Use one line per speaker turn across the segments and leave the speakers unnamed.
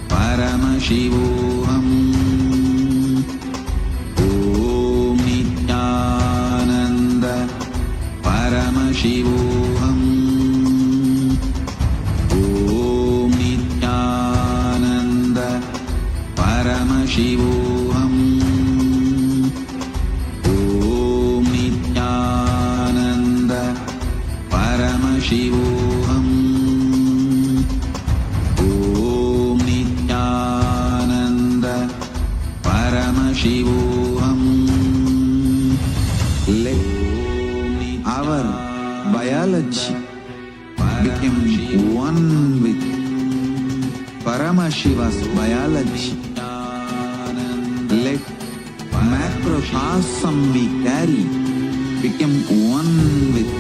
Paramashivoham Om Nityananda Paramashivoham Om Nityananda Paramashivoham Om Nityananda Paramashivoham Paramashivoham. Let our biology become one with Paramashiva's biology. Let macrocosm we carry become one with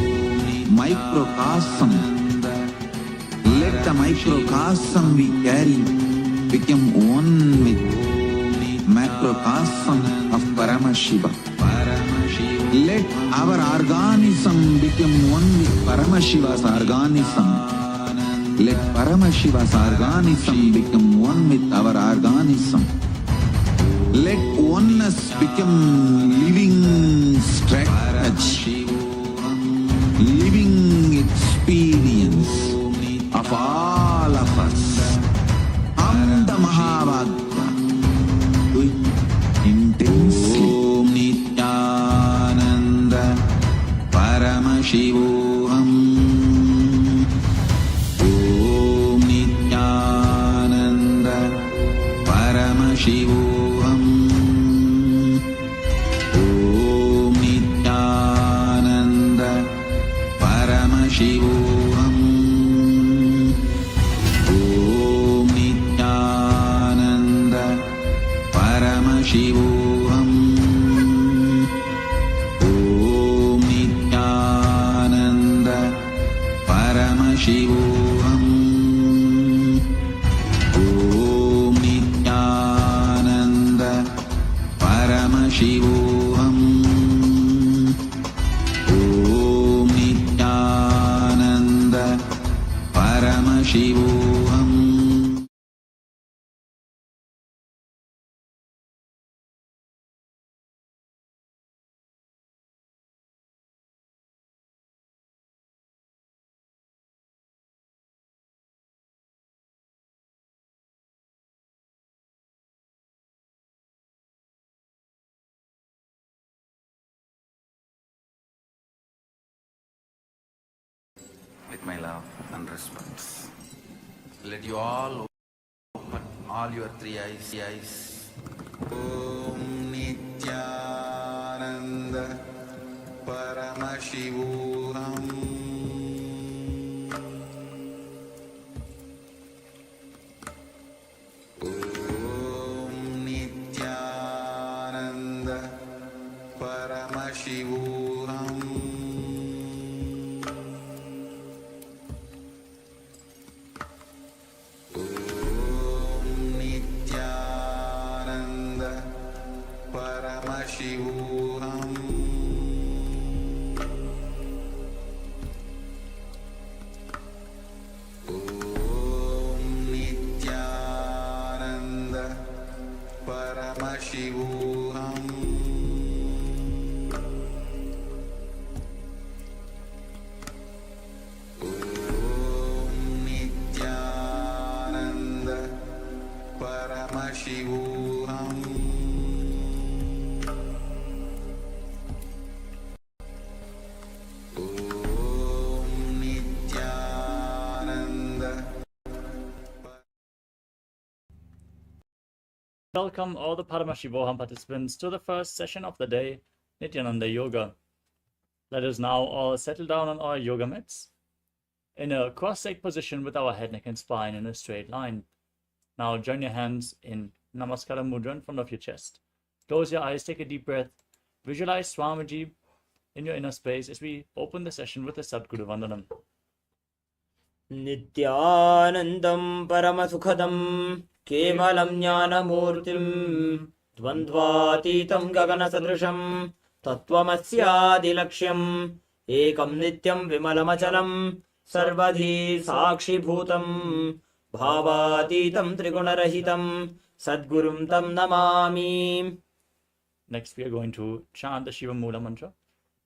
microcosm. Let the microcosm we carry become one with macrocosm of Paramashiva. Let our organism become one with Paramashiva's organism. Let Paramashiva's organism become one with our organism. Let oneness become living strategy, living experience of all of us. Amda Mahabhagya. Intensely. Om Nityananda Paramashivoham. Om Nityananda Paramashivoham. Om Nityananda Paramashivoham. Om Nityananda Paramashivoham. Om Nityananda Paramashivoham. Om Nityananda Paramashivoham. Om Nityananda Paramashivoham. With my love and respect, let you all open all your three eyes. Om Nityananda Paramashivoham. Om Nityananda Paramashivoham. Paramashivoham. Om Nityananda Paramashivoham. Om Nityananda Paramashivoham.
Welcome all the Paramashivoham participants to the first session of the day, Nityananda Yoga. Let us now all settle down on our yoga mats in a cross-legged position with our head, neck and spine in a straight line. Now join your hands in Namaskara Mudra in front of your chest. Close your eyes, take a deep breath. Visualize Swamiji in your inner space as we open the session with the Sadguru Vandanam.
Nityanandam Paramasukhadam Kevalam Jnanamurtim Dvandvatitam Gaganasadrisham Tattvamasyaadilaksham Ekam Nityam Vimalamachalam Sarvadhi Sakshi Bhutam भावातीतं त्रिगुणरहितं सद्गुरुं तं Namami.
Next, we are going to chant the Shiva Mula mantra,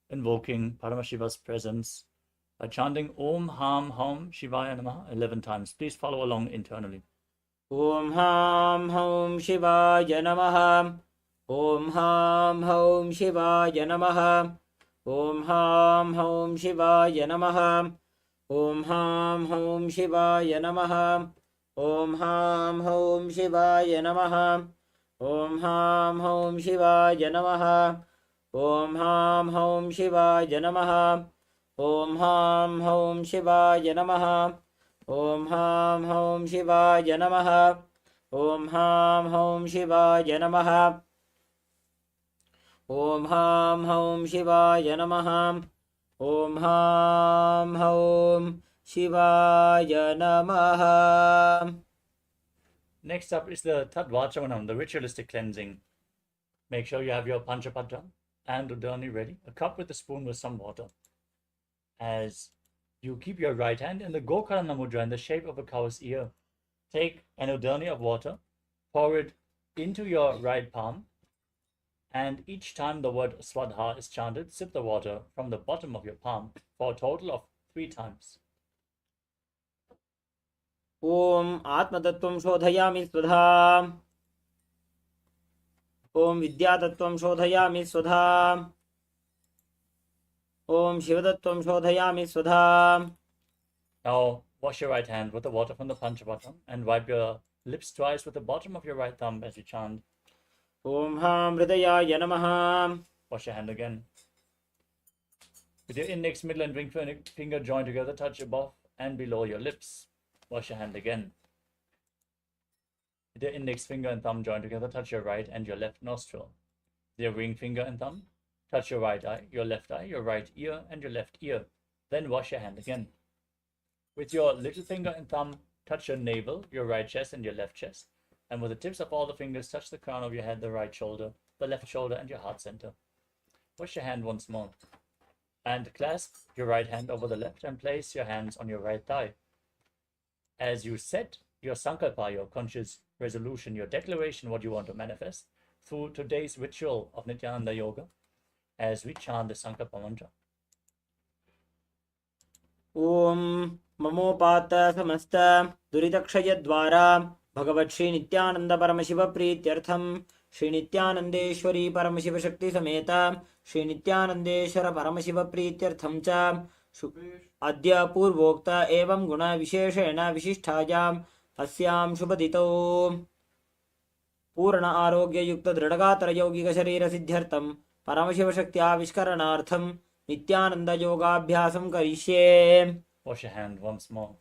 invoking Paramashiva's presence by chanting Om Ham Hum Shivaya Namaha 11 times. Please follow along internally.
Om Ham Hum Shivaya Namaha. Om Ham Hum Shivaya Namaha. Om Ham Hum Shivaya Namaha. Om Ham Hum Shivaya Namaha. Om Ham Hum Shivaya Namaha. Om Ham Hum Shivaya Namaha. Om Ham Hum Shivaya Namaha. Om Ham Hum Shivaya Namaha. Om Ham Hum Shivaya Namaha. Om Ham Hum Shivaya Namaha. Om Ham Hum Shivaya Namaha. Om Ham Hum Shivaya Namaha.
Next up is the Tadvachamanam, the ritualistic cleansing. Make sure you have your Panchapatra and Udani ready, a cup with a spoon with some water. As you keep your right hand in the Gokarana Mudra in the shape of a cow's ear, take an Udani of water, pour it into your right palm, and each time the word Swadha is chanted, sip the water from the bottom of your palm for a total of 3 times.
Om Atmatattvam Shodhayami Swadha. Om Vidyatattvam Shodhayami Swadha. Om Shivatattvam Shodhayami Swadha.
Now wash your right hand with the water from the Panchapatra and wipe your lips twice with the bottom of your right thumb as you chant.
Om Ham Hridayaya Namaha.
Wash your hand again. With your index, middle and ring finger joined together, touch above and below your lips. Wash your hand again. With your index finger and thumb joined together, touch your right and your left nostril. With your ring finger and thumb, touch your right eye, your left eye, your right ear, and your left ear. Then wash your hand again. With your little finger and thumb, touch your navel, your right chest, and your left chest. And with the tips of all the fingers, touch the crown of your head, the right shoulder, the left shoulder, and your heart center. Wash your hand once more. And clasp your right hand over the left and place your hands on your right thigh. As you set your sankalpa, your conscious resolution, your declaration, what you want to manifest, through today's ritual of Nityananda Yoga, as we chant the sankalpa mantra.
Om Mamopata Samasta Duritakshaya Dwara Bhagavat Sri Nithyananda Paramashiva Prityartham Sri Nithyanandeshwari Paramashiva Shakti Sameta Sri Nithyanandeshwara Paramashiva Prityartham Cha Adya Purvokta Evam Guna Visheshena Vishisthayam Asyam Shubhadito Purna Arogya Yukta Dridagatar Yogika Sharira Siddhyartham Paramashiva Shakti Avishkaranartham Nityananda Yoga Abhyasam Karishye.
Wash your hand once more.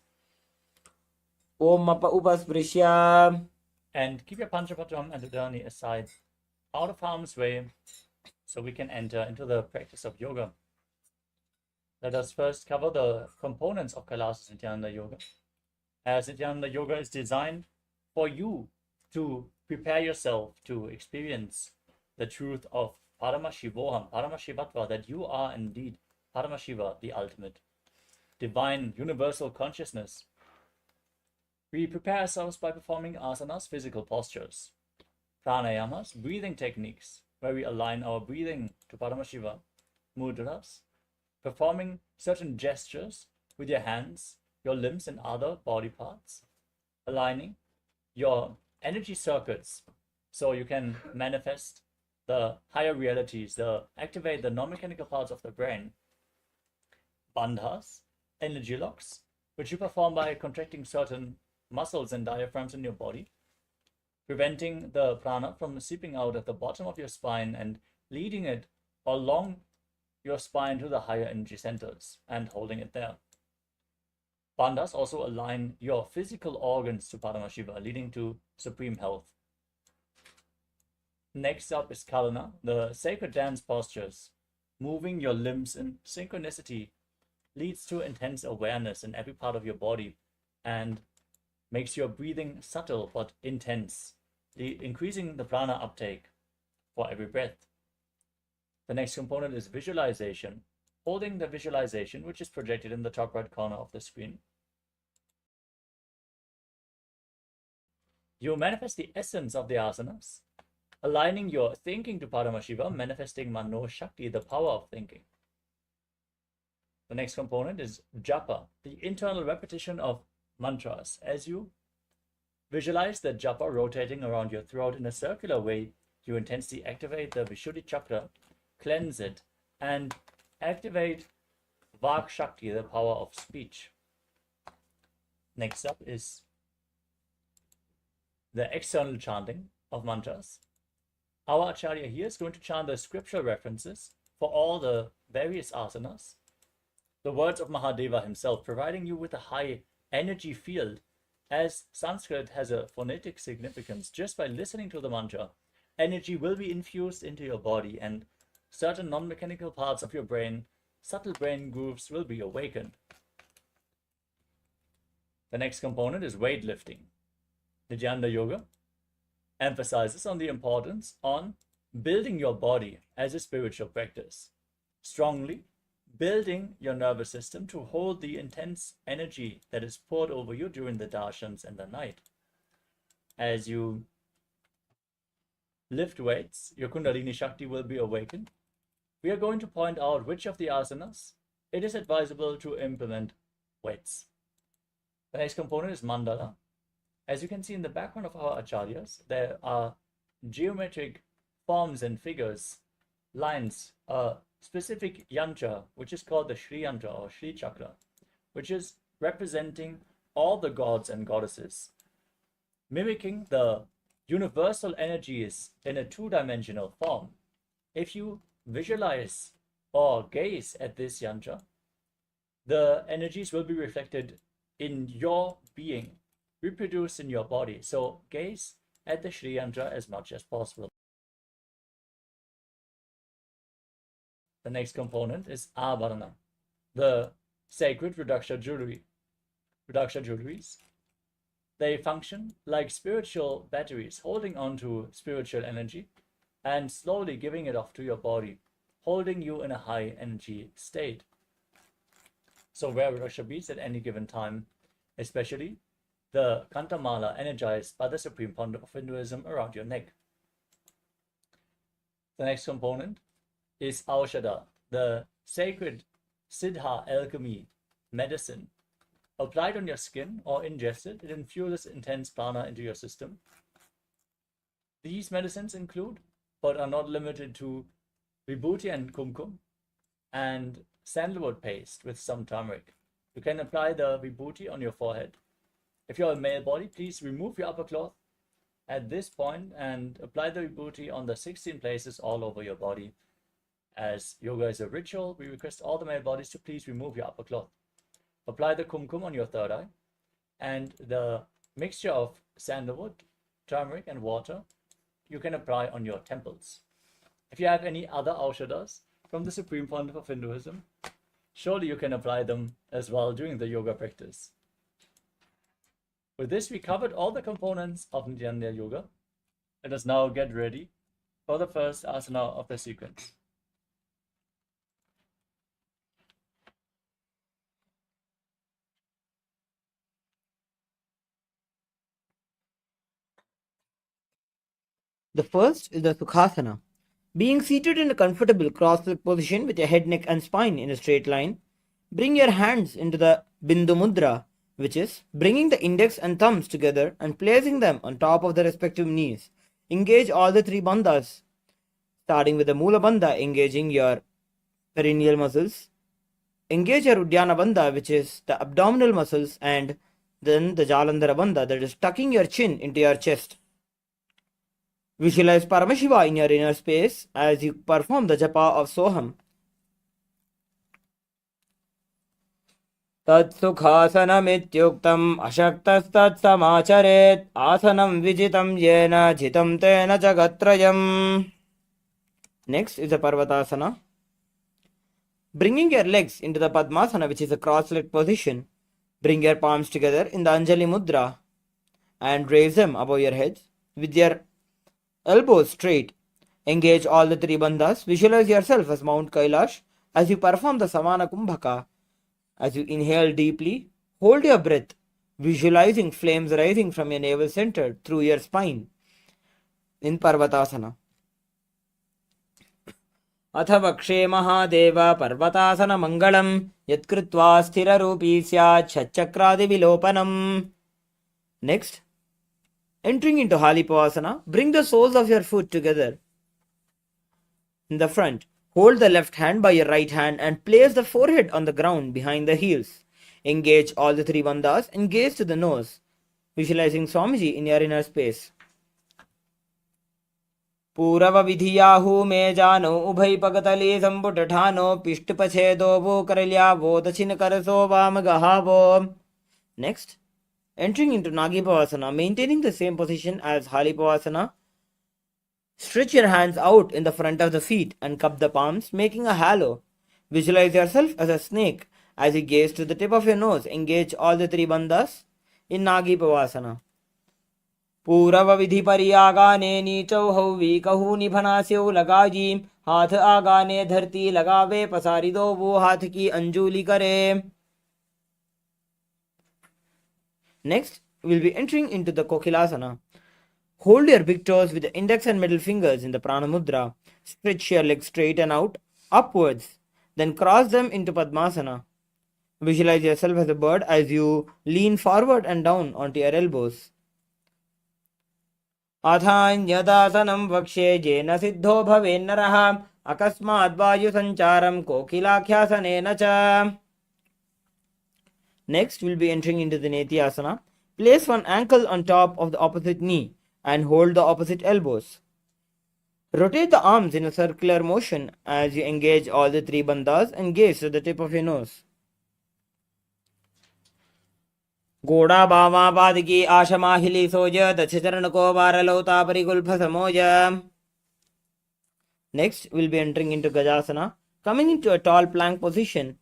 Om Mappa Upasprishya.
And keep your Panchapatram and Udani aside, out of harm's way, so we can enter into the practice of yoga. Let us first cover the components of KAILASA's Nityananda Yoga. As Nityananda Yoga is designed for you to prepare yourself to experience the truth of Paramashivoham, Paramashivatva, that you are indeed Paramashiva, the ultimate, divine, universal consciousness. We prepare ourselves by performing asanas, physical postures, pranayamas, breathing techniques, where we align our breathing to Paramashiva, mudras, performing certain gestures with your hands, your limbs, and other body parts, aligning your energy circuits so you can manifest the higher realities, activate the non-mechanical parts of the brain, bandhas, energy locks, which you perform by contracting certain muscles and diaphragms in your body, preventing the prana from seeping out at the bottom of your spine and leading it along your spine to the higher energy centers and holding it there. Bandhas also align your physical organs to Paramashiva, leading to supreme health. Next up is Kalana, the sacred dance postures. Moving your limbs in synchronicity leads to intense awareness in every part of your body and makes your breathing subtle but intense, increasing the prana uptake for every breath. The next component is visualization, holding the visualization which is projected in the top right corner of the screen. You manifest the essence of the asanas, aligning your thinking to Paramashivam, manifesting Mano Shakti, the power of thinking. The next component is japa, the internal repetition of mantras. As you visualize the japa rotating around your throat in a circular way, you intensely activate the Vishuddhi chakra, cleanse it, and activate Vak Shakti, the power of speech. Next up is the external chanting of mantras. Our Acharya here is going to chant the scriptural references for all the various asanas, the words of Mahadeva himself, providing you with a high energy field, as Sanskrit has a phonetic significance. Just by listening to the mantra, energy will be infused into your body and certain non-mechanical parts of your brain, subtle brain grooves, will be awakened. The next component is weightlifting. Nityananda Yoga emphasizes on the importance on building your body as a spiritual practice, strongly building your nervous system to hold the intense energy that is poured over you during the darshans and the night. As you lift weights, your Kundalini Shakti will be awakened. We are going to point out which of the asanas it is advisable to implement weights. The next component is mandala. As you can see in the background of our acharyas, there are geometric forms and figures, lines, specific yantra, which is called the Shri Yantra or Shri Chakra, which is representing all the gods and goddesses, mimicking the universal energies in a two-dimensional form. If you visualize or gaze at this yantra, the energies will be reflected in your being, reproduced in your body. So gaze at the Shri Yantra as much as possible. The next component is Abharana, the sacred Rudraksha jewelry. Rudraksha jewelries, they function like spiritual batteries, holding on to spiritual energy and slowly giving it off to your body, holding you in a high energy state. So wear Rudraksha beads at any given time, especially the Kantamala energized by the Supreme Pontiff of Hinduism around your neck. The next component is Aushadha, the sacred Siddha alchemy medicine. Applied on your skin or ingested, it infuses intense prana into your system. These medicines include, but are not limited to, vibhuti and kumkum and sandalwood paste with some turmeric. You can apply the vibhuti on your forehead. If you're a male body, please remove your upper cloth at this point and apply the vibhuti on the 16 places all over your body. As yoga is a ritual, we request all the male bodies to please remove your upper cloth. Apply the kumkum on your third eye, and the mixture of sandalwood, turmeric and water you can apply on your temples. If you have any other aushadas from the Supreme Pontiff of Hinduism, surely you can apply them as well during the yoga practice. With this, we covered all the components of Nityananda Yoga. Let us now get ready for the first asana of the sequence.
The first is the Sukhasana. Being seated in a comfortable cross-legged position with your head, neck and spine in a straight line, bring your hands into the Bindu Mudra, which is bringing the index and thumbs together and placing them on top of the respective knees. Engage all the three bandhas, starting with the Mula Bandha, engaging your perineal muscles. Engage your Uddiyana Bandha, which is the abdominal muscles, and then the Jalandhara Bandha, that is tucking your chin into your chest. Visualize Paramashiva in your inner space as you perform the japa of Soham. Tat sukhasanam ityuktam ashaktastat samacharet asanam vijitam yena jitam tena jagatrayam. Next is the Parvatasana. Bringing your legs into the Padmasana, which is a cross-legged position, bring your palms together in the Anjali Mudra and raise them above your heads with your elbows straight. Engage all the three bandhas. Visualize yourself as Mount Kailash as you perform the Samana Kumbhaka. As you inhale deeply, hold your breath visualizing flames rising from your navel center through your spine in Parvatasana. अथ वक्षे महादेव पर्वतासन मंगलम यत्कृत्वा स्थिररूपी स्यात् षट्चक्रादिविलोपनम्. Next, entering into Halipavasana, bring the soles of your foot together in the front. Hold the left hand by your right hand and place the forehead on the ground behind the heels. Engage all the three bandhas and gaze to the nose, visualizing Swamiji in your inner space. पूरव विधियाहु मे जानो उभय पगतले संपुटठानो पिष्टपछेदो वो करल्यावो दक्षिण करसो वाम गहावो. Next, entering into Nagipavasana, maintaining the same position as Halipavasana. Stretch your hands out in the front of the feet and cup the palms, making a halo. Visualize yourself as a snake as you gaze to the tip of your nose. Engage all the three bandhas in Nagipavasana. पूरव विधि परियागाने नीचौ हौवी कहू निभनास्यौ लगाजी हाथ आगाने धरती लगावे पसारी दो वो हाथ की अंजुली करे. Next, we will be entering into the KAILASA. Hold your big toes with the index and middle fingers in the Prana Mudra. Stretch your legs straight and out, upwards. Then cross them into Padmasana. Visualize yourself as a bird as you lean forward and down onto your elbows. अथान्यदासनं वक्ष्ये येन सिद्धो भवेन्नरः अकस्मात् वायुसञ्चारं कोकिलाख्यासनेन च. Next, we'll be entering into the Nityasana. Place one ankle on top of the opposite knee and hold the opposite elbows. Rotate the arms in a circular motion as you engage all the three bandhas and gaze to the tip of your nose. गोड़ा बावा पादकी आशमाहिली सोज दक्षचरण को वारलौता परिगुल्फ समोज. Next, we'll be entering into Gajasana. Coming into a tall plank position,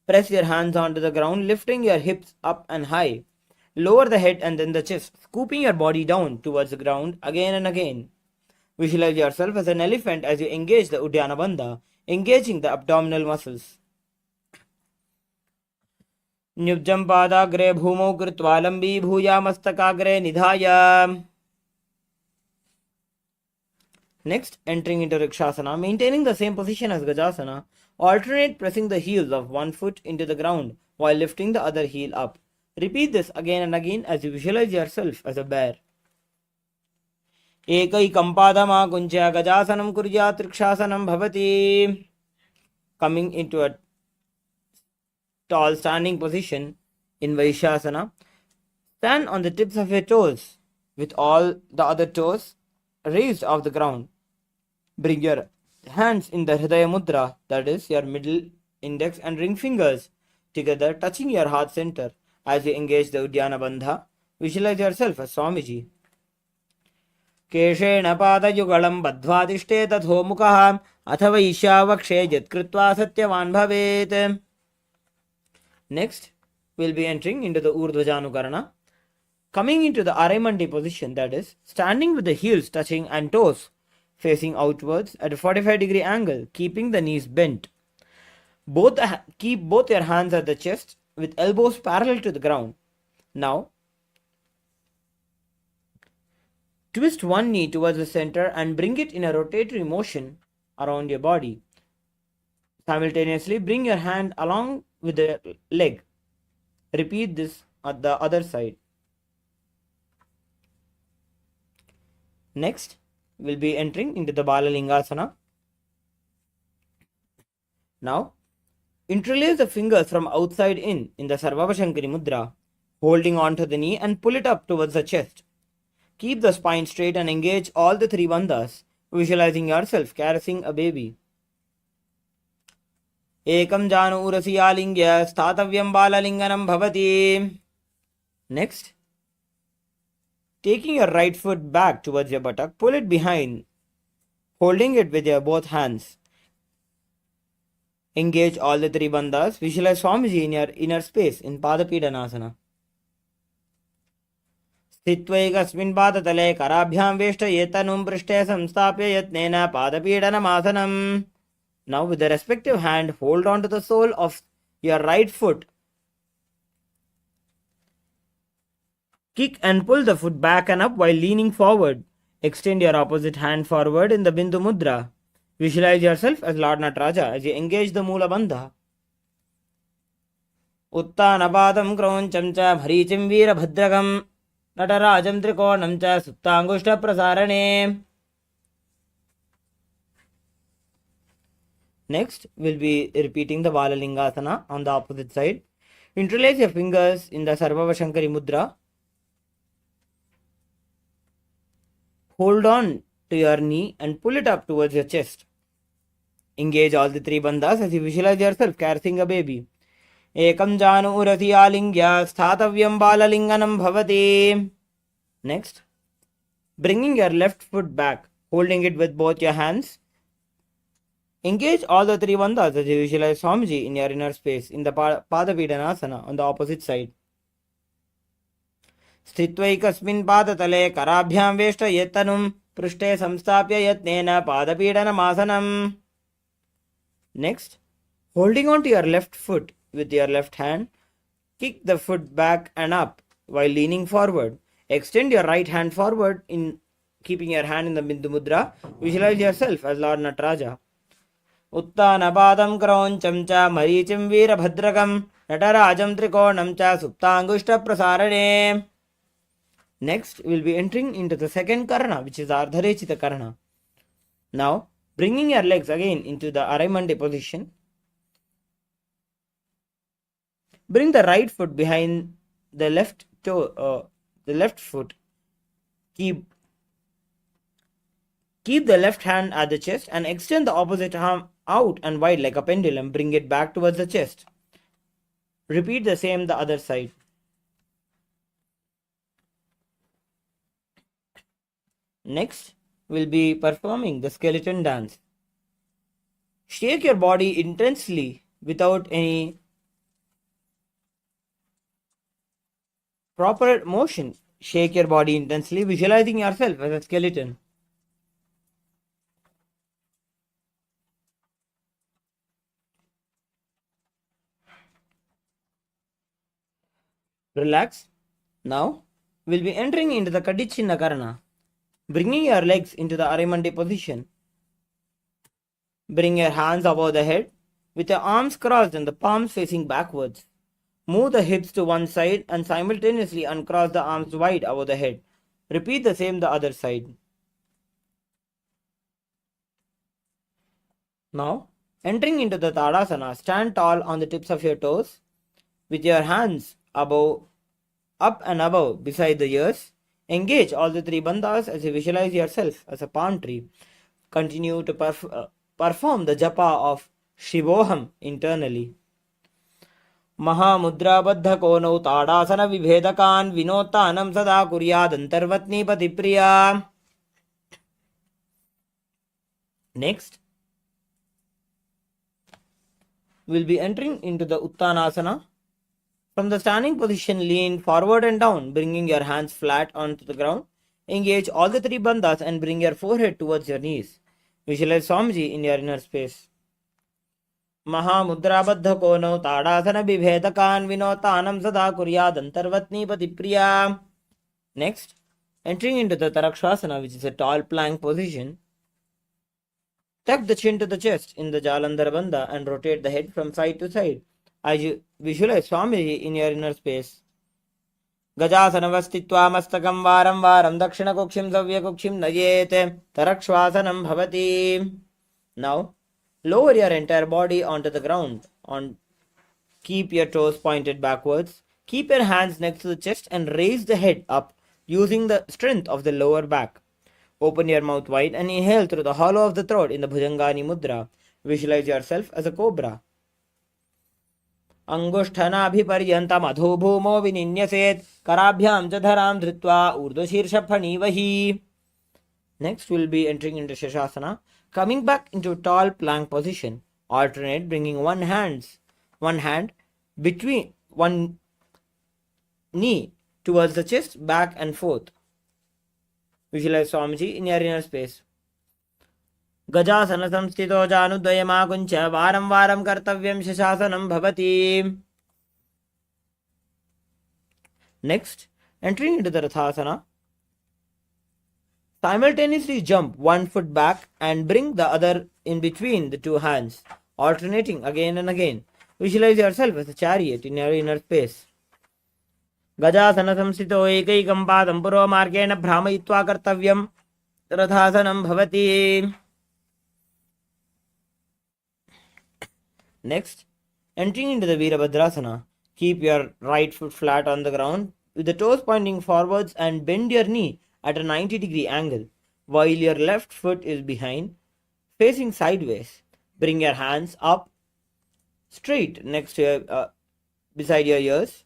press your hands onto the ground, lifting your hips up and high. Lower the head and then the chest, scooping your body down towards the ground again and again. Visualize yourself as an elephant as you engage the Uddiyana Bandha, engaging the abdominal muscles. न्युब्जं पादाग्रे भूमौ कृत्वा लम्बी भूया मस्तकाग्रे निधाय. Next, entering into Rikshasana, maintaining the same position as Gajasana, alternate pressing the heels of one foot into the ground while lifting the other heel up. Repeat this again and again as you visualize yourself as a bear. एकैकं पादमाकुञ्च्य गजासनं कुर्यात् Rikshāsanam bhavati. Coming into a tall standing position in Vaishasana, stand on the tips of your toes with all the other toes raised off the ground. Bring your hands in the Hridaya Mudra, that is your middle, index and ring fingers together, touching your heart center as you engage the Uddiyana Bandha. Visualize yourself as Swamiji. केशेण पादयुगलं बद्ध्वादिष्टे तथोमुखः अथवा ईशावक्षे यत्कृत्वा सत्यवान् भवेत्. Next, we'll be entering into the Urdhvajanukarana. Coming into the Araimandi position, that is, standing with the heels touching and toes facing outwards at a 45-degree angle, keeping the knees bent. Keep both your hands at the chest with elbows parallel to the ground. Now, twist one knee towards the center and bring it in a rotatory motion around your body. Simultaneously, bring your hand along with the leg. Repeat this at the other side. Next, we'll be entering into the Balalingasana. Now, interlace the fingers from outside in the Sarvabhashankari Mudra, holding onto the knee and pull it up towards the chest. Keep the spine straight and engage all the three bandhas, visualizing yourself caressing a baby. एकं जानूरसि आलिङ्ग्य स्थातव्यं बाललिङ्गनं भवति. Next, taking your right foot back towards your buttock, pull it behind, holding it with your both hands. Engage all the three bandhas. Visualize Swamiji in your inner space in Padapidanasana. स्थित्वैकस्मिन् पादतले कराभ्यां वेष्टयेतनुं पृष्ठे संस्थाप्य यत्नेन पादपीडनमासनम्. Now, with the respective hand, hold on to the sole of your right foot Kick and pull the foot back and up while leaning forward. Extend your opposite hand forward in the Bindu Mudra. Visualize yourself as Lord Nataraja as you engage the Moola Bandha. Uttanapadam Kroncham cha Bharichim Veerabhadragam Natarajam Trikonam cha Suptangushta Prasarane. Next, we'll be repeating the Valalingasana on the opposite side. Interlace your fingers in the Sarvava Shankari Mudra. Hold on to your knee and pull it up towards your chest. Engage all the three bandhas as you visualize yourself caressing a baby. Ekam janu urati alingya sthatavyam balalinganam bhavati. Next, bringing your left foot back, holding it with both your hands. Engage all the three bandhas as you visualize Swamiji in your inner space in the Padapidanasana on the opposite side. Sthitvaikasmin padatale karabhyam veshta yetanum prushte samstapya yatnena padapidanamasana. Next, holding on to your left foot with your left hand, kick the foot back and up while leaning forward. Extend your right hand forward in keeping your hand in the Bindu Mudra. Visualize yourself as Lord Nataraja. Uttanapadam Kroncham cha Marichim Veerabhadragam Natarajam Trikonam cha Suptangushta Prasarane. Next, we'll be entering into the second Karna, which is Ardharechita Karna. Now, bringing your legs again into the Araimandi position. Bring the right foot behind the left toe, the left foot. Keep the left hand at the chest and extend the opposite arm out and wide like a pendulum. Bring it back towards the chest. Repeat the same the other side. Next, we'll be performing the skeleton dance. Shake your body intensely without any proper motion. Shake your body intensely, visualizing yourself as a skeleton. Relax. Now, we'll be entering into the Kadichinna Karna. Bringing your legs into the Arimandi position. Bring your hands above the head with your arms crossed and the palms facing backwards. Move the hips to one side and simultaneously uncross the arms wide above the head. Repeat the same the other side. Now, entering into the Tadasana, stand tall on the tips of your toes with your hands above, up and above beside the ears. Engage all the three bandhas as you visualize yourself as a palm tree. Continue to perform the japa of Shivoham internally. Mahamudra baddha kono tadasana vibhedakan vinotanam sada kuryad antarvatni patipriya. Next, we'll be entering into the Uttanasana. From the standing position, lean forward and down, bringing your hands flat onto the ground. Engage all the three bandhas and bring your forehead towards your knees. Visualize Swamiji in your inner space. Mahamudra baddha kono tadasana vibhedakan vinotanam sada kuryad antarvatni patipriya. Next, entering into the Tarakshasana, which is a tall plank position. Tuck the chin to the chest in the Jalandhar Bandha and rotate the head from side to side as you visualize Swamiji in your inner space. Gajasanavastitva mastakam varam varam dakshina kukshim savya kukshim nayete tarakshvasanam bhavati. Now, lower your entire body onto the ground. Keep your toes pointed backwards. Keep your hands next to the chest and raise the head up using the strength of the lower back. Open your mouth wide and inhale through the hollow of the throat in the Bhujangani Mudra. Visualize yourself as a cobra. Angushthanabhiparyantam adho bhumo vininyaset karabhyam jadharam dhritva urdhashirsha phanivahi. Next, we'll be entering into Shashasana. Coming back into tall plank position. Alternate, bringing one hand between one knee towards the chest, back and forth. Visualize Swamiji in your inner space. Gajasana samstito janudvayamakuncha varam varam kartavyam shashasanam bhavati. Next, Entering into the Rathasana, simultaneously jump one foot back and bring the other in between the two hands, alternating again and again. Visualize yourself as a chariot in your inner space. गजासन संस्थितो एकैकं पादं पुरोमार्गेण भ्रामयित्वा कर्तव्यं रथासनं भवति. Next, entering into the Virabhadrasana, keep your right foot flat on the ground with the toes pointing forwards and bend your knee at a 90-degree angle while your left foot is behind, facing sideways. Bring your hands up straight next to your, beside your ears.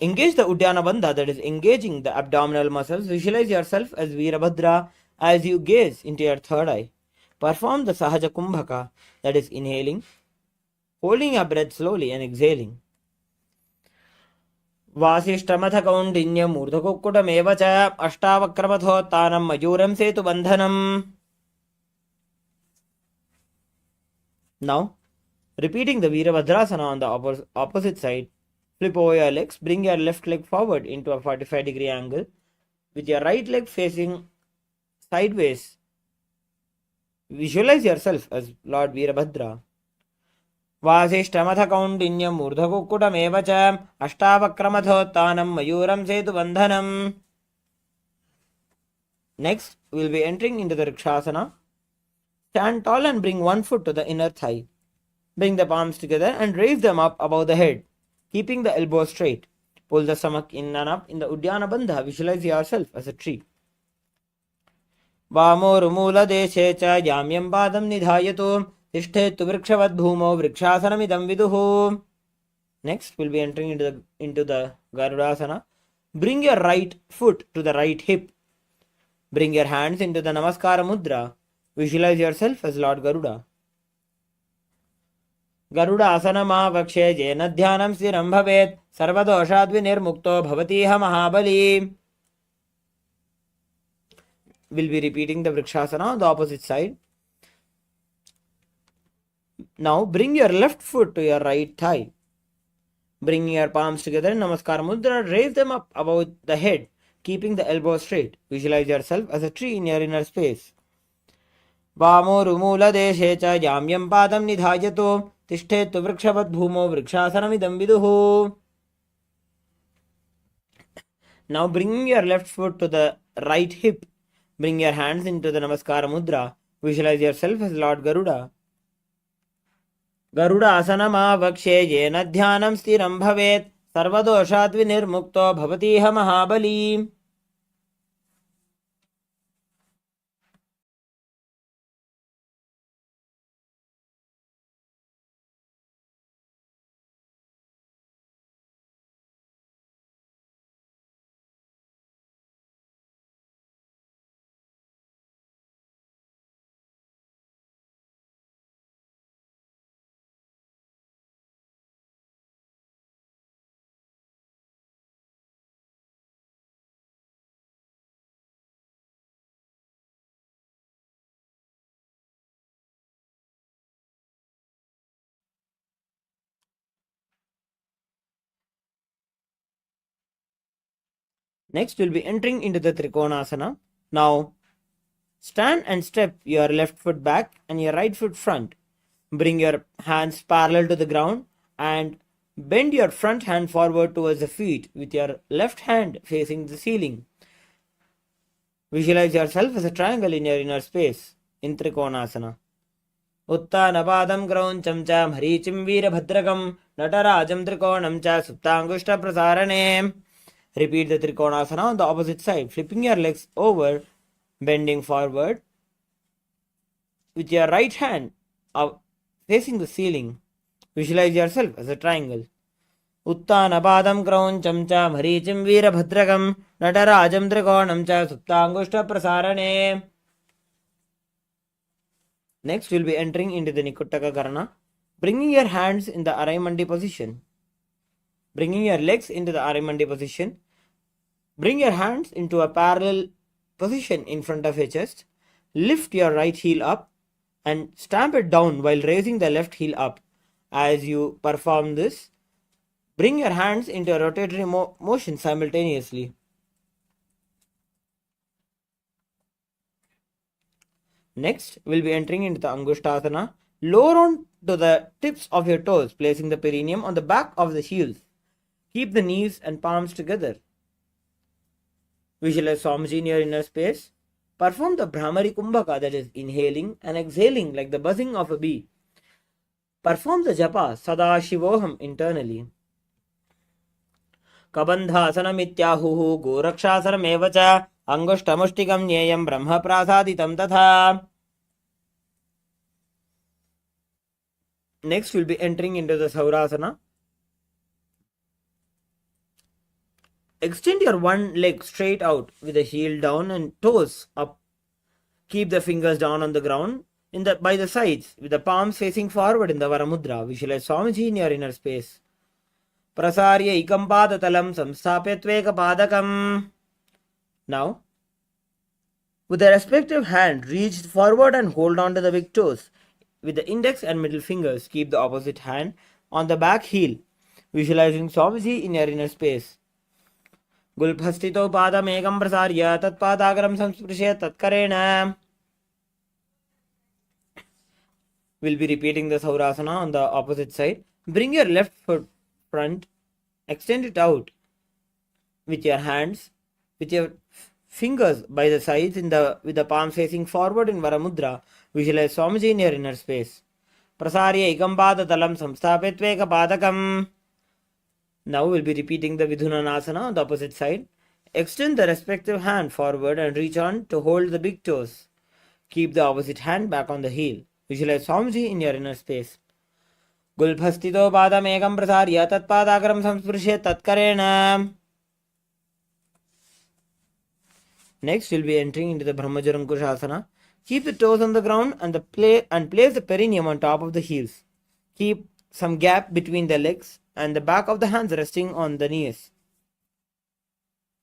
Engage the Uddiyana Bandha, that is engaging the abdominal muscles. Visualize yourself as Virabhadra as you gaze into your third eye. Perform the Sahaja Kumbhaka, that is inhaling, holding your breath slowly and exhaling. वासिष्ठमथ कौण्डिन्यम् ऊर्ध्वकुक्कुटमेव च अष्टावक्रमथोत्तानं मयूरं सेतुबन्धनम्. Now, repeating the Virabhadrasana on the opposite side, flip over your legs, bring your left leg forward into a 45-degree angle with your right leg facing sideways. Visualize yourself as Lord Virabhadra. वासिष्ठमथ कौण्डिन्यम् ऊर्ध्वकुक्कुटमेव च अष्टावक्रमथोत्तानं मयूरं सेतुबन्धनम्. Next, we will be entering into the Rikshasana. Stand tall and bring one foot to the inner thigh. Bring the palms together and raise them up above the head, keeping the elbows straight. Pull the stomach in and up in the Uddiyana Bandha. Visualize yourself as a tree. वामोरुमूलदेशे च याम्यं पादं निधायतु तिष्ठेत्तु वृक्षवद् भूमौ वृक्षासनमिदं विदुः. Next, we'll be entering into the Garudasana. Bring your right foot to the right hip. Bring your hands into the Namaskara Mudra. Visualize yourself as Lord Garuda. Garudasana येन ध्यानं स्थिरं भवेत् सर्वदोषाद्विनिर्मुक्तो भवतीह महाबली. We'll be repeating the Vrikshasana on the opposite side. Now bring your left foot to your right thigh. Bring your palms together in Namaskar Mudra. Raise them up above the head, keeping the elbows straight. Visualize yourself as a tree in your inner space. वामोरुमूलदेशे च याम्यं पादं निधायतु तिष्ठेत्तु वृक्षवद् भूमौ वृक्षासनमिदं विदुः. Now bring your left foot to the right hip. Bring your hands into the Namaskara Mudra. Visualize yourself as Lord Garuda. Garudasana येन ध्यानं स्थिरं भवेत् सर्वदोषाद् विनिर्मुक्तो भवतीह महाबली. Next, we'll be entering into the Trikonasana. Now, stand and step your left foot back and your right foot front. Bring your hands parallel to the ground and bend your front hand forward towards the feet with your left hand facing the ceiling. Visualize yourself as a triangle in your inner space in Trikonasana. उत्तानपादं क्रौञ्चं च मरीचिं वीरभद्रकं नटराजं त्रिकोणं च सुप्ताङ्गुष्ठप्रसारणे. Repeat the Trikonasana on the opposite side, flipping your legs over, bending forward with your right hand facing the ceiling. Visualize yourself as a triangle. उत्तानपादं क्रौञ्चं च मरीचिं वीरभद्रकं नटराजं त्रिकोणं च सुप्ताङ्गुष्ठप्रसारणे. Next, we'll be entering into the Nikuttaka Karana, bringing your hands in the Araimandi position. Bringing your legs into the Arimandi position. Bring your hands into a parallel position in front of your chest. Lift your right heel up and stamp it down while raising the left heel up. As you perform this, Bring your hands into a rotatory motion simultaneously. Next, we'll be entering into the Angushtasana. Lower on to the tips of your toes, placing the perineum on the back of the heels. Keep the knees and palms together. Visualize Swamiji in your inner space. Perform the Brahmari Kumbhaka, that is inhaling and exhaling like the buzzing of a bee. Perform the japa Sadashivoham internally. Kabandhasanamityāhuhu gorakshasanam evacha angushtamushtikam nyayam brahma prasaditam tatha. Next, we'll be entering into the Saurasana. Extend your one leg straight out with the heel down and toes up. Keep the fingers down on the ground by the sides with the palms facing forward in the Varamudra. Visualize Swamiji in your inner space. Prasarya ikam padatalam samsthapetveka padakam. Now, with the respective hand, reach forward and hold on to the big toes. With the index and middle fingers, keep the opposite hand on the back heel. Visualizing Swamiji in your inner space. Gulbhastito padam ekam prasarya tat padagaram samsprishe tatkarena. We'll be repeating the Saurasana on the opposite side. Bring your left foot front, extend it out with your hands, with your fingers by the sides with the palms facing forward in Varamudra. Visualize Swamiji in your inner space. Prasarya ikam padatalam samsthapetveka padakam. Now we'll be repeating the Vidhunanasana on the opposite side. Extend the respective hand forward and reach on to hold the big toes. Keep the opposite hand back on the heel. Visualize Swamiji in your inner space. Gulbhastito padam ekam prasarya tat padagaram samsprishe tatkarena. Next, we'll be entering into the Brahmajarankushasana. Keep the toes on the ground and place the perineum on top of the heels. Keep some gap between the legs and the back of the hands resting on the knees.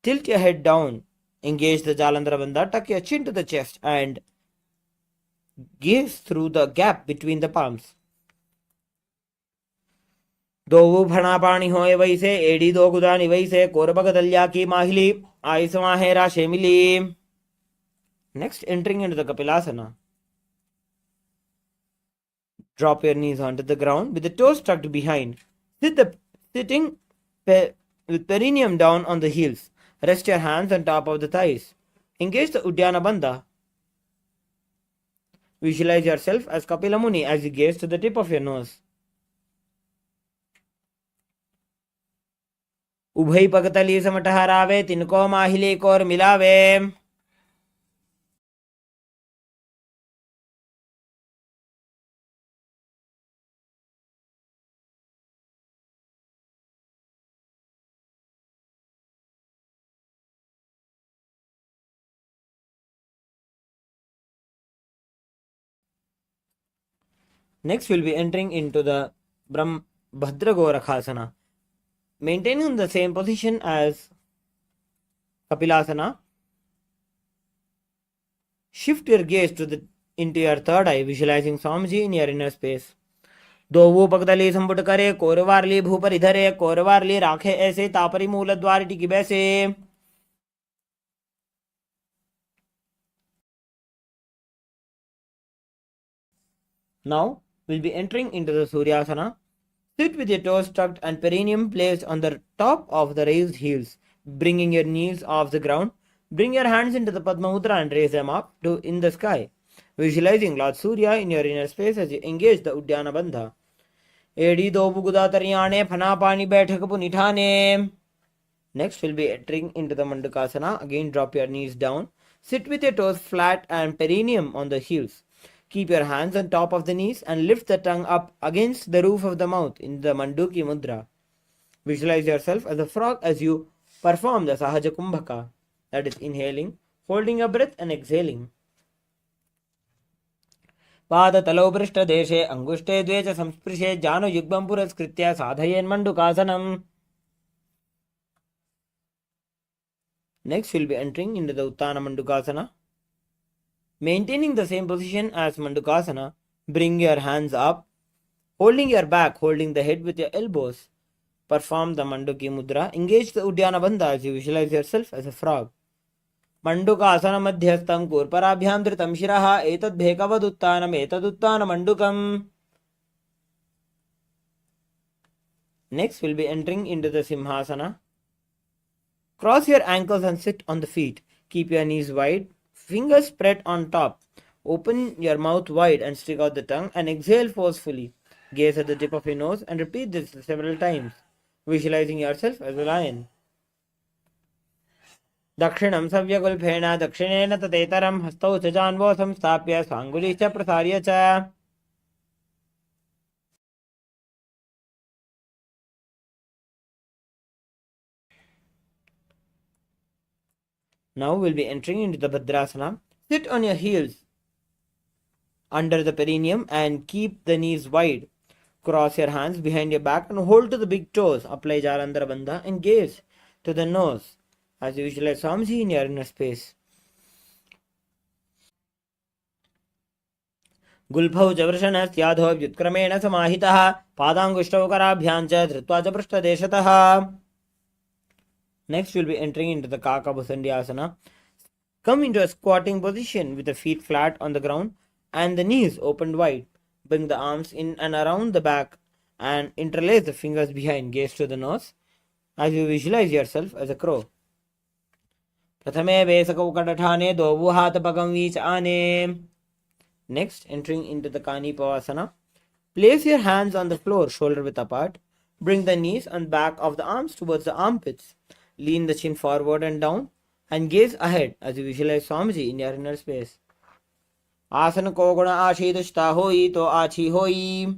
Tilt your head down. Engage the Jalandhara Bandha. Tuck your chin to the chest and gaze through the gap between the palms. दो भणा पाणी होए वैसे AD दो गुदानी वैसे कोरबग दल्या की माहिली आइसवा Hera शेमिली. Next, entering into the Kapilasana. Drop your knees onto the ground with the toes tucked behind. Sitting with perineum down on the heels. Rest your hands on top of the thighs. Engage the Uddiyana Bandha. Visualize yourself as Kapila Muni as you gaze to the tip of your nose. उभय पगतली समटहरावे तिनको माहिले core मिलावे. Next, we'll be entering into the Bhadragorakhasana. Maintaining the same position as Kapilasana, shift your gaze into your third eye, visualizing Swamiji in your inner space. दो पगदली संपुट करे कोरवारली भूपर इधरे कोरवारली राखे ऐसे तापरी मूल द्वार टिकी बैसे. Now, we'll be entering into the Suryasana. Sit with your toes tucked and perineum placed on the top of the raised heels, bringing your knees off the ground. Bring your hands into the Padma Mudra and raise them up in the sky, visualizing Lord Surya in your inner space as you engage the Uddiyana Bandha. Edi do buguda taryane phana pani baithak punithane. Next, we'll be entering into the Mandukasana. Again, drop your knees down. Sit with your toes flat and perineum on the heels. Keep your hands on top of the knees and lift the tongue up against the roof of the mouth in the Manduki Mudra. Visualize yourself as a frog as you perform the Sahaja Kumbhaka, that is inhaling, holding your breath and exhaling. पादतलोपृष्ठदेशे अंगुष्ठे द्वे च संस्पृशे जानुयुग्मं पुरस्कृत्य साधयेन् Mandukasanam. Next, we'll be entering into the Uttana Mandukasana. Maintaining the same position as Mandukasana, bring your hands up, holding your back, holding the head with your elbows. perform the Manduki Mudra. Engage the Udyana Bandha as you visualize yourself as a frog. Mandukasana madhyastam kurparabhyam dhritam shiraha etad bhekavaduttanam etaduttanam mandukam. Next, we'll be entering into the Simhasana. Cross your ankles and sit on the feet. Keep your knees wide, fingers spread on top. Open your mouth wide and stick out the tongue and exhale forcefully. Gaze at the tip of your nose and repeat this several times, visualizing yourself as a lion. दक्षिणं सव्यगुल्फेन दक्षिणेन ततेतरं हस्तौ च जान्वौ संस्थाप्य स्वाङ्गुली च प्रसार्य च. Now we'll be entering into the Bhadrasana. Sit on your heels under the perineum and keep the knees wide. Cross your hands behind your back and hold to the big toes. Apply Jalandhara Bandha and gaze to the nose as you visualize Swamiji in your inner space. Gulphau Javrashanasyaadho Vyutkrameena Samahitaha Padangushtav Karabhyam cha Dhritva cha Prashtadeshataha. Next, we'll be entering into the Kaka Bhusandhyasana. Come into a squatting position with the feet flat on the ground and the knees opened wide. Bring the arms in and around the back and interlace the fingers behind. Gaze to the nose as you visualize yourself as a crow. Prathame Vesakau Kadathane Dovu Hatapagam Vich Ane. Next, entering into the Kani Pavasana. Place your hands on the floor, shoulder width apart. Bring the knees and back of the arms towards the armpits. Lean the chin forward and down and gaze ahead as you visualize Swamiji in your inner space. Asana ko guna ashidashta hoi to achi hoi.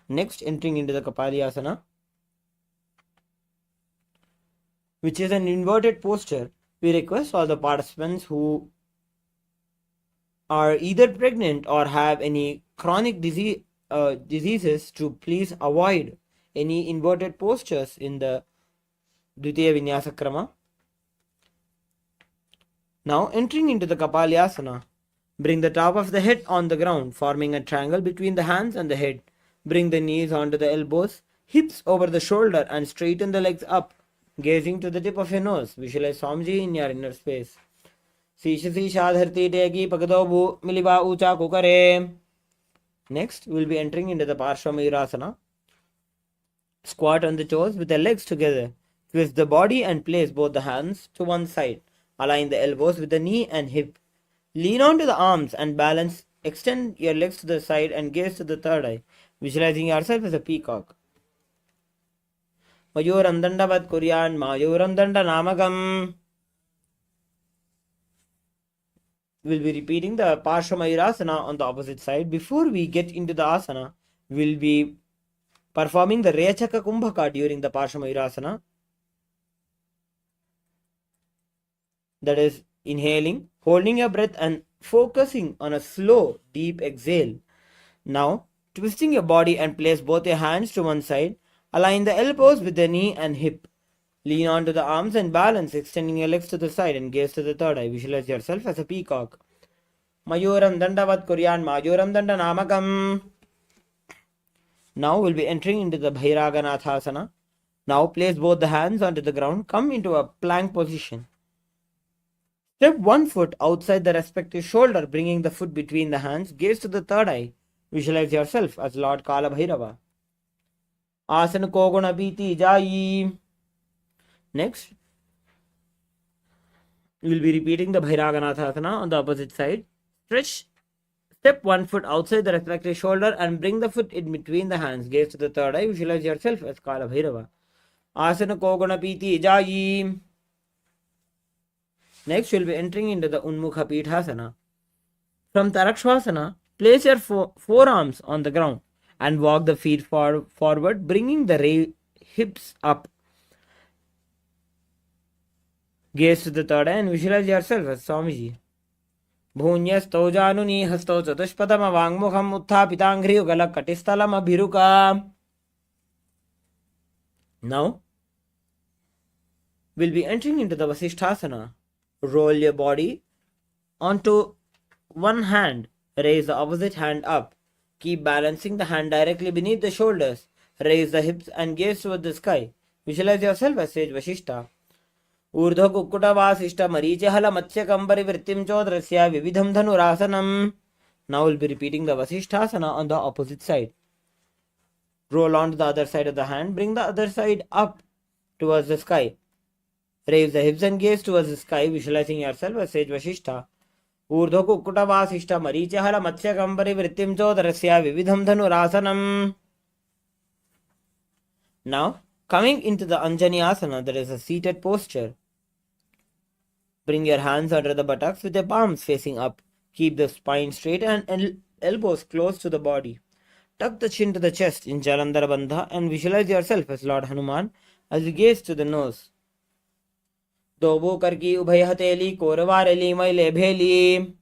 Next, entering into the Kapalyasana, which is an inverted posture. We request all the participants who are either pregnant or have any chronic diseases to please avoid any inverted postures in the Dvitiya Vinyasa Krama. Now, entering into the Kapalyasana, bring the top of the head on the ground, forming a triangle between the hands and the head. Bring the knees onto the elbows, hips over the shoulder and straighten the legs up, gazing to the tip of your nose. Visualize Swamiji in your inner space. Sisha Sisha Dharti Degi Pagadobu Miliva Ucha Kukare. Next, we'll be entering into the Parshvamayurasana. Squat on the toes with the legs together. Twist the body and place both the hands to one side. Align the elbows with the knee and hip. Lean onto the arms and balance. Extend your legs to the side and gaze to the third eye, visualizing yourself as a peacock. Mayuram Dandavat Kuryan Mayuram Danda Namakam. We'll be repeating the Parshvamayurasana on the opposite side. Before we get into the asana, we'll be performing the Rechaka Kumbhaka during the Parshvamayurasana. That is inhaling, holding your breath and focusing on a slow, deep exhale. Now, twisting your body and place both your hands to one side. Align the elbows with the knee and hip. Lean onto the arms and balance, extending your legs to the side and gaze to the third eye. Visualize yourself as a peacock. Mayuram Dandavat Kuryan Mayuram Danda Namakam. Now we'll be entering into the Bhairaganathasana. Now place both the hands onto the ground. Come into a plank position. Step one foot outside the respective shoulder, bringing the foot between the hands. Gaze to the third eye. Visualize yourself as Lord Kala Bhairava. Asana Koguna Biti Jayi. Next, we'll be repeating the Bhairaganathasana on the opposite side. Stretch. Step one foot outside the respective shoulder and bring the foot in between the hands. Gaze to the third eye. Visualize yourself as Kala Bhairava. Asana Koguna Piti Jayi. Next, we'll be entering into the Unmukha Pithasana. From Tarakshvasana, place your forearms on the ground and walk the feet forward, bringing the hips up. Gaze to the third eye and visualize yourself as Swamiji. Bhunyastau januni hastau chatushpadama vangmukham utthapitanghri ugala katistalam abhiruka. Now, we'll be entering into the Vasishthasana. Roll your body onto one hand. Raise the opposite hand up. Keep balancing the hand directly beneath the shoulders. Raise the hips and gaze toward the sky. Visualize yourself as sage Vashishta. ऊर्ध्व कुक्कुटवासिष्ठ मरीचिहल मत्स्य कंबरि वृत्तिं चोद्रस्य विविधं धनुरासनम. Now we'll be repeating the Vasishthasana on the opposite side. Roll on to the other side of the hand. Bring the other side up towards the sky. Raise the hips and gaze towards the sky, visualizing yourself as sage Vashishta. ऊर्ध्व कुक्कुटवासिष्ठ मरीचिहल मत्स्य कंबरि वृत्तिं चोदरस्य विविधं धनुरासनम. Now, coming into the Anjani Asana, that is a seated posture. Bring your hands under the buttocks with the palms facing up. Keep the spine straight and elbows close to the body. Tuck the chin to the chest in Jalandhara Bandha and visualize yourself as Lord Hanuman as you gaze to the nose. Dobo karki ubhay hateli koravareli maile bheli.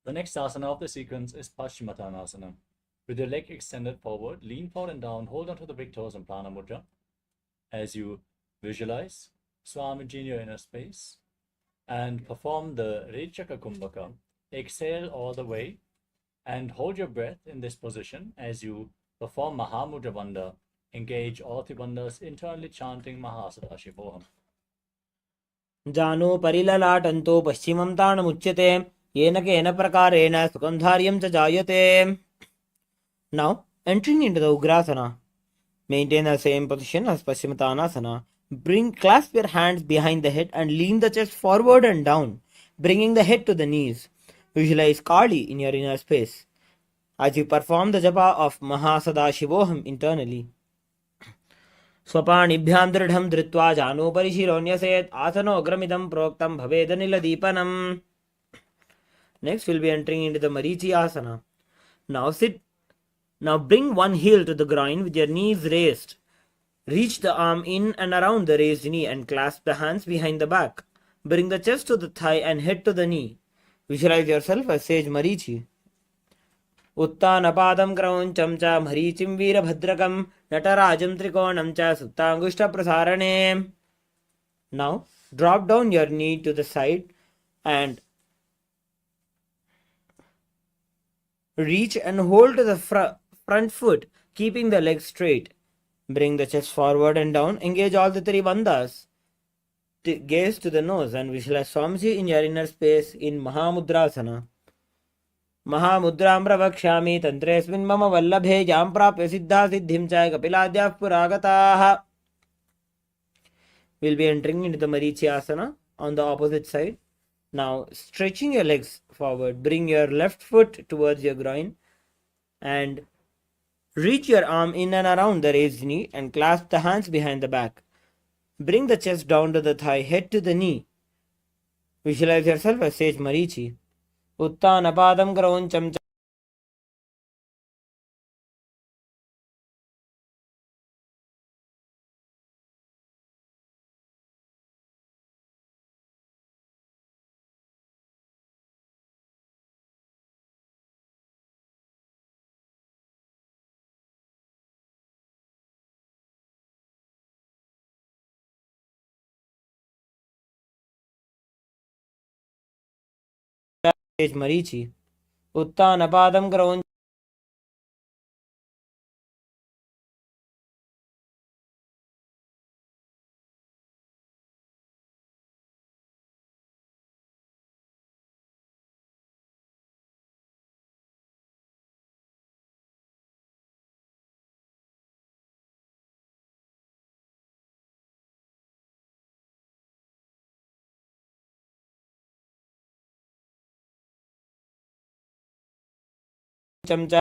The next asana of the sequence is Paschimottanasana. With your leg extended forward, lean forward and down, hold onto the big toes in Prana Mudra. As you visualize Swamiji in your inner space and perform the Rechaka Kumbhaka, exhale all the way and hold your breath in this position as you perform Mahamudra Bandha. Engage all three bandhas internally chanting Mahasadashivoham.
जानो परिललाटन्तो पश्चिमं ताणमुच्यते येन केन प्रकारेण सुगन्धार्यं च जायते. Now, entering into the Ugrasana. Maintain the same position as Paschimottanasana. Clasp your hands behind the head and lean the chest forward and down, bringing the head to the knees. Visualize Kali in your inner space as you perform the japa of Mahasadashivoham internally. स्वपाणिभ्यां दृढं धृत्वा जानोपरि शिरोन्यसेत् आसनोग्रमिदं प्रोक्तं भवेदनिलदीपनम्. Next we'll be entering into the Marichi Asana. Now sit. Now bring one heel to the groin with your knees raised. Reach the arm in and around the raised knee and clasp the hands behind the back. Bring the chest to the thigh and head to the knee. Visualize yourself as sage Marichi. उत्तानपादं क्रौञ्चं च मरीचिं वीरभद्रकं नटराजं त्रिकोणं च सुप्ताङ्गुष्ठप्रसारणे. Now drop down your knee to the side and reach and hold to the front foot, keeping the legs straight. Bring the chest forward and down. Engage all the three bandhas. Gaze to the nose and visualize Swamiji in your inner space in Mahamudrasana. महामुद्रां प्रवक्ष्यामि तन्त्रेऽस्मिन् मम वल्लभे यां प्राप्य सिद्धा सिद्धिं च कपिलाद्याः पुरागताः. We'll be entering into the Marichi Asana on the opposite side. Now, stretching your legs forward, bring your left foot towards your groin and reach your arm in and around the raised knee and clasp the hands behind the back. Bring the chest down to the thigh, head to the knee. Visualize yourself as sage Marichi. उत्तानपादं क्रौञ्चं च sage Marichi. उत्तानपादं क्रौञ्चं च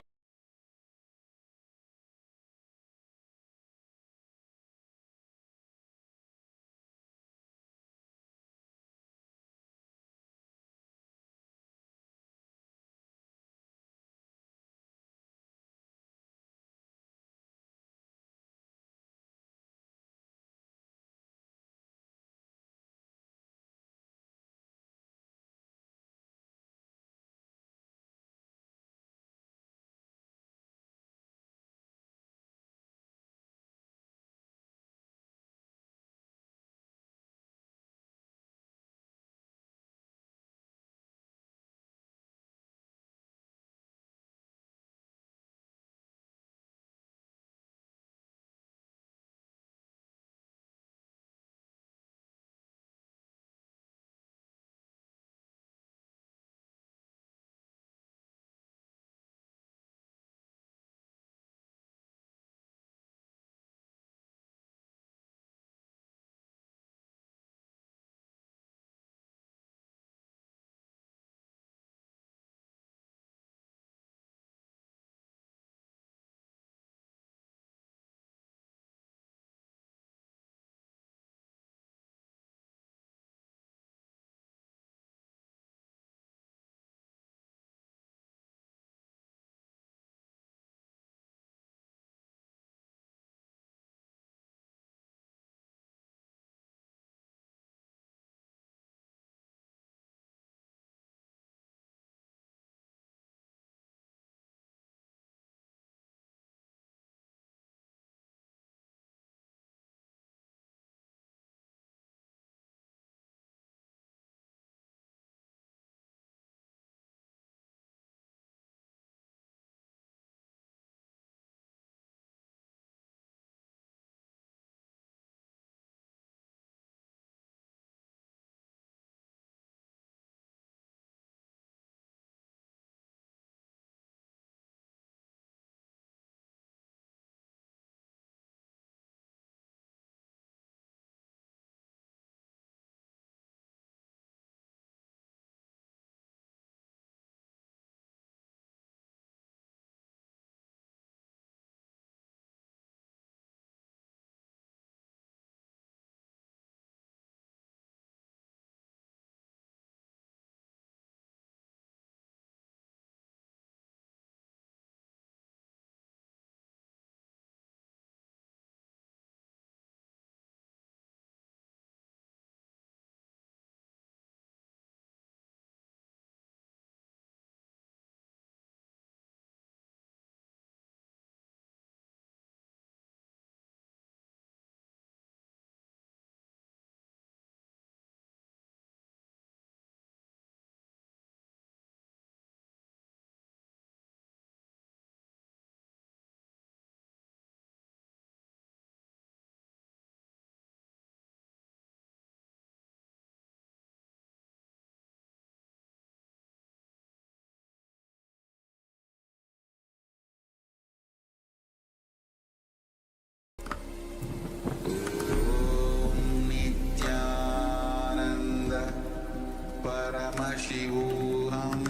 Paramashivoham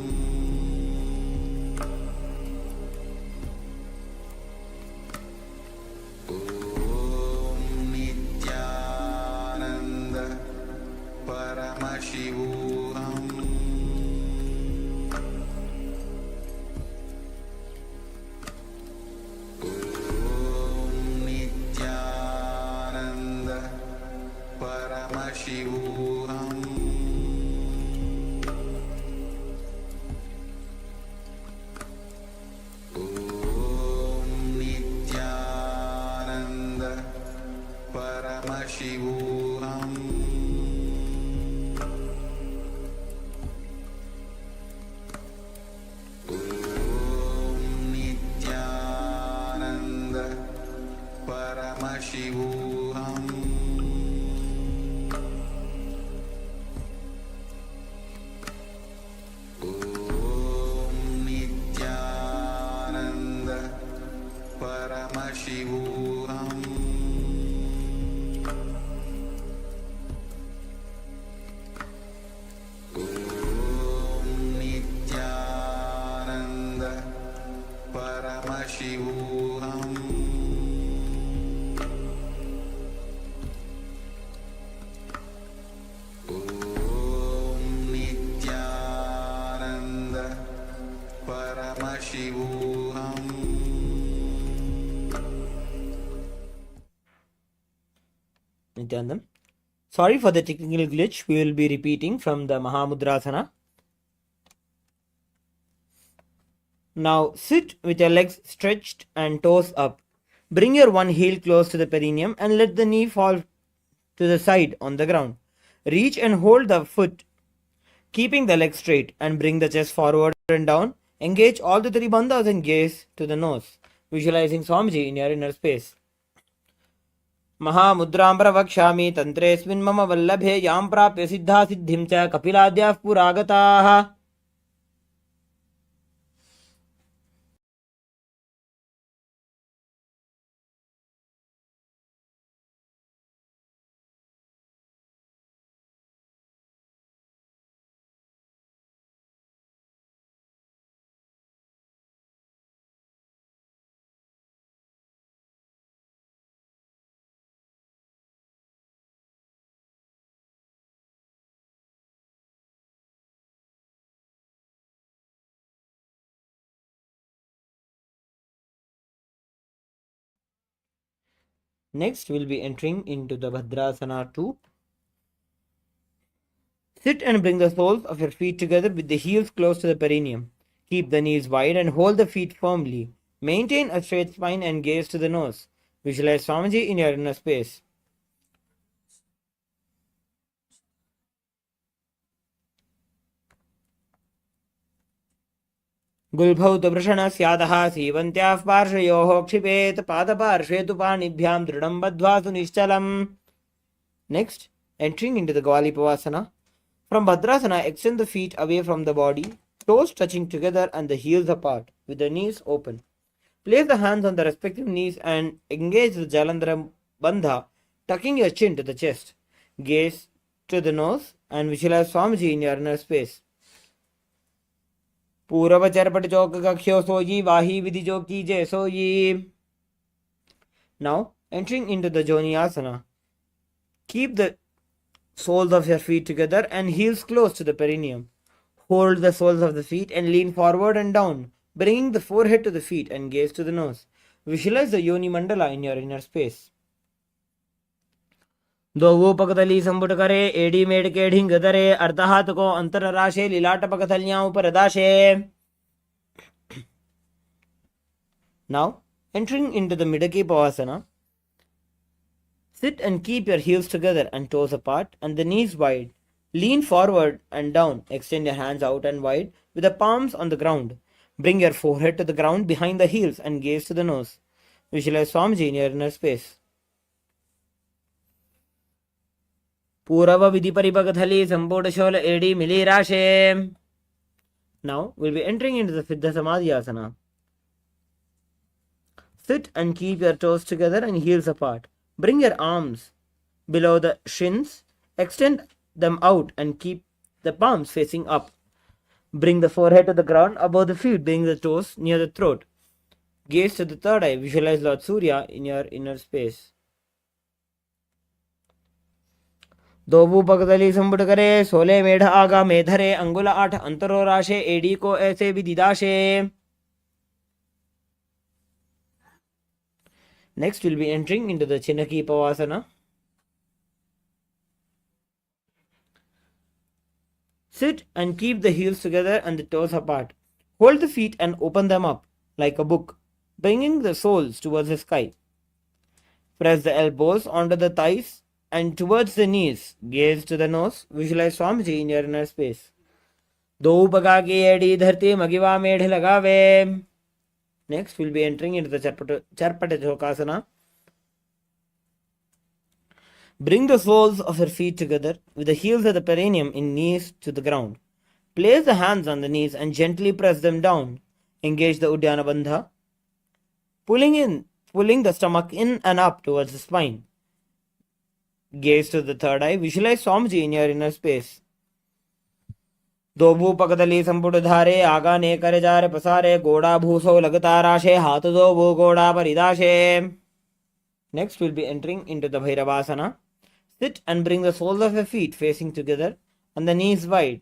Om Nityananda Paramashivoham Om Nityananda Paramashivoham Om Nityananda Paramashivoham Om Nityananda Paramashivoham Om Nityananda Paramashivoham Om Nityananda Paramashivoham Om Nityananda Paramashivoham
Nityanandam. Sorry for the technical glitch. We will be repeating from the Mahamudrasana. Now sit with your legs stretched and toes up. Bring your one heel close to the perineum and let the knee fall to the side on the ground. Reach and hold the foot, keeping the leg straight, and bring the chest forward and down. Engage all the three bandhas and gaze to the nose, visualizing Swamiji in your inner space. महामुद्रां प्रवक्ष्यामि तन्त्रेऽस्मिन् मम वल्लभे यां प्राप्य सिद्धा सिद्धिं च कपिलाद्याः पुरागताः. Next, we'll be entering into the Bhadrasana 2. Sit and bring the soles of your feet together with the heels close to the perineum. Keep the knees wide and hold the feet firmly. Maintain a straight spine and gaze to the nose. Visualize Swamiji in your inner space. गुल्भौतवृषणस्यादः सीवन्त्याः पार्श्वयोः क्षिपेत् पादपार्श्वे तु पाणिभ्यां दृढं बद्ध्वा सुनिश्चलम्. Next, entering into the Gvalipavasana. From Bhadrasana, extend the feet away from the body, toes touching together and the heels apart, with the knees open. Place the hands on the respective knees and engage the Jalandhara Bandha, tucking your chin to the chest. Gaze to the nose and visualize Swamiji in your inner space. पूर्व चरपट चौक कख्यो सोई वाही विधि जो कीजे सोई. Now, entering into the Joniasana. Keep the soles of your feet together and heels close to the perineum. Hold the soles of the feet and lean forward and down, bringing the forehead to the feet and gaze to the nose. Visualize the Yoni Mandala in your inner space. दो पकतली संपुट करे AD made के ढिंग दरे अर्धहात को अंतर राशे लीलाट पकथलियां ऊपर दाशे. Now, entering into the Midaki Pavasana. Sit and keep your heels together and toes apart and the knees wide. Lean forward and down. Extend your hands out and wide with the palms on the ground. Bring your forehead to the ground behind the heels and gaze to the nose. Visualize Swamiji in your inner space. Purava Vidhi Paripagathali Sambodashola Edi Mili Rashe. Now we'll be entering into the Siddha Samadhi Asana. Sit and keep your toes together and heels apart. Bring your arms below the shins. Extend them out and keep the palms facing up. Bring the forehead to the ground above the feet, bring the toes near the throat. Gaze to the third eye, visualize Lord Surya in your inner space. दोबू पगदली संबुट करे, सोले मेढ़ आगा मेधरे, अंगुल 8 अंतरो राशे, AD को ऐसे विदिदाशे. Next we'll be entering into the Chinaki Pavasana. Sit and keep the heels together and the toes apart. Hold the feet and open them up like a book, bringing the soles towards the sky. Press the elbows onto the thighs and towards the knees. Gaze to the nose. Visualize Swamiji in your inner space. दो पगा की एड़ी धरती मगिवा मेढ़ लगावे. Next, we'll be entering into the Charpata Chokasana. Bring the soles of your feet together with the heels of the perineum in knees to the ground. Place the hands on the knees and gently press them down. Engage the Uddiyana Bandha. Pulling the stomach in and up towards the spine. Gaze to the third eye. Visualize Swamiji in your inner space. दोबू पकदली संपुट धारे, आगा ने करे जारे पसारे, गोड़ा भूसो लगता राशे, हाथ दोबू गोड़ा परिदाशे. Next we'll be entering into the Bhairavasana. Sit and bring the soles of your feet facing together and the knees wide.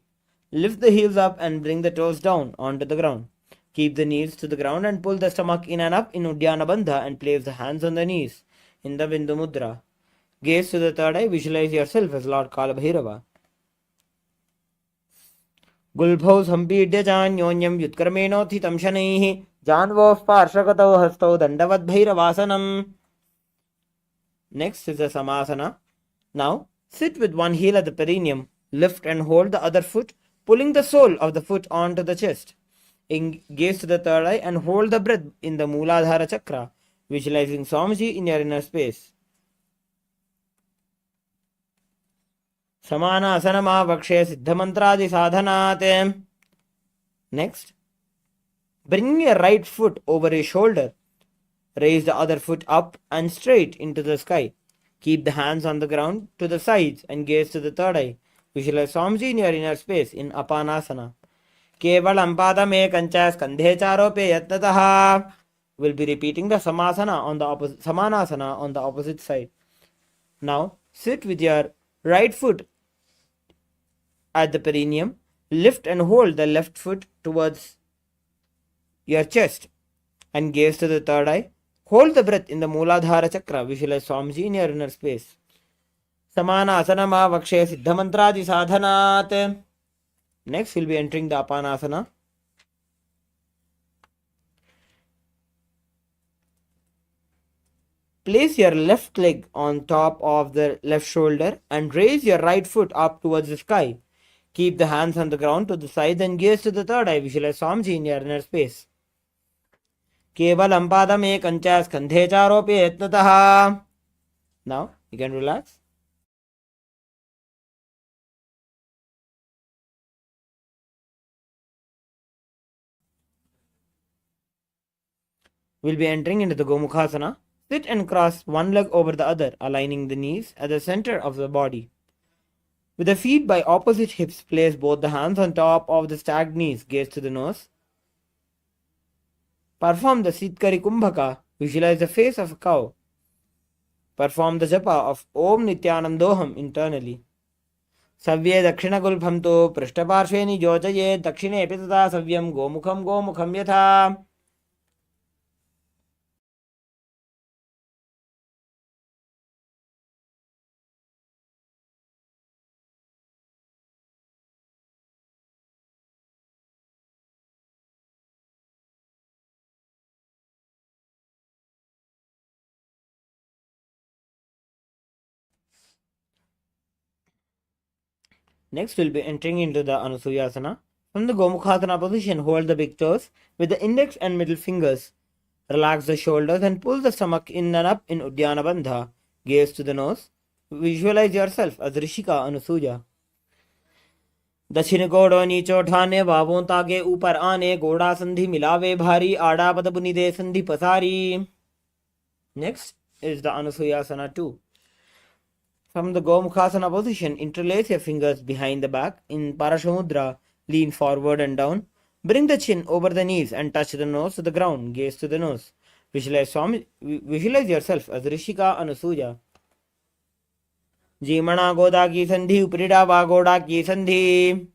Lift the heels up and bring the toes down onto the ground. Keep the knees to the ground and pull the stomach in and up in Uddiyana Bandha and place the hands on the knees in the Bindu Mudra. Gaze to the third eye. Visualize yourself as Lord Kala Bhairava. गुल्भौ सम्पीड्य चान्योन्यं व्युत्क्रमेणोत्थितं शनैः जान्वोः पार्श्वगतौ हस्तौ दण्डवद्भैरवासनम्. Next is the Samasana. Now sit with one heel at the perineum, lift and hold the other foot, pulling the sole of the foot onto the chest. Gaze to the third eye and hold the breath in the Mooladhara Chakra, visualizing Swamiji in your inner space. Samanasana Siddhamantradi Sadhanate. Next, bring your right foot over your shoulder. Raise the other foot up and straight into the sky. Keep the hands on the ground to the sides and gaze to the third eye. Visualize Swamiji in your inner space in Apanasana. Kevalam padame kancha skandhe charope yatnataha. We'll be repeating the Samanasana on the opposite side. Now, sit with your right foot at the perineum. Lift and hold the left foot towards your chest and gaze to the third eye. Hold the breath in the Mooladhara Chakra. Visualize Swamiji in your inner space. Samana asanama vakshe siddhamantradi sadhanat. Next, we'll be entering the Apanasana. Place your left leg on top of the left shoulder and raise your right foot up towards the sky. Keep the hands on the ground to the side and gaze to the third eye. Visualize Swamiji in your inner space. Kevalam padame kancha skandhe charope yatnataha. Now, you can relax. We'll be entering into the Gomukhasana. Sit and cross one leg over the other, aligning the knees at the center of the body. With the feet by opposite hips, place both the hands on top of the stacked knees. Gaze to the nose. Perform the Sitkari Kumbhaka. Visualize the face of a cow. Perform the japa of Om Nithyanandoham internally. Savye Dakshina Gulbhamto Prishtaparshveni Jojaye Dakshine Epitata Savyam Gomukham Yatha. Next, we'll be entering into the Anusuyasana. From the Gomukhasana position, hold the big toes with the index and middle fingers. Relax the shoulders and pull the stomach in and up in Uddiyana Bandha. Gaze to the nose. Visualize yourself as Rishika Anusuya. दक्षिण गोड़ो नीचो ठाने बाबों तागे ऊपर आने गोड़ा संधि मिलावे भारी आड़ा पद बुनि दे संधि पसारी. Next is the Anusuyasana 2. From the Gomukhasana position, interlace your fingers behind the back. In Parashamudra, lean forward and down. Bring the chin over the knees and touch the nose to the ground. Gaze to the nose. Visualize yourself as Rishika Anusuya. Jimana Goda ki sandhi, Uprida Vagoda ki sandhi.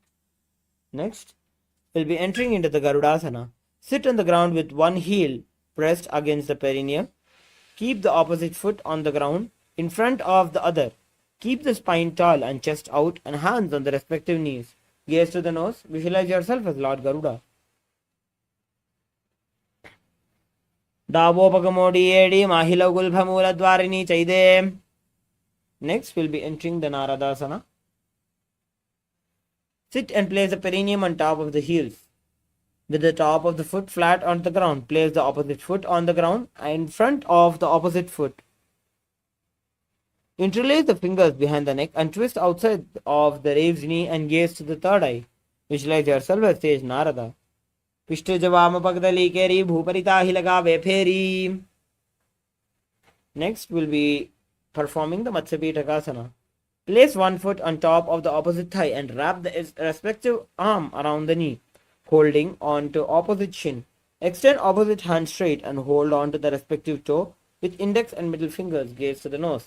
Next, we'll be entering into the Garudasana. Sit on the ground with one heel pressed against the perineum. Keep the opposite foot on the ground in front of the other. Keep the spine tall and chest out and hands on the respective knees. Gaze to the nose. Visualize yourself as Lord Garuda. Davopakamodi edi mahila gulbhamula dwarini chaide. Next, we'll be entering the Naradasana. Sit and place the perineum on top of the heels. With the top of the foot flat on the ground, place the opposite foot on the ground in front of the opposite foot. Interlace the fingers behind the neck and twist outside of the raised knee and gaze to the third eye. Visualize yourself as sage Narada. Pishtu javama pagdali keri bhuparita hilagave pheri. Next, we'll be performing the Matsyapitakasana. Place one foot on top of the opposite thigh and wrap the respective arm around the knee, holding on to opposite shin. Extend opposite hand straight and hold on to the respective toe with index and middle fingers. Gaze to the nose.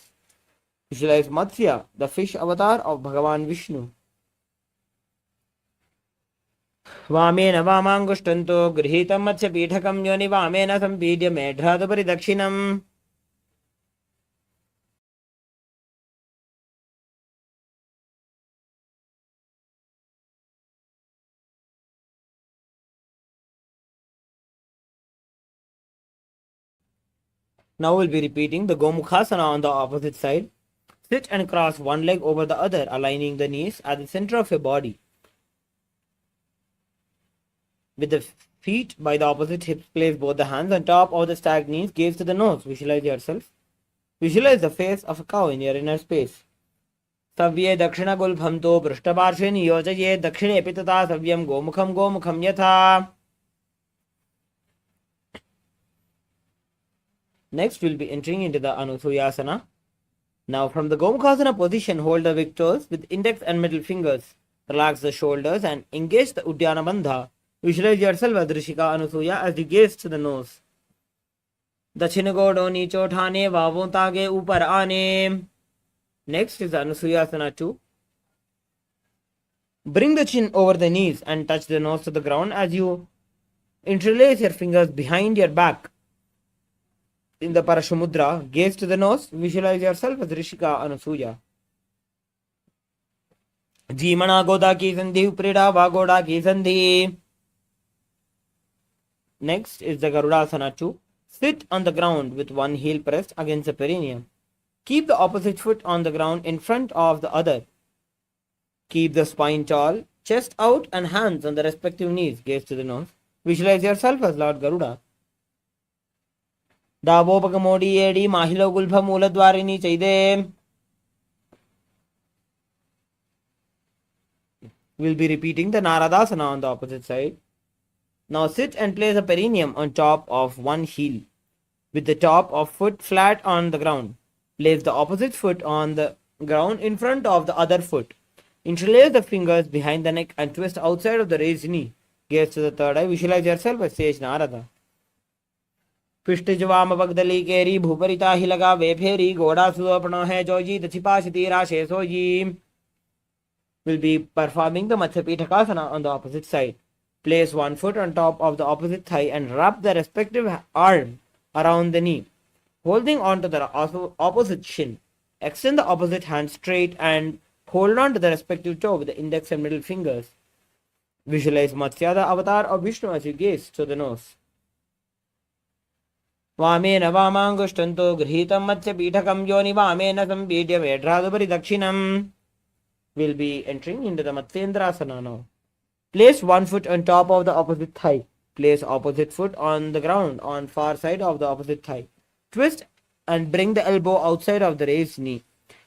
Visualize Matsya, the fish avatar of Bhagavan Vishnu. Vamena vamangushtanto grihitam Matsyapitakam yoni vamena sampidya medhradupari dakshinam. Now we'll be repeating the Gomukhasana on the opposite side. Sit and cross one leg over the other, aligning the knees at the center of your body. With the feet by the opposite hips, place both the hands on top of the stacked knees. Gaze to the nose. Visualize yourself. Visualize the face of a cow in your inner space. Savye dakshina gulbhamto prishtaparshe niyojaye dakshine pitata savyam gomukham yatha. Next, we'll be entering into the Anusuyasana. Now, from the Gomukhasana position, hold the big toes with index and middle fingers. Relax the shoulders and engage the Uddiyana Bandha. Visualize yourself as Rishika Anusuya as you gaze to the nose. Dachina godo nicho thane vavon tage upar aane. Next is Anusuyasana 2. Bring the chin over the knees and touch the nose to the ground as you interlace your fingers behind your back. In the Parashamudra, gaze to the nose, visualize yourself as Rishika Anusuya. Jimana Goda ki sandhi, Uprida Vagoda ki sandhi. Next is the Garudasana 2. Sit on the ground with one heel pressed against the perineum. Keep the opposite foot on the ground in front of the other. Keep the spine tall, chest out and hands on the respective knees. Gaze to the nose. Visualize yourself as Lord Garuda. Davopakamodi edi mahilo gulbha mula dwarini chaide. We'll be repeating the Naradasana on the opposite side. Now sit and place a perineum on top of one heel, with the top of foot flat on the ground. Place the opposite foot on the ground in front of the other foot. Interlace the fingers behind the neck and twist outside of the raised knee. Gaze to the third eye. Visualize yourself as sage Narada. पिष्टजवाम पगदली केरी भूपरिता ही लगा वे फेरी घोड़ा सुअपना है Joji दछिपाशति राशे sooji. Will be performing the Matsyapitakasana on the opposite side. Place one foot on top of the opposite thigh and wrap the respective arm around the knee, holding on to the opposite shin. Extend the opposite hand straight and hold on to the respective toe with the index and middle fingers. Visualize Matsya, the avatar of Vishnu, as you gaze to the nose. Vamena vamangushtanto grihitam Matsyapitakam yoni vamena sampidya medhradupari dakshinam. We'll be entering into the Matsyendrasana now. Place one foot on top of the opposite thigh. Place opposite foot on the ground on far side of the opposite thigh. Twist and bring the elbow outside of the raised knee.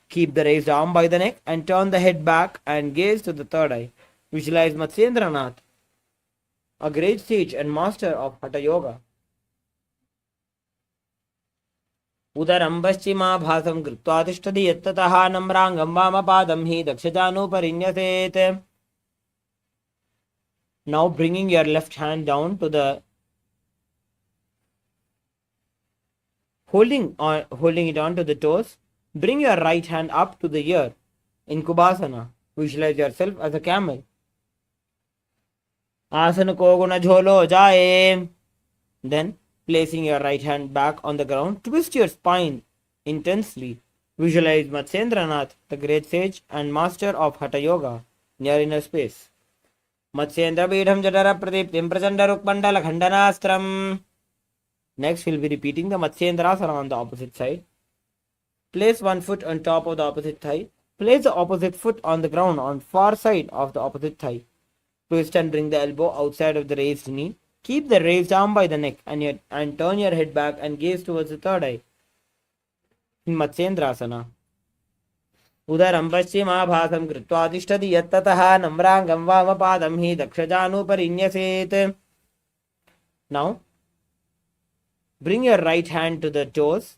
Keep the raised arm by the neck and turn the head back and gaze to the third eye. Visualize Matsyendranath, a great sage and master of Hatha Yoga. उदरं पश्चिमाभासं कृत्वा तिष्ठति यत्ततः नम्राङ्गं वामपादं हि दक्षजानुपरिन्यसेत्. Now bringing your left hand down to the holding it on to the toes. Bring your right hand up to the ear in Kubasana. Visualize yourself as a camel. Asana ko guna jholo jaye. Then placing your right hand back on the ground, twist your spine intensely. Visualize Matsyendranath, the great sage and master of Hatha Yoga, near inner space. Matsyendra Bidham Jadara Pradiptim Prachanda Rukmandala Khandanastram. Next, we'll be repeating the Matsyendrasana on the opposite side. Place one foot on top of the opposite thigh. Place the opposite foot on the ground on far side of the opposite thigh. Twist and bring the elbow outside of the raised knee. Keep the raised arm by the neck and turn your head back and gaze towards the third eye. In Matsyendrasana. उदरं पश्चिमाभासं कृत्वा तिष्ठति यत्ततः नम्राङ्गं वामपादं हि दक्षजानुपरिन्यसेत्. Now, bring your right hand to the toes,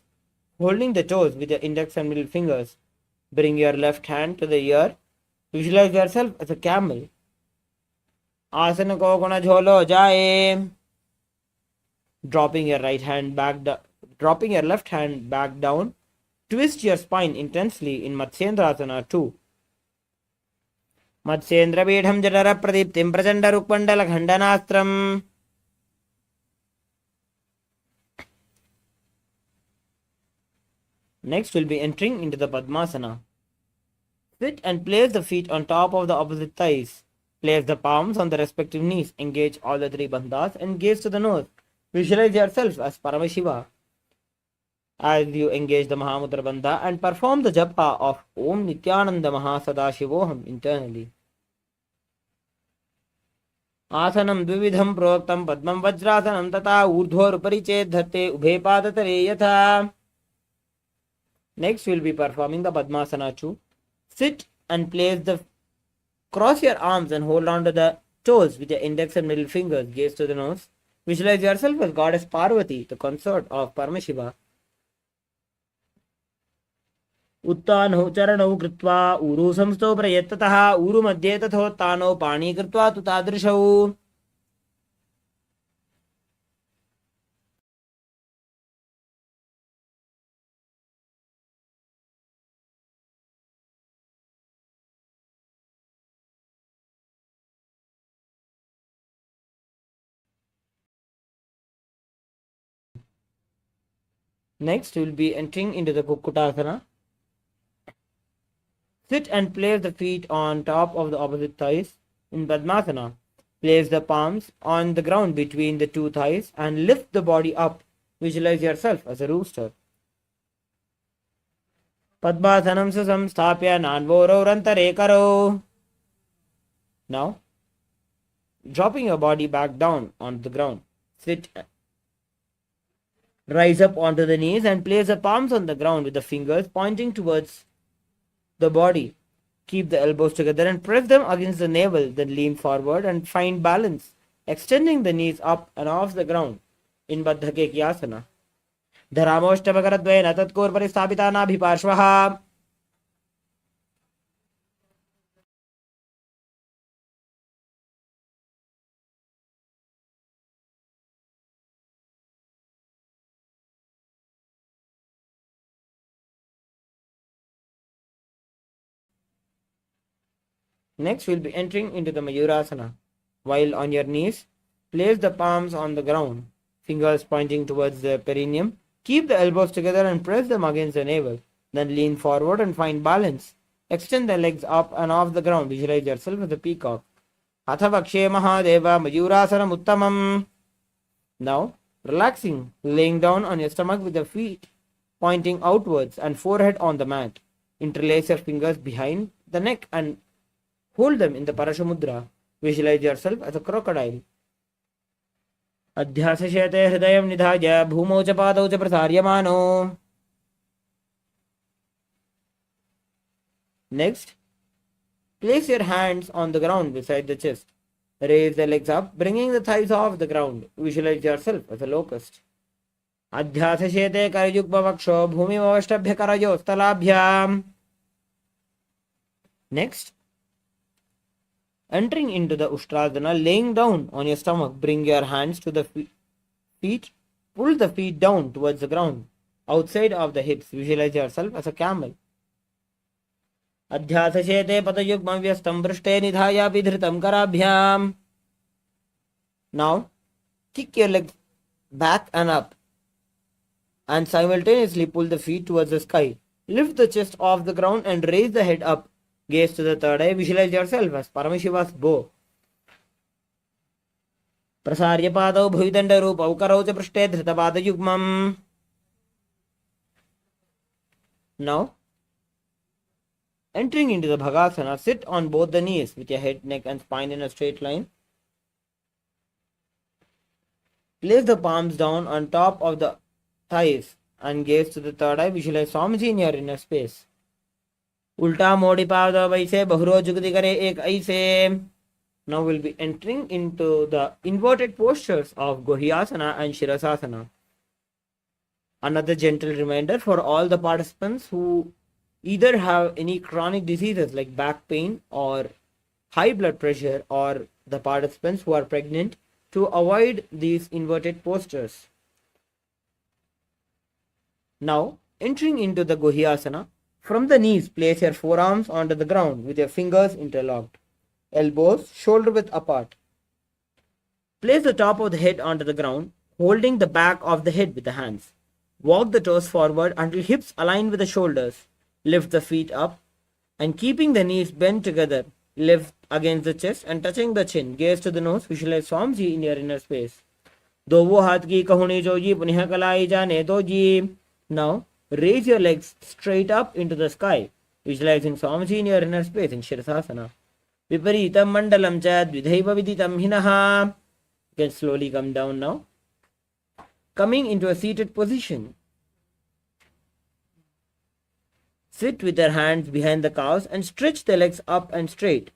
holding the toes with the index and middle fingers. Bring your left hand to the ear. Visualize yourself as a camel. Asana ko guna jholo jaye. Dropping your left hand back down. Twist your spine intensely in Matsyendrasana 2. Matsyendra Bidham Jadara Pradiptim Prachanda Rukmandala Khandanastram. Next, we'll be entering into the Padmasana. Sit and place the feet on top of the opposite thighs. Place the palms on the respective knees. Engage all the three bandhas and gaze to the nose. Visualize yourself as Paramashiva. As you engage the Mahamudra Bandha and perform the japa of Om Nithyananda Paramashivoham internally. Asanam dvividham proktam padmam vajrasanam tata urdhvorupari ched dharte ubhe padatare yatha. Next, we'll be performing the Padmasana 2. Sit and cross your arms and hold on to the toes with your index and middle fingers. Gaze to the nose. Visualize yourself as Goddess Parvati, the consort of Paramashiva. उत्तानौ चरणौ कृत्वा ऊरु संस्थौ प्रयत्ततः ऊरु मध्ये तथोत्तानौ पाणी कृत्वा तु तादृशौ. Next, we will be entering into the Kukkutasana. Sit and place the feet on top of the opposite thighs in Padmasana. Place the palms on the ground between the two thighs and lift the body up. Visualize yourself as a rooster. Padmasanam samstapya nanvorau rantare karo. Now, dropping your body back down on the ground. Sit. Rise up onto the knees and place the palms on the ground with the fingers pointing towards the body. Keep the elbows together and press them against the navel, then lean forward and find balance, extending the knees up and off the ground in Baddhakekyasana. Dharamoshtabhakaradvayena tatkorpari sthapitanabhiparshvaha. Next, we'll be entering into the Mayurasana. While on your knees, place the palms on the ground, fingers pointing towards the perineum. Keep the elbows together and press them against the navel. Then lean forward and find balance. Extend the legs up and off the ground. Visualize yourself as a peacock. Atha Vakshe Mahadeva Mayurasana Uttamam. Now, relaxing, laying down on your stomach with the feet pointing outwards and forehead on the mat. Interlace your fingers behind the neck and hold them in the Parashamudra. Visualize yourself as a crocodile. Adhyasashete hridayam nidhaya bhumau cha padau cha prasaryamano. Next, place your hands on the ground beside the chest. Raise the legs up, bringing the thighs off the ground. Visualize yourself as a locust. अध्यासशेते करयुग्मवक्षो भूमिमवष्टभ्य करयोस्तलाभ्याम्. Next, entering into the Ustrasana, laying down on your stomach, bring your hands to the feet, pull the feet down towards the ground, outside of the hips. Visualize yourself as a camel. Adhyasashete patayugmam vyastam vrishte nidhaya vidhritam karabhyam. Now, kick your legs back and up and simultaneously pull the feet towards the sky. Lift the chest off the ground and raise the head up. Gaze to the third eye. Visualize yourself as Paramashiva's bow. Prasarya padau bhuvidanda rupau karau cha prishte dhritapada yugmam. Now, entering into the Bhagasana, sit on both the knees with your head, neck and spine in a straight line. Place the palms down on top of the thighs and gaze to the third eye. Visualize Swamiji in your inner space. Ulta modi pada vaise bahuro jugati kare ek aise. Now we'll be entering into the inverted postures of Gohyasana and Shirasasana. Another gentle reminder for all the participants who either have any chronic diseases like back pain or high blood pressure, or the participants who are pregnant, to avoid these inverted postures. Now, entering into the Gohyasana, from the knees, place your forearms onto the ground with your fingers interlocked, elbows shoulder width apart. Place the top of the head onto the ground, holding the back of the head with the hands. Walk the toes forward until hips align with the shoulders. Lift the feet up and keeping the knees bent together, lift against the chest and touching the chin. Gaze to the nose. Visualize Swamiji in your inner space. Do wo haath ki kahuni joji punih kalai jane doji. Now, raise your legs straight up into the sky, visualizing Swamiji in your inner space in Shirasasana. Viparitam mandalam cha dvidhaiva viditam hinaha. You can slowly come down now. Coming into a seated position. Sit with your hands behind the calves and stretch the legs up and straight.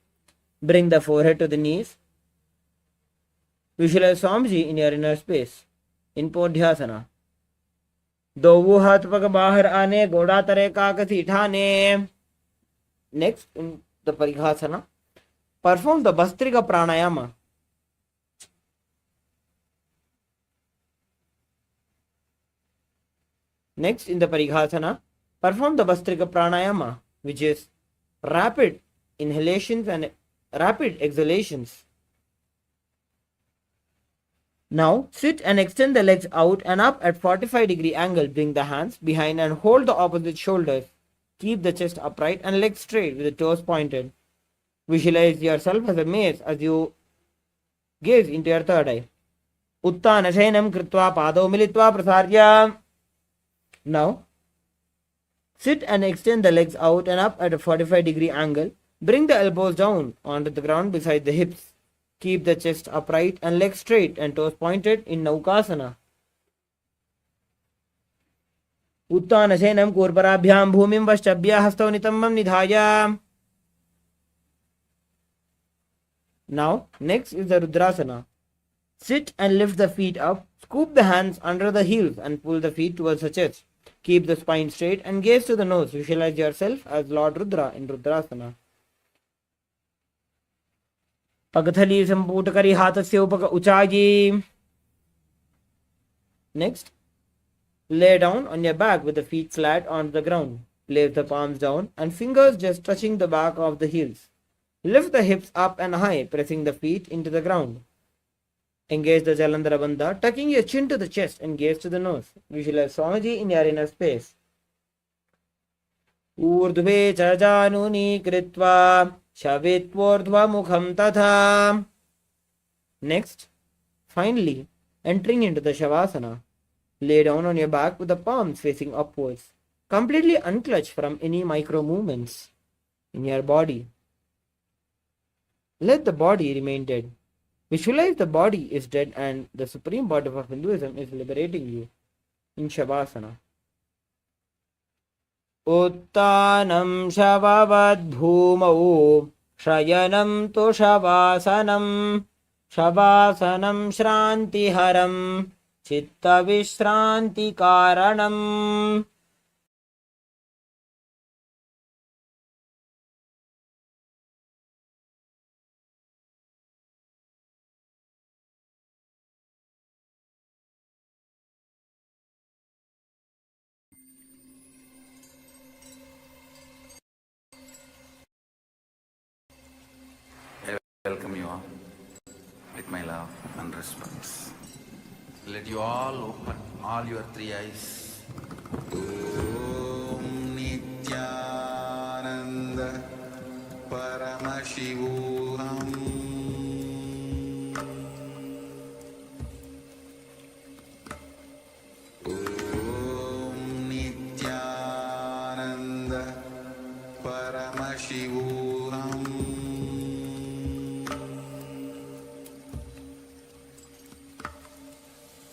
Bring the forehead to the knees. Visualize Swamiji in your inner space in Podhyasana. दो हाथ पग बाहर आने गोड़ा तरे काकसी ठाने. Next, in the Parighasana, perform the Bastrika Pranayama. Next, in the Parighasana, perform the Bastrika Pranayama, which is rapid inhalations and rapid exhalations. Now, sit and extend the legs out and up at 45-degree angle. Bring the hands behind and hold the opposite shoulders. Keep the chest upright and legs straight with the toes pointed. Visualize yourself as a mace as you gaze into your third eye. Uttana shayanam kritva padau militva prasarya. Now, sit and extend the legs out and up at a 45-degree angle. Bring the elbows down onto the ground beside the hips. Keep the chest upright and legs straight and toes pointed in Naukasana. Uttana shayanam kurparabhyam bhumim vaschabhya hastau nitammam nidhaya. Now, next is the Rudrasana. Sit and lift the feet up. Scoop the hands under the heels and pull the feet towards the chest. Keep the spine straight and gaze to the nose. Visualize yourself as Lord Rudra in Rudrasana. Pagthali samputakari hatasya upaka uchayi. Next, lay down on your back with the feet flat on the ground. Place the palms down and fingers just touching the back of the heels. Lift the hips up and high, pressing the feet into the ground. Engage the Jalandhara Bandha, tucking your chin to the chest and gaze to the nose. Visualize Swamiji in your inner space. Urdhve chajanuni kritva shavitvordhva mukham tatha. Next, finally, entering into the Shavasana. Lay down on your back with the palms facing upwards. Completely unclutch from any micro movements in your body. Let the body remain dead. Visualize the body is dead and the Supreme Pontiff of Hinduism is liberating you in Shavasana. Uttanam Shavavad Bhumau Shayanam Tu Shavasanam Shavasanam Shrantiharam चित्तविश्रान्तिकारणम्
I welcome you all with my love and respect. Let you all open all your three eyes. Om Nityananda Paramashivoham Om Nityananda Paramashivoham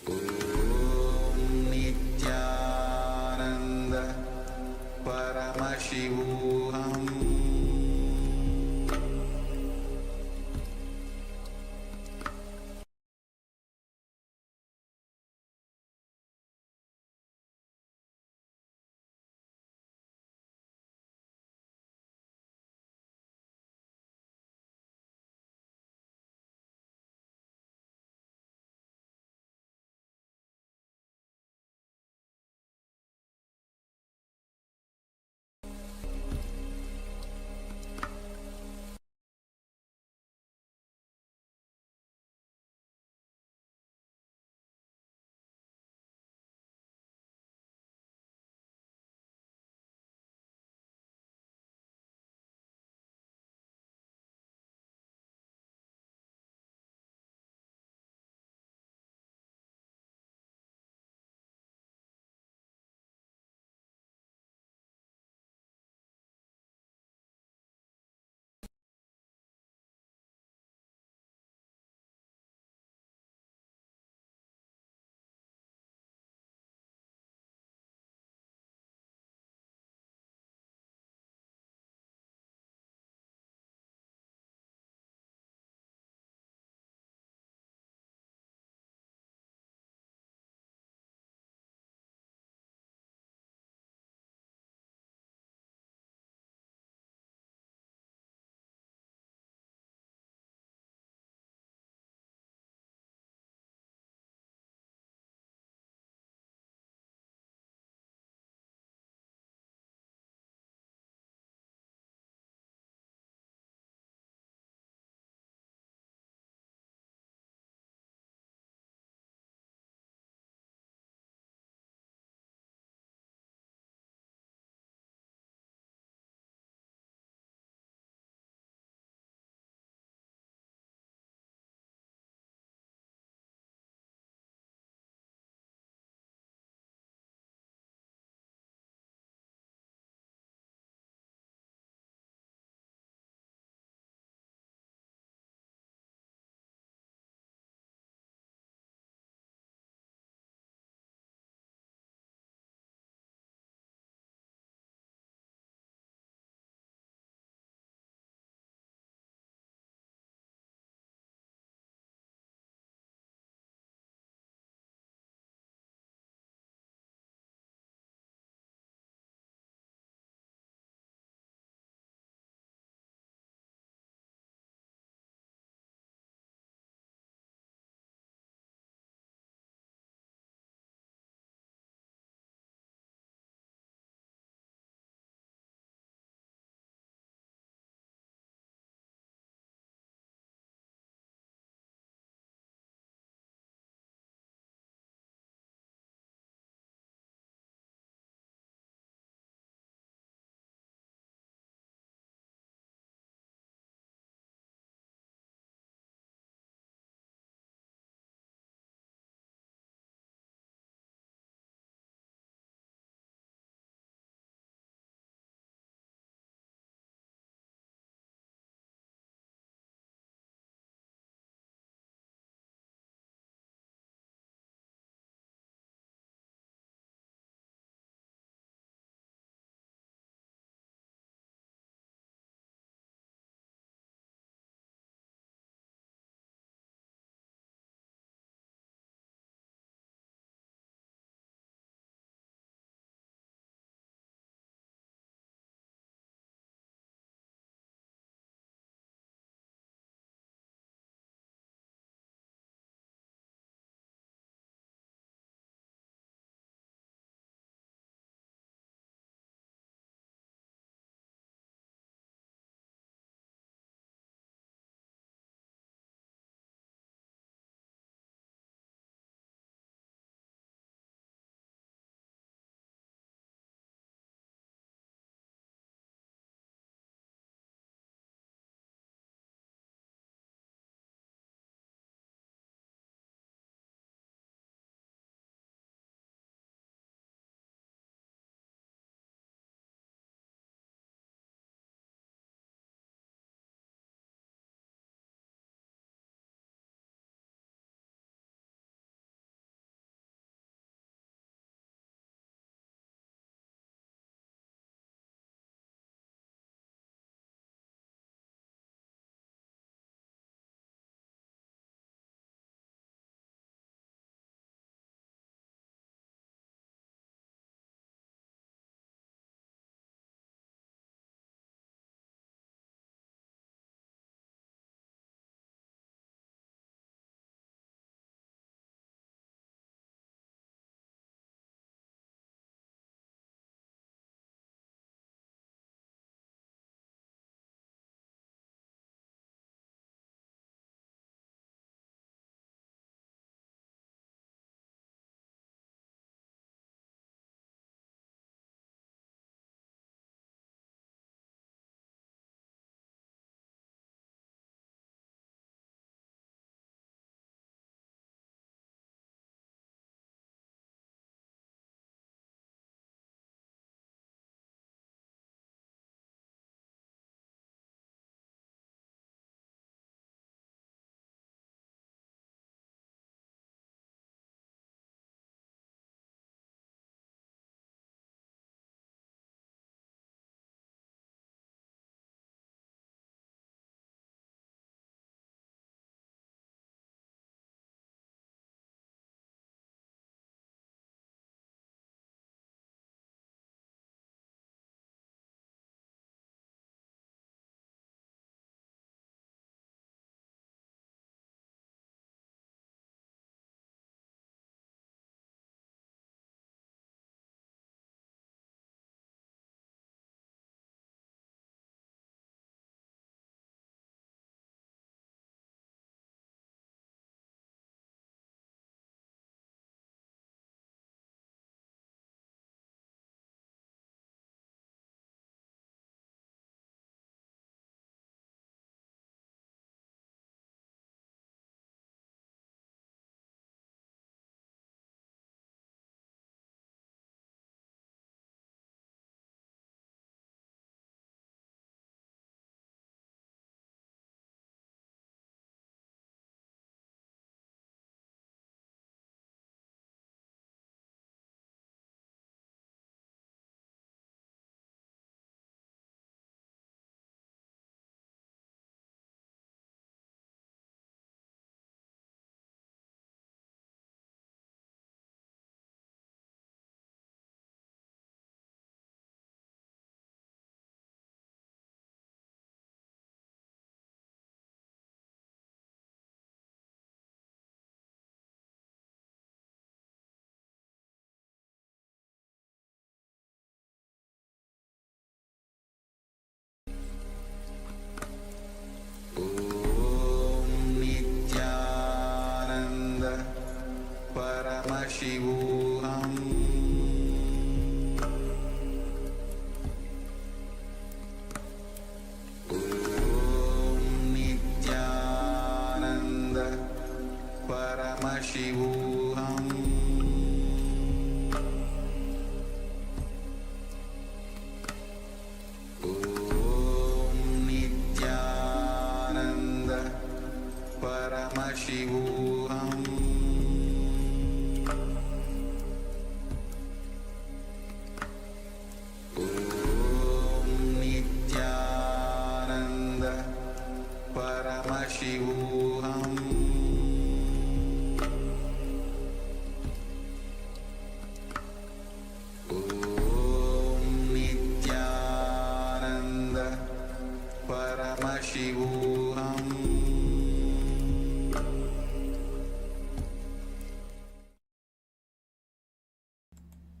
Om Nityananda Paramashivoham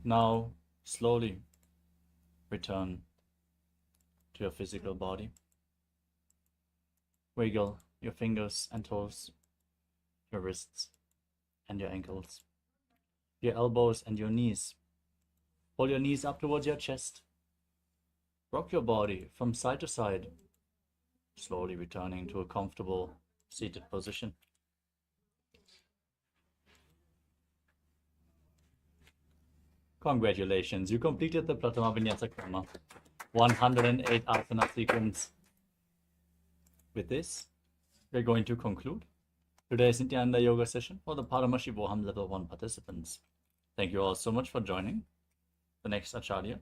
Now slowly return to your physical body. Wiggle your fingers and toes, your wrists and your ankles, your elbows and your knees. Pull your knees up towards your chest. Rock your body from side to side, slowly returning to a comfortable seated position. Congratulations, you completed the Pratama Vinyasa Krama, 108 asana sequence. With this, we're going to conclude today's Nityananda Yoga session for the Paramashivoham Level 1 participants. Thank you all so much for joining. The next Acharya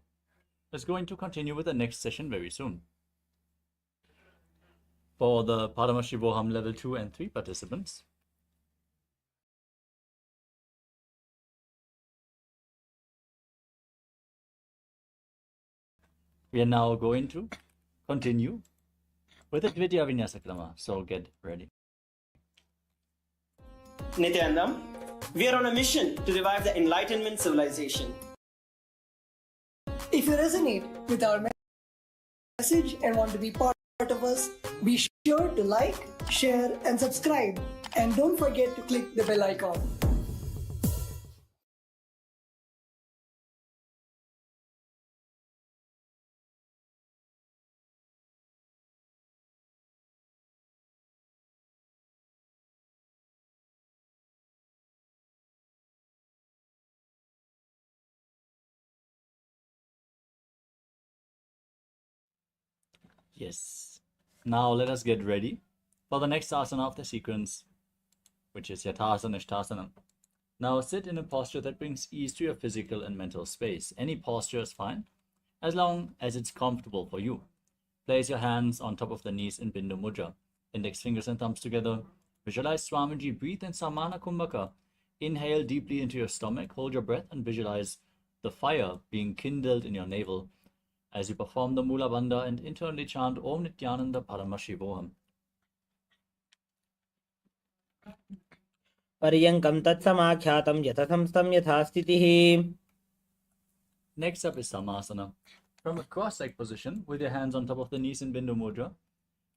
is going to continue with the next session very soon. For the Paramashivoham Level 2 and 3 participants, we are now going to continue with the Dvitiya Vinyasa Krama, so get ready.
Nityanandam, we are on a mission to revive the Enlightenment civilization.
If you resonate with our message and want to be part of us, be sure to like, share, and subscribe. And don't forget to click the bell icon.
Yes. Now let us get ready for the next asana of the sequence, which is Yathasana Ishtasana. Now sit in a posture that brings ease to your physical and mental space. Any posture is fine, as long as it's comfortable for you. Place your hands on top of the knees in Bindu Mudra. Index fingers and thumbs together. Visualize Swamiji. Breathe in Samana Kumbhaka. Inhale deeply into your stomach. Hold your breath and visualize the fire being kindled in your navel as you perform the Mula Bandha and internally chant Om Nityananda Paramashivoham.
Paryankam tatsamakhyatam yathasamstam yathastitihi.
Next up is Samasana. From a cross-legged position with your hands on top of the knees in Bindu Mudra,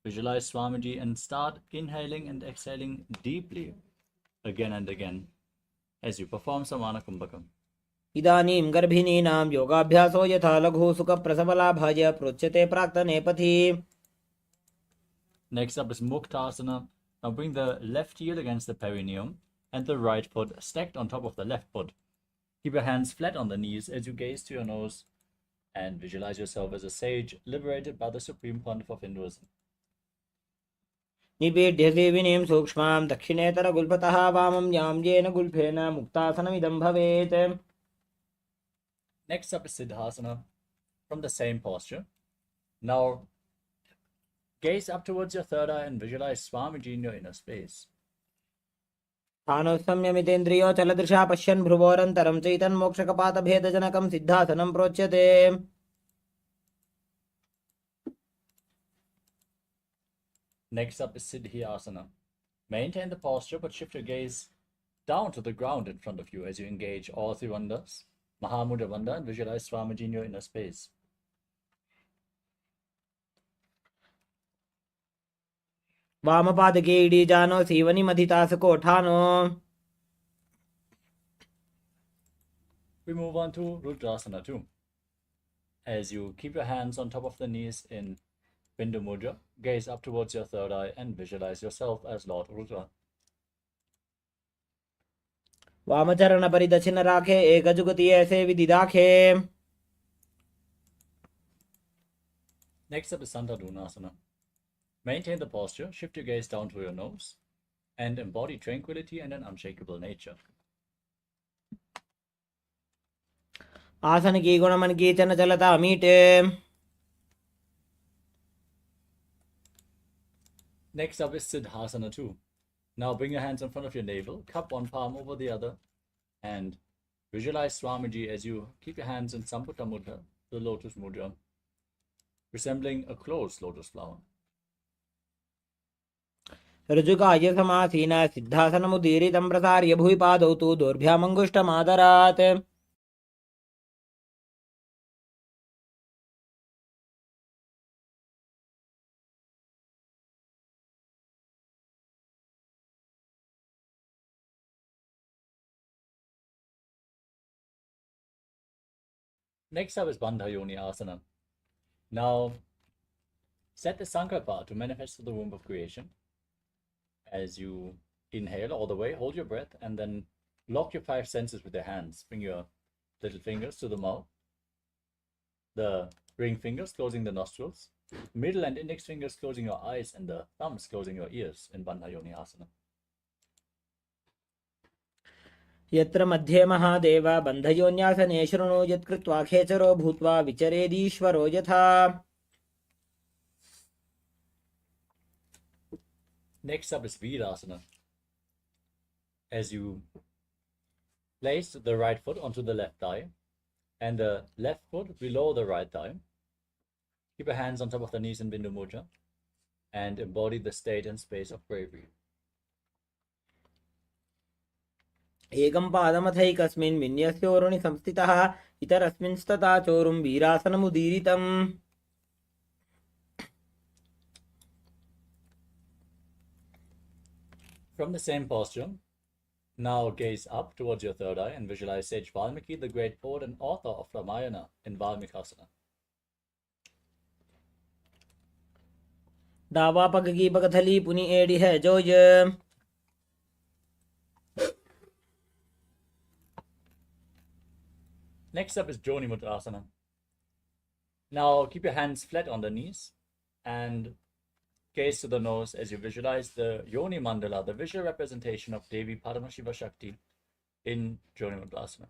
visualize Swamiji and start inhaling and exhaling deeply again and again as you perform Samana Kumbhakam.
Idanim garbhininam yogabhyaso yatha laghu sukha prasavalaabhaya prochate praktane pathi.
Next up is Muktasana. Now bring the left heel against the perineum and the right foot stacked on top of the left foot. Keep your hands flat on the knees as you gaze to your nose and visualize yourself as a sage liberated by the Supreme Pontiff of Hinduism.
Nibedhyase vinim sukshmam dakshinetara gulpataha vamam yam yena gulphena muktasanamidam bhavet.
Next up is Siddhasana. From the same posture. Now gaze up towards your third eye and visualize Swamiji in your inner space.
Thano samyamitendriyo chaladrisha pashyan bhruvorantaram chaitan mokshakapata bhedajanakam siddhasanam prochyate.
Next up is Siddhyasana. Maintain the posture but shift your gaze down to the ground in front of you as you engage all three bandhas, Mahamudra Bandha, and visualize Swamiji in your inner space.
Vamapadake idi jano sivani madhitasako thano.
We move on to Rudrasana too. As you keep your hands on top of the knees in Bindu Mudra, gaze up towards your third eye and visualize yourself as Lord Rudra.
Vamacharana paridachina rakhe ekajugati aise vididakhe.
Next up is Santadunasana. Maintain the posture, shift your gaze down to your nose, and embody tranquility and an unshakable nature.
Asana ki gunaman ki chana chalata meete.
Next up is Siddhasana 2. Now bring your hands in front of your navel, cup one palm over the other, and visualize Swamiji as you keep your hands in Samputa Mudra, the Lotus Mudra, resembling a closed lotus flower.
ऋजुकाय समासीन सिद्धासनमुदीरितं प्रसार्य भुवि पादौ तु दोर्भ्यामङ्गुष्ठमादरात्.
Next up is Bandha Yoni Asana. Now, set the Sankalpa to manifest the womb of creation. As you inhale all the way, hold your breath, and then lock your 5 senses with your hands. Bring your little fingers to the mouth, the ring fingers closing the nostrils, middle and index fingers closing your eyes, and the thumbs closing your ears in Bandha Yoni Asana.
यत्र मध्ये महादेव बन्धयोन्यासने शृणु यत्कृत्वा खेचरो भूत्वा विचरेदीश्वरो यथा.
Next up is Virasana. As you place the right foot onto the left thigh and the left foot below the right thigh, keep your hands on top of the knees in Bindu Mudra and embody the state and space of bravery.
एकं पादमथैकस्मिन् विन्यस्योरुणि संस्थितः इतरस्मिंस्तथा चोरुं वीरासनमुदीरितम्.
From the same posture, now gaze up towards your third eye and visualize Sage Valmiki, the great poet and author of Ramayana, in Valmikasana.
दावा पग की पगथली पुनि एड़ी है जोज.
Next up is Joni Mudrasana. Now keep your hands flat on the knees and gaze to the nose as you visualize the Yoni Mandala, the visual representation of Devi Paramashiva Shakti in Joni Mudrasana.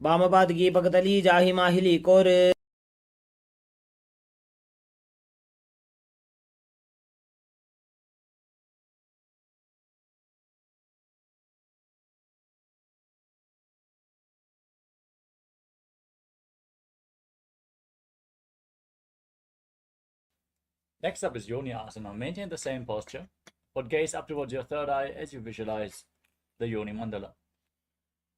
वामपाद की पगतली जाहि माहिली core.
Next up is Yoni Asana. Maintain the same posture, but gaze up towards your third eye as you visualize the Yoni Mandala.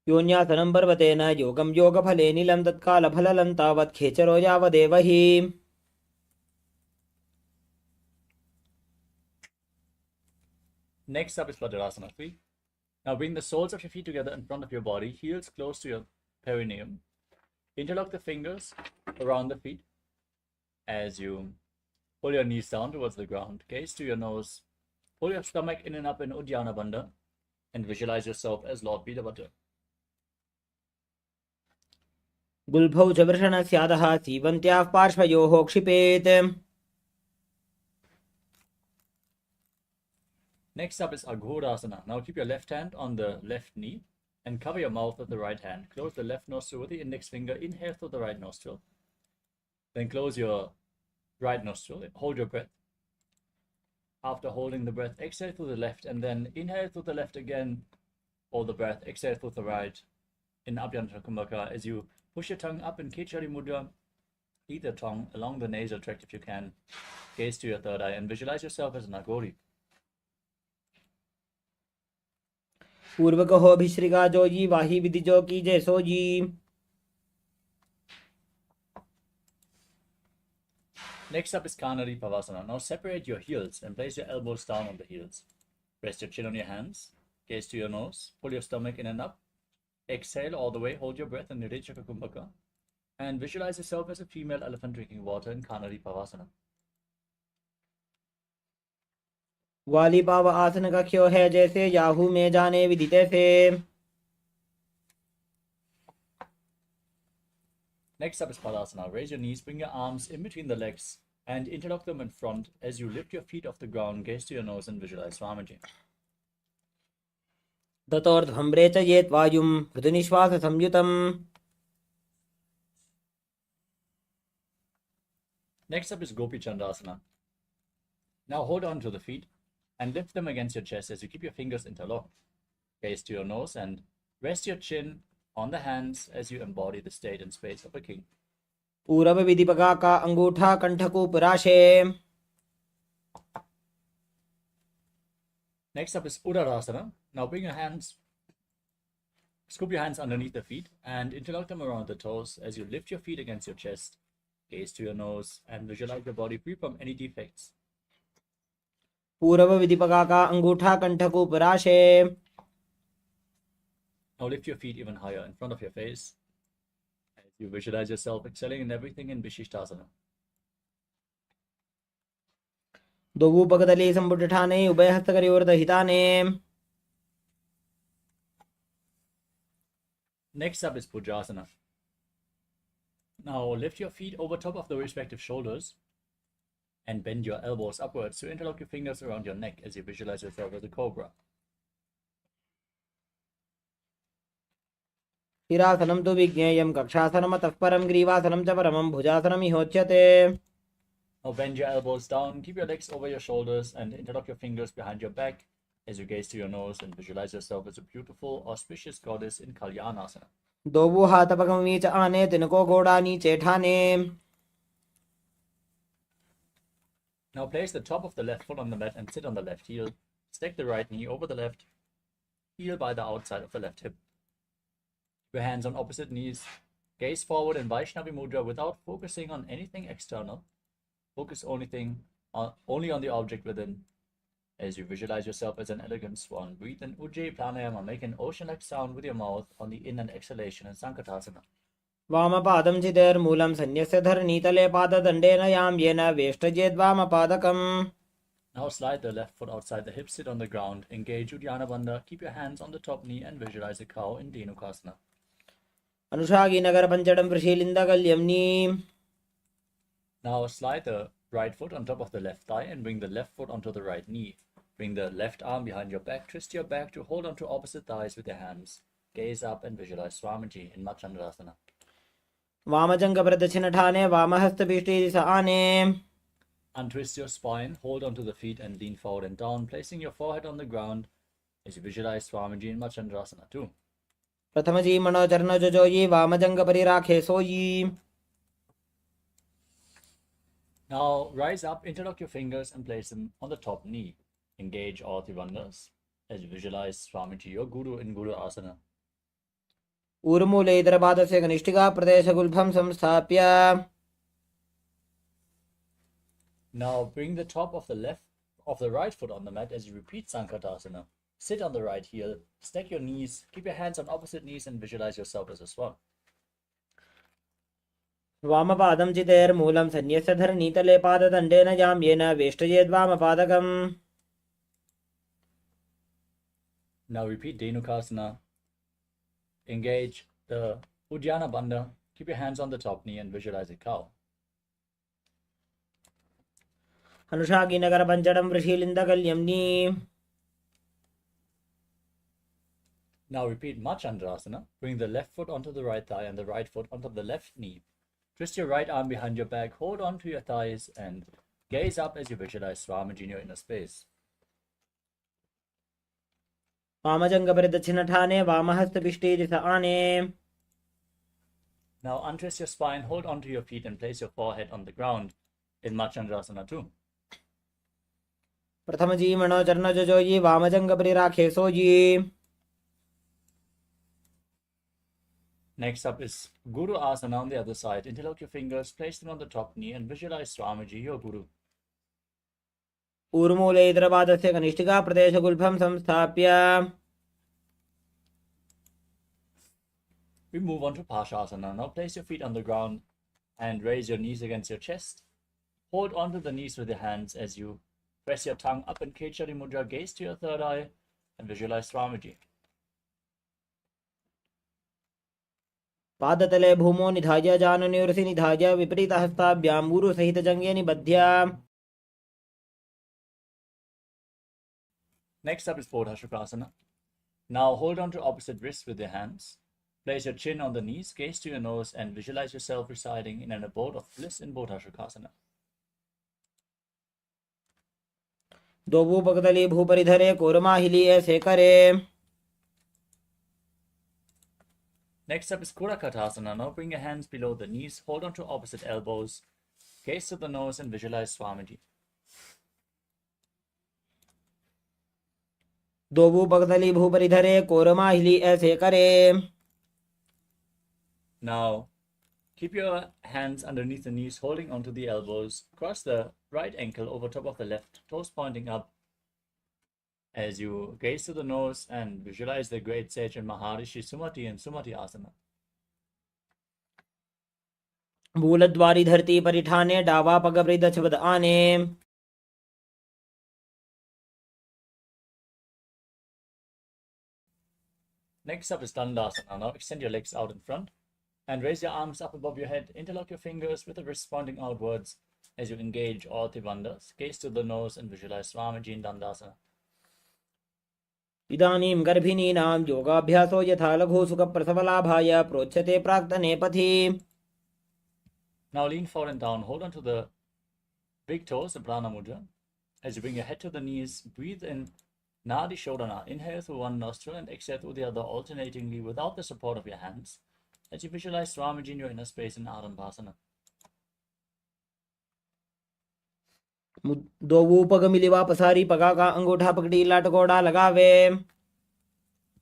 योन्यासनं पर्वतेन योगं योगफले नीलं तत्कालफललं तावत् खेचरो यावदेव हि.
Next up is Vajrasana 3. Now bring the soles of your feet together in front of your body, heels close to your perineum. Interlock the fingers around the feet as you pull your knees down towards the ground. Gaze to your nose. Pull your stomach in and up in Uddiyana Bandha and visualize yourself as Lord Vidavata.
गुल्भौ च वृषणस्यादः सीवन्त्याः पार्श्वयोः क्षिपेत्.
Next up is Aghorasana. Now keep your left hand on the left knee and cover your mouth with the right hand. Close the left nostril with the index finger. Inhale through the right nostril. Then close your right nostril. Hold your breath. After holding the breath, exhale through the left and then inhale through the left again. Hold the breath. Exhale through the right in Abhyantara Kumbhaka as you push your tongue up in Khechari Mudra. Eat the tongue along the nasal tract if you can. Gaze to your third eye and visualize yourself as an Aghori.
पूर्वकहो भिश्रिका Joji वाही विधिजो की जय sooji.
Next up is Kanari Pavasana. Now separate your heels and place your elbows down on the heels. Rest your chin on your hands. Gaze to your nose. Pull your stomach in and up. Exhale all the way. Hold your breath in Nirechaka Kumbhaka. And visualize yourself as a female elephant drinking water in Kanari Pavasana.
वाली पाव आसन कख्यो है जैसे Yahoo में जाने विदिते से.
Next up is Padasana. Raise your knees, bring your arms in between the legs and interlock them in front as you lift your feet off the ground. Gaze to your nose and visualize Swamiji.
ततोर्ध्वं रेचयेत् वायुं मृदुनिश्वास संयुतम्.
Next up is Gopi Chandasana. Now hold on to the feet and lift them against your chest as you keep your fingers interlocked. Gaze to your nose and rest your chin on the hands as you embody the state and space of a king.
पूरब विधिपका का अंगूठा कंठकूप राशे.
Next up is Udarasana. Now bring your hands, scoop your hands underneath the feet and interlock them around the toes as you lift your feet against your chest. Gaze to your nose and visualize your body free from any defects.
पूर्व विधिपका का अंगूठा कंठ को पराशे.
Now lift your feet even higher in front of your face as you visualize yourself excelling in everything in Vishishtasana.
दोबू पगदली संपुट ठाने उभय हस्त करियोर दहिताने.
Next up is Pujasana. Now lift your feet over top of the respective shoulders and bend your elbows upwards to interlock your fingers around your neck as you visualize yourself as a cobra.
शिरासनं तु विज्ञेयं कक्षासनम् ततः परं ग्रीवासनं च परमं भुजासनं होच्यते.
Now bend your elbows down, keep your legs over your shoulders and interlock your fingers behind your back as you gaze to your nose and visualize yourself as a beautiful, auspicious goddess in Kalyanasana.
दोबू हाथ पगमी च आने तिनको घोड़ा नीचे ठाने.
Now place the top of the left foot on the mat and sit on the left heel. Stack the right knee over the left heel by the outside of the left hip. Keep your hands on opposite knees. Gaze forward in Vaishnavi Mudra without focusing on anything external. Focus only on the object within. As you visualize yourself as an elegant swan, breathe in Ujjayi Pranayama, make an ocean-like sound with your mouth on the in and exhalation in Sankatasana.
वामपादं चितेर्मूलं सन्यस्य धरणीतले पाददण्डेन यां येन वेष्टजेद्वामपादकम्.
Now slide the left foot outside the hips, sit on the ground, engage Uddiyana Bandha, keep your hands on the top knee and visualize a cow in Dhenukasana.
अनुषागी Nagar पंचडं वृषीलिन्दकल्यम्नी.
Now slide the right foot on top of the left thigh and bring the left foot onto the right knee. Bring the left arm behind your back, twist your back to hold onto opposite thighs with your hands. Gaze up and visualize Swamiji in Machandrasana.
वामजंग प्रदक्षिण ठाने वामहस्त पृष्ठे दिशा आने.
Untwist your spine, hold onto the feet and lean forward and down, placing your forehead on the ground as you visualize Swamiji in Machandrasana too.
प्रथम जी मनो चरण जोजोयी वामजंग परिराखे सोयी.
Now rise up, interlock your fingers and place them on the top knee. Engage all three bandhas as you visualize Swamiji, your Guru, in Guru Asana.
ऊर्मूले इतरपादस्य कनिष्ठिका प्रदेशगुल्फं संस्थाप्य.
Now bring the top of the right foot on the mat as you repeat Sankatasana. Sit on the right heel, stack your knees, keep your hands on opposite knees and visualize yourself as a swan.
वामपादं चितेर्मूलं सन्यस्य धरणीतले पाददण्डेन यां येन वेष्टजेद्वामपादकम्.
Now repeat Dhenukasana. Engage the Uddiyana Bandha. Keep your hands on the top knee and visualize a cow.
अनुषागी Nagar पंचडं वृषीलिन्दकल्यम्नी.
Now repeat Machandrasana. Bring the left foot onto the right thigh and the right foot onto the left knee. Twist your right arm behind your back, hold on to your thighs and gaze up as you visualize Swamiji in your inner space.
वामजंग प्रदक्षिण ठाने वामहस्त पृष्ठे दिशा आने.
Now untwist your spine, hold onto your feet and place your forehead on the ground in Machandrasana too.
प्रथम जी मनो चरण जोजोयी वामजंग परिराखे सोयी.
Next up is Guru Asana on the other side. Interlock your fingers, place them on the top knee and visualize Swamiji, your Guru.
ऊर्मूले इतरपादस्य कनिष्ठिका प्रदेशगुल्फं संस्थाप्य.
We move on to Pashasana. Now place your feet on the ground and raise your knees against your chest. Hold onto the knees with your hands as you press your tongue up in Kechari Mudra, gaze to your third eye and visualize Swamiji.
पादतले भूमो निधाय जानन्योरसि निधाय विपरीत हस्ताभ्यां गुरु सहित जंगे निबध्य.
Next up is Bodha Shukrasana. Now hold on to opposite wrists with your hands. Place your chin on the knees, gaze to your nose and visualize yourself residing in an abode of bliss in Bodha Shukrasana.
दोबू पगदली भूपरिधरे कोरमाहिली ऐसे करे.
Next up is Kurakatasana. Now bring your hands below the knees, hold on to opposite elbows, gaze to the nose and visualize Swamiji.
दोबू पगदली भूपरिधरे कोरमाहिली ऐसे करे.
Now keep your hands underneath the knees, holding onto the elbows. Cross the right ankle over top of the left, toes pointing up, as you gaze to the nose and visualize the great sage and Maharishi Sumati in Sumati Asana.
मूलद्वारी धरती परिठाने डावा पग वृद्ध छबद आने.
Next up is Dandasana. Now extend your legs out in front and raise your arms up above your head. Interlock your fingers with the wrist pointing outwards as you engage all Tribandhas. Gaze to the nose and visualize Swamiji in Dandasana.
इदानीं गर्भिणीनां योगाभ्यासो यथा लघु सुख प्रसवलाभाय प्रोच्यते प्राक्तने पथि.
Now lean forward and down. Hold on to the big toes, the Prana Mudra. As you bring your head to the knees, breathe in Nadi Shodhana. Inhale through one nostril and exhale through the other alternatingly without the support of your hands. As you visualize Swamiji in your inner space in Arambhasana.
दो पग मिलिवा पसारी पगा का अंगूठा पकड़ी लाटकोड़ा लगावे.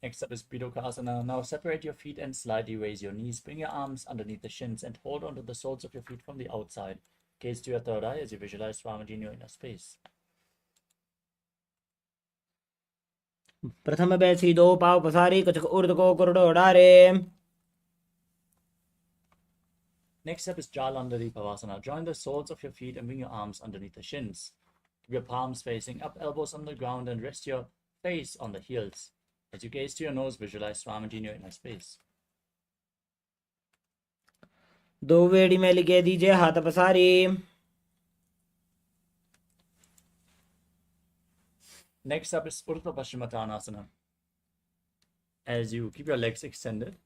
Next up is Pidokasana. Now separate your feet and slightly raise your knees. Bring your arms underneath the shins and hold onto the soles of your feet from the outside. Gaze to your third eye as you visualize Swamiji in your inner space.
प्रथम बैसी दो पाव पसारी कचक उर्द को कुरडो डारे.
Next up is Jalandhari Pavasana. Join the soles of your feet and bring your arms underneath the shins. Keep your palms facing up, elbows on the ground, and rest your face on the heels. As you gaze to your nose, visualize Swamiji in your inner space.
दो वेड़ी में लिखे दीजिए हाथ पसारी.
Next up is Urdhva Paschimottanasana. As you keep your legs extended,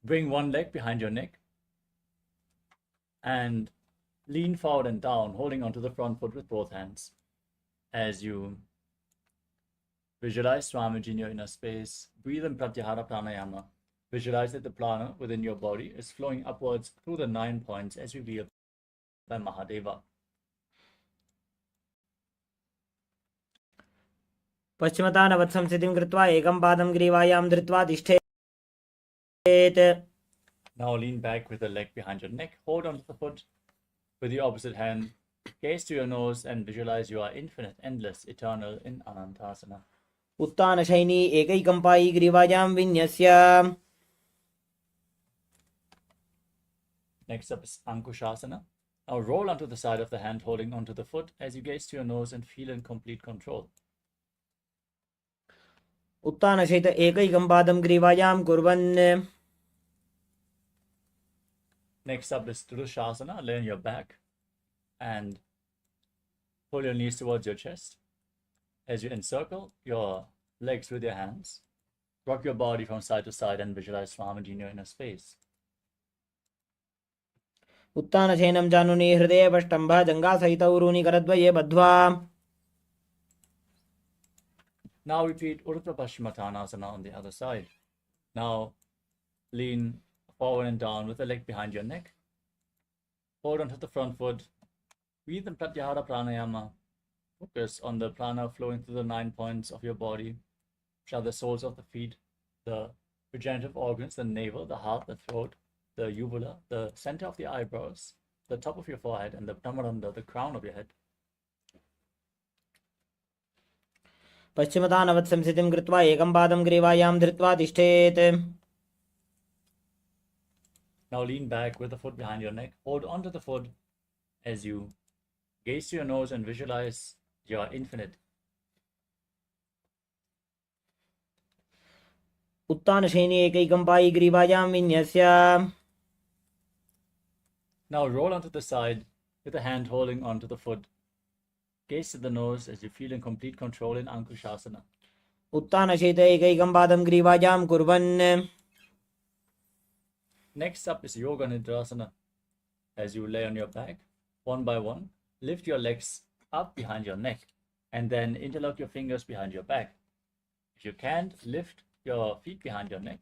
bring one leg behind your neck and lean forward and down, holding onto the front foot with both hands. As you visualize Swamiji in your inner space, breathe in Pratyahara Pranayama. Visualize that the prana within your body is flowing upwards through the 9 points as revealed by Mahadeva.
पश्चिमतानवत् संस्थितिं कृत्वा एकं पादं ग्रीवायां धृत्वा तिष्ठेत्.
Now lean back with the leg behind your neck. Hold onto the foot with the opposite hand. Gaze to your nose and visualize you are infinite, endless, eternal in Anantasana.
उत्तानशयनी एकैकं पायी ग्रीवायां विन्यस्य.
Next up is Ankushasana. Now roll onto the side of the hand, holding onto the foot as you gaze to your nose and feel in complete control.
उत्तानशयित एकैकं पादं ग्रीवायां कुर्वन्.
Next up is Tridushasana. Lay on your back and pull your knees towards your chest. As you encircle your legs with your hands, rock your body from side to side and visualize Swamiji in your inner space.
उत्तानशयनं जानुनी हृदये पष्टम्भ जङ्घासहितौ ऊरूनि करद्वये बद्ध्वा.
Now repeat Urdhva Paschimottanasana on the other side. Now lean forward and down with the leg behind your neck. Hold onto the front foot. Breathe in Pratyahara Pranayama. Focus on the prana flowing through the 9 points of your body, which are the soles of the feet, the regenerative organs, the navel, the heart, the throat, the uvula, the center of the eyebrows, the top of your forehead, and the Brahmaranda, the crown of your head.
पश्चिमतानवत् संस्थितिं कृत्वा एकं पादं ग्रीवायां धृत्वा तिष्ठेत्.
Now lean back with the foot behind your neck. Hold onto the foot as you gaze to your nose and visualize you are infinite.
उत्तानशयनी एकैकं पायी ग्रीवायां विन्यस्य.
Now roll onto the side with the hand holding onto the foot. Gaze to the nose as you feel in complete control in Ankushasana.
उत्तानशयित एकैकं पादं ग्रीवायां कुर्वन्.
Next up is Yoga Nidrasana. As you lay on your back, one by one, lift your legs up behind your neck and then interlock your fingers behind your back. If you can't lift your feet behind your neck,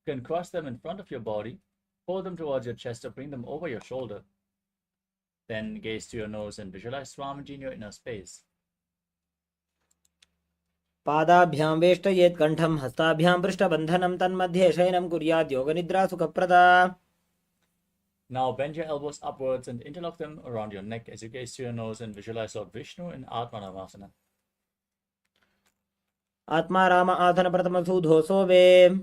you can cross them in front of your body, pull them towards your chest or bring them over your shoulder. Then gaze to your nose and visualize Swamiji in your inner space.
पादाभ्यां वेष्टयेत् कण्ठं हस्ताभ्यां पृष्ठबन्धनं तन्मध्ये शयनं कुर्यात् योगनिद्रा सुखप्रदा.
Now bend your elbows upwards and interlock them around your neck as you gaze to your nose and visualize Lord Vishnu in Atmanamasana.
Atma Rama Asana Pratama Sudhoso Ve.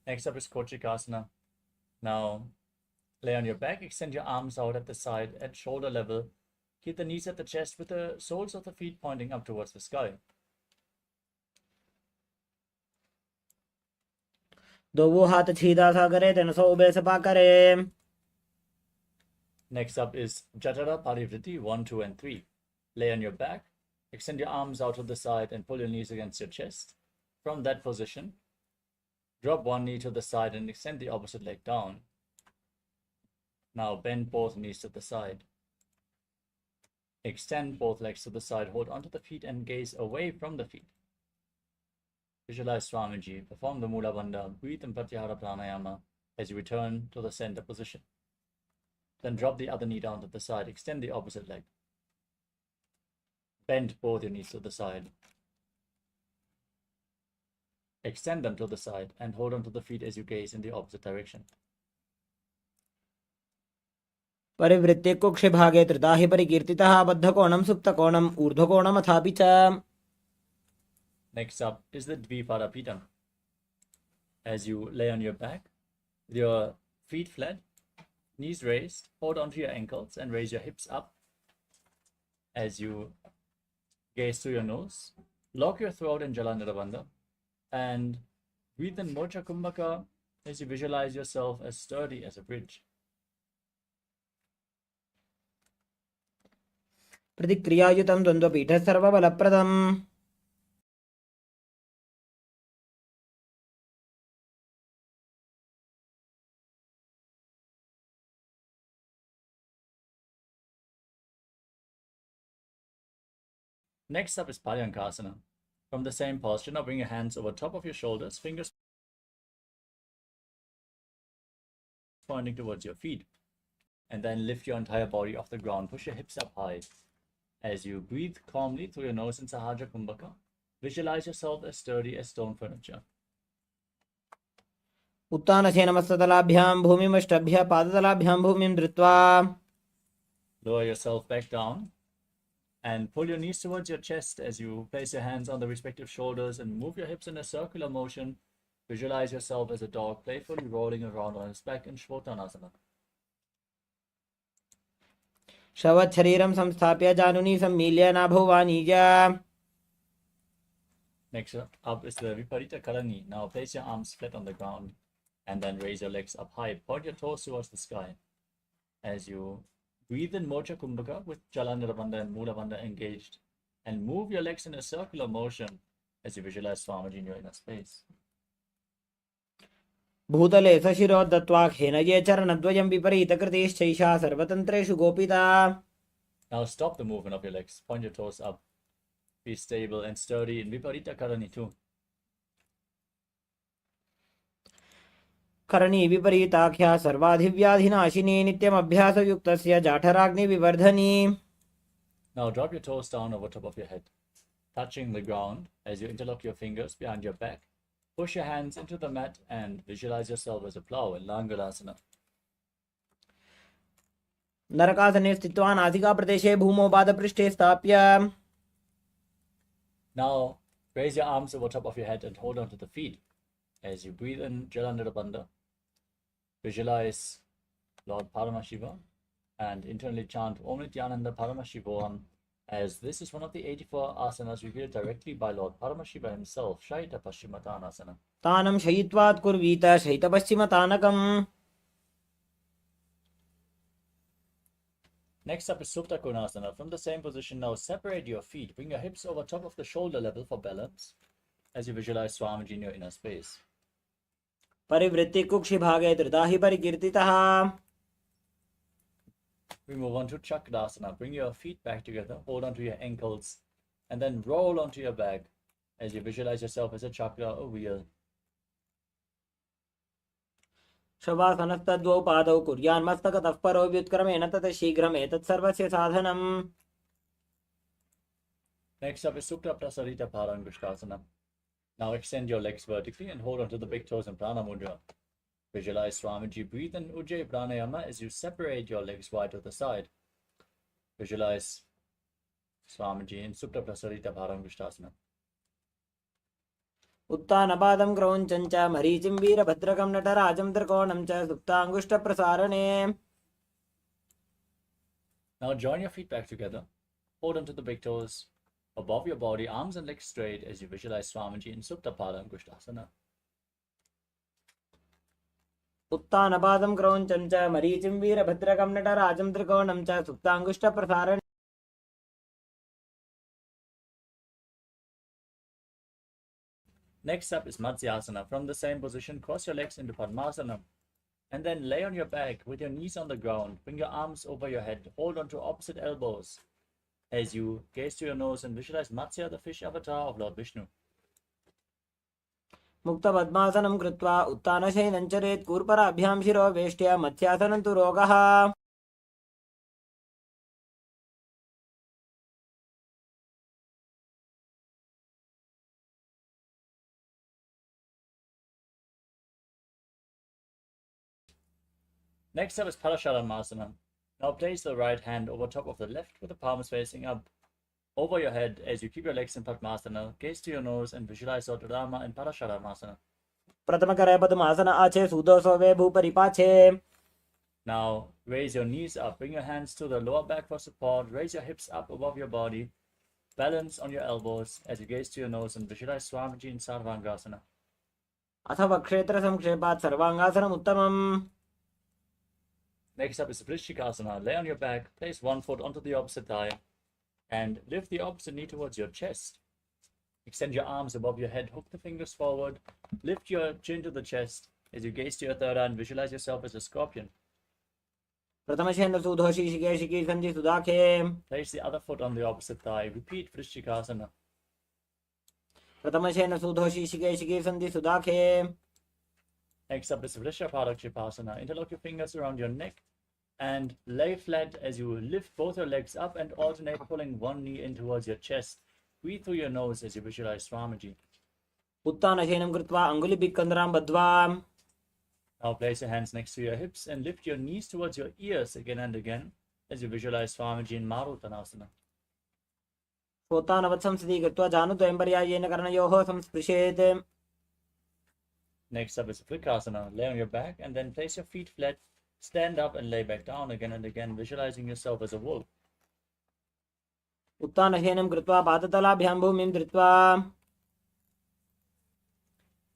Next up is Kochikasana. Now lay on your back, extend your arms out at the side at shoulder level. Keep the knees at the chest with the soles of the feet pointing up towards the sky.
दो हाथ सीधा सा करे तेन सो ube Sapa करे.
Next up is Jatara Parivritti 1, 2, and 3. Lay on your back, extend your arms out to the side and pull your knees against your chest. From that position, drop one knee to the side and extend the opposite leg down. Now bend both knees to the side. Extend both legs to the side, hold onto the feet and gaze away from the feet. Visualize Swamiji, perform the Mula Bandha, breathe in Pratyahara Pranayama as you return to the center position. Then drop the other knee down to the side, extend the opposite leg. Bend both your knees to the side. Extend them to the side and hold onto the feet as you gaze in the opposite direction.
परिवृत्ते कुक्षे भागे त्रिदाहि परिकीर्तितः बद्धकोणं सुप्तकोणं ऊर्ध्वकोणम् अथापि च.
Next up is the Dvipadapitam. As you lay on your back, with your feet flat, knees raised, hold onto your ankles and raise your hips up. As you gaze through your nose, lock your throat in Jalandhara Bandha and breathe in Mocha Kumbhaka as you visualize yourself as sturdy as a bridge.
प्रतिक्रियायुतं द्वन्द्वपीठः सर्वबलप्रदम्.
Next up is Paryankasana. From the same posture, now bring your hands over top of your shoulders, fingers pointing towards your feet. And then lift your entire body off the ground. Push your hips up high. As you breathe calmly through your nose in Sahaja Kumbhaka, visualize yourself as sturdy as stone furniture.
उत्तानस्य नमस्ततलाभ्यां भूमिमष्टभ्य पादतलाभ्यां भूमिं धृत्वा.
Lower yourself back down and pull your knees towards your chest as you place your hands on the respective shoulders and move your hips in a circular motion. Visualize yourself as a dog playfully rolling around on his back in Shvotanasana.
शवत् शरीरं संस्थाप्य जानुनी सम्मील्य नाभो वाणिज्य.
Next up is the Viparita Karani. Now place your arms flat on the ground and then raise your legs up high. Point your toes towards the sky. As you breathe in Mocha Kumbhaka with Jalandhara Bandha and Mula Bandha engaged and move your legs in a circular motion as you visualize Swamiji in your inner space.
भूतले सशिरो दत्त्वा खेनये चरणद्वयं विपरीतकृतिश्चैषा सर्वतन्त्रेषु गोपिता.
Now stop the movement of your legs. Point your toes up. Be stable and sturdy in Viparita Karani too.
Karni विपरीताख्या सर्वाधिव्याधिनाशिनी नित्यमभ्यासयुक्तस्य जाठराग्निविवर्धनी.
Now drop your toes down over top of your head, touching the ground as you interlock your fingers behind your back. Push your hands into the mat and visualize yourself as a plow in Langalasana.
नरकासने स्थित्वा नासिकाप्रदेशे भूमौ पादपृष्ठे स्थाप्य.
Now raise your arms over top of your head and hold on to the feet. As you breathe in Jalandhara Bandha, visualize Lord Paramashiva and internally chant Om Nithyananda Paramashivoham, as this is one of the 84 asanas revealed directly by Lord Paramashiva himself, Shaita Paschimottanasana.
तानं शयित्वात् कुर्वीत शयितपश्चिमतानकम्.
Next up is Supta Konasana. From the same position, now separate your feet. Bring your hips over top of the shoulder level for balance as you visualize Swamiji in your inner space.
परिवृत्ति कुक्षि भागे त्रिदाहि परिकीर्तितः.
We move on to Chakradasana. Bring your feet back together, hold onto your ankles, and then roll onto your back as you visualize yourself as a chakra, a wheel.
शवासनस्तद्वौ पादौ कुर्यान् मस्तकतः परो व्युत्क्रमेण ततः शीघ्रम् एतत् सर्वस्य साधनम्.
Next up is Sukta Prasarita Parangushtasana. Now extend your legs vertically and hold onto the big toes in Prana Mudra. Visualize Swamiji breathe in Ujjayi Pranayama as you separate your legs wide to the side. Visualize Swamiji in Supta Prasarita Bharamishtasana.
उत्तानपादं क्रौञ्चं च मरीचिं वीरभद्रकं नटराजं त्रिकोणं च सुप्ताङ्गुष्ठप्रसारणे.
Now join your feet back together. Hold onto the big toes above your body, arms and legs straight as you visualize Swamiji in Supta Paramashivam.
उत्तानपादं क्रौञ्चं च मरीचिं वीरभद्रकं नटराजं त्रिकोणं च सुप्ताङ्गुष्ठप्रसारणे.
Next up is Matsyasana. From the same position, cross your legs into Padmasana and then lay on your back with your knees on the ground. Bring your arms over your head. Hold on to opposite elbows as you gaze to your nose and visualize Matsya, the fish avatar of Lord Vishnu.
मुक्तपद्मासनं कृत्वा उत्तानशयनं चरेत् कूर्पराभ्यां शिरो वेष्ट्या मत्स्यासनं तु रोगः.
Next up is Parasharamasana. Now place the right hand over top of the left with the palms facing up over your head as you keep your legs in Padmasana. Gaze to your nose and visualize Lord Rama in Parasharamasana.
प्रथमकरे पद्मासन आचे सुदोषो वे भूपरिपाचे.
Now raise your knees up. Bring your hands to the lower back for support. Raise your hips up above your body. Balance on your elbows as you gaze to your nose and visualize Swamiji in Sarvangasana.
अथवा क्षेत्र संक्षेपात् सर्वांगासनम् उत्तमम्.
Next up is Vrishikasana. Lay on your back, place one foot onto the opposite thigh, and lift the opposite knee towards your chest. Extend your arms above your head, hook the fingers forward, lift your chin to the chest as you gaze to your third eye and visualize yourself as a scorpion.
प्रथमशयनं सुधोषि शिकेशिकी सन्धि सुदाखे.
Place the other foot on the opposite thigh. Repeat Vrishikasana.
प्रथमशयनं सुधोषि शिकेशिकी सन्धि सुदाखे.
Next up is Vrishabhadakshipasana. Interlock your fingers around your neck and lay flat as you lift both your legs up and alternate pulling one knee in towards your chest. Breathe through your nose as you visualize Swamiji.
उत्तानशयनं कृत्वा अङ्गुलिभिक्कन्दरां बद्ध्वा.
Now place your hands next to your hips and lift your knees towards your ears again and again as you visualize Swamiji in Marutanasana.
स्वोत्तानवत् संस्थितिः कृत्वा जानुद्वयं पर्यायेन कर्णयोः संस्पृशेत्.
Next up is Vrikasana. Lay on your back and then place your feet flat. Stand up and lay back down again and again, visualizing yourself as a wolf.
उत्तानशयनं कृत्वा पादतलाभ्यां भूमिं धृत्वा.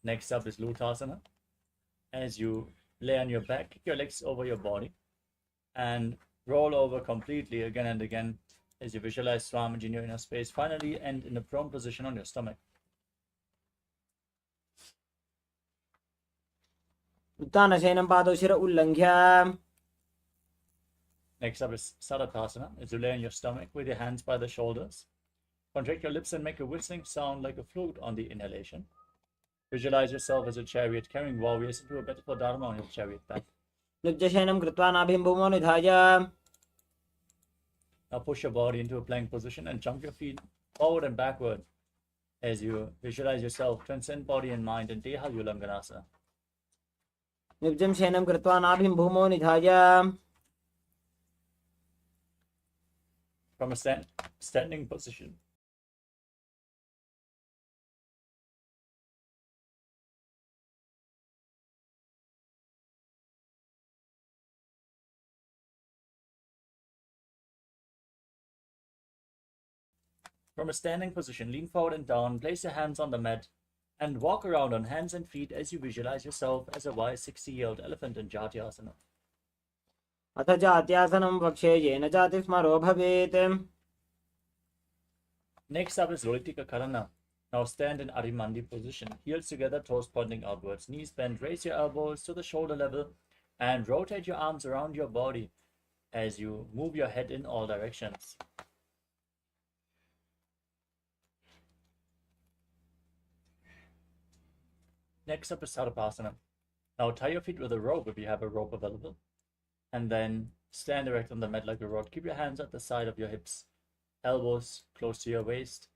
Next up is Lutasana. As you lay on your back, kick your legs over your body and roll over completely again and again as you visualize Swamiji in your inner space. Finally, end in a prone position on your stomach.
उत्तानशयनं पादौ शिर उल्लङ्घ्य.
Next up is Sadatasana. As you lay on your stomach with your hands by the shoulders, contract your lips and make a whistling sound like a flute on the inhalation. Visualize yourself as a chariot carrying warriors into a battle for Dharma on your chariot back.
नित्यशयनं कृत्वा नाभिं भूमौ निधाय.
Now push your body into a plank position and jump your feet forward and backward as you visualize yourself transcend body and mind in Deha Ulanganasa.
निब्जं शयनं कृत्वा नाभिं भूमौ निधाय.
From a standing position, lean forward and down, place your hands on the mat, and walk around on hands and feet as you visualize yourself as a wise 60-year-old elephant in Jatyasana.
अथ जात्यासनं वक्षे येन जातिस्मरो भवेत्.
Next up is Lolitika Karana. Now stand in Arimandi position. Heels together, toes pointing outwards, knees bent. Raise your elbows to the shoulder level and rotate your arms around your body as you move your head in all directions. Next up is Sarvasana. Now tie your feet with a rope if you have a rope available. And then stand erect on the mat like a rod. Keep your hands at the side of your hips, elbows close to your waist.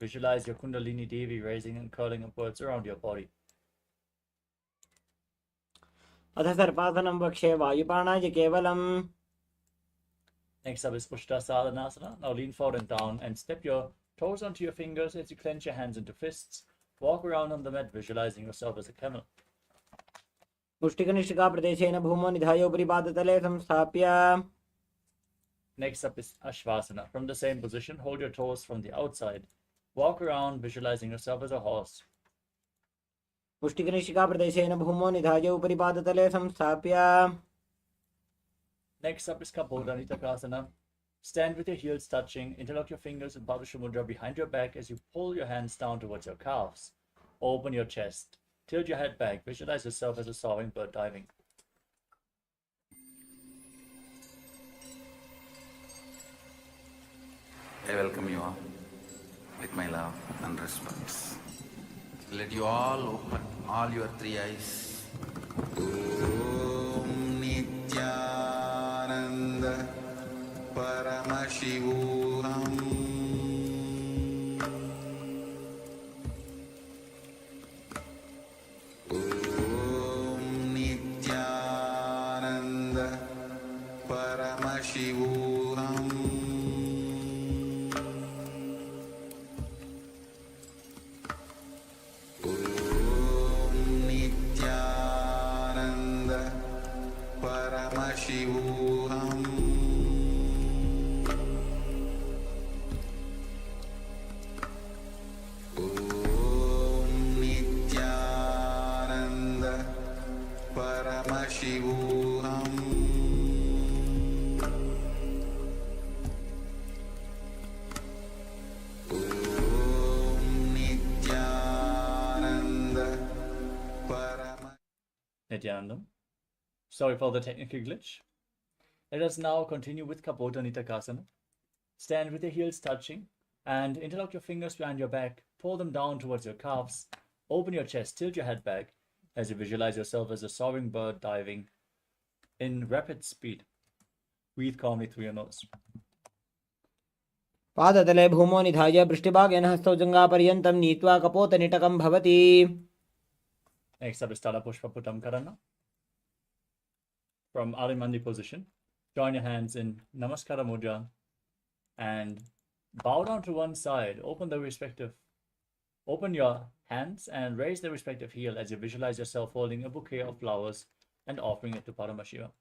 Visualize your Kundalini Devi raising and curling upwards around your body.
अथ सर्पासनं वक्षे वायुपाणाय केवलम्.
Next up is Ushtrasadhanasana. Now lean forward and down and step your toes onto your fingers as you clench your hands into fists. Walk around on the mat, visualizing yourself as a camel.
मुष्टिकनिष्ठिकाप्रदेशेन भूमौ निधाय उपरि पादतले संस्थाप्य.
Next up is Ashvasana. From the same position, hold your toes from the outside. Walk around, visualizing yourself as a horse.
मुष्टिकनिष्ठिकाप्रदेशेन भूमौ निधाय उपरि पादतले संस्थाप्य.
Next up is Kapodanitakasana. Stand with your heels touching. Interlock your fingers in Bhavasya Mudra behind your back as you pull your hands down towards your calves. Open your chest. Tilt your head back. Visualize yourself as a soaring bird diving.
I welcome you all with my love and respects. Let you all open all your three eyes. Om Nithyananda Paramashivoham Om Nithyananda Paramashivoham Paramashivoham Om Nithyananda Paramashivoham Om Nithyananda
Nityanandam. Sorry for the technical glitch. Let us now continue with Kapodanitakasana. Stand with your heels touching and interlock your fingers behind your back. Pull them down towards your calves. Open your chest, tilt your head back as you visualize yourself as a soaring bird diving in rapid speed. Breathe calmly through your nose.
पादतले भूमौ निधाय पृष्ठभागेन हस्तौ जङ्घापर्यन्तं नीत्वा कपोतनिटकं भवति.
Next up is Tala Pushpa Puttam Karana. From Arimandi position, join your hands in Namaskara Mudra and bow down to one side. Open your hands and raise the respective heel as you visualize yourself holding a bouquet of flowers and offering it to Paramashiva.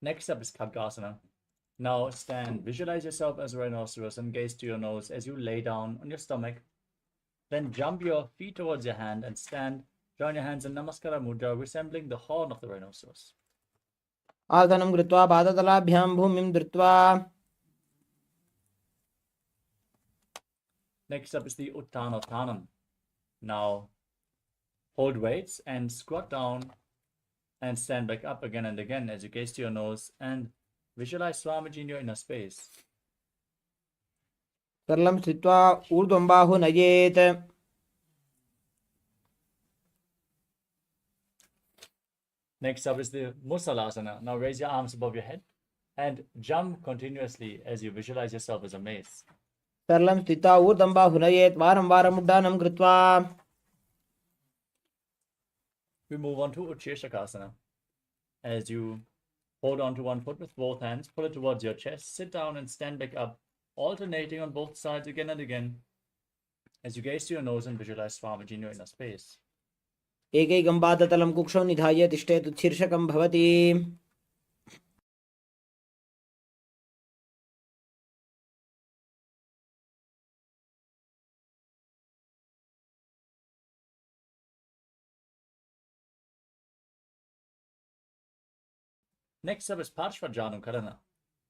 Next up is Khadgasana. Now stand, visualize yourself as a rhinoceros and gaze to your nose as you lay down on your stomach. Then jump your feet towards your hand and stand. Join your hands in Namaskara Mudra, resembling the horn of the rhinoceros.
आसनं कृत्वा पादतलाभ्यां भूमिं धृत्वा.
Next up is the Uttanottanam. Now hold weights and squat down and stand back up again and again as you gaze to your nose and visualize Swamiji in your inner space.
सरलं स्थित्वा ऊर्ध्वं बाहु नयेत्.
Next up is the Musalasana. Now raise your arms above your head and jump continuously as you visualize yourself as a mace.
सरलं स्थित्वा ऊर्ध्वं बाहु नयेत् वारं वारम् उड्डानं कृत्वा.
We move on to Utsheshakasana. As you hold on to one foot with both hands, pull it towards your chest, sit down and stand back up, alternating on both sides again and again as you gaze to your nose and visualize Swamiji in your inner space.
एकैकं पादतलं कुक्षौ निधाय तिष्ठेत् शीर्षकं भवति.
Next up is Parshvajanam Karana.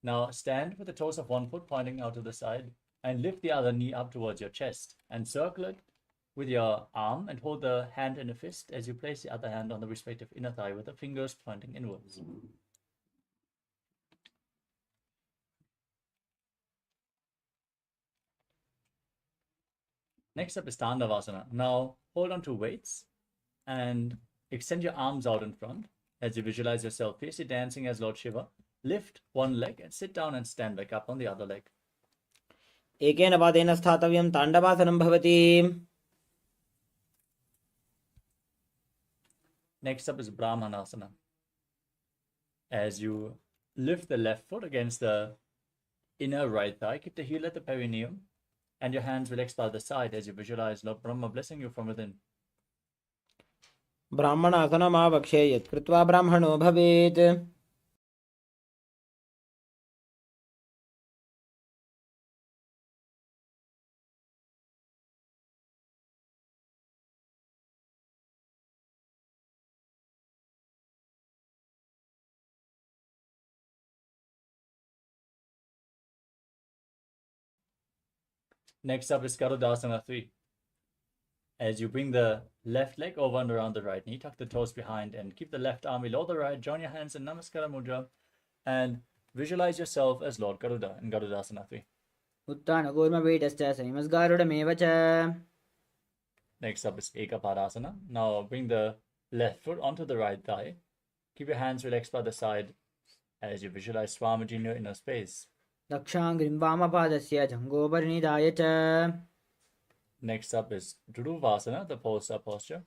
Now stand with the toes of one foot pointing out to the side and lift the other knee up towards your chest and circle it with your arm and hold the hand in a fist as you place the other hand on the respective inner thigh with the fingers pointing inwards. Next up is Tandavasana. Now hold on to weights and extend your arms out in front as you visualize yourself fiercely dancing as Lord Shiva. Lift one leg and sit down and stand back up on the other leg.
एकेन पादेन स्थातव्यं ताण्डवासनं भवति.
Next up is Brahmanasana. As you lift the left foot against the inner right thigh, keep the heel at the perineum, and your hands relaxed by the side as you visualize Lord Brahma blessing you from within.
ब्राह्मणासनमावक्षे यत् कृत्वा ब्राह्मणो भवेत्.
Next up is Garudasana 3. As you bring the left leg over and around the right knee, tuck the toes behind and keep the left arm below the right, join your hands in Namaskara Mudra and visualize yourself as Lord Garuda in Garudasana 3.
उत्तानकूर्मपीठश्च संयमस्गारुडमेव च.
Next up is Ekapadasana. Now bring the left foot onto the right thigh. Keep your hands relaxed by the side as you visualize Swamiji in your inner space.
दक्षाङ्घ्रिं वामपादस्य जङ्घोपरिनिधाय च.
Next up is Dhuruvasana, the pulsar posture.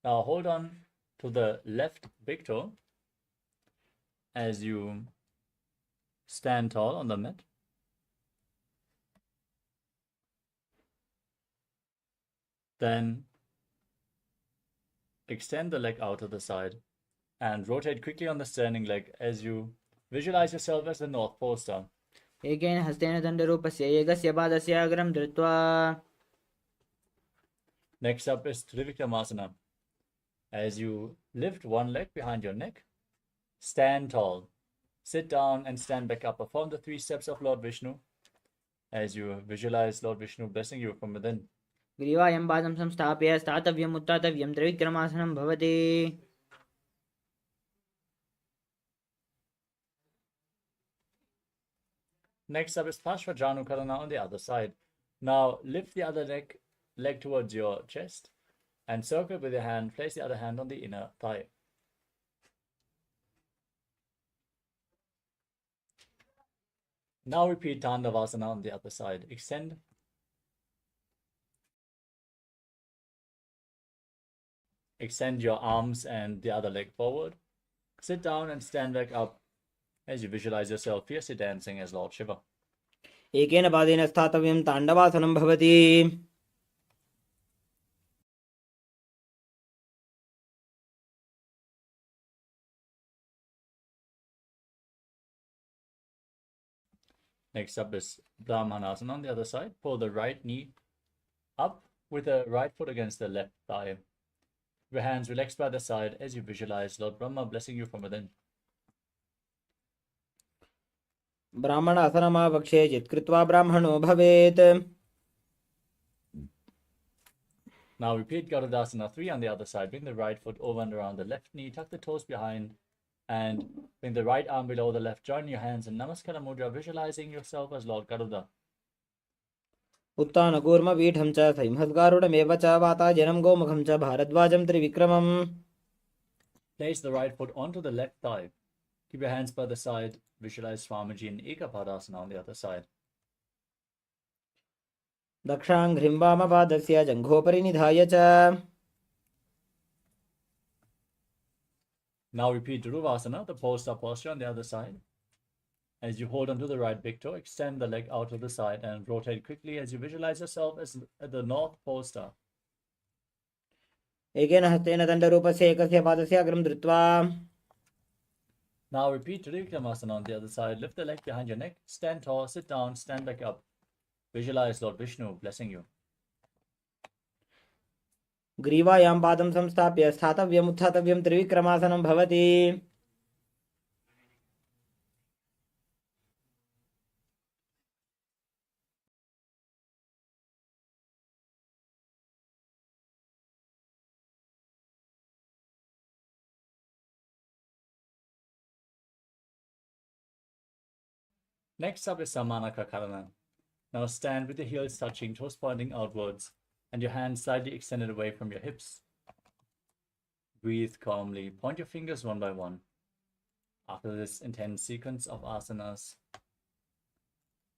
Now hold on to the left big toe as you stand tall on the mat. Then extend the leg out to the side and rotate quickly on the standing leg as you visualize yourself as the North Pole star.
एकेन हस्तेन दण्डरूपस्य एकस्य पादस्य अग्रं धृत्वा.
Next up is Trivikramasana. As you lift one leg behind your neck, stand tall, sit down and stand back up. Perform the 3 steps of Lord Vishnu as you visualize Lord Vishnu blessing you from within.
ग्रीवायं पादं संस्थाप्य स्थातव्यम् उत्थातव्यं त्रिविक्रमासनं भवति.
Next up is Pashvajanukarana on the other side. Now lift the other leg towards your chest and circle with your hand. Place the other hand on the inner thigh. Now repeat Tandavasana on the other side. Extend your arms and the other leg forward. Sit down and stand back up as you visualize yourself fiercely dancing as Lord Shiva.
एकेन पादेन स्थातव्यं ताण्डवासनं भवति.
Next up is Brahmanasana on the other side. Pull the right knee up with the right foot against the left thigh. Your hands relaxed by the side as you visualize Lord Brahma blessing you from within.
ब्राह्मणासनमावक्षे यत् कृत्वा ब्राह्मणो भवेत्.
Now repeat Garudasana 3 on the other side. Bring the right foot over and around the left knee. Tuck the toes behind and bring the right arm below the left. Join your hands in Namaskara Mudra, visualizing yourself as Lord Garuda.
उत्तानकूर्मपीठं च संयमस्गारुडमेव च. वाताजनं गोमुखं च भारद्वाजं त्रिविक्रमम्.
Place the right foot onto the left thigh. Keep your hands by the side. Visualize Swamiji in Ekapadasana on the other side.
दक्षाङ्घ्रिं वामपादस्य जङ्घोपरिनिधाय च.
Now repeat Dhuruvasana, the pole-star posture on the other side. As you hold onto the right big toe, extend the leg out to the side and rotate quickly as you visualize yourself as the North Pole star.
एकेन हस्तेन दण्डरूपस्य एकस्य पादस्य अग्रं धृत्वा.
Now repeat Trivikramasana on the other side. Lift the leg behind your neck, stand tall, sit down, stand back up. Visualize Lord Vishnu blessing you.
ग्रीवायां पादं संस्थाप्य स्थातव्यम् उत्थातव्यं त्रिविक्रमासनं भवति.
Next up is Samanaka Karana. Now stand with your heels touching, toes pointing outwards, and your hands slightly extended away from your hips. Breathe calmly. Point your fingers one by one. After this intense sequence of asanas,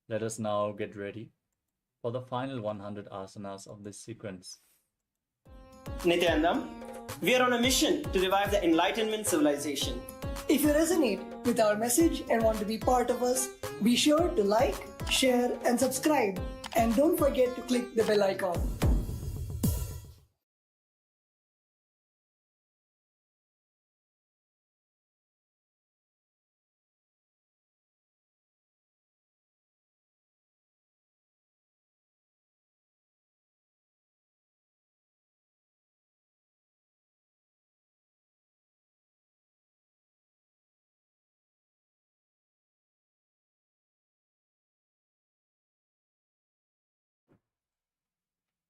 let us now get ready for the final 100 asanas of this sequence.
Nithyanandam, we are on a mission to revive the Enlightenment civilization.
If you resonate with our message and want to be part of us, be sure to like, share, and subscribe. And don't forget to click the bell icon.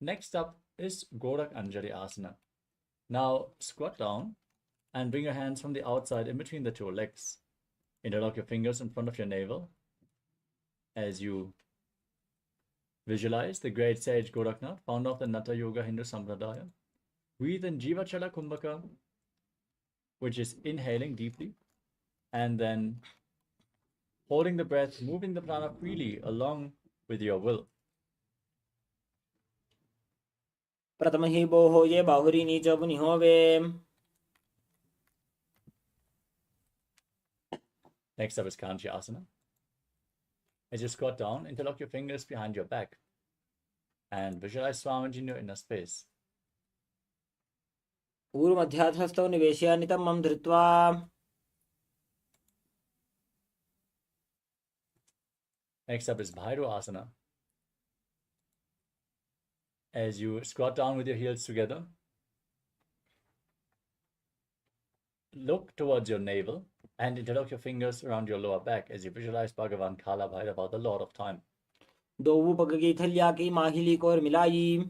Next up is Gorak Anjali Asana. Now squat down and bring your hands from the outside in between the two legs. Interlock your fingers in front of your navel as you visualize the great sage Goraknath, founder of the Natha Yoga Hindu Sampradaya. Breathe in Jiva Chala Kumbhaka, which is inhaling deeply, and then holding the breath, moving the prana freely along with your will.
प्रथमहि बोहो ये बाहुरी नीच बुनि होवे.
Next up is Kanchi Asana. As you squat down, interlock your fingers behind your back and visualize Swamiji in your inner space.
ऊर्ध्वमध्यात्हस्तौ निवेश्य नितम्बं धृत्वा.
Next up is Bhairo Asana. As you squat down with your heels together, look towards your navel and interlock your fingers around your lower back as you visualize Bhagavan Kala Bhairava, the Lord of Time.
दो पग की थलिया की माहिली को मिलाई.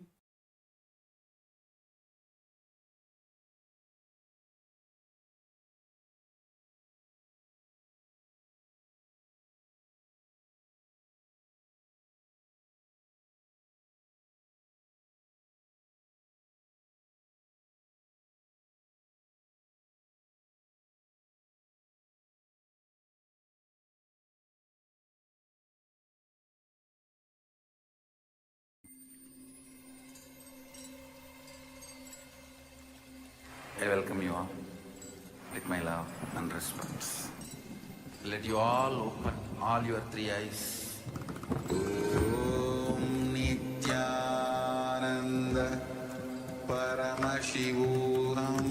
I welcome you all with my love and respect. Let you all open all your three eyes. Om Nithyananda Paramashivoham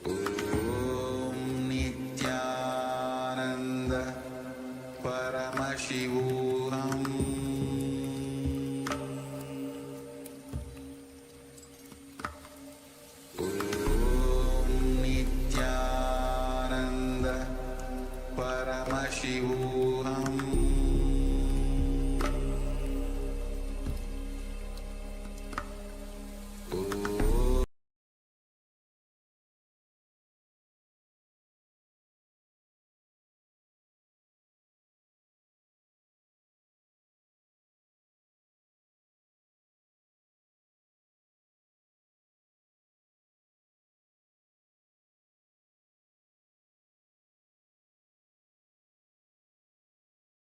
Om Nithyananda Paramashivoham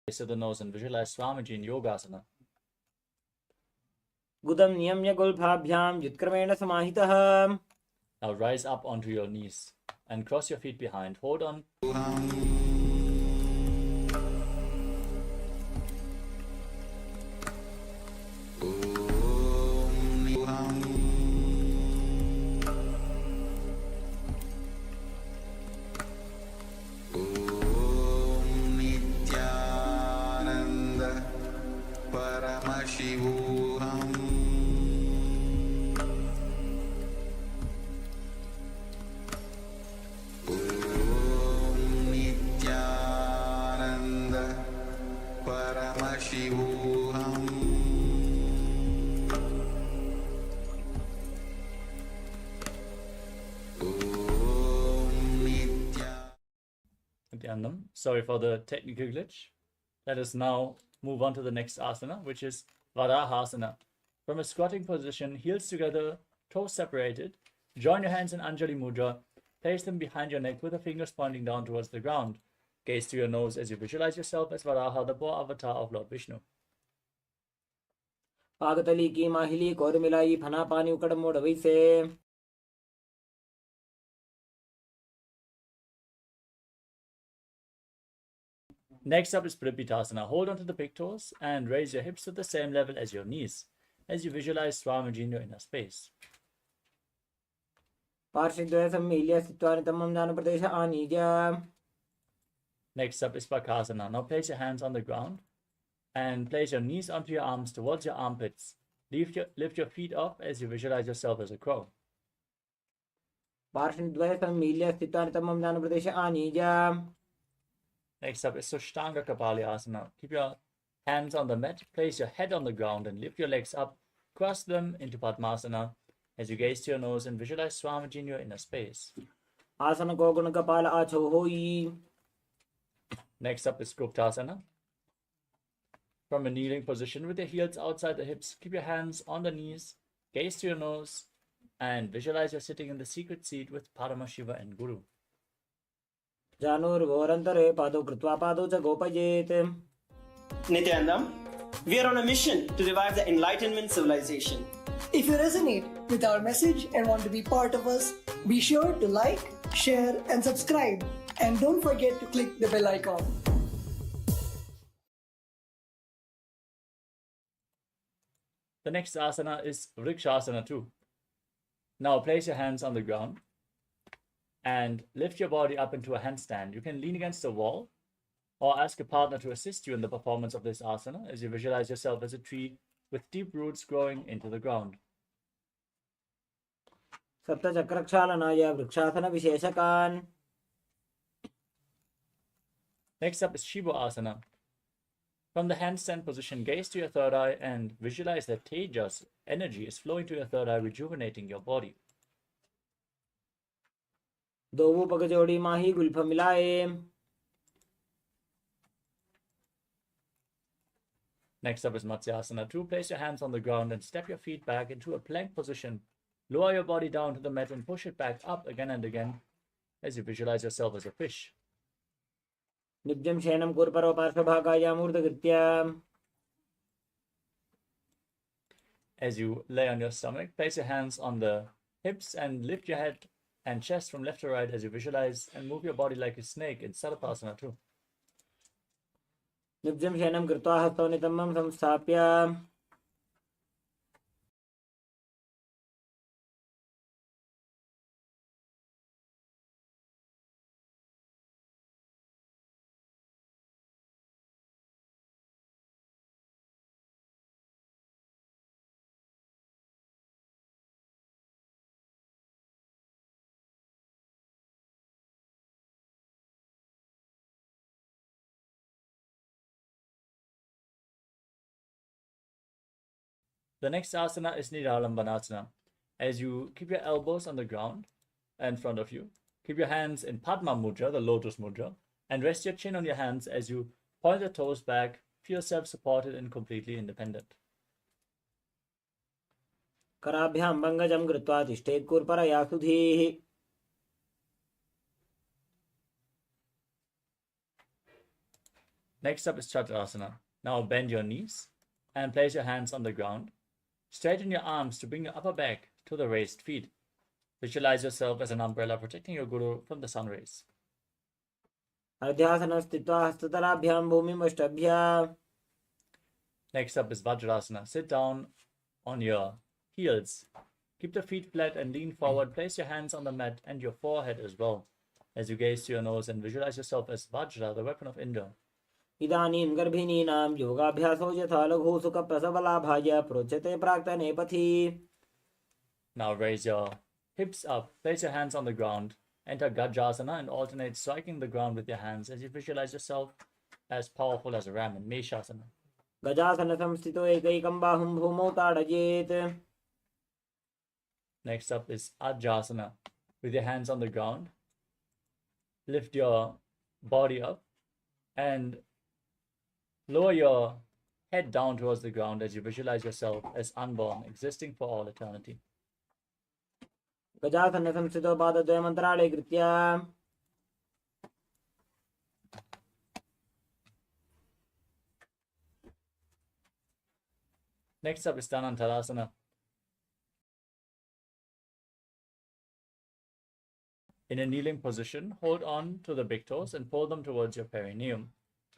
Base of the nose and visualize Swamiji in Yogasana.
गुदं नियम्य गोल्फाभ्यां युत्क्रमेण समाहितः.
Now rise up onto your knees and cross your feet behind. Hold on. Sorry for the technical glitch. Let us now move on to the next asana, which is Varahasana. From a squatting position, heels together, toes separated, join your hands in Anjali Mudra, place them behind your neck with the fingers pointing down towards the ground. Gaze to your nose as you visualize yourself as Varaha, the boar avatar of Lord Vishnu.
पागतली की माहिली core मिलाई फना पानी उकड़ मोड़ वैसे
Next up is Pripittasana. Hold on to the big toes and raise your hips to the same level as your knees as you visualize Swamiji in your inner space.
पार्श्वद्वय सम्मील्य स्थित्वा नितम्बं ज्ञानप्रदेश आनीय.
Next up is Bakasana. Now place your hands on the ground and place your knees onto your arms towards your armpits. Lift your feet up as you visualize yourself as a crow.
पार्श्वद्वय सम्मील्य स्थित्वा नितम्बं ज्ञानप्रदेश आनीय.
Next up is Sushtanga Kapalayasana. Keep your hands on the mat, place your head on the ground and lift your legs up. Cross them into Padmasana as you gaze to your nose and visualize Swamiji in your inner space.
आसन को गुण कपाल आछो होई.
Next up is Guptasana. From a kneeling position with your heels outside the hips, keep your hands on the knees, gaze to your nose, and visualize you're sitting in the secret seat with Paramashiva and Guru.
जानूर्वोरन्तरे पादौ कृत्वा पादौ च गोपयेत्.
Nityananda, we are on a mission to revive the Enlightenment civilization.
If you resonate with our message and want to be part of us, be sure to like, share, and subscribe. And don't forget to click the bell icon.
The next asana is Vrikshasana 2. Now place your hands on the ground and lift your body up into a handstand. You can lean against the wall or ask a partner to assist you in the performance of this asana as you visualize yourself as a tree with deep roots growing into the ground.
सप्तचक्रक्षालनाय vrikshasana विशेषकान्.
Next up is Shiva Asana. From the handstand position, gaze to your third eye and visualize that Tejas energy is flowing to your third eye, rejuvenating your body.
दो पग जोड़ी माही Gulf मिलाए.
Next up is Matsyasana 2. Place your hands on the ground and step your feet back into a plank position. Lower your body down to the mat and push it back up again and again as you visualize yourself as a fish.
निब्जं शयनं कुर्परो पार्श्वभागाय मूर्धकृत्य.
As you lay on your stomach, place your hands on the hips and lift your head and chest from left to right as you visualize and move your body like a snake in Sarapasana 2.
निब्जं शयनं कृत्वा हस्तौ नितम्बं संस्थाप्य.
The next asana is Niralambanasana. As you keep your elbows on the ground in front of you, keep your hands in Padma Mudra, the lotus mudra, and rest your chin on your hands as you point your toes back, feel self-supported and completely independent.
कराभ्यां भङ्गजं कृत्वा तिष्ठेत् कुर्परया सुधीः.
Next up is Chaturasana. Now bend your knees and place your hands on the ground. Straighten your arms to bring your upper back to the raised feet. Visualize yourself as an umbrella protecting your Guru from the sun rays.
अर्ध्यासनं स्थित्वा हस्ततलाभ्यां भूमिमष्टभ्य.
Next up is Vajrasana. Sit down on your heels. Keep the feet flat and lean forward. Place your hands on the mat and your forehead as well as you gaze to your nose and visualize yourself as Vajra, the weapon of Indra.
इदानीं गर्भिणीनां योगाभ्यासो यथा लघुसुखप्रसवलाभाय प्रोच्यते प्राक्तने पथि.
Now raise your hips up. Place your hands on the ground. Enter Gajasana and alternate striking the ground with your hands as you visualize yourself as powerful as a ram in Meshasana.
गजासन संस्थितो एकैकं बाहुं भूमौ ताडयेत्.
Next up is Ajasana. With your hands on the ground, lift your body up and lower your head down towards the ground as you visualize yourself as unborn, existing for all eternity.
गजासन संस्थितो पादद्वयमन्तराळे कृत्य.
Next up is Tadasana. In a kneeling position, hold on to the big toes and pull them towards your perineum.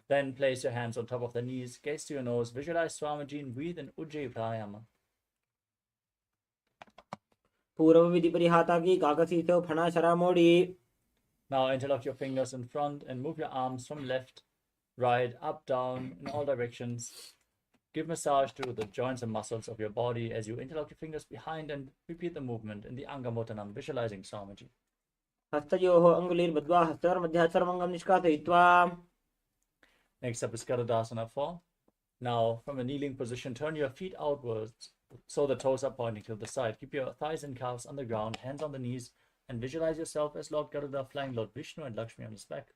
Then place your hands on top of the knees, gaze to your nose, visualize Swamiji and breathe in Ujjayi Pranayama.
पूर्व विधि परिहाता की काकसी से फणा शरा मोड़ी.
Now interlock your fingers in front and move your arms from left, right, up, down, in all directions. Give massage to the joints and muscles of your body as you interlock your fingers behind and repeat the movement in the Angamotanam, visualizing Swamiji.
हस्तयोः अङ्गुलीर्बद्ध्वा हस्तयोर्मध्यात्सर्वङ्गं निष्कासयित्वा.
Next up is Gadadasana 4. Now, from a kneeling position, turn your feet outwards so the toes are pointing to the side. Keep your thighs and calves on the ground, hands on the knees, and visualize yourself as Lord Gadada flying Lord Vishnu and Lakshmi on his back.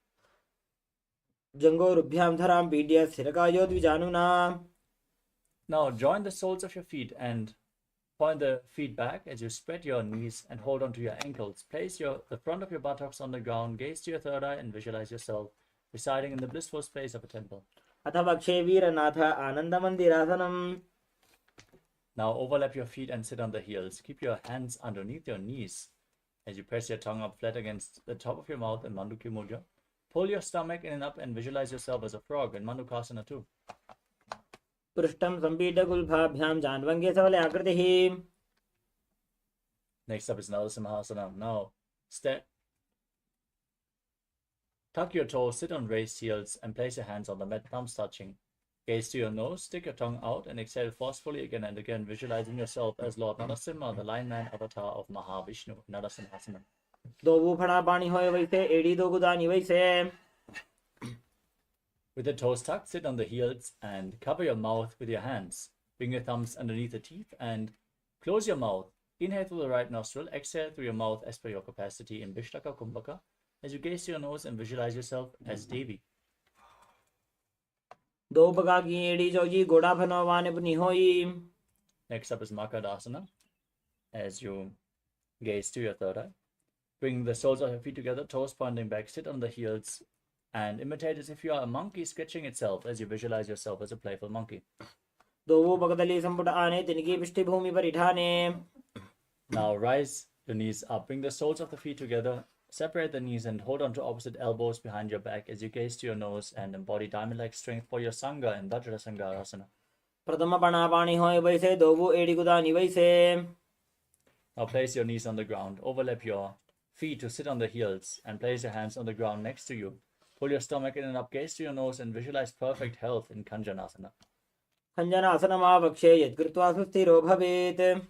जङ्घोरुभ्यां धरां पीड्य स्थिरकायो द्विजानुना.
Now, join the soles of your feet and point the feet back as you spread your knees and hold on to your ankles. Place the front of your buttocks on the ground, gaze to your third eye, and visualize yourself residing in the blissful space of a temple.
अथ वक्षे वीरनाथ आनन्दमन्दिरासनम्.
Now overlap your feet and sit on the heels. Keep your hands underneath your knees as you press your tongue up flat against the top of your mouth in Mandukya Mudra. Pull your stomach in and up and visualize yourself as a frog in Mandukasana 2.
पृष्ठं सम्पीड्यगुल्फाभ्यां जान्वङ्गे सबले आकृतिः.
Next up is Narasimhasana. Now, tuck your toes, sit on raised heels, and place your hands on the mat, thumbs touching. Gaze to your nose, stick your tongue out, and exhale forcefully again and again, visualizing yourself as Lord Narasimha, the lion man avatar of Mahavishnu, Narasimhasana.
दो फणा पानी होए वैसे एड़ी दो गुदानी वैसे.
With the toes tucked, sit on the heels and cover your mouth with your hands. Bring your thumbs underneath the teeth and close your mouth. Inhale through the right nostril, exhale through your mouth as per your capacity in Vishtaka Kumbhaka as you gaze to your nose and visualize yourself as Devi.
दो बगा की एड़ी जोगी गोड़ा फनवाने अपनी होई.
Next up is Makadasana as you gaze to your third eye. Bring the soles of your feet together, toes pointing back, sit on the heels, and imitate as if you are a monkey stretching itself as you visualize yourself as a playful monkey.
दो बगदली संपुट आने तिनकी पृष्ठी भूमि पर इठाने.
Now rise your knees up, bring the soles of the feet together, separate the knees and hold on to opposite elbows behind your back as you gaze to your nose and embody diamond-like strength for your Sangha in Vajrasangarasana.
प्रथम पणा पानी होए वैसे दो एड़ी गुदानी वैसे.
Now place your knees on the ground, overlap your feet to sit on the heels and place your hands on the ground next to you. Pull your stomach in and up, gaze to your nose and visualize perfect health in Kanjanasana.
खञ्जनासनमावक्षे यत्कृत्वा सुस्थिरो भवेत्.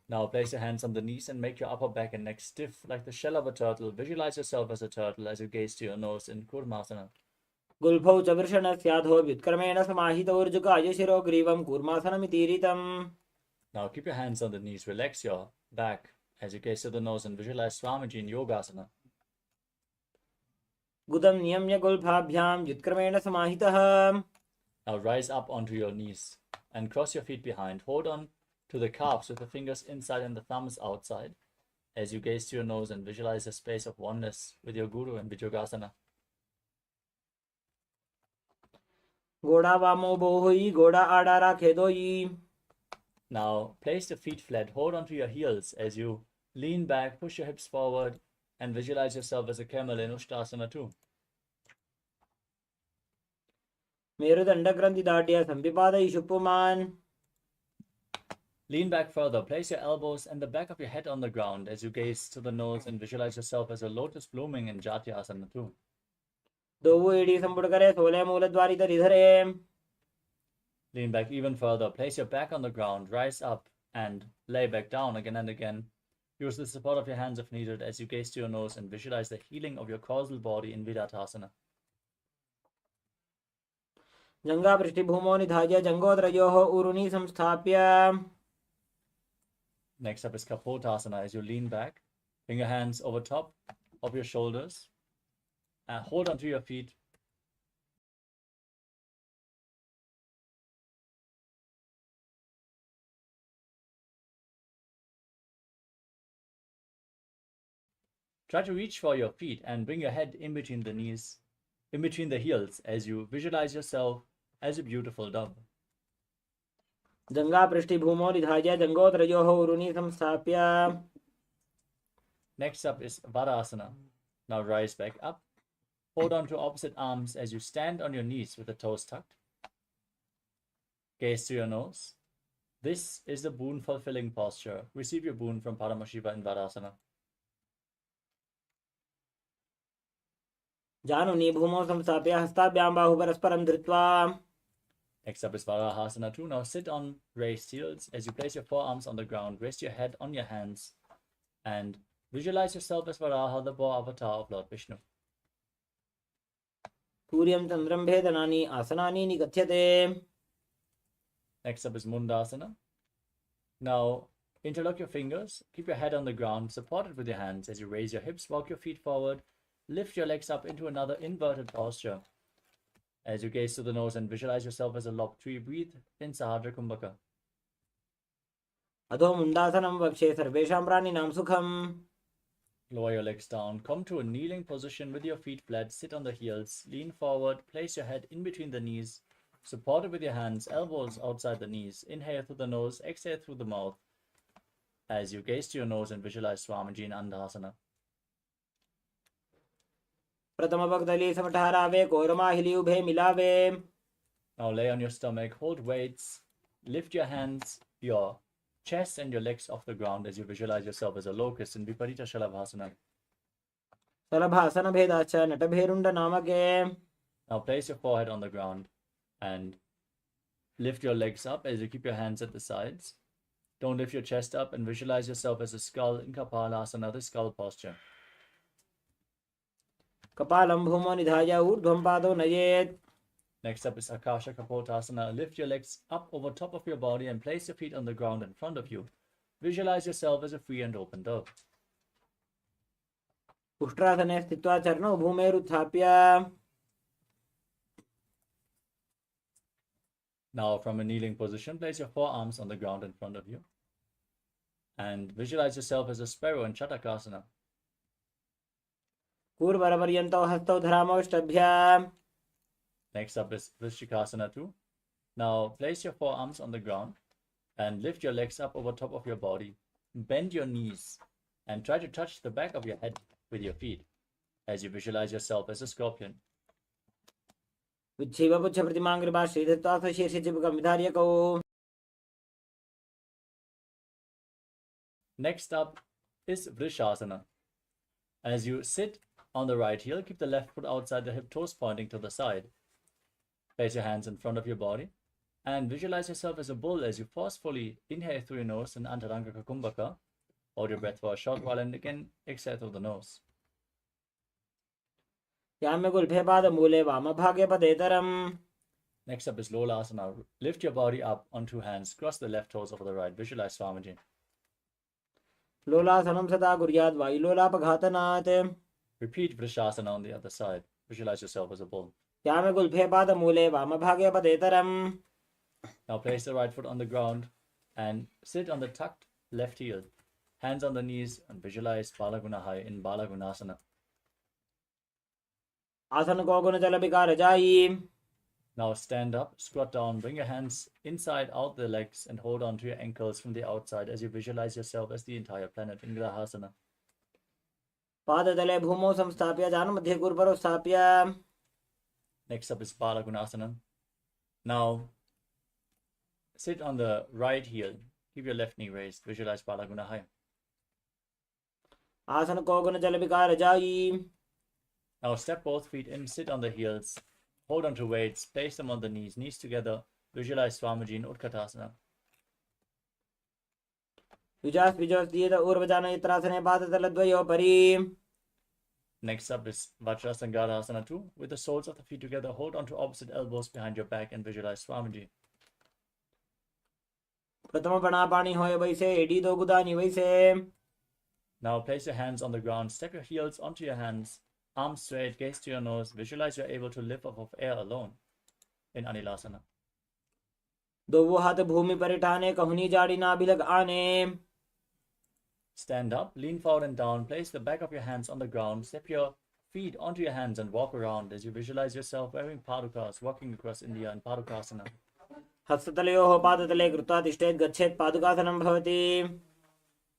Now place your hands on the knees and make your upper back and neck stiff like the shell of a turtle. Visualize yourself as a turtle as you gaze to your nose in Kurmasana.
गुल्फौ च वृषणस्याधो व्युत्क्रमेण समाहितोर्जुकाय शिरो ग्रीवं कूर्मासनमितीरितम्.
Now keep your hands on the knees, relax your back as you gaze to the nose and visualize Swamiji in Yogasana.
गुदं नियम्य गुल्फाभ्यां व्युत्क्रमेण समाहितः.
Now rise up onto your knees and cross your feet behind. Hold on to the calves with the fingers inside and the thumbs outside as you gaze to your nose and visualize a space of oneness with your Guru in Vijyogasana.
घोड़ा वामो बोहोई घोड़ा आड़ा राखे दोई.
Now place the feet flat, hold onto your heels as you lean back, push your hips forward and visualize yourself as a camel in Ushtasana 2.
मेरुदंड ग्रंथि दाढ्य संपिपादयि शुपुमान्.
Lean back further, place your elbows and the back of your head on the ground as you gaze to the nose and visualize yourself as a lotus blooming in Jatyasana 2.
दो एड़ी संपुट करे सोले मूलद्वारी धरि धरे.
Lean back even further, place your back on the ground, rise up and lay back down again and again. Use the support of your hands if needed as you gaze to your nose and visualize the healing of your causal body in Vidatasana.
जंगा पृष्ठि भूमो निधाय जंगोत्रयोः उरुनि संस्थाप्य.
Next up is Kapotasana as you lean back. Bring your hands over top of your shoulders and hold onto your feet. Try to reach for your feet and bring your head in between the knees, in between the heels as you visualize yourself as a beautiful dove.
जङ्गापृष्ठिभूमौ निधाय जङ्गोत्रयोः उरुनि संस्थाप्य.
Next up is Varasana. Now rise back up. Hold on to opposite arms as you stand on your knees with the toes tucked. Gaze to your nose. This is the boon fulfilling posture. Receive your boon from Paramashiva in Varasana.
जानुनि भूमौ संस्थाप्य हस्ताभ्यां बाहु परस्परं धृत्वा.
Next up is Varahasana 2. Now sit on raised heels. As you place your forearms on the ground, rest your head on your hands and visualize yourself as Varaha, the boar avatar of Lord Vishnu.
सूर्यं चन्द्रं भेदनानि आसनानि निगच्छते.
Next up is Mundasana. Now interlock your fingers, keep your head on the ground, support it with your hands. As you raise your hips, walk your feet forward, lift your legs up into another inverted posture. As you gaze to the nose and visualize yourself as a Level-3, breathe in Sahadra Kumbhaka.
अधो मुण्डासनं वक्षे सर्वेषां प्राणिनां सुखम्.
Lower your legs down, come to a kneeling position with your feet flat, sit on the heels, lean forward, place your head in between the knees, support it with your hands, elbows outside the knees. Inhale through the nose, exhale through the mouth. As you gaze to your nose and visualize Swamiji in Andhasana.
प्रथमभक्तली समठहरावे कोरमाहिली उभे मिलावे.
Now lay on your stomach, hold weights, lift your hands, your chest and your legs off the ground as you visualize yourself as a locust in Viparita Shalabhasana.
सलभासन भेदाच नटभेरुण्ड नामके.
Now place your forehead on the ground and lift your legs up as you keep your hands at the sides. Don't lift your chest up and visualize yourself as a skull in Kapalasana, the skull posture.
कपालं भूमौ निधाय ऊर्ध्वं पादौ नयेत्.
Next up is Akasha Kapotasana. Lift your legs up over top of your body and place your feet on the ground in front of you. Visualize yourself as a free and open dove.
उष्ट्रासने स्थित्वा चरणौ भूमेरुत्थाप्य.
Now from a kneeling position, place your forearms on the ground in front of you. And visualize yourself as a sparrow in Chatakasana.
कूर्वरपर्यन्तौ हस्तौ धरामौष्टभ्य.
Next up is Vrishikasana 2. Now place your forearms on the ground and lift your legs up over top of your body. Bend your knees and try to touch the back of your head with your feet as you visualize yourself as a scorpion.
विच्छिवपुच्छ प्रतिमाङ्कृपा श्रीधत्वा स्वशीर्षचिपकं विधार्यकौ.
Next up is Vrishasana. As you sit on the right heel, keep the left foot outside the hip, toes pointing to the side. Place your hands in front of your body and visualize yourself as a bull as you forcefully inhale through your nose in Antaranga Kumbhaka. Hold your breath for a short while and again exhale through the nose.
याम्यगुल्फे पादमूले वामभागे पदेतरम्.
Next up is Lolasana. Lift your body up on two hands, cross the left toes over the right. Visualize Swamiji.
लोलासनं सदा कुर्याद् वायुलोलापघातनात्.
Repeat Vrishasana on the other side. Visualize yourself as a bull.
याम्यगुल्फे पादमूले वामभागे पदेतरम्.
Now place the right foot on the ground and sit on the tucked left heel. Hands on the knees and visualize Balagunahai in Balagunasana.
आसन को गुण जल विकार जाई.
Now stand up, squat down, bring your hands inside out the legs and hold on to your ankles from the outside as you visualize yourself as the entire planet in Grahasana.
पादतले भूमौ संस्थाप्य जानुमध्ये कुर्परौ स्थाप्य.
Next up is Balagunasana. Now sit on the right heel. Keep your left knee raised. Visualize Balagunahai.
आसन को गुण जल विकार जाई.
Now step both feet in, sit on the heels. Hold on to weights, place them on the knees together. Visualize Swamiji in Utkatasana.
युजास विजोस दीयत ऊर्वजान इत्रासने पादतलद्वयोपरि.
Next up is Vajrasangadasana 2. With the soles of the feet together, hold on to opposite elbows behind your back and visualize Swamiji.
प्रथम प्रणापाणि होय वैसे AD दो गुदानि वैसे.
Now place your hands on the ground, step your heels onto your hands, arms straight, gaze to your nose. Visualize you're able to lift off of air alone in Anilasana.
दो हाथ भूमि पर ठाने कहनी जाड़ी नाभिलग आने.
Stand up, lean forward and down, place the back of your hands on the ground, step your feet onto your hands and walk around as you visualize yourself wearing padukas, walking across India in Padukasana.
हस्ततलयोः पादतले कृत्वा तिष्ठेत् गच्छेत् पादुकासनं भवति.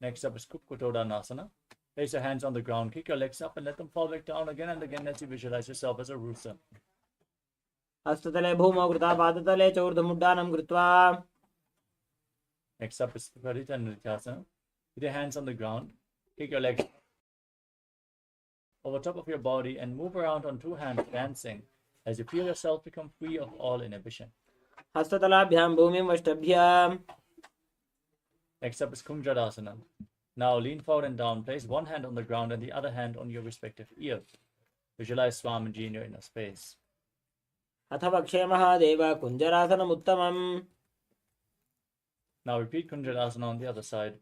Next up is Kukkutodhanasana. Place your hands on the ground, kick your legs up and let them fall back down again and again as you visualize yourself as a rooster.
हस्ततले भूमौ कृता पादतले च ऊर्ध्वमुड्डानं कृत्वा.
Next up is Birthright Nityasana. With your hands on the ground, kick your legs over top of your body and move around on two hands, dancing as you feel yourself become free of all inhibition.
हस्ततलाभ्यां भूमिं वष्टभ्य.
Next up is Kunjadasana. Now lean forward and down. Place one hand on the ground and the other hand on your respective ear. Visualize Swamiji in your inner space.
अथ वक्षे Mahadev कुञ्जरासनमुत्तमम्.
Now repeat Kunjadasana on the other side.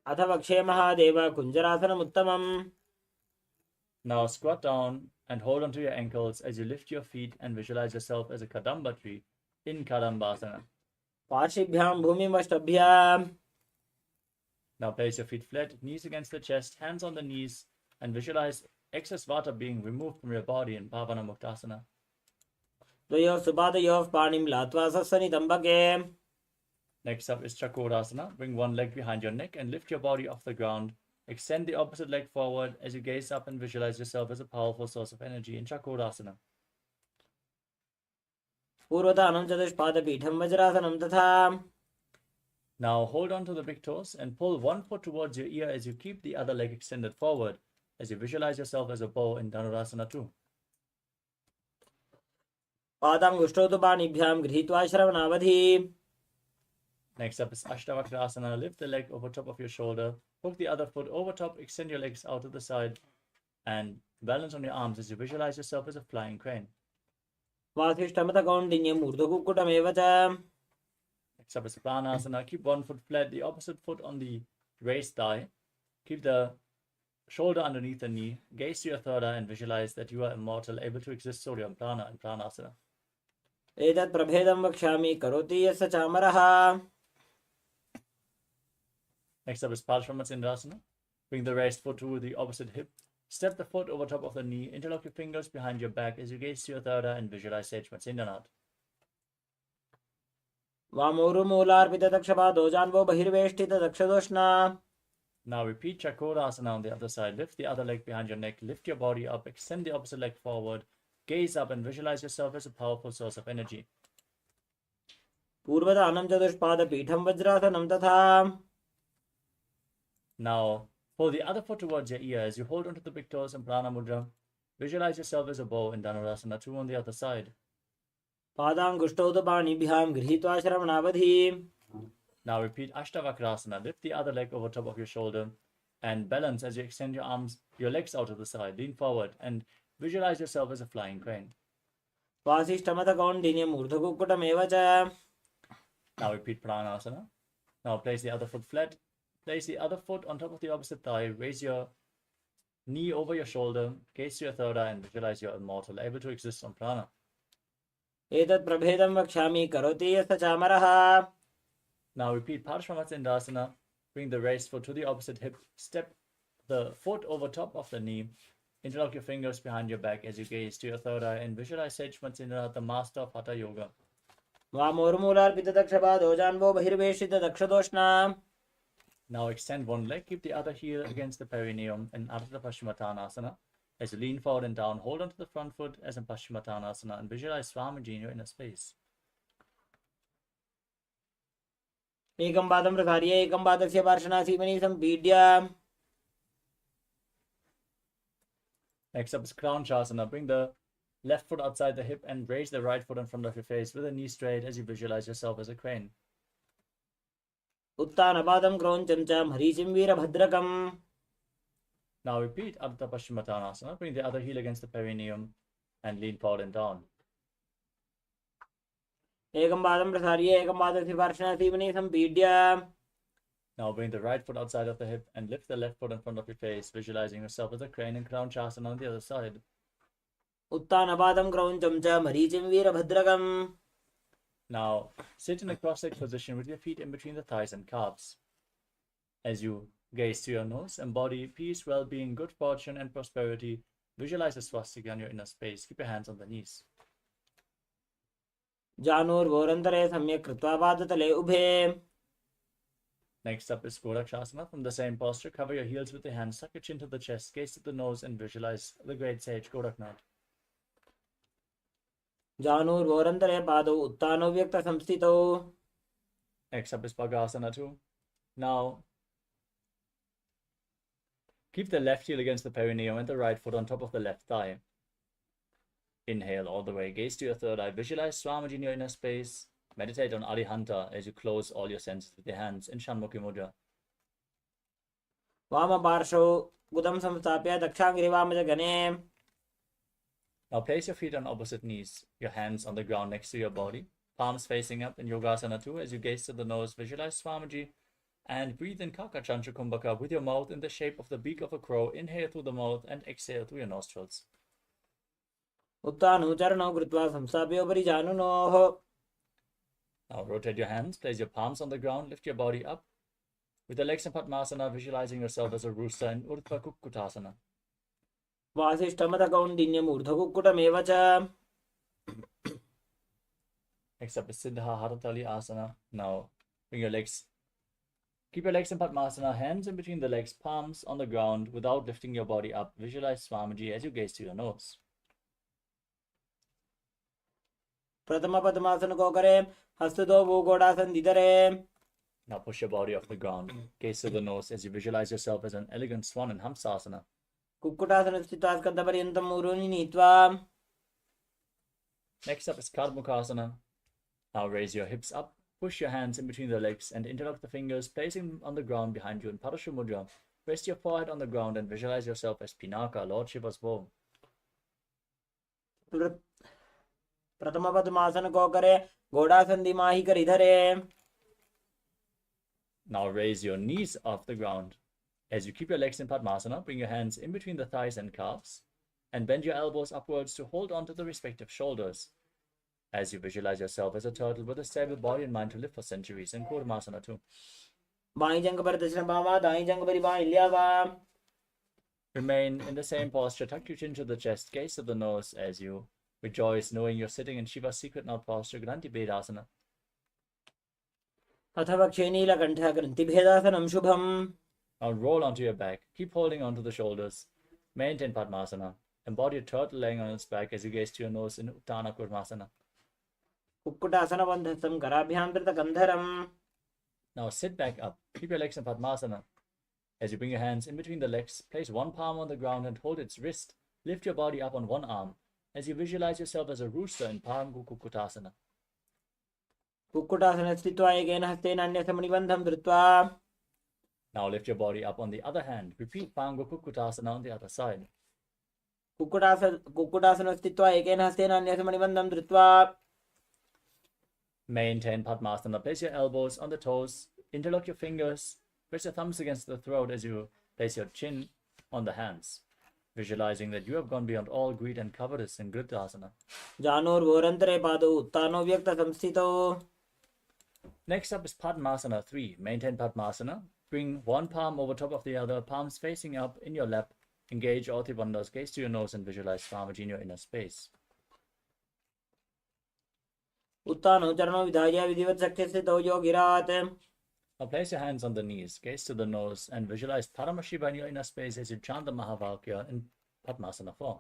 अथ वक्षे Mahadev कुञ्जरासनमुत्तमम्.
Now squat down and hold onto your ankles as you lift your feet and visualize yourself as a Kadamba tree in Kadambasana.
पार्श्विभ्यां भूमिं वष्टभ्य.
Now place your feet flat, knees against the chest, hands on the knees, and visualize excess vata being removed from your body in Pavana Muktasana.
द्वयोः सुपादयोः पाणिं लात्वा सस्वनितम्बके.
Next up is Chakodasana. Bring one leg behind your neck and lift your body off the ground. Extend the opposite leg forward as you gaze up and visualize yourself as a powerful source of energy in Chakodasana.
पूर्वतानं चतुष्पादपीठं वज्रासनं तथा.
Now hold on to the big toes and pull one foot towards your ear as you keep the other leg extended forward as you visualize yourself as a bow in Dhanurasana 2.
पादाङ्गुष्ठौ तु पाणिभ्यां गृहीत्वा श्रवणावधि.
Next up is Ashtavakrasana. Lift the leg over top of your shoulder, hook the other foot over top, extend your legs out to the side, and balance on your arms as you visualize yourself as a flying crane.
वासिष्ठमतकौण्डिन्यम् ऊर्ध्वकुक्कुटमेव च.
Next up is Pranasana. Keep one foot flat, the opposite foot on the raised thigh. Keep the shoulder underneath the knee. Gaze to your third eye and visualize that you are immortal, able to exist solely on prana in Pranasana.
एतत् प्रभेदं वक्ष्यामि करोति यस्य चामरः.
Next up is Parshvamatsindasana. Bring the raised foot to the opposite hip. Step the foot over top of the knee. Interlock your fingers behind your back as you gaze to your third eye and visualize Sage Matsindanath.
वामोरुमूलार्पितदक्षपादो जान्वो बहिर्वेष्टितदक्षदोष्णा.
Now repeat Chakodasana on the other side. Lift the other leg behind your neck. Lift your body up. Extend the opposite leg forward. Gaze up and visualize yourself as a powerful source of energy.
पूर्वतानं चतुष्पादपीठं वज्रासनं तथा.
Now pull the other foot towards your ear as you hold onto the big toes in Prana Mudra. Visualize yourself as a bow in Dhanurasana 2 on the other side.
पादाङ्गुष्ठौ तु पाणिभ्यां गृहीत्वा श्रवणावधि.
Now repeat Ashtavakrasana. Lift the other leg over top of your shoulder and balance as you extend your arms, your legs out to the side. Lean forward and visualize yourself as a flying crane.
वासिष्ठमतकौण्डिन्यम् ऊर्ध्वकुक्कुटमेव च.
Now repeat Pranasana. Now place the other foot flat. Place the other foot on top of the opposite thigh. Raise your knee over your shoulder. Gaze to your third eye and visualize you're immortal, able to exist on prana.
एतत् प्रभेदं वक्ष्यामि करोति यस्य चामरः.
Now repeat Parshvamatsindasana. Bring the raised foot to the opposite hip. Step the foot over top of the knee. Interlock your fingers behind your back as you gaze to your third eye and visualize Sage Matsindanath, the master of Hatha Yoga.
वामोरुमूलार्पितदक्षपादो जान्वो बहिर्वेष्टितदक्षदोष्णा.
Now extend one leg, keep the other heel against the perineum in Ardha Paschimottanasana. As you lean forward and down, hold onto the front foot as in Paschimottanasana and visualize Swamiji in your inner space.
एकं पादं प्रसार्य एकं पादस्य पार्श्वनासीमनि सम्पीड्य.
Next up is Crown Shasana. Bring the left foot outside the hip and raise the right foot in front of your face with the knee straight as you visualize yourself as a crane.
उत्तानपादं क्रौञ्चं च मरीचिं वीरभद्रकम्.
Now repeat Ardha Paschimottanasana. Bring the other heel against the perineum and lean forward and down.
एकं पादं प्रसार्य एकं पादस्य पार्श्वनासीमनि सम्पीड्य.
Now bring the right foot outside of the hip and lift the left foot in front of your face, visualizing yourself as a crane in Crown Shasana on the other side.
उत्तानपादं क्रौञ्चं च मरीचिं वीरभद्रकम्.
Now sit in a cross-legged position with your feet in between the thighs and calves. As you gaze to your nose, embody peace, well-being, good fortune, and prosperity. Visualize a swastika in your inner space. Keep your hands on the knees.
जानुर्भोरन्तरे सम्यक् कृत्वा पादतले उभे.
Next up is Gorakshasana. From the same posture, cover your heels with your hands, suck your chin to the chest, gaze to the nose, and visualize the great sage Goraknath.
जानुर्भोरन्तरे पादौ उत्तानौ व्यक्तसंस्थितौ.
Next up is Bhagasana 2. Now, keep the left heel against the perineum and the right foot on top of the left thigh. Inhale all the way, gaze to your third eye, visualize Swamiji in your inner space. Meditate on Arihanta as you close all your senses with your hands in Shanmukhi Mudra.
वामपार्श्वौ गुदं संस्थाप्य दक्षाङ्घ्रिवामजगणे.
Now place your feet on opposite knees, your hands on the ground next to your body, palms facing up in Yogasana 2 as you gaze to the nose, visualize Swamiji, and breathe in Kakachantra Kumbhaka with your mouth in the shape of the beak of a crow. Inhale through the mouth and exhale through your nostrils.
उत्तानौ चरणौ कृत्वा संस्थाप्य उपरि जानुनोः.
Now rotate your hands, place your palms on the ground, lift your body up. With the legs in Padmasana, visualizing yourself as a rooster in Urdhva Kukkutasana.
वासिष्ठमतकौण्डिन्यमूर्धकुक्कुटमेव च.
Next up is Siddha Haratali Asana. Now keep your legs in Padmasana, hands in between the legs, palms on the ground without lifting your body up. Visualize Swamiji as you gaze to your nose.
प्रथम पद्मासन को करें, हस्तदो भूगोड़ासन दिधरे.
Now push your body off the ground. Gaze to the nose as you visualize yourself as an elegant swan in Hamsasana.
Kukkutasana स्थित्वा स्कन्धपर्यन्तं ऊरुनि नीत्वा.
Next up is Karmukasana. Now raise your hips up, push your hands in between the legs and interlock the fingers, placing them on the ground behind you in Parashu Mudra. Rest your forehead on the ground and visualize yourself as Pinaka, Lord Shiva's bow.
प्रथम पद्मासन को करें, घोड़ासन दिमाही कर इधरे.
Now raise your knees off the ground. As you keep your legs in Padmasana, bring your hands in between the thighs and calves and bend your elbows upwards to hold on to the respective shoulders. As you visualize yourself as a turtle with a stable body and mind to live for centuries in Kurmasana 2.
By जंग पर दक्षिण बामा, दाई जंग पर by इल्यावा.
Remain in the same posture, tuck your chin to the chest, gaze to the nose as you rejoice knowing you're sitting in Shiva's secret knot posture, Granti Bedasana.
अथ वक्षे नीलकण्ठः ग्रन्थिभेदासनं शुभम्.
Now roll onto your back, keep holding onto the shoulders. Maintain Padmasana. Embody a turtle laying on its back as you gaze to your nose in Uttana Kurmasana.
कुक्कुटासनबन्धस्थं कराभ्यां धृतकन्धरम्.
Now sit back up. Keep your legs in Padmasana. As you bring your hands in between the legs, place one palm on the ground and hold its wrist. Lift your body up on one arm as you visualize yourself as a rooster in Paramgu Kukkutasana.
Kukkutasana स्थित्वा एकेन हस्तेन अन्यस्य मणिबन्धं धृत्वा.
Now lift your body up on the other hand. Repeat Paramgu Kukkutasana on the other side.
Kukkutasana स्थित्वा एकेन हस्तेन अन्यस्य मणिबन्धं धृत्वा.
Maintain Padmasana. Place your elbows on the toes. Interlock your fingers. Press your thumbs against the throat as you place your chin on the hands. Visualizing that you have gone beyond all greed and covetous in Gridasana.
जानुर्भोरन्तरे पादौ उत्तानौ व्यक्तसंस्थितौ.
Next up is Padmasana 3. Maintain Padmasana. Bring one palm over top of the other, palms facing up in your lap. Engage all three bandhas, gaze to your nose and visualize Swamiji in your inner space.
उत्तानौ चरणौ विधाय विधिवत् शक्तिस्थितौ योगिरात्.
Now place your hands on the knees, gaze to the nose and visualize Paramashiva in your inner space as you chant the Mahavalkya in Padmasana 4.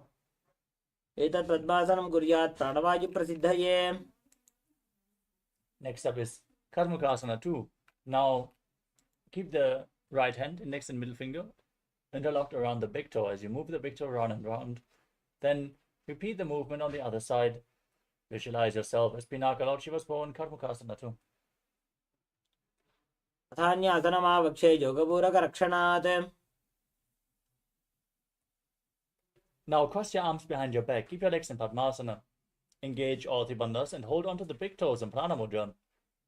एतत् पद्मासनं कुर्यात् प्राणवायुप्रसिद्धये.
Next up is Karmukasana 2. Now keep the right hand, index and middle finger interlocked around the big toe as you move the big toe round and round. Then repeat the movement on the other side. Visualize yourself as Pinaka, Lord Shiva's bow in Karmukasana 2.
अथान्यासनमावक्षे योगपूरकरक्षणात्.
Now cross your arms behind your back. Keep your legs in Padmasana. Engage all three bandhas and hold onto the big toes in Prana Mudra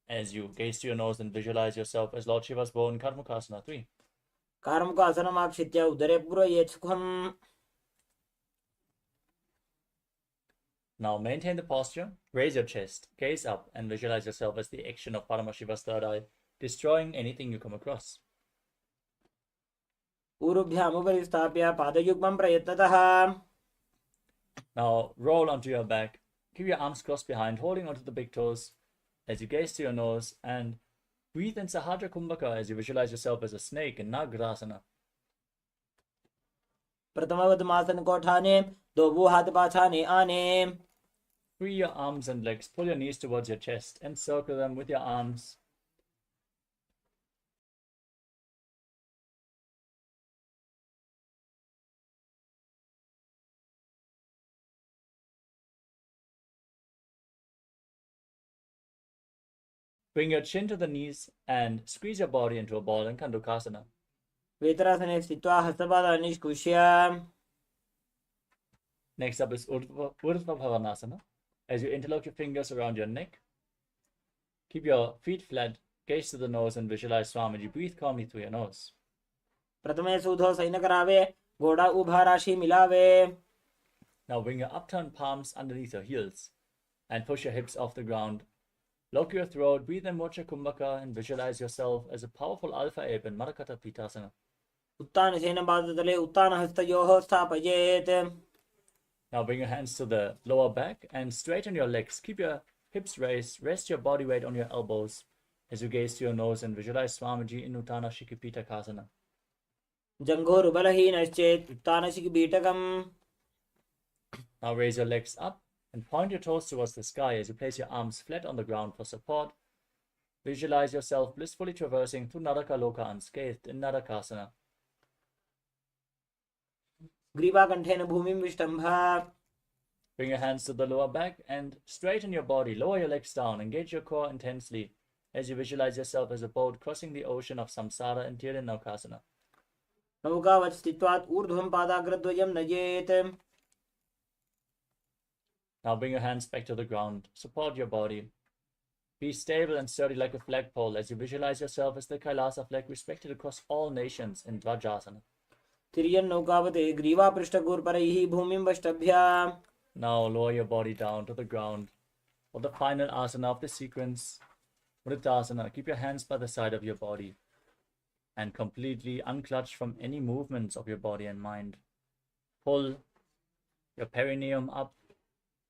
as you gaze to your nose and visualize yourself as Lord Shiva's bow in Karmukasana 3.
कार्मुकासनमाक्षित्य उदरे पूरयेत् सुखम्.
Now maintain the posture, raise your chest, gaze up and visualize yourself as the action of Paramashiva's third eye, destroying anything you come across.
ऊरुभ्यामुपरि स्थाप्य पादयुग्मं प्रयत्नतः.
Now roll onto your back, Keep your arms crossed behind, holding onto the big toes as you gaze to your nose, and breathe in Sahadra Kumbhaka as you visualize yourself as a snake in Nagrasana.
प्रथमवदमासन को ठाने दो वो हाथ पाछाने आने.
Free your arms and legs, pull your knees towards your chest, encircle them with your arms. Bring your chin to the knees and squeeze your body into a ball in Kandukasana.
वेतरासने स्थित्वा हस्तपादानि निष्कुष्य.
Next up is Urdhva Bhavanasana. As you interlock your fingers around your neck, keep your feet flat, gaze to the nose, and visualize Swamiji. Breathe calmly through your nose.
प्रथमे सूधो San करावे घोड़ा उभा राशि मिलावे.
Now bring your upturned palms underneath your heels and push your hips off the ground. Lock your throat, breathe in Mocha Kumbhaka, and visualize yourself as a powerful alpha ape in Marakata Pitasana.
उत्तान सेन पादतले उत्तान हस्तयोः स्थापयेत्.
Now bring your hands to the lower back and straighten your legs. Keep your hips raised, rest your body weight on your elbows as you gaze to your nose and visualize Swamiji in Uttana Shikipitakasana.
जंघोर बलहीनश्चेत् उत्तानशिखिपीठकम्.
Now raise your legs up and point your toes towards the sky as you place your arms flat on the ground for support. Visualize yourself blissfully traversing through Naraka Loka unscathed in Narakasana.
ग्रीवाकण्ठेन भूमिं विष्टम्भ.
Bring your hands to the lower back and straighten your body. Lower your legs down. Engage your core intensely as you visualize yourself as a boat crossing the ocean of samsara in Tirunakasana.
नौकावत् स्थित्वात् ऊर्ध्वं पादाग्रद्वयं नयेत्.
Now bring your hands back to the ground. Support your body. Be stable and sturdy like a flagpole as you visualize yourself as the Kailasa flag respected across all nations in Dvajasana.
तिर्यन् नौकावते ग्रीवापृष्ठगोर्परैः भूमिं वष्टभ्य.
Now lower your body down to the ground for the final asana of the sequence, Vritasana. Keep your hands by the side of your body and completely unclutch from any movements of your body and mind. Pull your perineum up.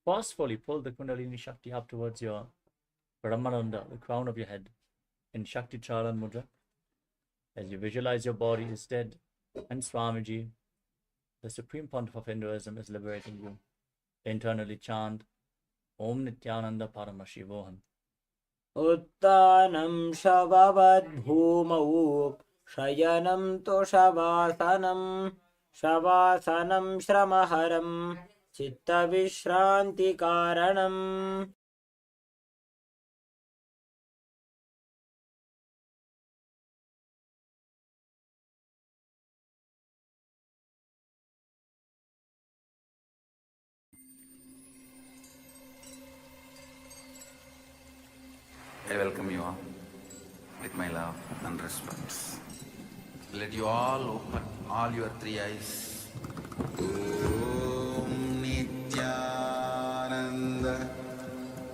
Forcefully pull the Kundalini Shakti up towards your Brahmananda, the crown of your head, in Shakti Charan Mudra. As you visualize your body is dead and Swamiji, the Supreme Pontiff of Hinduism, is liberating you. Internally chant Om Nityananda Paramashivoham.
उत्तानं शववद्भूमौ शयनं तोषवासनं शवासनं श्रमहरं चित्तविश्रान्तिकारणम्.
I welcome you all with my love and respect. Let you all open all your three eyes. Om Nityananda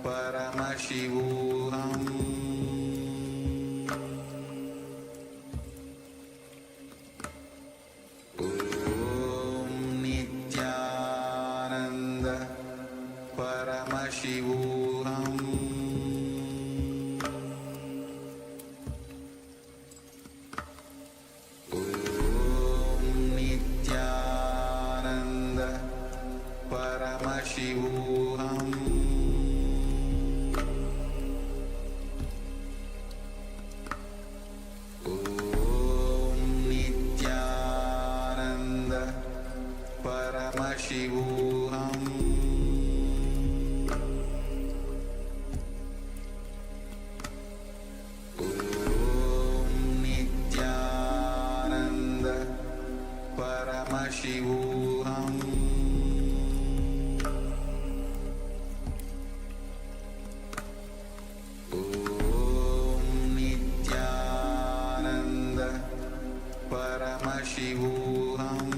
Paramashivoham. Om Nityananda Paramashivoham. Paramashivoham. Om Nityananda Paramashivoham. Om Nityananda Paramashivoham. Paramashivoham.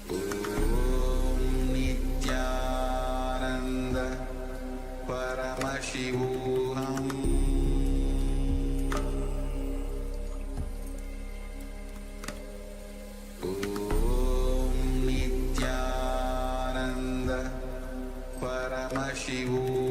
Om Nityananda Paramashivoham. Om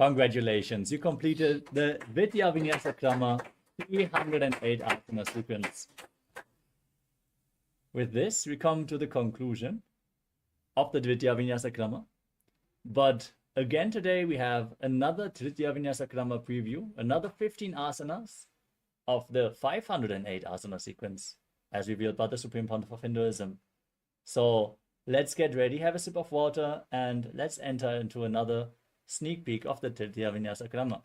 Congratulations, you completed the Vidya Vinyasa Krama 308 asana sequence. With this, we come to the conclusion of the Dvitiya Vinyasa Krama. But again today we have another Tritiya Vinyasa Krama preview, another 15 asanas of the 508 asana sequence as revealed by the Supreme Pontiff of Hinduism. So let's get ready, have a sip of water, and let's enter into another sneak peek of the Tritiya Vinyasa Krama.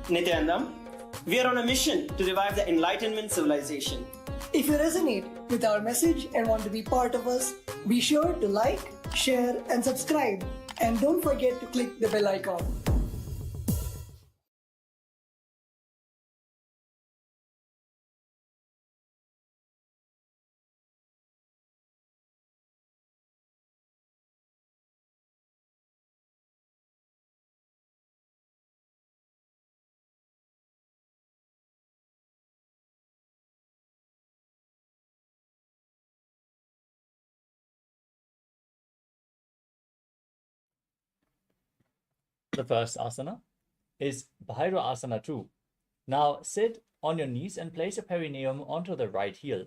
Nithyanandam, we are on a mission to revive the Enlightenment civilization.
If you resonate with our message and want to be part of us, be sure to like, share, and subscribe. And don't forget to click the bell icon.
The first asana is Bhaira Asana 2. Now sit on your knees and place your perineum onto the right heel.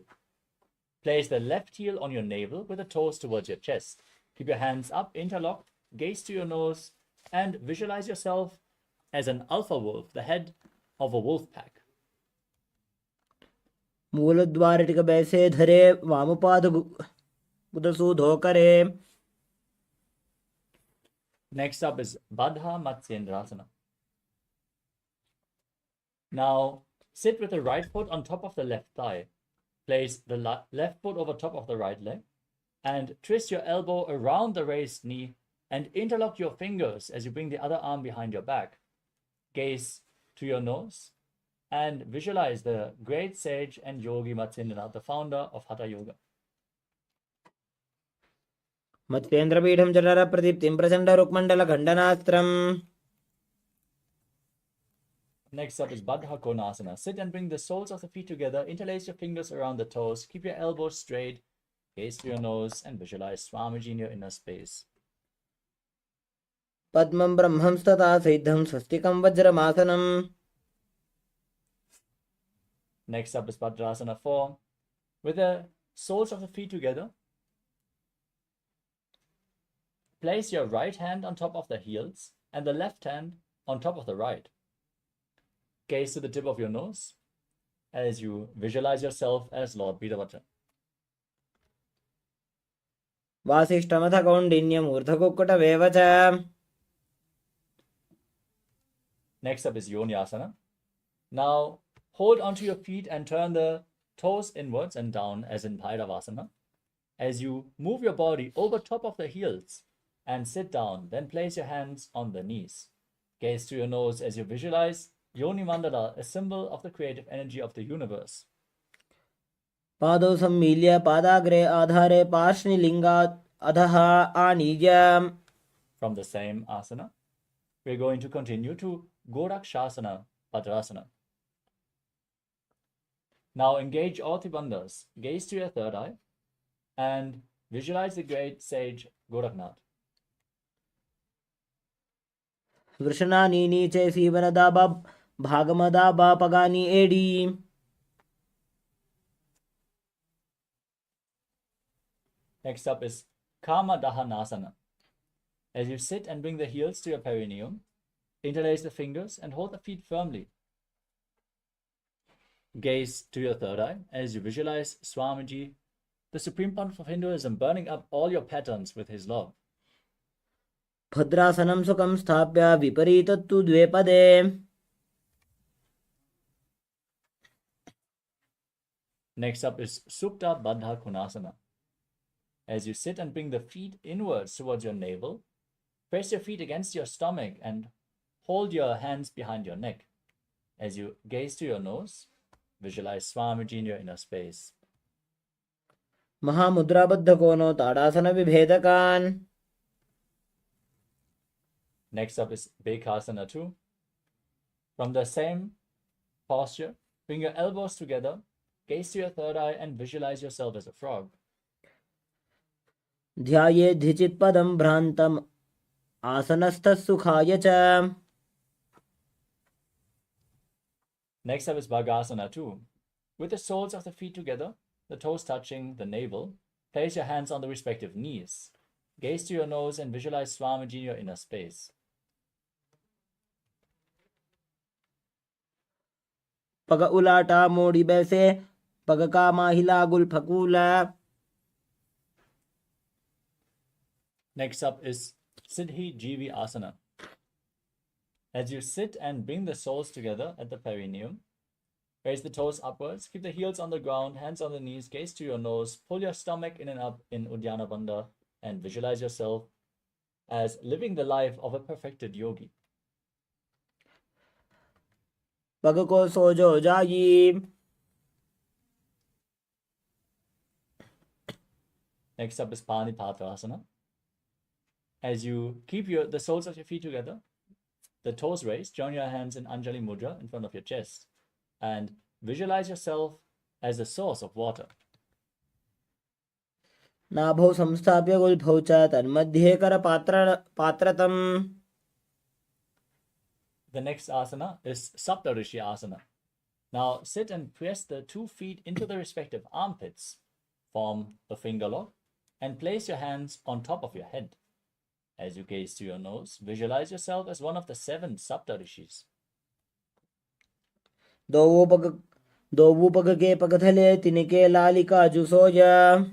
Place the left heel on your navel with the toes towards your chest. Keep your hands up, interlocked, gaze to your nose, and visualize yourself as an alpha wolf, the head of a wolf pack.
मूलद्वारिटिक बैसे धरे वामपाद गुदसूधो करे.
Next up is Baddha Matsyendrasana. Now sit with the right foot on top of the left thigh. Place the left foot over top of the right leg and twist your elbow around the raised knee and interlock your fingers as you bring the other arm behind your back. Gaze to your nose and visualize the great sage and yogi Matsyendranath, the founder of Hatha Yoga.
मत्स्येन्द्रपीठं चरर प्रदीप्तिं Prachanda रुक्मण्डल खण्डनास्त्रम्.
Next up is Baddha Konasana. Sit and bring the soles of the feet together. Interlace your fingers around the toes. Keep your elbows straight. Gaze to your nose and visualize Swamiji in your inner space.
पद्मं ब्रह्मं स्तथा सिद्धं स्वस्तिकं वज्रमासनम्.
Next up is Bhadrasana 4. With the soles of the feet together, place your right hand on top of the heels and the left hand on top of the right. Gaze to the tip of your nose as you visualize yourself as Lord Bidavata.
वासिष्ठमथ कौण्डिन्यम् ऊर्ध्वकुक्कुटमेव च.
Next up is Yonyasana. Now hold onto your feet and turn the toes inwards and down as in Bhairavasana. As you move your body over top of the heels and sit down, then place your hands on the knees. Gaze to your nose as you visualize Yoni Mandala, a symbol of the creative energy of the universe.
पादौ सम्मील्य पादाग्रे आधारे पार्श्वलिङ्गात् अधः आनीय.
From the same asana, we're going to continue to Gorakshasana Bhadrasana. Now engage all three bandhas. Gaze to your third eye and visualize the great sage Goraknath.
वृषणानीनी च सीवनदा भागमदा पगानी एडी.
Next up is Kama Dahanasana. As you sit and bring the heels to your perineum, interlace the fingers and hold the feet firmly. Gaze to your third eye as you visualize Swamiji, the Supreme Pontiff of Hinduism, burning up all your patterns with his love.
भद्रासनं सुखं स्थाप्य विपरीतत्तु द्वे पदे.
Next up is Supta Baddha Konasana. As you sit and bring the feet inwards towards your navel, press your feet against your stomach and hold your hands behind your neck. As you gaze to your nose, visualize Swamiji in your inner space.
महामुद्राबद्ध कोनो ताड़ासन विभेदकान्.
Next up is Bekhasana 2. From the same posture, bring your elbows together, gaze to your third eye and visualize yourself as a frog.
ध्याये धिचित पदं भ्रांतम् आसनस्थः सुखाय च.
Next up is Bhagasana 2. With the soles of the feet together, the toes touching the navel, place your hands on the respective knees. Gaze to your nose and visualize Swamiji in your inner space.
Paga ulata modi bese, paga kama hilagul phakula.
Next up is Siddhi Jivi Asana. As you sit and bring the soles together at the perineum, raise the toes upwards, keep the heels on the ground, hands on the knees, gaze to your nose, pull your stomach in and up in Uddiyana Bandha, and visualize yourself as living the life of a perfected yogi.
Paga ko sojo jayi.
Next up is Panipatrasana. As you keep the soles of your feet together, the toes raised, join your hands in Anjali Mudra in front of your chest, and visualize yourself as the source of water.
Nabho samstapya gulbhaucha tanmadhye kara patratam.
The next asana is Saptarishi Asana. Now sit and press the 2 feet into the respective armpits, form a finger lock, and place your hands on top of your head. As you gaze to your nose, visualize yourself as one of the 7 Saptarishis.
Dovu paga ke pagathale tinike lalika jusoja.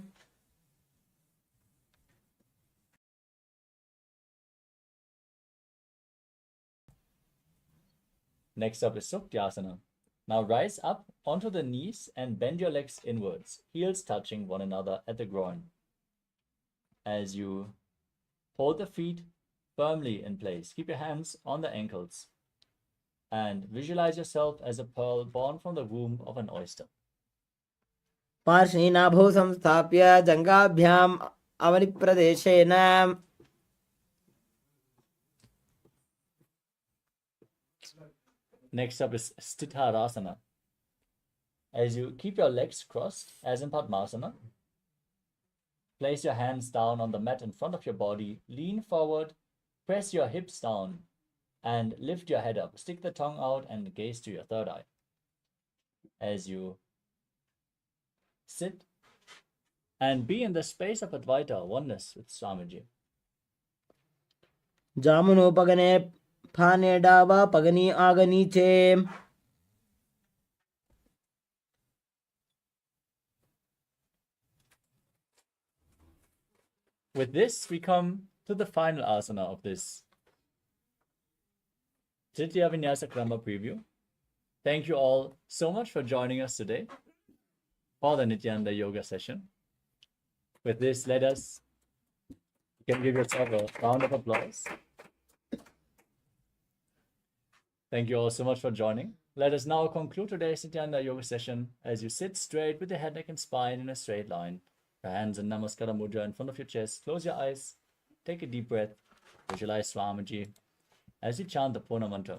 Next up is Suktyasana. Now rise up onto the knees and bend your legs inwards, heels touching one another at the groin. As you hold the feet firmly in place, keep your hands on the ankles, and visualize yourself as a pearl born from the womb of an oyster.
Parshni nabho samstapya jangabhyam avanippradeshena.
Next up is Sthitarasana. As you keep your legs crossed, as in Padmasana, place your hands down on the mat in front of your body, lean forward, press your hips down, and lift your head up. Stick the tongue out and gaze to your third eye. As you sit and be in the space of Advaita, oneness with Swamiji.
Jamuno pagane phane dava pagani aganiche.
With this, we come to the final asana of this Tritiya Vinyasa Krama preview. Thank you all so much for joining us today for the Nityananda Yoga session. With this, you can give yourself a round of applause. Thank you all so much for joining. Let us now conclude today's Nityananda Yoga session as you sit straight with your head, neck, and spine in a straight line. Your hands in Namaskara Mudra in front of your chest. Close your eyes. Take a deep breath. Visualize Swamiji as you chant the Purna mantra.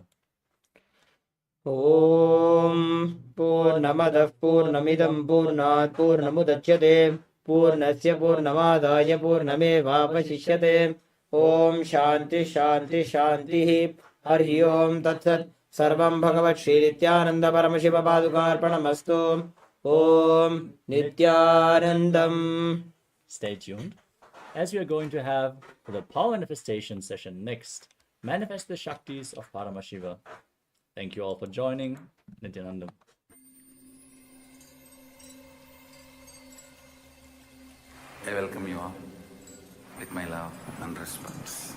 Om Purnamadah Purnamidam Purnat Purnamudachyate Purnasya Purnamadaya Purnamevavashishyate. Om Shanti Shanti Shanti. Hari Om Tat Sat. Sarvam Bhagavat Sri Nithyananda Paramashiva Padukarpanamastu. Om Nityanandam.
Stay tuned, as we are going to have the power manifestation session next. Manifest the Shaktis of Paramashiva. Thank you all for joining. Nityanandam.
I welcome you all with my love and respect.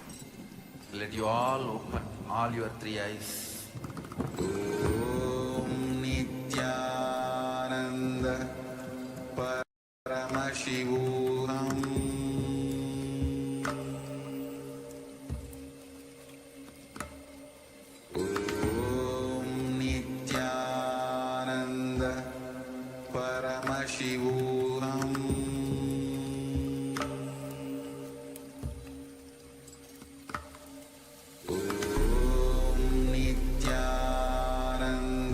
Let you all open all your 3 eyes. Om Nityananda Paramashivoham. Om Nityananda Paramashivoham. Om Nityananda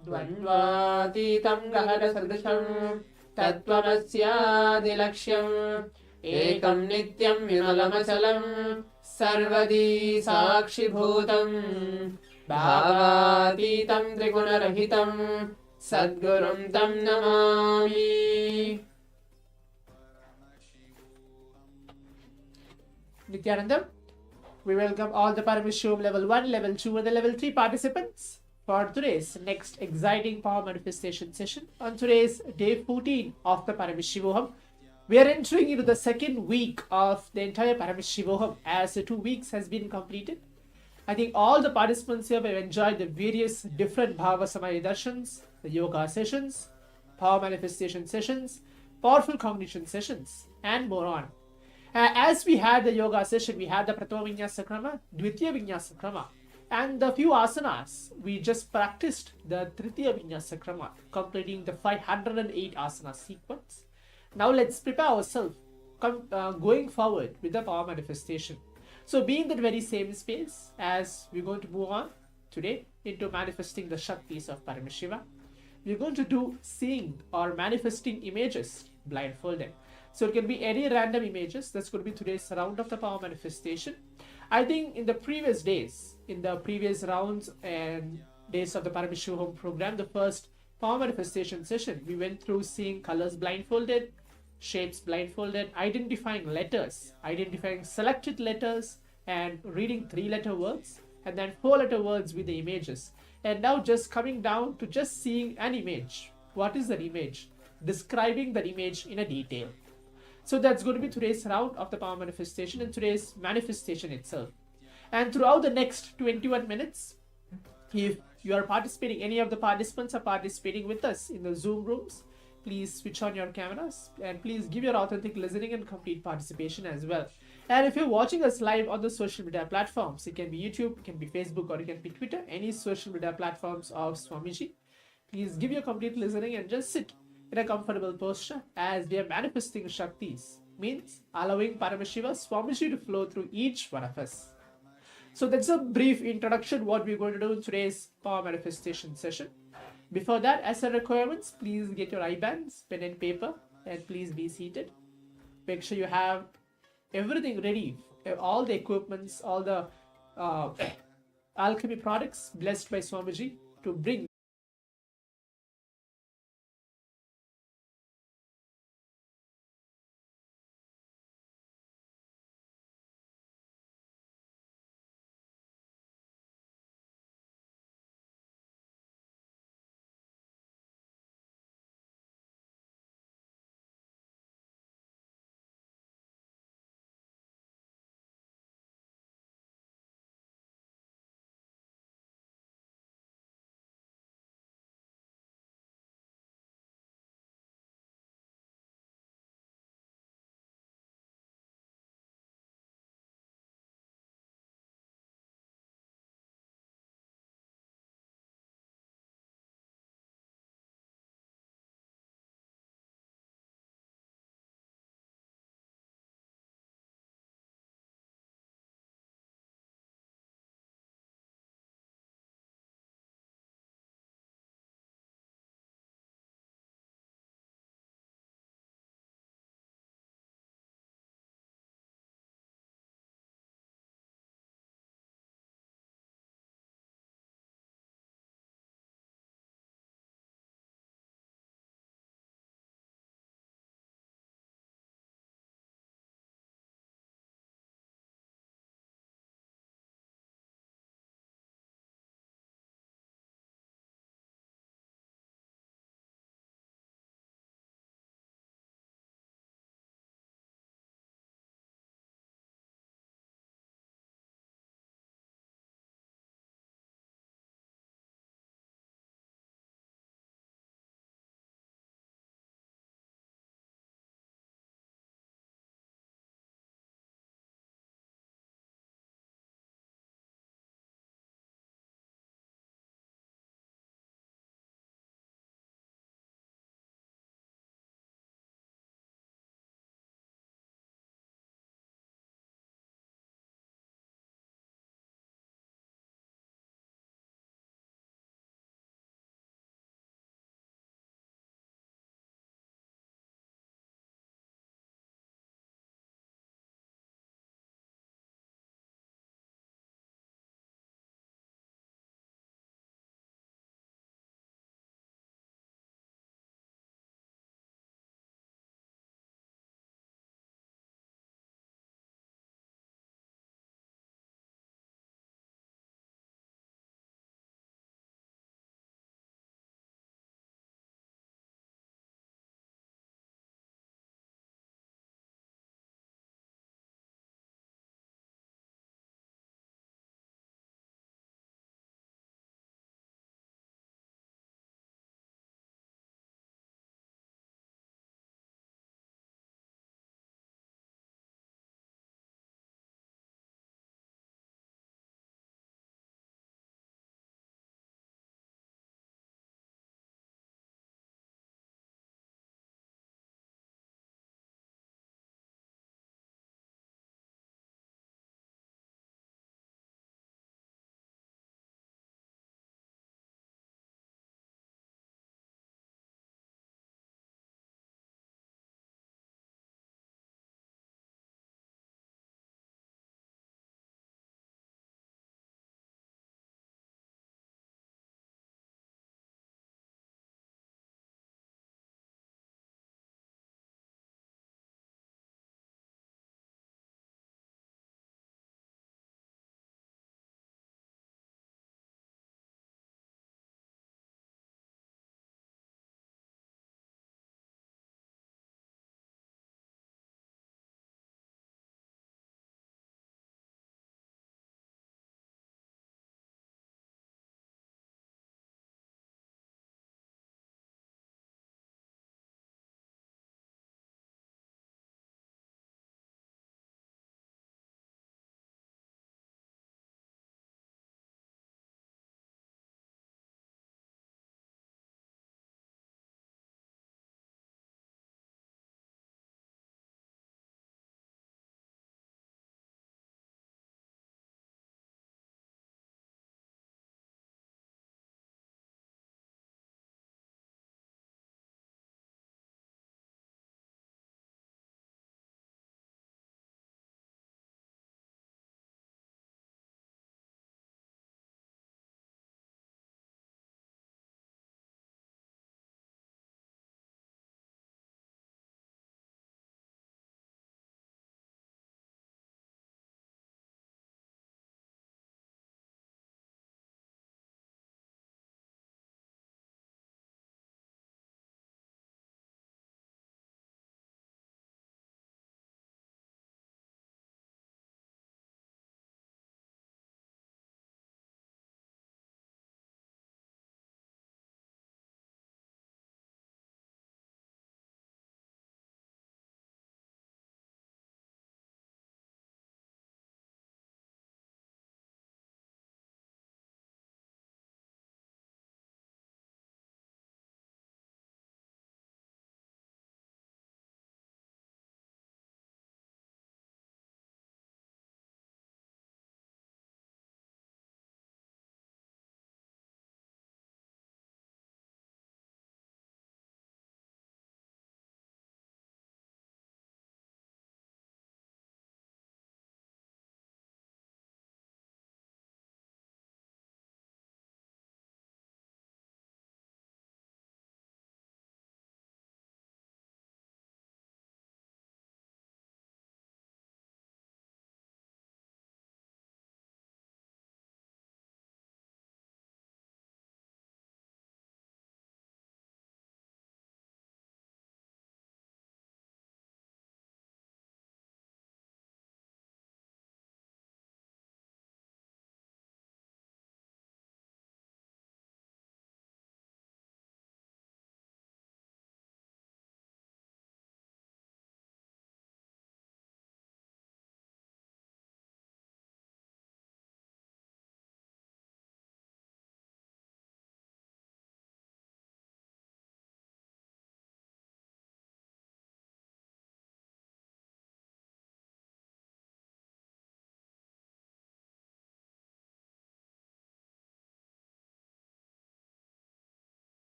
द्वन्द्वातीतं गहनसदृशं तत्त्वमस्यादिलक्ष्यम् एकं नित्यं विमलमचलं सर्वदी साक्षिभूतम् भावातीतं त्रिगुणरहितं सद्गुरुं तं Namami. Nithyanandam, we welcome all the Paramashivoham Level 1, Level 2 and the Level 3 participants for today's next exciting power manifestation session. On today's day 14 of the Paramashivoham, we are entering into the second week of the entire Paramashivoham as the 2 weeks has been completed. I think all the participants here have enjoyed the various different Bhava Samadhi Darshans, the yoga sessions, power manifestation sessions, powerful cognition sessions, and more on. As we had the yoga session, we had the Pratama Vinyasa Krama, Dvitiya Vinyasa Krama, and the few asanas. We just practiced the Tritiya Vinyasa Krama, completing the 508 asana sequence. Now let's prepare ourselves going forward with the power manifestation. So being that very same space, as we're going to move on today into manifesting the Shaktis of Paramashiva, we're going to do seeing or manifesting images blindfolded. So it can be any random images. That's going to be today's round of the power manifestation. I think in the previous days, in the previous rounds and days of the Paramashivoham program, the first power manifestation session, we went through seeing colors blindfolded, shapes blindfolded, identifying letters, identifying selected letters, and reading 3-letter words, and then 4-letter words with the images. And now just coming down to just seeing an image. What is that image? Describing that image in a detail. So that's going to be today's round of the power manifestation and today's manifestation itself. And throughout the next 21 minutes, if you are participating, any of the participants are participating with us in the Zoom rooms, please switch on your cameras and please give your authentic listening and complete participation as well. And if you're watching us live on the social media platforms, it can be YouTube, it can be Facebook, or it can be Twitter, any social media platforms of Swamiji, please give your complete listening and just sit in a comfortable posture as we are manifesting Shaktis, means allowing Paramashiva Swamiji to flow through each one of us. So that's a brief introduction what we're going to do in today's power manifestation session. Before that, as a requirements, please get your eye bands, pen and paper, and please be seated. Make sure you have everything ready, all the equipments, all the alchemy products blessed by Swamiji to bring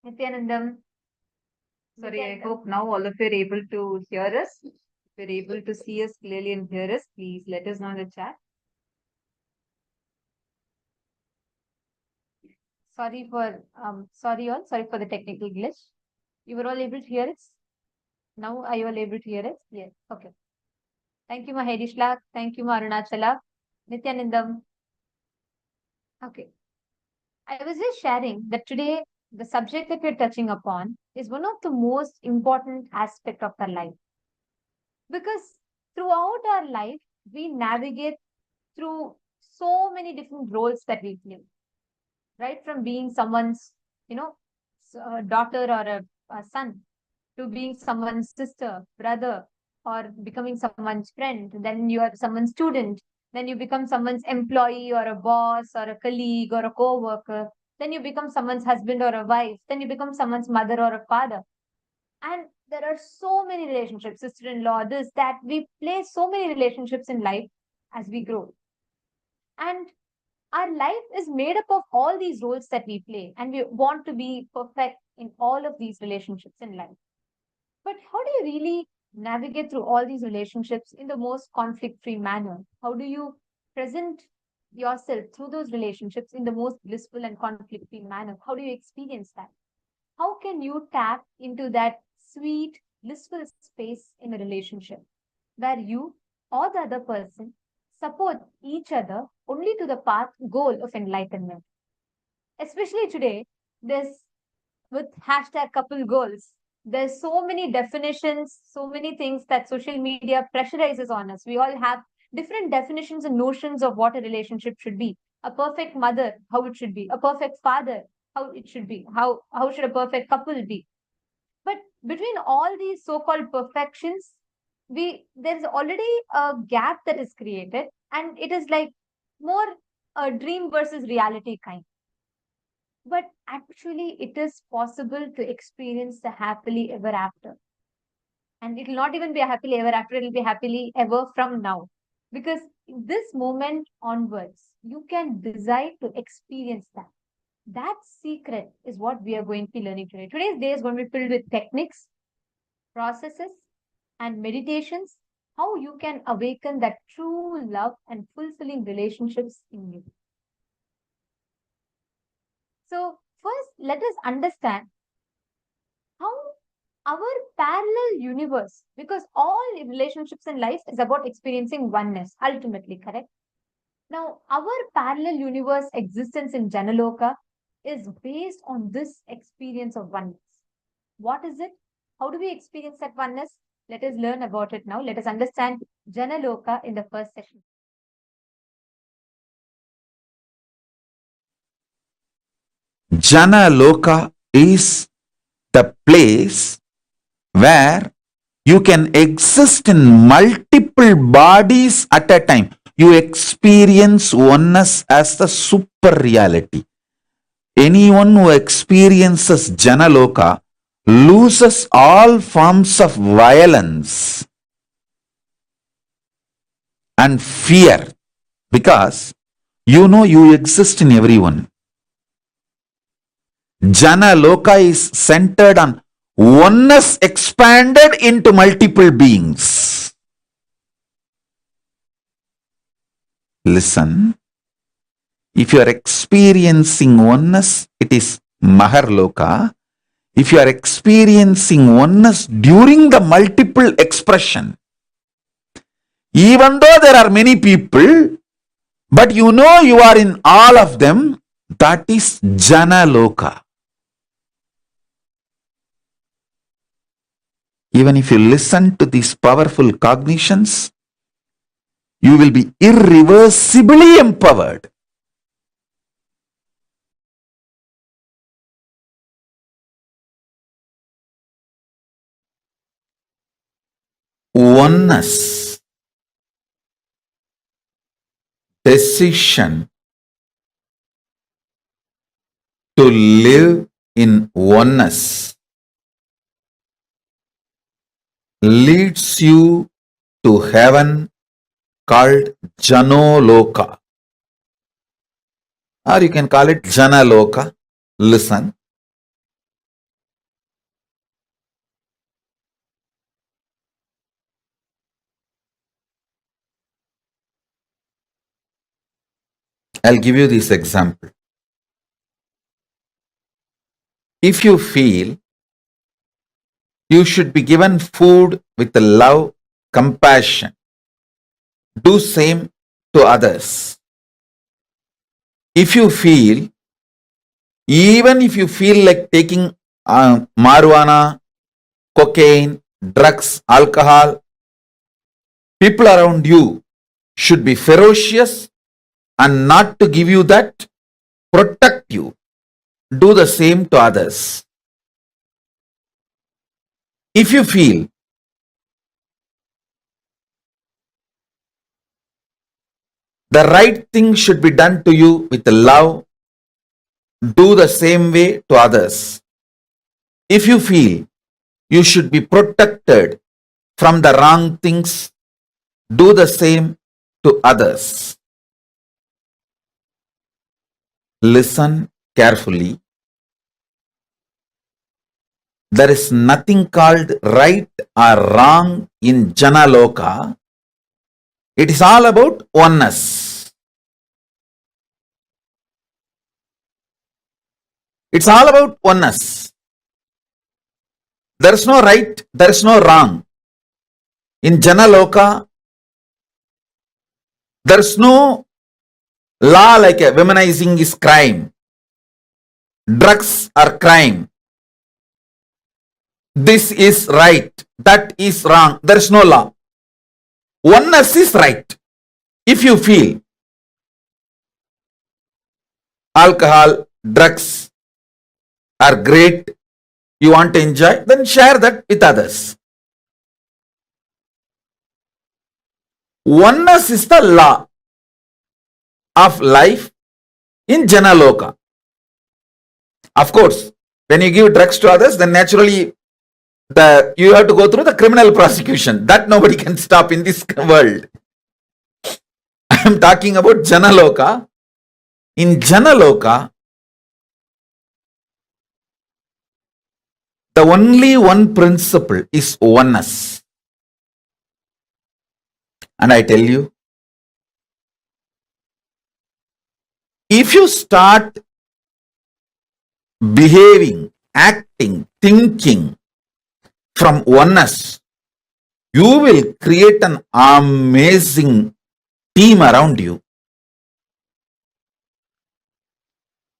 Nithyanandam. Sorry, I hope now all of you are able to hear us. If you're able to see us clearly and hear us, please let us know in the chat. Sorry for the technical glitch. You were all able to hear us? Now are you all able to hear us? Yes. Okay. Thank you, Mahedishlak. Thank you, Arunachala. Nithyanandam. Okay. I was just sharing that today the subject that we're touching upon is one of the most important aspect of our life. Because throughout our life, we navigate through so many different roles that we play. Right from being someone's, daughter or a son, to being someone's sister, brother, or becoming someone's friend. Then you are someone's student. Then you become someone's employee or a boss or a colleague or a co-worker. Then you become someone's husband or a wife. Then you become someone's mother or a father. And there are so many relationships, sister-in-law, this, that. We play so many relationships in life as we grow. And our life is made up of all these roles that we play, and we want to be perfect in all of these relationships in life. But how do you really navigate through all these relationships in the most conflict-free manner? How do you present yourself through those relationships in the most blissful and conflict-free manner? How do you experience that? How can you tap into that sweet, blissful space in a relationship where you or the other person support each other only to the path goal of enlightenment? Especially today, with hashtag couple goals, there's so many definitions, so many things that social media pressurizes on us. We all have different definitions and notions of what a relationship should be. A perfect mother, how it should be. A perfect father, how it should be. How should a perfect couple be? But between all these so-called perfections, there's already a gap that is created, and it is like more a dream versus reality kind. But actually, it is possible to experience the happily ever after. And it will not even be a happily ever after, it will be happily ever from now. Because this moment onwards, you can decide to experience that. That secret is what we are going to be learning today. Today's day is going to be filled with techniques, processes, and meditations, how you can awaken that true love and fulfilling relationships in you. So first, let us understand how our parallel universe, because all relationships in life is about experiencing oneness, ultimately, correct? Now, our parallel universe existence in Janaloka is based on this experience of oneness. What is it? How do we experience that oneness? Let us learn about it now. Let us understand Janaloka in the first session.
Jana Loka is the place where you can exist in multiple bodies at a time. You experience oneness as the super reality. Anyone who experiences Jana Loka loses all forms of violence and fear, because you exist in everyone. Jana Loka is centered on oneness expanded into multiple beings. Listen, if you are experiencing oneness, it is Mahar Loka. If you are experiencing oneness during the multiple expression, even though there are many people, but you are in all of them, that is Jana Loka. Even if you listen to these powerful cognitions, you will be irreversibly empowered. Oneness, decision to live in oneness leads you to heaven called Janoloka. Or you can call it Janaloka. Listen. I'll give you this example. If you feel you should be given food with love, compassion, do same to others. If you feel, even if you feel like taking marijuana, cocaine, drugs, alcohol, people around you should be ferocious and not to give you that, protect you. Do the same to others. If you feel the right thing should be done to you with love, do the same way to others. If you feel you should be protected from the wrong things, do the same to others. Listen carefully. There is nothing called right or wrong in Janaloka. It is all about oneness. It's all about oneness. There is no right, there is no wrong. In Janaloka, there is no law like a womanizing is crime. Drugs are crime. This is right, that is wrong. There is no law. Oneness is right. If you feel alcohol, drugs are great, you want to enjoy, then share that with others. Oneness is the law of life in Janaloka. Of course, when you give drugs to others, then naturally you have to go through the criminal prosecution. That nobody can stop in this world. I am talking about Janaloka. In Janaloka, the only one principle is oneness. And I tell you, if you start behaving, acting, thinking from oneness, you will create an amazing team around you.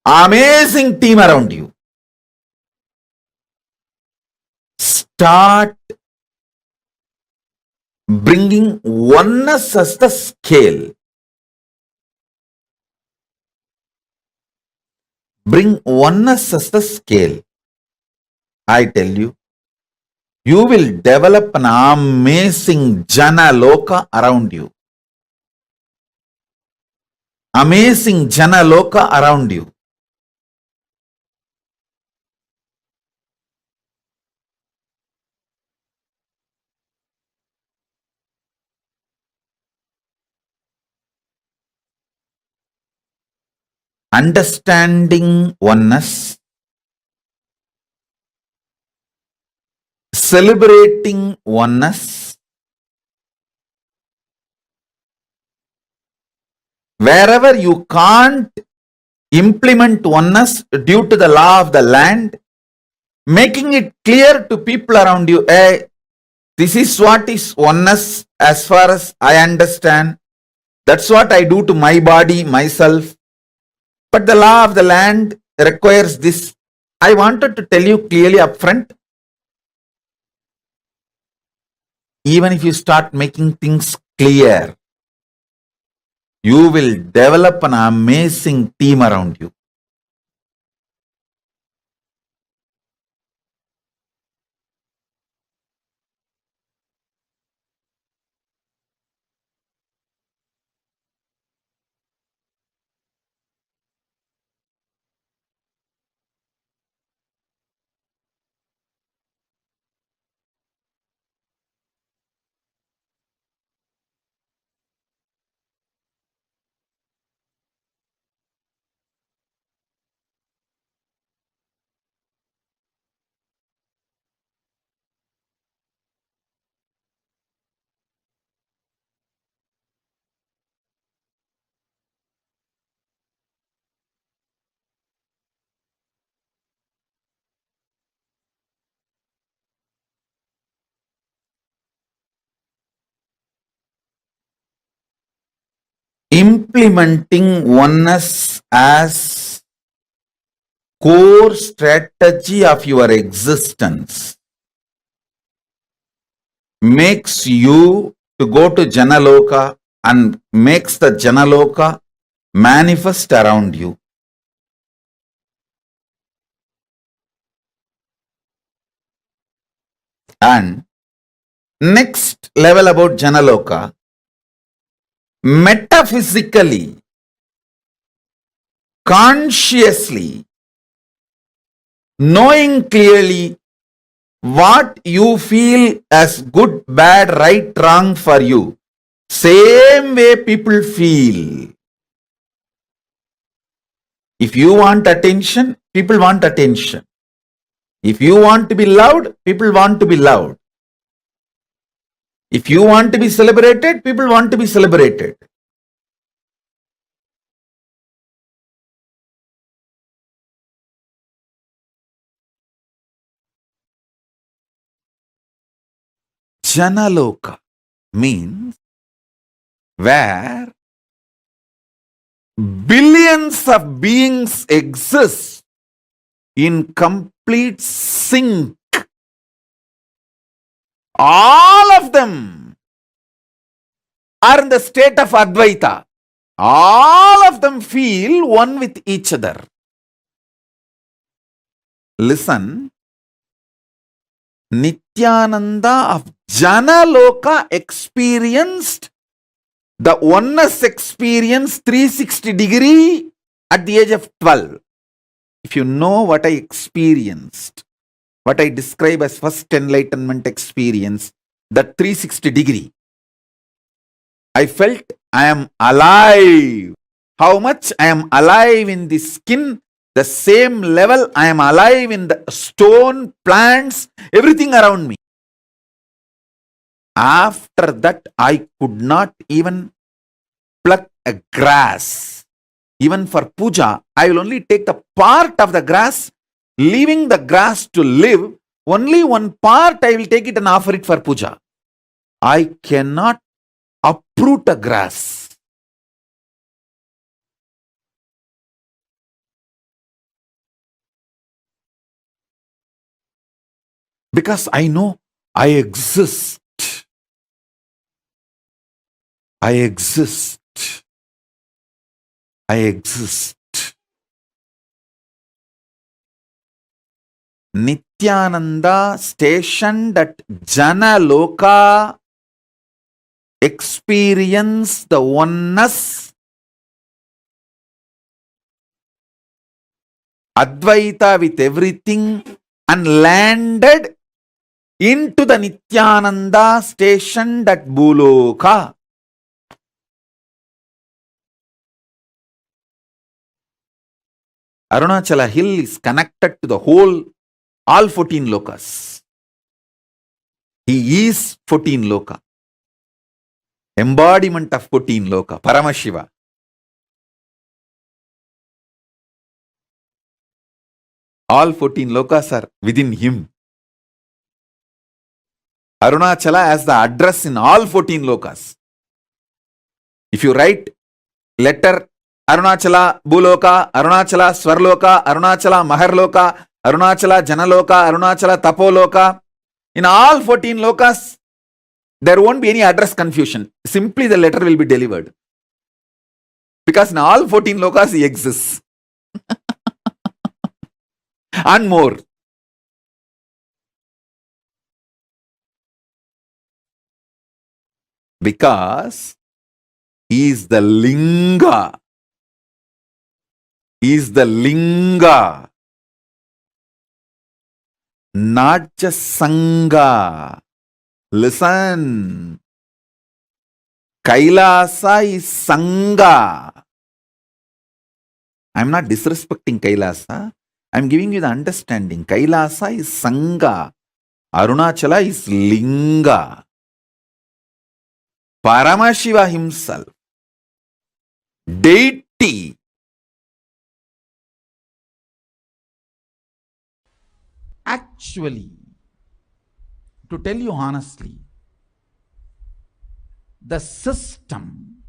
Amazing team around you. Start bringing oneness as the scale. Bring oneness as the scale. I tell you, you will develop an amazing Janaloka around you. Amazing Janaloka around you. Understanding oneness, celebrating oneness, wherever you can't implement oneness due to the law of the land, making it clear to people around you, hey, this is what is oneness as far as I understand. That's what I do to my body, myself. But the law of the land requires this. I wanted to tell you clearly upfront. Even if you start making things clear, you will develop an amazing team around you. implementing oneness as core strategy of your existence makes you to go to Janaloka and makes the Janaloka manifest around you. And next level about Janaloka, metaphysically, consciously, knowing clearly what you feel as good, bad, right, wrong for you. Same way people feel. If you want attention, people want attention. If you want to be loved, people want to be loved. If you want to be celebrated, people want to be celebrated. Janaloka means where billions of beings exist in complete sync. All of them are in the state of Advaita. All of them feel one with each other. Listen, Nityananda of Janaloka experienced the oneness experience 360 degree at the age of 12. If you know what I experienced, what I describe as first enlightenment experience, that 360 degree, I felt I am alive. How much I am alive in the skin, the same level I am alive in the stone, plants, everything around me. After that, I could not even pluck a grass. Even for puja, I will only take the part of the grass, leaving the grass to live. Only one part I will take it and offer it for puja. I cannot uproot a grass. Because I know I exist. I exist. I exist. Nityananda stationed at Janaloka experienced the oneness, Advaita with everything, and landed into the Nityananda stationed at Bhuloka. Arunachala hill is connected to the whole, all 14 lokas. He is 14 loka. Embodiment of 14 loka, Paramashiva. All 14 lokas are within him. Arunachala has the address in all 14 lokas. If you write letter Arunachala Bhuloka, Arunachala Swarloka, Arunachala Maharloka, Arunachala Janaloka, Arunachala Tapoloka, in all 14 lokas, there won't be any address confusion. Simply the letter will be delivered. Because in all 14 lokas he exists. And more. Because he is the Linga. He is the Linga. Not just Sangha. Listen. Kailasa is Sangha. I am not disrespecting Kailasa. I am giving you the understanding. Kailasa is Sangha. Arunachala is Linga. Paramashiva himself, deity, actually, to tell you honestly, the system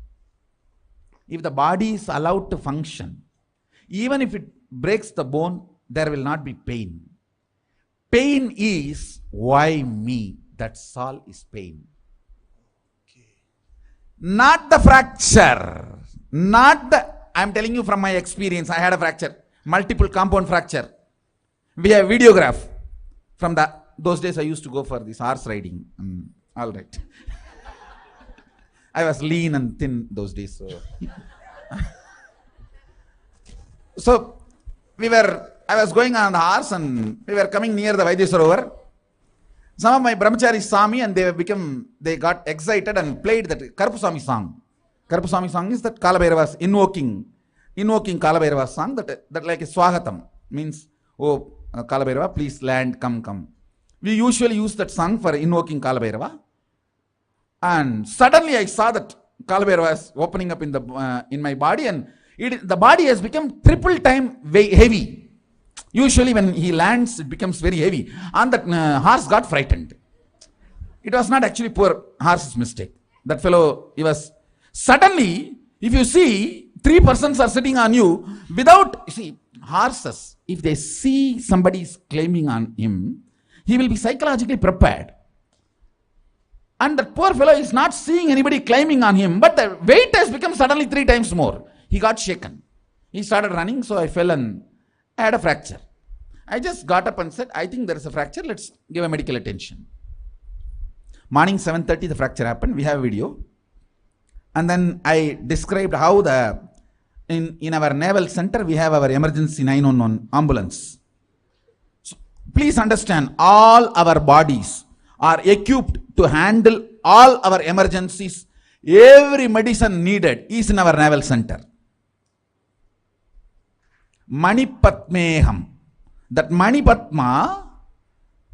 if the body is allowed to function, even if it breaks the bone, there will not be pain. Pain is why me. That's all is pain. Not the fracture. I'm telling you from my experience, I had a fracture, multiple compound fracture. We have videograph from those days I used to go for this horse riding. All right. I was lean and thin those days. So I was going on the horse and we were coming near the Vaidya Sarovar. Some of my brahmacharis saw me and they got excited and played that Karpuswami song. Karpuswami song is that Kalabhairava's invoking Kalabhairava's song that like a Swagatam means, oh Kalabhairava, please land, come. We usually use that song for invoking Kalabhairava. And suddenly I saw that Kalabhairava was opening up in my body, and the body has become triple time heavy. Usually when he lands, it becomes very heavy. And that horse got frightened. It was not actually poor horse's mistake. That fellow, he was... Suddenly, if you see, 3 persons are sitting on you without... See, horses, if they see somebody is claiming on him, he will be psychologically prepared. And that poor fellow is not seeing anybody climbing on him, but the weight has become suddenly 3 times more. He got shaken. He started running, so I fell and I had a fracture. I just got up and said, I think there is a fracture, let's give a medical attention. Morning 7:30 the fracture happened, we have a video. And then I described how in our naval center we have our emergency 911 ambulance. So please understand, all our bodies are equipped to handle all our emergencies. Every medicine needed is in our naval center. Manipatmeham. That Manipatma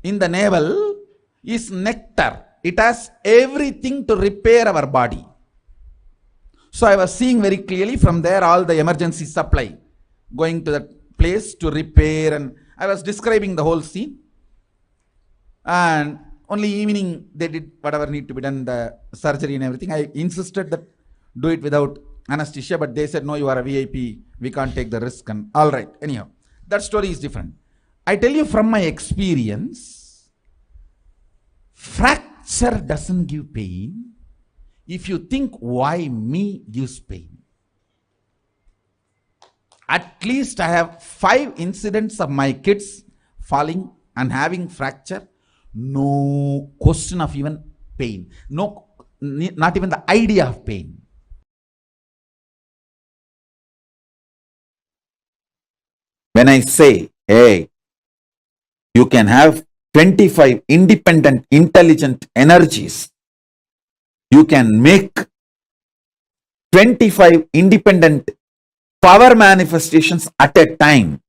in the navel is nectar. It has everything to repair our body. So I was seeing very clearly from there all the emergency supply going to that place to repair, and I was describing the whole scene. And only evening they did whatever need to be done, the surgery and everything. I insisted that do it without anesthesia, but they said, no, you are a VIP, we can't take the risk. And all right, anyhow, that story is different. I tell you from my experience, fracture doesn't give pain if you think why me gives pain. At least I have 5 incidents of my kids falling and having fracture. No question of even pain. No, not even the idea of pain. When I say, hey, you can have 25 independent, intelligent energies. You can make 25 independent power manifestations at a time.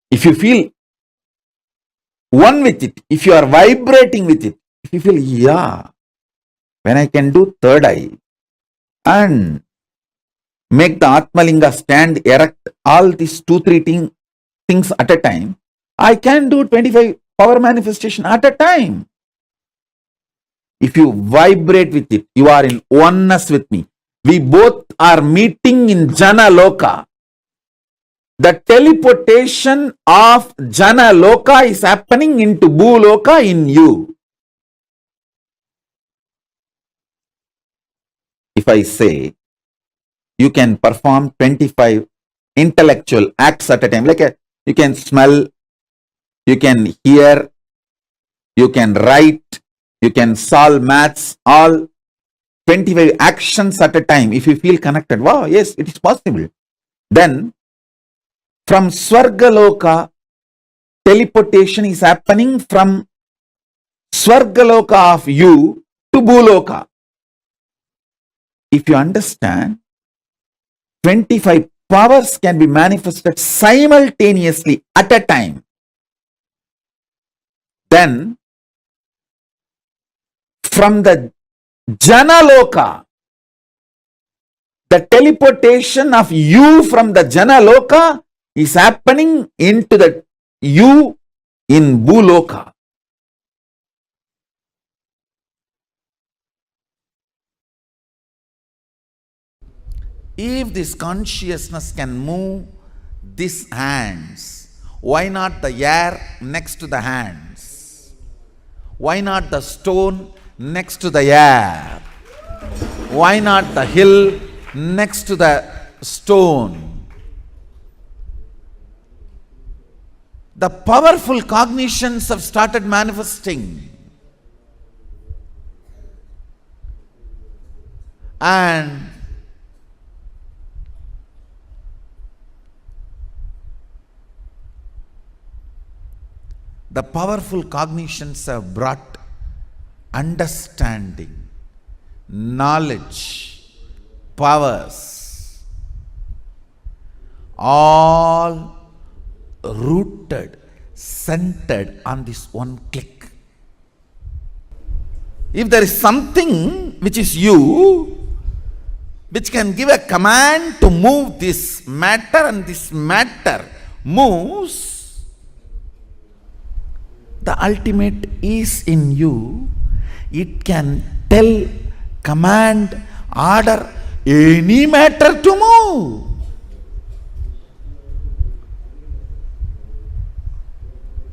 If you feel one with it, if you are vibrating with it, if you feel, yeah, when I can do third eye and make the Atmalinga stand erect, all these 2-3 things at a time, I can do 25 power manifestation at a time. If you vibrate with it, you are in oneness with me. We both are meeting in Jana Loka. The teleportation of Jana Loka is happening into Bhu Loka in you. If I say, you can perform 25 intellectual acts at a time, like you can smell, you can hear, you can write, you can solve maths, all 25 actions at a time. If you feel connected, wow, yes, it is possible. Then from Swargaloka, teleportation is happening from Swargaloka of you to Bhuloka. If you understand, 25 powers can be manifested simultaneously at a time. Then from the Janaloka, the teleportation of you from the Janaloka is happening into the you in Bhuloka. If this consciousness can move these hands, why not the air next to the hands? Why not the stone next to the air? Why not the hill next to the stone? The powerful cognitions have started manifesting. And the powerful cognitions have brought understanding, knowledge, powers, all rooted, centered on this one click. If there is something which is you, which can give a command to move this matter, and this matter moves, the ultimate is in you. It can tell, command, order any matter to move.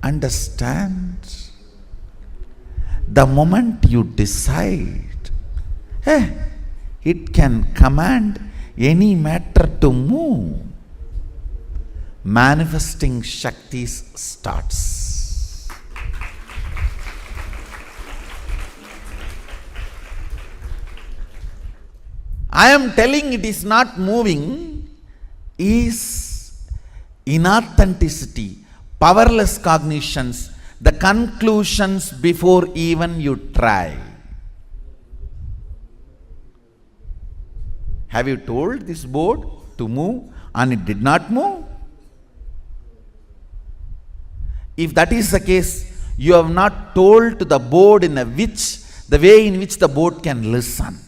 Understand? The moment you decide, it can command any matter to move, manifesting Shaktis starts. I am telling it is not moving is inauthenticity, powerless cognitions, the conclusions before even you try. Have you told this board to move and it did not move? If that is the case, you have not told to the board the way in which the board can listen.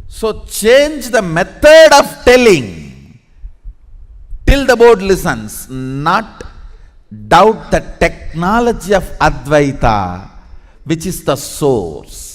So change the method of telling till the board listens, not doubt the technology of Advaita, which is the source.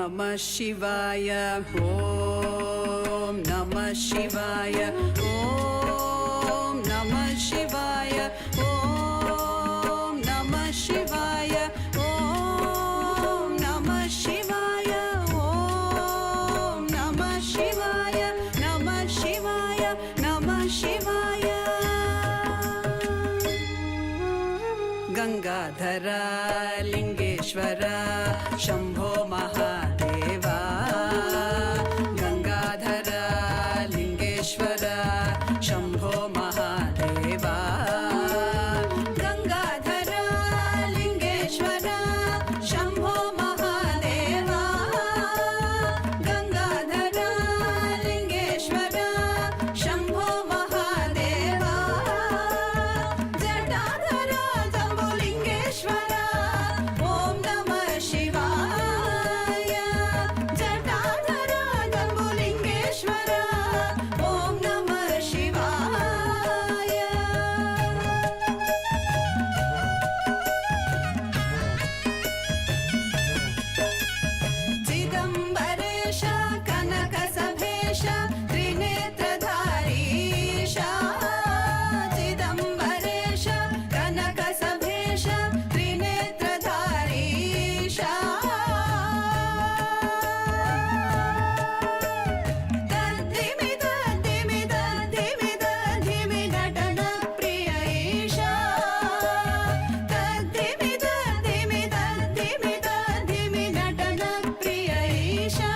Namah Shivaya, Om Namah Shivaya, Om Namah Shivaya, Om Namah Shivaya, Om Namah Shivaya, Om Namah Shivaya, Namah Shivaya, Namah Shivaya. Gangadhara Lingeshwara Shambho Mahadeva, Gangadhara Lingeshwara Shambho Mahadeva, Gangadhara Lingeshwara Shambho Mahadeva, Gangadhara Lingeshwara Shambho Mahadeva, Jatadhara Jambulingeshwara Om Namah Shivaya, Jatadhara Jambulingeshwara Om Namah Shivaya. Chidambaresha Kanakasabhesha Trinetradarisha, Chidambaresha Kanakasabhesha Trinetradarisha, Tadhimi Tadhimi Tadhimi Tadhimi Natana Priyaisha, Tadhimi Tadhimi Tadhimi Tadhimi Natana Priyaisha.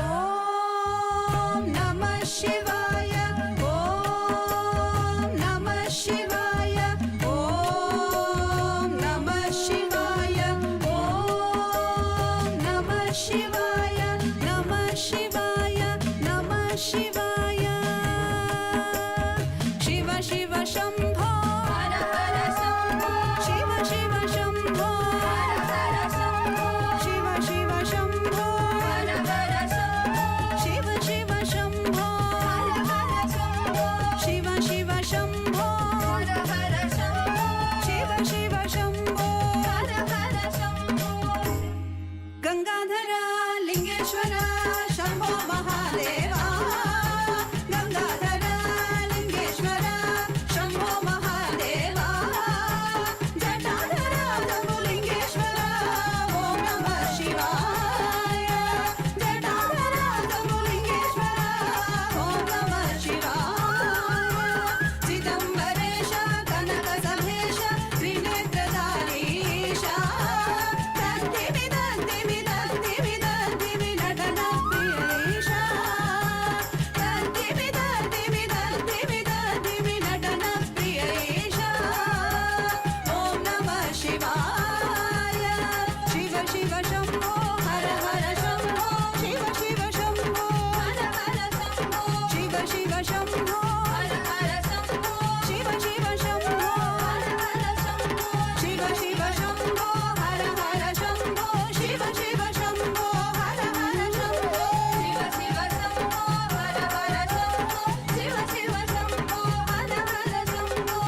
Om Namah Shivaya, Om Namah Shivaya, Om Namah Shivaya, Om Namah Shivaya, Namah Shivaya, Namah Shivaya. Shiva Shiva Shambho, Hara Hara Shambho, Shiva Shiva Shambho, Hara Hara Shambho, Shiva Shiva Shambho, Hara Hara Shambho, Shiva Shiva Shambho, Hara Hara Shambho, Shiva Shiva Shambho, Hara Hara Shambho, Shiva Shiva Shambho, Hara Hara Shambho. Gangadhara Lingeshwara Shambho Mahadeva, Gangadhara Lingeshwara Shambho Mahadeva, Jatadhara Jambulingeshwara Om Namah Shivaya, Jatadhara Jambulingeshwara Om Namah Shivaya, Chidambaresha Kanakasabhesha Trinetradarisha, Tadhimi Tadhimi Tadhimi Tadhimi Natana Priyaisha, Tadhimi Tadhimi Tadhimi Tadhimi Natana Priyaisha. Om Namah Shivaya, Shiva Shiva Shambho, Hara Hara Shambho, Shiva Shiva Shambho, Hara Hara Shambho, Shiva Shiva Shambho, Hara Hara Shambho, Shiva Shiva Shambho, Hara Hara Shambho, Shiva Shiva Shambho, Hara Hara Shambho, Shiva Shiva Shambho, Hara Hara Shambho, Shiva Shiva Shambho, Hara Hara Shambho, Shiva Shiva Shambho, Hara Hara Shambho,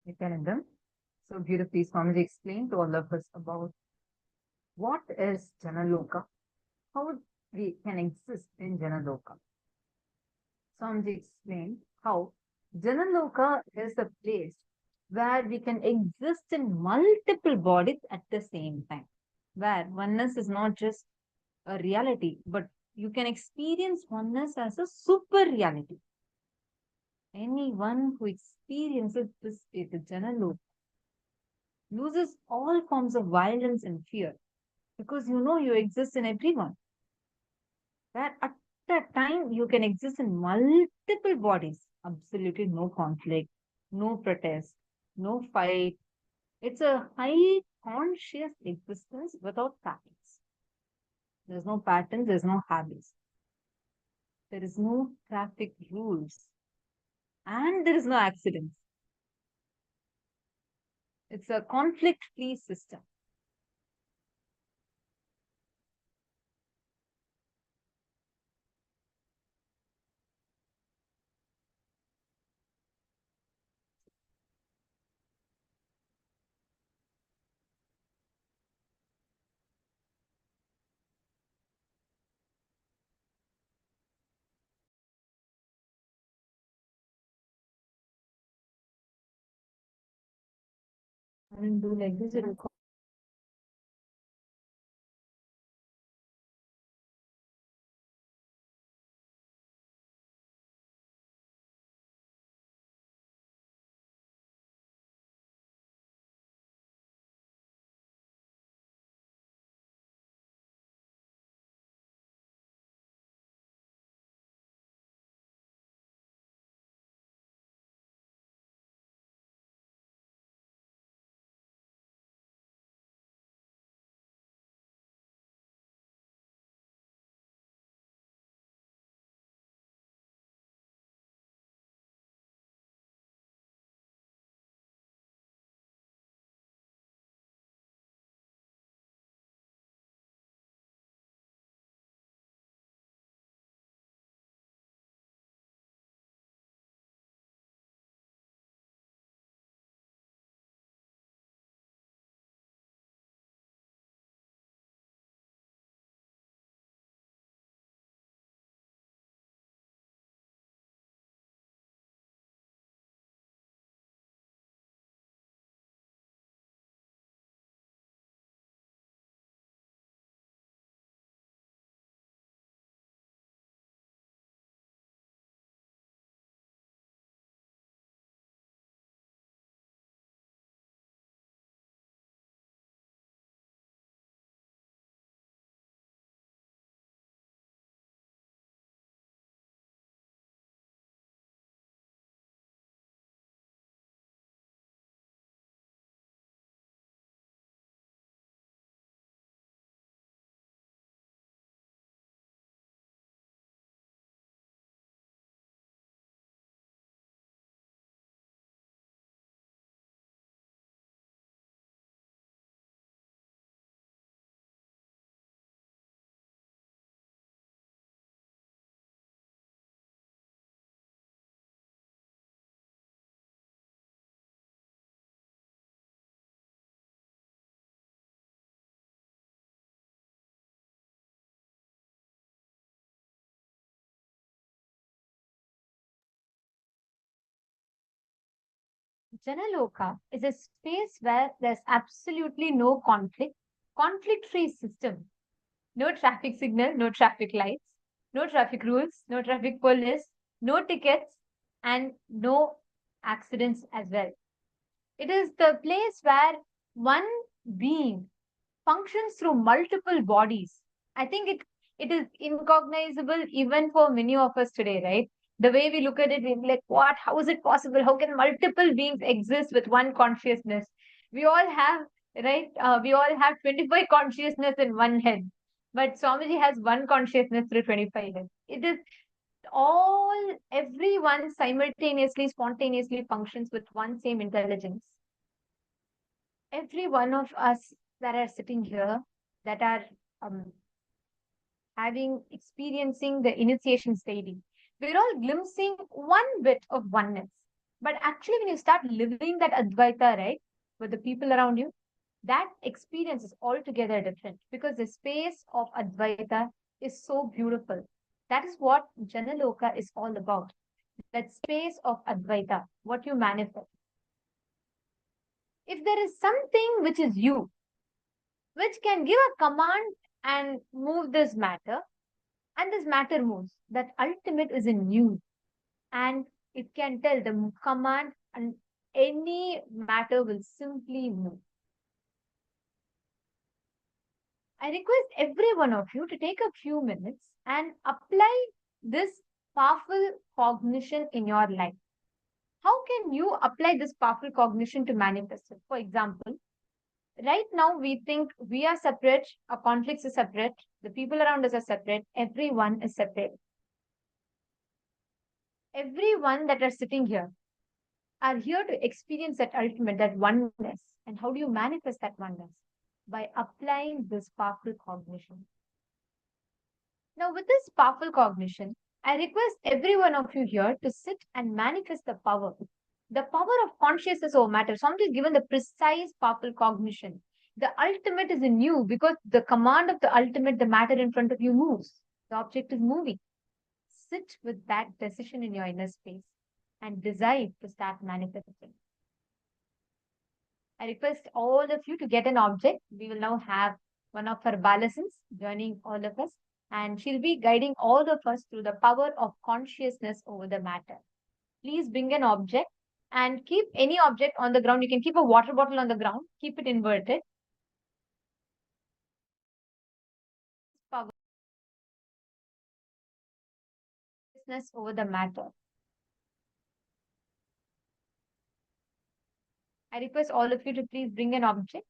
Nityanandam. So beautifully, Swamiji explained to all of us about what is Janaloka, how we can exist in Janaloka. Swamiji explained how Janaloka is a place where we can exist in multiple bodies at the same time, where oneness is not just a reality, but you can experience oneness as a super reality. Anyone who experiences this state, the Janaloka, loses all forms of violence and fear. because you know you exist in everyone. That at that time you can exist in multiple bodies. Absolutely no conflict, no protest, no fight. It's a high conscious existence without patterns. There's no patterns, there's no habits. There is no traffic rules. And there is no accidents. It's a conflict free system. I mean, do like this, it will Janaloka is a space where there's absolutely no conflict, conflict free system. No traffic signal, no traffic lights, no traffic rules, no traffic police, no tickets, and no accidents as well. It is the place where one being functions through multiple bodies. I think it is incognizable even for many of us today, right? The way we look at it, we're like, what? How is it possible? How can multiple beings exist with one consciousness? We all have, right? We all have 25 consciousness in one head. But Swamiji has one consciousness through 25 heads. It is everyone simultaneously, spontaneously functions with one same intelligence. Every one of us that are sitting here, that are experiencing the initiation study, we're all glimpsing one bit of oneness. But actually, when you start living that Advaita, right, with the people around you, that experience is altogether different because the space of Advaita is so beautiful. That is what Janaloka is all about. That space of Advaita, what you manifest. If there is something which is you, which can give a command and move this matter, and this matter moves. That ultimate is in you, and it can tell the command, and any matter will simply move. I request every one of you to take a few minutes and apply this powerful cognition in your life. How can you apply this powerful cognition to manifest it? For example, right now we think we are separate, our conflicts are separate, the people around us are separate, everyone is separate. Everyone that are sitting here are here to experience that ultimate, that oneness. And how do you manifest that oneness? By applying this powerful cognition. Now, with this powerful cognition, I request every one of you here to sit and manifest the power of consciousness over matter. Somebody is given the precise, powerful cognition. The ultimate is in you because the command of the ultimate, the matter in front of you moves. The object is moving. Sit with that decision in your inner space and decide to start manifesting. I request all of you to get an object. We will now have one of our balasins joining all of us, and she'll be guiding all of us through the power of consciousness over the matter. Please bring an object and keep any object on the ground. You can keep a water bottle on the ground, keep it inverted. Power over the matter. I request all of you to please bring an object.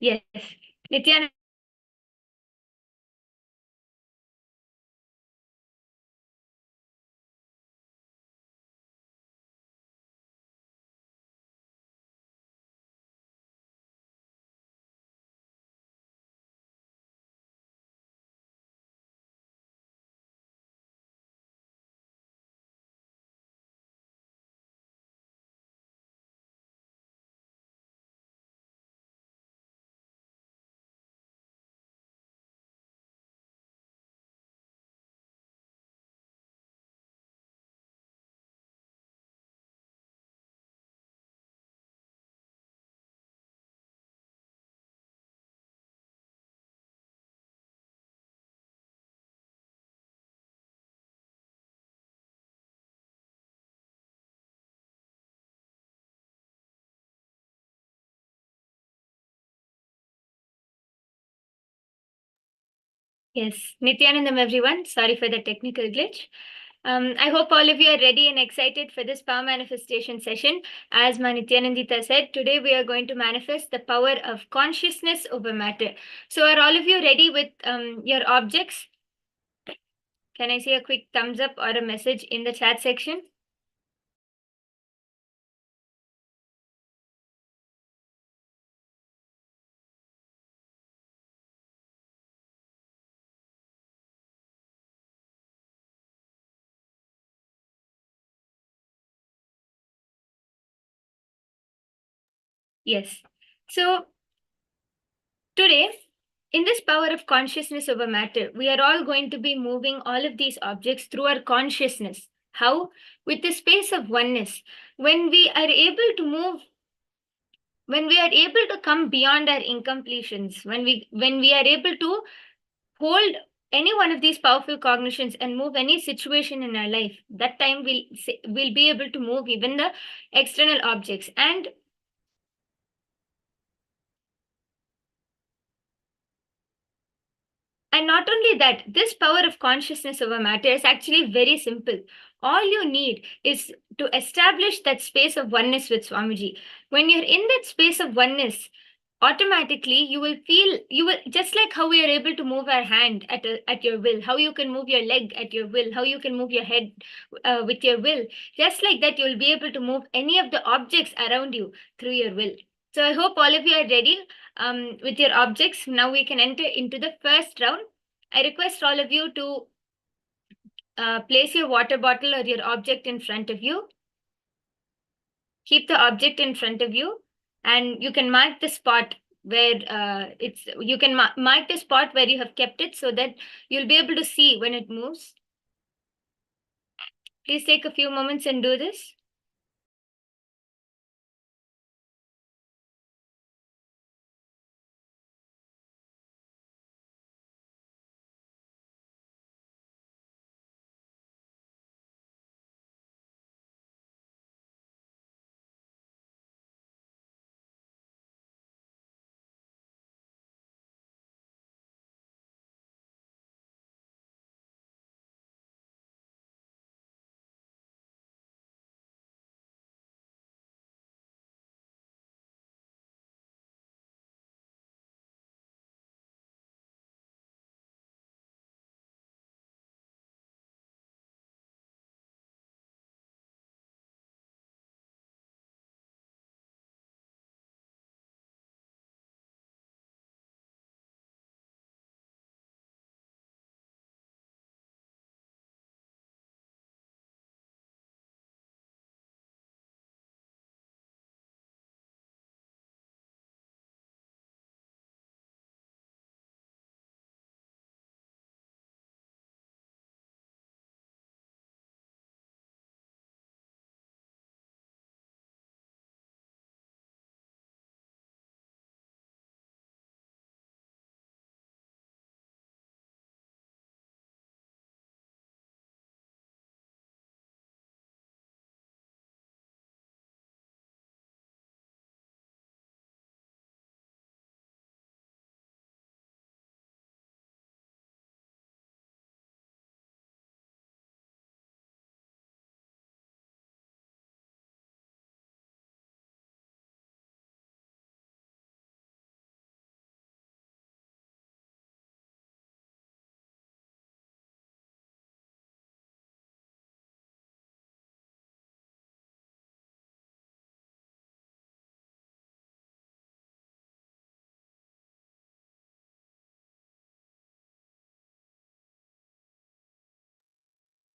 Yes, Nityananda. Yes, Nityanandam everyone. Sorry for the technical glitch. I hope all of you are ready and excited for this power manifestation session. As Nityanandita said, today we are going to manifest the power of consciousness over matter. So are all of you ready with your objects? Can I see a quick thumbs up or a message in the chat section? Yes. So today, in this power of consciousness over matter, we are all going to be moving all of these objects through our consciousness. How? With the space of oneness. When we are able to move, when we are able to come beyond our incompletions, when we are able to hold any one of these powerful cognitions and move any situation in our life, that time we'll be able to move even the external objects. And not only that, this power of consciousness over matter is actually very simple. All you need is to establish that space of oneness with Swamiji. When you're in that space of oneness, automatically you will feel, you will, just like how we are able to move our hand at your will, how you can move your leg at your will, how you can move your head with your will, just like that you'll be able to move any of the objects around you through your will. So I hope all of you are ready with your objects. Now we can enter into the first round. I request all of you to place your water bottle or your object in front of you. Keep the object in front of you, and you can mark the spot where you can mark the spot where you have kept it so that you'll be able to see when it moves. Please take a few moments and do this.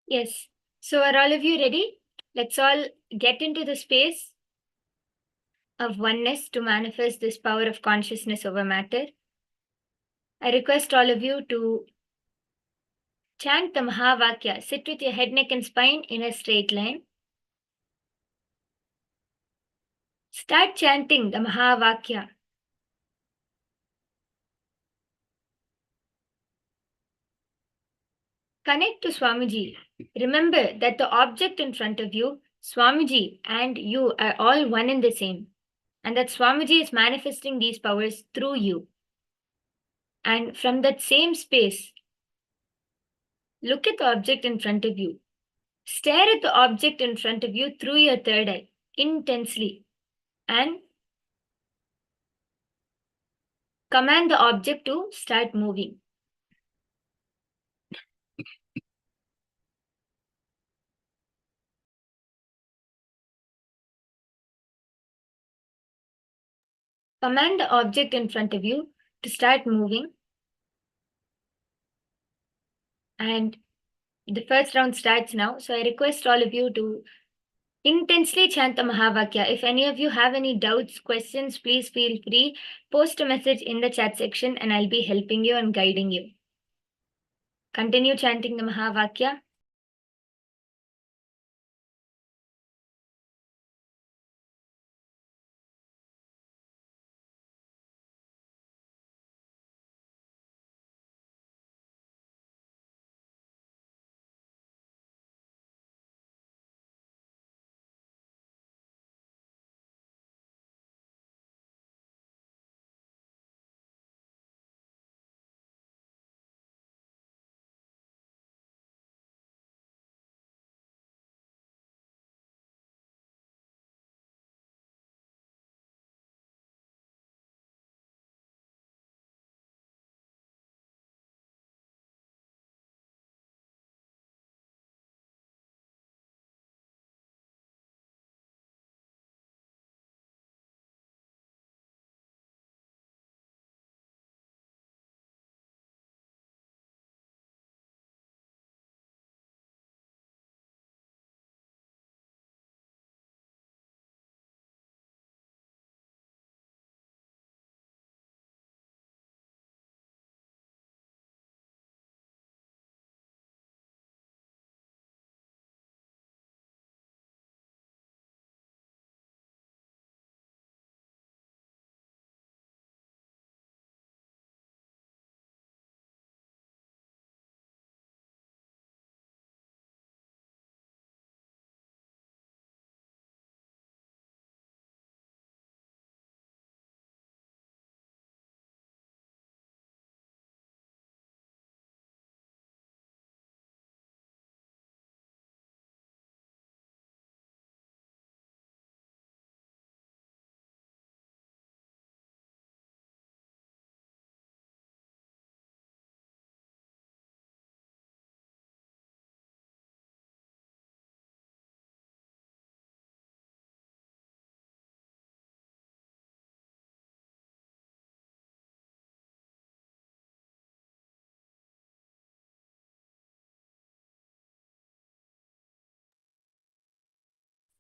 Yes. So are all of you ready? Let's all get into the space of oneness to manifest this power of consciousness over matter. I request all of you to chant the Mahavakya. Sit with your head, neck, and spine in a straight line. Start chanting the Mahavakya. Connect to Swamiji. Remember that the object in front of you, Swamiji, and you are all one and the same. And that Swamiji is manifesting these powers through you. And from that same space, look at the object in front of you Stare at the object in front of you through your third eye intensely and command the object to start moving. Command the object in front of you to start moving. And the first round starts now. So I request all of you to intensely chant the Mahavakya. If any of you have any doubts, questions, please feel free. Post a message in the chat section and I'll be helping you and guiding you. Continue chanting the Mahavakya.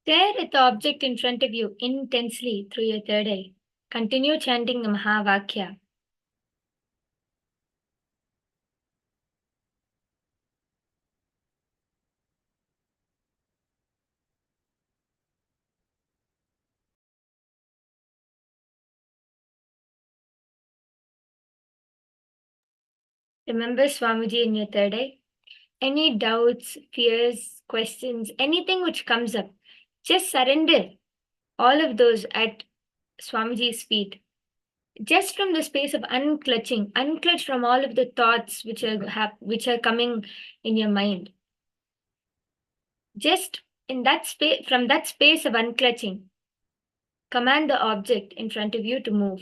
Stare at the object in front of you intensely through your third eye. Continue chanting the Mahavakya. Remember Swamiji in your third eye. Any doubts, fears, questions, anything which comes up, just surrender all of those at Swamiji's feet. Just from the space of unclutching, unclutch from all of the thoughts which are coming in your mind. Just in that space, from that space of unclutching, command the object in front of you to move.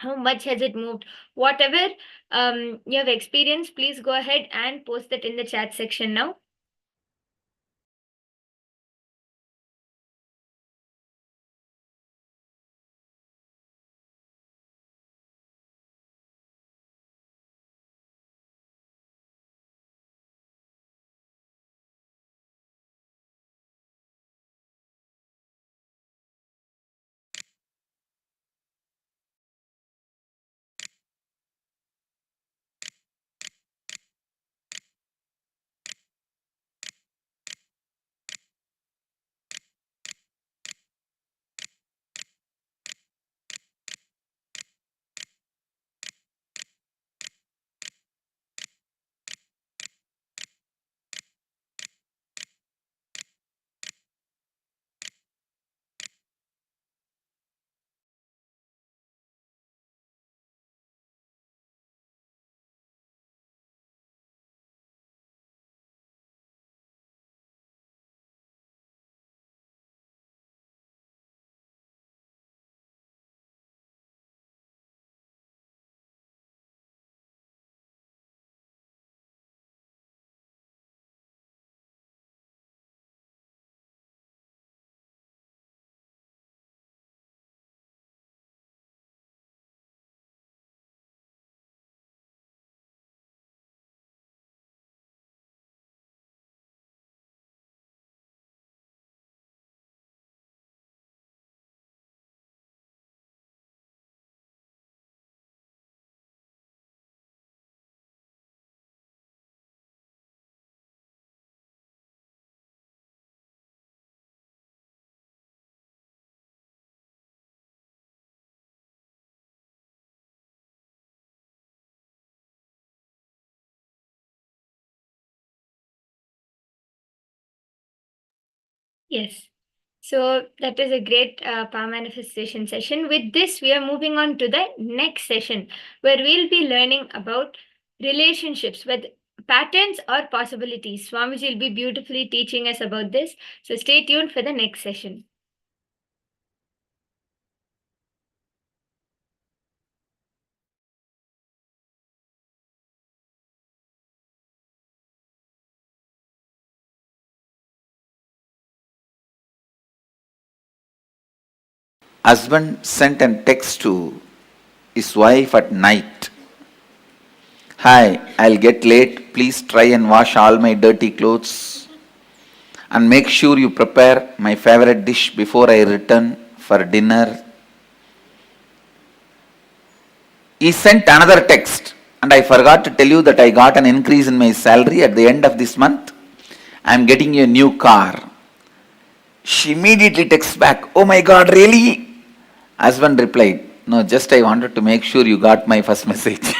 How much has it moved? Whatever you have experienced, please go ahead and post that in the chat section now. Yes. So that is a great power manifestation session. With this, we are moving on to the next session where we'll be learning about relationships with patterns or possibilities. Swamiji will be beautifully teaching us about this. So stay tuned for the next session.
Husband sent a text to his wife at night. Hi, I'll get late. Please try and wash all my dirty clothes. And make sure you prepare my favorite dish before I return for dinner. He sent another text. And I forgot to tell you that I got an increase in my salary at the end of this month. I'm getting you a new car. She immediately texts back, oh my God, really? Husband replied, no, just I wanted to make sure you got my first message.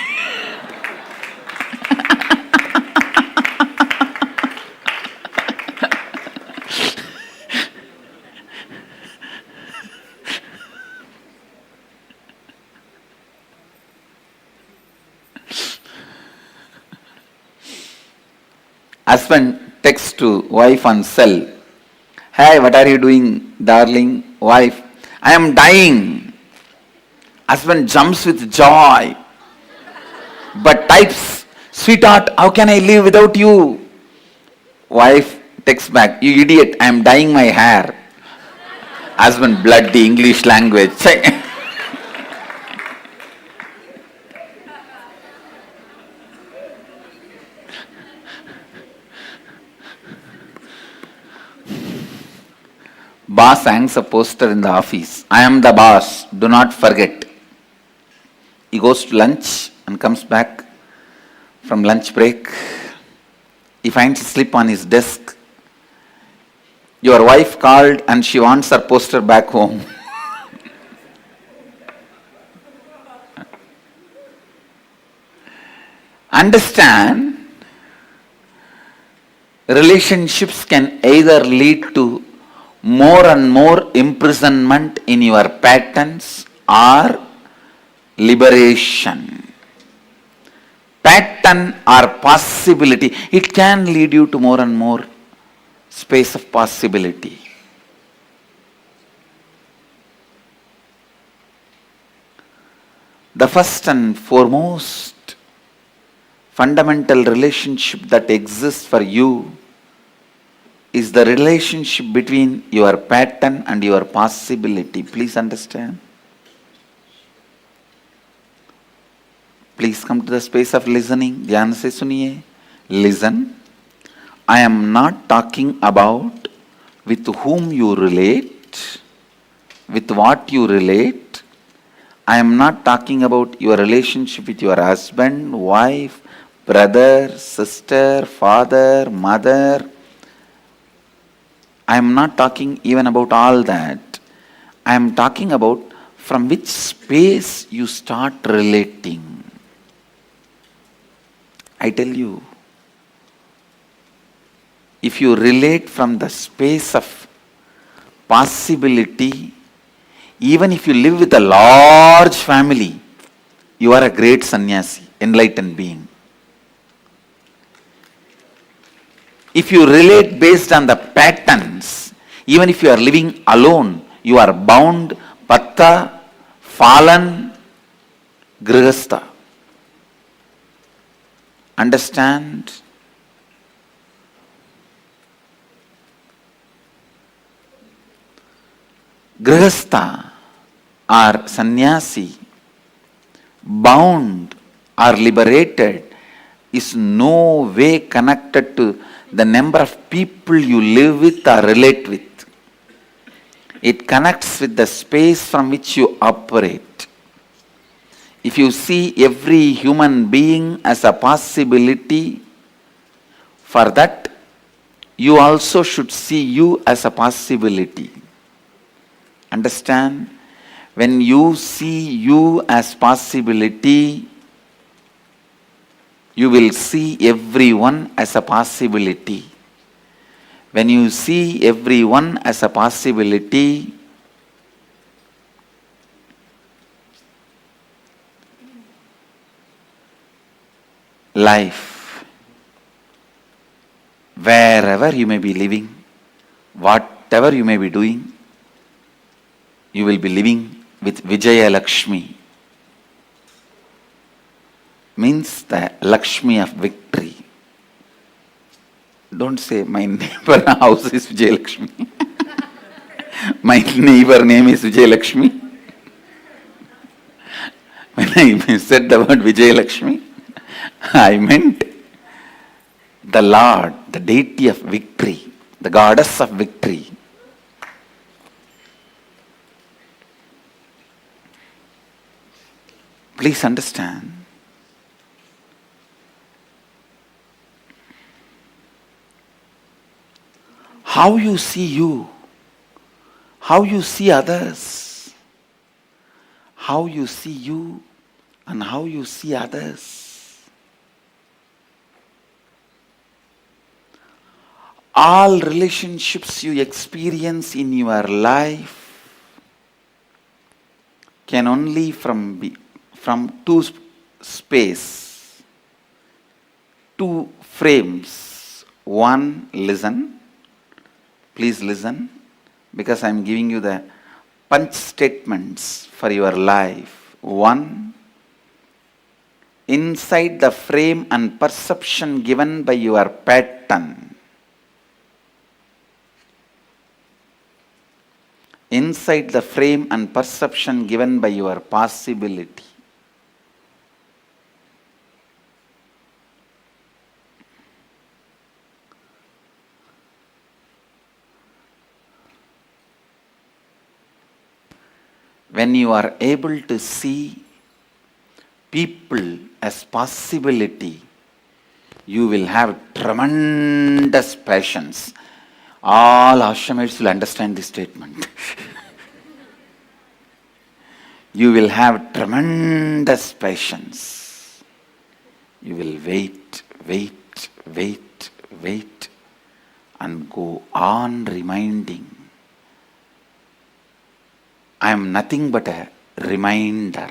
Husband texts to wife on cell. Hey, what are you doing, darling? Wife, I am dying. Husband jumps with joy, but types, sweetheart, how can I live without you? Wife texts back, you idiot, I am dyeing my hair. Husband, bloody English language. Boss hangs a poster in the office. I am the boss. Do not forget. He goes to lunch and comes back from lunch break. He finds a slip on his desk. Your wife called and she wants her poster back home. Understand, relationships can either lead to more and more imprisonment in your patterns or liberation. Pattern or possibility, it can lead you to more and more space of possibility. the first and foremost fundamental relationship that exists for you is the relationship between your pattern and your possibility. Please understand. Please come to the space of listening. Dhyan se suniye. Listen. I am not talking about with whom you relate, with what you relate. I am not talking about your relationship with your husband, wife, brother, sister, father, mother. I am not talking even about all that. I am talking about from which space you start relating. I tell you, if you relate from the space of possibility, even if you live with a large family, you are a great sannyasi, enlightened being. If you relate based on the patterns, even if you are living alone, you are bound, patta, fallen, grihastha. Understand? Grihastha or sannyasi, bound or liberated, is no way connected to the number of people you live with or relate with. It connects with the space from which you operate. If you see every human being as a possibility, for that you also should see you as a possibility. Understand? When you see you as possibility, you will see everyone as a possibility. When you see everyone as a possibility, life, wherever you may be living, whatever you may be doing, you will be living with Vijaya Lakshmi. Means the Lakshmi of victory. Don't say, my neighbor house is Vijay Lakshmi. My neighbor name is Vijay Lakshmi. When I said the word Vijay Lakshmi, I meant the Lord, the deity of victory, the goddess of victory. Please understand. How you see you, how you see others, how you see you and how you see others. All relationships you experience in your life can only from two space, two frames. One, listen. Please listen, because I am giving you the punch statements for your life. One, inside the frame and perception given by your pattern. Inside the frame and perception given by your possibility. When you are able to see people as possibility, you will have tremendous passions. All ashramites will understand this statement. You will have tremendous patience. You will wait, and go on reminding. I am nothing but a reminder.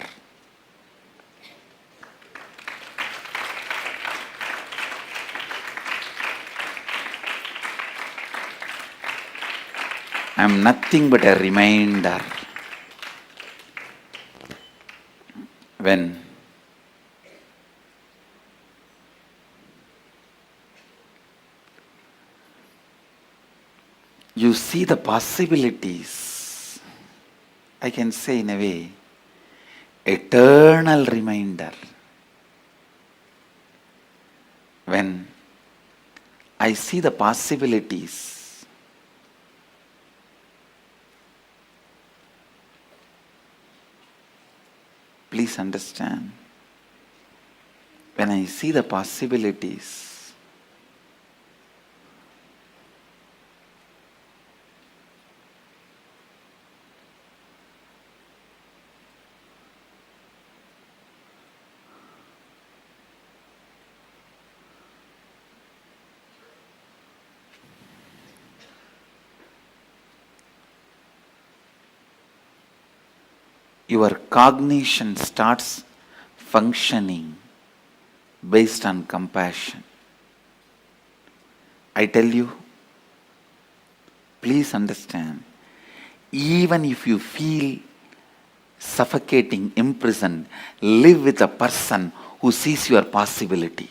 I am nothing but a reminder. when you see the possibilities, I can say in a way, eternal reminder. When I see the possibilities, please understand, when I see the possibilities, your cognition starts functioning based on compassion. I tell you, please understand, even if you feel suffocating, imprisoned, live with a person who sees your possibility.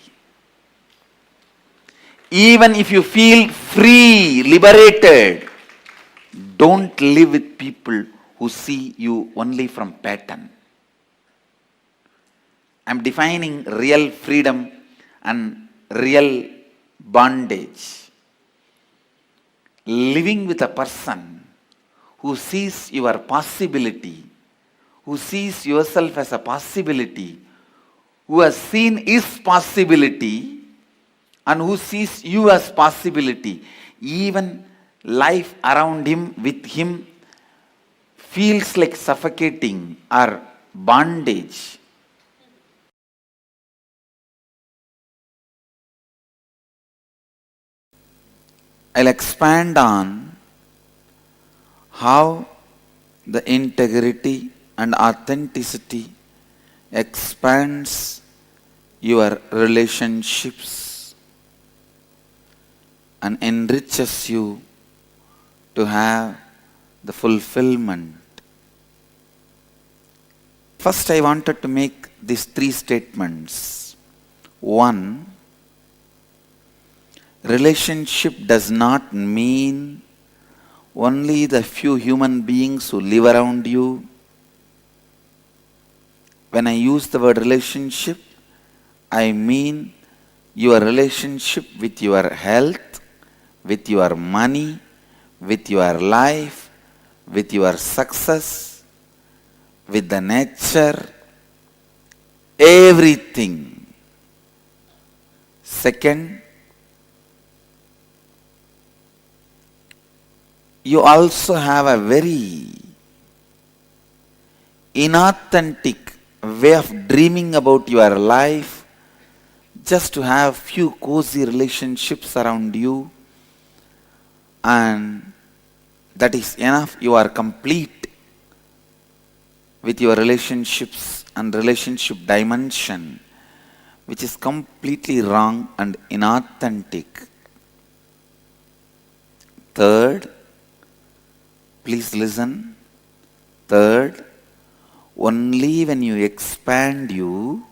Even if you feel free, liberated, don't live with people who see you only from pattern. I'm defining real freedom and real bondage. Living with a person who sees your possibility, who sees yourself as a possibility, who has seen his possibility, and who sees you as possibility. Even life around him, with him, feels like suffocating or bondage. I'll expand on how the integrity and authenticity expands your relationships and enriches you to have the fulfillment. First, I wanted to make these three statements. One, relationship does not mean only the few human beings who live around you. When I use the word relationship, I mean your relationship with your health, with your money, with your life, with your success, with the nature, everything. Second, you also have a very inauthentic way of dreaming about your life, just to have few cozy relationships around you, and that is enough. You are complete with your relationships and relationship dimension, which is completely wrong and inauthentic. Third, please listen. Third, only when you expand you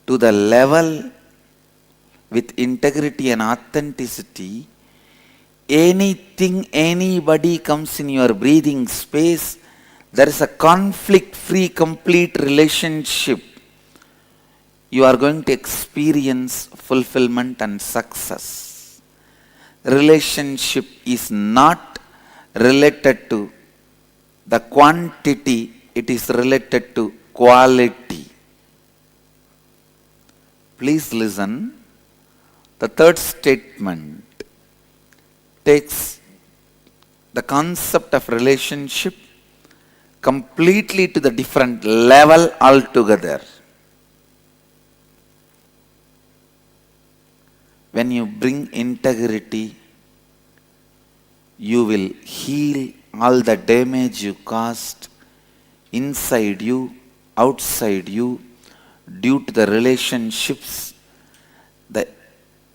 to the level with integrity and authenticity, anything, anybody comes in your breathing space, there is a conflict-free, complete relationship. You are going to experience fulfillment and success. Relationship is not related to the quantity, it is related to quality. Please listen. The third statement takes the concept of relationship completely to the different level altogether. When you bring integrity, you will heal all the damage you caused inside you, outside you, due to the relationships, the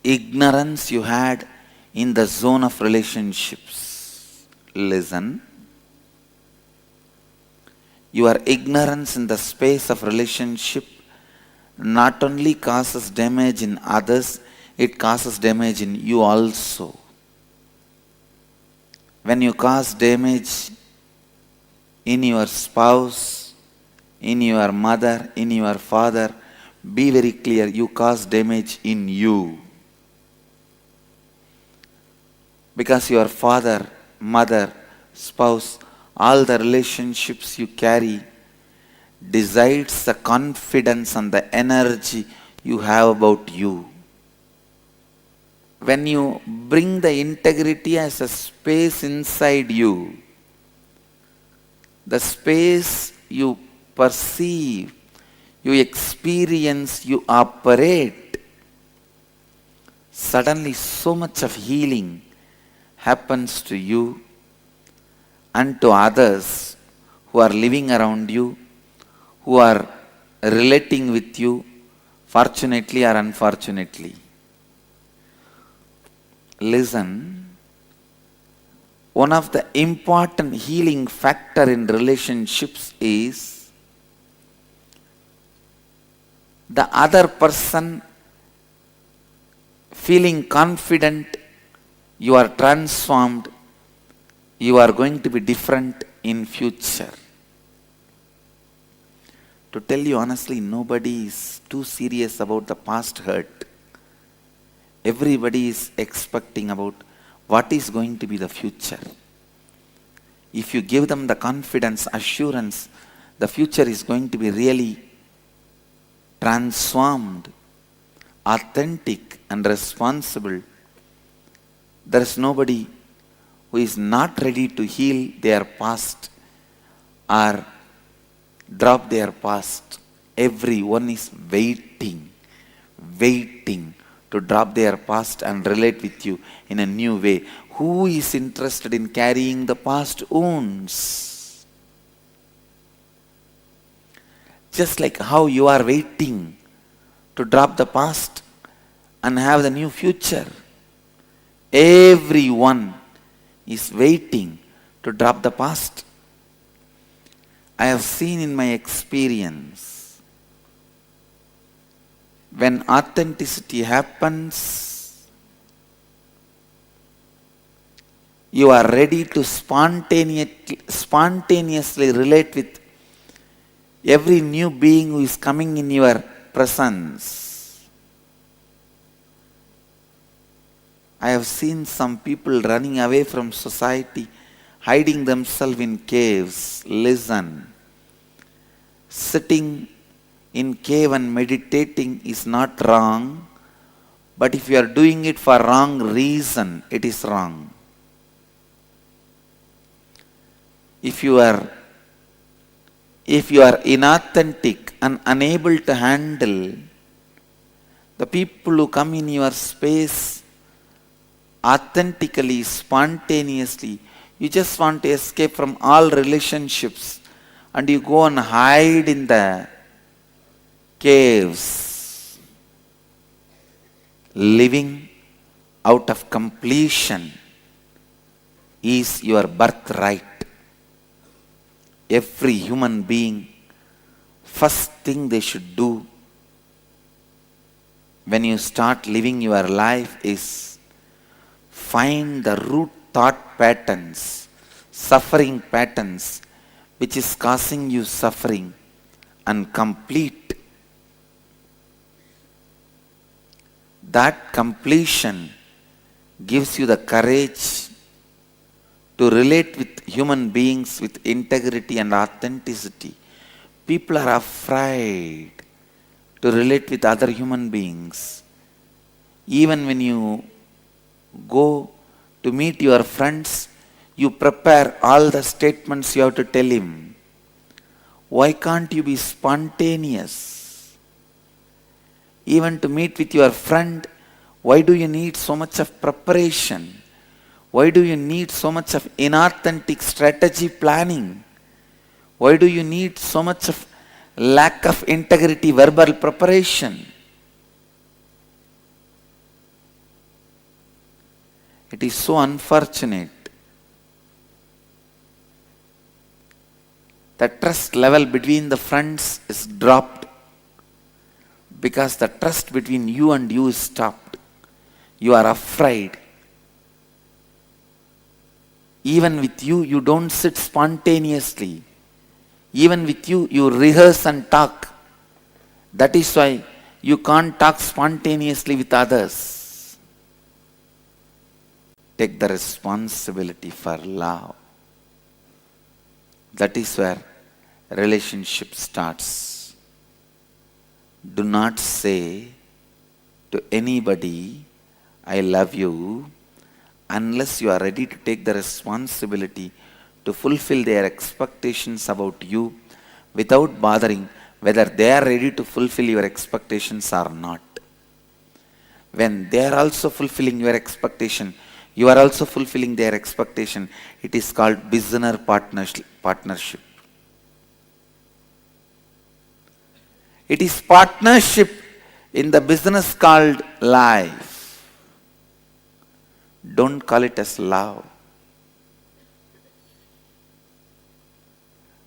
ignorance you had in the zone of relationships. Listen. Your ignorance in the space of relationship not only causes damage in others, it causes damage in you also. When you cause damage in your spouse, in your mother, in your father, be very clear, you cause damage in you. Because your father, mother, spouse, all the relationships you carry decides the confidence and the energy you have about you. When you bring the integrity as a space inside you, the space you perceive, you experience, you operate, suddenly so much of healing happens to you and to others who are living around you, who are relating with you, fortunately or unfortunately. Listen, one of the important healing factor in relationships is the other person feeling confident, you are transformed, you are going to be different in future. To tell you honestly, nobody is too serious about the past hurt. Everybody is expecting about what is going to be the future. If you give them the confidence, assurance, the future is going to be really transformed, authentic and responsible. There is nobody who is not ready to heal their past or drop their past. Everyone is waiting to drop their past and relate with you in a new way. Who is interested in carrying the past wounds? Just like how you are waiting to drop the past and have the new future. Everyone is waiting to drop the past. I have seen in my experience, when authenticity happens, you are ready to spontaneously relate with every new being who is coming in your presence. I have seen some people running away from society, hiding themselves in caves. Listen, sitting in cave and meditating is not wrong, but if you are doing it for wrong reason, it is wrong. If you are inauthentic and unable to handle the people who come in your space authentically, spontaneously, you just want to escape from all relationships and you go and hide in the caves, living out of completion is your birthright. Every human being, first thing they should do when you start living your life is find the root thought patterns, suffering patterns, which is causing you suffering, and complete. That completion gives you the courage to relate with human beings with integrity and authenticity. People are afraid to relate with other human beings. Even when you go to meet your friends, you prepare all the statements you have to tell him. Why can't you be spontaneous? Even to meet with your friend, why do you need so much of preparation? Why do you need so much of inauthentic strategy planning? Why do you need so much of lack of integrity verbal preparation? It is so unfortunate. The trust level between the friends is dropped because the trust between you and you is stopped. You are afraid. Even with you, you don't sit spontaneously. Even with you, you rehearse and talk. That is why you can't talk spontaneously with others. Take the responsibility for love. That is where relationship starts. Do not say to anybody, I love you, unless you are ready to take the responsibility to fulfill their expectations about you without bothering whether they are ready to fulfill your expectations or not. When they are also fulfilling your expectation, you are also fulfilling their expectation. It is called business partnership. It is partnership in the business called life. Don't call it as love.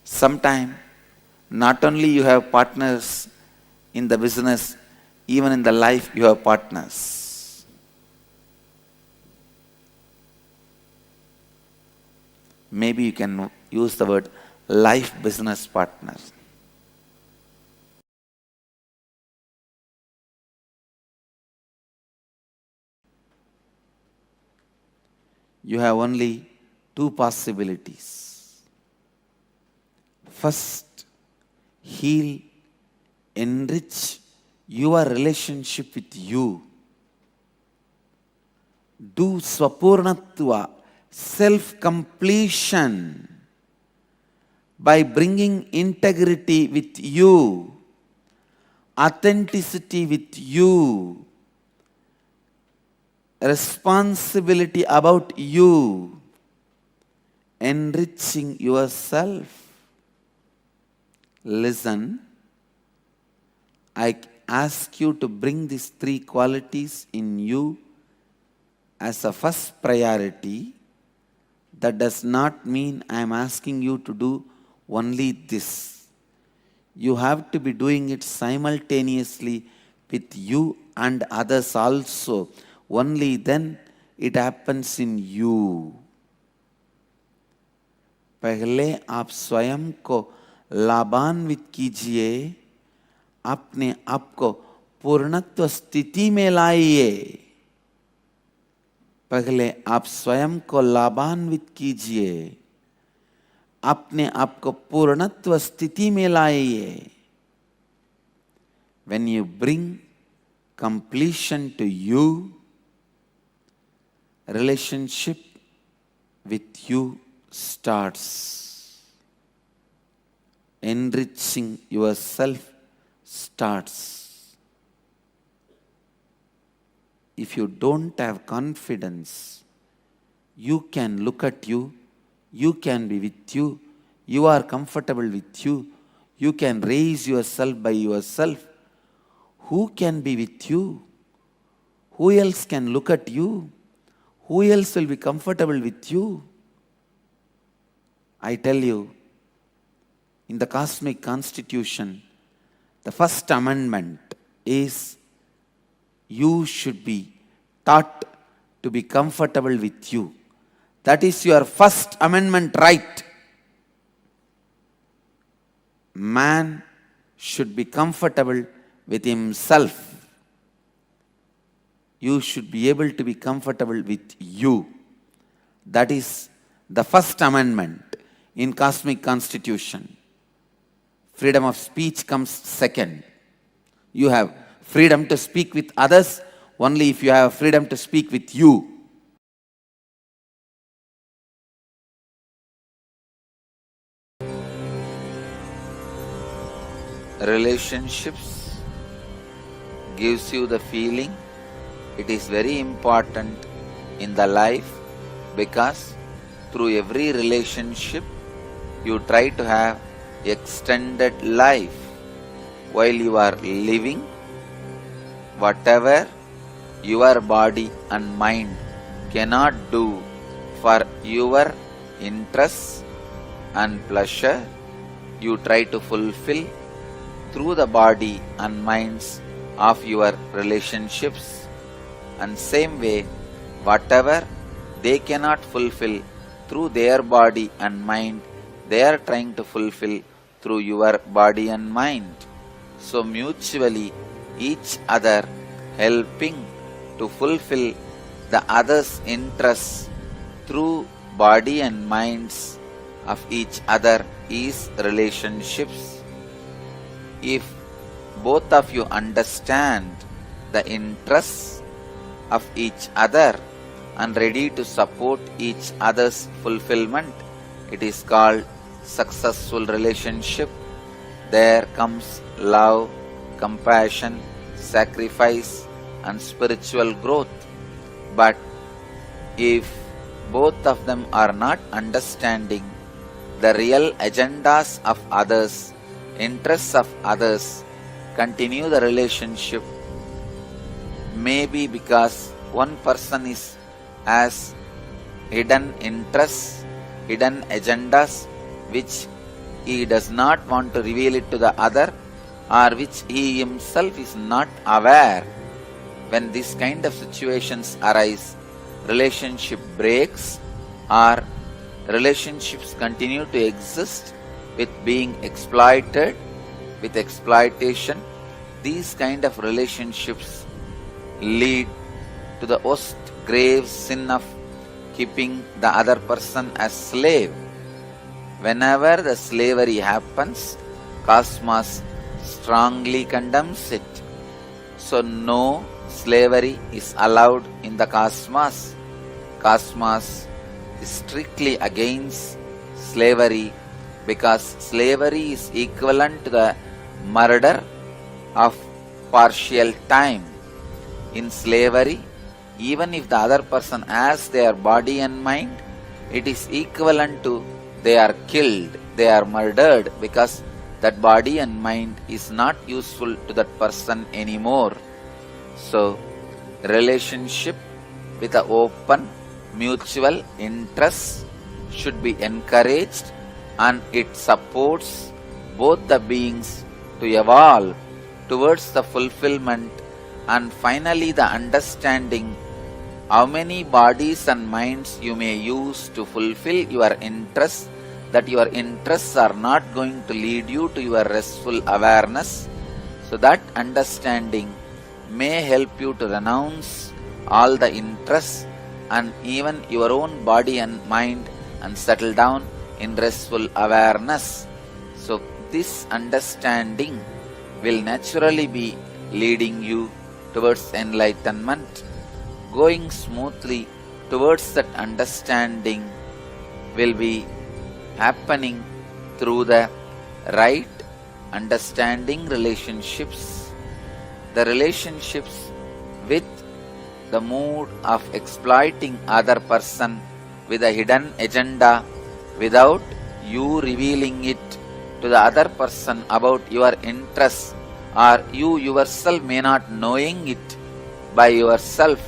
Sometimes, not only you have partners in the business, even in the life you have partners. Maybe you can use the word life business partner. You have only two possibilities. First, heal, enrich your relationship with you. Do swapurnatva, self-completion, by bringing integrity with you, authenticity with you, responsibility about you, enriching yourself. Listen, I ask you to bring these three qualities in you as a first priority. That does not mean I am asking you to do only this. You have to be doing it simultaneously with you and others also. Only then it happens in you. पहले आप स्वयं को लाभान्वित कीजिए, अपने आप को पूर्णत्व स्थिति में लाइए. पहले आप स्वयं को लाभान्वित कीजिए, अपने आप को पूर्णत्व स्थिति में लाइए. When you bring completion to you, relationship with you starts. Enriching yourself starts. If you don't have confidence, you can look at you, you can be with you, you are comfortable with you, you can raise yourself by yourself. Who can be with you? Who else can look at you? Who else will be comfortable with you? I tell you, in the cosmic constitution, the first amendment is you should be taught to be comfortable with you. That is your first amendment right. Man should be comfortable with himself. You should be able to be comfortable with you. That is the first amendment in cosmic constitution. Freedom of speech comes second. You have freedom to speak with others only if you have freedom to speak with you. Relationships gives you the feeling it is very important in the life, because through every relationship you try to have extended life. While you are living, whatever your body and mind cannot do for your interests and pleasure,
you try to fulfill through the body and minds of your relationships, and same way whatever they cannot fulfill through their body and mind, they are trying to fulfill through your body and mind. So mutually each other helping to fulfill the other's interests through body and minds of each other is relationships. If both of you understand the interests of each other and ready to support each other's fulfillment, it is called successful relationship. There comes love, compassion, sacrifice and spiritual growth. But if both of them are not understanding the real agendas of others, interests of others, continue the relationship, maybe because one person has hidden interests, hidden agendas which he does not want to reveal it to the other, or which he himself is not aware. When this kind of situations arise, relationship breaks or relationships continue to exist with being exploited, with exploitation. These kind of relationships lead to the worst grave sin of keeping the other person as slave. Whenever the slavery happens, cosmos strongly condemns it. So no slavery is allowed in the cosmos. Cosmos is strictly against slavery because slavery is equivalent to the murder of partial time. In slavery, even if the other person has their body and mind, it is equivalent to they are killed, they are murdered, because that body and mind is not useful to that person anymore. So, relationship with an open, mutual interest should be encouraged, and it supports both the beings to evolve towards the fulfillment and finally the understanding how many bodies and minds you may use to fulfill your interests, that your interests are not going to lead you to your restful awareness. So that understanding may help you to renounce all the interests and even your own body and mind and settle down in restful awareness. So this understanding will naturally be leading you towards enlightenment. Going smoothly towards that understanding will be happening through the right understanding relationships. The relationships with the mood of exploiting other person with a hidden agenda without you revealing it to the other person about your interests, or you yourself may not knowing it by yourself,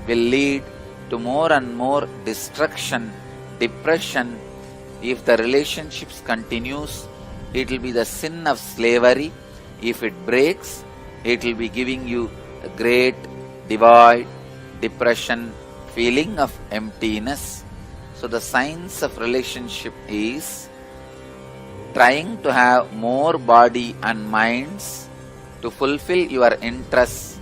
will lead to more and more destruction, depression. If the relationships continues, it will be the sin of slavery. If it breaks, it will be giving you a great devoid, depression, feeling of emptiness. So the science of relationship is trying to have more body and minds to fulfill your interests,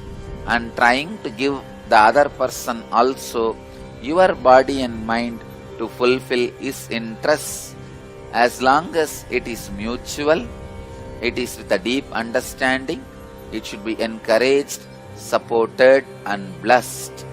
and trying to give the other person also your body and mind to fulfill his interests. As long as it is mutual, it is with a deep understanding, it should be encouraged, supported and blessed.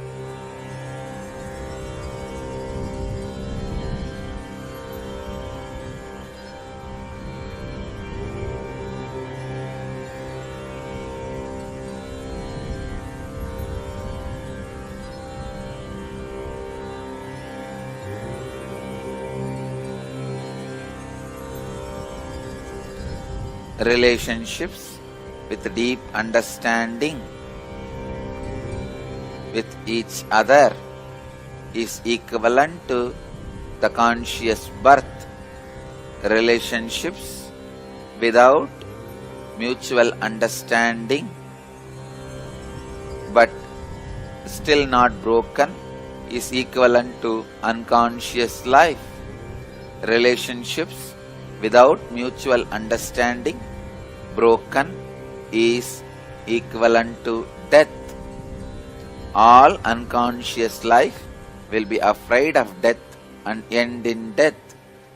Relationships with deep understanding with each other is equivalent to the conscious birth. Relationships without mutual understanding but still not broken is equivalent to unconscious life. Relationships without mutual understanding broken is equivalent to death. All unconscious life will be afraid of death and end in death.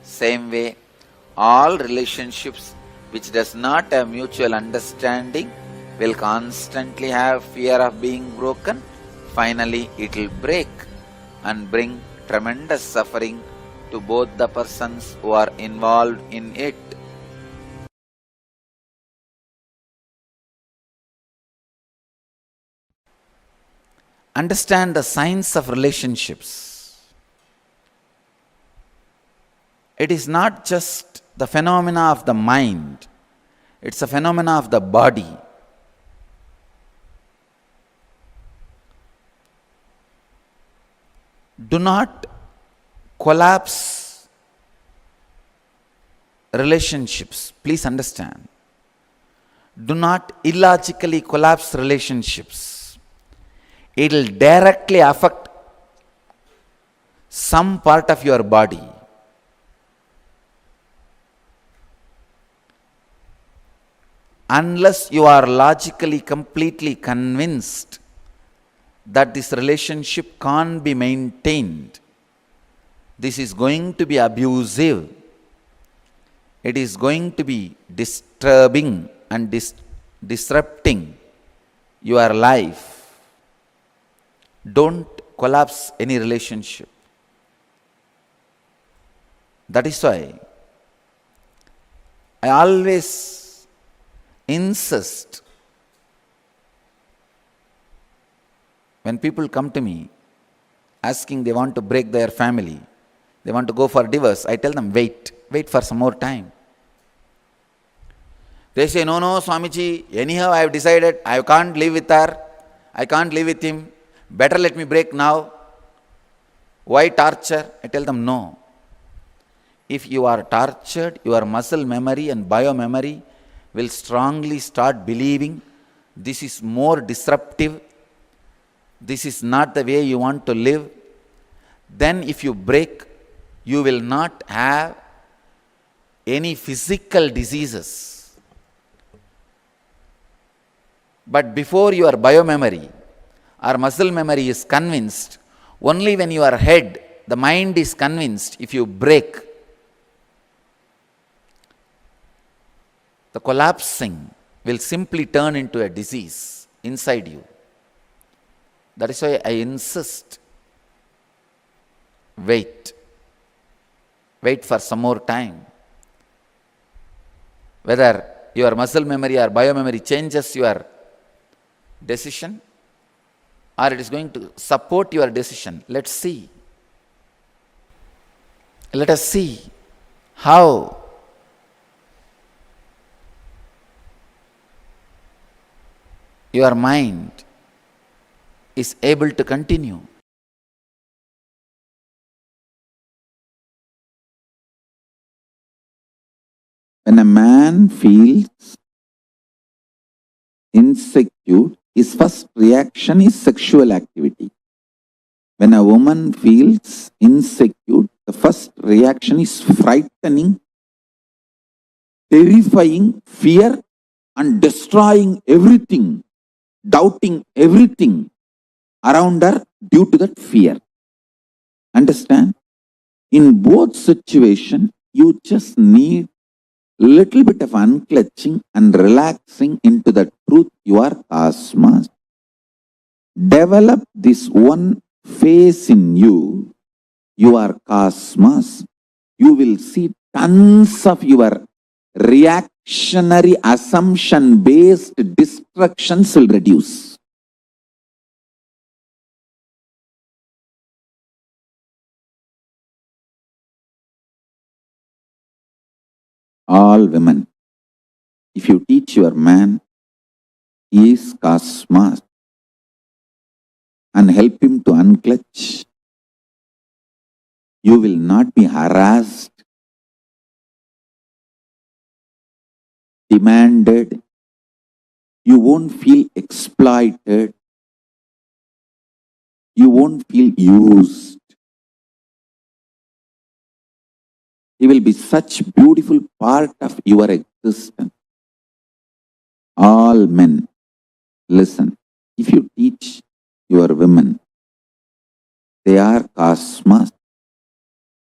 Same way, all relationships which does not have mutual understanding will constantly have fear of being broken. Finally, it will break and bring tremendous suffering to both the persons who are involved in it. Understand the science of relationships. It is not just the phenomena of the mind, it's a phenomena of the body. Do not collapse relationships. Please understand. Do not illogically collapse relationships. It will directly affect some part of your body. Unless you are logically completely convinced that this relationship can't be maintained, this is going to be abusive, it is going to be disturbing and disrupting your life, don't collapse any relationship. That is why I always insist when people come to me asking they want to break their family, they want to go for divorce, I tell them wait for some more time. They say, no, Swamiji, anyhow I have decided I can't live with her, I can't live with him, better let me break now. Why torture? I tell them no. If you are tortured, your muscle memory and biomemory will strongly start believing this is more disruptive, this is not the way you want to live. Then if you break, you will not have any physical diseases. But before your biomemory or muscle memory is convinced, only when your head, the mind is convinced, if you break, the collapsing will simply turn into a disease inside you. That is why I insist, wait for some more time. Whether your muscle memory or biomemory changes your decision or it is going to support your decision. Let's see. Let us see how your mind is able to continue. When a man feels insecure, his first reaction is sexual activity. When a woman feels insecure, the first reaction is frightening, terrifying, fear, and destroying everything, doubting everything around her due to that fear. Understand? In both situations, you just need little bit of unclutching and relaxing into the truth you are cosmos. Develop this one phase in you, you are cosmos. You will see tons of your reactionary assumption based destructions will reduce. All women, if you teach your man he is cosmos and help him to unclutch, you will not be harassed
demanded, you won't feel exploited, you won't feel used. He will be such beautiful part of your existence. All men, listen, if you teach your women, they are cosmos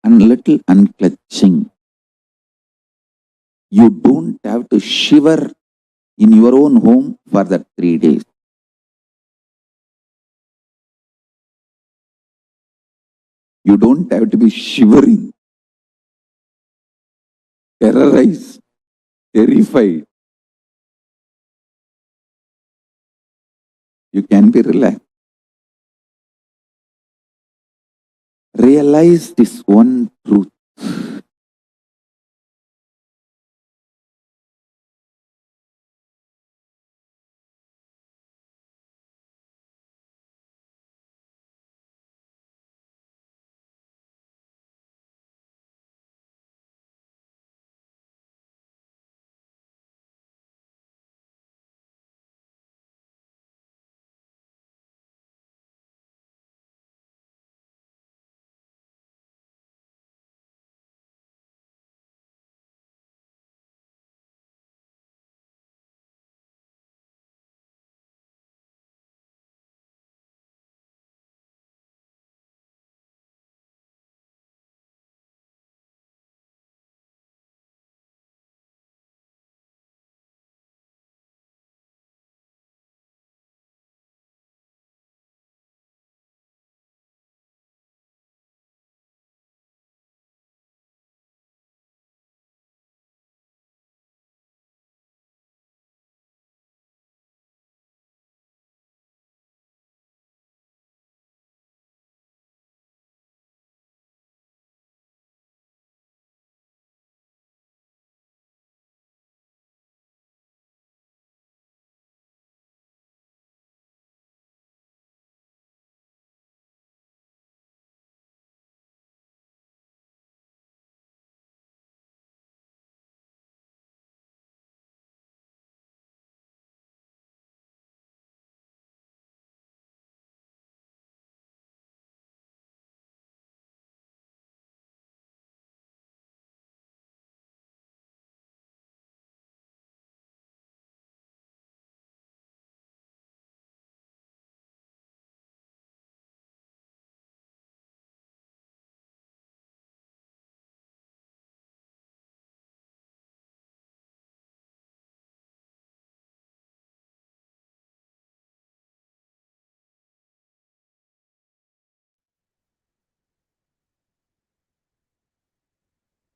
and little unclutching. You don't have to shiver in your own home for that 3 days. You don't have to be shivering, terrorized, terrified. You can be relaxed. Realize this one truth.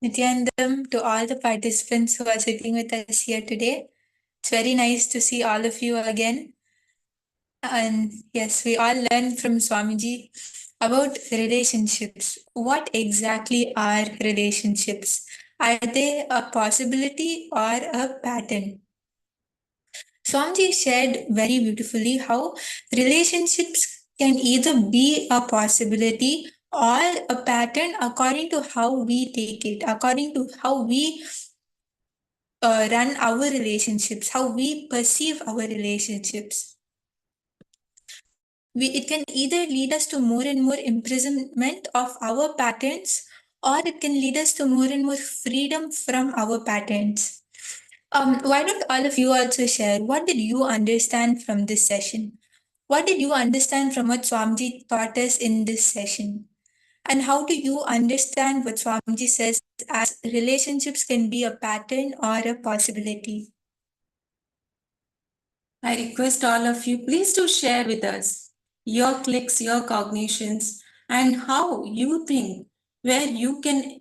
Nityanandam to all the participants who are sitting with us here today. It's very nice to see all of you again. And yes, we all learned from Swamiji about relationships. What exactly are relationships? Are they a possibility or a pattern? Swamiji shared very beautifully how relationships can either be a possibility or a pattern according to how we take it, according to how we run our relationships, how we perceive our relationships. It can either lead us to more and more imprisonment of our patterns, or it can lead us to more and more freedom from our patterns. Why don't all of you also share what did you understand from this session? What did you understand from what Swamiji taught us in this session? And how do you understand what Swamiji says as relationships can be a pattern or a possibility? I request all of you, please do share with us your clicks, your cognitions, and how you think where you can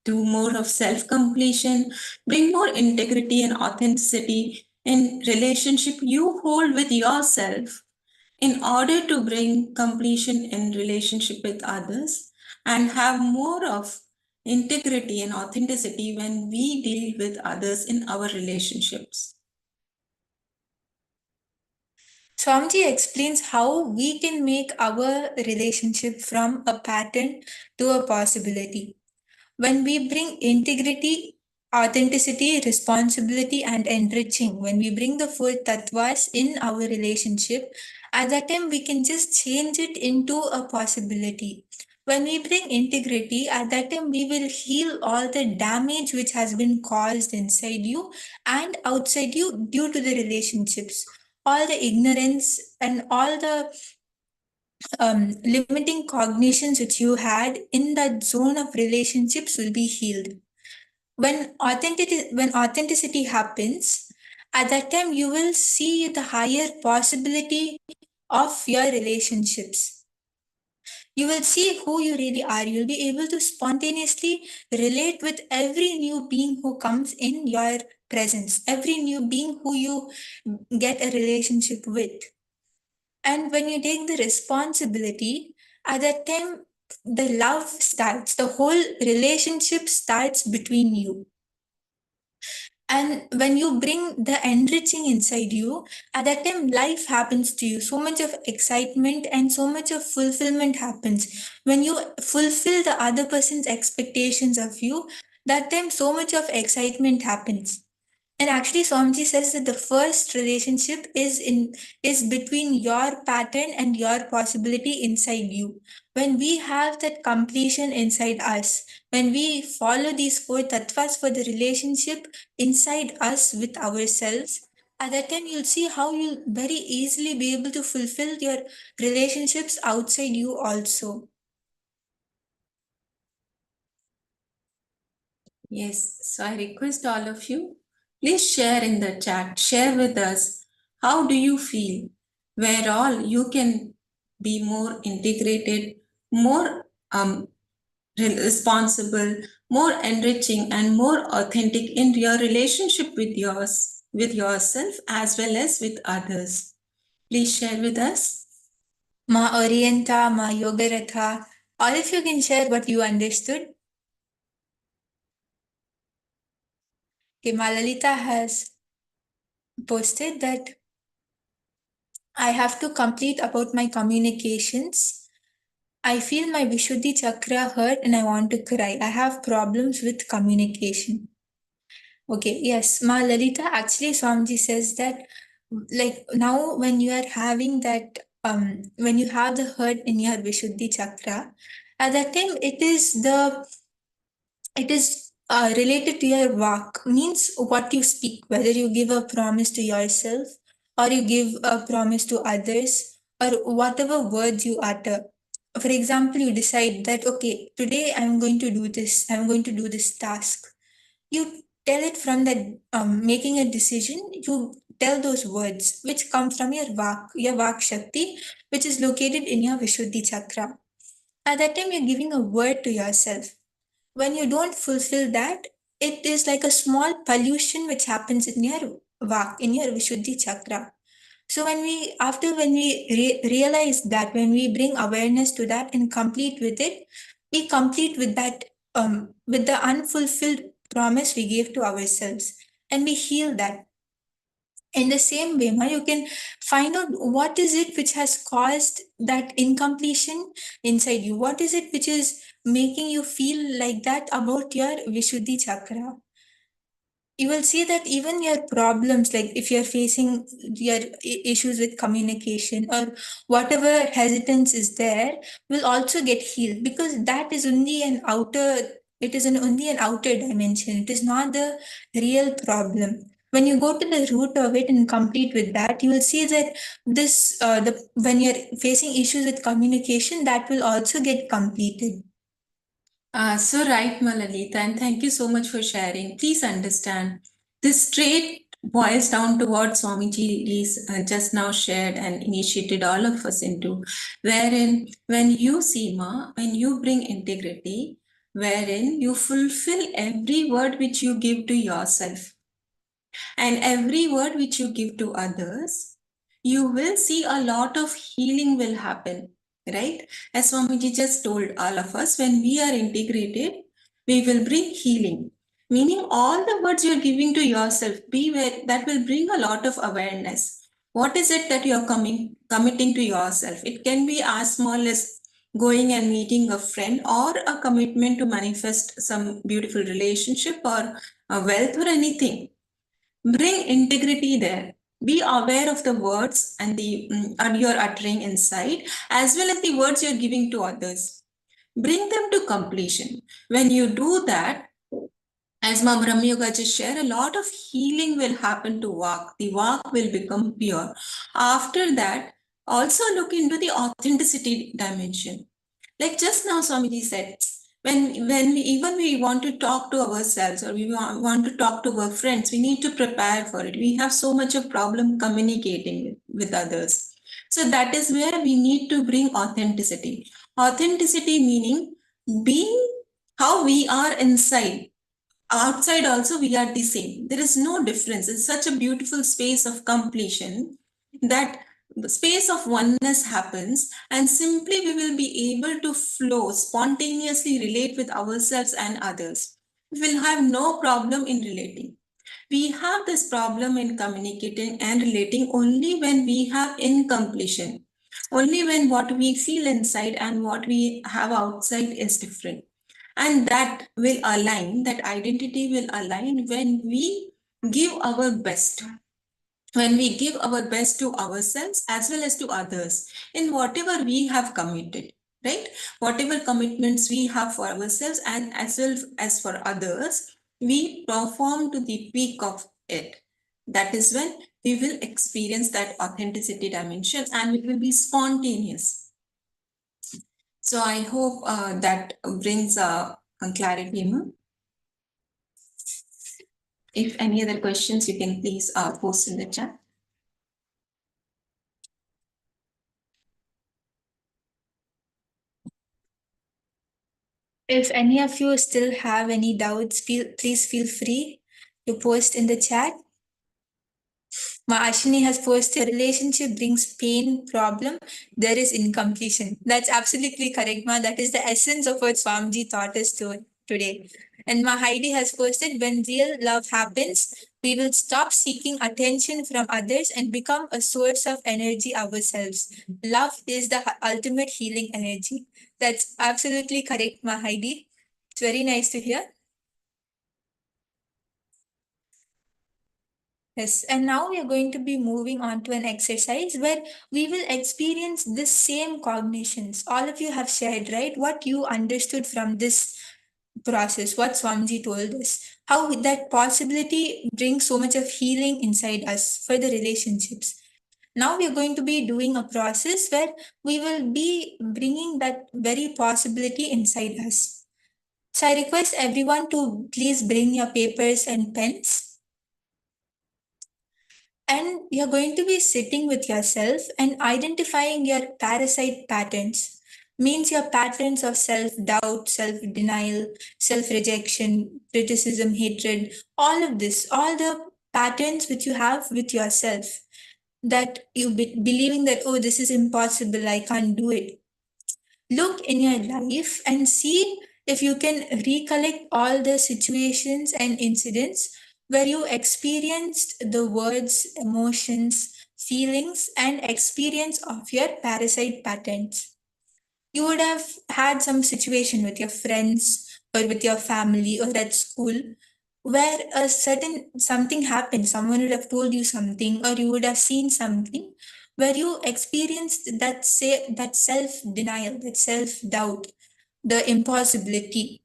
do more of self-completion, bring more integrity and authenticity in relationship you hold with yourself in order to bring completion in relationship with others and have more of integrity and authenticity when we deal with others in our relationships. Swamiji explains how we can make our relationship from a pattern to a possibility. When we bring integrity authenticity, responsibility, and enriching. When we bring the four tattvas in our relationship, at that time we can just change it into a possibility. When we bring integrity, at that time we will heal all the damage which has been caused inside you and outside you due to the relationships. All the ignorance and all the limiting cognitions which you had in that zone of relationships will be healed. When authenticity happens, at that time you will see the higher possibility of your relationships. You will see who you really are. You'll be able to spontaneously relate with every new being who comes in your presence, every new being who you get a relationship with. And when you take the responsibility, at that time, the love starts, the whole relationship starts between you. And when you bring the enriching inside you, at that time, life happens to you. So much of excitement and so much of fulfillment happens. When you fulfill the other person's expectations of you, that time, so much of excitement happens. And actually, Swamiji says that the first relationship is between your pattern and your possibility inside you. When we have that completion inside us, when we follow these four tattvas for the relationship inside us with ourselves, at that time you'll see how you'll very easily be able to fulfill your relationships outside you also.
Yes, so I request all of you, please share in the chat, share with us, how do you feel, where all you can be more integrated, more responsible, more enriching and more authentic in your relationship with yourself as well as with others. Please share with us.
Ma Orienta, Ma Yogaratha, all of you can share what you understood. Okay, Malalita has posted that I have to complete about my communications. I feel my Vishuddhi chakra hurt and I want to cry. I have problems with communication. Okay, yes, Ma Lalita, actually Swamiji says that like now when you are having that, when you have the hurt in your Vishuddhi chakra, at that time it is related to your vak, means what you speak, whether you give a promise to yourself or you give a promise to others or whatever words you utter. For example, you decide that, okay, today I'm going to do this, I'm going to do this task. You tell it from that making a decision, you tell those words which come from your vak shakti, which is located in your Vishuddhi chakra. At that time, you're giving a word to yourself. When you don't fulfill that, it is like a small pollution which happens in your vak, in your Vishuddhi chakra. So when we realize that, when we bring awareness to that and complete with it, we complete with that, with the unfulfilled promise we gave to ourselves, and we heal that. In the same way, you can find out what is it which has caused that incompletion inside you. What is it which is making you feel like that about your Vishuddhi chakra? You will see that even your problems, like if you're facing your issues with communication or whatever hesitance is there, will also get healed, because that is only an outer, only an outer dimension. It is not the real problem. When you go to the root of it and complete with that, you will see that this, when you're facing issues with communication, that will also get completed.
So right, Malalita, and thank you so much for sharing. Please understand, this straight boils down to what Swamiji is just now shared and initiated all of us into, wherein when you, Seema, when you bring integrity, wherein you fulfill every word which you give to yourself and every word which you give to others, you will see a lot of healing will happen. Right? As Swamiji just told all of us, when we are integrated, we will bring healing. Meaning all the words you're giving to yourself, that will bring a lot of awareness. What is it that you're committing to yourself? It can be as small as going and meeting a friend, or a commitment to manifest some beautiful relationship or wealth or anything. Bring integrity there. Be aware of the words and you're uttering inside, as well as the words you're giving to others. Bring them to completion. When you do that, as Ma Brahma Yoga just shared, a lot of healing will happen to Vak. The Vak will become pure. After that, also look into the authenticity dimension. Like just now Swamiji said, when we want to talk to ourselves, or we want to talk to our friends, we need to prepare for it. We have so much of problem communicating with others. So that is where we need to bring authenticity. Authenticity meaning being how we are inside. Outside also we are the same. There is no difference. It's such a beautiful space of completion, that the space of oneness happens, and simply we will be able to flow, spontaneously relate with ourselves and others. We will have no problem in relating. We have this problem in communicating and relating only when we have incompletion. Only when what we feel inside and what we have outside is different. And that will align, that identity will align when we give our best. When we give our best to ourselves as well as to others in whatever we have committed, right? Whatever commitments we have for ourselves and as well as for others, we perform to the peak of it. That is when we will experience that authenticity dimension, and it will be spontaneous. So I hope that brings clarity. If any other questions, you can please post in the chat.
If any of you still have any doubts, please feel free to post in the chat. Ma Ashini has posted, relationship brings pain, problem, there is incompletion. That's absolutely correct, Ma. That is the essence of what Swamiji taught us today. And Ma Heidi has posted, when real love happens, we will stop seeking attention from others and become a source of energy ourselves. Love is the ultimate healing energy. That's absolutely correct, Ma Heidi. It's very nice to hear. Yes, and now we are going to be moving on to an exercise where we will experience the same cognitions. All of you have shared, right? What you understood from this process, what Swamiji told us, how that possibility brings so much of healing inside us for the relationships. Now we are going to be doing a process where we will be bringing that very possibility inside us. So I request everyone to please bring your papers and pens. And you're going to be sitting with yourself and identifying your parasite patterns. Means your patterns of self-doubt, self-denial, self-rejection, criticism, hatred, all of this, all the patterns which you have with yourself, that you believing that, oh, this is impossible, I can't do it. Look in your life and see if you can recollect all the situations and incidents where you experienced the words, emotions, feelings, and experience of your parasite patterns. You would have had some situation with your friends or with your family or at school where a certain something happened. Someone would have told you something, or you would have seen something where you experienced that self-denial, that self-doubt, the impossibility,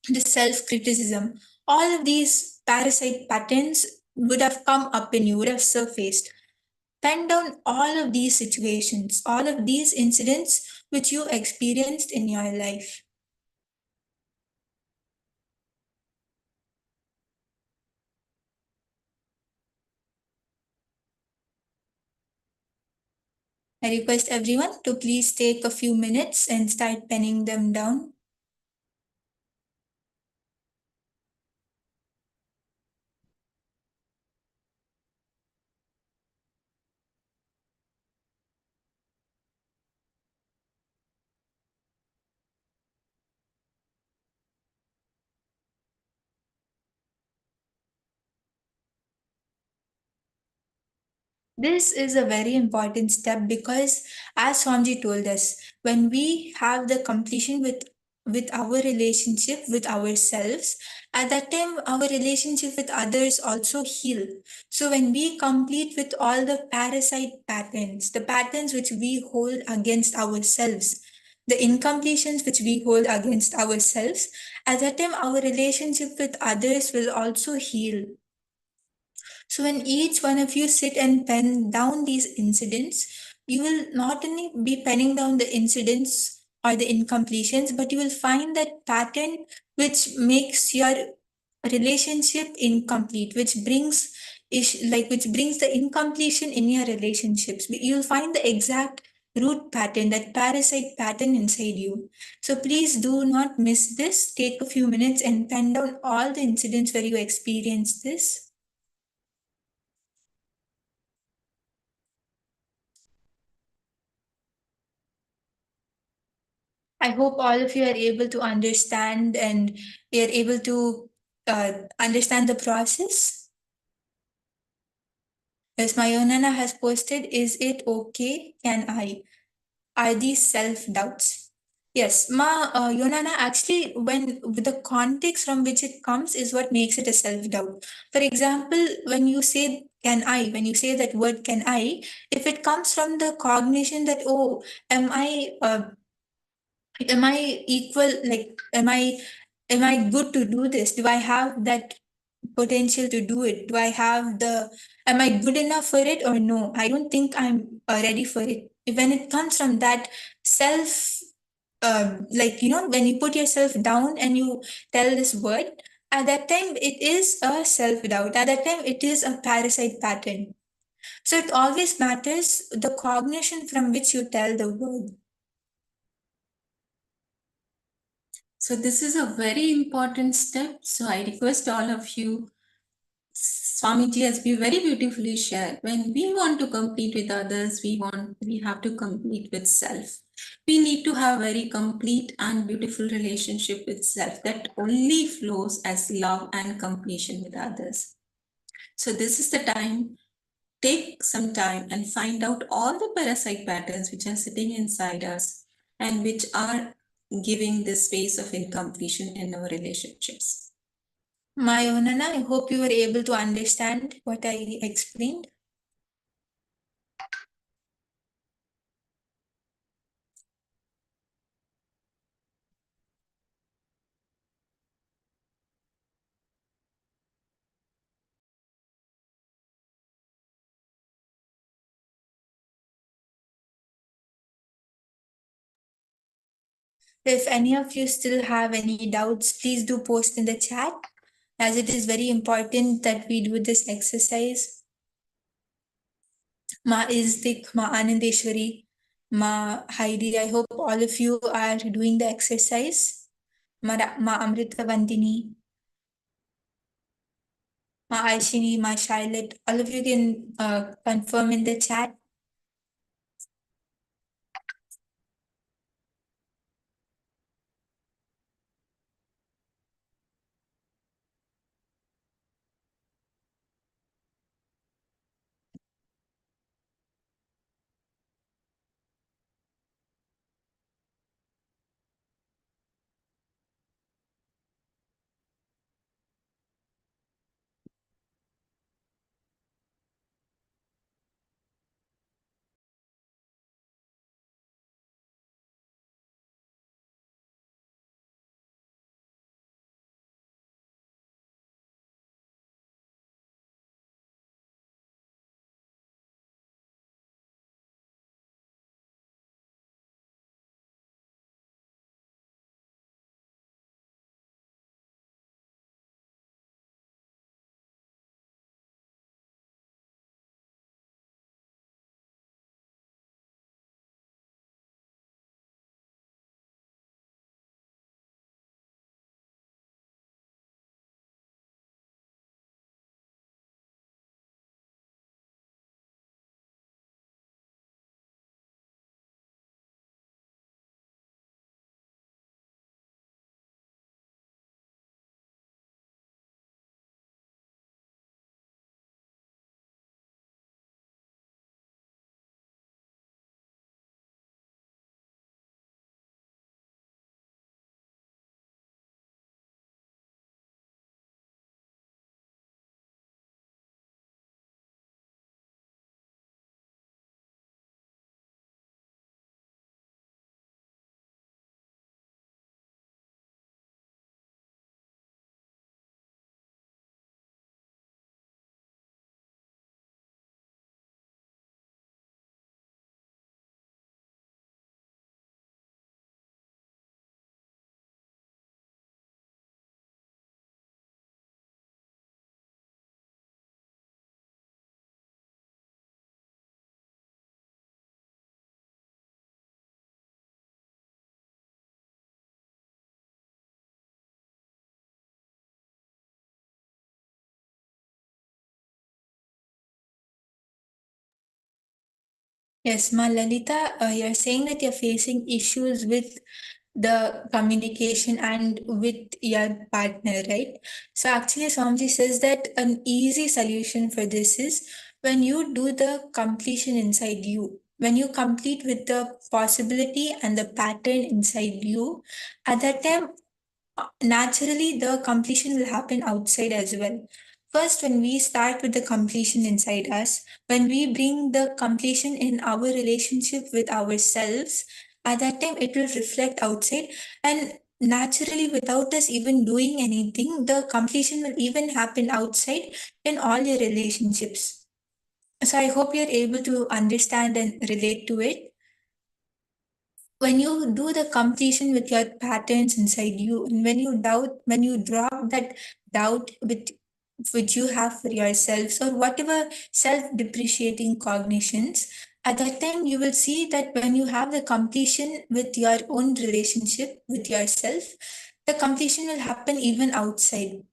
the self-criticism. All of these parasite patterns would have come up in you, would have surfaced. Pen down all of these situations, all of these incidents which you experienced in your life. I request everyone to please take a few minutes and start penning them down. This is a very important step because, as Swamiji told us, when we have the completion with our relationship with ourselves, at that time our relationship with others also heal. So when we complete with all the parasite patterns, the patterns which we hold against ourselves, the incompletions which we hold against ourselves, at that time our relationship with others will also heal. So when each one of you sit and pen down these incidents, you will not only be penning down the incidents or the incompletions, but you will find that pattern which makes your relationship incomplete, which brings which brings the incompletion in your relationships. You'll find the exact root pattern, that parasite pattern inside you. So please do not miss this. Take a few minutes and pen down all the incidents where you experience this. I hope all of you are able to understand and you're able to understand the process. As Mayonana has posted, is it okay? Can I? Are these self-doubts? Yes, Yonana, actually, when with the context from which it comes is what makes it a self-doubt. For example, when you say can I, when you say that word can I, if it comes from the cognition that, oh, am I equal, like am I good to do this? Do I have that potential to do it? Do I have the am I good enough for it or no? I don't think I'm ready for it. When it comes from that self like when you put yourself down and you tell this word, at that time it is a self-doubt. At that time it is a parasite pattern. So it always matters the cognition from which you tell the word.
So this is a very important step. So I request all of you, Swamiji has been very beautifully shared. When we want to compete with others, we have to compete with self. We need to have very complete and beautiful relationship with self that only flows as love and completion with others. So this is the time. Take some time and find out all the parasite patterns which are sitting inside us and which are giving this space of incompletion in our relationships.
Mayonana, I hope you were able to understand what I explained. If any of you still have any doubts, please do post in the chat, as it is very important that we do this exercise. Ma Izdik, Ma Anandeshwari, Ma Heidi, I hope all of you are doing the exercise. Ma Amrita Vandini, Ma Aishini, Ma Charlotte, all of you can confirm in the chat. Yes, Ma Lalita, you're saying that you're facing issues with the communication and with your partner, right? So actually, Swamiji says that an easy solution for this is when you do the completion inside you. When you complete with the possibility and the pattern inside you, at that time, naturally the completion will happen outside as well. First, when we start with the completion inside us, when we bring the completion in our relationship with ourselves, at that time it will reflect outside, and naturally, without us even doing anything, the completion will even happen outside in all your relationships. So I hope you're able to understand and relate to it. When you do the completion with your patterns inside you, and when you drop that doubt with which you have for yourselves or whatever self-depreciating cognitions, at that time you will see that when you have the completion with your own relationship with yourself, the completion will happen even outside.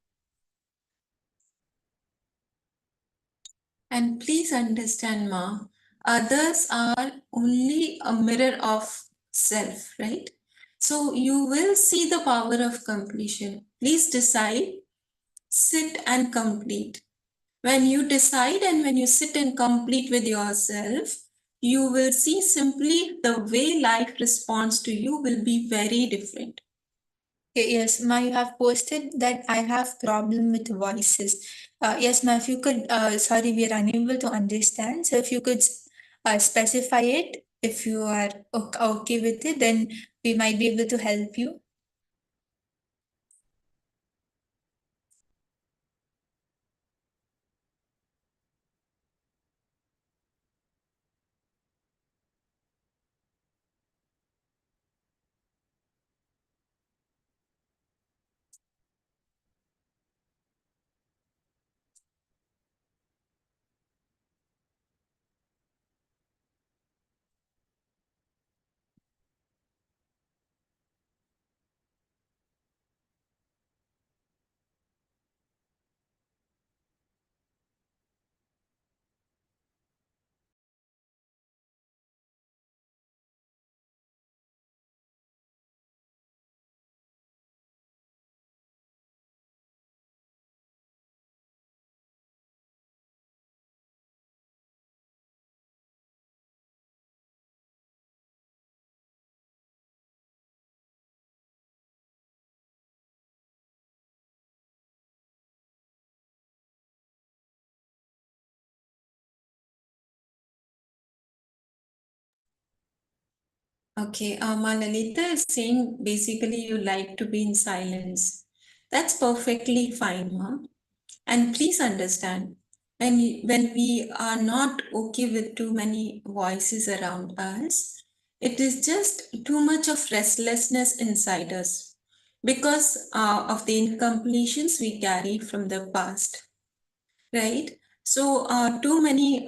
And please understand, Ma, others are only a mirror of self, right? So you will see the power of completion. Please decide, sit and complete. When you decide and when you sit and complete with yourself, you will see simply the way life responds to you will be very different.
Yes, Ma, you have posted that I have problem with voices. Yes, Ma, if you could, sorry, we are unable to understand. So if you could specify it, if you are okay with it, then we might be able to help you.
Okay, Lalita is saying basically you like to be in silence. That's perfectly fine, Ma. And please understand, when we are not okay with too many voices around us, it is just too much of restlessness inside us because of the incompletions we carry from the past, right? So, too many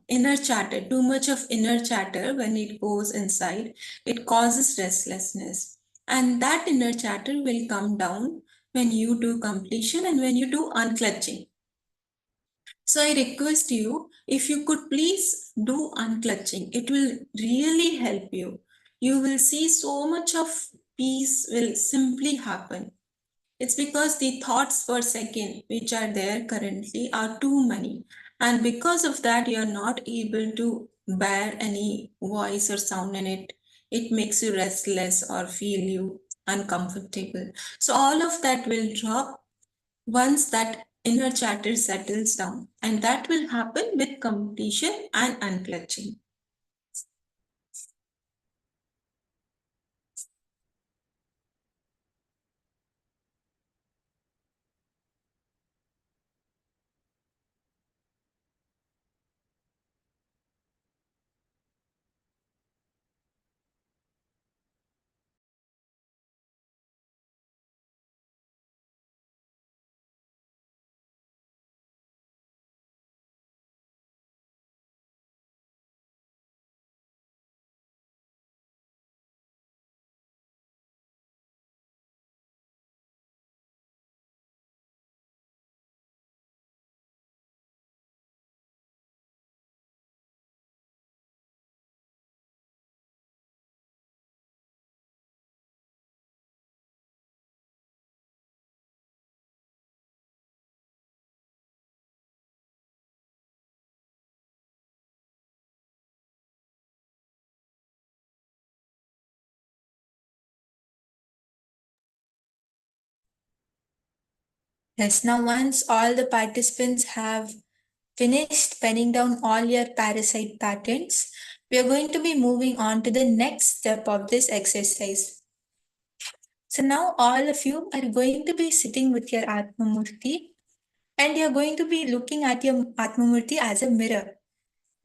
inner chatter, too much of inner chatter when it goes inside, it causes restlessness. And that inner chatter will come down when you do completion and when you do unclutching. So I request you, if you could please do unclutching, it will really help you. You will see so much of peace will simply happen. It's because the thoughts per second which are there currently are too many. And because of that, you're not able to bear any voice or sound in it. It makes you restless or feel you uncomfortable. So all of that will drop once that inner chatter settles down, and that will happen with completion and unclutching.
Yes, now once all the participants have finished penning down all your parasite patterns, we are going to be moving on to the next step of this exercise. So now all of you are going to be sitting with your Atmamurti and you're going to be looking at your Atmamurti as a mirror.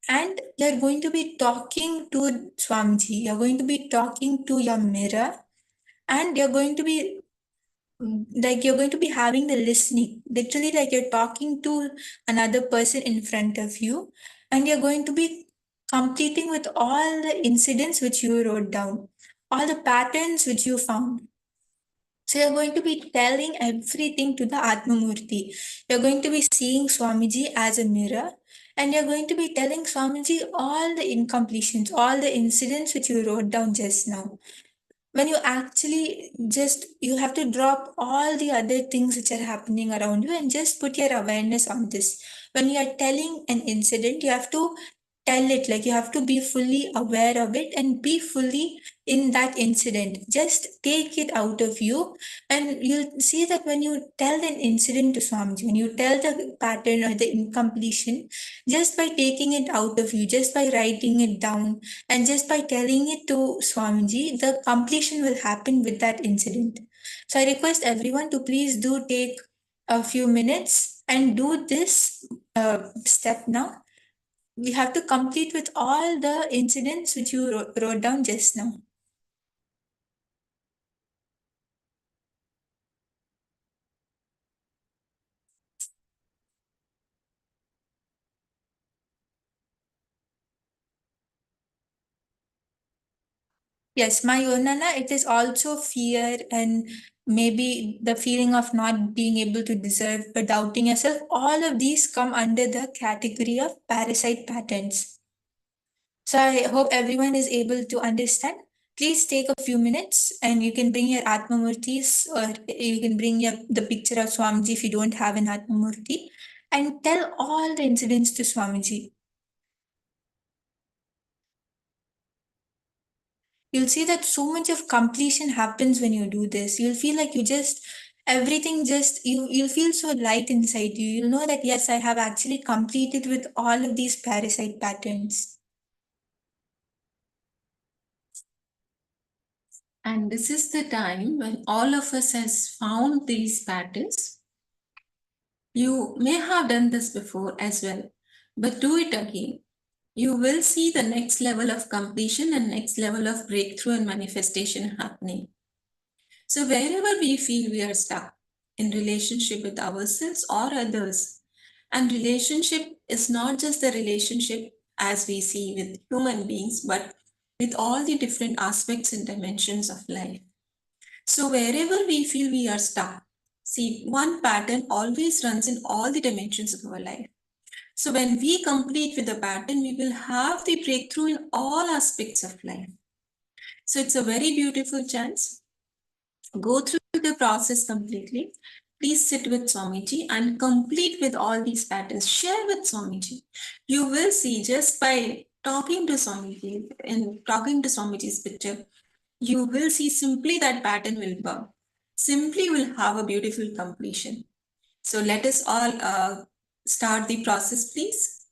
And you're going to be talking to Swamiji, you're going to be talking to your mirror, and you're going to be you're going to be having the listening, literally like you're talking to another person in front of you, and you're going to be completing with all the incidents which you wrote down, all the patterns which you found. So you're going to be telling everything to the Atmamurti. You're going to be seeing Swamiji as a mirror, and you're going to be telling Swamiji all the incompletions, all the incidents which you wrote down just now. When you actually you have to drop all the other things which are happening around you and just put your awareness on this. When you are telling an incident, you have to tell it like you have to be fully aware of it and be fully in that incident. Just take it out of you, and you'll see that when you tell an incident to Swamiji, when you tell the pattern or the incompletion, just by taking it out of you, just by writing it down, and just by telling it to Swamiji, the completion will happen with that incident. So I request everyone to please do take a few minutes and do this step now. We have to complete with all the incidents which you wrote down just now. Yes, Mayonana, it is also fear and maybe the feeling of not being able to deserve or doubting yourself. All of these come under the category of parasite patterns. So I hope everyone is able to understand. Please take a few minutes and you can bring your Atmamurtis, or you can bring the picture of Swamiji if you don't have an Atmamurti, and tell all the incidents to Swamiji. You'll see that so much of completion happens when you do this. You'll feel like you'll feel so light inside you. You'll know that yes, I have actually completed with all of these parasite patterns.
And this is the time when all of us has found these patterns. You may have done this before as well, but do it again. You will see the next level of completion and next level of breakthrough and manifestation happening. So wherever we feel we are stuck in relationship with ourselves or others, and relationship is not just the relationship as we see with human beings, but with all the different aspects and dimensions of life. So wherever we feel we are stuck, see, one pattern always runs in all the dimensions of our life. So when we complete with the pattern, we will have the breakthrough in all aspects of life. So it's a very beautiful chance. Go through the process completely. Please sit with Swamiji and complete with all these patterns. Share with Swamiji. You will see just by talking to Swamiji and talking to Swamiji's picture, you will see simply that pattern will burn. Simply will have a beautiful completion. So let us all start the process, please.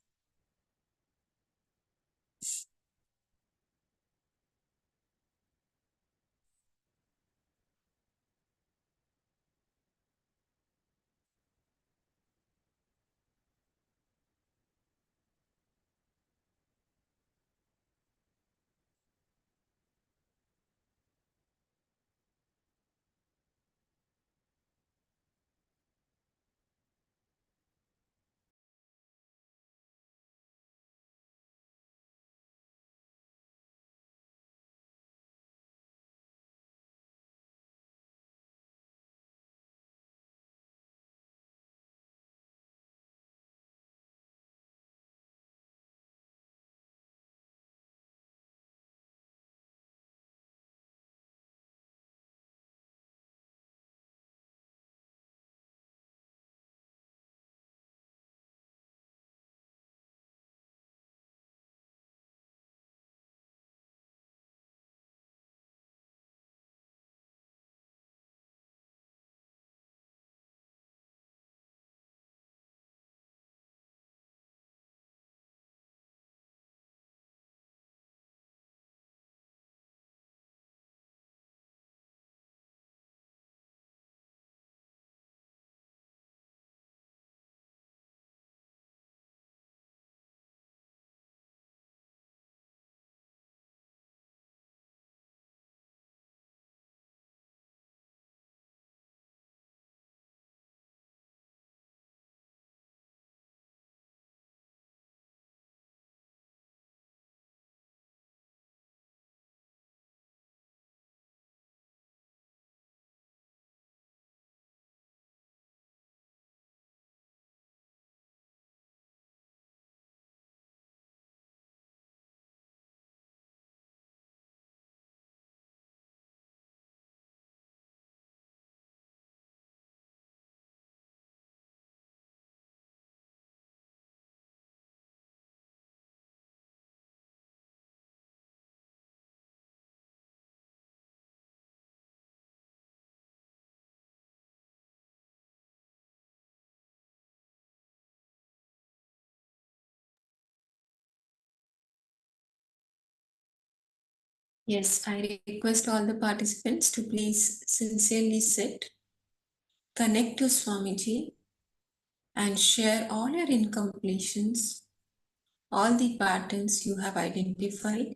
Yes, I request all the participants to please sincerely sit, connect to Swamiji, and share all your incompletions, all the patterns you have identified.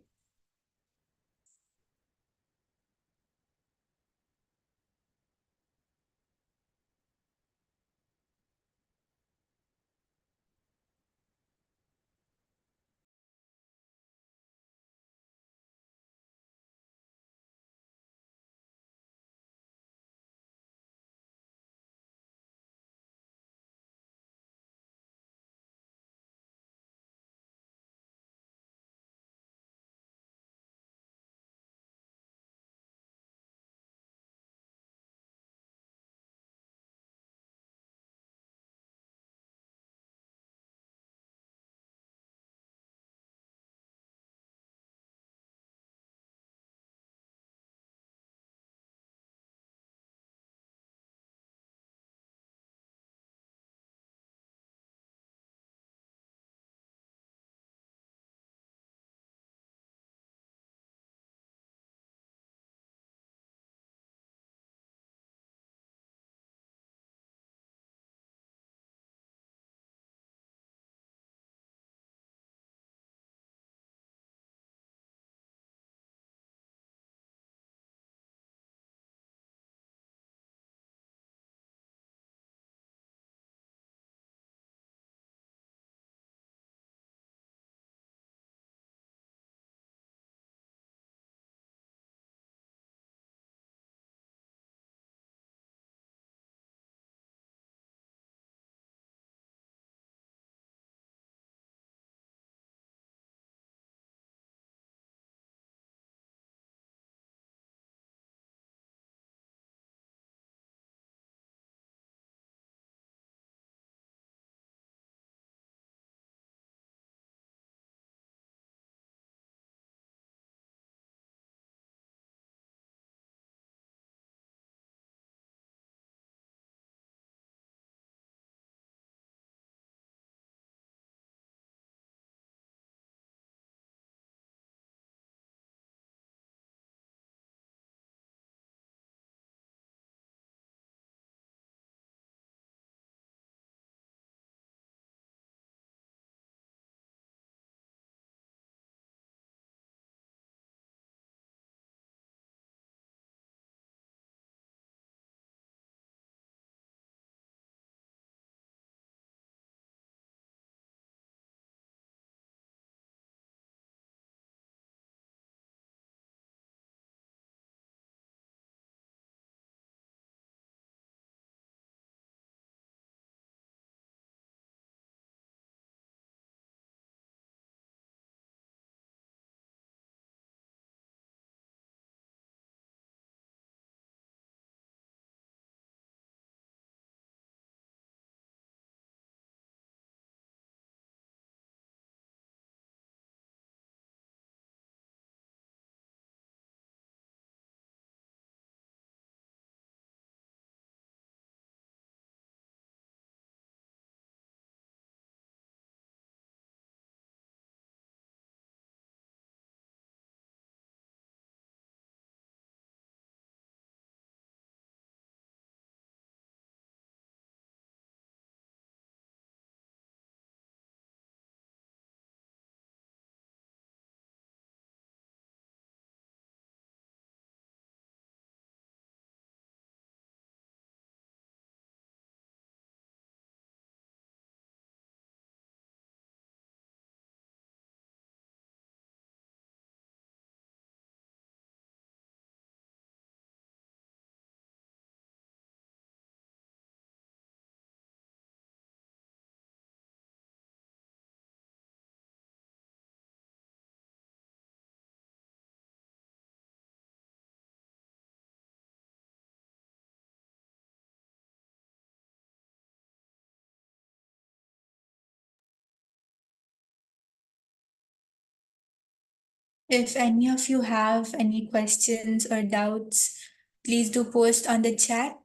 If any of you have any questions or doubts, please do post on the chat.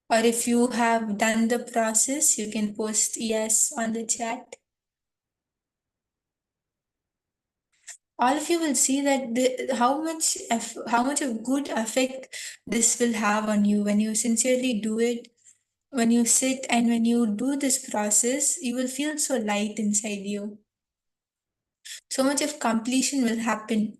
Or if you have done the process, you can post yes on the chat. all of you will see that how much of good effect this will have on you when you sincerely do it. When you sit and when you do this process, you will feel so light inside you. So much of completion will happen.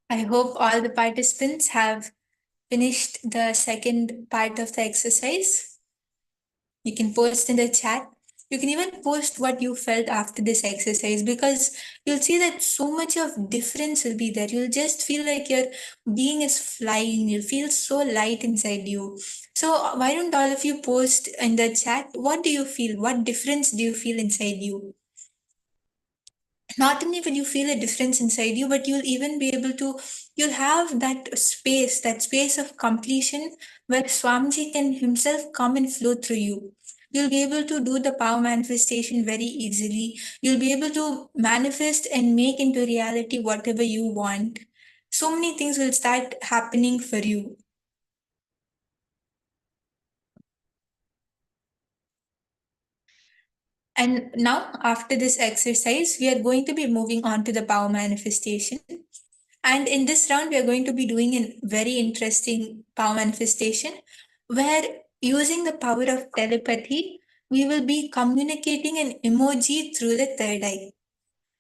I hope all the participants have finished the second part of the exercise. You can post in the chat. You can even post what you felt after this exercise, because you'll see that so much of difference will be there. You'll just feel like your being is flying. You'll feel so light inside you. So why don't all of you post in the chat? What do you feel? What difference do you feel inside you? Not only will you feel a difference inside you, but you'll even be able to, you'll have that space of completion where Swamiji can himself come and flow through you. You'll be able to do the power manifestation very easily. You'll be able to manifest and make into reality whatever you want. So many things will start happening for you. And now, after this exercise, we are going to be moving on to the power manifestation. And in this round, we are going to be doing a very interesting power manifestation where, using the power of telepathy, we will be communicating an emoji through the third eye.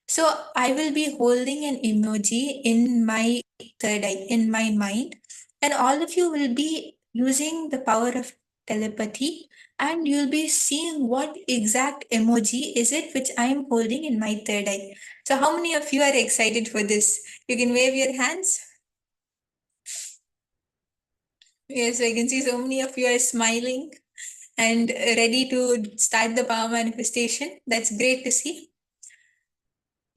So I will be holding an emoji in my third eye, in my mind, and all of you will be using the power of telepathy, and you'll be seeing what exact emoji is it which I am holding in my third eye. So how many of you are excited for this? You can wave your hands. Yes, I can see so many of you are smiling and ready to start the power manifestation. That's great to see.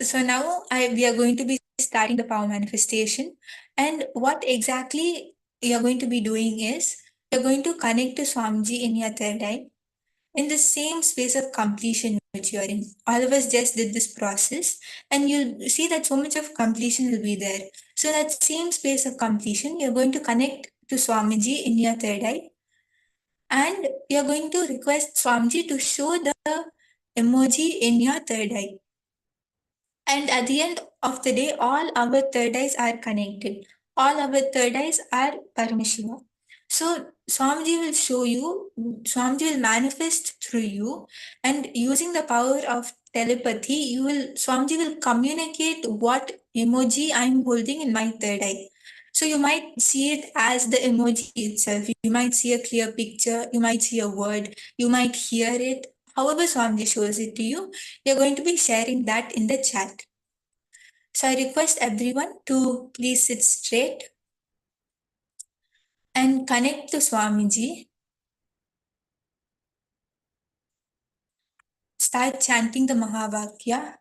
So now we are going to be starting the power manifestation. And what exactly you're going to be doing is, you're going to connect to Swamiji in your third eye in the same space of completion which you're in. All of us just did this process, and you'll see that so much of completion will be there. So that same space of completion, you're going to connect to Swamiji in your third eye, and you're going to request Swamiji to show the emoji in your third eye. And at the end of the day, all our third eyes are connected. All our third eyes are Paramashiva. So Swamiji will show you, Swamiji will manifest through you, and using the power of telepathy, Swamiji will communicate what emoji I'm holding in my third eye. So you might see it as the emoji itself. You might see a clear picture, you might see a word, you might hear it. However Swamiji shows it to you, you're going to be sharing that in the chat. So I request everyone to please sit straight and connect to Swamiji. Start chanting the Mahavakya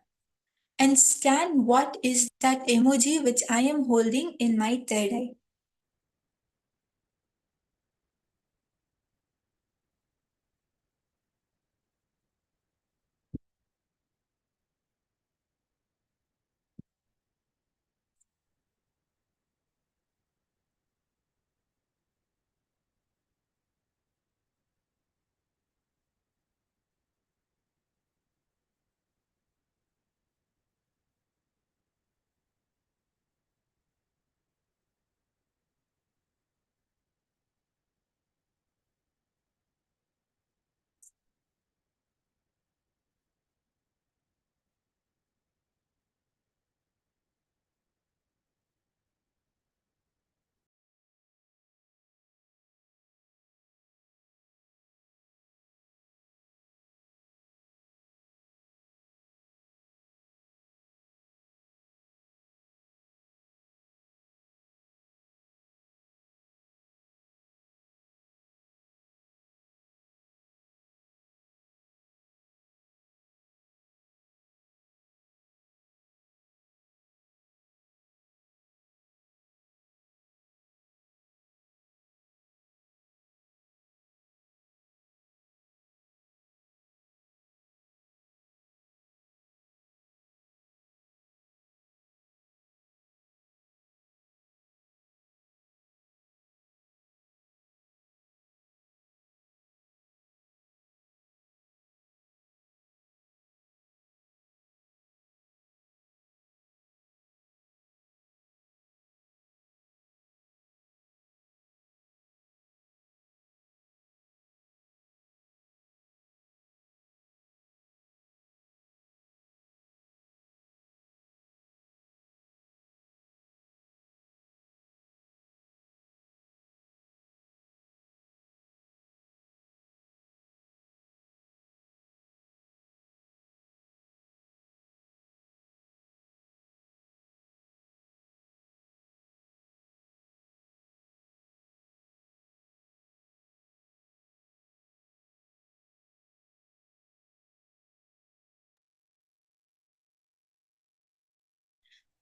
and scan what is that emoji which I am holding in my third eye.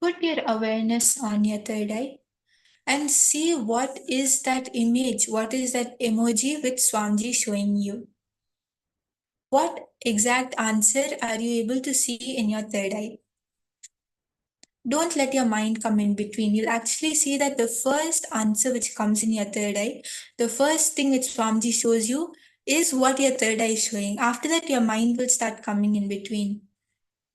Put your awareness on your third eye and see what is that image, what is that emoji which Swamiji is showing you. What exact answer are you able to see in your third eye? Don't let your mind come in between. You'll actually see that the first answer which comes in your third eye, the first thing which Swamiji shows you is what your third eye is showing. After that, your mind will start coming in between.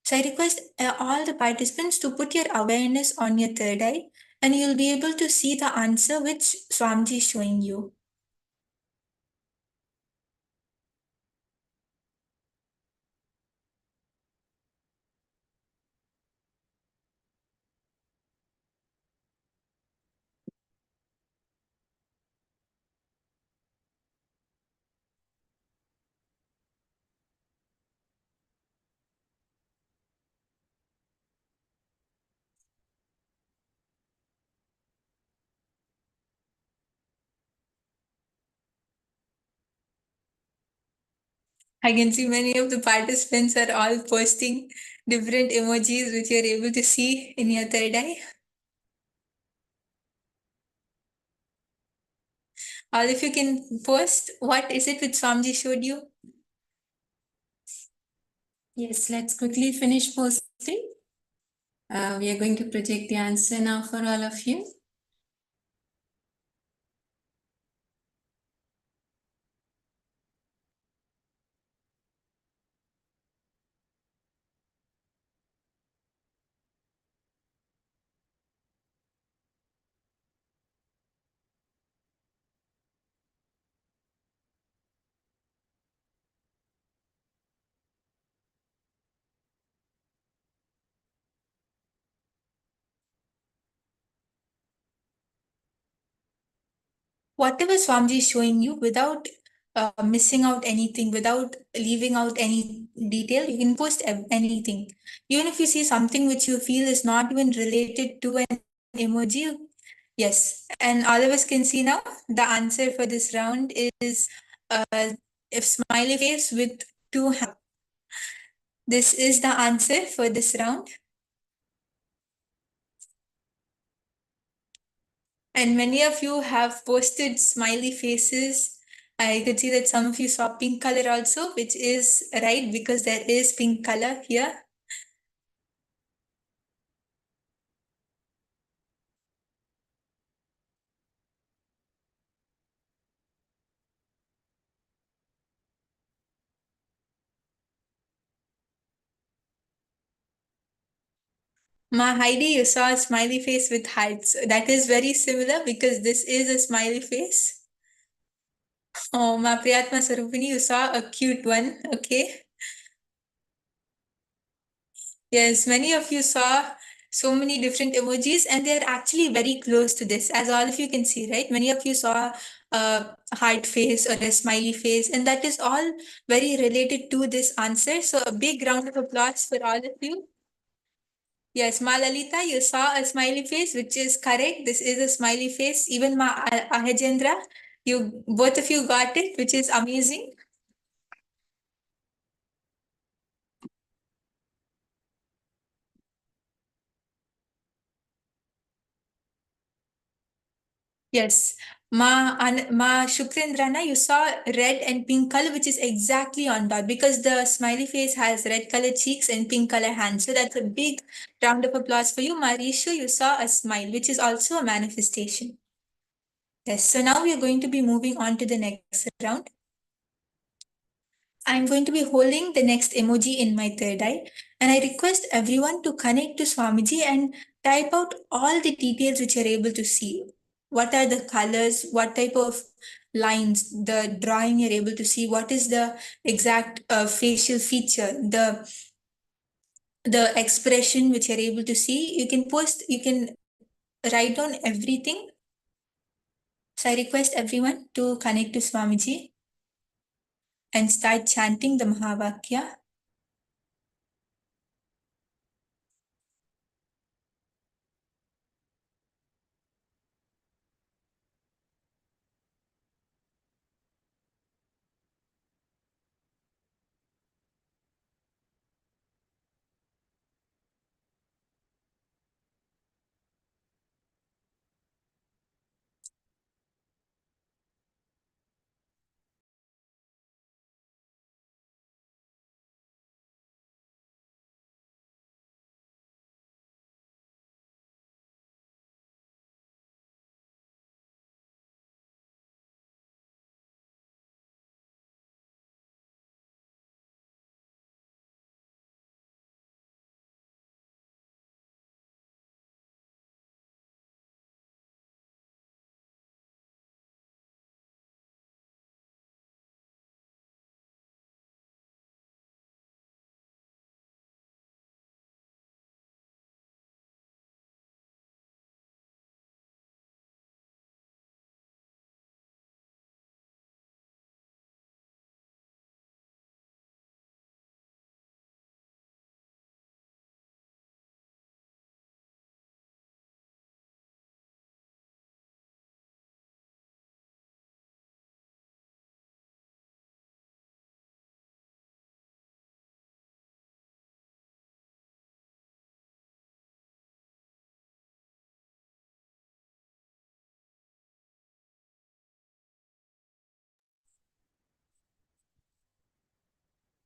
So I request all the participants to put your awareness on your third eye and you'll be able to see the answer which Swamiji is showing you. I can see many of the participants are all posting different emojis which you're able to see in your third eye. All of you can post what is it which Swamiji showed you?
Yes, let's quickly finish posting. We are going to project the answer now for all of you.
Whatever Swamiji is showing you without missing out anything, without leaving out any detail, you can post anything. Even if you see something which you feel is not even related to an emoji, yes. And all of us can see now the answer for this round is a smiley face with two hands. This is the answer for this round. And many of you have posted smiley faces. I could see that some of you saw pink color also, which is right because there is pink color here. Ma Heidi, you saw a smiley face with hearts. That is very similar because this is a smiley face. Oh, Ma Priyatma Sarupini, you saw a cute one. Okay. Yes, many of you saw so many different emojis and they're actually very close to this, as all of you can see, right? Many of you saw a heart face or a smiley face, and that is all very related to this answer. So a big round of applause for all of you. Yes, Malalita, you saw a smiley face, which is correct. This is a smiley face. Even Ahajendra, you both of you got it, which is amazing. Yes. Ma Shukrendrana, you saw red and pink color, which is exactly on dot because the smiley face has red color cheeks and pink color hands. So that's a big round of applause for you. Marishu, you saw a smile, which is also a manifestation. Yes. So now we are going to be moving on to the next round. I'm going to be holding the next emoji in my third eye, and I request everyone to connect to Swamiji and type out all the details which you're able to see. What are the colors? What type of lines? The drawing you're able to see? What is the exact facial feature? The expression which you're able to see? You can post. You can write down everything. So I request everyone to connect to Swamiji and start chanting the Mahavakya.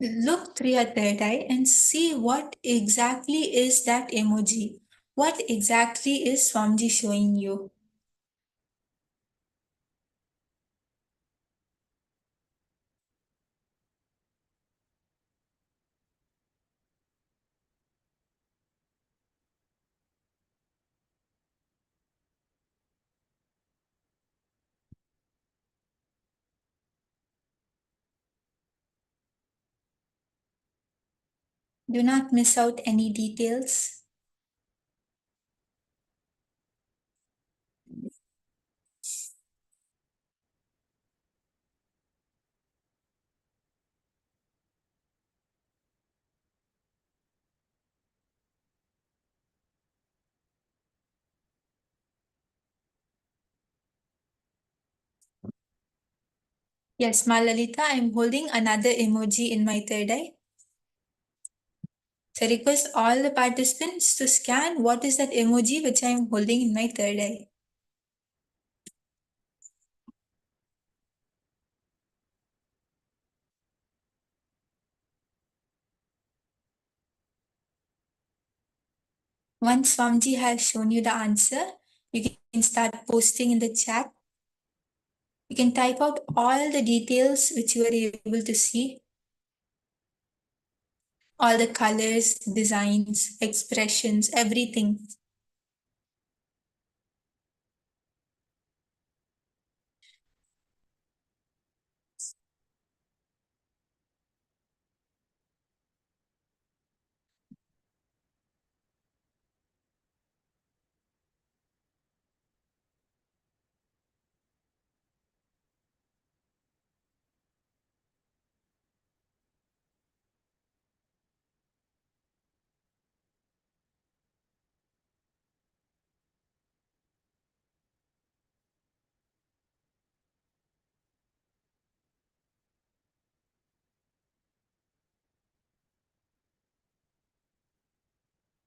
Look through your third eye and see what exactly is that emoji. What exactly is Swamiji showing you? Do not miss out any details. Yes, Malalita, I'm holding another emoji in my third eye. So I request all the participants to scan what is that emoji which I'm holding in my third eye. Once Swamiji has shown you the answer, you can start posting in the chat. You can type out all the details which you are able to see, all the colors, designs, expressions, everything.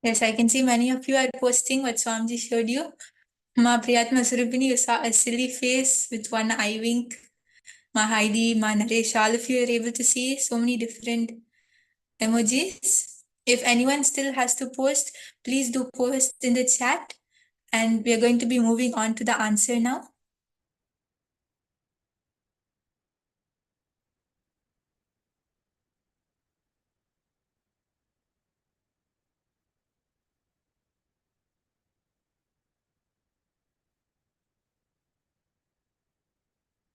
Yes, I can see many of you are posting what Swamiji showed you. Ma Priyatma Surupini, you saw a silly face with one eye wink. Ma Heidi, Ma Naresh, all of you are able to see so many different emojis. If anyone still has to post, please do post in the chat. And we are going to be moving on to the answer now.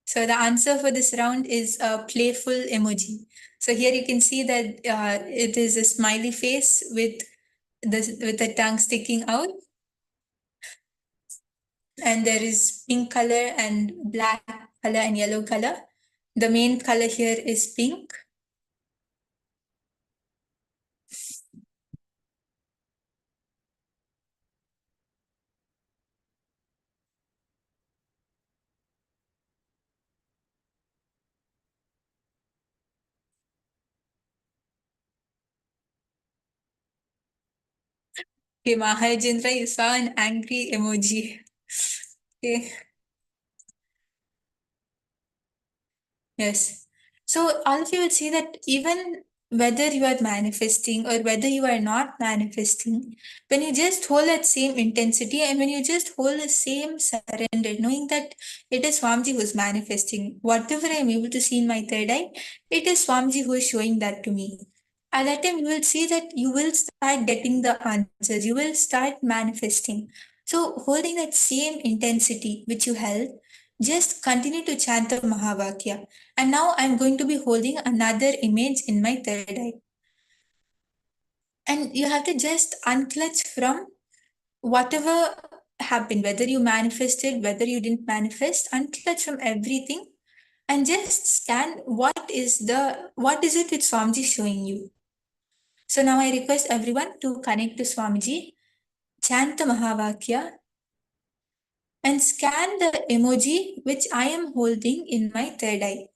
So the answer for this round is a playful emoji. So here you can see that it is a smiley face with the tongue sticking out. And there is pink color and black color and yellow color. The main color here is pink. Okay, Mahajendra, you saw an angry emoji. Okay. Yes. So all of you will see that even whether you are manifesting or whether you are not manifesting, when you just hold that same intensity and when you just hold the same surrender, knowing that it is Swamiji who is manifesting, whatever I am able to see in my third eye, it is Swamiji who is showing that to me. At that time, you will see that you will start getting the answers, you will start manifesting. So holding that same intensity which you held, just continue to chant the Mahavakya. And now I'm going to be holding another image in my third eye. And you have to just unclutch from whatever happened, whether you manifested, whether you didn't manifest, unclutch from everything and just scan what is it which Swamiji is showing you. So now I request everyone to connect to Swamiji, chant the Mahavakya, and scan the emoji which I am holding in my third eye.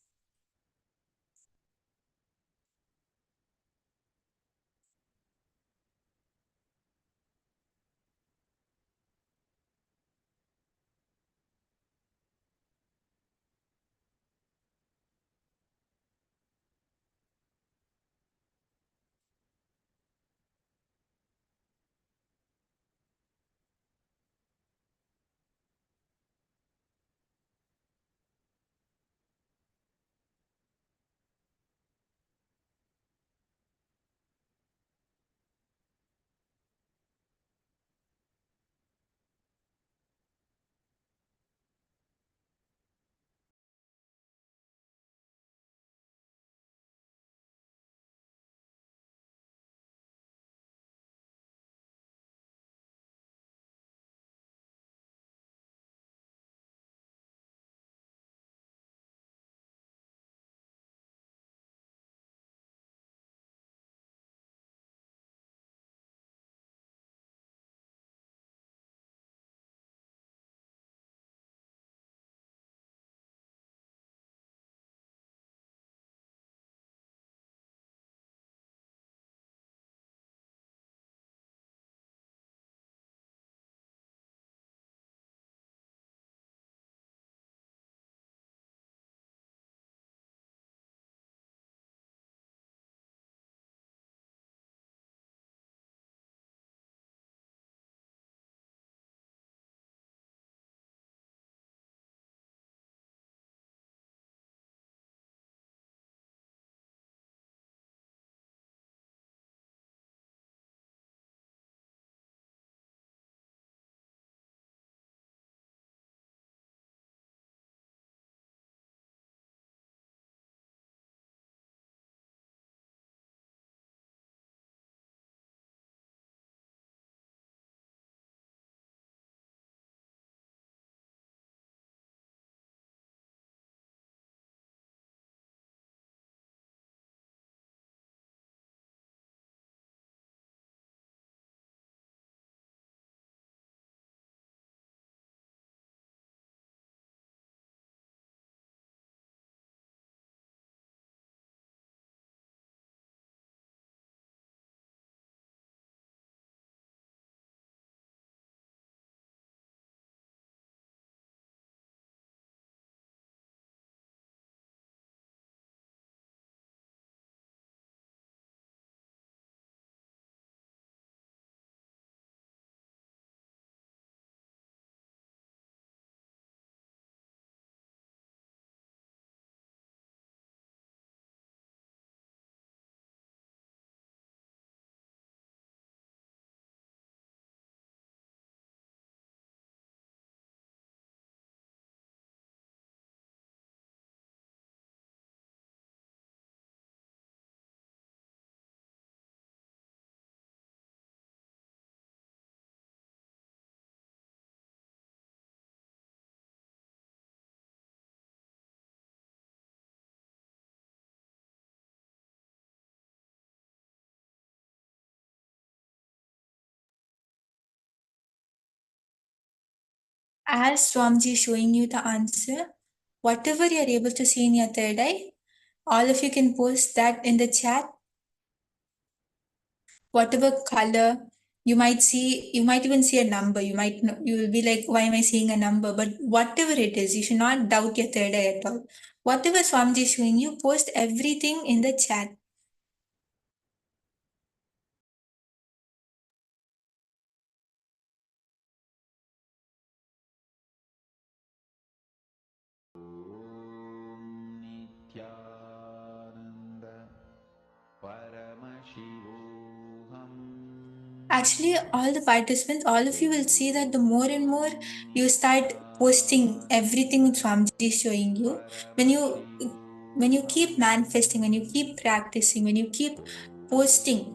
as Swamiji is showing you the answer, whatever you're able to see in your third eye, all of you can post that in the chat. Whatever color you might see, you might even see a number. You will be like, why am I seeing a number? But whatever it is, you should not doubt your third eye at all. Whatever Swamiji is showing you, post everything in the chat.
Nithyananda Paramashivoham.
Actually, all the participants, all of you will see that the more and more you start posting everything Swamiji is showing you, when you keep manifesting, when you keep practicing, when you keep posting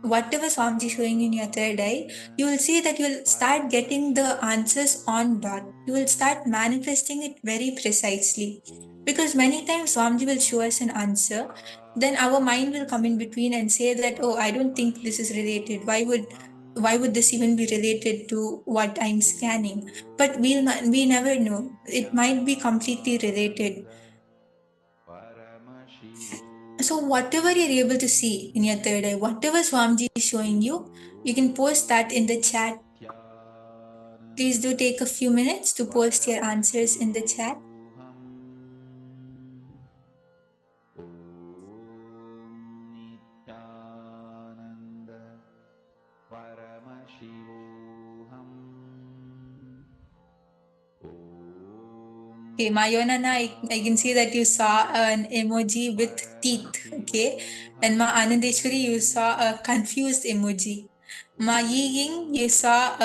whatever Swamiji is showing in your third eye, you will see that you will start getting the answers on dot. You will start manifesting it very precisely. Because many times Swamiji will show us an answer, then our mind will come in between and say that, oh, I don't think this is related. Why would this even be related to what I'm scanning? But we never know. It might be completely related. So whatever you're able to see in your third eye, whatever Swamiji is showing you, you can post that in the chat. Please do take a few minutes to post your answers in the chat.
Nithyananda Paramashivoham.
Okay, Mayonana, I can see that you saw an emoji with teeth, okay? And Ma Anandeshwari, you saw a confused emoji. Ma Ying, you saw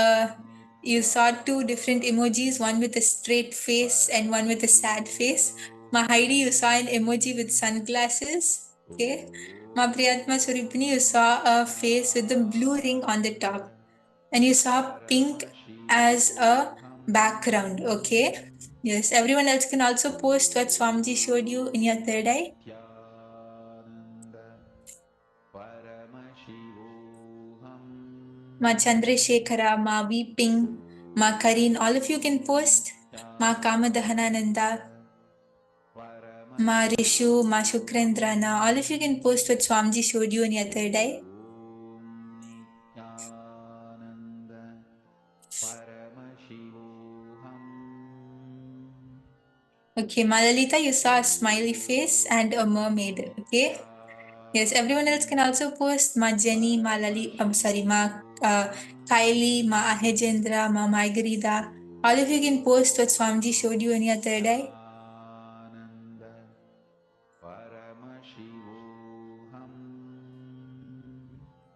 two different emojis, one with a straight face and one with a sad face. Ma Heidi, you saw an emoji with sunglasses, okay? Ma Priyatma Suripini, you saw a face with the blue ring on the top. And you saw pink as a background, okay? Yes, everyone else can also post what Swamiji showed you in your third eye. Ma Chandrasekhara, Ma Weeping, Ma Kareen, all of you can post. Ma Kamadahanananda, Ma Rishu, Ma Shukrendrana, all of you can post what Swamiji showed you in your third eye. Okay, Malalita, you saw a smiley face and a mermaid, okay? Yes, everyone else can also post Ma Jenny, Ma Lali, Ma Kylie, Ma Ahejendra, Ma Margarida. All of you can post what Swamiji showed you in your third eye.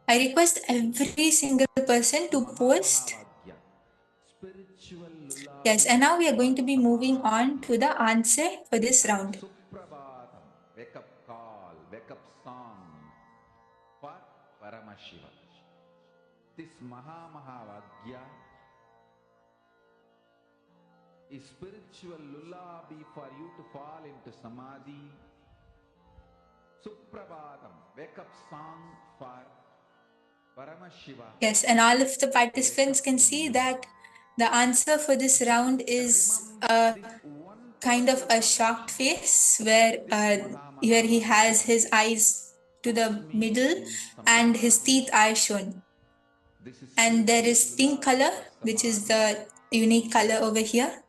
I request every single person to post. Yes, and now we are going to be moving on to the answer for this round.
Suprabhatam, wake up call, wake up song for Paramashiva. This Mahavagya is spiritual lullaby for you to fall into samadhi. Suprabhatam, wake up song for Paramashiva.
Yes, and all of the participants can see that the answer for this round is a kind of a shocked face where here he has his eyes to the middle and his teeth are shown. And there is pink color, which is the unique color over here.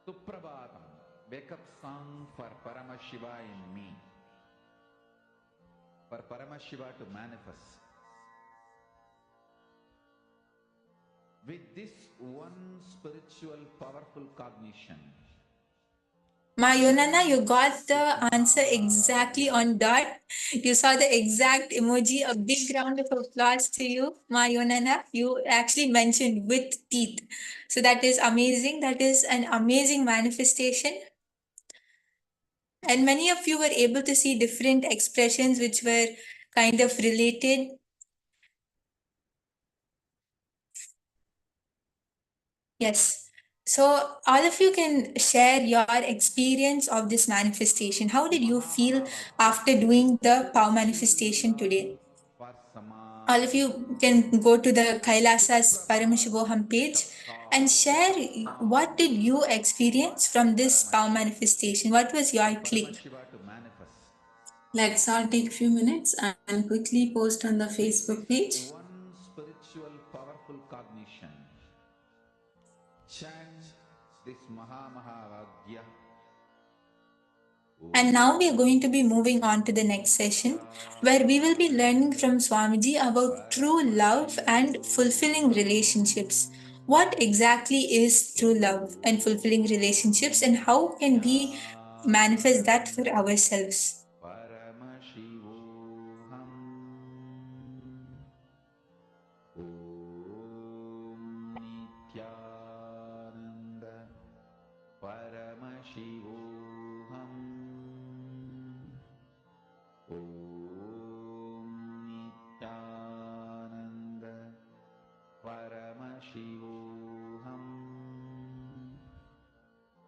Suprabhatam, wake up song for Paramashiva in me. For Paramashiva to manifest. With this one spiritual powerful cognition.
Mayonana, you got the answer exactly on dot. You saw the exact emoji. A big round of applause to you, Mayonana. You actually mentioned with teeth. So that is amazing. That is an amazing manifestation. And many of you were able to see different expressions which were kind of related. Yes. So all of you can share your experience of this manifestation. How did you feel after doing the power manifestation today? all of you can go to the Kailasa's Paramashivoham page and share what did you experience from this power manifestation? What was your click?
Let's all take a few minutes and quickly post on the Facebook page.
One spiritual powerful cognition. Chant this Mahavagya.
And now we are going to be moving on to the next session where we will be learning from Swamiji about true love and fulfilling relationships. What exactly is true love and fulfilling relationships, and how can we manifest that for ourselves?
Paramashivoham. Om Nityananda Paramashivoham.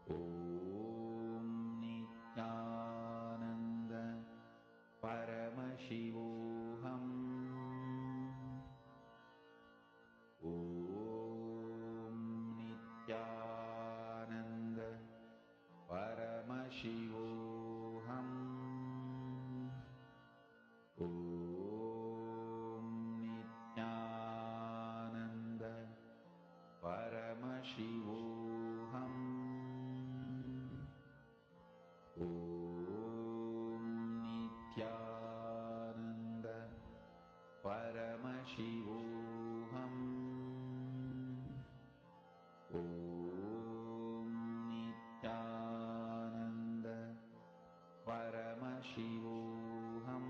Om Nityananda Paramashivoham. Om Nityananda Paramashivoham. Om Nityananda Paramashivoham. Om Nityananda Paramashivoham. Om Nityananda Paramashivoham.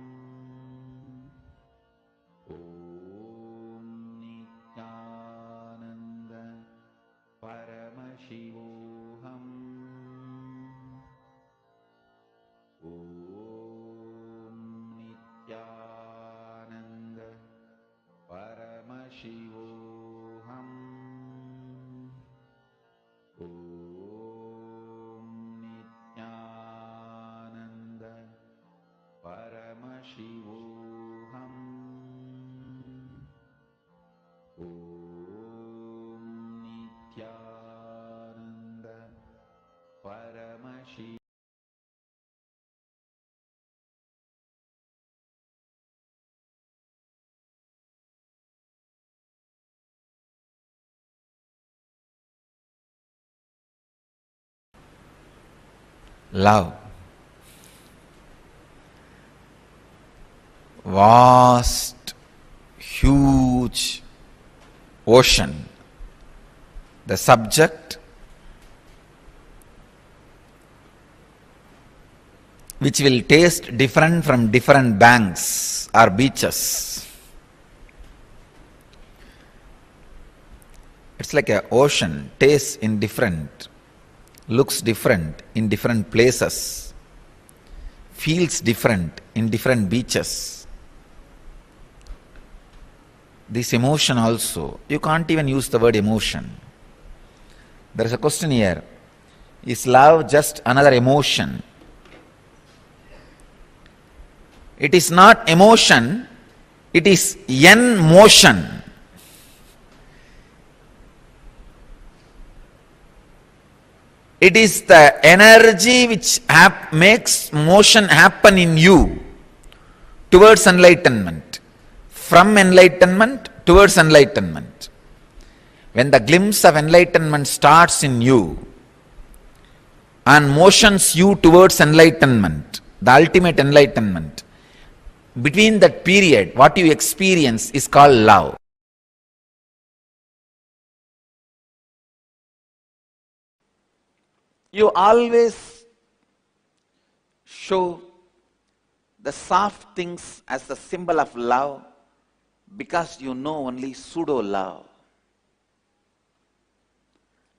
Om Nityananda Paramashivoham. Om Nityananda Paramashivoham. Om Nityananda Paramashivoham. Om Nityananda Paramashivoham. Om Nityananda Paramashivoham. Love. Vast, huge ocean. The subject which will taste different from different banks or beaches. It's like an ocean, tastes in different, looks different in different places, feels different in different beaches. This emotion also, you can't even use the word emotion. There is a question here. Is love just another emotion? It is not emotion, it is yen motion. It is the energy which makes motion happen in you towards enlightenment, from enlightenment towards enlightenment. When the glimpse of enlightenment starts in you and motions you towards enlightenment, the ultimate enlightenment, between that period, what you experience is called love. You always show the soft things as the symbol of love because you know only pseudo love.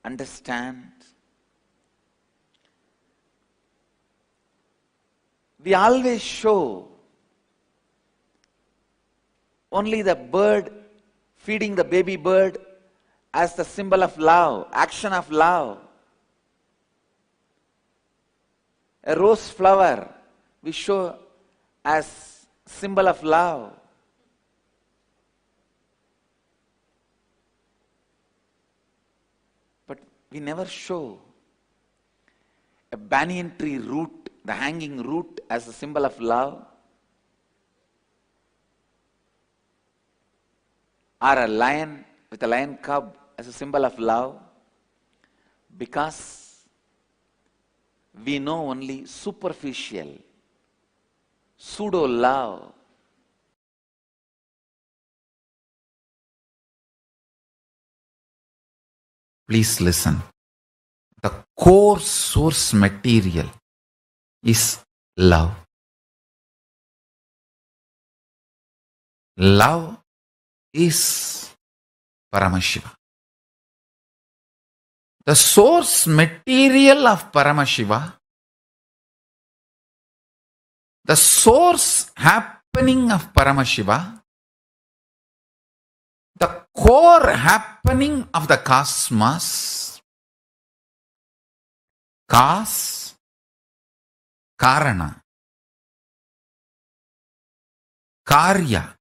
Understand? We always show only the bird feeding the baby bird as the symbol of love, action of love. A rose flower we show as symbol of love.
But we never show a banyan tree root, the hanging root, as a symbol of love, or a lion with a lion cub as a symbol of love, because we know only superficial, pseudo love.
Please listen. The core source material is love. Love is Paramashiva. The source material of Paramashiva, the source happening of Paramashiva, the core happening of the cosmos, cause, karana, karya,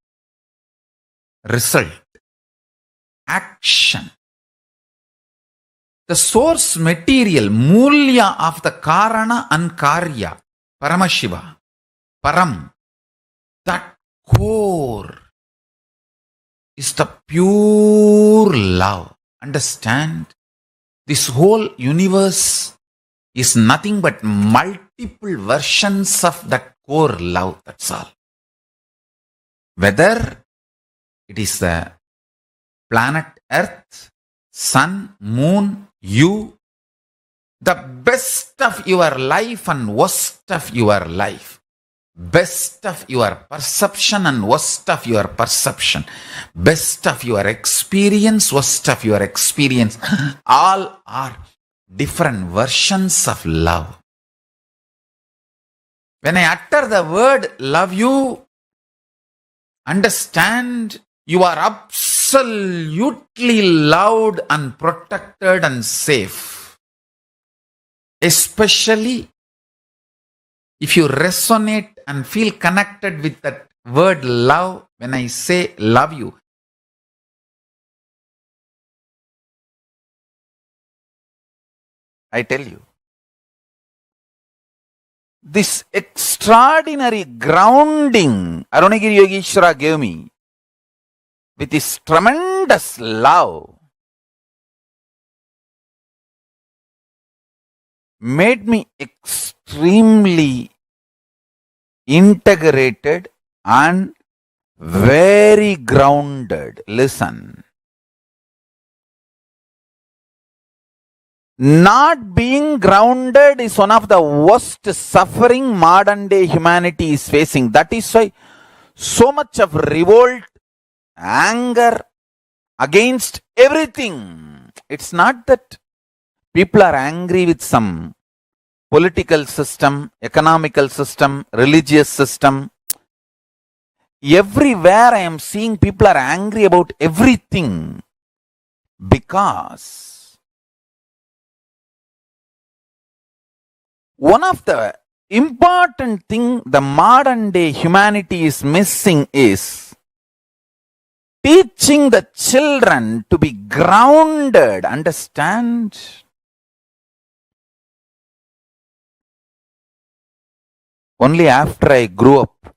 result, action. The source material, mulya of the karana and karya, Paramashiva, Param, that core is the pure love. Understand? This whole universe is nothing but multiple versions of that core love. That's all. Whether it is the planet Earth, sun, moon, you, the best of your life and worst of your life, best of your perception and worst of your perception, best of your experience, worst of your experience, all are different versions of love. When I utter the word love you, understand you are absolutely loved and protected and safe. Especially if you resonate and feel connected with that word love, when I say love you, I tell you, this extraordinary grounding Arunagiri Yogeshwara gave me with his tremendous love made me extremely integrated and very grounded. Listen. Not being grounded is one of the worst suffering modern day humanity is facing. That is why so much of revolt, anger against everything. It's not that people are angry with some political system, economical system, religious system. Everywhere I am seeing people are angry about everything because one of the important thing the modern day humanity is missing is teaching the children to be grounded. Understand? Only after I grew up,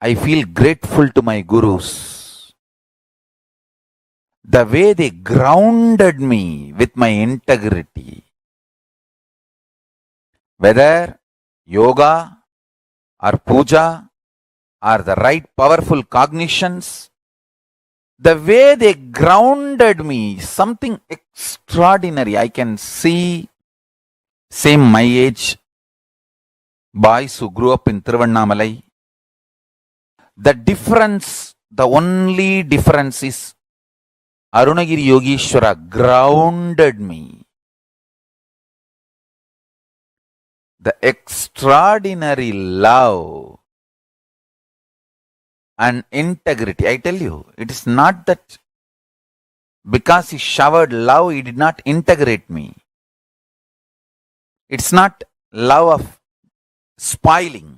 I feel grateful to my gurus. The way they grounded me with my integrity. Whether yoga or puja or the right powerful cognitions, the way they grounded me, something extraordinary. I can see same my age boys who grew up in Tiruvannamalai. The difference, the only difference is Arunagiri Yogeshwara grounded me. The extraordinary love and integrity. I tell you, it is not that because he showered love, he did not integrate me. It's not love of spoiling.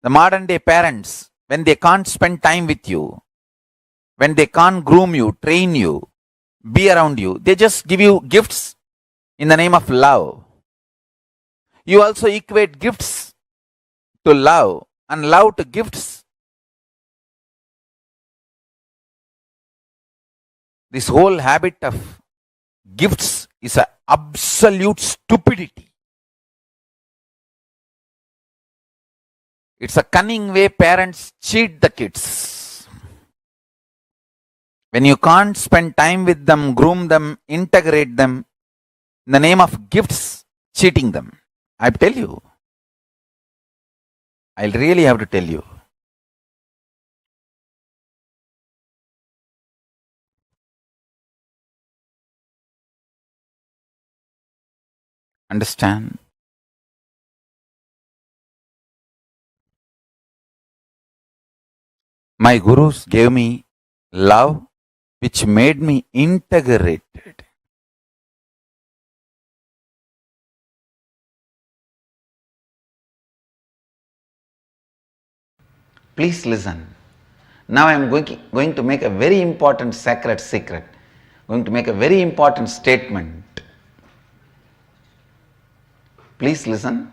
The modern day parents, when they can't spend time with you, when they can't groom you, train you, be around you, they just give you gifts in the name of love. You also equate gifts to love and love to gifts. This whole habit of gifts is an absolute stupidity. It's a cunning way parents cheat the kids. When you can't spend time with them, groom them, integrate them, in the name of gifts, cheating them. I tell you. I'll really have to tell you. Understand? My gurus gave me love which made me integrated. Please listen. Now I am going to make a very important sacred secret. Going to make a very important statement. Please listen.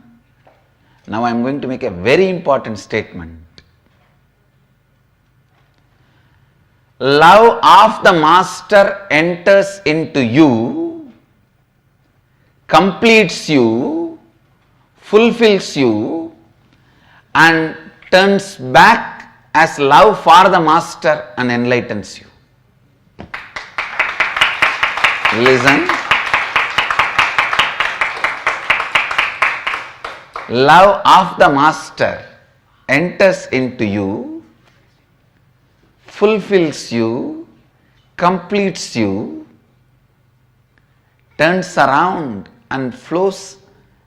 Now I am going to make a very important statement. Love of the Master enters into you, completes you, fulfills you, and turns back as love for the Master and enlightens you. Listen. Love of the Master enters into you, fulfills you, completes you, turns around and flows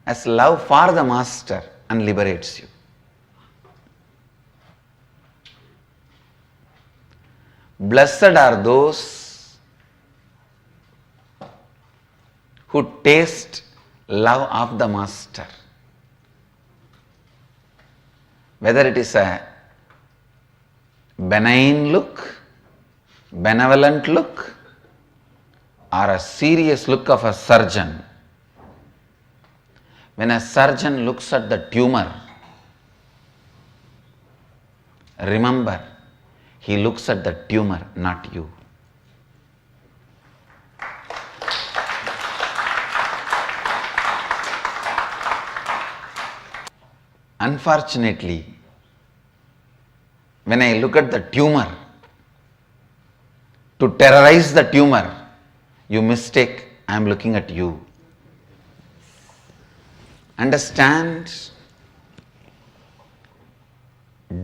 as love for the Master and liberates you. Blessed are those who taste love of the Master. Whether it is a benign look, benevolent look, or a serious look of a surgeon. When a surgeon looks at the tumor, remember, he looks at the tumor, not you. Unfortunately, when I look at the tumor, to terrorize the tumor, you mistake I am looking at you. Understand,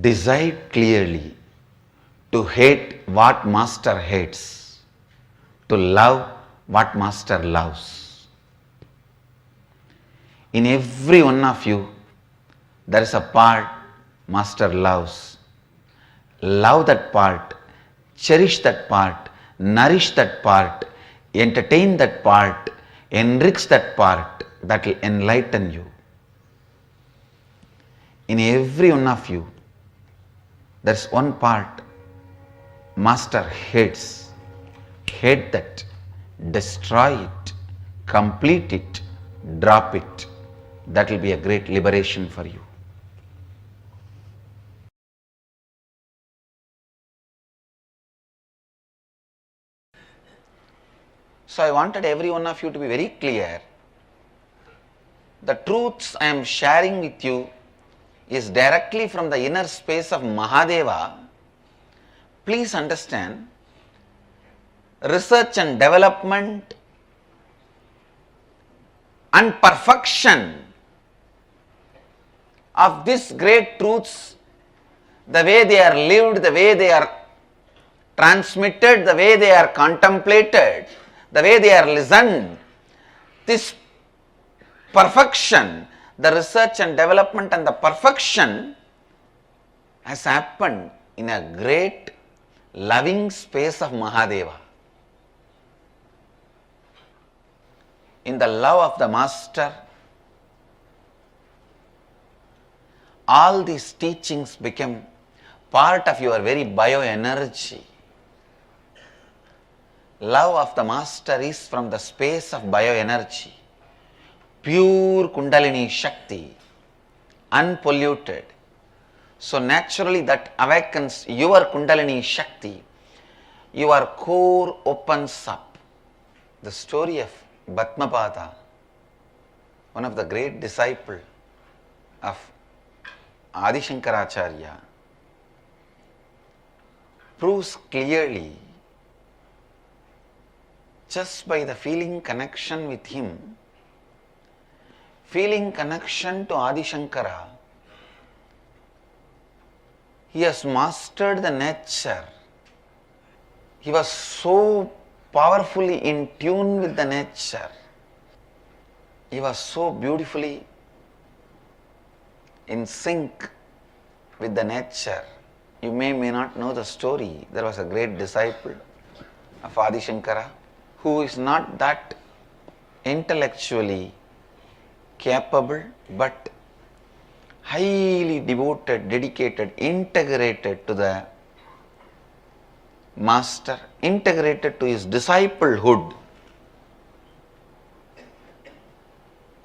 decide clearly to hate what Master hates, to love what Master loves. In every one of you, there is a part Master loves. Love that part, cherish that part, nourish that part, entertain that part, enrich that part, that will enlighten you. In every one of you, there is one part Master hates. Hate that, destroy it, complete it, drop it. That will be a great liberation for you. So I wanted every one of you to be very clear. The truths I am sharing with you is directly from the inner space of Mahadeva. Please understand, research and development and perfection of these great truths, the way they are lived, the way they are transmitted, the way they are contemplated, the way they are listened, this perfection, the research and development and the perfection has happened in a great loving space of Mahadeva. In the love of the Master, all these teachings become
part of your very bioenergy. Love of the Master is from the space of bioenergy, pure Kundalini Shakti, unpolluted. So naturally that awakens your Kundalini Shakti, your core opens up. The story of Bhatmapada, one of the great disciples of Adi Shankaracharya, proves clearly, just by the feeling connection with him, feeling connection to Adi Shankara, he has mastered the nature. He was so powerfully in tune with the nature. He was so beautifully in sync with the nature. You may not know the story. There was a great disciple of Adi Shankara who is not that intellectually capable, but highly devoted, dedicated, integrated to the Master, integrated to his disciplehood.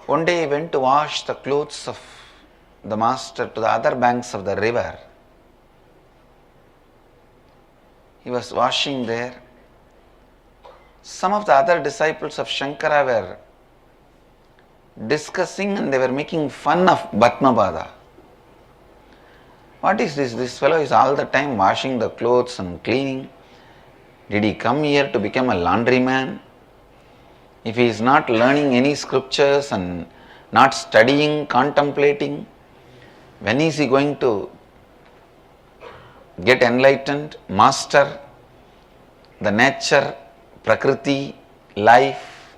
One day he went to wash the clothes of the Master to the other banks of the river. He was washing there. Some of the other disciples of Shankara were discussing and they were making fun of Bhatmapada. What is this? This fellow is all the time washing the clothes and cleaning. Did he come here to become a laundryman? If he is not learning any scriptures and not studying, contemplating, when is he going to get enlightened, master the nature, Prakriti, life?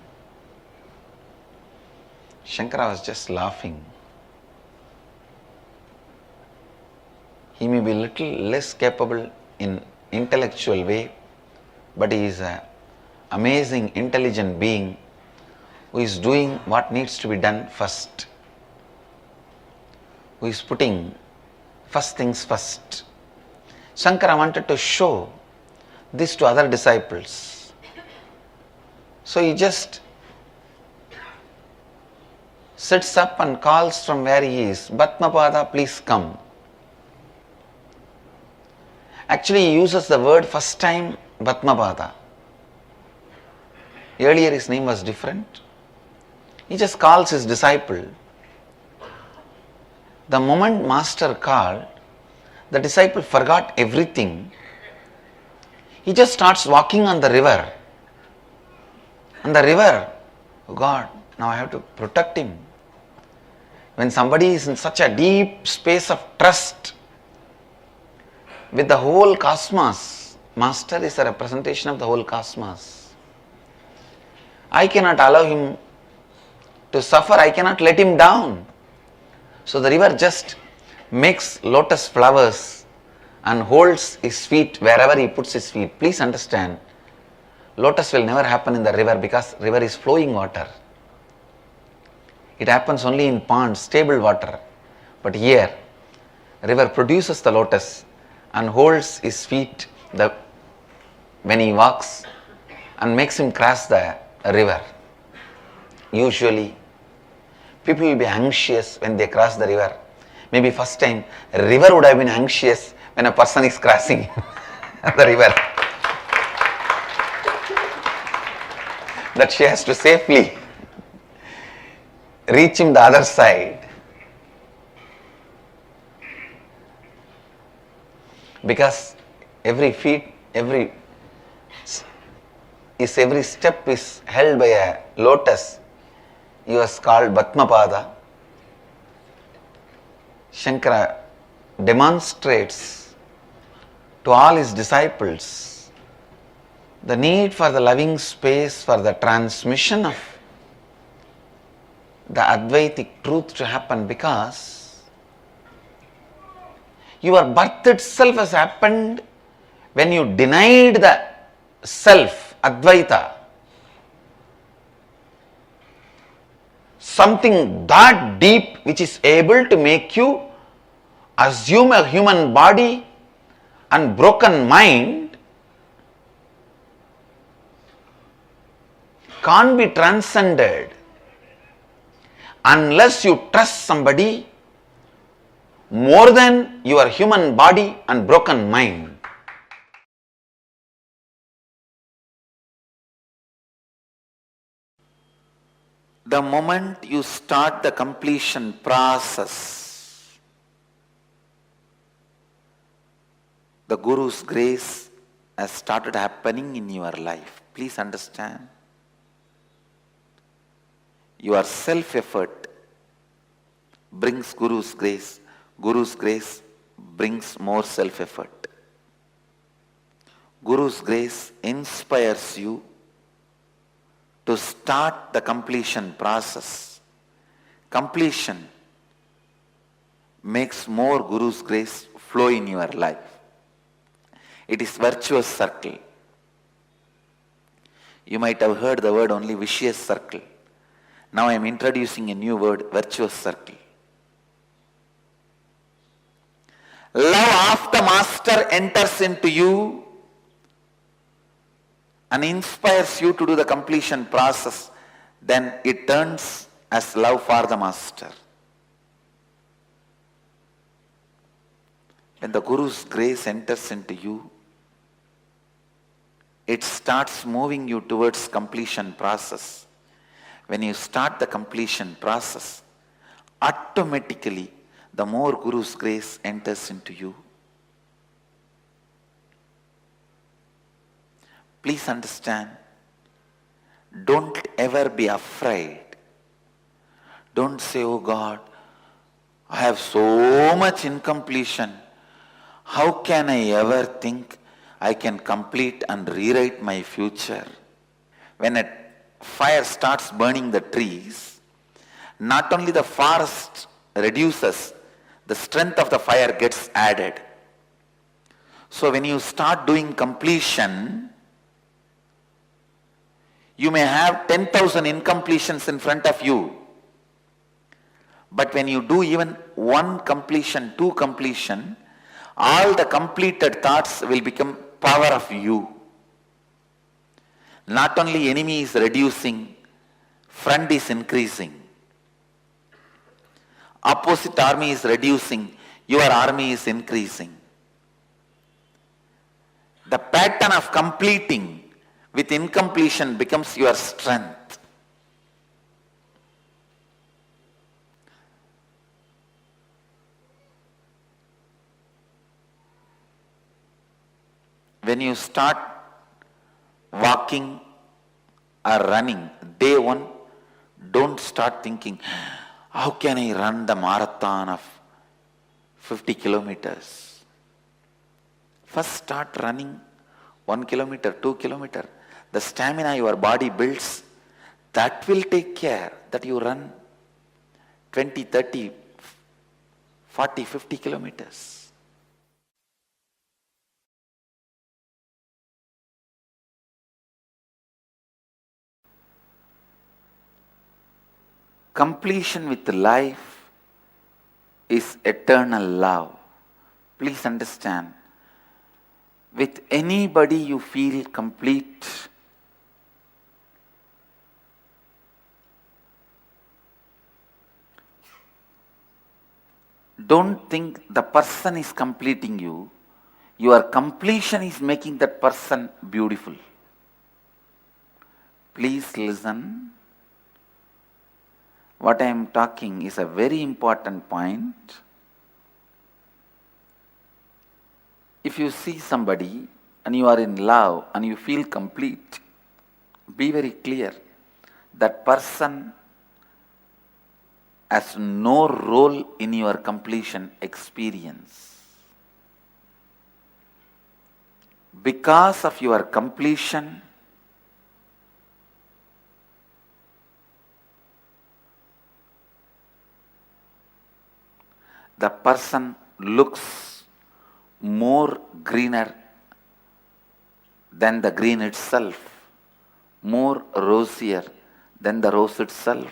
Shankara was just laughing. He may be a little less capable in intellectual way, but he is an amazing, intelligent being who is doing what needs to be done first, who is putting first things first. Shankara wanted to show this to other disciples. So he just sits up and calls from where he is, Bhatmapada, please come. Actually, he uses the word first time, Bhatmapada. Earlier his name was different. He just calls his disciple. The moment Master called, the disciple forgot everything. He just starts walking on the river. And the river, oh God, now I have to protect him. When somebody is in such a deep space of trust with the whole cosmos, Master is a representation of the whole cosmos. I cannot allow him to suffer, I cannot let him down. So the river just makes lotus flowers and holds his feet wherever he puts his feet. Please understand, lotus will never happen in the river because river is flowing water. It happens only in ponds, stable water. But here, river produces the lotus and holds his feet when he walks and makes him cross the river. Usually, people will be anxious when they cross the river. Maybe first time, river would have been anxious when a person is crossing the river. That she has to safely reach him the other side. Because every step is held by a lotus. He was called Bhatmapada. Shankara demonstrates to all his disciples the need for the loving space for the transmission of the Advaitic truth to happen, because your birth itself has happened when you denied the self, Advaita. Something that deep which is able to make you assume a human body
and broken mind can't be transcended unless you trust somebody more than your human body and broken mind. The moment you start the completion process, the Guru's grace has started happening in your life. Please understand. Your self-effort brings Guru's grace. Guru's grace brings more self-effort. Guru's grace inspires you to start the completion process. Completion makes more Guru's grace flow in your life. It is virtuous circle. You might have heard the word only vicious circle. Now I am introducing a new word, virtuous circle. Love of the master enters into you and inspires you to do the completion process. Then it turns as love for the master. When the Guru's grace enters into you, it starts moving you towards completion process. When you start the completion process, automatically the more Guru's grace enters into you. Please understand, don't ever be afraid. Don't say, oh God, I have so much incompletion. How can I ever think I can complete and rewrite my future? When a fire starts burning the trees, not only the forest reduces, the strength of the fire gets added. So when you start doing completion, you may have 10,000 incompletions in front of you. But when you do even one completion, two completion, all the completed thoughts will become power of you. Not only enemy is reducing, friend is increasing. Opposite army is reducing, your army is increasing. The pattern of completing with incompletion becomes your strength. When you start walking or running, day one, don't start thinking, how can I run the marathon of 50 kilometers? First start running 1 kilometer, 2 kilometer. The stamina your body builds, that will take care that you run 20, 30, 40, 50 kilometers. Completion with life is eternal love. Please understand. With anybody you feel complete. Don't think the person is completing you. Your completion is making that person beautiful. Please listen. What I am talking is a very important point. If you see somebody and you are in love and you feel complete, be very clear. That person has no role in your completion experience. Because of your completion, the person looks more greener than the green itself, more rosier than the rose itself,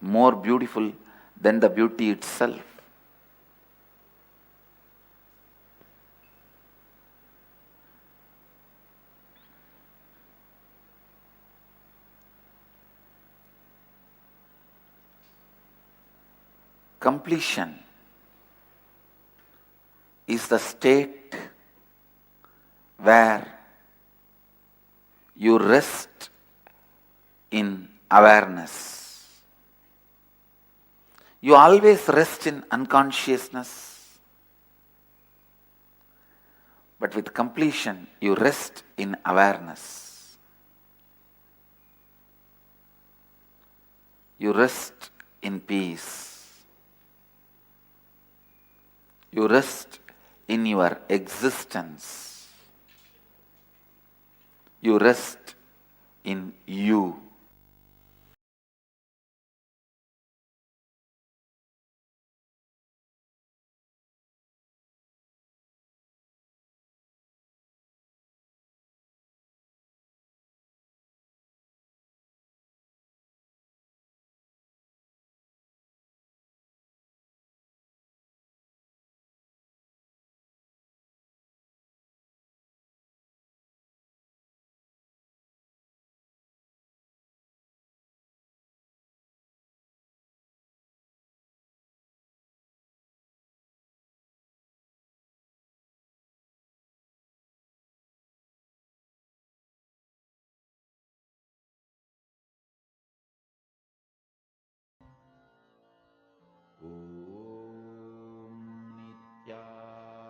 more beautiful than the beauty itself.
Completion is the state where you rest in awareness. You always rest in unconsciousness, but with completion, you rest in awareness. You rest in peace. You rest in your existence. You rest in you.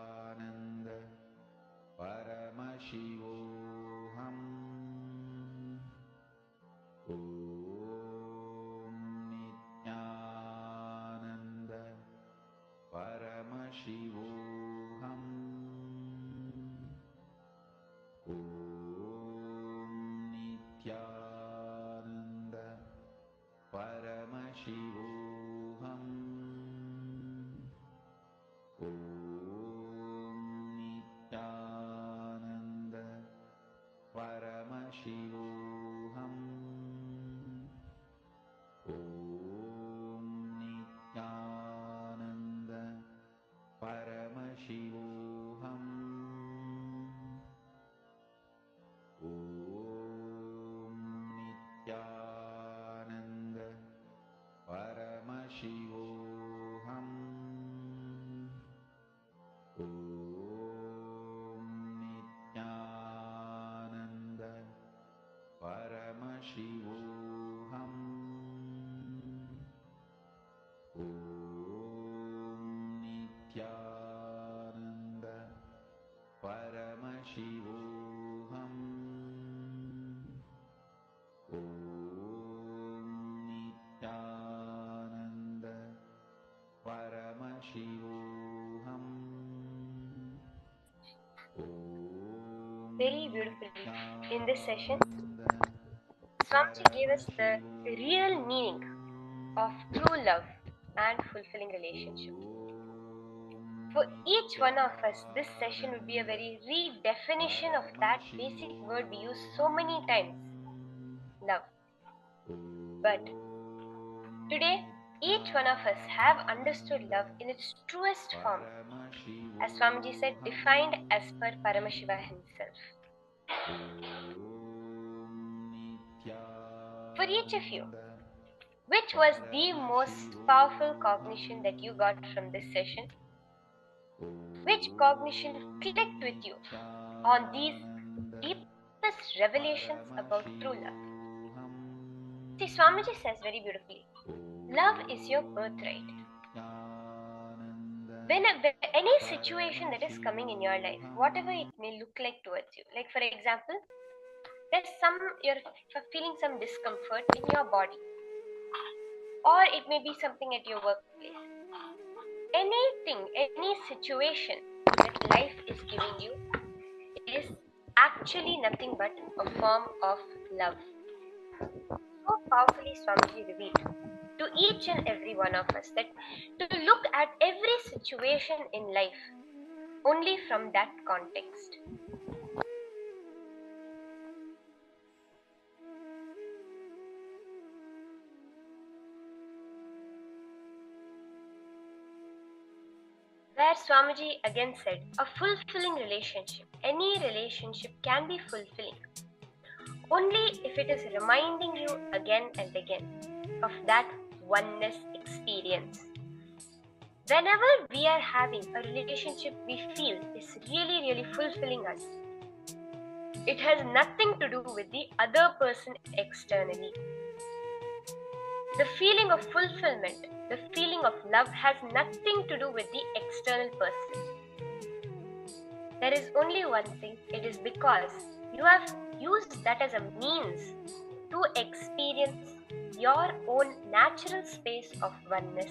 Nityananda Paramashivoham. Nityananda Paramashivoham. Nityananda Paramashivoham. Nityananda Paramashivoham. Nityananda Paramashivoham. Nityananda Paramashivoham. Nityananda Paramashivoham. Nityananda Paramashivoham. Nityananda Paramashivoham.
Very beautifully. In this session, Swamiji gave us the real meaning of true love and fulfilling relationship. For each one of us, this session would be a very redefinition of that basic word we use so many times, love. But today, each one of us have understood love in its truest form, as Swamiji said, defined as per Paramashiva himself. For each of you, which was the most powerful cognition that you got from this session? Which cognition clicked with you on these deepest revelations about true love? See, Swamiji says very beautifully, love is your birthright. When any situation that is coming in your life, whatever it may look like towards you, like for example, you're feeling some discomfort in your body, or it may be something at your workplace. Anything, any situation that life is giving you is actually nothing but a form of love. So powerfully Swamiji revealed to each and every one of us that to look at every situation in life only from that context. Where Swamiji again said, a fulfilling relationship, any relationship can be fulfilling only if it is reminding you again and again of that oneness experience. Whenever we are having a relationship we feel is really fulfilling us, it has nothing to do with the other person externally. The feeling of fulfillment, the feeling of love has nothing to do with the external person. There is only one thing, it is because you have used that as a means to experience your own natural space of oneness.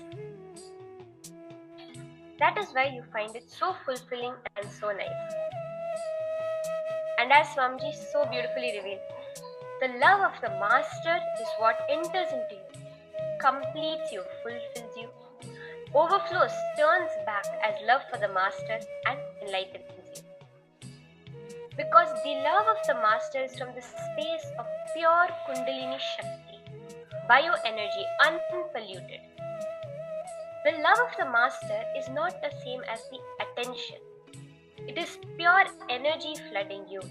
That is why you find it so fulfilling and so nice. And as Swamiji so beautifully revealed, the love of the Master is what enters into you, completes you, fulfills you, overflows, turns back as love for the Master and enlightens you. Because the love of the Master is from the space of pure Kundalini Shakti, bioenergy, unpolluted. The love of the Master is not the same as the attention. It is pure energy flooding you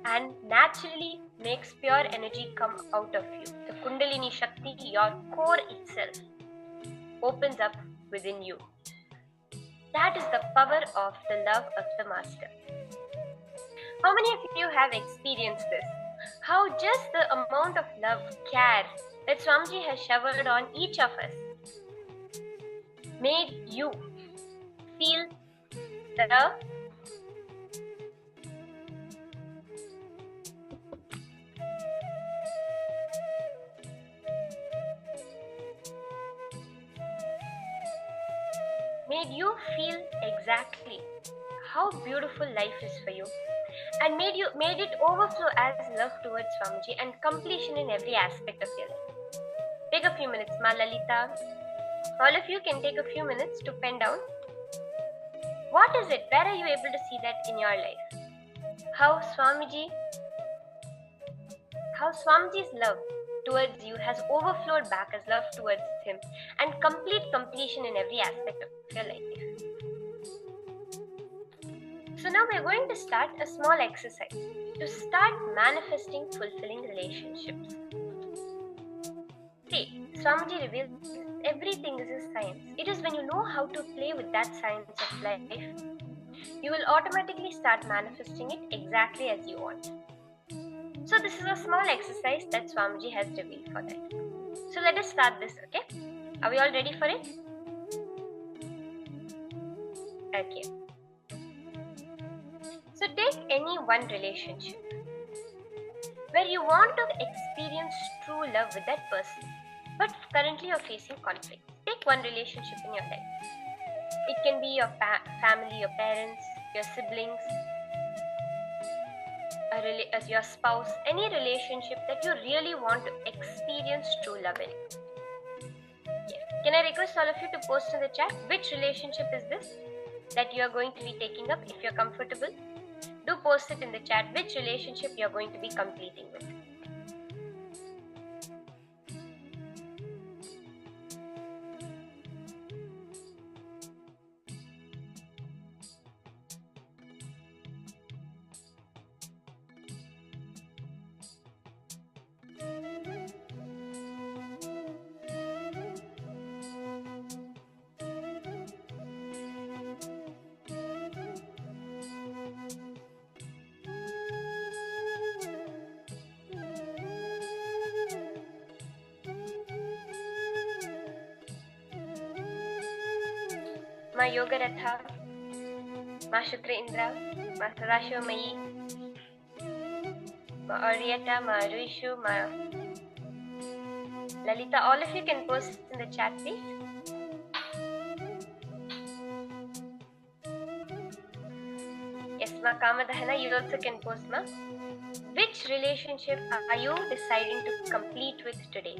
and naturally makes pure energy come out of you. The Kundalini Shakti, your core itself, opens up within you. That is the power of the love of the Master. How many of you have experienced this? How just the amount of love, care that Swamiji has showered on each of us made you feel the exactly how beautiful life is for you, and made it overflow as love towards Swamiji and completion in every aspect of your life. Take a few minutes, Ma Lalita. All of you can take a few minutes to pen down. What is it? Where are you able to see that in your life? How Swamiji's love towards you has overflowed back as love towards him and complete completion in every aspect of your life. So now we are going to start a small exercise to start manifesting fulfilling relationships. See, Swamiji reveals everything is a science. It is when you know how to play with that science of life, you will automatically start manifesting it exactly as you want. So this is a small exercise that Swamiji has revealed for that. So let us start this, okay? Are we all ready for it? Okay. So take any one relationship where you want to experience true love with that person, but currently you're facing conflict. Take one relationship in your life. It can be your family, your parents, your siblings, your spouse, any relationship that you really want to experience true love in. Yes. Can I request all of you to post in the chat which relationship is this that you are going to be taking up if you're comfortable? Do post it in the chat which relationship you're going to be completing with. Ma Yogaratha, Ma Shukra Indra, Ma Sadashivamayi, Ma Arieta, Ma Aruishu, Ma Lalita, all of you can post in the chat, please. Yes, Ma Kamadhana, you also can post, Ma. Which relationship are you deciding to complete with today?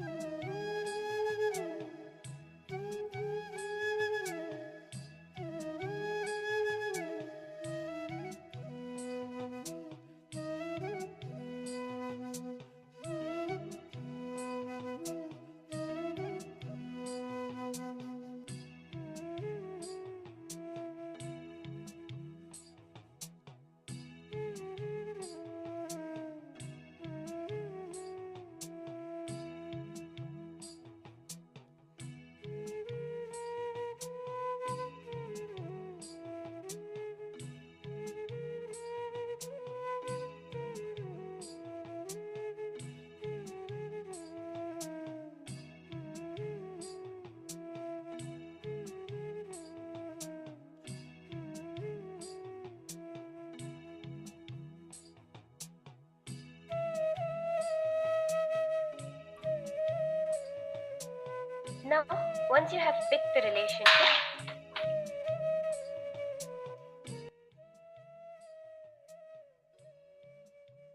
Now, once you have picked the relationship,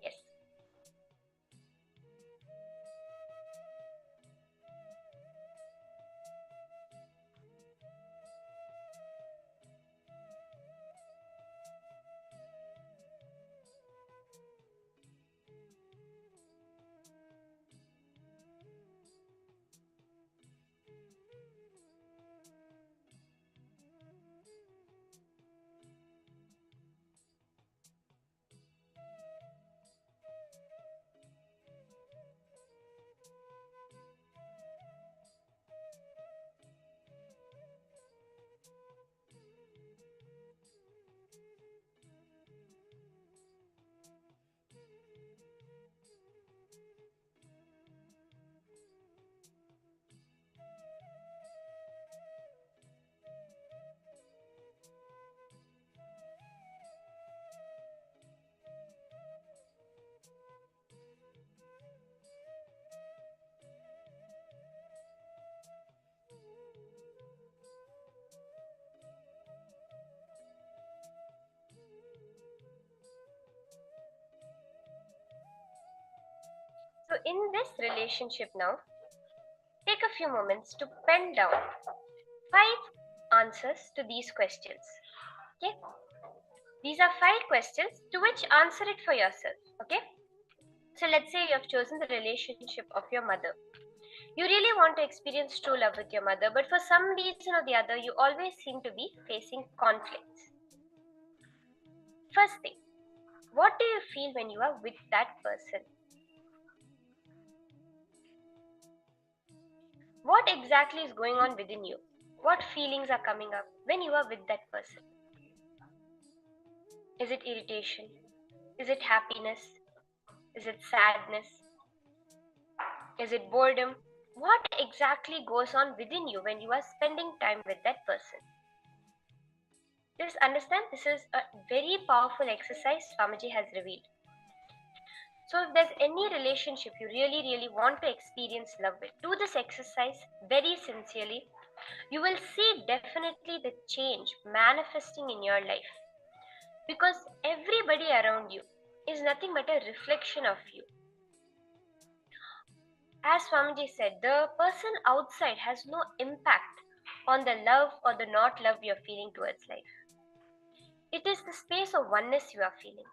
yes. So in this relationship now, take a few moments to pen down 5 answers to these questions. Okay? These are 5 questions to which answer it for yourself. Okay? So let's say you have chosen the relationship of your mother. You really want to experience true love with your mother, but for some reason or the other, you always seem to be facing conflicts. First thing, what do you feel when you are with that person? What exactly is going on within you? What feelings are coming up when you are with that person? Is it irritation? Is it happiness? Is it sadness? Is it boredom? What exactly goes on within you when you are spending time with that person? Just understand, this is a very powerful exercise Swamiji has revealed. So if there's any relationship you really want to experience love with, do this exercise very sincerely. You will see definitely the change manifesting in your life, because everybody around you is nothing but a reflection of you. As Swamiji said, the person outside has no impact on the love or the not love you're feeling towards life. It is the space of oneness you are feeling.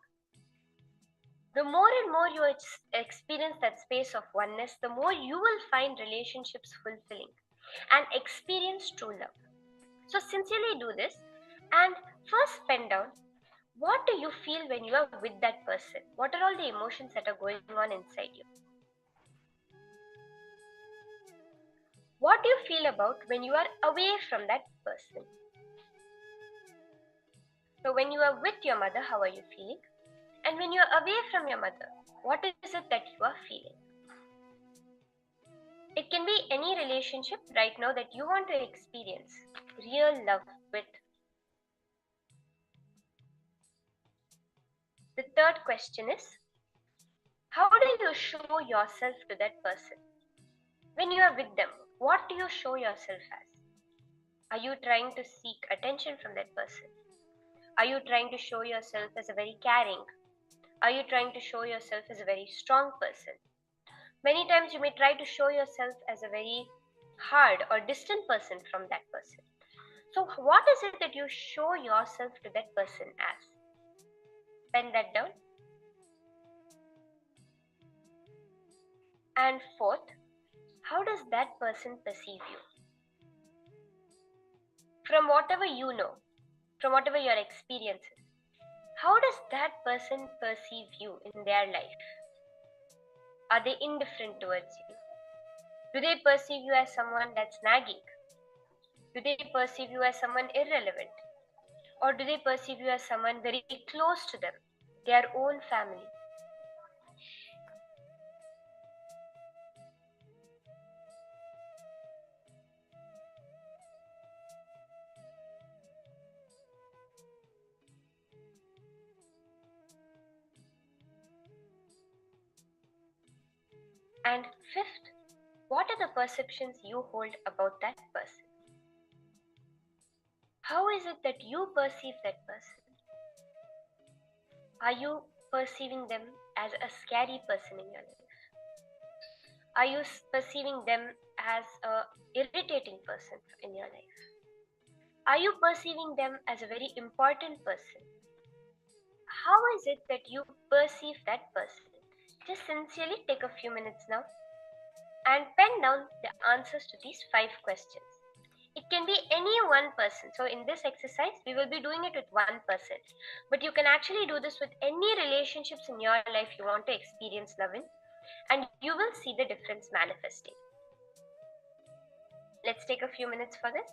The more and more you experience that space of oneness, the more you will find relationships fulfilling and experience true love. So sincerely do this, and first pen down, what do you feel when you are with that person? What are all the emotions that are going on inside you? What do you feel about when you are away from that person? So when you are with your mother, how are you feeling? And when you are away from your mother, what is it that you are feeling? It can be any relationship right now that you want to experience real love with. The third question is, how do you show yourself to that person? When you are with them, what do you show yourself as? Are you trying to seek attention from that person? Are you trying to show yourself as a very caring? Are you trying to show yourself as a very strong person? Many times you may try to show yourself as a very hard or distant person from that person. So what is it that you show yourself to that person as? Pen that down. And fourth, how does that person perceive you? From whatever you know, from whatever your experiences, how does that person perceive you in their life? Are they indifferent towards you? Do they perceive you as someone that's nagging? Do they perceive you as someone irrelevant? Or do they perceive you as someone very close to them, their own family? And fifth, What are the perceptions you hold about that person? How is it that you perceive that person? Are you perceiving them as a scary person in your life? Are you perceiving them as a irritating person in your life? Are you perceiving them as a very important person? How is it that you perceive that person? Just sincerely take a few minutes now and pen down the answers to these 5 questions. It can be any one person. So in this exercise, we will be doing it with one person. But you can actually do this with any relationships in your life you want to experience love in, and you will see the difference manifesting. Let's take a few minutes for this.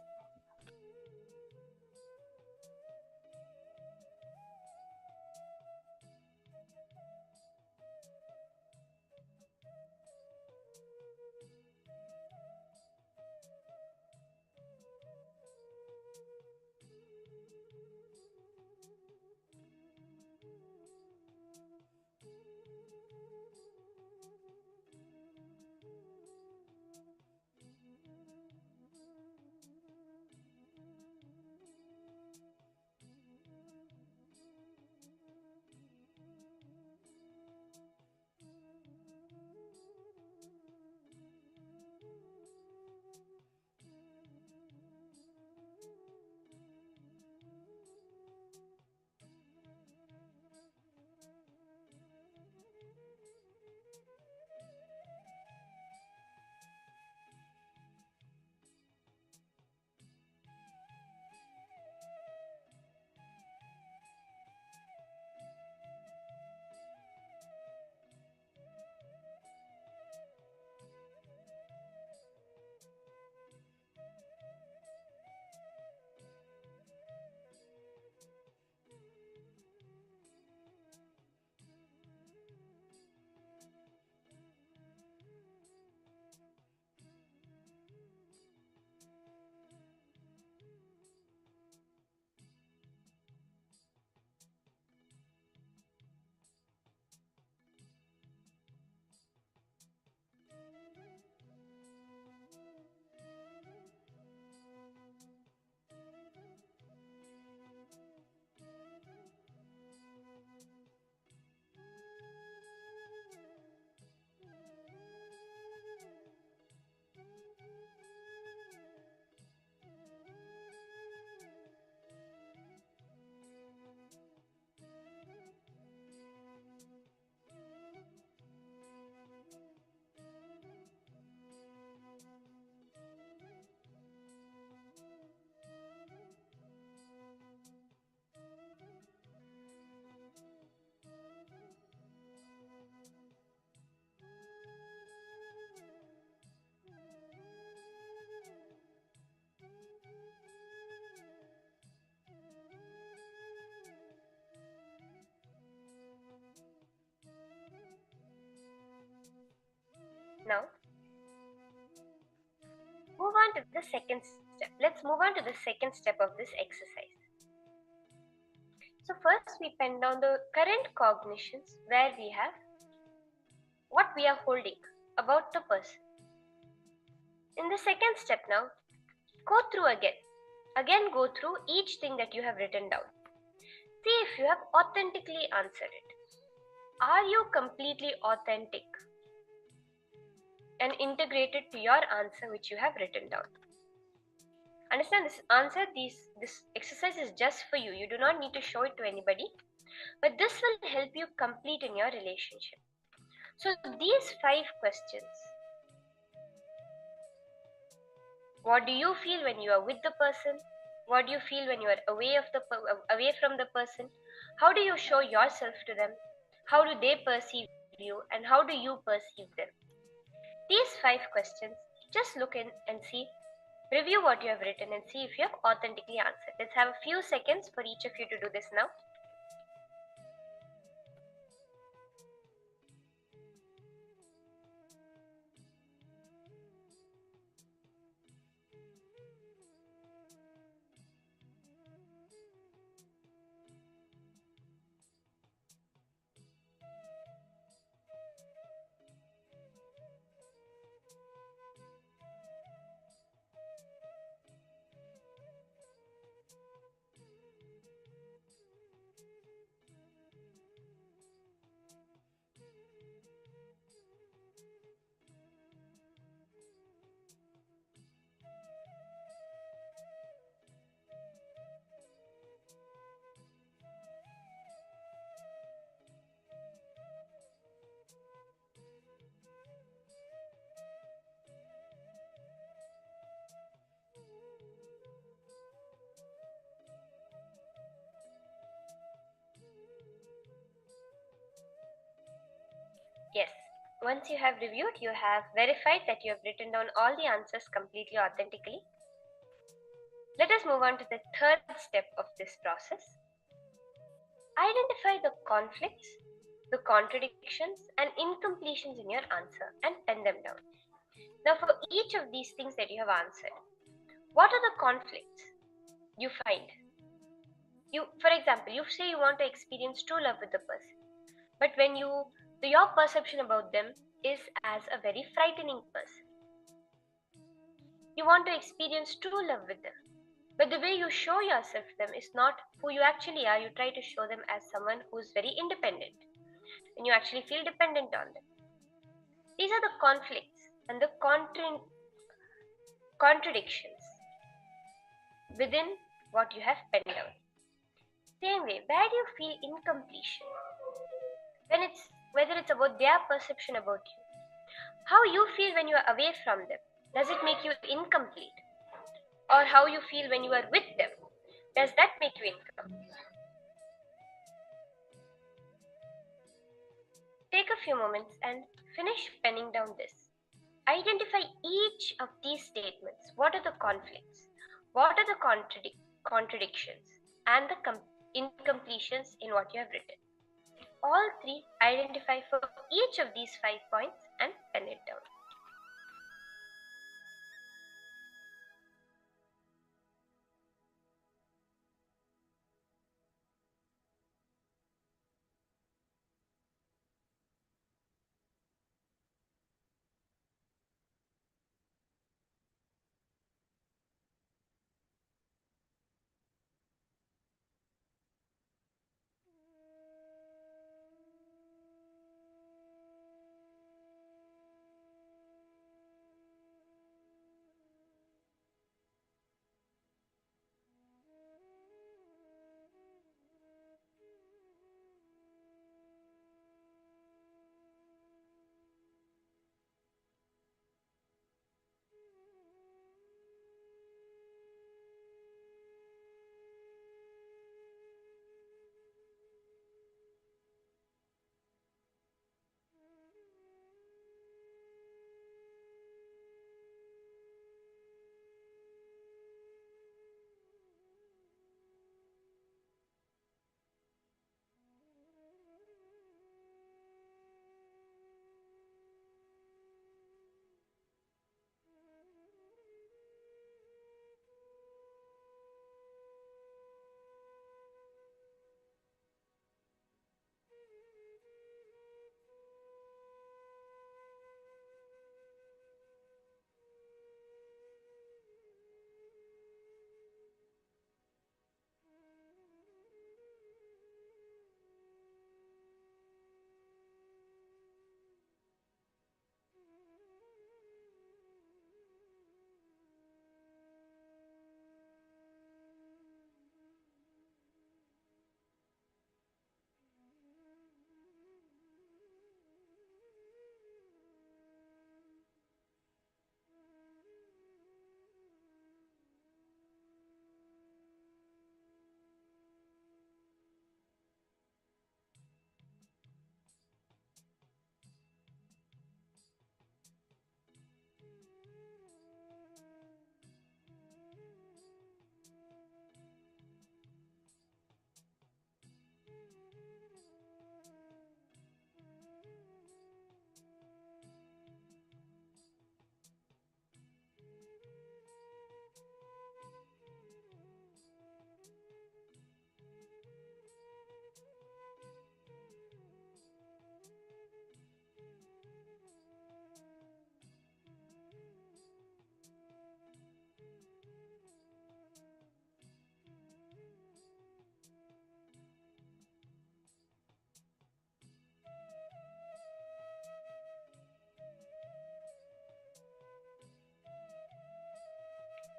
Now, move on to the second step. Let's move on to the second step of this exercise. So first we pen down the current cognitions where we have what we are holding about the person. In the second step now, go through again. Again go through each thing that you have written down. See if you have authentically answered it. Are you completely authentic and integrated to your answer which you have written down? Understand this answer, this exercise is just for you. You do not need to show it to anybody, but this will help you complete in your relationship. So these 5 questions. What do you feel when you are with the person? What do you feel when you are away from the person? How do you show yourself to them? How do they perceive you, and how do you perceive them? These 5 questions, just look in and see. Review what you have written and see if you have authentically answered. Let's have a few seconds for each of you to do this now. Once you have reviewed, you have verified that you have written down all the answers completely authentically. Let us move on to the third step of this process. Identify the conflicts, the contradictions, and incompletions in your answer and pen them down. Now, for each of these things that you have answered, what are the conflicts you find? For example, you say you want to experience true love with the person, but when your perception about them is as a very frightening person. You want to experience true love with them, but the way you show yourself to them is not who you actually are. You try to show them as someone who is very independent, and you actually feel dependent on them. These are the conflicts and the contradictions within what you have penned down. Same way, where do you feel incompletion? Whether it's about their perception about you, how you feel when you are away from them, does it make you incomplete? Or how you feel when you are with them, does that make you incomplete? Take a few moments and finish penning down this. Identify each of these statements. What are the conflicts? What are the contradictions and the incompletions in what you have written? All three, identify for each of these 5 points and pen it down.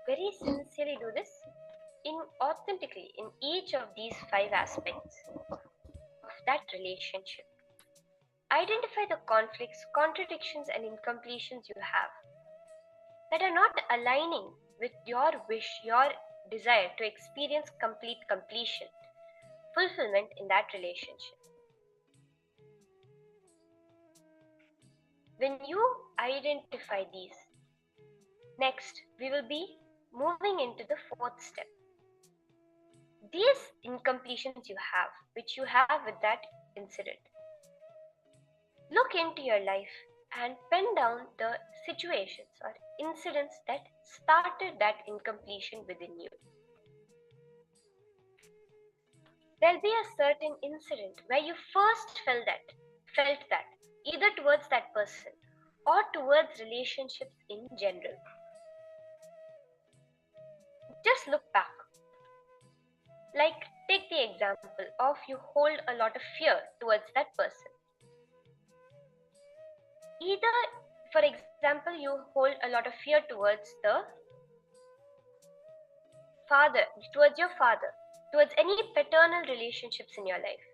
Very sincerely do this authentically in each of these 5 aspects of that relationship. Identify the conflicts, contradictions, and incompletions you have that are not aligning with your wish, your desire to experience complete completion, fulfillment in that relationship. when you identify these, next we will be moving into the fourth step. These incompletions you have, which you have with that incident, look into your life and pen down the situations or incidents that started that incompletion within you. There'll be a certain incident where you first felt that, either towards that person or towards relationships in general. Just look back. Like, take the example of you hold a lot of fear towards that person. Either, for example, you hold a lot of fear towards the father, towards your father, towards any paternal relationships in your life.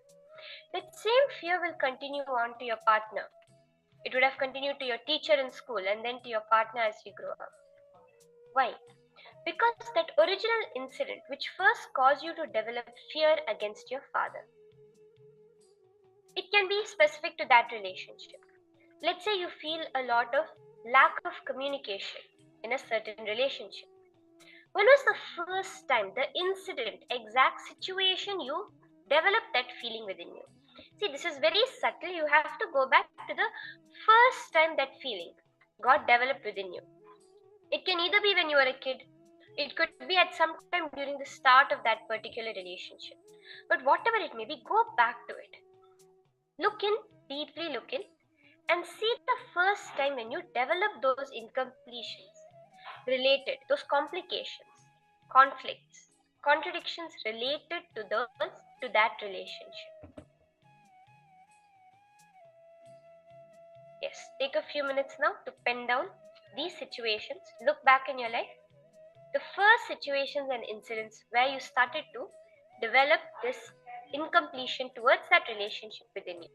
That same fear will continue on to your partner. It would have continued to your teacher in school and then to your partner as you grow up. Why? Because that original incident which first caused you to develop fear against your father, it can be specific to that relationship. Let's say you feel a lot of lack of communication in a certain relationship. When was the first time, the incident, exact situation you developed that feeling within you? See, this is very subtle. You have to go back to the first time that feeling got developed within you. It can either be when you were a kid, it could be at some time during the start of that particular relationship. But whatever it may be, go back to it. Look in, deeply look in, and see the first time when you develop those incompletions related, those complications, conflicts, contradictions related to that relationship. Yes, take a few minutes now to pen down these situations. Look back in your life. The first situations and incidents where you started to develop this incompletion towards that relationship within you.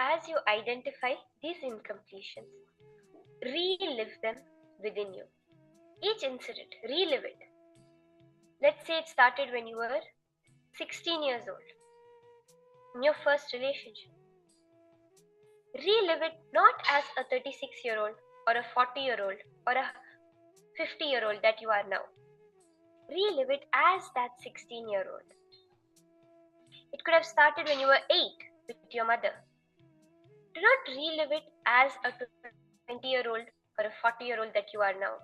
As you identify these incompletions, relive them within you. Each incident, relive it. Let's say it started when you were 16 years old, in your first relationship. Relive it not as a 36-year-old or a 40-year-old or a 50-year-old that you are now. Relive it as that 16-year-old. It could have started when you were 8 with your mother. Do not relive it as a 20-year-old or a 40-year-old that you are now.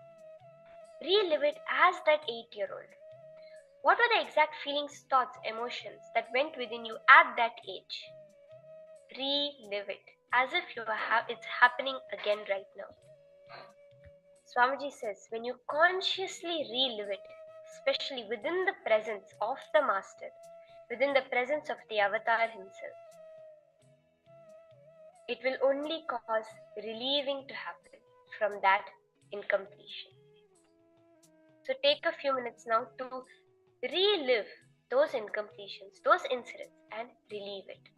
Relive it as that 8-year-old. What were the exact feelings, thoughts, emotions that went within you at that age? Relive it as if it's happening again right now. Swamiji says, when you consciously relive it, especially within the presence of the Master, within the presence of the Avatar himself, it will only cause relieving to happen from that incompletion. So take a few minutes now to relive those incompletions, those incidents, and relieve it.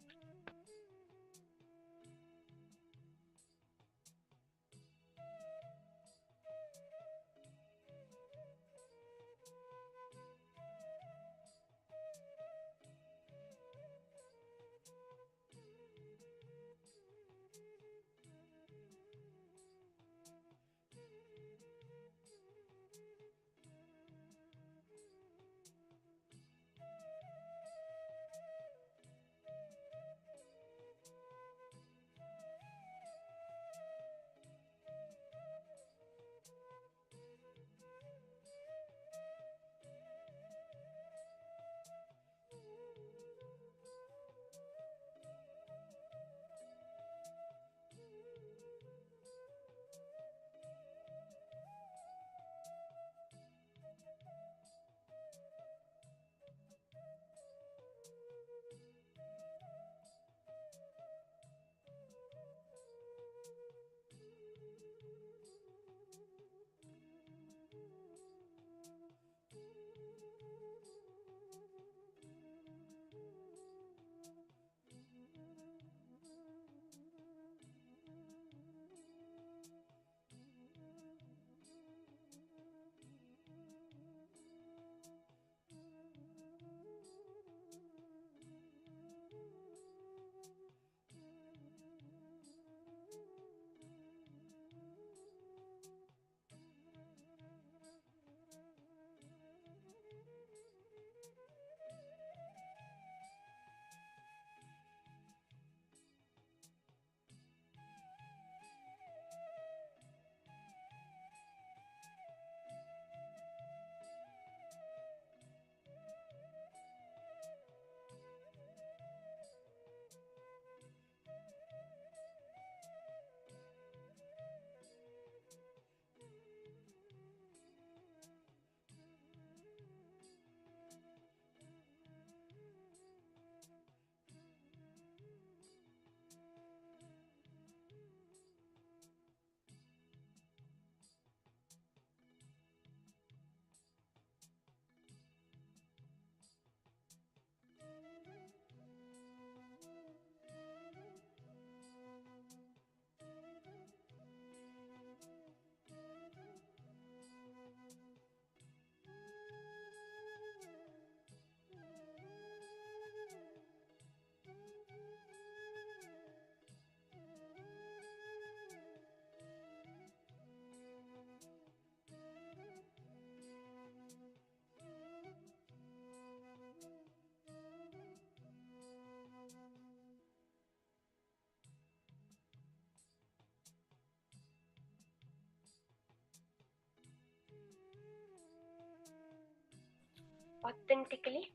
authentically,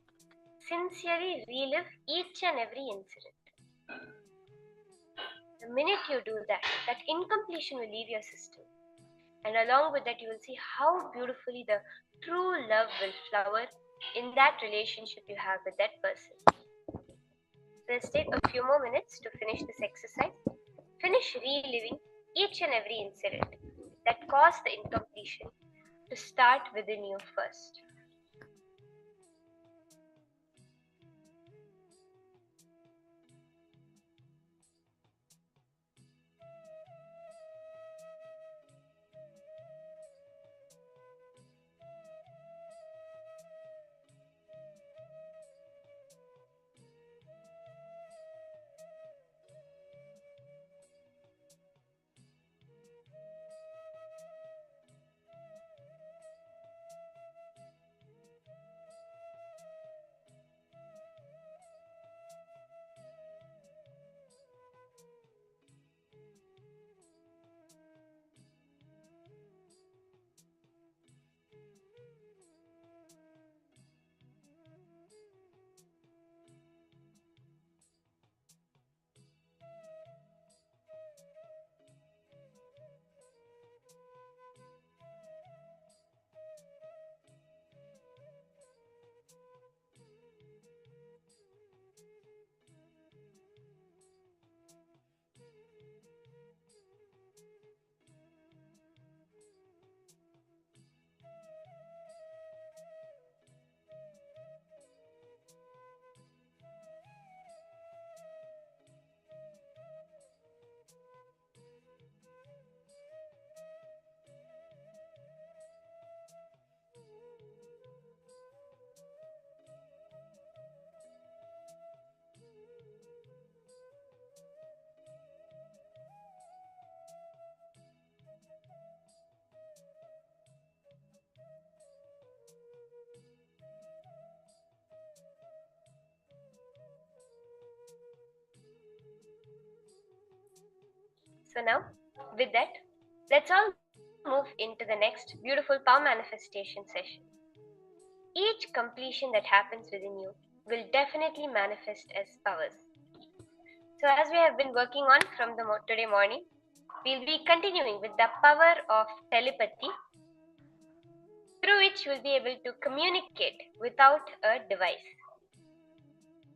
sincerely relive each and every incident. The minute you do that, that incompletion will leave your system. And along with that, you will see how beautifully the true love will flower in that relationship you have with that person. So let's take a few more minutes to finish this exercise. Finish reliving each and every incident that caused the incompletion to start within you first. So now, with that, let's all move into the next beautiful power manifestation session. Each completion that happens within you will definitely manifest as powers. So as we have been working on from today morning, we'll be continuing with the power of telepathy, through which we'll be able to communicate without a device.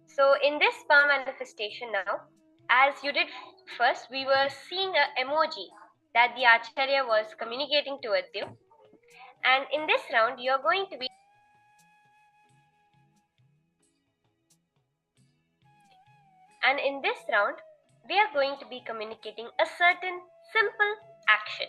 So in this power manifestation now, as you did first, we were seeing an emoji that the Acharya was communicating towards you. And in this round, you're going to be we are going to be communicating a certain simple action.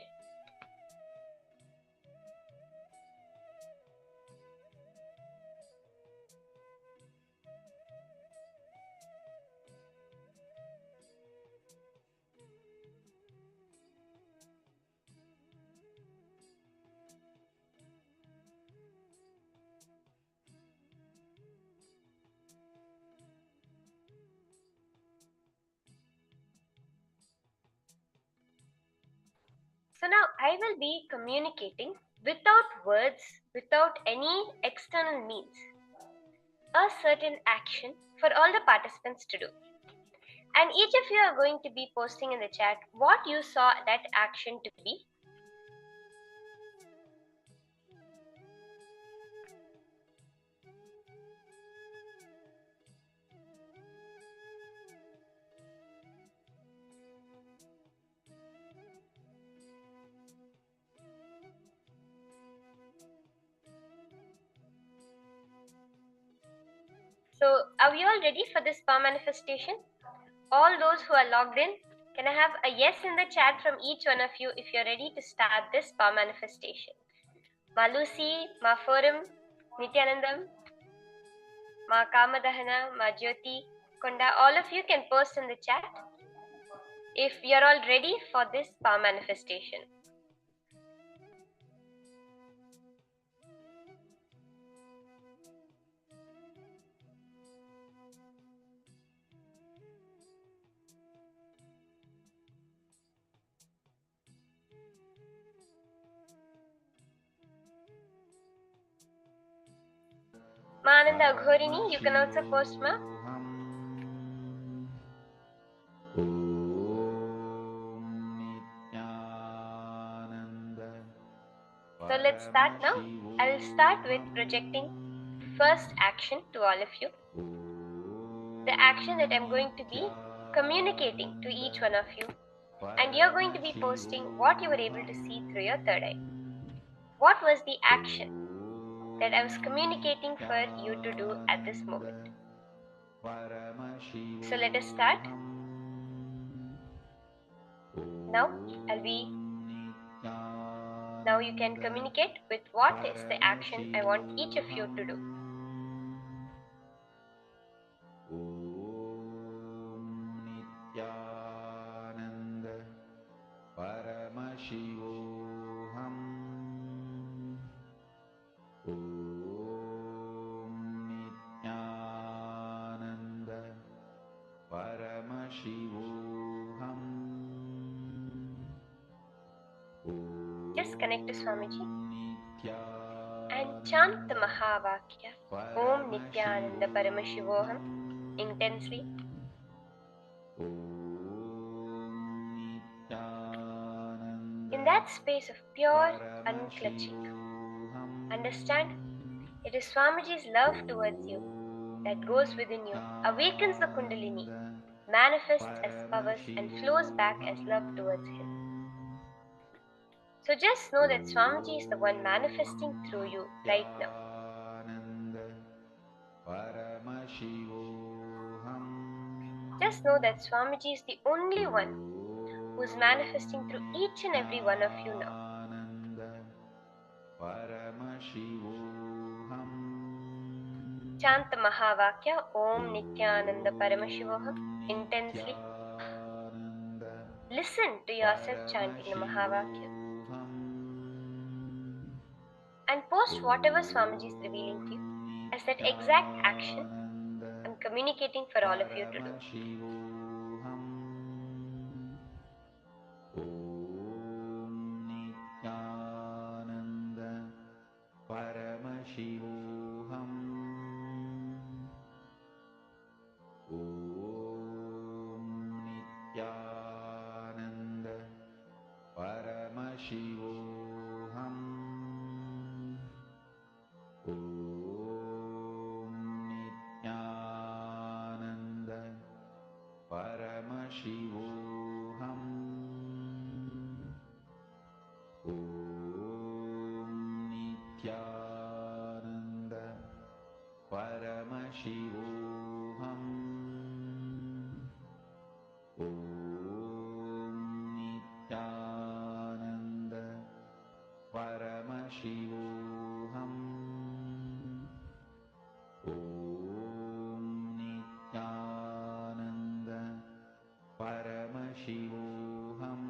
So now I will be communicating without words, without any external means, a certain action for all the participants to do. And each of you are going to be posting in the chat what you saw that action to be. So are we all ready for this power manifestation? All those who are logged in, can I have a yes in the chat from each one of you if you're ready to start this power manifestation? Ma Lucy, Ma Forum, Nityanandam, Ma Kamadahana, Ma Jyoti, Konda, all of you can post in the chat if you're all ready for this power manifestation. Mananda Aghorini, you can also post, ma. So let's start now. I'll start with projecting first action to all of you. The action that I'm going to be communicating to each one of you. And you're going to be posting what you were able to see through your third eye. What was the action that I was communicating for you to do at this moment? So let us start. Now you can communicate with what is the action I want each of you to do.
Nityananda Paramashivoham Nityananda Paramashivoham.
Just connect to Swamiji and chant the Mahavakya Om Nityananda Paramashivoham intensely. In that space of pure unclutching, understand it is Swamiji's love towards you that goes within you, awakens the Kundalini, manifests as powers and flows back as love towards him. So just know that Swamiji is the one manifesting through you right now. Just know that Swamiji is the only one who is manifesting through each and every one of you now. Chant the Mahavakya Om Nityananda Paramashivoham intensely. Listen to yourself chanting the Mahavakya. And post whatever Swamiji is revealing to you as that exact action I'm communicating for all of you to do.
Paramashivoham Om Nityananda Paramashivoham Om Nityananda Paramashivoham Om Nityananda Paramashivoham Om Nityananda Paramashivoham Om Nityananda Paramashivoham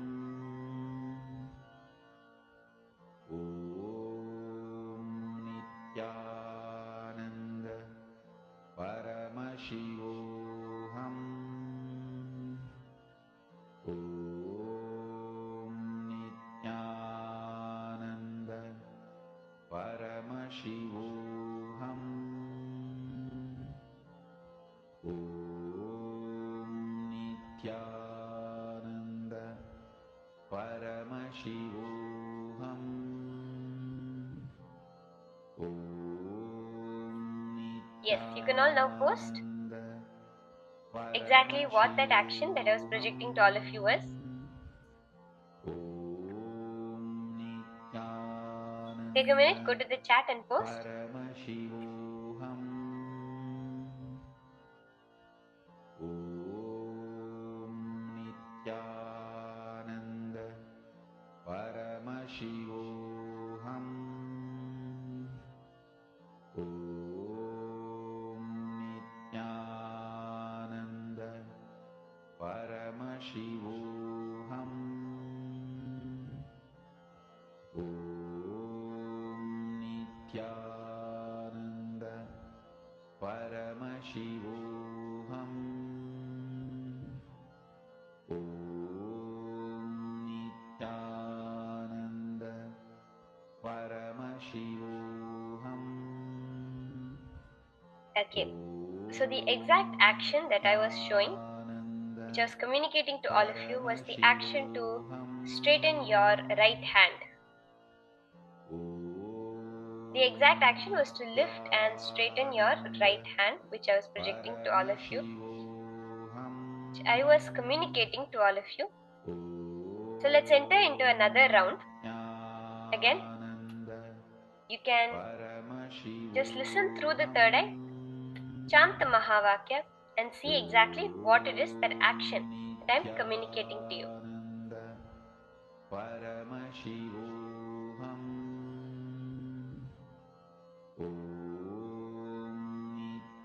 Om Nityananda Paramashivoham Om Nityananda Paramashivoham Om Nityananda Paramashivoham
Yes, you can all now post exactly what that action that I was projecting to all of you was. Take a minute, go to the chat and post.
Paramashivoham Om Nityananda Paramashivoham Om Nityananda Paramashivoham Om Nityananda Paramashivoham Om Nityananda
Okay, so the exact action that I was showing, which I was communicating to all of you, was the action to straighten your right hand. The exact action was to lift and straighten your right hand, which I was projecting to all of you, which I was communicating to all of you. So let's enter into another round. Again, you can just listen through the third eye, chant the Mahavakya, and see exactly what it is, that action that I'm communicating to you.
Paramashivoham Om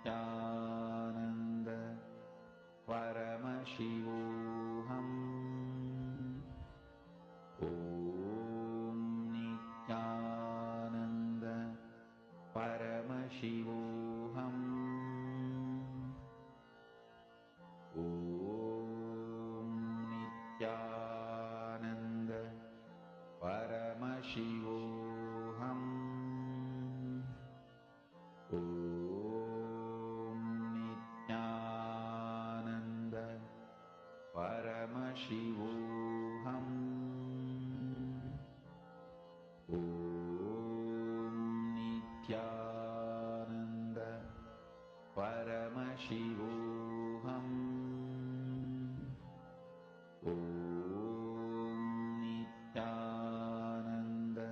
Nityananda Paramashivoham Om Nityananda Paramashivoham Om Nityananda Paramashivoham Om Nityananda Paramashivoham Om Nityananda Paramashivoham Om Nityananda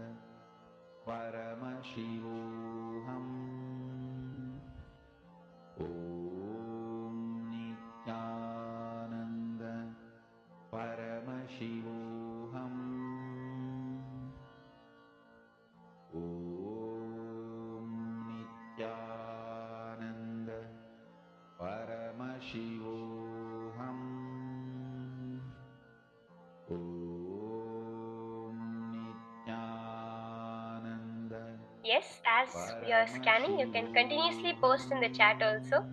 Paramashivoham Om Nityananda Paramashivoham Om Nityananda Paramashivoham Om Nityananda.
Yes, as we are scanning, you can continuously post in the chat also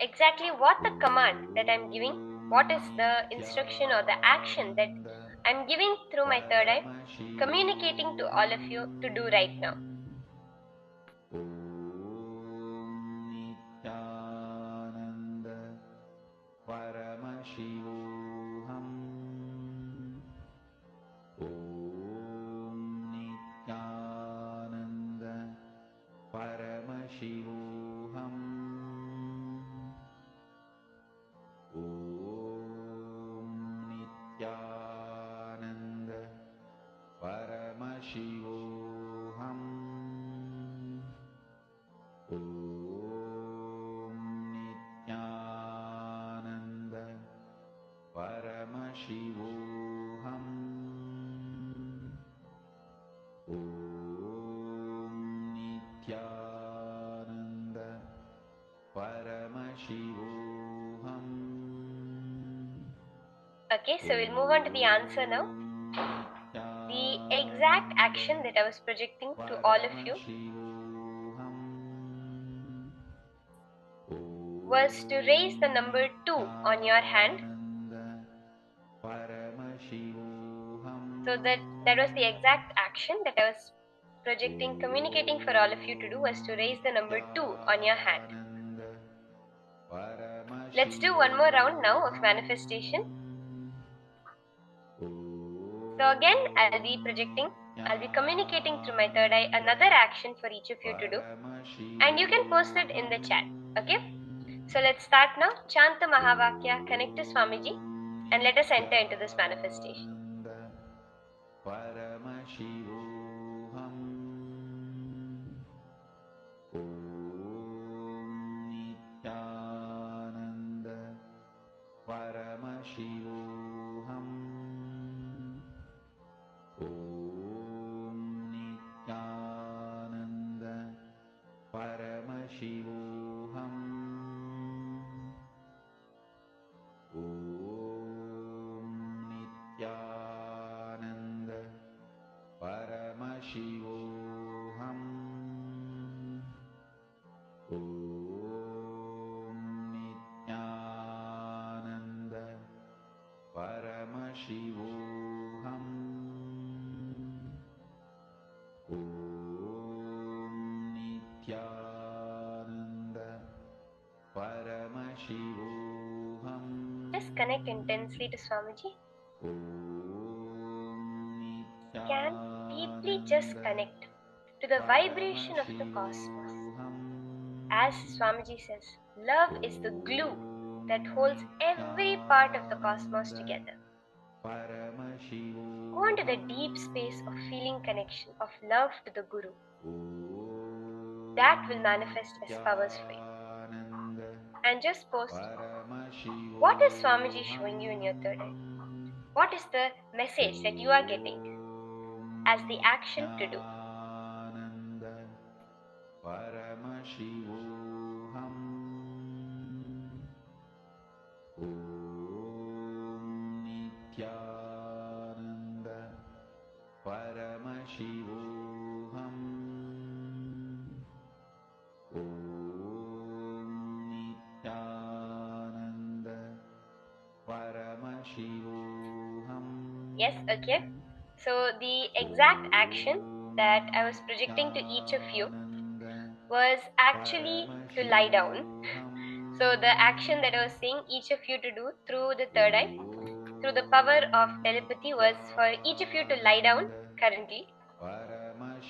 exactly what the command that I'm giving, what is the instruction or the action that I'm giving through my third eye, communicating to all of you to do right now.
Om Nityananda Paramashivoham Om Nityananda Paramashivoham Om Nityananda Paramashivoham Om Nityananda Paramashivoham Om Nityananda Paramashivoham.
Okay, so we'll move on to the answer now. The exact action that I was projecting to all of you was to raise the number 2 on your hand. So that was the exact action that I was projecting, communicating for all of you to do, was to raise the number 2 on your hand. Let's do one more round now of manifestation. So again, I'll be communicating through my third eye another action for each of you to do, and you can post it in the chat. Okay, so let's start now. Chant the Mahavakya, connect to Swamiji, and let us enter into this manifestation.
Paramashivoham Om Nityananda Paramashivoham Om Nityananda Paramashivoham Om Nityananda Paramashivoham Om Nityananda Paramashivoham Om Nityananda
Just connect intensely to Swamiji. Can deeply just connect to the vibration of the cosmos. As Swamiji says, love is the glue that holds every part of the cosmos together. Go into the deep space of feeling connection, of love to the Guru. That will manifest as powers for you. And just post, what is Swamiji showing you in your third eye? What is the message that you are getting as the action to do? Yes, okay. So the exact action that I was projecting to each of you was actually to lie down. So the action that I was saying each of you to do through the third eye, through the power of telepathy, was for each of you to lie down currently.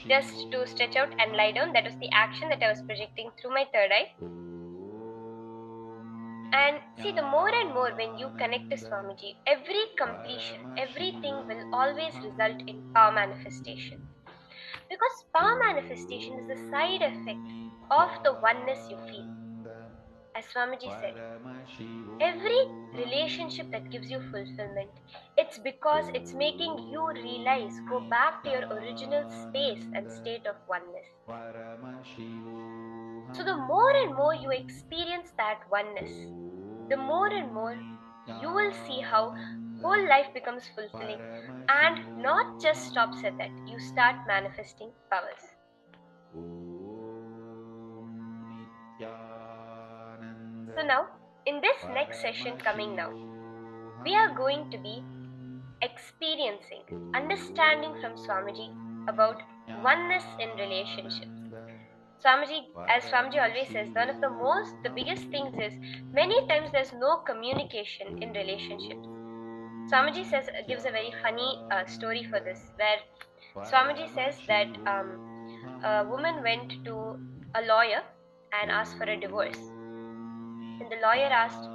Just to stretch out and lie down. That was the action that I was projecting through my third eye. And see, the more and more when you connect to Swamiji, every completion, everything will always result in power manifestation. Because power manifestation is the side effect of the oneness you feel. As Swamiji said, every relationship that gives you fulfillment, it's because it's making you realize, go back to your original space and state of oneness. So the more and more you experience that oneness, the more and more you will see how whole life becomes fulfilling, and not just stops at that, you start manifesting powers. So now, in this next session coming now, we are going to be experiencing, understanding from Swamiji about oneness in relationships. Swamiji, as Swamiji always says, one of the biggest things is many times there's no communication in relationships. Swamiji says, gives a very funny story for this, where Swamiji says that a woman went to a lawyer and asked for a divorce. And the lawyer asked,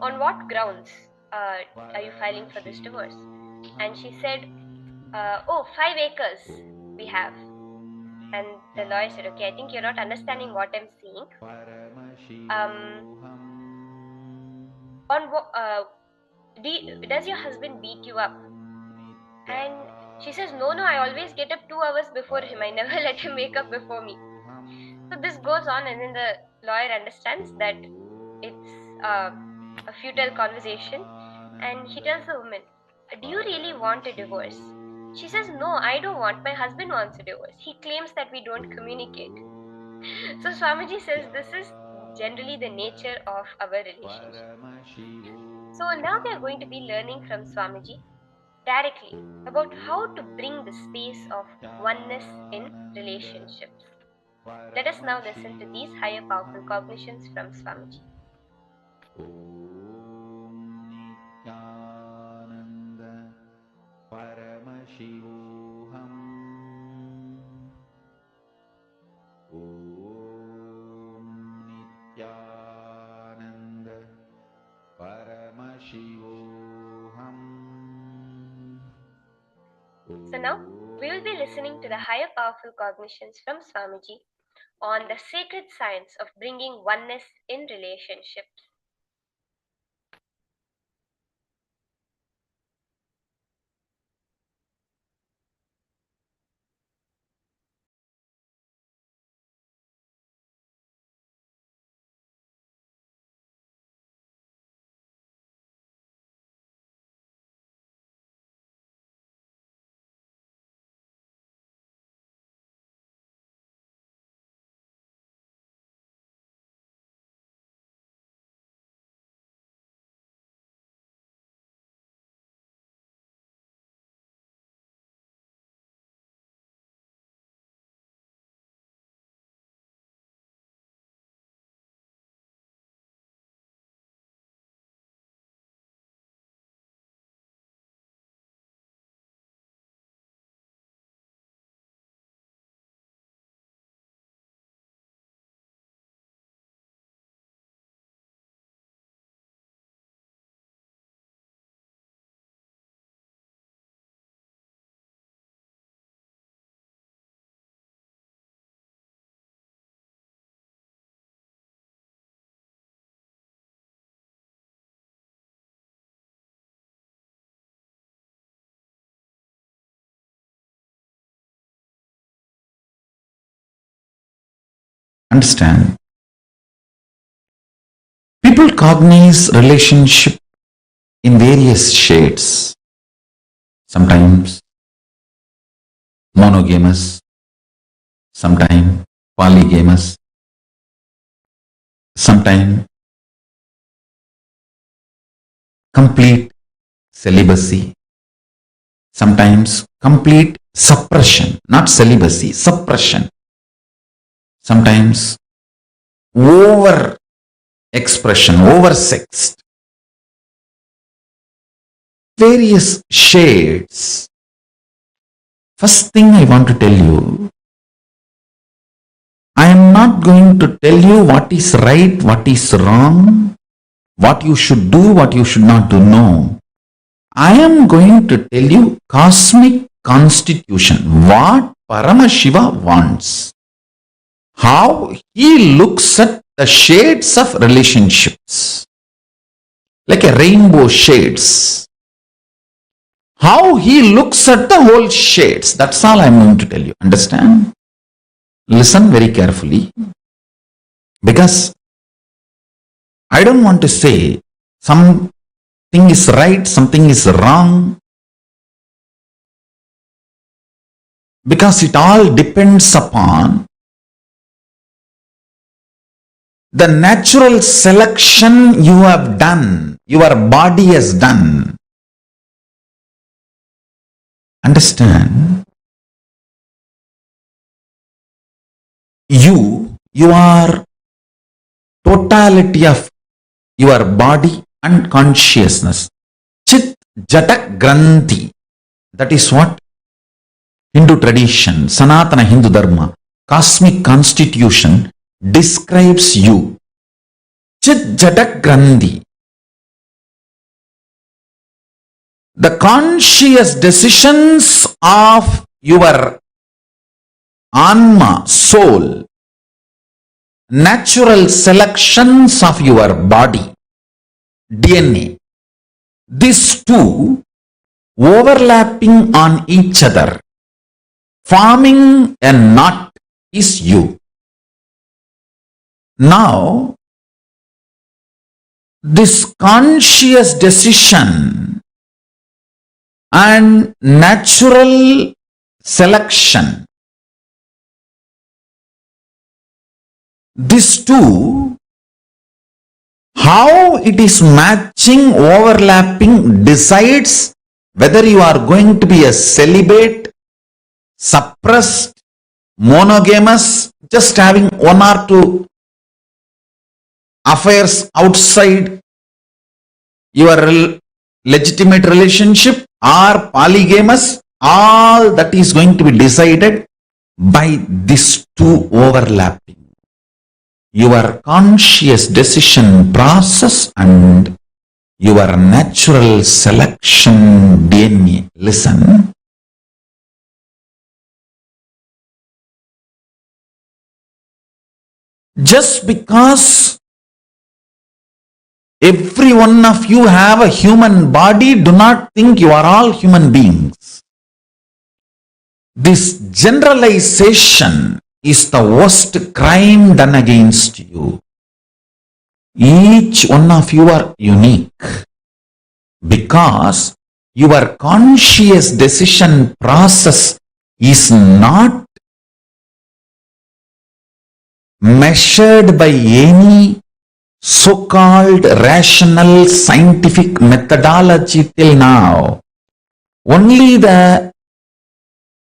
on what grounds are you filing for this divorce? And she said, oh, 5 acres we have. And the lawyer said, okay, I think you're not understanding what I'm saying. Does your husband beat you up? And she says, no, I always get up 2 hours before him. I never let him wake up before me. So this goes on, and then the lawyer understands that it's a futile conversation, and he tells the woman, do you really want a divorce? She says, no, I don't want. My husband wants a divorce. He claims that we don't communicate. So Swamiji says this is generally the nature of our relationship. So now we are going to be learning from Swamiji directly about how to bring the space of oneness in relationships. Let us now listen to these higher powerful cognitions from Swamiji. So now we will be listening to the higher powerful cognitions from Swamiji on the sacred science of bringing oneness in relationships.
Understand? People cognize relationship in various shades. Sometimes monogamous, sometimes polygamous, sometimes complete celibacy, sometimes complete suppression, not celibacy, suppression, sometimes over expression, over sexed, various shades. First thing I want to tell you, I am not going to tell you what is right, what is wrong, what you should do, what you should not do. No. I am going to tell you cosmic constitution, what Paramashiva wants, how he looks at the shades of relationships, like a rainbow shades. How he looks at the whole shades, that's all I am going to tell you. Understand? Listen very carefully, because I don't want to say something is right, something is wrong, because it all depends upon the natural selection you have done, your body has done. Understand? Your totality of your body and consciousness, Chit Jatak Granthi, that is what Hindu tradition, Sanatana Hindu Dharma, cosmic constitution describes you. Chit Jatak Granthi. The conscious decisions of your Anma, soul, natural selections of your body, DNA, these two overlapping on each other, forming a knot is you. Now, this conscious decision and natural selection, these two, how it is matching, overlapping, decides whether you are going to be a celibate, suppressed, monogamous, just having one or two affairs outside your legitimate relationship, or polygamous. All that is going to be decided by these two overlapping. Your conscious decision process and your natural selection DNA. Listen. Just because every one of you have a human body, do not think you are all human beings. This generalization is the worst crime done against you. Each one of you are unique because your conscious decision process is not measured by any so-called rational scientific methodology till now. Only the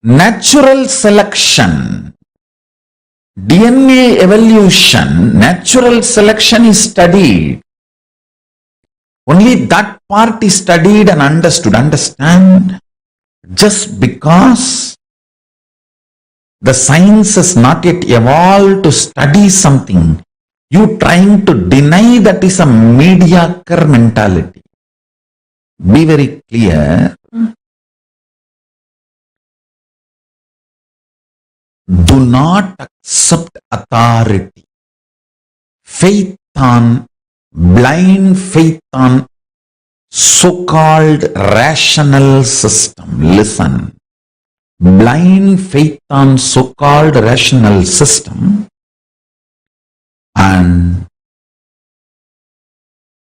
natural selection, DNA evolution, natural selection is studied. Only that part is studied and understood. Understand? Just because the science has not yet evolved to study something, you trying to deny that is a mediocre mentality. Be very clear. Do not accept authority. Faith on, blind faith on so-called rational system. Listen. Blind faith on so-called rational system and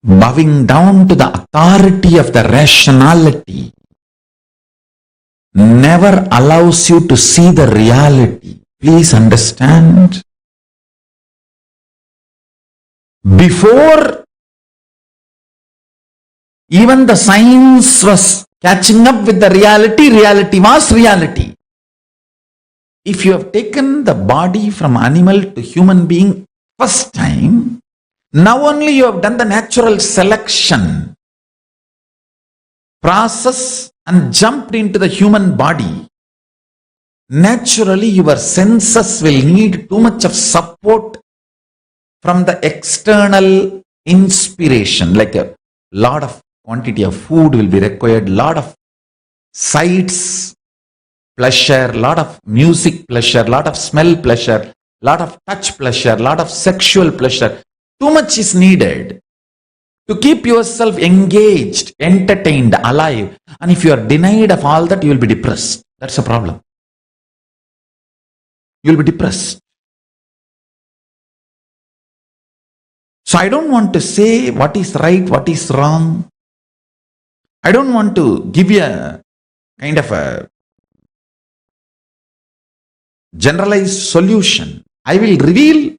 bowing down to the authority of the rationality never allows you to see the reality. Please understand. Before even the science was catching up with the reality, reality was reality. If you have taken the body from animal to human being first time, now only you have done the natural selection process and jumped into the human body. Naturally, your senses will need too much of support from the external inspiration, like a lot of quantity of food will be required, lot of sights pleasure, lot of music pleasure, lot of smell pleasure, lot of touch pleasure, lot of sexual pleasure. Too much is needed to keep yourself engaged, entertained, alive. And if you are denied of all that, you will be depressed. That's a problem. You will be depressed. So I don't want to say what is right, what is wrong. I don't want to give you a kind of a generalized solution. I will reveal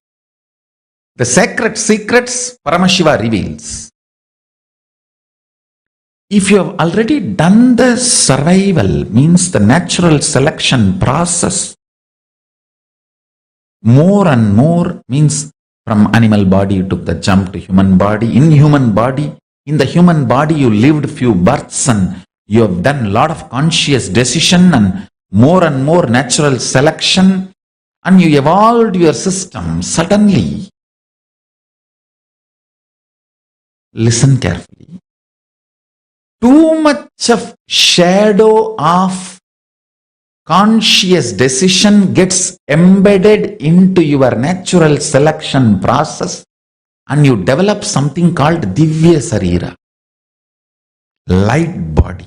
the sacred secrets Paramashiva reveals. If you have already done the survival, means the natural selection process, more and more means from animal body you took the jump to human body. In the human body you lived few births and you have done a lot of conscious decision and more natural selection, and you evolved your system. Suddenly, listen carefully, too much of shadow of conscious decision gets embedded into your natural selection process, and you develop something called Divya Sarira, light body,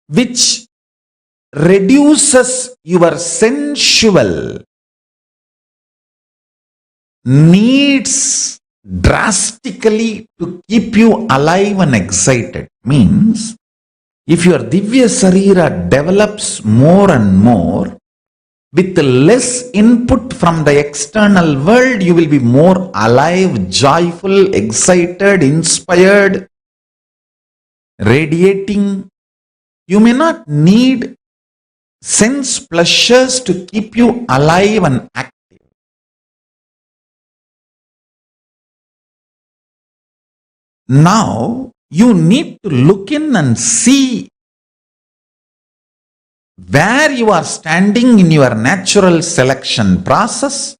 which reduces your sensual needs drastically to keep you alive and excited. Means, if your Divya Sarira develops more and more, with less input from the external world, you will be more alive, joyful, excited, inspired, radiating. You may not need sense pleasures to keep you alive and active. Now, you need to look in and see where you are standing in your natural selection process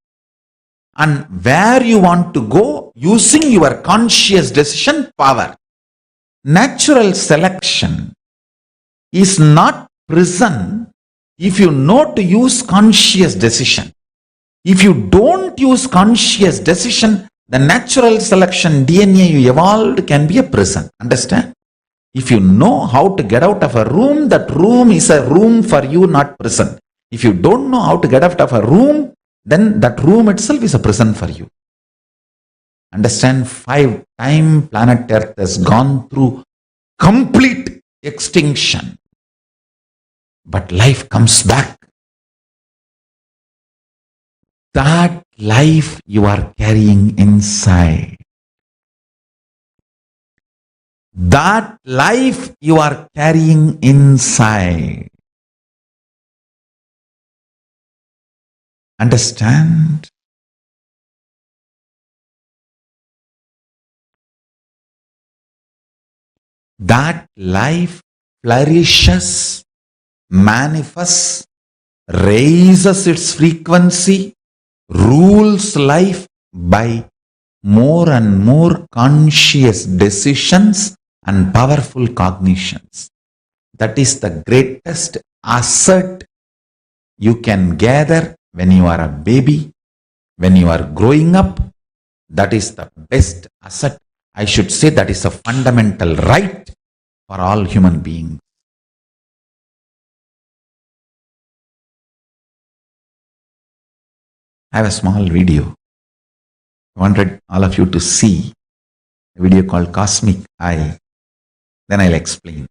and where you want to go using your conscious decision power. Natural selection is not prison if you know to use conscious decision. If you don't use conscious decision, the natural selection DNA you evolved can be a prison. Understand? If you know how to get out of a room, that room is a room for you, not prison. If you don't know how to get out of a room, then that room itself is a prison for you. Understand? 5 times planet Earth has gone through complete extinction. But life comes back. That life you are carrying inside. That life you are carrying inside. Understand? That life flourishes, manifests, raises its frequency, rules life by more and more conscious decisions and powerful cognitions. That is the greatest asset you can gather when you are a baby, when you are growing up. That is the best asset. I should say that is a fundamental right for all human beings. I have a small video. I wanted all of you to see a video called Cosmic Eye. Then I'll explain.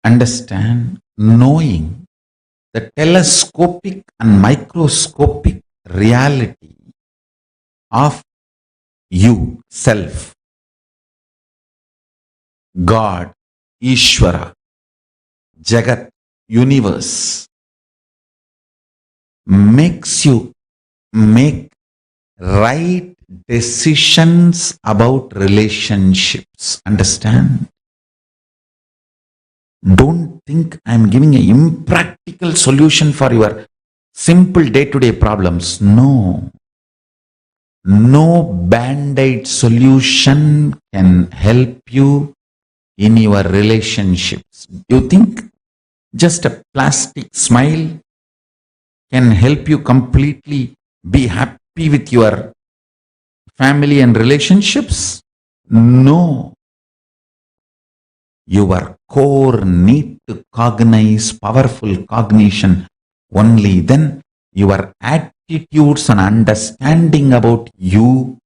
Understand, knowing the telescopic and microscopic reality of you, self, God, Ishvara, Jagat, universe, makes you make right decisions about relationships. Understand? Don't think I'm giving an impractical solution for your simple day-to-day problems. No. No band-aid solution can help you in your relationships. You think just a plastic smile can help you completely be happy with your family and relationships? No. Your core need to cognize powerful cognition. Only then your attitudes and understanding about you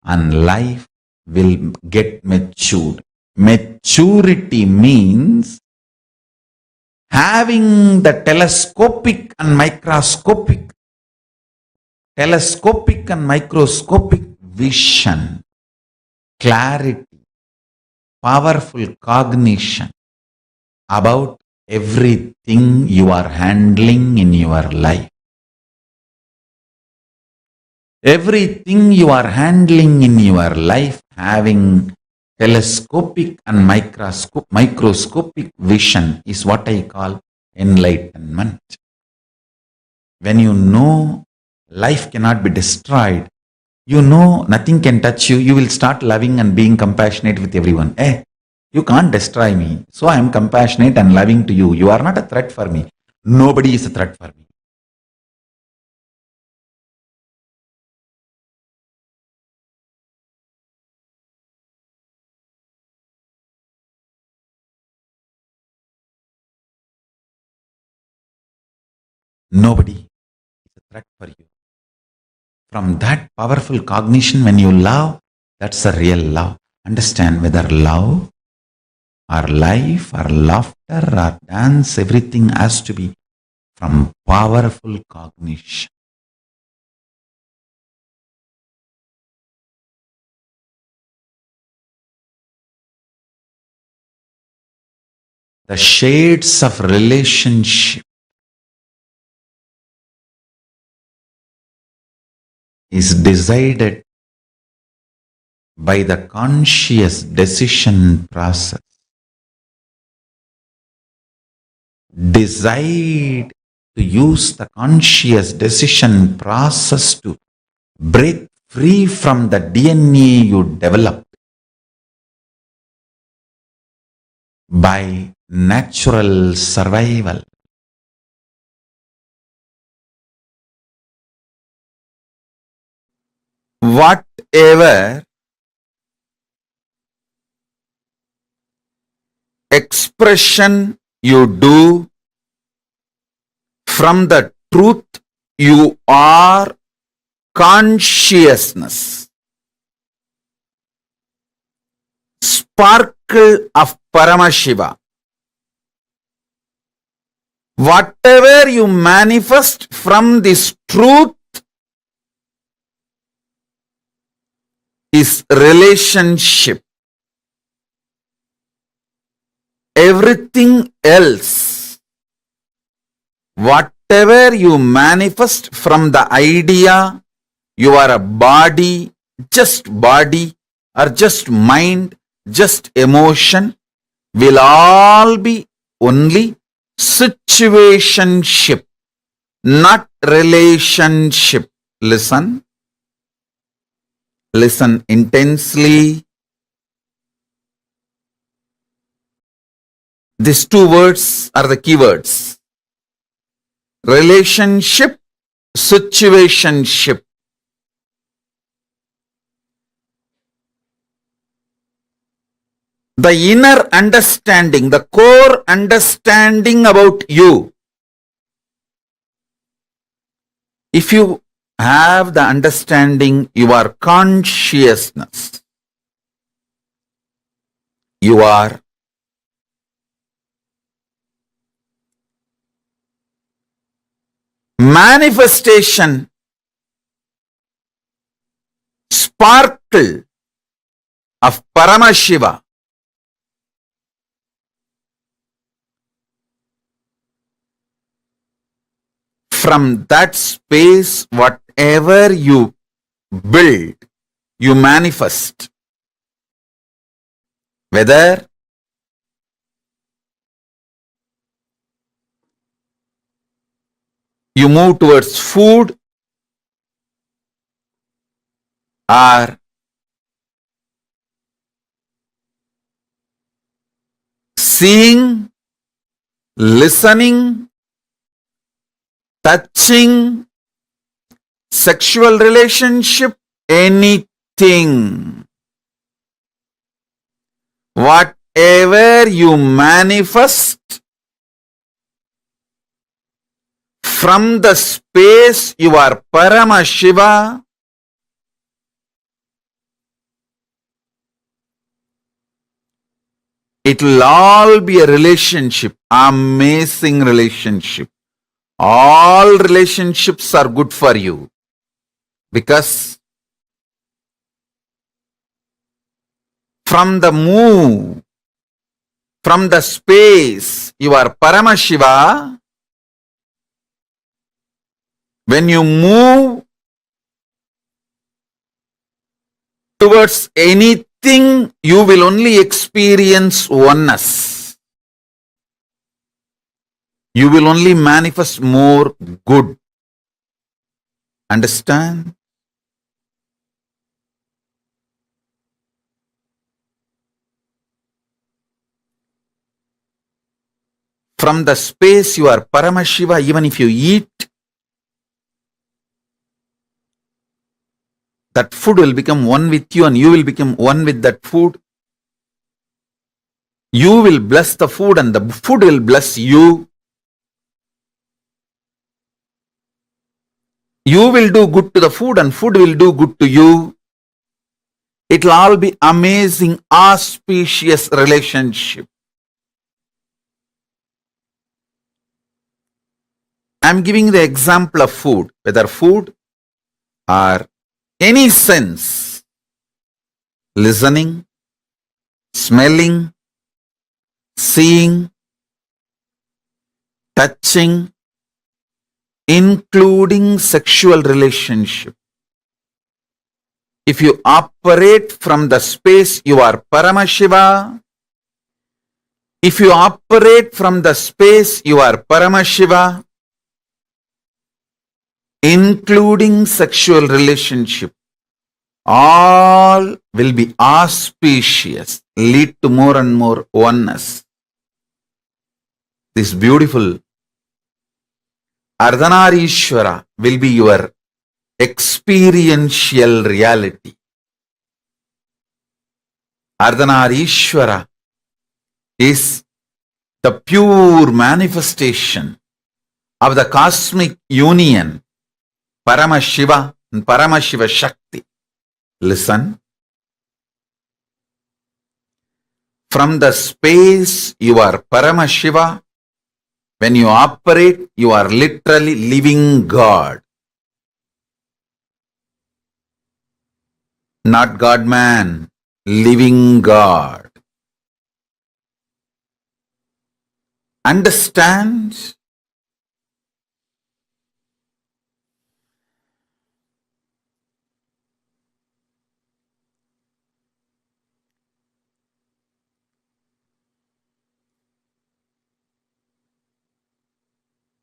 and life will get matured. Maturity means having the telescopic and microscopic vision, clarity, powerful cognition about everything you are handling in your life. Everything you are handling in your life having telescopic and microscopic vision is what I call enlightenment. When you know Life cannot be destroyed. You know nothing can touch you. You will start loving and being compassionate with everyone. You can't destroy me. So I am compassionate and loving to you. You are not a threat for me. Nobody is a threat for me. Nobody is a threat for you. From that powerful cognition, when you love, that's a real love. Understand whether love or life or laughter or dance, everything has to be from powerful cognition. The shades of relationship is decided by the conscious decision process. Decide to use the conscious decision process to break free from the DNA you developed by natural survival. Whatever expression you do from the truth you are consciousness, sparkle of Paramashiva. Whatever you manifest from this truth is relationship. Everything else, whatever you manifest from the idea you are a body or just mind, just emotion, will all be only situationship, not relationship. Listen. Listen intensely. These two words are the key words. Relationship, situationship. The inner understanding, the core understanding about you. If you have the understanding, you are consciousness. You are manifestation, sparkle of Paramashiva. From that space, whatever you build, you manifest. Whether you move towards food or seeing, listening, touching, sexual relationship, anything. Whatever you manifest from the space you are Paramashiva, it will all be a relationship, amazing relationship. All relationships are good for you because from the move, from the space you are Paramashiva, when you move towards anything, you will only experience oneness. You will only manifest more good. Understand? From the space you are Paramashiva, even if you eat, that food will become one with you and you will become one with that food. You will bless the food and the food will bless you. You will do good to the food and food will do good to you. It will all be amazing, auspicious relationship. I am giving the example of food, whether food or any sense, listening, smelling, seeing, touching, including sexual relationship. If you operate from the space you are Paramashiva, if you operate from the space you are Paramashiva, including sexual relationship, all will be auspicious, lead to more and more oneness. This beautiful Ardhanarishwara will be your experiential reality. Ardhanarishwara is the pure manifestation of the cosmic union, Paramashiva and Paramashiva Shakti. Listen. From the space you are Paramashiva, when you operate, you are literally living God. Not God-man, living God. Understand?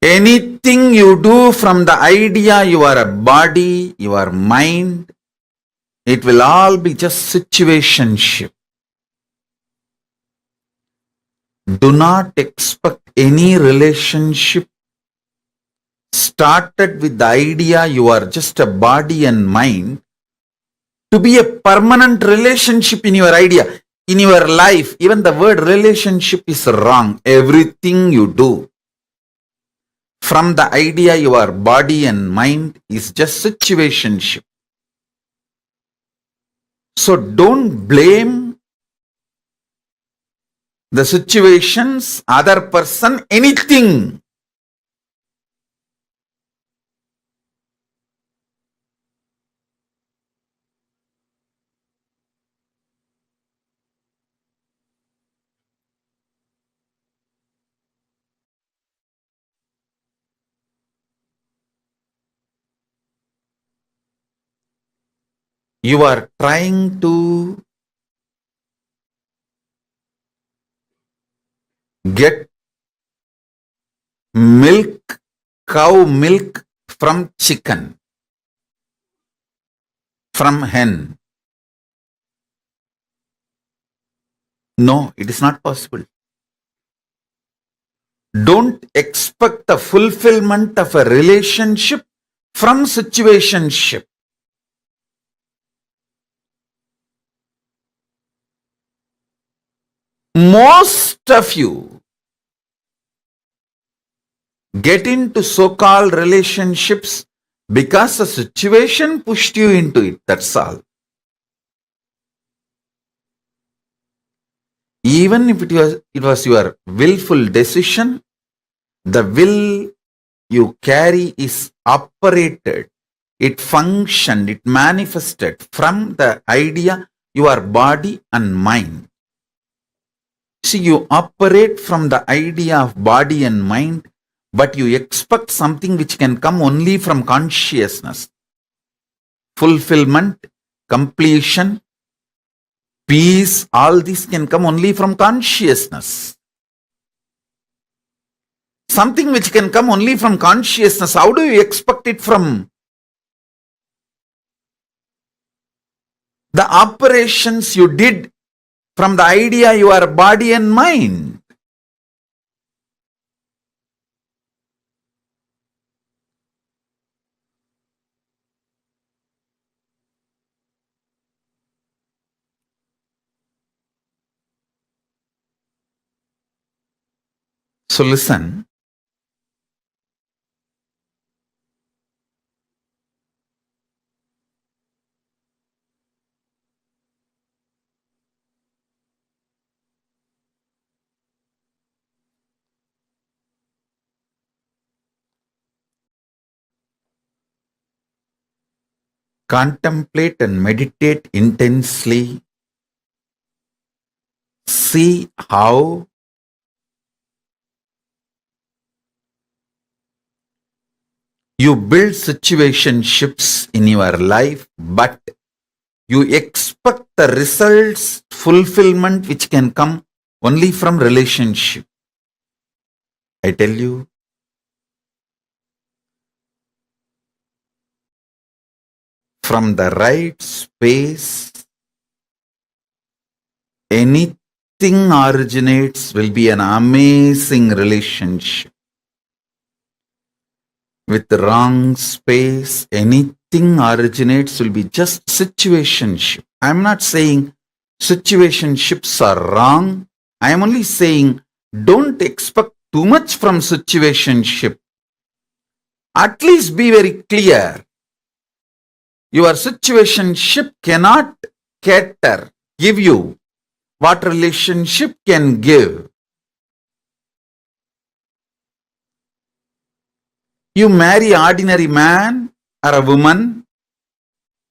Anything you do from the idea you are a body, you are mind, it will all be just situationship. Do not expect any relationship started with the idea you are just a body and mind to be a permanent relationship in your idea, in your life. Even the word relationship is wrong. Everything you do from the idea you are body and mind is just situationship. So don't blame the situations, other person, anything. You are trying to get milk, cow milk from chicken, from hen. No, it is not possible. Don't expect the fulfillment of a relationship from situationship. Most of you get into so-called relationships because the situation pushed you into it. That's all. Even if it was your willful decision, the will you carry is operated. It functioned, it manifested from the idea you are body and mind. See, you operate from the idea of body and mind, but you expect something which can come only from consciousness. Fulfillment, completion, peace, all this can come only from consciousness. Something which can come only from consciousness, how do you expect it from the operations you did from the idea you are body and mind. So listen. Contemplate and meditate intensely. See how you build situationships in your life, but you expect the results, fulfillment which can come only from relationship. I tell you, from the right space, anything originates will be an amazing relationship. With the wrong space, anything originates will be just situationship. I am not saying situationships are wrong. I am only saying don't expect too much from situationship. At least be very clear. Your situationship cannot give you what relationship can give. You marry ordinary man or a woman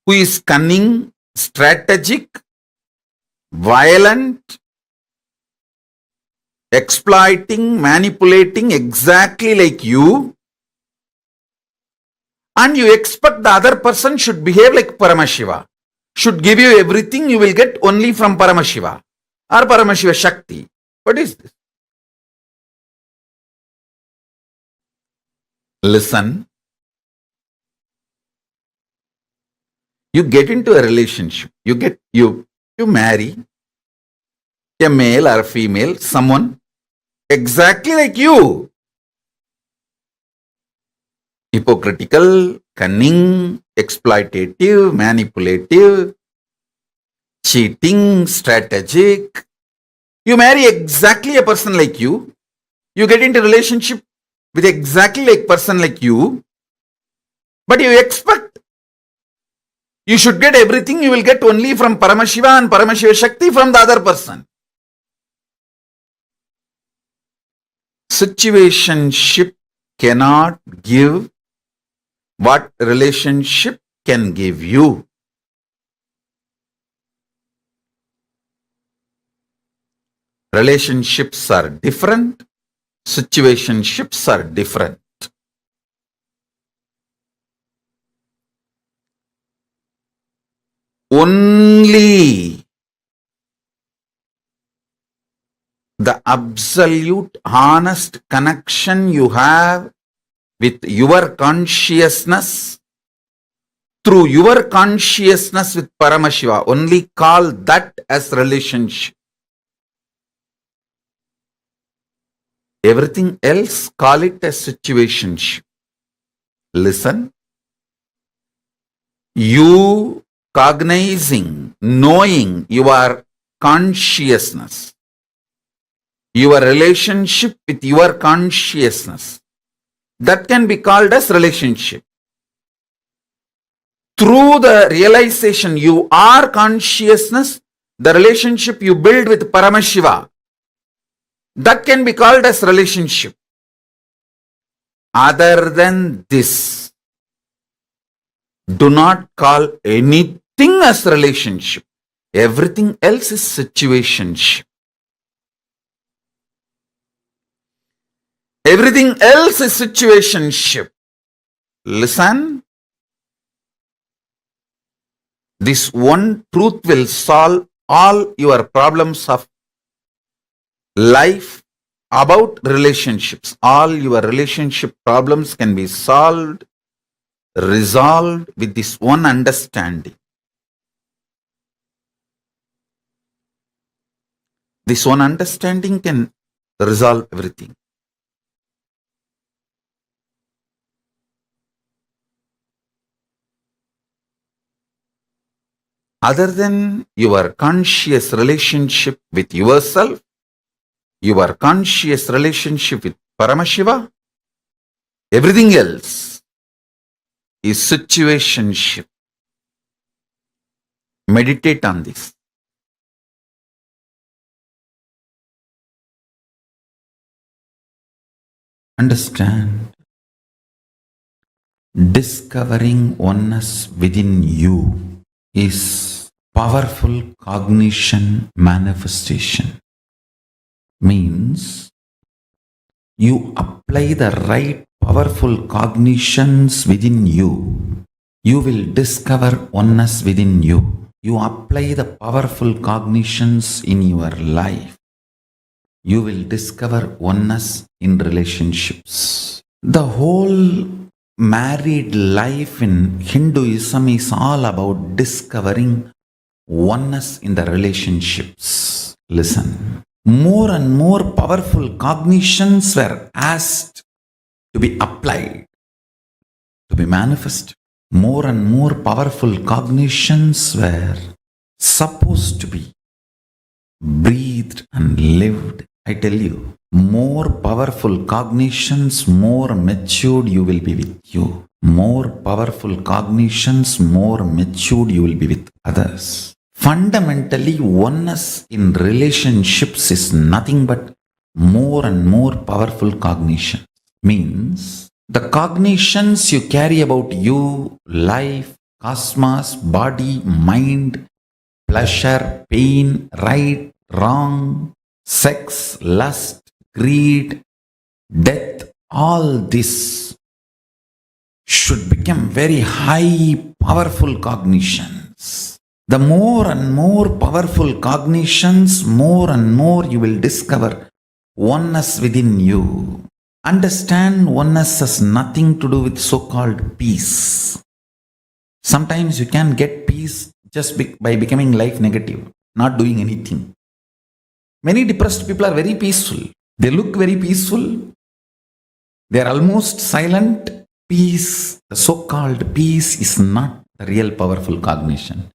who is cunning, strategic, violent, exploiting, manipulating exactly like you, and you expect the other person should behave like Paramashiva, should give you everything you will get only from Paramashiva or Paramashiva Shakti. What is this? Listen. You get into a relationship. You marry a male or a female, someone exactly like you. Hypocritical, cunning, exploitative, manipulative, cheating, strategic. You marry exactly a person like you. You get into a relationship with exactly like person like you. But you expect you should get everything you will get only from Paramashiva and Paramashiva Shakti from the other person. Situationship cannot give what relationship can give you. Relationships are different. Situationships are different. Only the absolute honest connection you have with your consciousness, through your consciousness with Paramashiva, only call that as relationship. Everything else, call it as situationship. Listen. You cognizing, knowing your consciousness, your relationship with your consciousness, that can be called as relationship. Through the realization you are consciousness, the relationship you build with Paramashiva, that can be called as relationship. Other than this, do not call anything as relationship. Everything else is situationship. Everything else is situationship. Listen. This one truth will solve all your problems of life about relationships. All your relationship problems can be solved, resolved with this one understanding. This one understanding can resolve everything. Other than your conscious relationship with yourself, your conscious relationship with Paramashiva, everything else is situationship. Meditate on this. Understand. Discovering oneness within you is powerful cognition manifestation. Means you apply the right powerful cognitions within you, you will discover oneness within you. You apply the powerful cognitions in your life, you will discover oneness in relationships. The whole married life in Hinduism is all about discovering oneness in the relationships. Listen, more and more powerful cognitions were asked to be applied, to be manifested. More and more powerful cognitions were supposed to be breathed and lived. I tell you, more powerful cognitions, more matured you will be with you. More powerful cognitions, more matured you will be with others. Fundamentally, oneness in relationships is nothing but more and more powerful cognition. Means the cognitions you carry about you, life, cosmos, body, mind, pleasure, pain, right, wrong, sex, lust, greed, death, all this should become very high, powerful cognitions. The more and more powerful cognitions, more and more you will discover oneness within you. Understand, oneness has nothing to do with so-called peace. Sometimes you can get peace just by becoming life negative, not doing anything. Many depressed people are very peaceful. They look very peaceful. They are almost silent. Peace, the so-called peace, is not the real powerful cognition.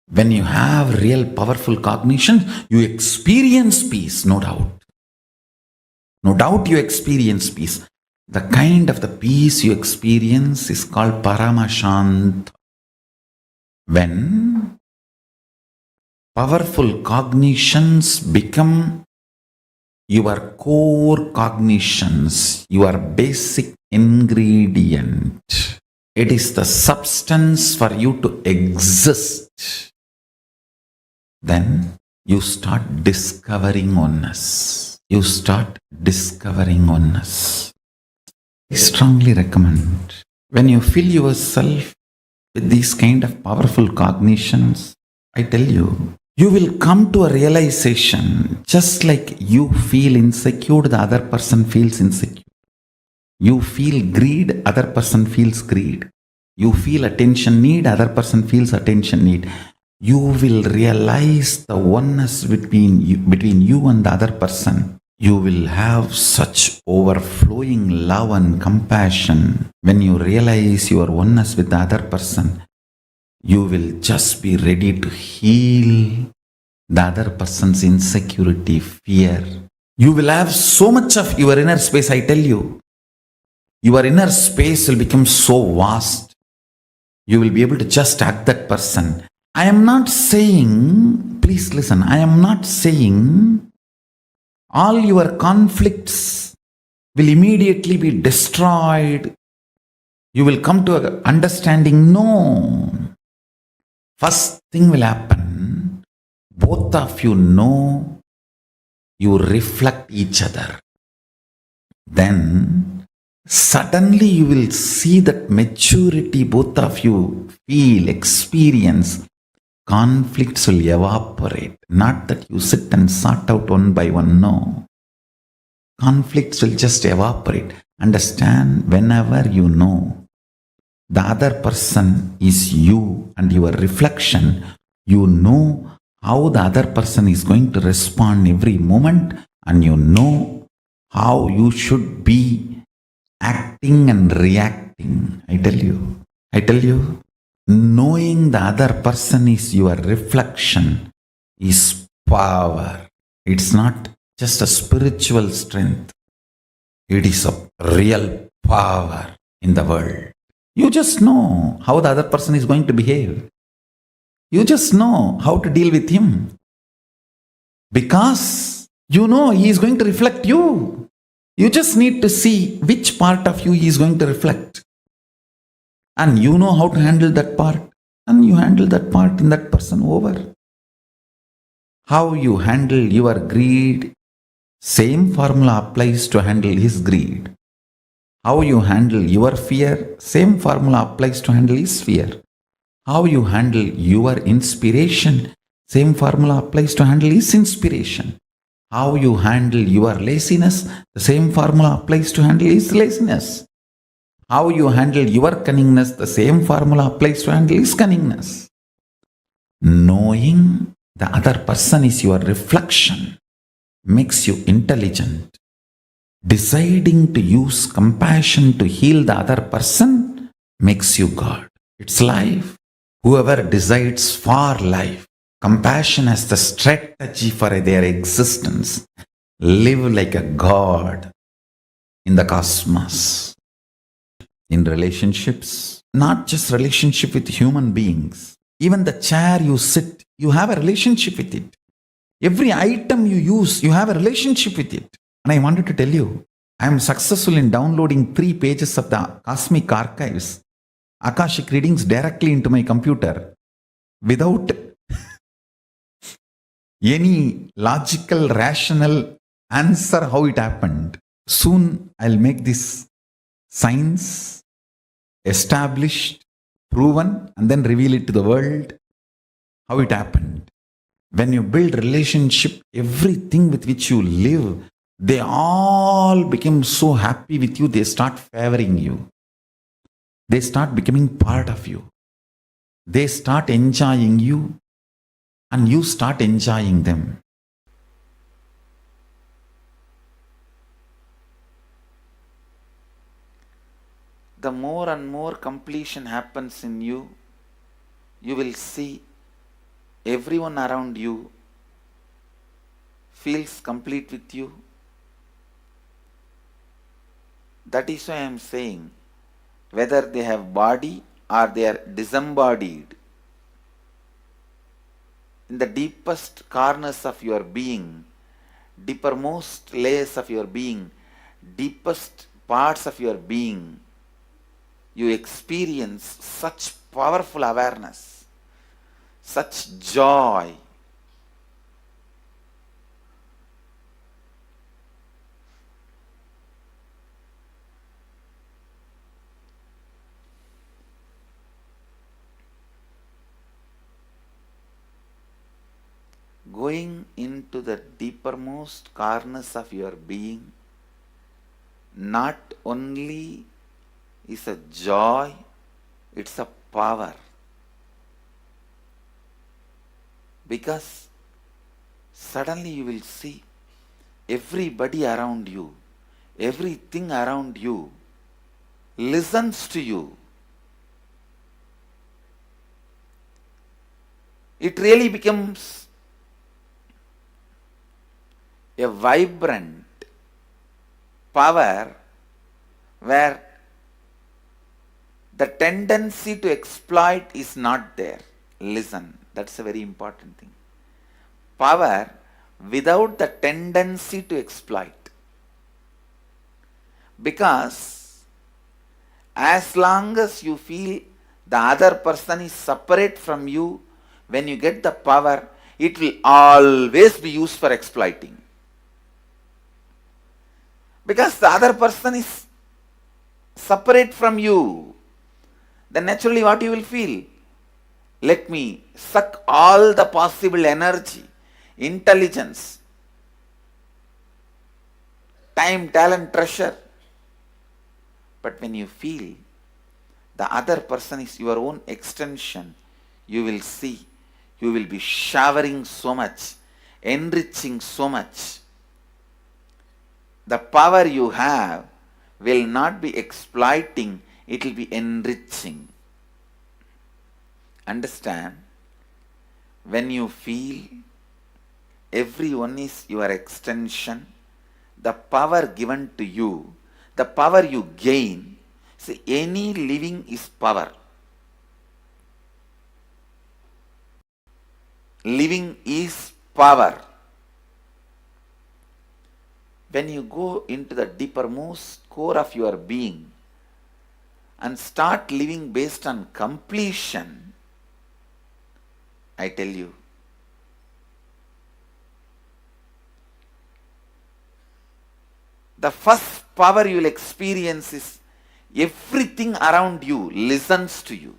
When you have real powerful cognition, you experience peace, no doubt. No doubt you experience peace. The kind of the peace you experience is called Paramashant. When powerful cognitions become your core cognitions, your basic ingredient, it is the substance for you to exist. Then you start discovering oneness. You start discovering oneness. I strongly recommend, when you fill yourself with these kind of powerful cognitions, I tell you, you will come to a realization, just like you feel insecure, the other person feels insecure. You feel greed, other person feels greed. You feel attention need, other person feels attention need. You will realize the oneness between you and the other person. You will have such overflowing love and compassion. When you realize your oneness with the other person, you will just be ready to heal the other person's insecurity, fear. You will have so much of your inner space, I tell you. Your inner space will become so vast. You will be able to just act that person. I am not saying, please listen, I am not saying all your conflicts will immediately be destroyed. You will come to an understanding. No. First thing will happen, both of you know, you reflect each other. Then suddenly you will see that maturity both of you feel, experience. Conflicts will evaporate. Not that you sit and sort out one by one, no. Conflicts will just evaporate. Understand, whenever you know the other person is you and your reflection, you know how the other person is going to respond every moment, and you know how you should be acting and reacting. I tell you, knowing the other person is your reflection is power. It's not just a spiritual strength. It is a real power in the world. You just know how the other person is going to behave. You just know how to deal with him. Because you know he is going to reflect you. You just need to see which part of you he is going to reflect. And you know how to handle that part. And you handle that part in that person over. How you handle your greed, same formula applies to handle his greed. How you handle your fear, same formula applies to handle his fear. How you handle your inspiration, same formula applies to handle his inspiration. How you handle your laziness, the same formula applies to handle his laziness. How you handle your cunningness, the same formula applies to handle his cunningness. Knowing the other person is your reflection makes you intelligent. Deciding to use compassion to heal the other person makes you God. It's life. Whoever decides for life, compassion as the strategy for their existence, live like a God in the cosmos. In relationships, not just relationship with human beings, even the chair you sit, you have a relationship with it. Every item you use, you have a relationship with it. And I wanted to tell you, I am successful in downloading 3 pages of the Cosmic Archives, Akashic readings directly into my computer without any logical, rational answer how it happened. Soon I'll make this science established, proven, and then reveal it to the world how it happened. When you build relationship, everything with which you live, they all become so happy with you, they start favoring you. They start becoming part of you. They start enjoying you, and you start enjoying them.
The more and more completion happens in you, you will see everyone around you feels complete with you. That is why I am saying, whether they have body or they are disembodied, in the deepest corners of your being, deepermost layers of your being, deepest parts of your being, you experience such powerful awareness, such joy. Going into the deepermost corners of your being not only is a joy, it's a power. Because suddenly you will see everybody around you, everything around you listens to you. It really becomes a vibrant power where the tendency to exploit is not there. Listen, that's a very important thing. Power without the tendency to exploit. Because as long as you feel the other person is separate from you, when you get the power, it will always be used for exploiting. Because the other person is separate from you, then naturally what you will feel? Let me suck all the possible energy, intelligence, time, talent, treasure. But when you feel the other person is your own extension, you will see you will be showering so much, enriching so much. The power you have will not be exploiting, it will be enriching. Understand? When you feel everyone is your extension, the power given to you, the power you gain, see, any living is power. Living is power. When you go into the deepermost core of your being and start living based on completion, I tell you, the first power you will experience is everything around you listens to you.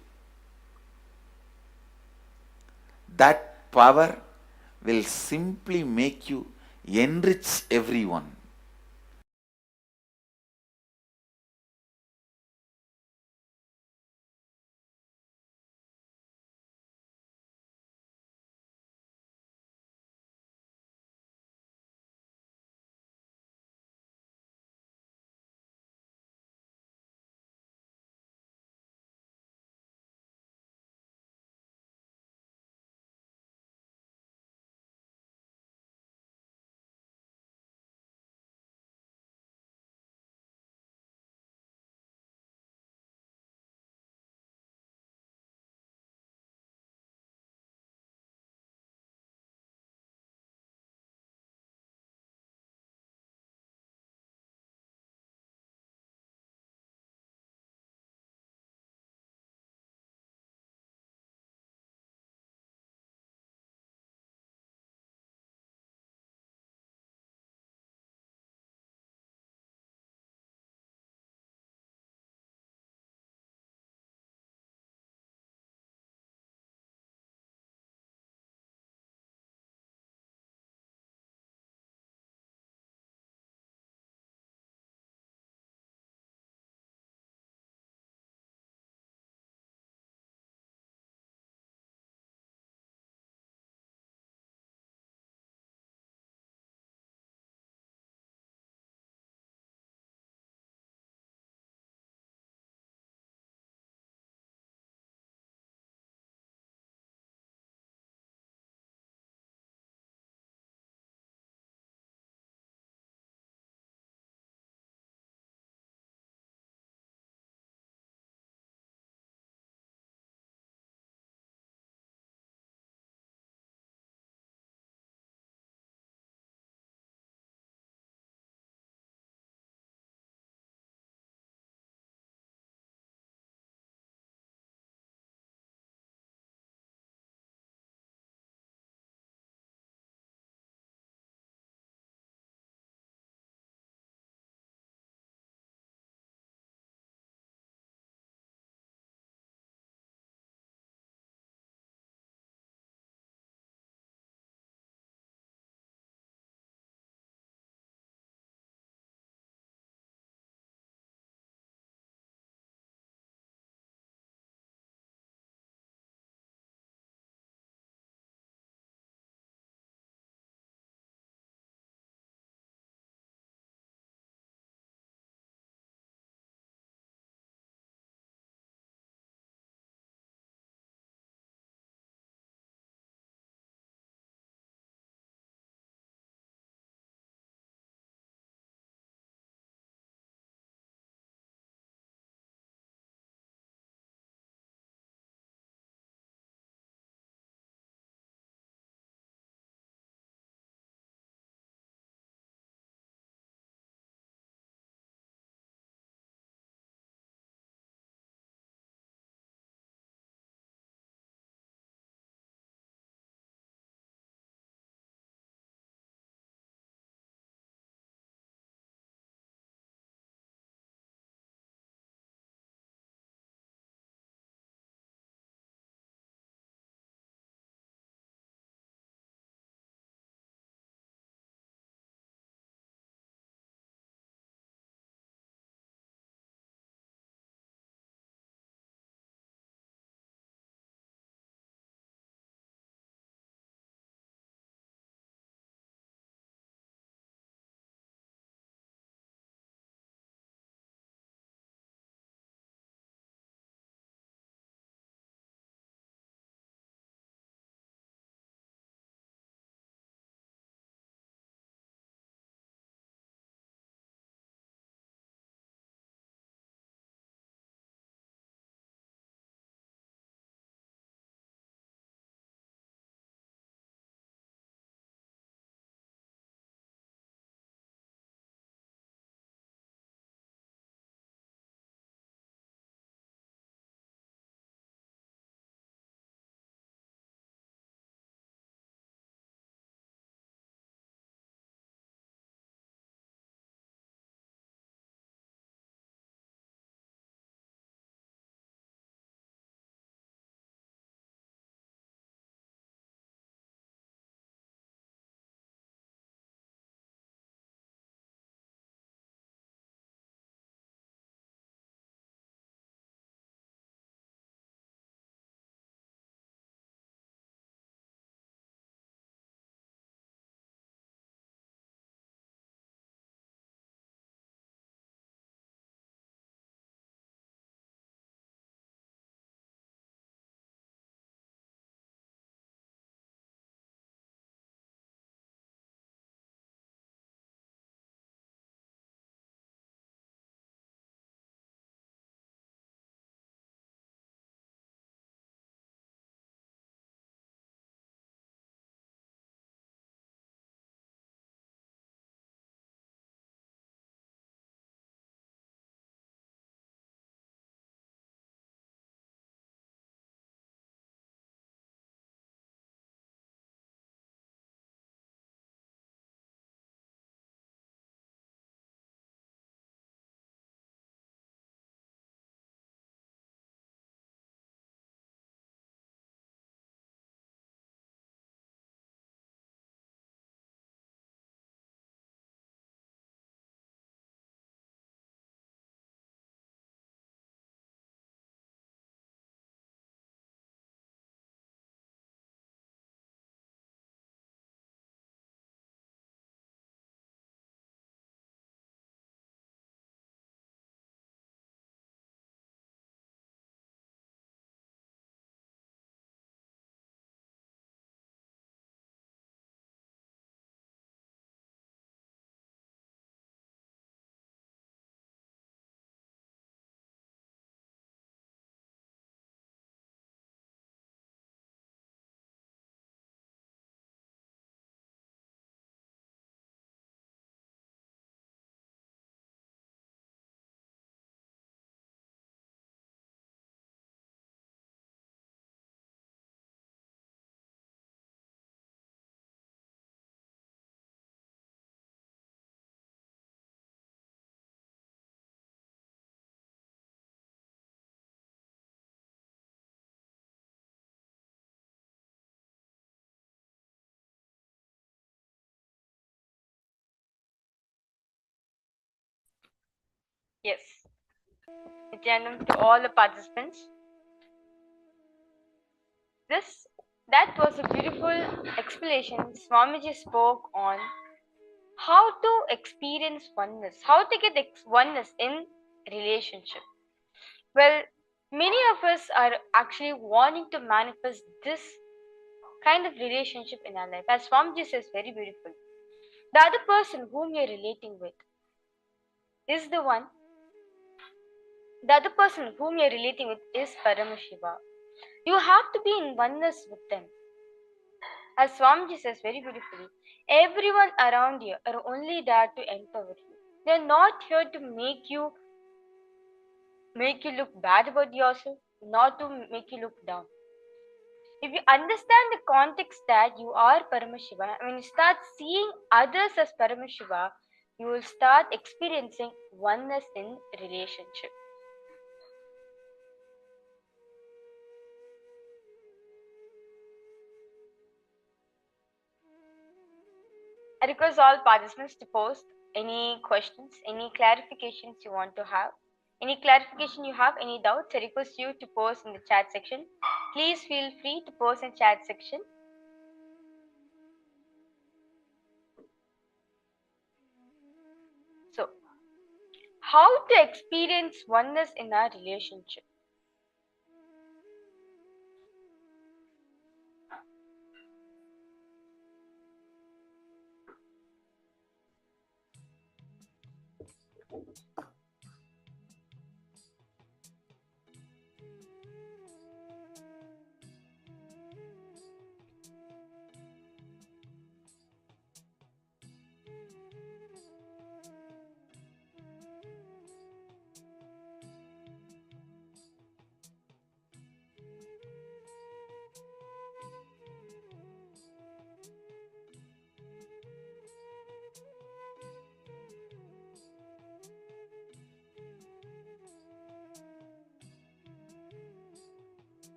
That power will simply make you enrich everyone.
Yes. Nityanandam to all the participants. That was a beautiful explanation. Swamiji spoke on how to experience oneness, how to get oneness in relationship. Well, many of us are actually wanting to manifest this kind of relationship in our life. As Swamiji says very beautiful, the other person whom you're relating with is the one. The other person whom you're relating with is Paramashiva. You have to be in oneness with them. As Swamiji says very beautifully, everyone around you are only there to empower you. They're not here to make you look bad about yourself, not to make you look down. If you understand the context that you are Paramashiva, when you start seeing others as Paramashiva, you will start experiencing oneness in relationship. I request all participants to post any questions, any clarifications you want to have. Any clarification you have, any doubts, I request you to post in the chat section. Please feel free to post in chat section. So, how to experience oneness in our relationship?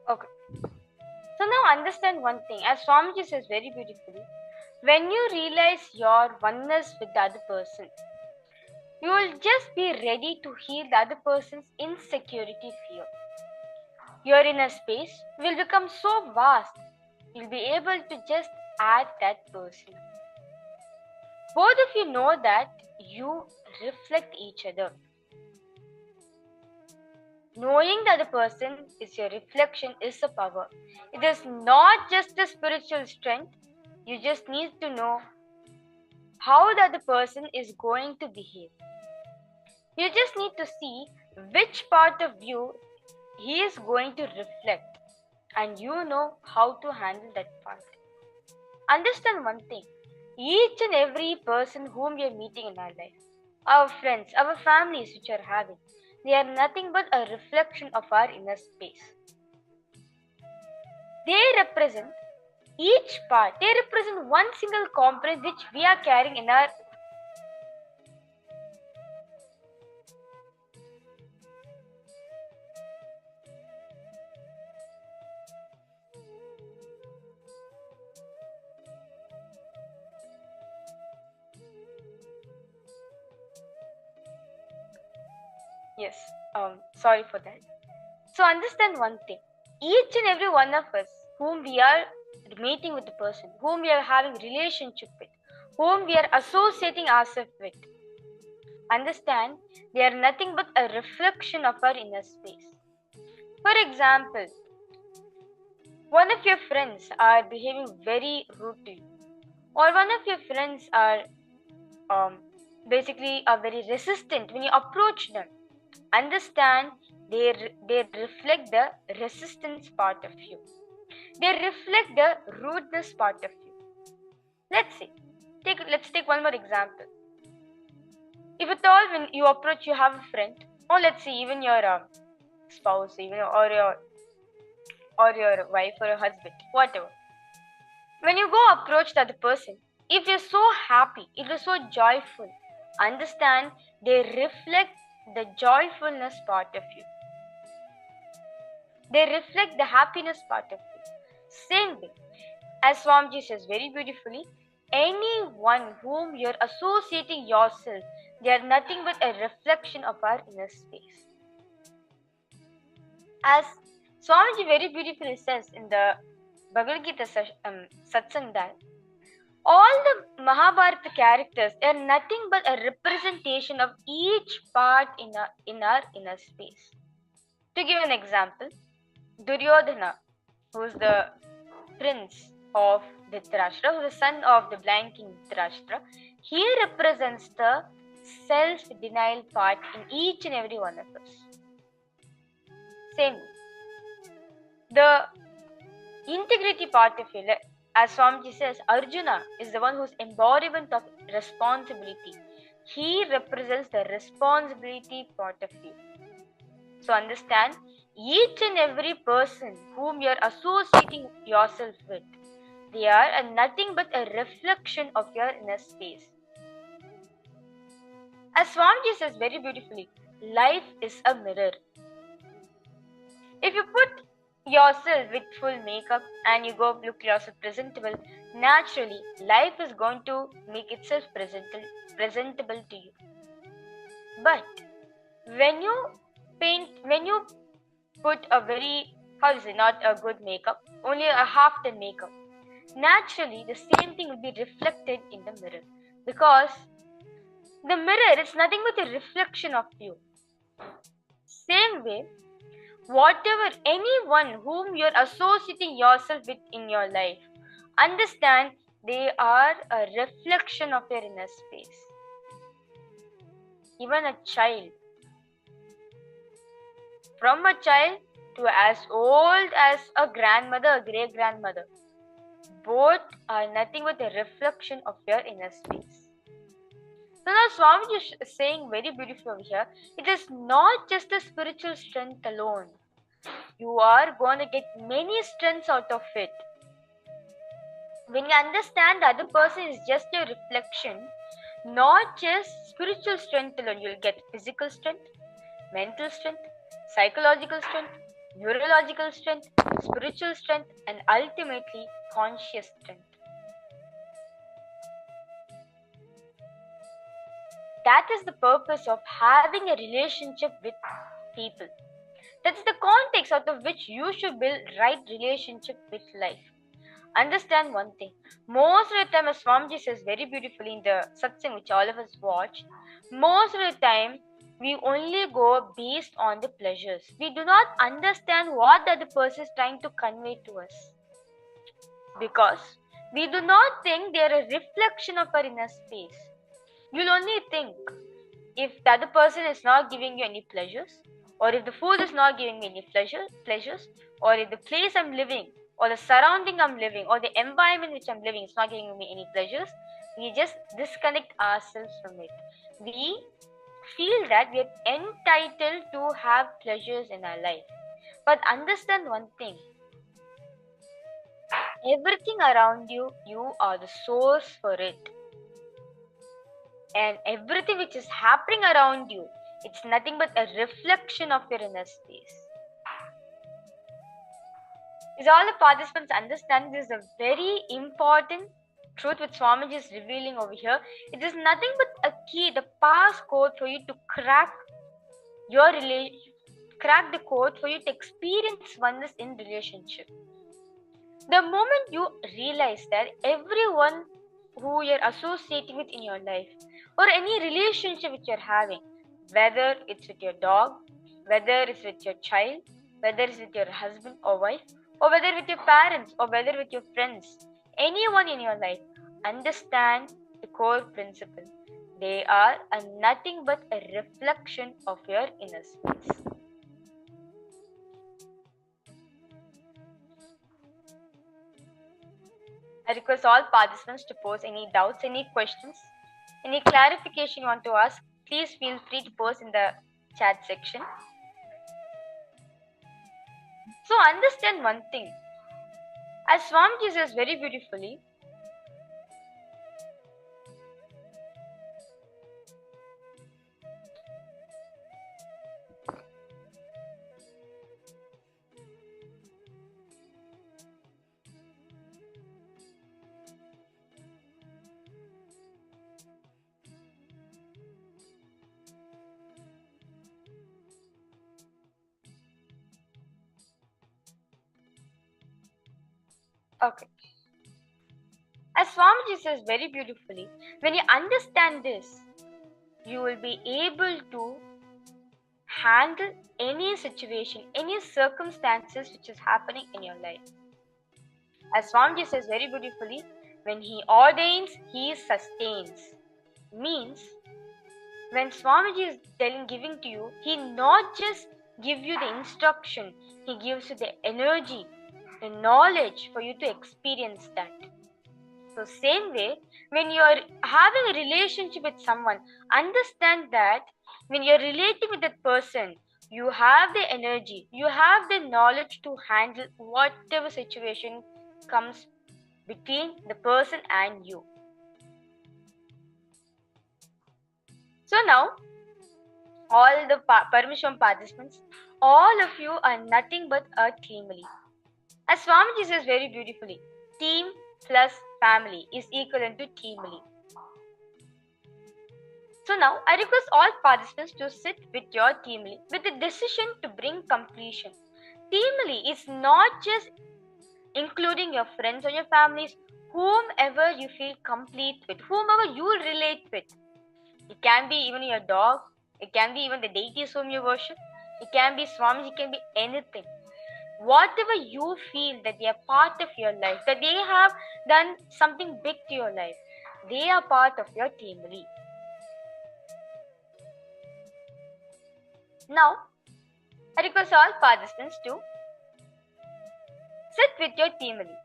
Okay. So now understand one thing, as Swamiji says very beautifully, when you realize your oneness with the other person, you will just be ready to heal the other person's insecurity fear. Your inner space will become so vast, you'll be able to just add that person. Both of you know that you reflect each other. Knowing that the person is your reflection is a power. It is not just a spiritual strength. You just need to know how the other person is going to behave. You just need to see which part of you he is going to reflect, and you know how to handle that part. Understand one thing, each and every person whom we are meeting in our life, our friends, our families which are having, they are nothing but a reflection of our inner space. They represent each part, they represent one single component which we are carrying in our Yes, sorry for that. So understand one thing. Each and every one of us whom we are meeting with the person, whom we are having relationship with, whom we are associating ourselves with, understand they are nothing but a reflection of our inner space. For example, one of your friends are behaving very rude to you, or one of your friends are basically are very resistant when you approach them. Understand they reflect the resistance part of you. They reflect the rudeness part of you. Let's take one more example. If at all when you approach, you have a friend, or let's say even your spouse, even or your wife or your husband, whatever. When you go approach the other person, if they're so happy, if they're so joyful, understand they reflect
the joyfulness part of you. They reflect the happiness part of you. Same way, as Swamiji says very beautifully, anyone whom you're associating yourself, they are nothing but a reflection of our inner space. As Swamiji very beautifully says in the Bhagavad Gita satsang that all the Mahabharata characters are nothing but a representation of each part in our inner space. To give an example, Duryodhana, who is the prince of Dhritarashtra, who is the son of the blind king Dhritarashtra, he represents the self-denial part in each and every one of us. Same. The integrity part of you, as Swamiji says, Arjuna is the one who's embodiment of responsibility. He represents the responsibility part of you. So understand, each and every person whom you're associating yourself with, they are nothing but a reflection of your inner space. As Swamiji says very beautifully, life is a mirror. If you put yourself with full makeup and you go look yourself presentable, naturally life is going to make itself presentable to you. But when you put a very, not a good makeup, only a half-done makeup, naturally the same thing will be reflected in the mirror, because the mirror is nothing but a reflection of you. Same way, whatever anyone whom you're associating yourself with in your life, understand they are a reflection of your inner space. Even a child, from a child to as old as a grandmother, a great grandmother, both are nothing but a reflection of your inner space. So now Swamiji is saying very beautifully over here, it is not just the spiritual strength alone. You are going to get many strengths out of it. When you understand the other person is just a reflection, not just spiritual strength alone, you'll get physical strength, mental strength, psychological strength, neurological strength, spiritual strength, and ultimately conscious strength. That is the purpose of having a relationship with people. That's the context out of which you should build right relationship with life. Understand one thing. Most of the time, as Swamiji says very beautifully in the satsang which all of us watch, most of the time we only go based on the pleasures. We do not understand what the other person is trying to convey to us. Because we do not think they are a reflection of our inner space. You'll only think if the other person is not giving you any pleasures, or if the food is not giving me any pleasures, or if the place I'm living, or the surrounding I'm living, or the environment which I'm living is not giving me any pleasures, we just disconnect ourselves from it. We feel that we are entitled to have pleasures in our life. But understand one thing. Everything around you, you are the source for it. And everything which is happening around you, it's nothing but a reflection of your inner space. Is all the participants understand this is a very important truth which Swamiji is revealing over here. It is nothing but a key, the passcode for you to crack the code for you to experience oneness in relationship. The moment you realize that everyone who you're associating with in your life, or any relationship which you're having, whether it's with your dog, whether it's with your child, whether it's with your husband or wife, or whether with your parents, or whether with your friends, anyone in your life, understand the core principle. They are nothing but a reflection of your inner space. I request all participants to pose any doubts, any questions, any clarification you want to ask. Please feel free to post in the chat section. So understand one thing. As Swamiji says very beautifully, Okay. As Swamiji says very beautifully, when you understand this, you will be able to handle any situation, any circumstances which is happening in your life. As Swamiji says very beautifully, when he ordains, he sustains. Means, when Swamiji is giving to you, he not just give you the instruction, he gives you the energy, the knowledge for you to experience that. So same way, when you are having a relationship with someone, understand that when you are relating with that person, you have the energy, you have the knowledge to handle whatever situation comes between the person and you. So now, all the Paramashivam participants, all of you are nothing but a teamly. As Swamiji says very beautifully, team plus family is equivalent to teamly. So now, I request all participants to sit with your teamly with the decision to bring completion. Teamly is not just including your friends or your families, whomever you feel complete with, whomever you relate with. It can be even your dog, it can be even the deities whom you worship, it can be Swamiji, it can be anything. Whatever you feel that they are part of your life, that they have done something big to your life, they are part of your teamly. Now, I request all participants to sit with your teamly.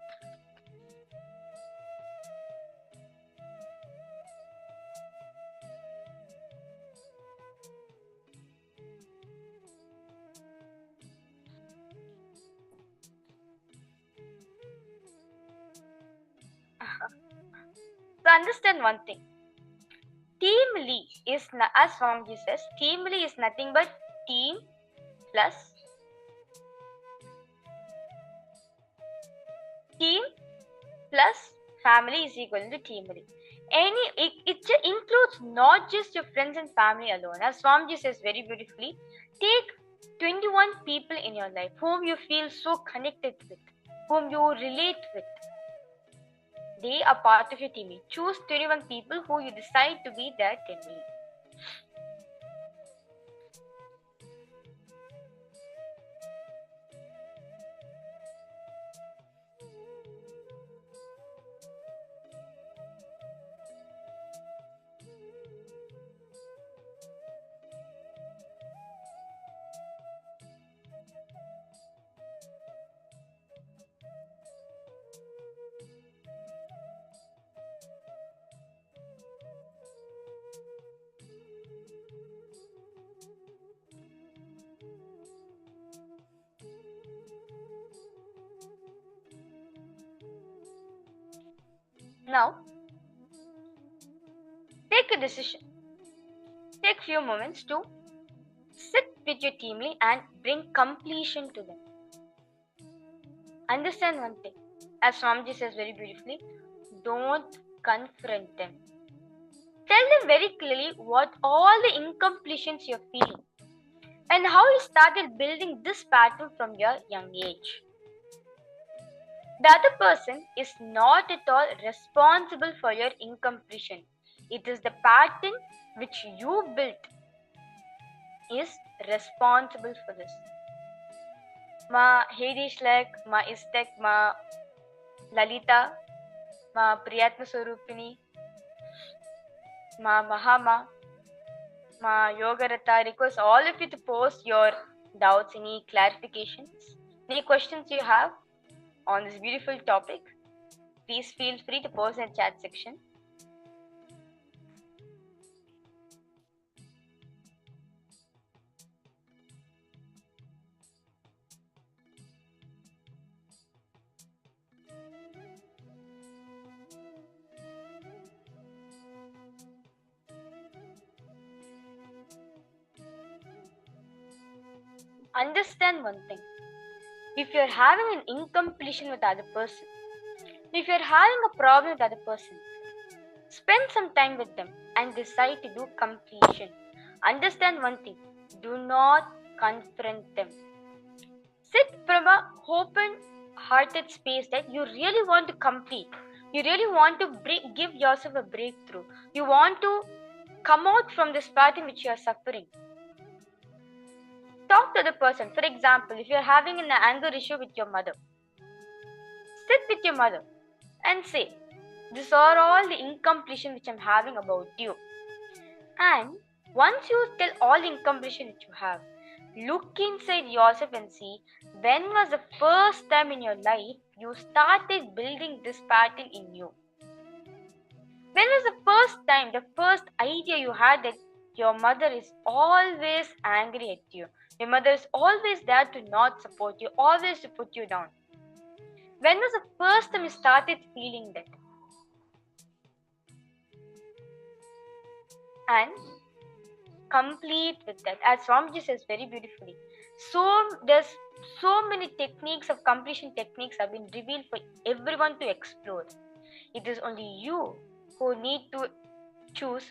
So understand one thing. Teamly is, as Swamiji says, teamly is nothing but team plus family is equal to teamly. It includes not just your friends and family alone. As Swamiji says very beautifully, take 21 people in your life whom you feel so connected with, whom you relate with. They are part of your team. Choose 21 people who you decide to be their team. Now, take a decision. Take few moments to sit with your teamly and bring completion to them. Understand one thing. As Swamiji says very beautifully, don't confront them. Tell them very clearly what all the incompletions you're feeling and how you started building this pattern from your young age. The other person is not at all responsible for your incompletion. It is the pattern which you built is responsible for this. Ma Hedishlek, Ma Istek, Ma Lalita, Ma Priyatma Swarupini, Ma Mahama, Ma Yogarata, request all of you to post your doubts, any clarifications, any questions you have on this beautiful topic. Please feel free to post in the chat section. Understand one thing. If you're having an incompletion with other person, if you're having a problem with other person, spend some time with them and decide to do completion. Understand one thing. Do not confront them. Sit from an open hearted space that you really want to complete. You really want to give yourself a breakthrough. You want to come out from this path in which you are suffering. Talk to the person. For example, if you are having an anger issue with your mother, sit with your mother and say, these are all the incompletion which I'm having about you. And once you tell all the incompletion which you have, look inside yourself and see when was the first time in your life you started building this pattern in you. When was the first time, the first idea you had that your mother is always angry at you? Your mother is always there to not support you, always to put you down. When was the first time you started feeling that? And complete with that. As Swamiji says very beautifully, there's so many techniques of completion techniques have been revealed for everyone to explore. It is only you who need to choose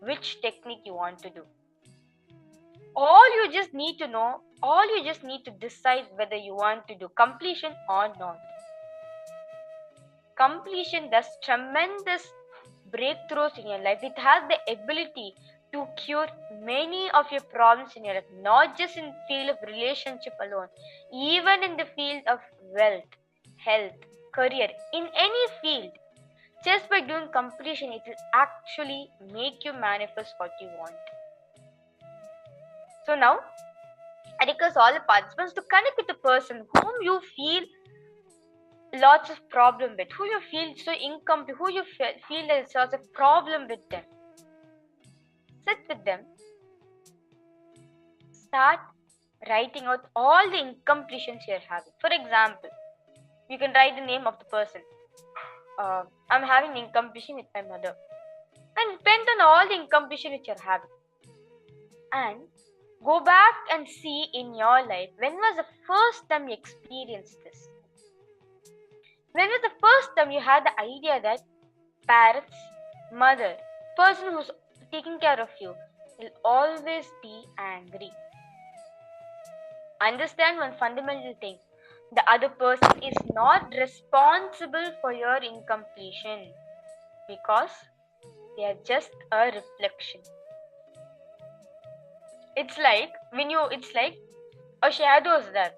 which technique you want to do. All you just need to know, all you just need to decide whether you want to do completion or not. Completion does tremendous breakthroughs in your life. It has the ability to cure many of your problems in your life, not just in the field of relationship alone, even in the field of wealth, health, career, in any field. Just by doing completion, it will actually make you manifest what you want. So now, I request all the participants to connect with the person whom you feel lots of problem with, who you feel so incomplete, who you feel there's lots of problem with them. Sit with them. Start writing out all the incompletions you're having. For example, you can write the name of the person. I'm having incompletion with my mother. And depend on all the incompletion which you're having. And go back and see in your life, when was the first time you experienced this? When was the first time you had the idea that parents, mother, person who's taking care of you will always be angry? Understand one fundamental thing. The other person is not responsible for your incompletion because they are just a reflection. It's like a shadow is there.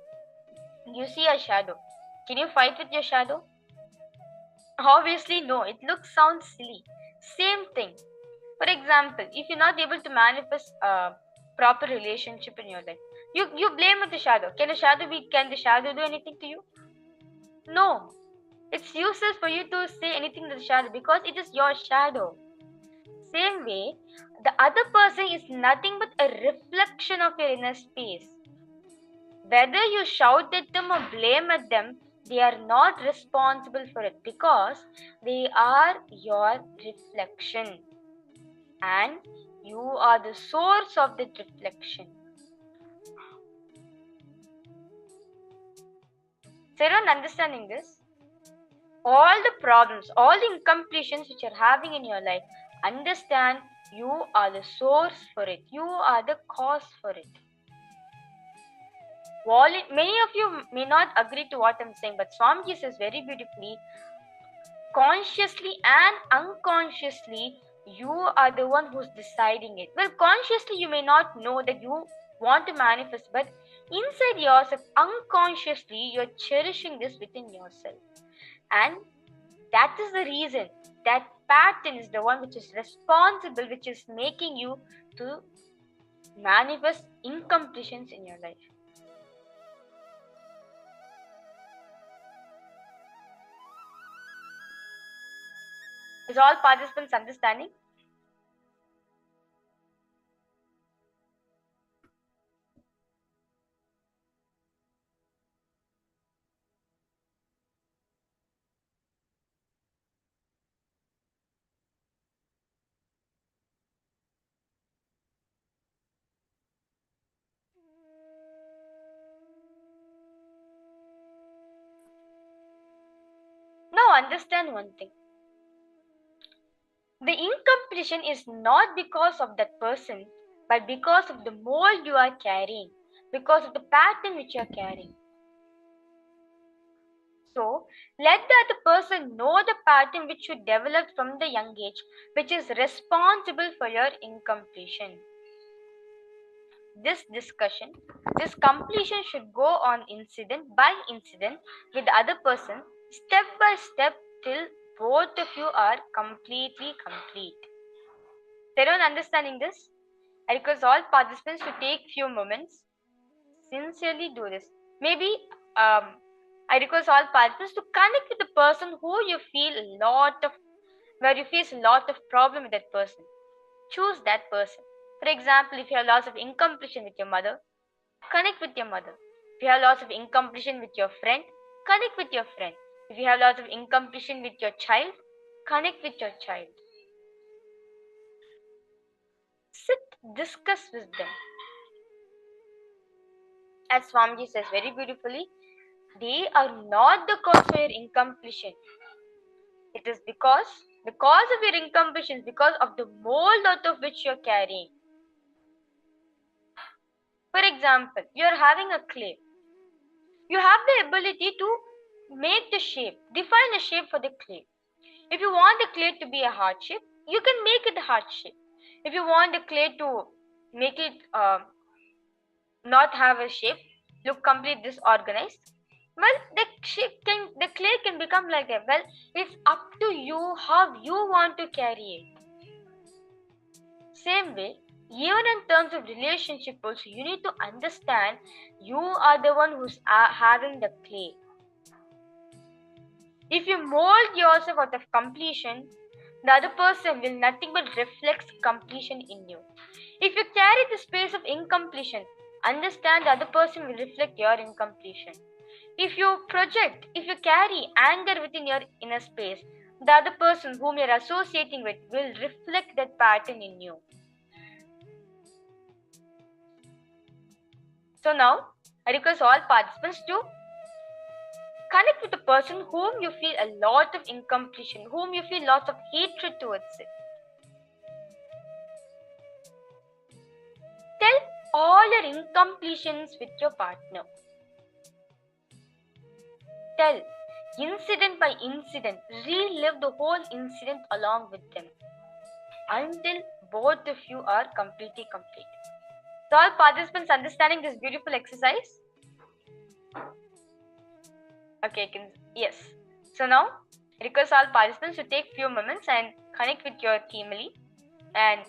You see a shadow. Can you fight with your shadow? Obviously no. It sounds silly. Same thing. For example, if you're not able to manifest a proper relationship in your life, you blame the shadow. Can the shadow do anything to you? No. It's useless for you to say anything to the shadow because it is your shadow. Same way, the other person is nothing but a reflection of your inner space. Whether you shout at them or blame at them, they are not responsible for it because they are your reflection. And you are the source of that reflection. So everyone understanding this? All the problems, all the incompletions which you're having in your life, understand you are the source for it. You are the cause for it. Many of you may not agree to what I'm saying, but Swamiji says very beautifully, consciously and unconsciously, you are the one who's deciding it. Well, consciously you may not know that you want to manifest, but inside yourself, unconsciously, you're cherishing this within yourself. And that is the reason that pattern is the one which is responsible, which is making you to manifest incompletions in your life. Is all participants understanding? Now understand one thing. The incompletion is not because of that person, but because of the mold you are carrying, because of the pattern which you are carrying. so, let the other person know the pattern which you developed from the young age, which is responsible for your incompletion. This discussion, this completion should go on incident by incident with the other person, step by step, till both of you are completely complete. Is everyone understanding this? I request all participants to take few moments, sincerely do this. Maybe I request all participants to connect with the person who you feel where you face a lot of problem with that person. Choose that person. For example, if you have lots of incompletion with your mother, connect with your mother. If you have lots of incompletion with your friend, connect with your friend. If you have lots of incompletion with your child, connect with your child. Sit, discuss with them. As Swamiji says very beautifully, they are not the cause for your incompletion. It is because the cause of your incompletion is because of the mold out of which you are carrying. For example, you are having a clay. You have the ability to make the shape, define a shape for the clay. If you want the clay to be a heart shape, you can make it a heart shape. If you want the clay to make it not have a shape, look complete disorganized, well, the clay can become like that. Well, it's up to you how you want to carry it. Same way, even in terms of relationship also, you need to understand you are the one who's having the clay. If you mold yourself out of completion, the other person will nothing but reflect completion in you. If you carry the space of incompletion, understand the other person will reflect your incompletion. If you carry anger within your inner space, the other person whom you're associating with will reflect that pattern in you. So now, I request all participants to connect with the person whom you feel a lot of incompletion, whom you feel lots of hatred towards it. Tell all your incompletions with your partner. Tell, incident by incident, relive the whole incident along with them until both of you are completely complete. So all participants understanding this beautiful exercise? Okay, yes. So now, request all participants to take few moments and connect with your teamly and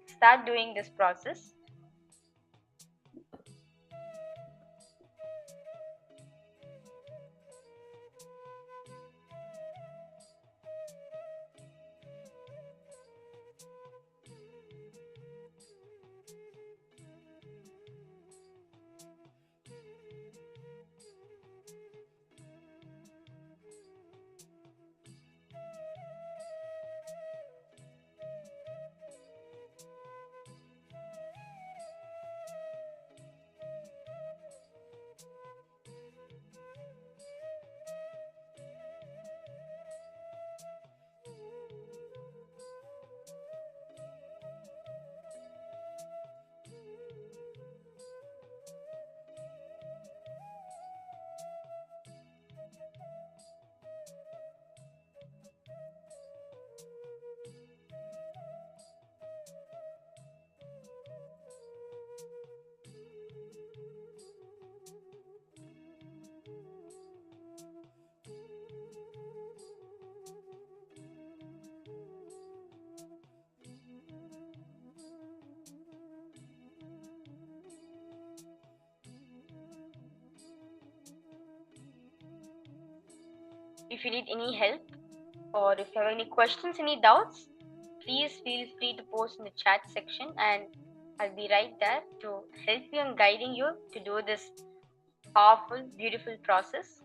start doing this process. If you need any help or if you have any questions, any doubts, please feel free to post in the chat section and I'll be right there to help you and guiding you to do this powerful, beautiful process.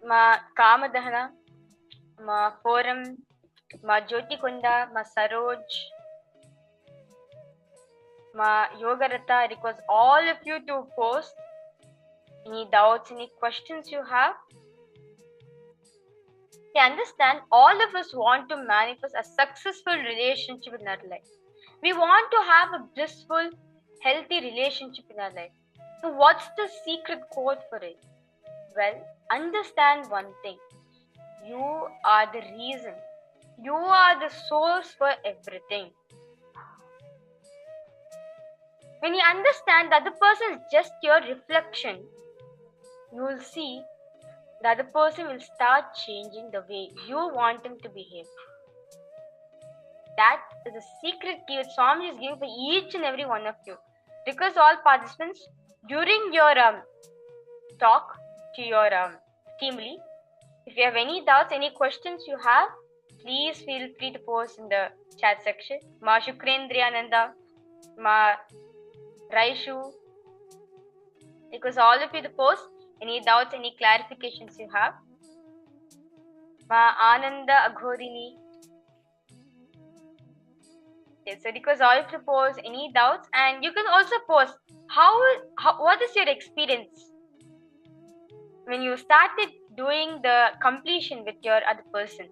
Ma Kamadahana, Ma Forum, Ma Jyoti Kunda, Ma Saroj, Ma Yogarata. I request all of you to post any doubts, any questions you have. You understand, all of us want to manifest a successful relationship in our life. We want to have a blissful, healthy relationship in our life. So what's the secret code for it? Well, understand one thing. You are the reason. You are the source for everything. When you understand that the person is just your reflection, you will see that the person will start changing the way you want him to behave. That is the secret key that Swami is giving for each and every one of you. Request all participants during your talk to your team lead. If you have any doubts, any questions you have, please feel free to post in the chat section. Ma Shukrendriyananda, Ma Raishu. Request all of you to post any doubts, any clarifications you have. Ma Ananda Aghorini. Okay, so request all of you to post any doubts, and you can also post what is your experience when you started doing the completion with your other person.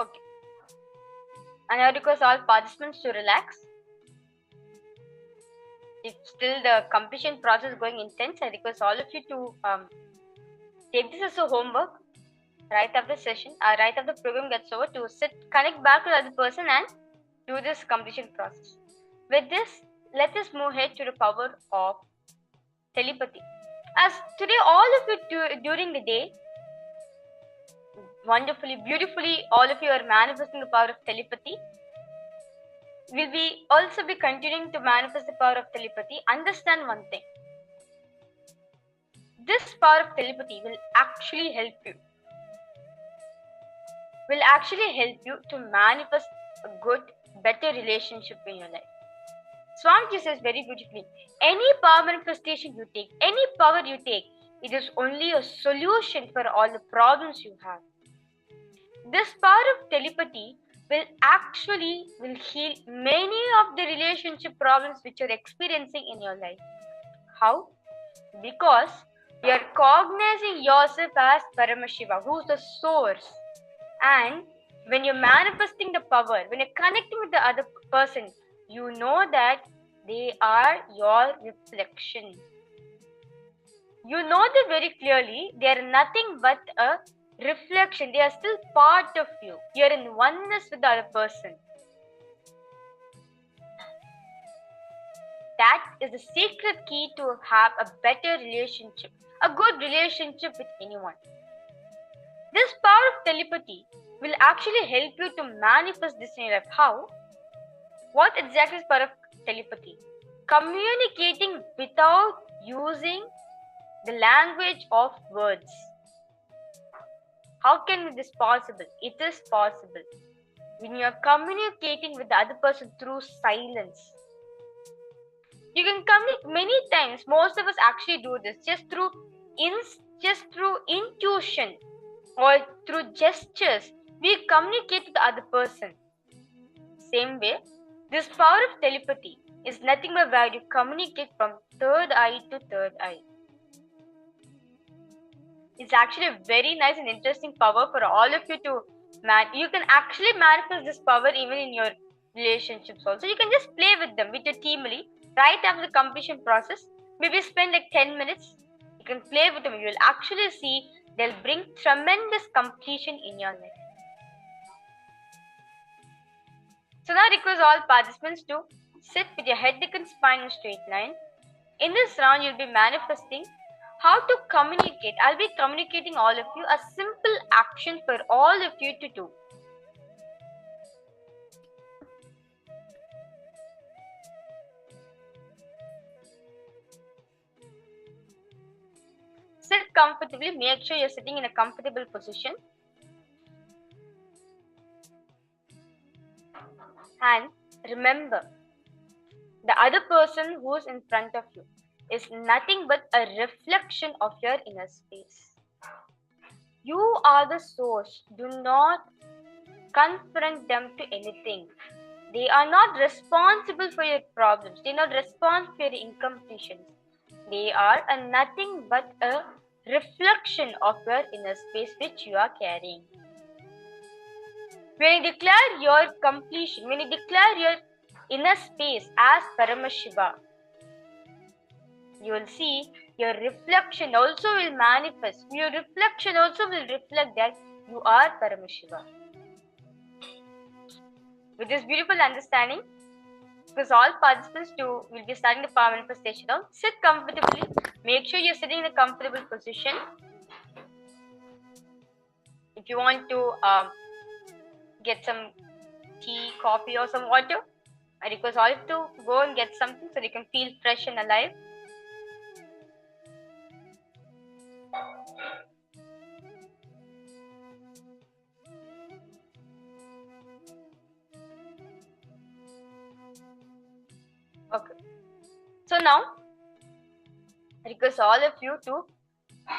Okay. And I request all participants to relax. If still the completion process is going intense, I request all of you to take this as a homework right after the session, right after the program gets over, to connect back to the other person and do this completion process. With this, let us move ahead to the power of telepathy. As today, all of you during the day, wonderfully, beautifully, all of you are manifesting the power of telepathy. Will we also be continuing to manifest the power of telepathy? Understand one thing. This power of telepathy will actually help you. Will actually help you to manifest a good, better relationship in your life. Swamiji says very beautifully, any power manifestation you take, any power you take, it is only a solution for all the problems you have. This power of telepathy will heal many of the relationship problems which you're experiencing in your life. How? Because you are cognizing yourself as Paramashiva, who is the source. And when you're manifesting the power, when you're connecting with the other person, you know that they are your reflection. You know them very clearly. They are nothing but a reflection. They are still part of you. You are in oneness with the other person. That is the secret key to have a better relationship, a good relationship with anyone. This power of telepathy will actually help you to manifest this in your life. How? What exactly is power of telepathy? Communicating without using the language of words. How can this possible? It is possible when you are communicating with the other person through silence. You can communicate many times. Most of us actually do this just through intuition or through gestures. We communicate with the other person. Same way, this power of telepathy is nothing but where you communicate from third eye to third eye. It's actually a very nice and interesting power for all of you to you can actually manifest this power even in your relationships also. You can just play with them with your team right after the completion process. Maybe spend like 10 minutes. You can play with them. You will actually see they'll bring tremendous completion in your life. So now I request all participants to sit with your head, neck and spine in a straight line. In this round, you'll be manifesting how to communicate. I'll be communicating all of you a simple action for all of you to do. Sit comfortably. Make sure you're sitting in a comfortable position. And remember, the other person who's in front of you is nothing but a reflection of your inner space. You are the source. Do not confront them to anything. They are not responsible for your problems. They are not responsible for your incompletions. They are nothing but a reflection of your inner space which you are carrying. When you declare your completion, when you declare your inner space as Paramashiva, you will see your reflection also will manifest. Your reflection also will reflect that you are Paramashiva. With this beautiful understanding, because all participants will be starting the power manifestation now, sit comfortably. Make sure you're sitting in a comfortable position. If you want to get some tea, coffee or some water, I request all of you to go and get something so you can feel fresh and alive. Okay. So now, I request all of you to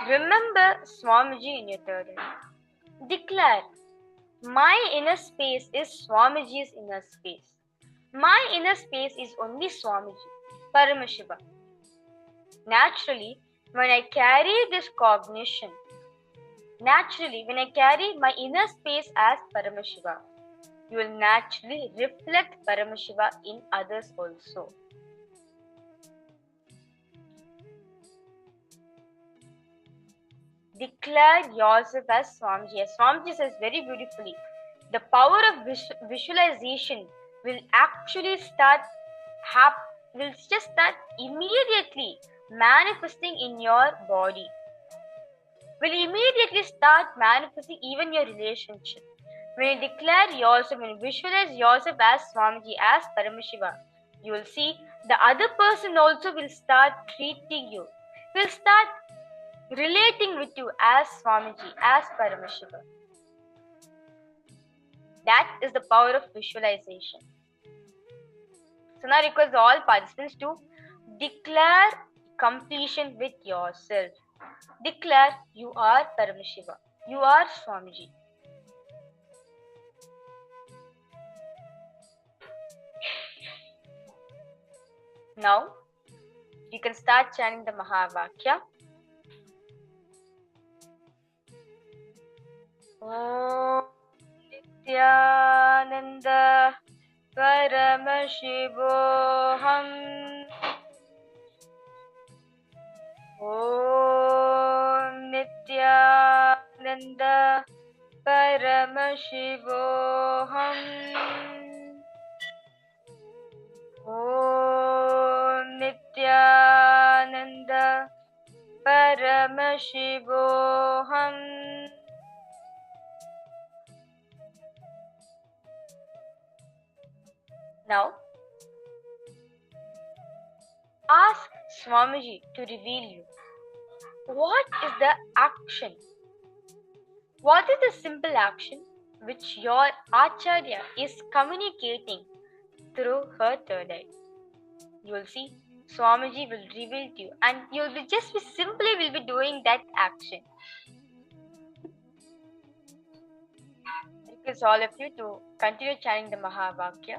remember Swamiji in your third eye. Declare, my inner space is Swamiji's inner space. My inner space is only Swamiji, Paramashiva. Naturally, when I carry this cognition, when I carry my inner space as Paramashiva, you will naturally reflect Paramashiva in others also. Declare yourself as Swamiji. As Swamiji says very beautifully, the power of visualization will actually start immediately manifesting in your body. Will immediately start manifesting even your relationship. When you declare yourself, when you visualize yourself as Swamiji, as Paramashiva, you will see the other person also will start treating you, will start relating with you as Swamiji, as Paramashiva. That is the power of visualization. So now I request all participants to declare completion with yourself. Declare you are Paramashiva. You are Swamiji. Now, you can start chanting the Mahavakya. Om Nityananda Paramashivoham. Om Nityananda Paramashivoham. Om Paramashivoham. Now, ask Swamiji to reveal you. What is the action? What is the simple action which your Acharya is communicating through her third eye? You will see Swamiji will reveal to you, and you will simply will be doing that action. I request all of you to continue chanting the Mahavakya.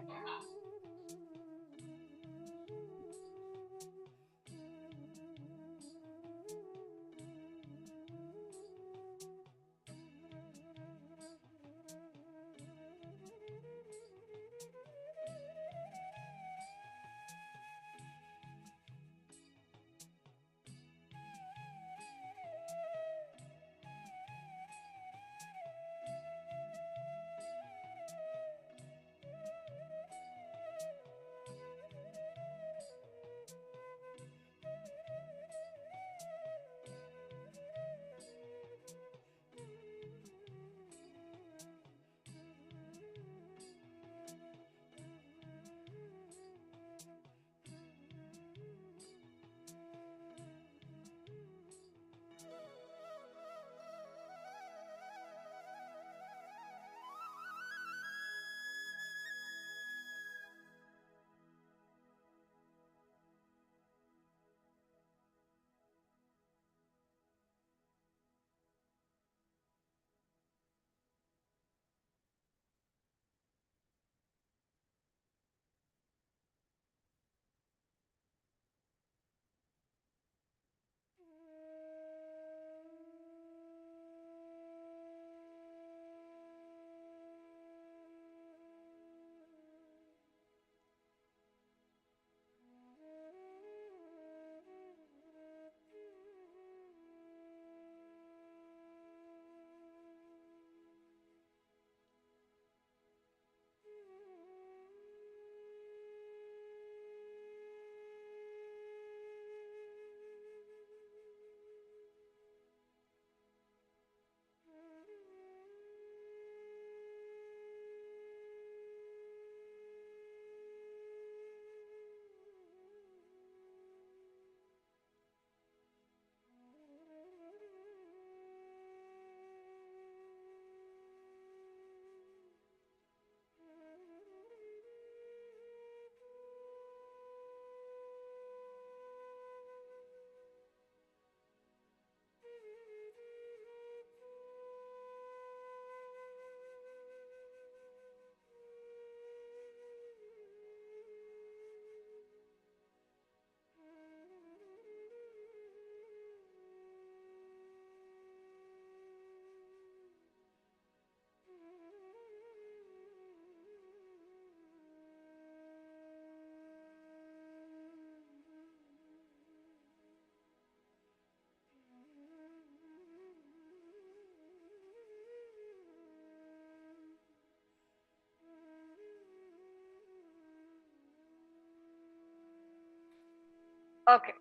Okay.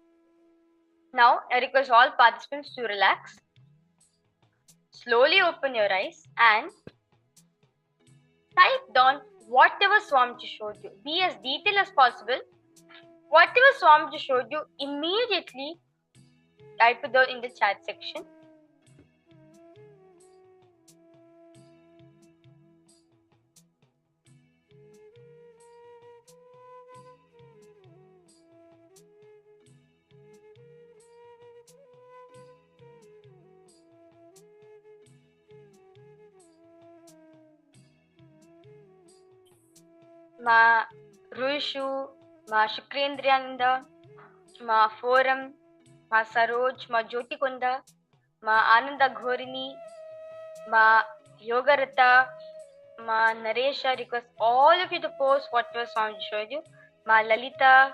Now, I request all participants to relax. Slowly open your eyes and type down whatever Swamiji showed you. Be as detailed as possible. Whatever Swamiji showed you, immediately type it down in the chat section. Ma Ruishu, Ma Shukrendriyananda, Ma Forum, Ma Saroj, Ma Jyotikunda, Ma Ananda Ghorini, Ma Yogarata, Ma Naresha. Request all of you to post whatever Swamiji showed you. Ma Lalita,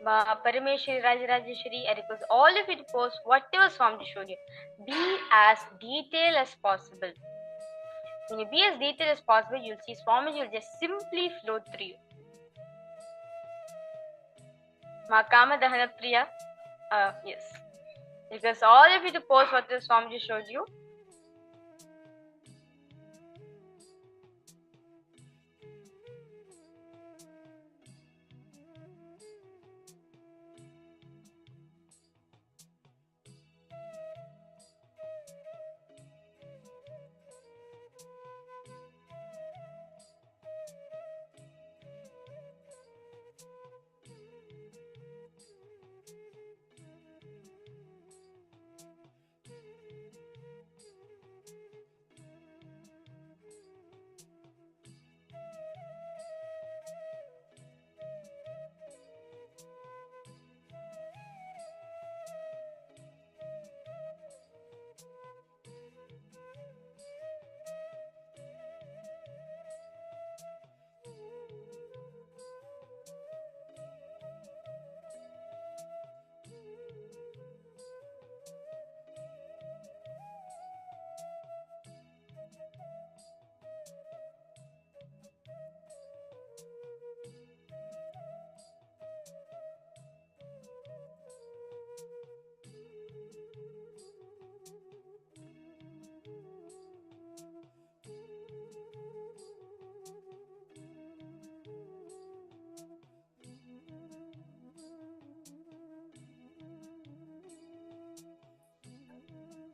Ma Parameshwari Rajeshwari. I request all of you to post whatever Swamiji showed you. Be as detailed as possible. When you be as detailed as possible, you'll see Swamiji will just simply flow through you. Ma Kama Dahana Priya. Yes. Because all of you to post what the Swamiji showed you.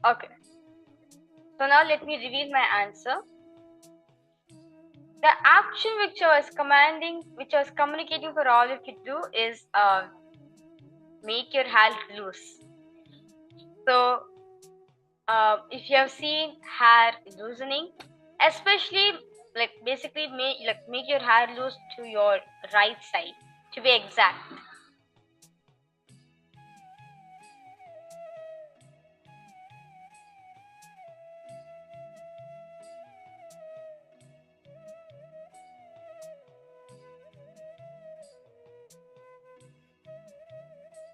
Okay. So now let me reveal my answer. The action which I was commanding, which I was communicating for all of you to do is make your hair loose. So if you have seen hair loosening, especially like basically make your hair loose to your right side, to be exact.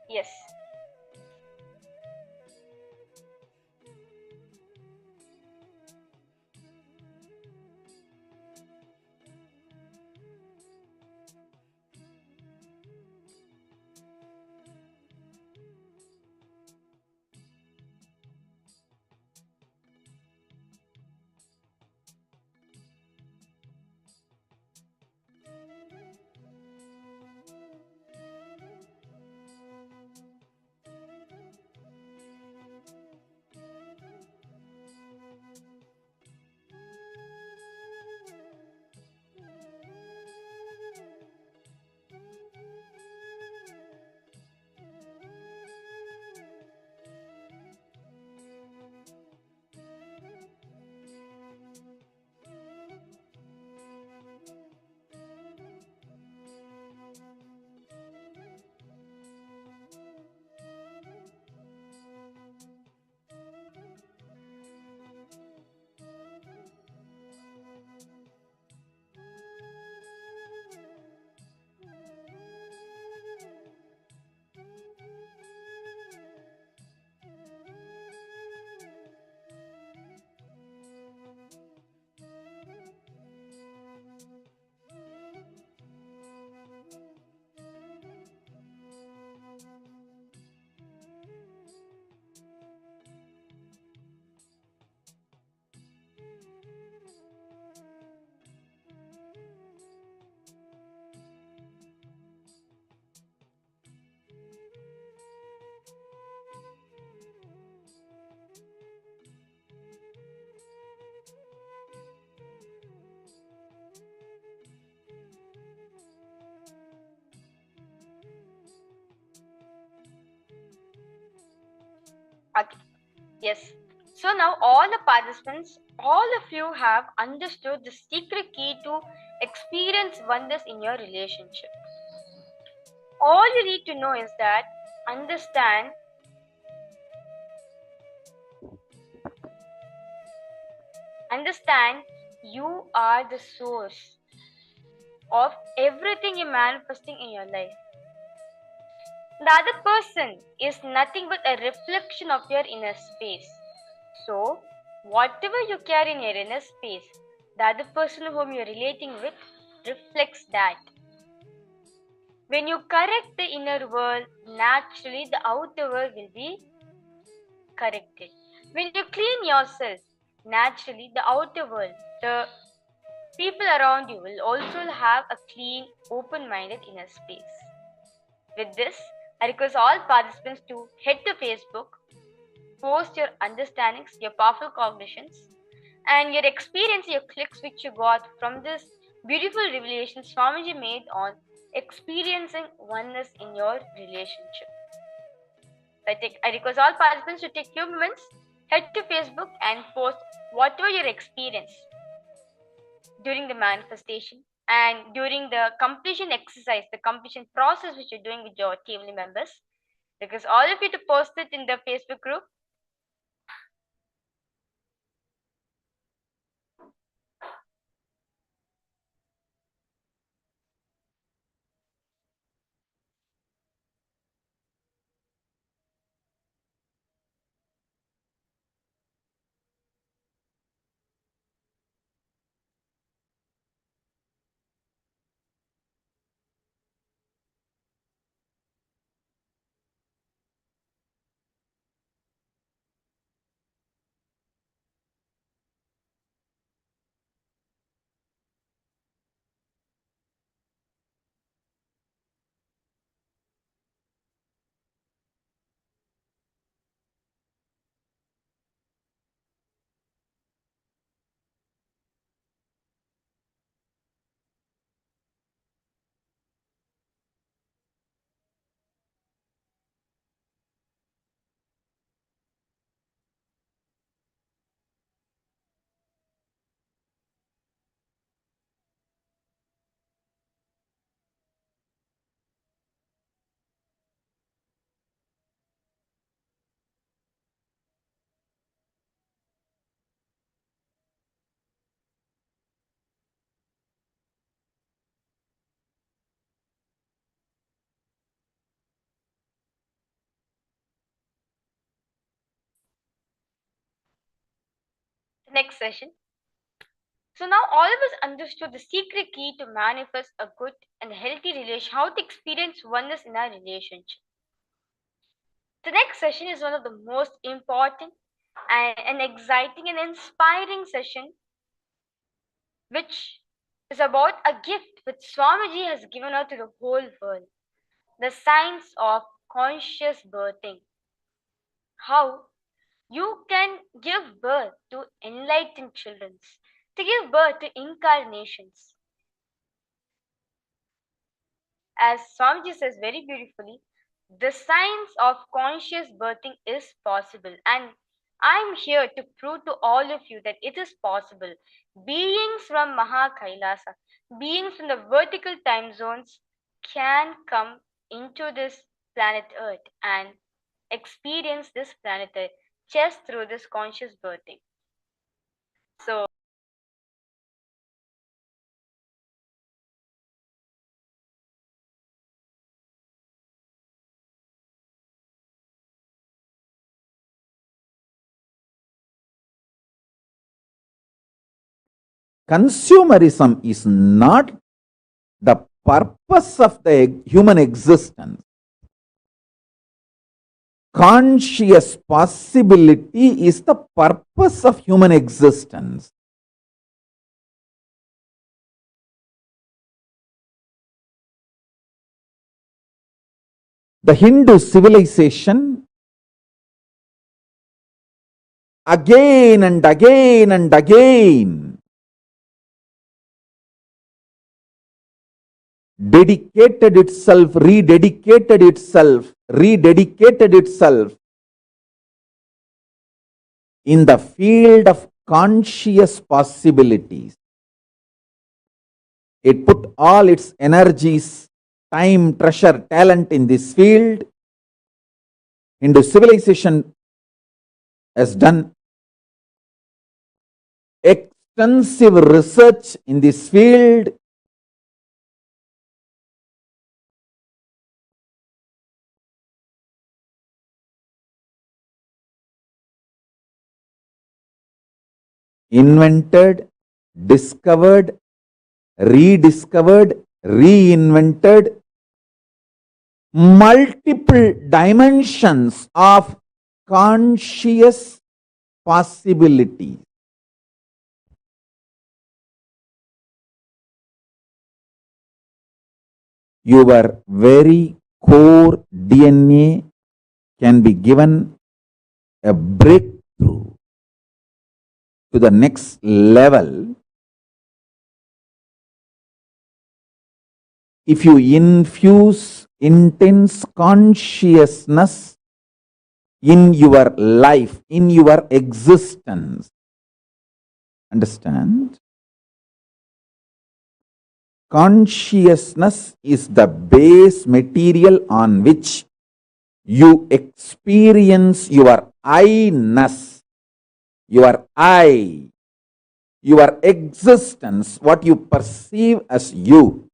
Yes. Okay. Yes. So now all the participants, all of you have understood the secret key to experience oneness in your relationship. All you need to know is that understand you are the source of everything you're manifesting in your life. The other person is nothing but a reflection of your inner space. So, whatever you carry in your inner space, the other person whom you're relating with reflects that. When you correct the inner world, naturally the outer world will be corrected. When you clean yourself, naturally the outer world, the people around you will also have a clean, open-minded inner space. With this, I request all participants to head to Facebook, post your understandings, your powerful cognitions, and your experience, your clicks which you got from this beautiful revelation Swamiji made on experiencing oneness in your relationship. I request all participants to take few moments, head to Facebook and post whatever your experience during the manifestation and during the completion exercise, the completion process which you're doing with your family members. Because all of you to post it in the Facebook group. The next session. So now all of us understood the secret key to manifest a good and healthy relation, how to experience oneness in our relationship. The next session is one of the most important and exciting and inspiring session, which is about a gift which Swamiji has given out to the whole world. The science of conscious birthing. How you can give birth to enlightened children, to give birth to incarnations. As Swamiji says very beautifully, the science of conscious birthing is possible, and I'm here to prove to all of you that it is possible. Beings from KAILASA, beings from the vertical time zones can come into this planet Earth and experience this planet Earth just through this conscious birthing. So
consumerism is not the purpose of the human existence. Conscious possibility is the purpose of human existence. The Hindu civilization again and again and again dedicated itself, rededicated itself in the field of conscious possibilities. It put all its energies, time, treasure, talent in this field. Hindu civilization has done extensive research in this field. Invented, discovered, rediscovered, reinvented multiple dimensions of conscious possibilities. Your very core DNA can be given a breakthrough to the next level if you infuse intense consciousness in your life, in your existence. Understand? Consciousness is the base material on which you experience your I-ness, your I, your existence, what you perceive as you.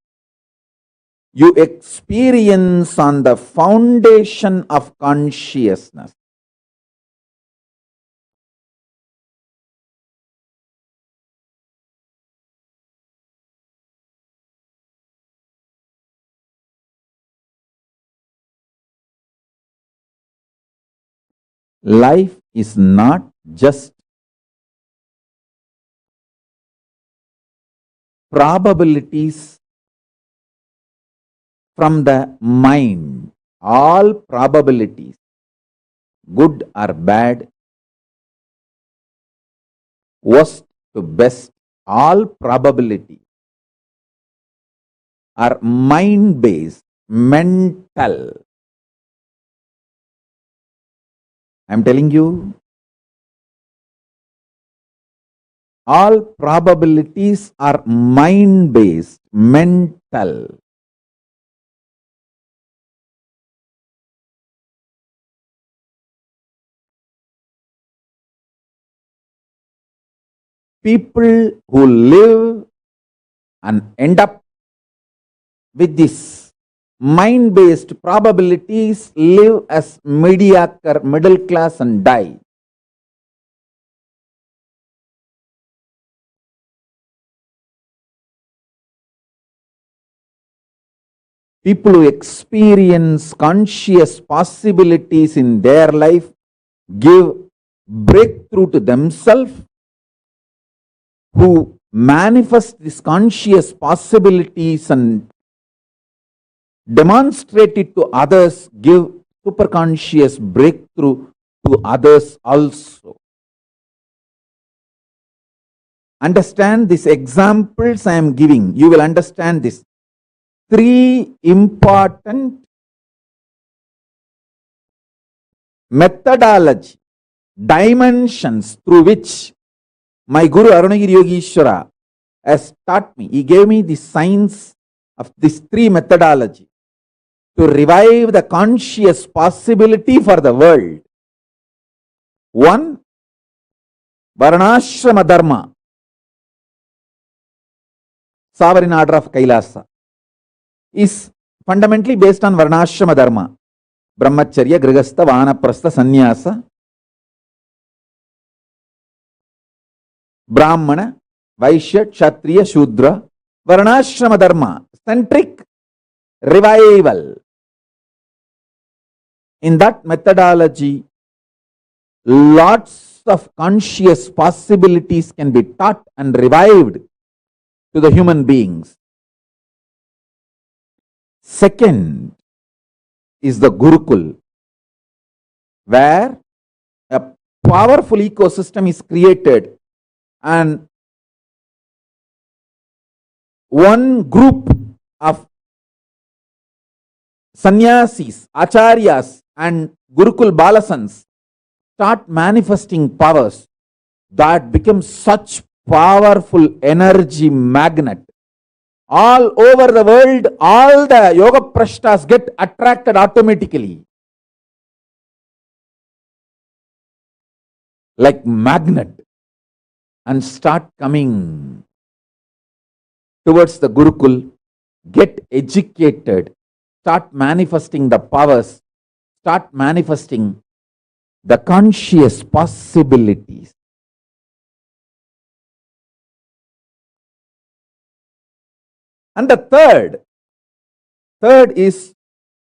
You experience on the foundation of consciousness. Life is not just probabilities from the mind. All probabilities, good or bad, worst to best, all probabilities are mind-based, mental. I'm telling you, all probabilities are mind-based, mental. People who live and end up with this mind-based probabilities live as mediocre, middle class and die. People who experience conscious possibilities in their life give breakthrough to themselves, who manifest these conscious possibilities and demonstrate it to others, give superconscious breakthrough to others also. Understand these examples I am giving. You will understand this. 3 important methodology, dimensions through which my Guru Arunagiri Yogeshwara has taught me. He gave me the science of these 3 methodology to revive the conscious possibility for the world. 1, Varnashrama Dharma, sovereign order of KAILASA, is fundamentally based on Varnashrama Dharma. Brahmacharya, Grihastha, Vanaprastha, Sannyasa, Brahmana, Vaishya, Kshatriya, Shudra, Varnashrama Dharma, centric revival. In that methodology, lots of conscious possibilities can be taught and revived to the human beings. Second is the Gurukul, where a powerful ecosystem is created and one group of sannyasis, acharyas and Gurukul balasans start manifesting powers that become such powerful energy magnet. All over the world, all the yoga prashtas get attracted automatically. Like magnet, and start coming towards the Gurukul, get educated, start manifesting the powers, start manifesting the conscious possibilities. And the third is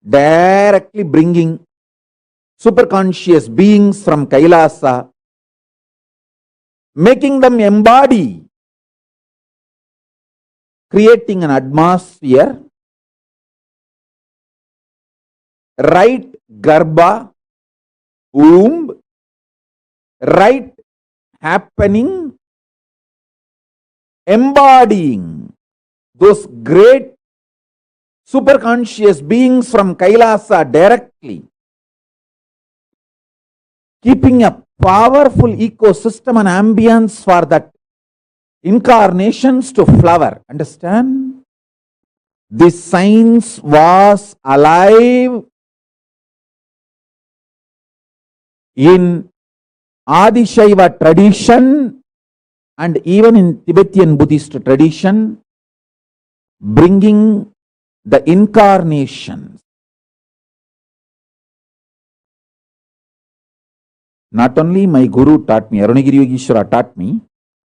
directly bringing superconscious beings from Kailasa, making them embody, creating an atmosphere, right garbha, womb, right happening, embodying those great superconscious beings from Kailasa directly, keeping a powerful ecosystem and ambience for that incarnations to flower. Understand? This science was alive in Adishaiva tradition and even in Tibetan Buddhist tradition, bringing the incarnation. Not only my Guru taught me, Arunagiri Yogeshwara taught me,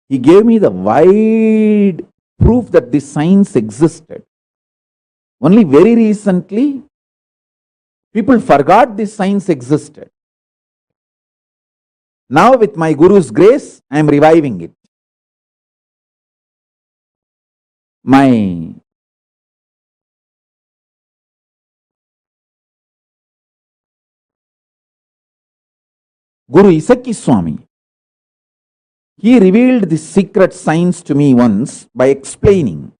he gave me the wide proof that this science existed. Only very recently, people forgot this science existed. Now with my Guru's grace, I am reviving it. My Guru Isaki Swami, he revealed this secret science to me once by explaining.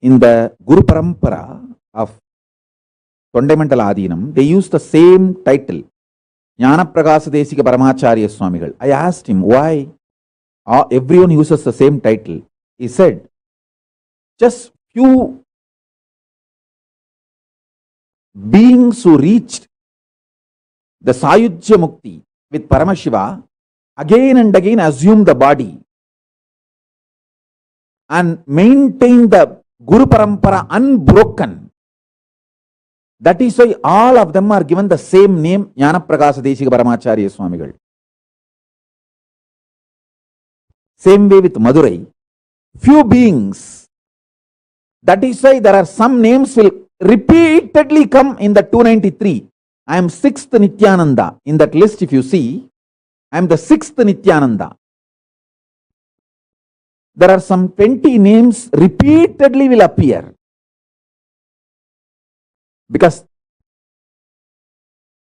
In the Guru Parampara of Fundamental Adinam, they use the same title, Jnana Prakasa Desika Paramacharya Swamigal. I asked him why everyone uses the same title. He said, just few beings who reached the Sayujya Mukti with Paramashiva again and again assume the body and maintain the Guru Parampara unbroken. That is why all of them are given the same name, Jnana Prakasa Desika Paramacharya Swamigal. Same way with Madurai. Few beings. That is why there are some names will repeatedly come in the 293. I am 6th Nithyananda. In that list, if you see, I am the 6th Nithyananda. There are some 20 names repeatedly will appear. Because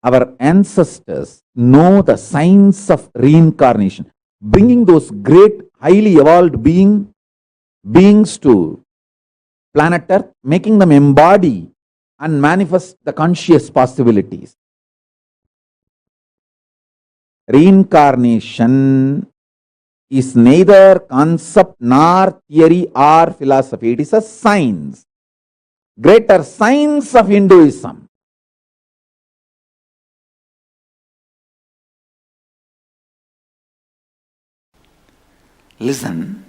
our ancestors know the science of reincarnation, bringing those great, highly evolved beings to planet Earth, making them embody and manifest the conscious possibilities. Reincarnation is neither concept nor theory or philosophy. It is a science. Greater science of Hinduism.
Listen.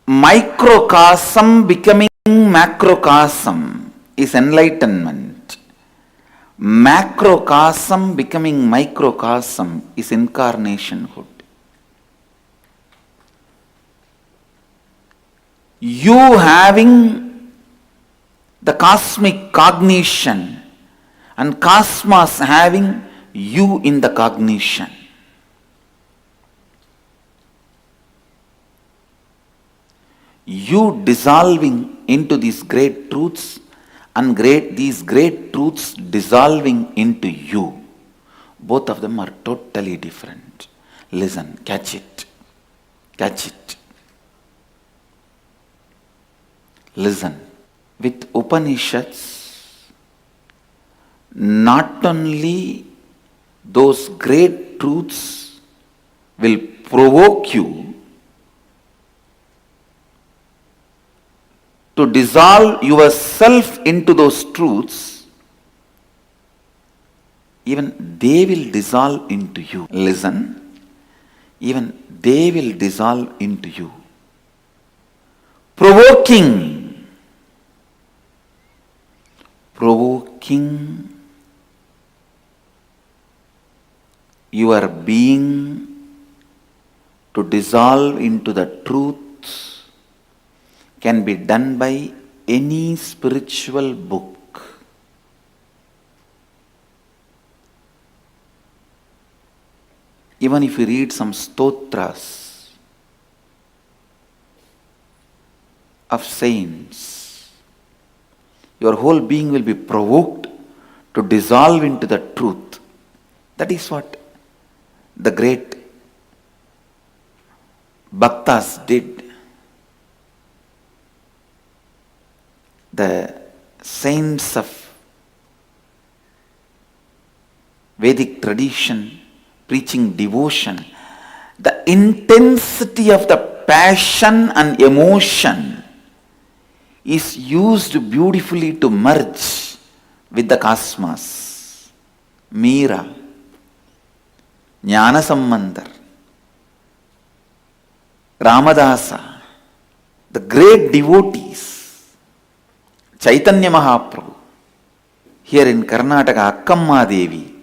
Microcosm becoming macrocosm is enlightenment. Macrocosm becoming microcosm is incarnationhood. You having the cosmic cognition and cosmos having you in the cognition. You dissolving into these great truths and these great truths dissolving into you. Both of them are totally different. Listen, catch it. Catch it. Listen. With Upanishads, not only those great truths will provoke you to dissolve yourself into those truths, even they will dissolve into you. Listen, even they will dissolve into you. Provoking your being to dissolve into the truths
can be done by any spiritual book. Even if you read some stotras of saints, your whole being will be provoked to dissolve into the truth. That is what the great bhaktas did. The saints of Vedic tradition preaching devotion, the intensity of the passion and emotion is used beautifully to merge with the cosmos. Meera, Jnana Sambandar, Ramadasa, the great devotees, Chaitanya Mahaprabhu, here in Karnataka, Akkamma Devi,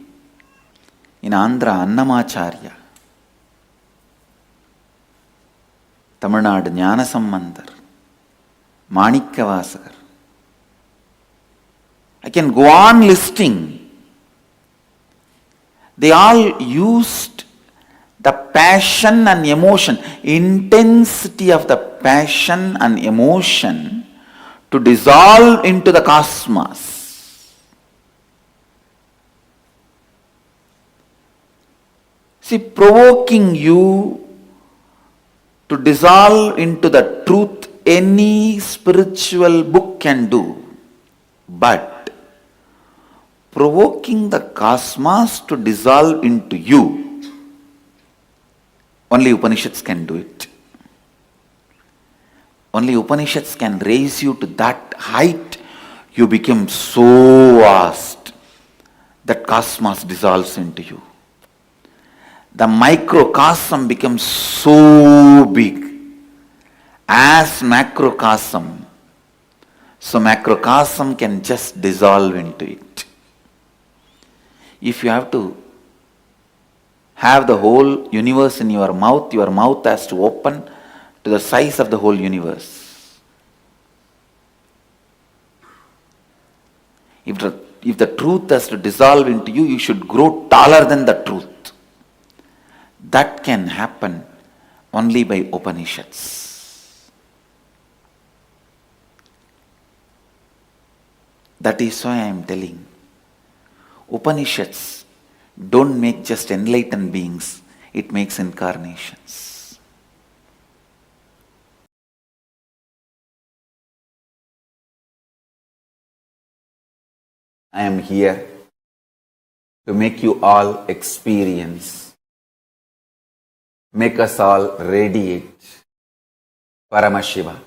in Andhra, Annamacharya, Tamil Nadu, Jnana Sambandar, Manikavasagar. I can go on listing. They all used the passion and emotion, intensity of the passion and emotion to dissolve into the cosmos. See, provoking you to dissolve into the truth, any spiritual book can do. But provoking the cosmos to dissolve into you, only Upanishads can do it. Only Upanishads can raise you to that height. You become so vast that cosmos dissolves into you. The microcosm becomes so big as macrocosm. So macrocosm can just dissolve into it. If you have to have the whole universe in your mouth has to open to the size of the whole universe. If the truth has to dissolve into you, you should grow taller than the truth. That can happen only by Upanishads. That is why I am telling, Upanishads don't make just enlightened beings, it makes incarnations. I am here to make you all experience, make us all radiate Paramashiva,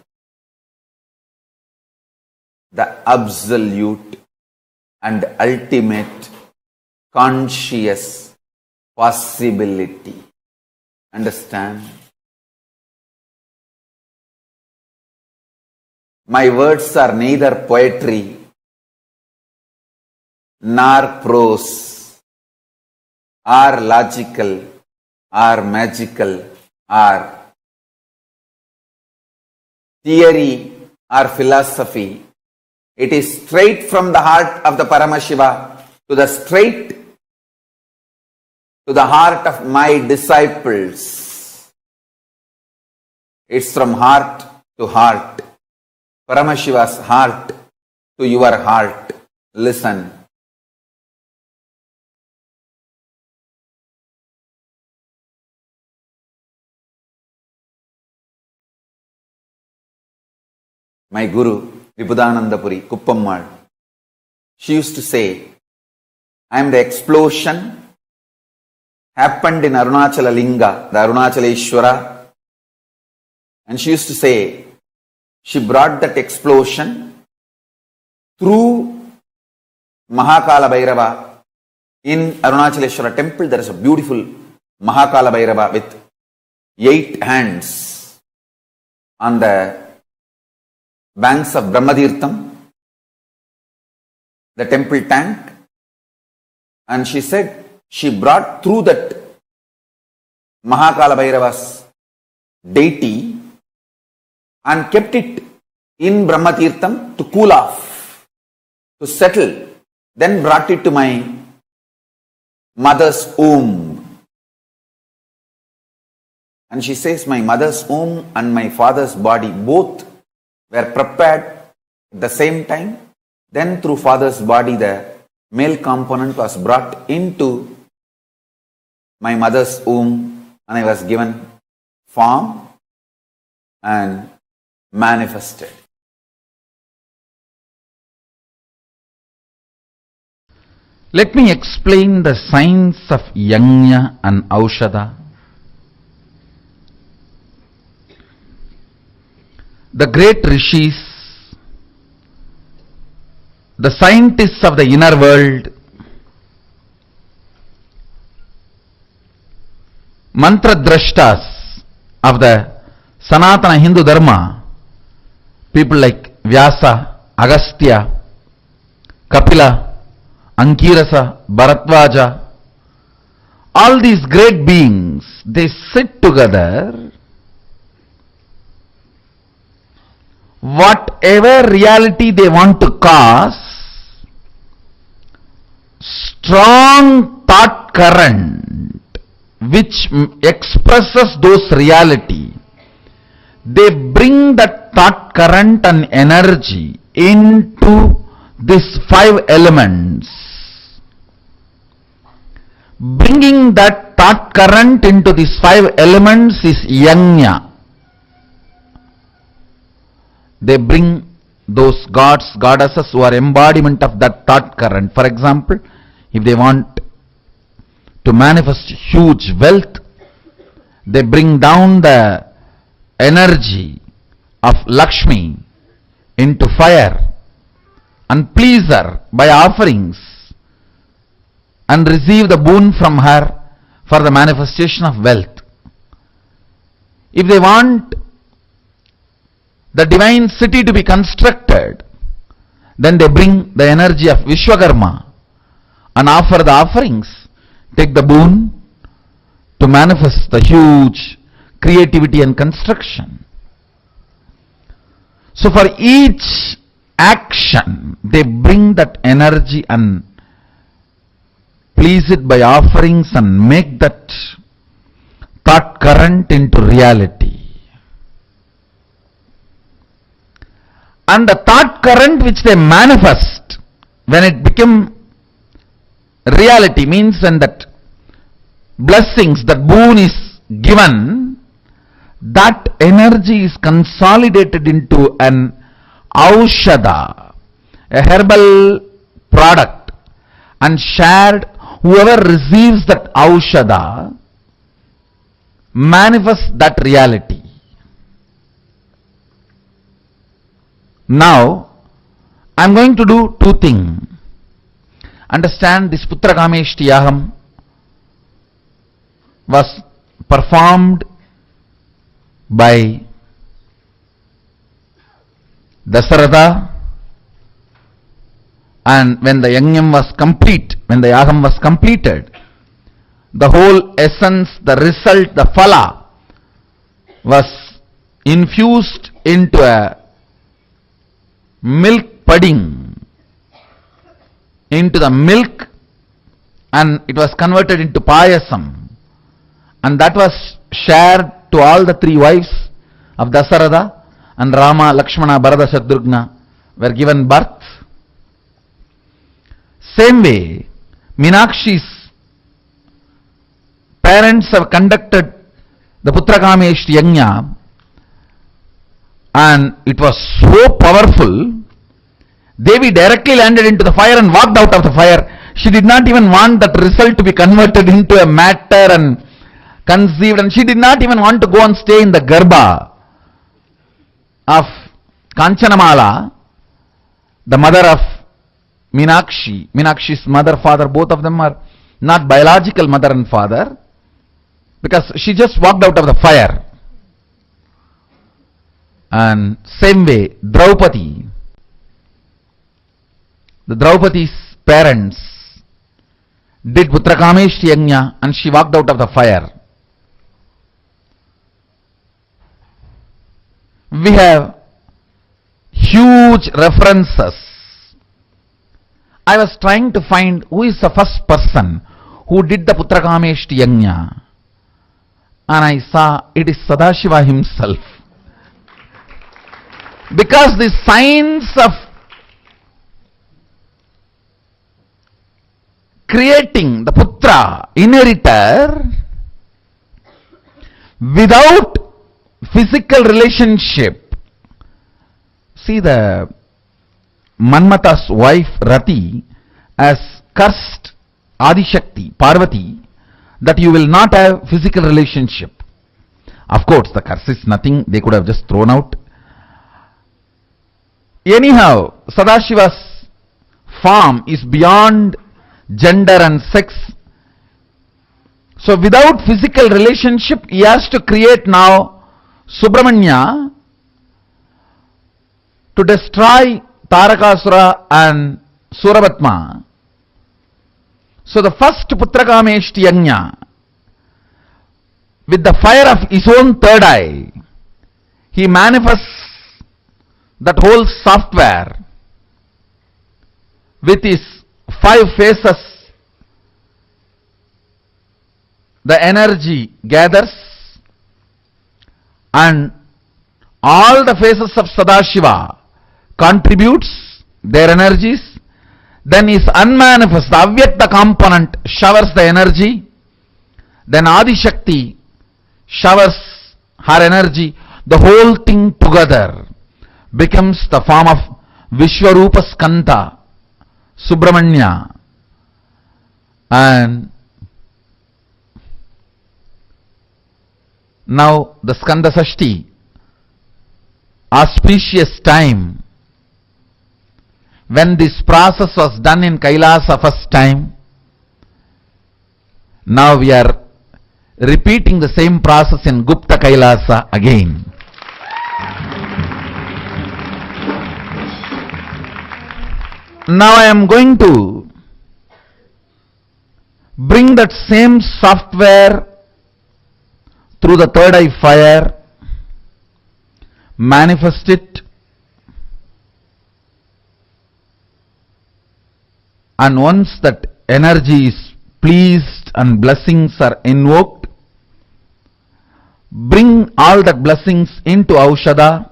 the absolute and ultimate conscious possibility. Understand? My words are neither poetry nor prose, or logical, or magical, or theory, or philosophy. It is straight from the heart of the Paramashiva to the heart of my disciples. It's from heart to heart. Paramashiva's heart to your heart. Listen. My Guru, Vibhudanandapuri, Kuppammal, she used to say, I am the explosion happened in Arunachala Linga, the Arunachaleshwara. And she used to say, she brought that explosion through Mahakala Bhairava. In Arunachaleshwara temple, there is a beautiful Mahakala Bhairava with 8 hands on the banks of Brahmadirtham, the temple tank. And she said, she brought through that Mahakala Bhairava's deity and kept it in Brahmatirtham to cool off, to settle, then brought it to my mother's womb. And she says, my mother's womb and my father's body both were prepared at the same time. Then through father's body, the male component was brought into my mother's womb and I was given form and manifested.
Let me explain the science of Yajna and Aushadha. The great rishis, the scientists of the inner world, mantra drashtas of the Sanatana Hindu Dharma, people like Vyasa, Agastya, Kapila, Ankirasa, Bharadwaja, all these great beings, they sit together. Whatever reality they want to cause, strong thought current which expresses those reality, they bring that thought current and energy into these 5 elements. Bringing that thought current into these 5 elements is Yajna. They bring those gods, goddesses who are embodiment of that thought current. For example, if they want to manifest huge wealth, they bring down the energy of Lakshmi into fire and please her by offerings and receive the boon from her for the manifestation of wealth. If they want the divine city to be constructed, then they bring the energy of Vishwakarma and offer the offerings, take the boon to manifest the huge creativity and construction. So for each action, they bring that energy and please it by offerings and make that thought current into reality. And the thought current which they manifest, when it become reality, means when that blessings, that boon is given, that energy is consolidated into an aushadha, a herbal product, and shared. Whoever receives that aushadha manifests that reality. Now, I am going to do 2 things. Understand, this Putra Kameshtiyaham was performed by Dasaratha, and when the Yajnam was complete, when the Yagam was completed, the whole essence, the result, the phala was infused into a milk pudding, into the milk, and it was converted into payasam, and that was shared to all the 3 wives of Dasaratha, and Rama, Lakshmana, Bharata, Shatrugna were given birth. Same way, Meenakshi's parents have conducted the Putra Kameshti Yajna, and it was so powerful. Devi directly landed into the fire and walked out of the fire. She did not even want that result to be converted into a matter and conceived, and she did not even want to go and stay in the Garbha of Kanchanamala, the mother of Meenakshi. Meenakshi's mother, father, both of them are not biological mother and father, because she just walked out of the fire. And same way, Draupadi, the Draupadi's parents did Putra Kameshti Yajna and she walked out of the fire. We have huge references. I was trying to find who is the first person who did the Putrakameshti Yajna, and I saw it is Sadashiva himself. Because the science of creating the Putra, inheritor, without physical relationship. See, the Manmata's wife Rati has cursed Adishakti, Parvati, that you will not have physical relationship. Of course, the curse is nothing, they could have just thrown out. Anyhow, Sadashiva's form is beyond gender and sex. So without physical relationship, he has to create now Subramanya to destroy Tarakasura and Suravatma. So the first Putrakameshti Yajna, with the fire of his own third eye, he manifests that whole software with his 5 faces. The energy gathers and all the faces of Sadashiva contributes their energies. Then his unmanifest, the Avyakta component showers the energy. Then Adishakti showers her energy. The whole thing together becomes the form of Vishwarupa Skanda, Subramanya. And now the Skanda Sashti, auspicious time, when this process was done in Kailasa first time, now we are repeating the same process in Gupta Kailasa again. Now I am going to bring that same software through the third eye fire, manifest it, and once that energy is pleased and blessings are invoked, bring all that blessings into Aushada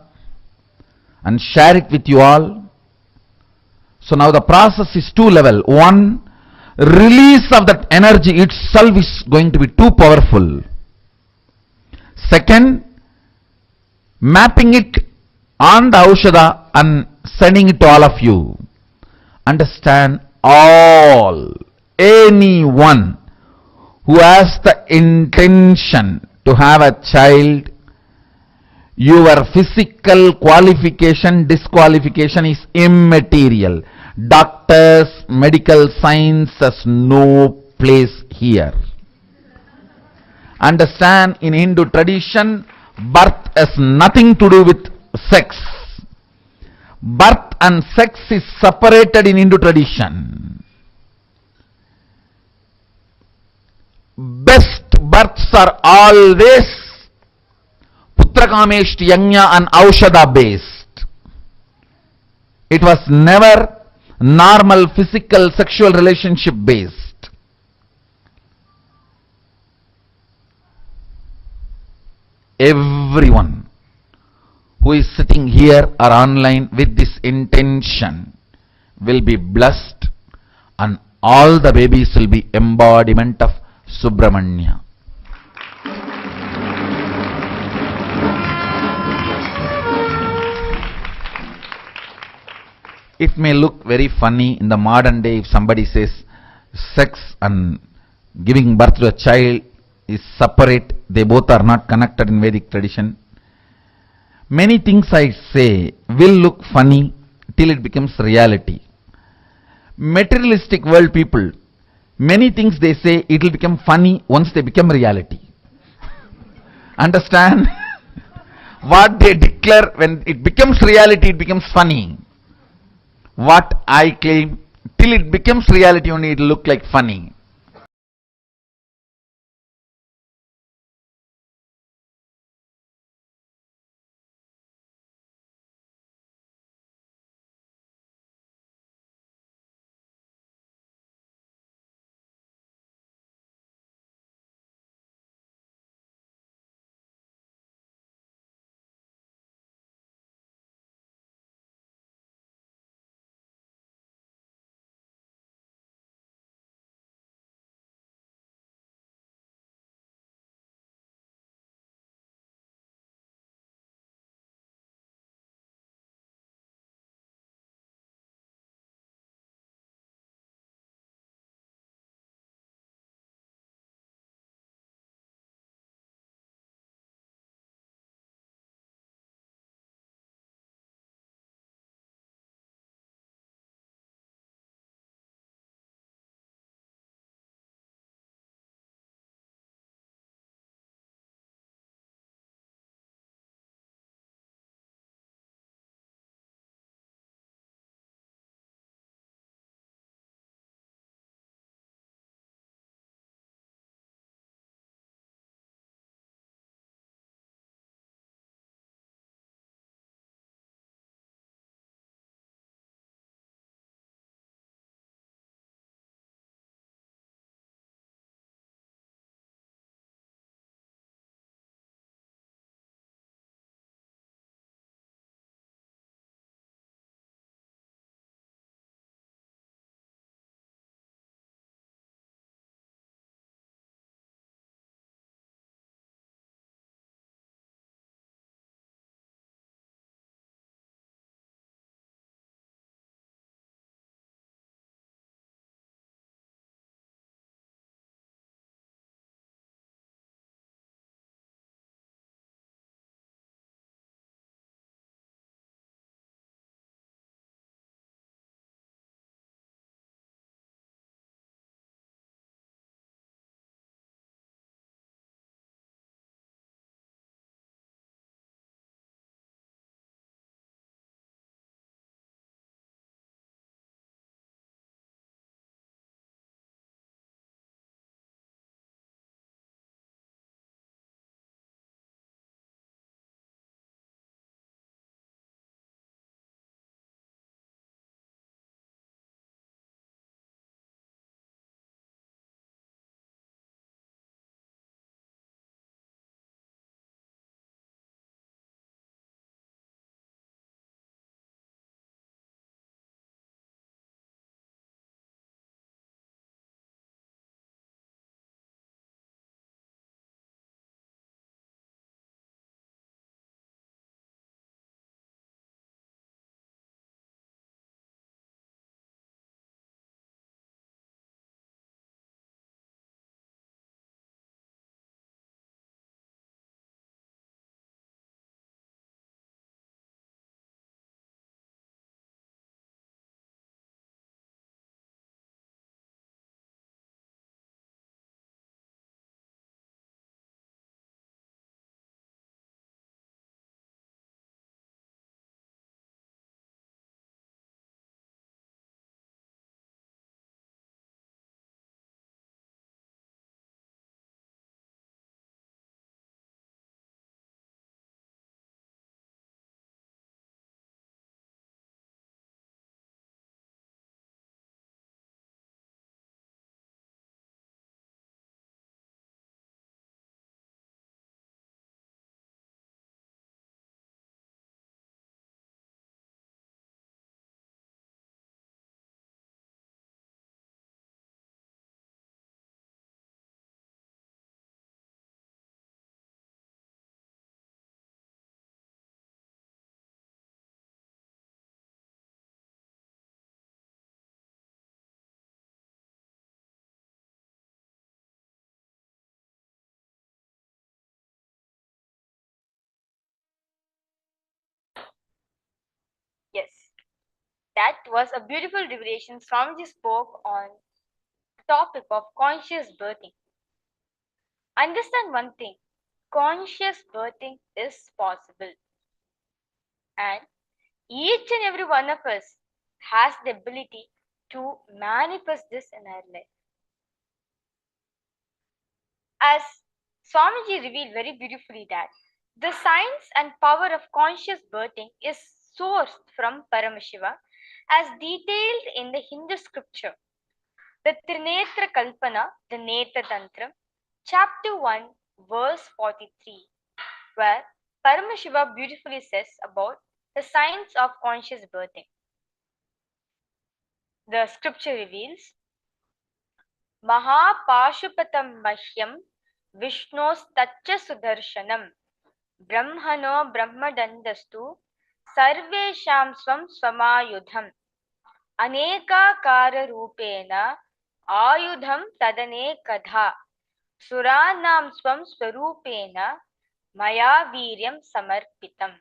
and share it with you all. So now the process is 2 level. 1, release of that energy itself is going to be too powerful. Second, mapping it on the Aushada and sending it to all of you. Understand, all, anyone who has the intention to have a child, your physical qualification, disqualification is immaterial. Doctors, medical science has no place here. Understand, in Hindu tradition, birth has nothing to do with sex. Birth and sex is separated in Hindu tradition. Best births are always Putrakameshti Yajna and Aushada based. It was never normal physical sexual relationship based. Everyone who is sitting here or online with this intention will be blessed, and all the babies will be embodiment of Subramanya. It may look very funny in the modern day if somebody says sex and giving birth to a child is separate, they both are not connected in Vedic tradition. Many things I say will look funny till it becomes reality. Materialistic world people, many things they say it will become funny once they become reality. Understand? What they declare, when it becomes reality, it becomes funny. What I claim, till it becomes reality only, it will look like funny.
That was a beautiful revelation. Swamiji spoke on the topic of conscious birthing. Understand one thing, conscious birthing is possible. And each and every one of us has the ability to manifest this in our life. As Swamiji revealed very beautifully that the science and power of conscious birthing is sourced from Paramashiva as detailed in the Hindu scripture. The Trinetra Kalpana, the Netra Tantram, chapter 1, verse 43, where Paramashiva beautifully says about the science of conscious birthing. The scripture reveals, Mahapashupatam Mahyam Vishnostacha Sudarshanam Brahmano Brahmadandastu Sarvesham Swam Swamayudham Anekakara Rupena Ayudham Tadanekadha Suranam Swam Swarupena Maya Viryam Samarpitam.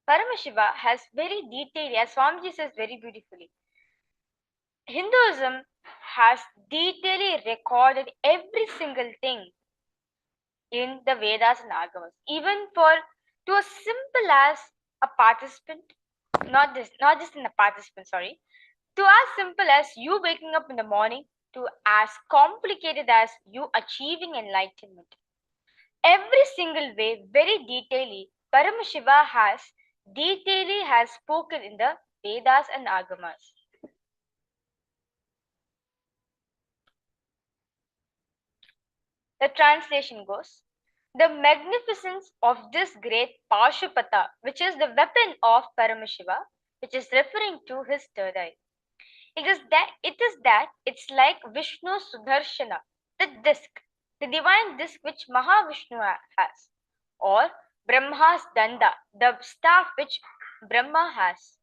Paramashiva has very detailed, as Swamiji says very beautifully, Hinduism has detailedly recorded every single thing in the Vedas and Agamas, even for to as simple as a participant, not just in a participant, sorry, to as simple as you waking up in the morning to as complicated as you achieving enlightenment. Every single way, very detailedly, Paramashiva has spoken in the Vedas and Agamas. The translation goes, the magnificence of this great Pashupata, which is the weapon of Paramashiva, which is referring to his third eye. It is that it's like Vishnu Sudarshana, the disc, the divine disc which Mahavishnu has, or Brahma's Danda, the staff which Brahma has.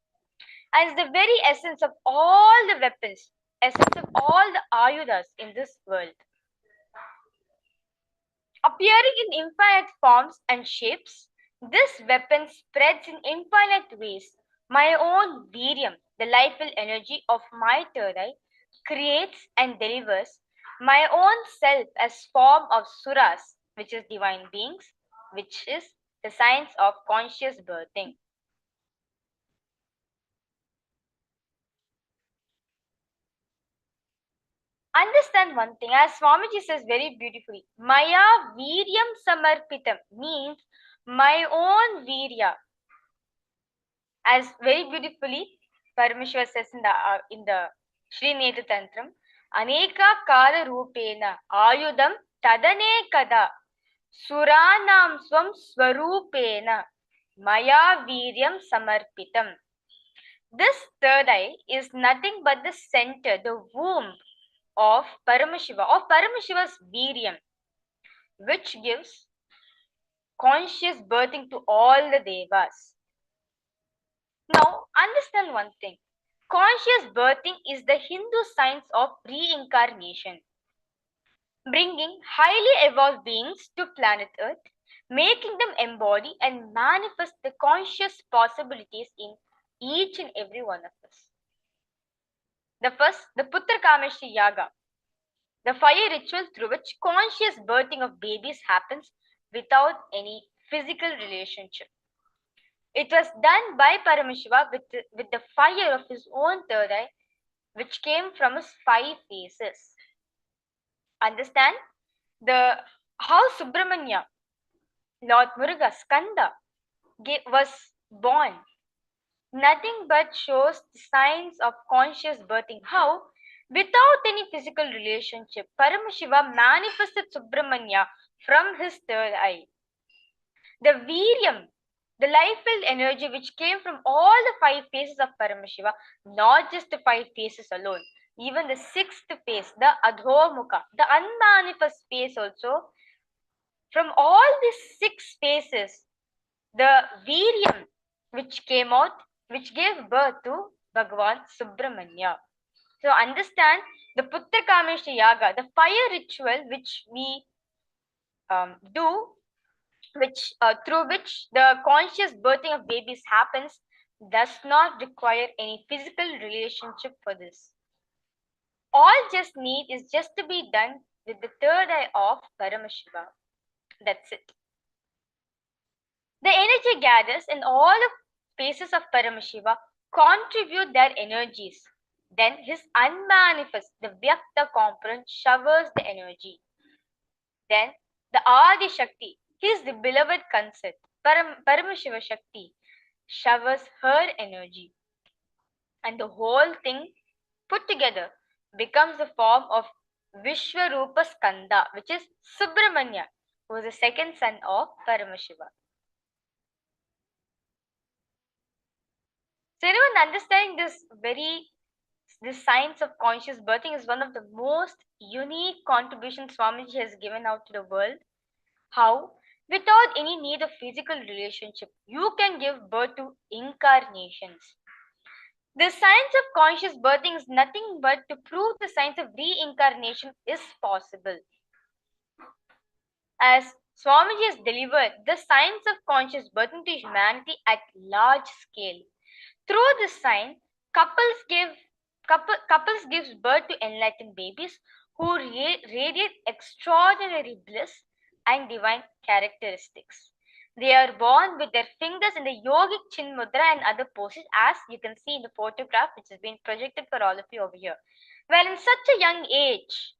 And it's the very essence of all the weapons, essence of all the ayudas in this world. Appearing in infinite forms and shapes, this weapon spreads in infinite ways. My own Viryam, the lifeful energy of my third eye, creates and delivers my own self as form of suras, which is divine beings, which is the science of conscious birthing. Understand one thing, as Swamiji says very beautifully, Maya Viryam Samarpitam means my own Virya. As very beautifully Parameshwar says in the Sri Netra Tantram, Aneka Kala Rupena Ayudam Tadanekada Suranam Swam Swarupena Maya Viryam Samarpitam. This third eye is nothing but the center, the womb of Paramashiva, of Paramashiva's Viryam, which gives conscious birthing to all the Devas. Now, understand one thing. Conscious birthing is the Hindu science of reincarnation, bringing highly evolved beings to planet Earth, making them embody and manifest the conscious possibilities in each and every one of us. The first, the Putra Kameshri Yaga, the fire ritual through which conscious birthing of babies happens without any physical relationship. It was done by Paramashiva with the fire of his own third eye, which came from his 5 faces. Understand how Subramanya, Lord Muruga, Skanda, was born. Nothing but shows the signs of conscious birthing. How? Without any physical relationship, Paramashiva manifested Subramanya from his third eye. The Viryam, the life-filled energy which came from all the 5 faces of Paramashiva, not just the 5 faces alone, even the 6th face, the Adhomukha, the unmanifest face also. From all these 6 faces, the Viryam which came out, which gave birth to Bhagavan Subramanya. So understand the Putra Kameshya Yaga, the fire ritual which we do, which through which the conscious birthing of babies happens, does not require any physical relationship for this. All just need is just to be done with the third eye of Paramashiva. That's it. The energy gathers in all the spaces of Paramashiva, contribute their energies. Then his unmanifest, the Vyakta component, showers the energy. Then the Adi Shakti, his the beloved consort, Paramashiva Shakti, showers her energy. And the whole thing put together becomes the form of Vishwarupa Skanda, which is Subramanya, who is the second son of Paramashiva. So anyone understanding this science of conscious birthing is one of the most unique contributions Swamiji has given out to the world. How, without any need of physical relationship, you can give birth to incarnations. The science of conscious birthing is nothing but to prove the science of reincarnation is possible. As Swamiji has delivered the science of conscious birthing to humanity at large scale. Through this science, couples gives birth to enlightened babies who radiate extraordinary bliss and divine characteristics. They are born with their fingers in the yogic chin mudra and other poses, as you can see in the photograph which has been projected for all of you over here. Well, in such a young age,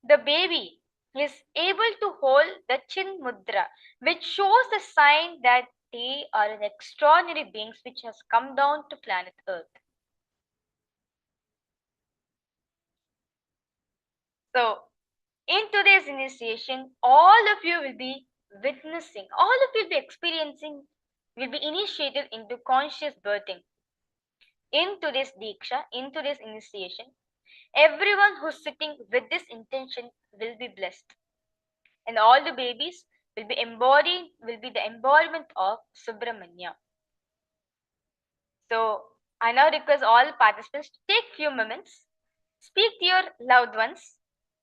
the baby is able to hold the chin mudra, which shows the sign that they are an extraordinary beings which has come down to planet Earth. So, in today's initiation, all of you will be witnessing, all of you will be experiencing, will be initiated into conscious birthing. In today's Diksha, in today's initiation, everyone who's sitting with this intention will be blessed. And all the babies will be the embodiment of Subramanya. So I now request all participants to take few moments, speak to your loved ones,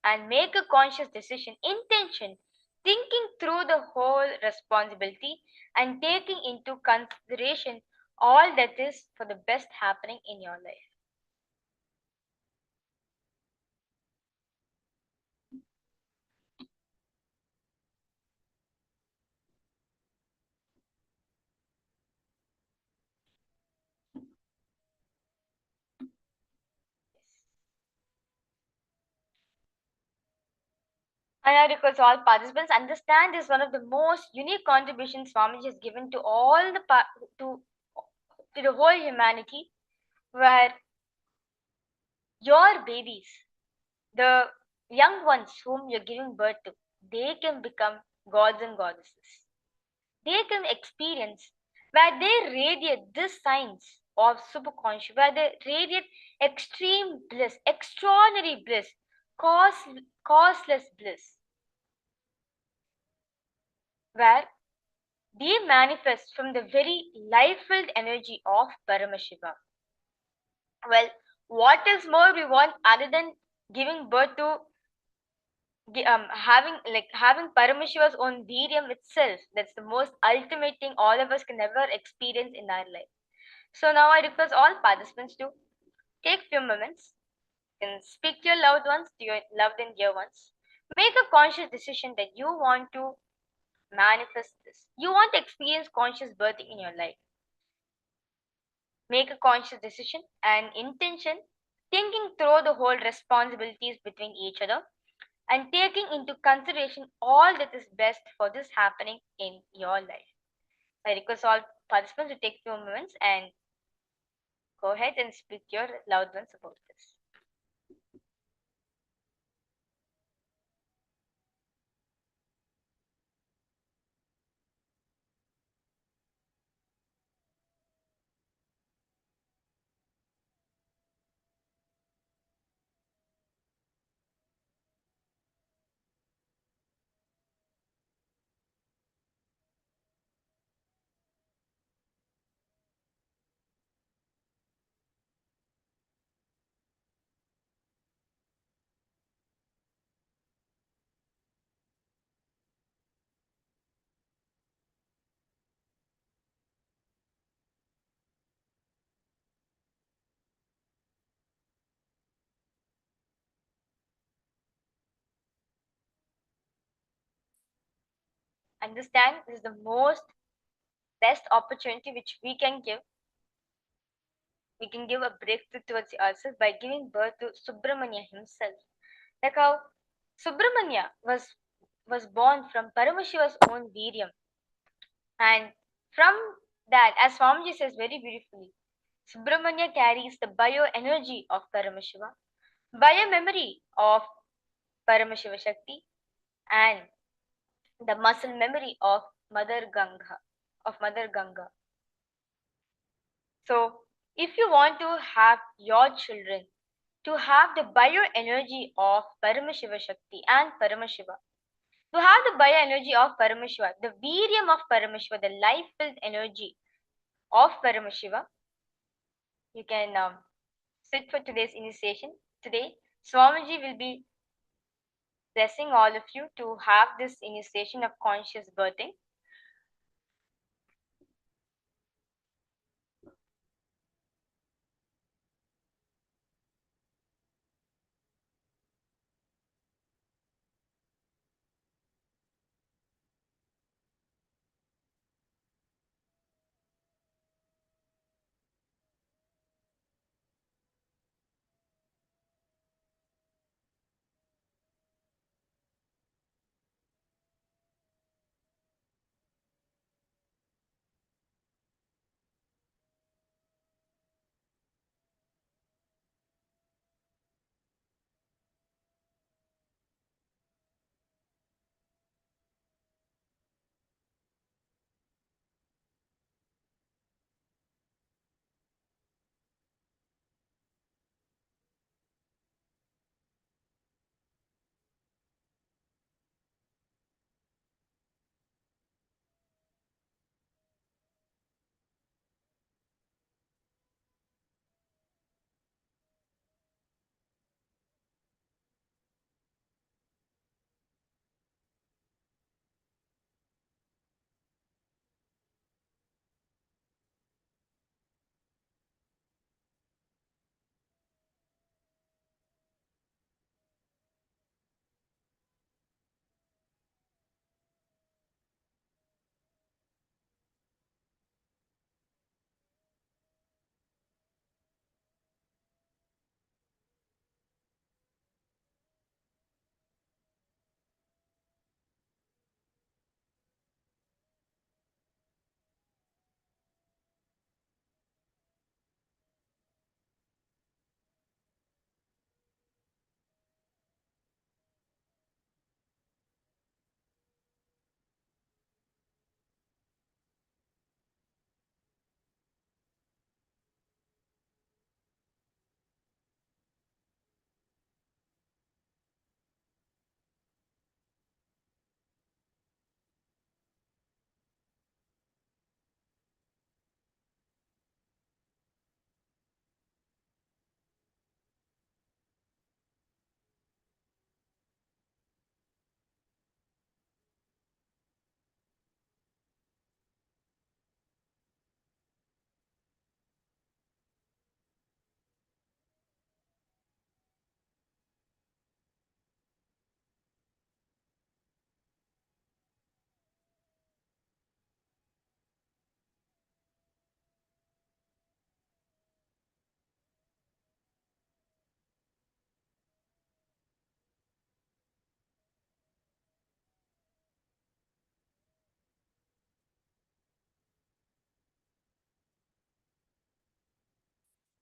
and make a conscious decision, intention, thinking through the whole responsibility and taking into consideration all that is for the best happening in your life. And I request all participants understand this is one of the most unique contributions Swamiji has given to all the to the whole humanity, where your babies, the young ones whom you're giving birth to, they can become gods and goddesses. They can experience where they radiate this signs of superconscious, where they radiate extreme bliss, extraordinary bliss, causeless bliss, where they manifest from the very life-filled energy of Paramashiva. Well, what else more we want other than giving birth to having Paramashiva's own Viryam itself? That's the most ultimate thing all of us can ever experience in our life. So now I request all participants to take few moments and speak to your loved ones, to your loved and dear ones. Make a conscious decision that you want to manifest this. You want to experience conscious birthing in your life. Make a conscious decision and intention, thinking through the whole responsibilities between each other and taking into consideration all that is best for this happening in your life. I request all participants to take few moments and go ahead and speak to your loved ones about this. understand this is the most best opportunity which we can give. We can give a breakthrough towards ourselves by giving birth to Subramanya himself. Like how Subramanya was born from Paramashiva's own Viryam. And from that, as Swamiji says very beautifully, Subramanya carries the bioenergy of Paramashiva, biomemory of Paramashiva Shakti, and the muscle memory of Mother Ganga. So, if you want to have your children to have the bioenergy of Paramashiva Shakti and Paramashiva, to have the bioenergy of Paramashiva, the Viryam of Paramashiva, the life-filled energy of Paramashiva, you can sit for today's initiation. Today, Swamiji will be blessing all of you to have this initiation of conscious birthing.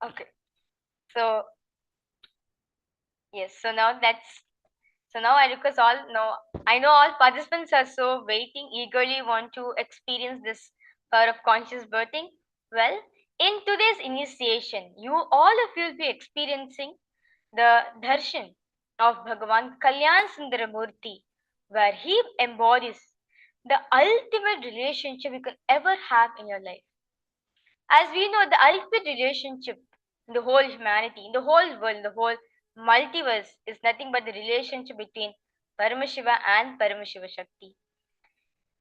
Okay. So yes, so now I request all now I know all participants are so waiting, eagerly want to experience this power of conscious birthing. Well, in today's initiation, you all of you will be experiencing the darshan of Bhagavan Kalyan Sundaramurti, where he embodies the ultimate relationship you can ever have in your life. As we know, the ultimate relationship in the whole humanity, in the whole world, the whole multiverse is nothing but the relationship between Paramashiva and Paramashiva Shakti.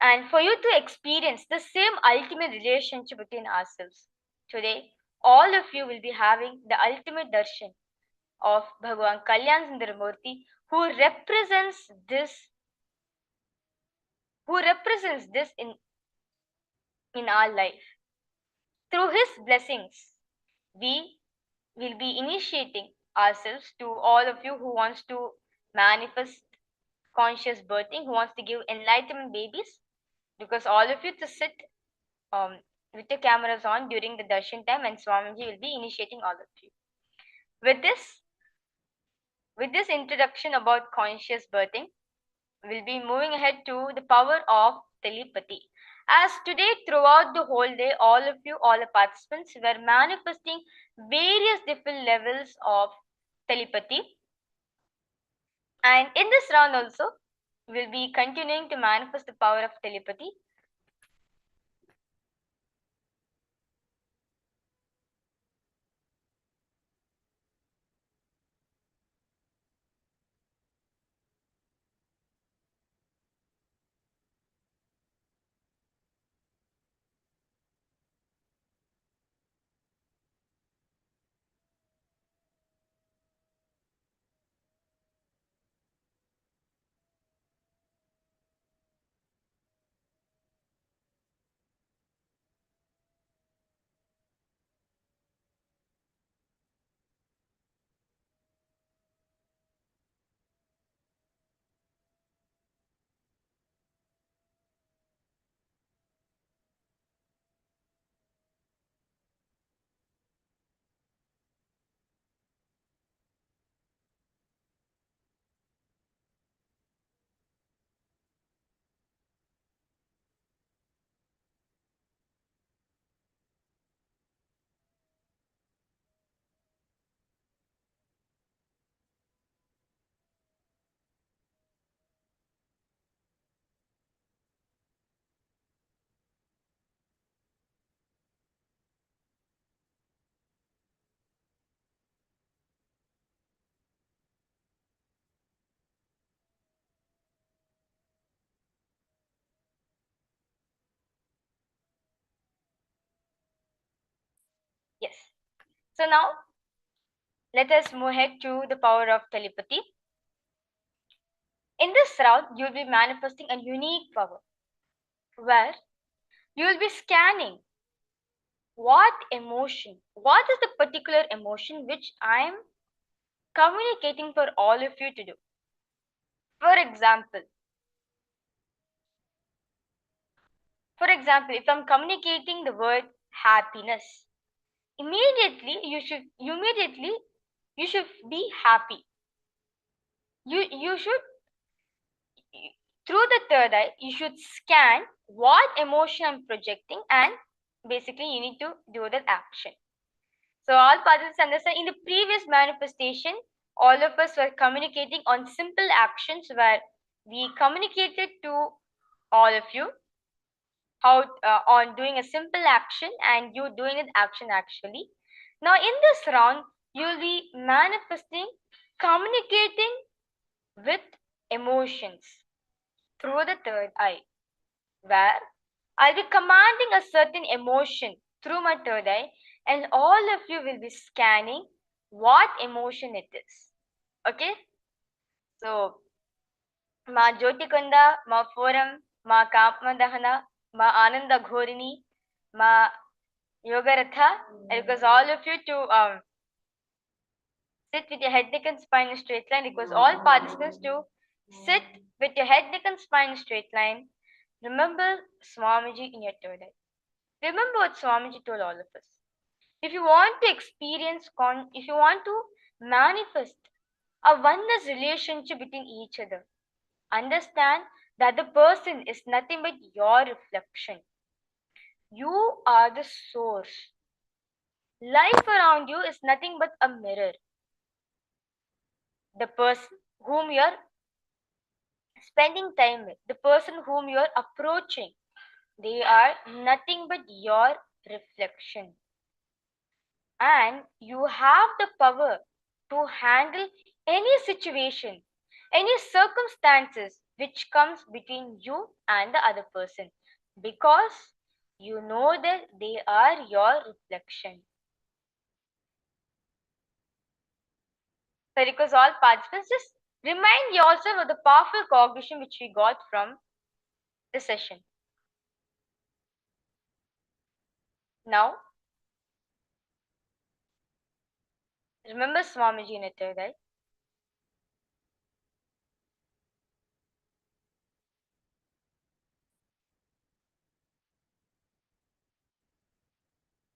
And for you to experience the same ultimate relationship between ourselves, today, all of you will be having the ultimate darshan of Bhagavan Kalyan Sundaramurti, who represents who represents this in our life. Through his blessings, we will be initiating ourselves to all of you who wants to manifest conscious birthing, who wants to give enlightenment babies, because all of you to sit with your cameras on during the darshan time, and Swamiji will be initiating all of you. With this introduction about conscious birthing, we'll be moving ahead to the power of telepathy. As today, throughout the whole day, all of you, all the participants were manifesting various different levels of telepathy. And in this round also, we'll be continuing to manifest the power of telepathy. Yes. So now, let us move ahead to the power of telepathy. In this round, you'll be manifesting a unique power where you'll be scanning what is the particular emotion which I'm communicating for all of you to do. For example, if I'm communicating the word happiness, immediately you should be happy. You should, through the third eye, you should scan what emotion I'm projecting, and basically you need to do that action. So all participants understand, in the previous manifestation, all of us were communicating on simple actions where we communicated to all of you how on doing a simple action and you doing an action actually. Now in this round, you'll be manifesting, communicating with emotions through the third eye, where I'll be commanding a certain emotion through my third eye, and all of you will be scanning what emotion it is. Okay? So, ma Jyotikunda, ma Forum, ma Kapmadahana, ma Ananda Ghorini, ma Yogaratha, I request all of you to sit with your head, neck, and spine in a straight line. Request all participants to sit with your head, neck, and spine in a straight line. Remember Swamiji in your third eye. Remember what Swamiji told all of us. If you want to if you want to manifest a oneness relationship between each other, understand that the person is nothing but your reflection. You are the source. Life around you is nothing but a mirror. The person whom you're spending time with, the person whom you're approaching, they are nothing but your reflection. And you have the power to handle any situation, any circumstances which comes between you and the other person, because you know that they are your reflection. So because all participants, just remind yourself of the powerful cognition which we got from the session. Now, remember Swamiji in a third eye.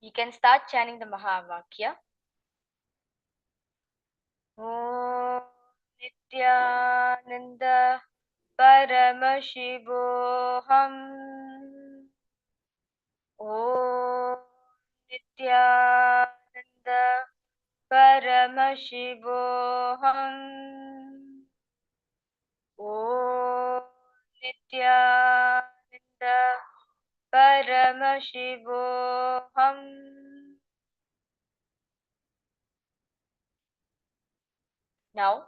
You can start chanting the Mahavakya. Om Nityananda Paramashivoham. Om Nityananda Paramashivoham. Om Nityananda Paramashivoham. Now,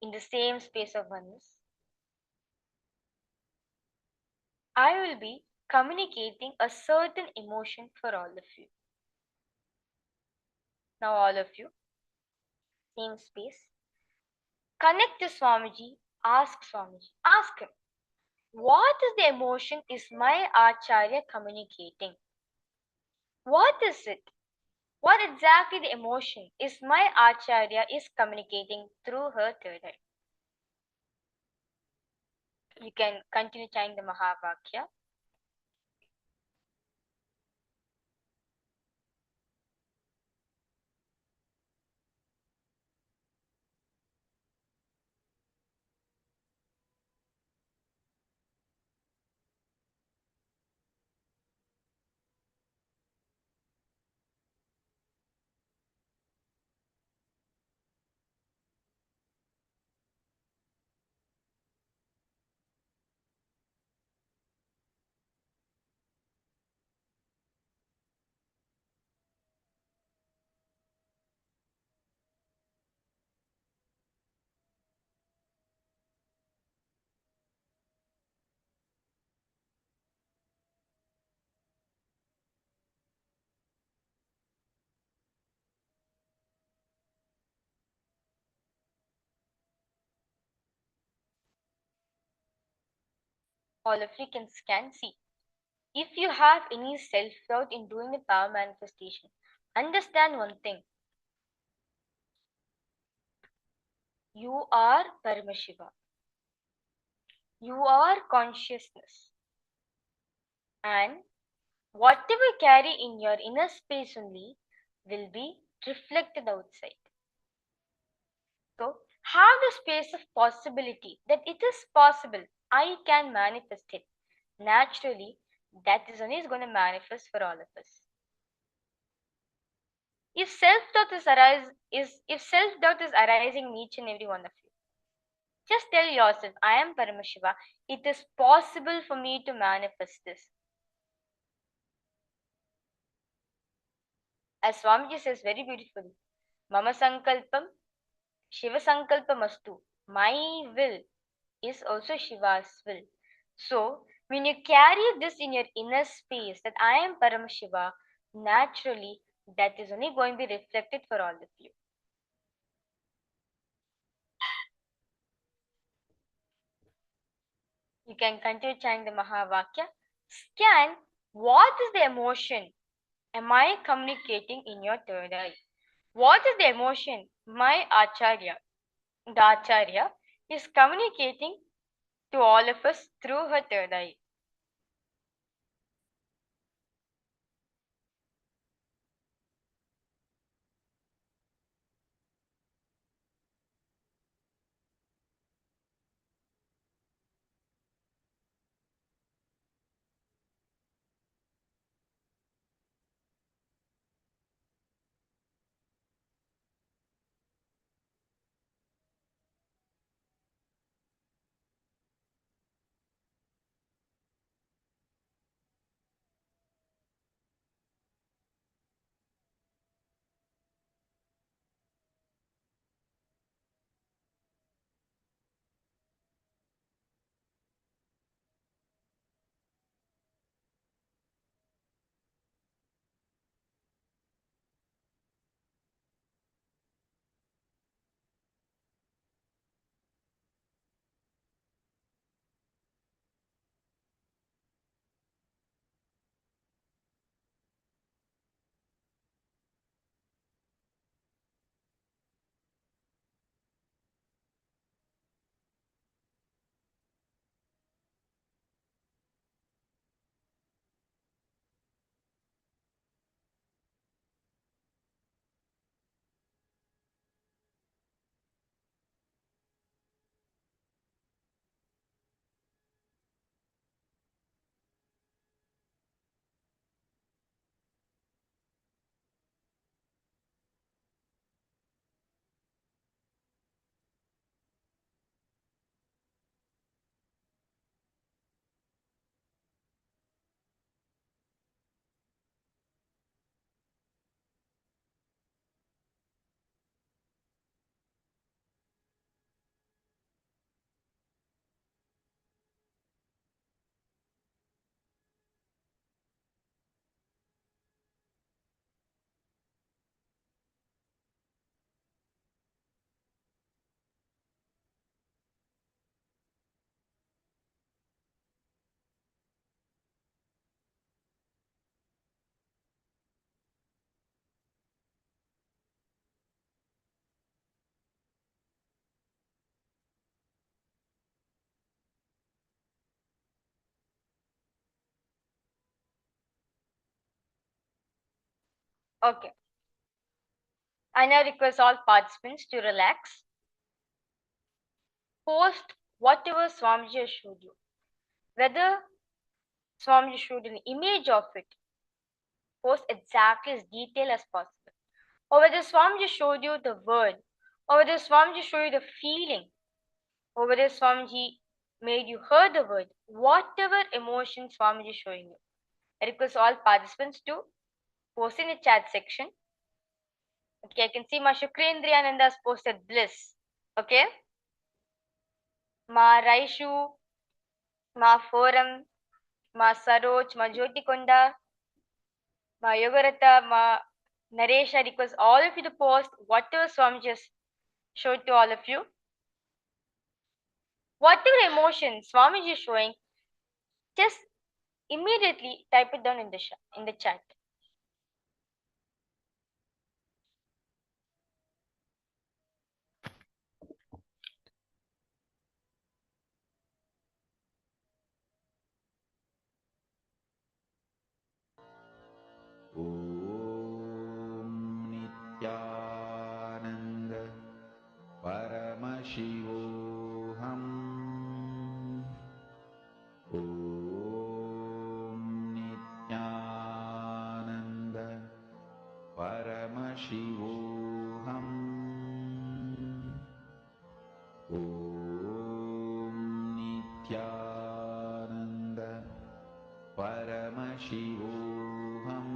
in the same space of oneness, I will be communicating a certain emotion for all of you. Now, all of you, same space, connect to Swamiji, ask Swamiji, ask him, what is the emotion is my Acharya communicating? What is it? What exactly the emotion is my Acharya is communicating through her third eye? You can continue chanting the Mahavakya. All of you can scan, see. If you have any self-doubt in doing the power manifestation, understand one thing. You are Paramashiva. You are consciousness. And whatever you carry in your inner space only will be reflected outside. So, have the space of possibility that it is possible. I can manifest it. Naturally, that is only is going to manifest for all of us. If self-doubt is arising in each and every one of you, just tell yourself, I am Paramashiva. It is possible for me to manifest this. As Swamiji says very beautifully, Mama Sankalpam, Shiva Sankalpamastu. My will is also Shiva's will. So, when you carry this in your inner space that I am Paramashiva, naturally that is only going to be reflected for all of you. You can continue chanting the Mahavakya. Scan what is the emotion am I communicating in your third eye? What is the emotion my Acharya, the Acharya, is communicating to all of us through her third eye? Okay. I now request all participants to relax. Post whatever Swamiji has showed you. Whether Swamiji showed an image of it, post exactly as detailed as possible. Or whether Swamiji showed you the word, or whether Swamiji showed you the feeling, or whether Swamiji made you hear the word, whatever emotion Swamiji is showing you. I request all participants to post in the chat section. Okay, I can see my Shukrendriyananda has posted bliss. Okay. Ma Raishu, Ma Forum, Ma Saroj, Ma Jyotikonda, Ma Yogarata, Ma Naresh. I request all of you to post whatever Swami just showed to all of you. Whatever emotion Swamiji is showing, just immediately type it down in the chat.
Nityananda Paramashivoham Om Nityananda Paramashivoham Om Nityananda Paramashivoham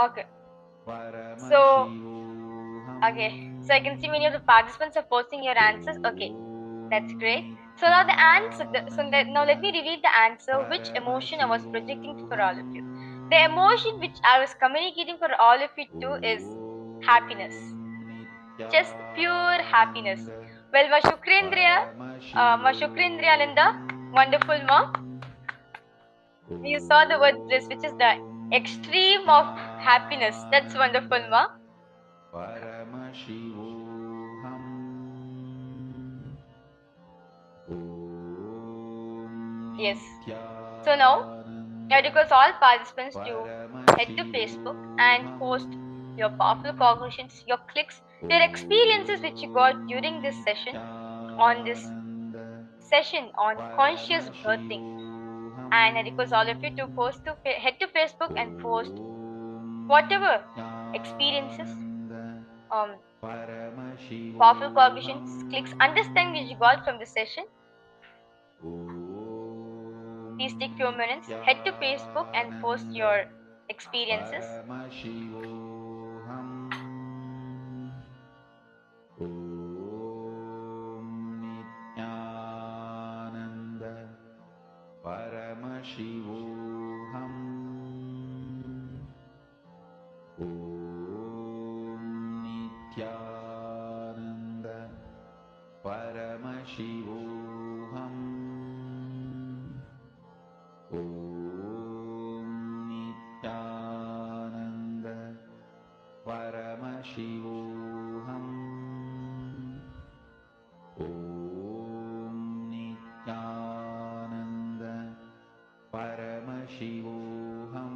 Okay. So I can see many of the participants are posting your answers. Okay, that's great. So now the answer. Now let me reveal the answer. Which emotion I was projecting for all of you? The emotion which I was communicating for all of you too is happiness. Just pure happiness. Well, my Shukrendriyananda, wonderful mom. You saw the word bliss, which is the extreme of happiness. That's wonderful, ma. Yes. So now, I request all participants to head to Facebook and post your powerful cognitions, your clicks, your experiences which you got during this session on conscious birthing. And I request all of you to head to Facebook and post whatever experiences, powerful cognitions, clicks, understanding which you got from the session. Please take few minutes, head to Facebook and post your experiences.
Paramashivoham Om Nityananda Paramashivoham Om Nityananda Paramashivoham Om Nityananda Paramashivoham Om Nityananda Paramashivoham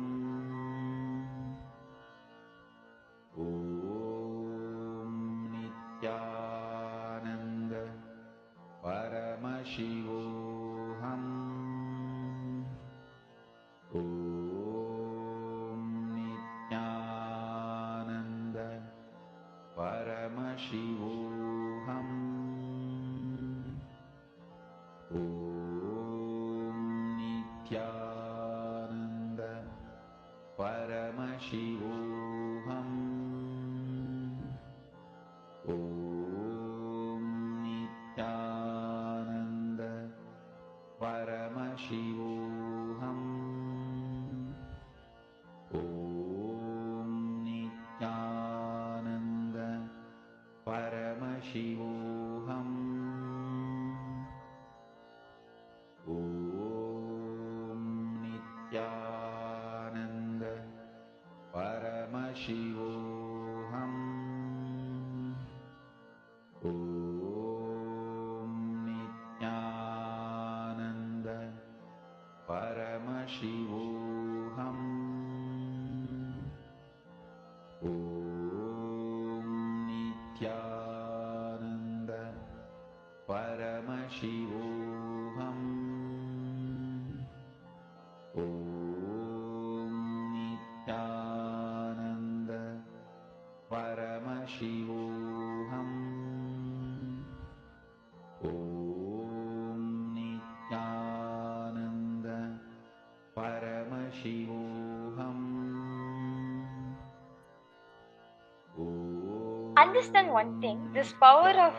Understand one thing, this power of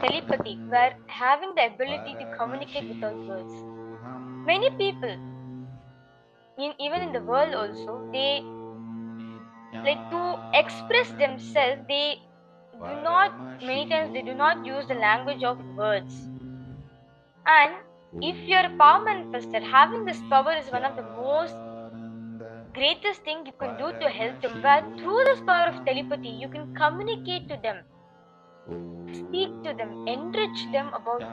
telepathy, where having the ability to communicate without words. Many people, even in the world also, they like to express themselves, many times they do not use the language of words. And if you're a power manifester, having this power is one of the most greatest thing you can do to help them, where through this power of telepathy you can communicate to them, speak to them, enrich them about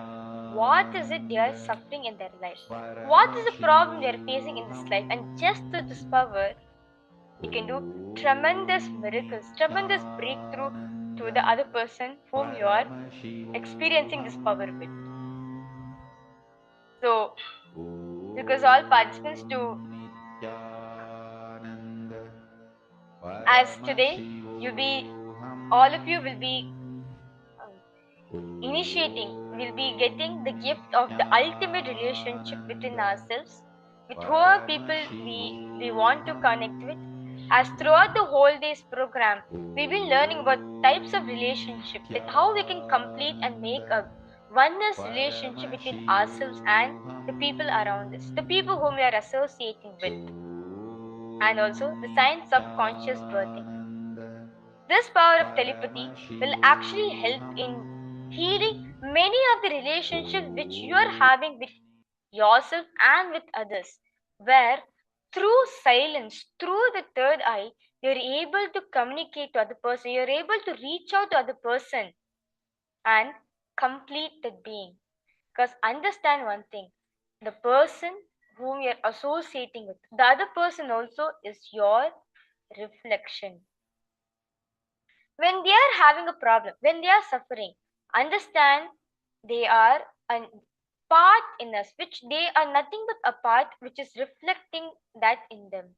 what is it they are suffering in their life, what is the problem they are facing in this life, and just through this power you can do tremendous miracles, tremendous breakthrough to the other person whom you are experiencing this power with. So because all participants to, as today all of you will be will be getting the gift of the ultimate relationship within ourselves with whoever people we want to connect with. As throughout the whole day's program, we've been learning about types of relationship, that how we can complete and make a oneness relationship between ourselves and the people around us, the people whom we are associating with, and also the science of conscious birthing. This power of telepathy will actually help in healing many of the relationships which you are having with yourself and with others, where through silence, through the third eye, you're able to communicate to other person, you're able to reach out to other person and complete the being. Because understand one thing, the person whom you're associating with, the other person also is your reflection. When they are having a problem, when they are suffering, understand they are a part in us, which they are nothing but a part which is reflecting that in them.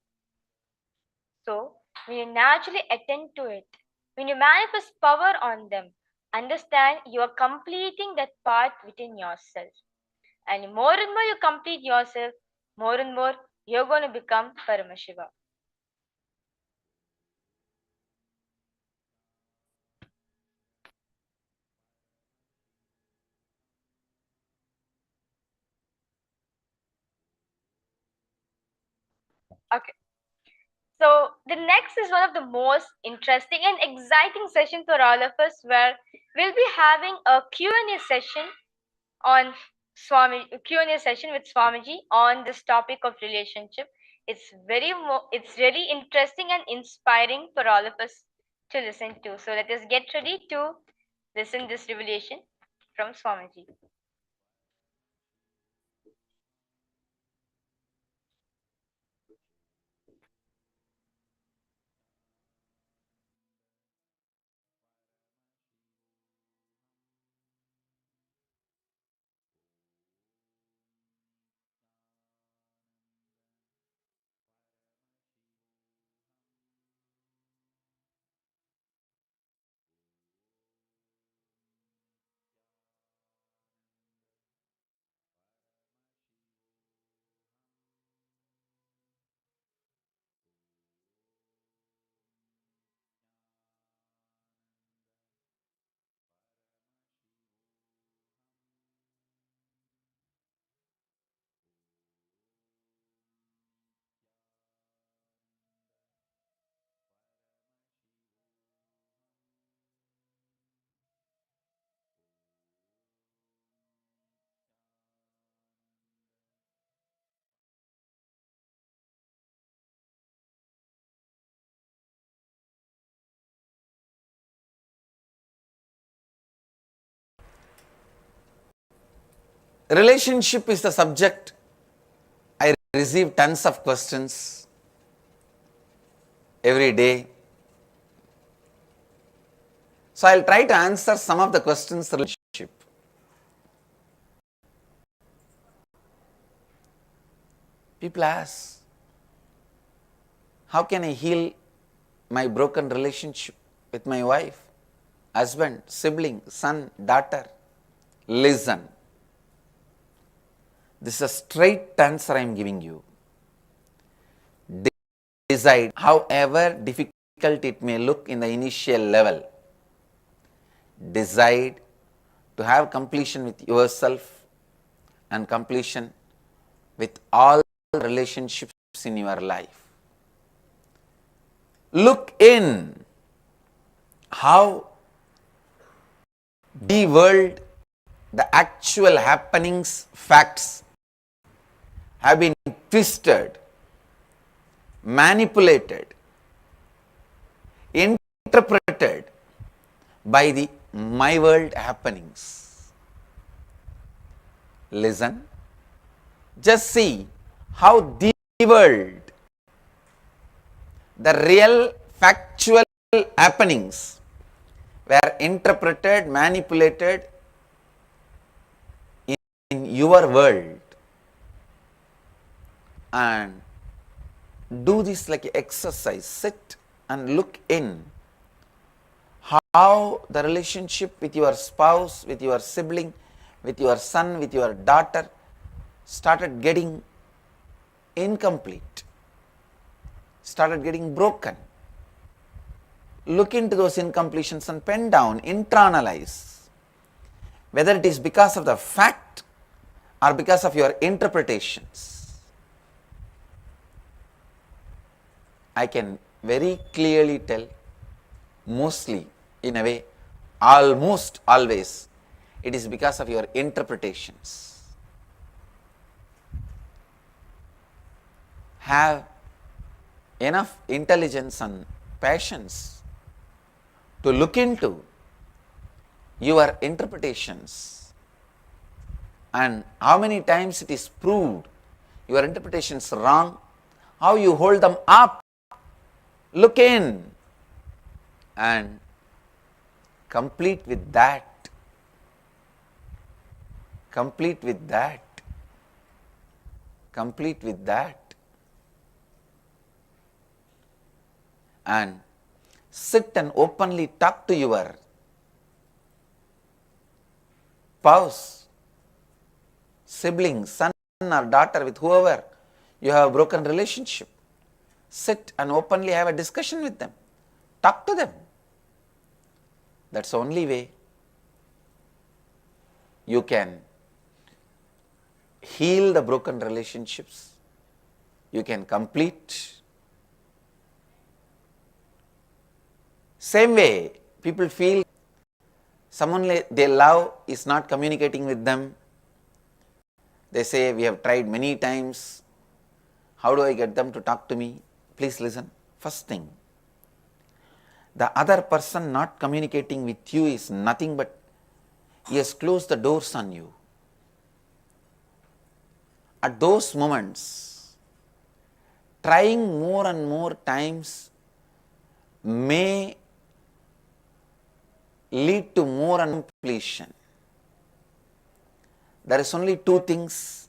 So when you naturally attend to it, when you manifest power on them, understand you are completing that part within yourself. And more you complete yourself, more and more you're going to become Paramashiva. Okay. So the next is one of the most interesting and exciting sessions for all of us, where we'll be having a Q&A session on Q&A session with Swamiji on this topic of relationship. It's really interesting and inspiring for all of us to listen to. So let us get ready to listen this revelation from Swamiji.
Relationship is the subject. I receive tons of questions every day. So I'll try to answer some of the questions relationship. People ask, how can I heal my broken relationship with my wife, husband, sibling, son, daughter? Listen. This is a straight answer I am giving you. Decide, however difficult it may look in the initial level, decide to have completion with yourself and completion with all relationships in your life. Look in how the world, the actual happenings, facts have been twisted, manipulated, interpreted by the my world happenings. Listen, just see how the world, the real factual happenings were interpreted, manipulated in your world, and do this like an exercise. Sit and look in how the relationship with your spouse, with your sibling, with your son, with your daughter started getting incomplete, started getting broken. Look into those incompletions and pen down, internalize, whether it is because of the fact or because of your interpretations. I can very clearly tell, mostly, in a way, almost always, it is because of your interpretations. Have enough intelligence and patience to look into your interpretations, and how many times it is proved your interpretations wrong, how you hold them up. Look in and complete with that. Complete with that. Complete with that. And sit and openly talk to your spouse, sibling, son or daughter, with whoever you have a broken relationship. Sit and openly have a discussion with them. Talk to them. That's the only way you can heal the broken relationships. You can complete. Same way, people feel someone they love is not communicating with them. They say, we have tried many times. How do I get them to talk to me? Please listen. First thing, the other person not communicating with you is nothing but he has closed the doors on you. At those moments, trying more and more times may lead to more completion. There is only two things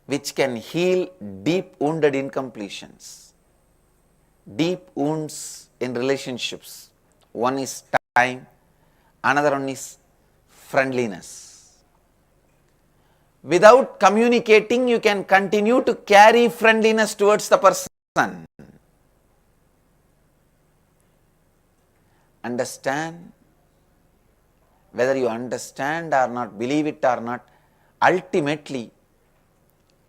which can heal deep wounded incompletions. Deep wounds in relationships. One is time, another one is friendliness. Without communicating, you can continue to carry friendliness towards the person. Understand, whether you understand or not, believe it or not, ultimately,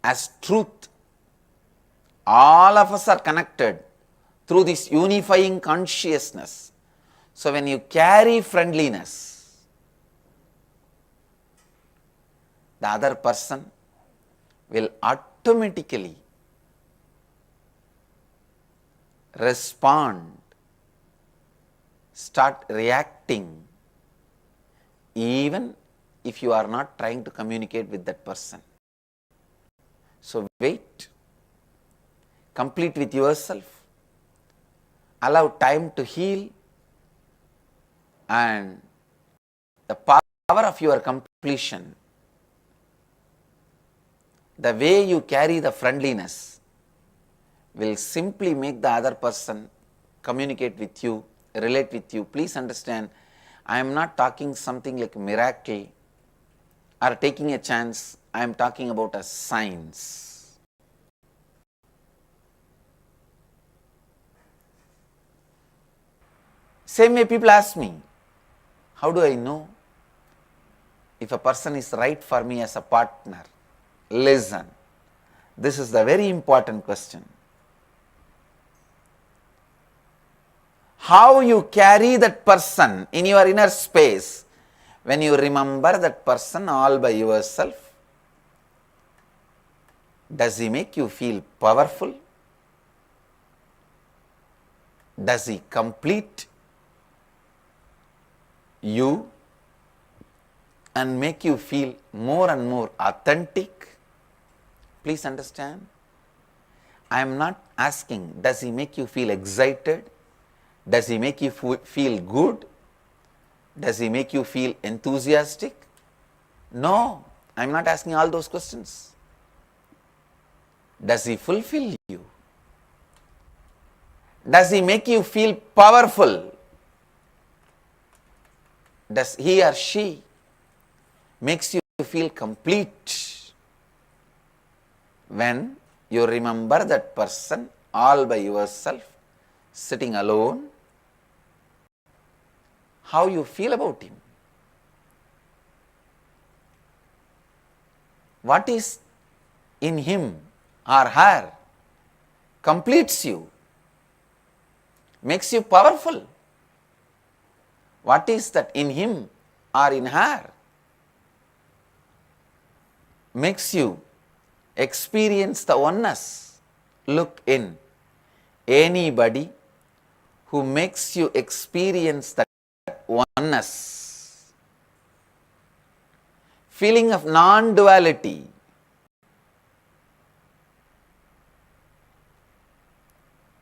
as truth, all of us are connected through this unifying consciousness. So when you carry friendliness, the other person will automatically respond, start reacting, even if you are not trying to communicate with that person. So wait, complete with yourself, allow time to heal, and the power of your completion the way you carry the friendliness will simply make the other person communicate with you, relate with you. Please understand, I am not talking something like miracle or taking a chance. I am talking about a science. Same way people ask me, how do I know if a person is right for me as a partner? Listen, this is the very important question. How you carry that person in your inner space when you remember that person all by yourself? Does he make you feel powerful? Does he complete you and make you feel more and more authentic? Please understand, I am not asking, does he make you feel excited? Does he make you feel good? Does he make you feel enthusiastic? No, I am not asking all those questions. Does he fulfill you? Does he make you feel powerful? Does he or she makes you feel complete? When you remember that person all by yourself, sitting alone, how you feel about him? What is in him or her completes you, makes you powerful? What is that in him or in her makes you experience the oneness? Look in anybody who makes you experience that oneness, feeling of non-duality,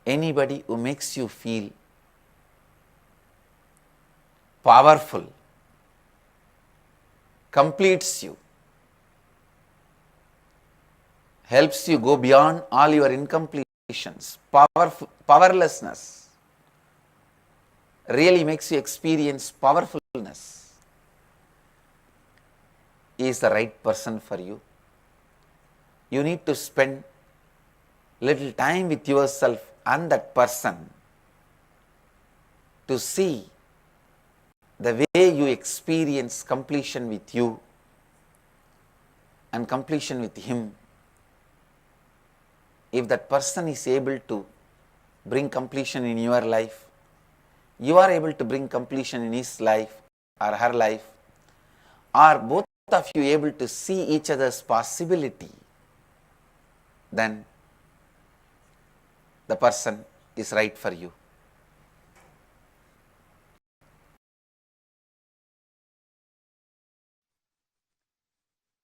anybody who makes you feel powerful, completes you, helps you go beyond all your incompletions, powerlessness, really makes you experience powerfulness, is the right person for you. You need to spend little time with yourself and that person to see the way you experience completion with you and completion with him. If that person is able to bring completion in your life, you are able to bring completion in his life or her life, are both of you able to see each other's possibility, then the person is right for you.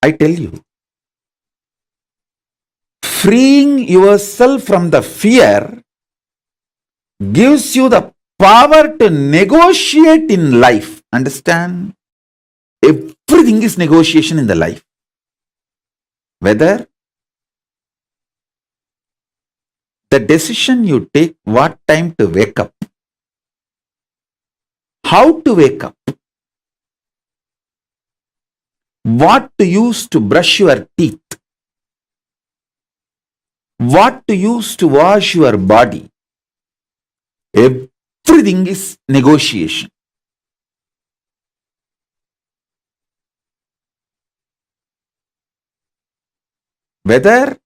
I tell you, freeing yourself from the fear gives you the power to negotiate in life. Understand? Everything is negotiation in the life. Whether the decision you take, what time to wake up, how to wake up, what to use to brush your teeth, what to use to wash your body, everything is negotiation. Whether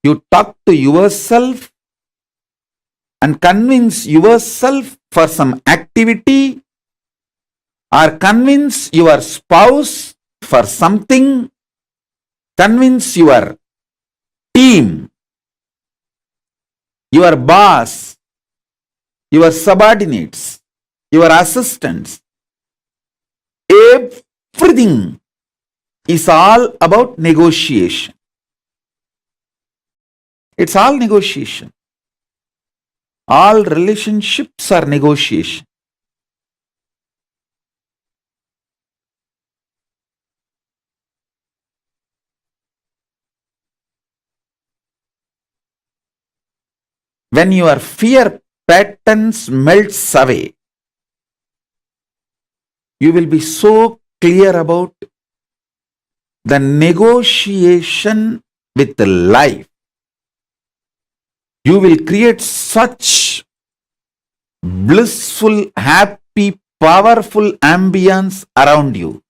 you talk to yourself and convince yourself for some activity, or convince your spouse for something, convince your team, your boss, your subordinates, your assistants, everything is all about negotiation. It's all negotiation. All relationships are negotiation. when your fear patterns melts away, you will be so clear about the negotiation with life. You will create such blissful, happy, powerful ambience around you.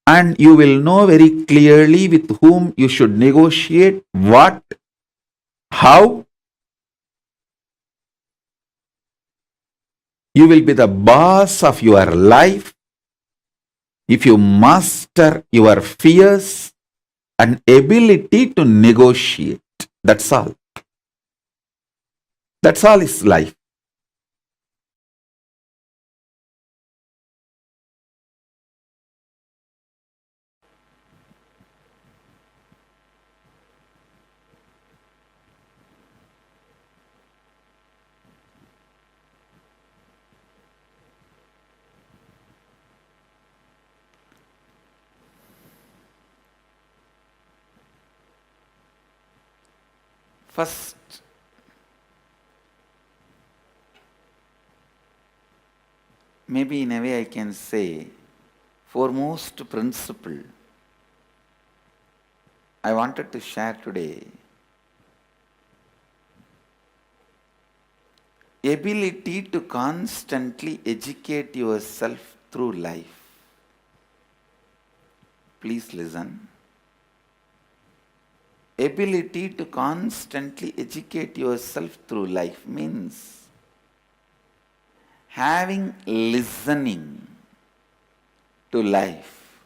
And you will know very clearly with whom you should negotiate, what, how. You will be the boss of your life if you master your fears and ability to negotiate. That's all. That's all is life. First, maybe in a way I can say, foremost principle I wanted to share today, ability to constantly educate yourself through life. Please listen. Ability to constantly educate yourself through life means having listening to life.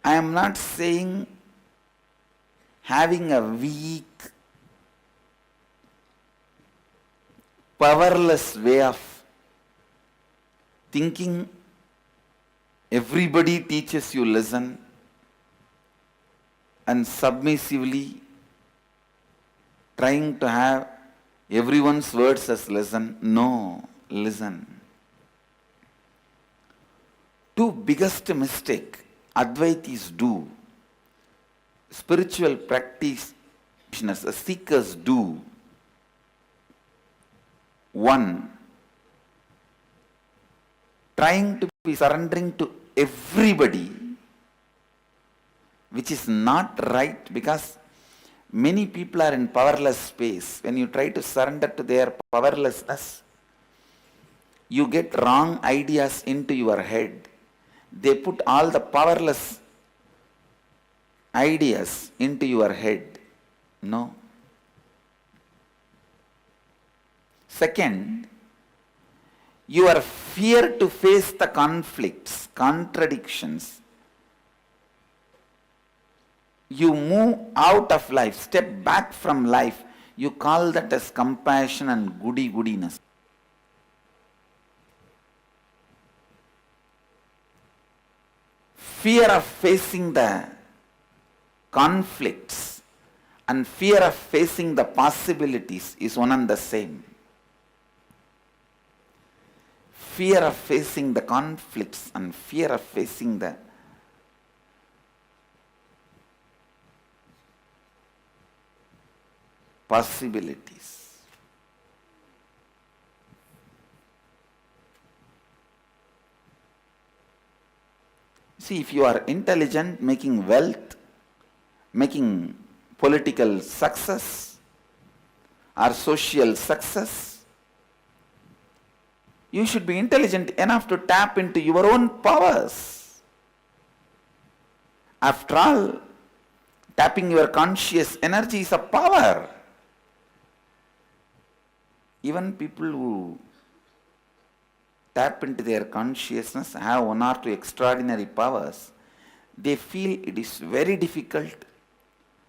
I am not saying having a weak, powerless way of thinking. Everybody teaches you listen and submissively trying to have everyone's words as listen. No, listen. Two biggest mistake Advaitis do, spiritual practitioners, seekers do. One, trying to be surrendering to everybody, which is not right, because many people are in powerless space. When you try to surrender to their powerlessness, you get wrong ideas into your head. They put all the powerless ideas into your head. No. Second, your fear to face the conflicts, contradictions. You move out of life, step back from life. You call that as compassion and goody-goodiness. Fear of facing the conflicts and fear of facing the possibilities is one and the same. Fear of facing the conflicts and fear of facing the possibilities. See, if you are intelligent, making wealth, making political success or social success, you should be intelligent enough to tap into your own powers. After all, tapping your conscious energy is a power. Even people who tap into their consciousness have one or two extraordinary powers. They feel it is very difficult,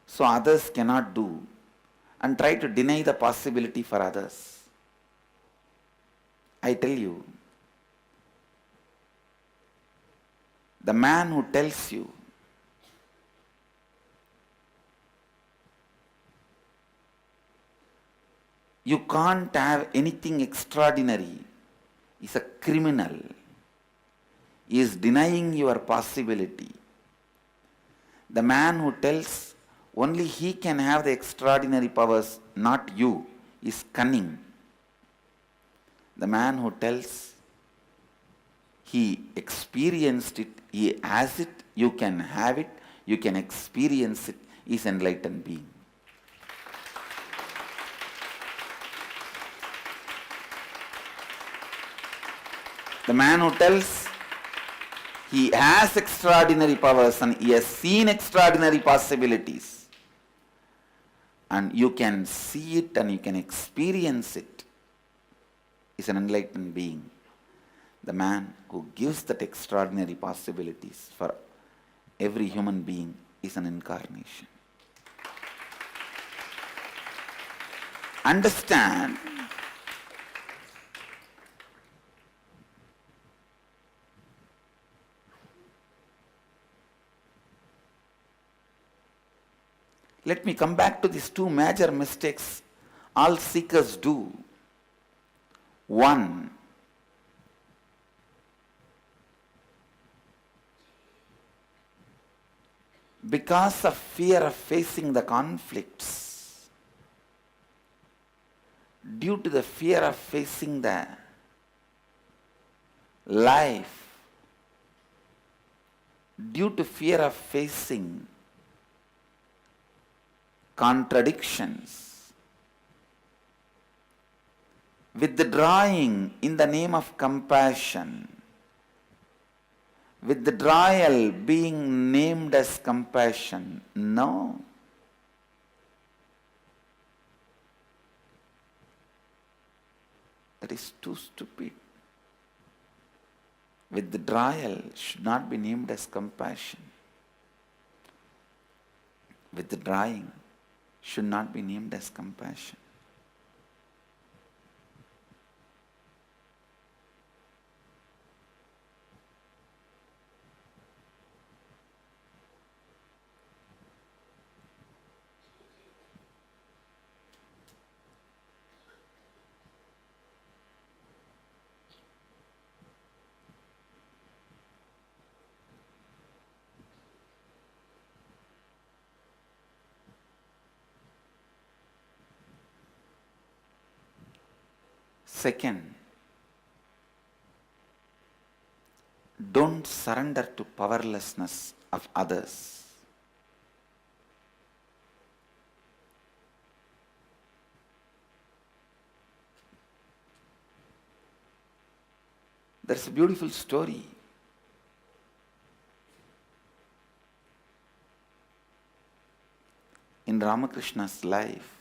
so others cannot do, and try to deny the possibility for others. I tell you, the man who tells you you can't have anything extraordinary is a criminal. He is denying your possibility. The man who tells only he can have the extraordinary powers, not you, is cunning. The man who tells he experienced it, he has it, you can have it, you can experience it, is enlightened being. The man who tells he has extraordinary powers and he has seen extraordinary possibilities, and you can see it and you can experience it, is an enlightened being. The man who gives that extraordinary possibilities for every human being is an incarnation. Understand, let me come back to these two major mistakes all seekers do. One, because of fear of facing the conflicts, due to the fear of facing the life, due to fear of facing contradictions, withdrawing in the name of compassion, withdrawal being named as compassion. No. That is too stupid. Withdrawal should not be named as compassion. Withdrawing should not be named as compassion. Second, don't surrender to powerlessness of others. There's a beautiful story. In Ramakrishna's life,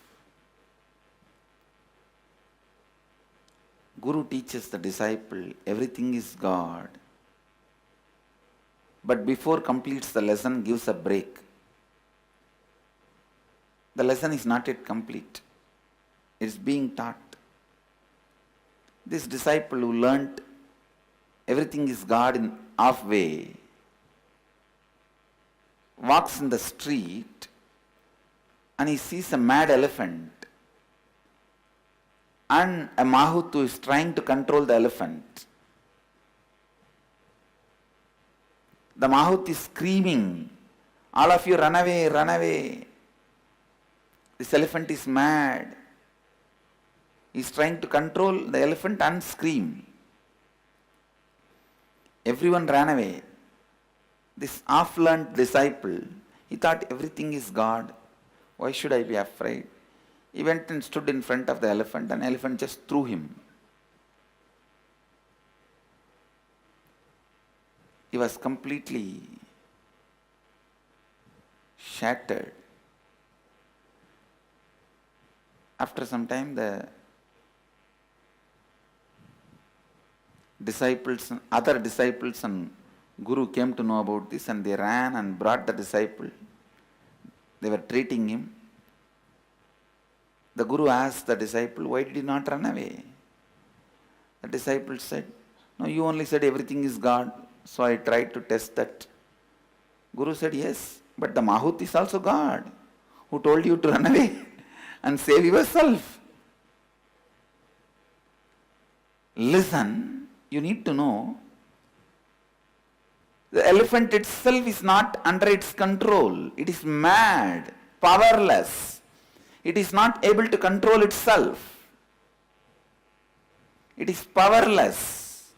Guru teaches the disciple everything is God, but before completes the lesson gives a break. The lesson is not yet complete. It is being taught. This disciple who learnt everything is God in halfway walks in the street and he sees a mad elephant. And a Mahut is trying to control the elephant. The Mahut is screaming, all of you run away, run away. This elephant is mad. He is trying to control the elephant and scream. Everyone ran away. This half-learned disciple, he thought everything is God. Why should I be afraid? He went and stood in front of the elephant and the elephant just threw him. He was completely shattered. After some time, the disciples, other disciples and Guru came to know about this and they ran and brought the disciple. They were treating him. The Guru asked the disciple, why did you not run away? The disciple said, no, you only said everything is God, so I tried to test that. Guru said, yes, but the Mahut is also God, who told you to run away and save yourself. Listen, you need to know, the elephant itself is not under its control. It is mad. powerless. It is not able to control itself. It is powerless.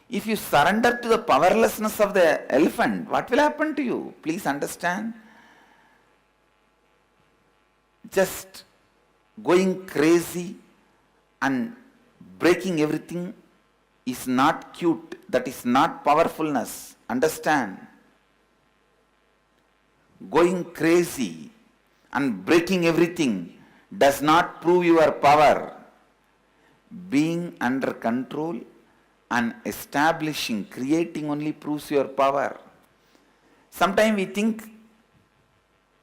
If you surrender to the powerlessness of the elephant, what will happen to you? Please understand. Just going crazy and breaking everything is not cute. That is not powerfulness. Understand. Going crazy and breaking everything does not prove your power. Being under control and establishing, creating only proves your power. Sometimes we think,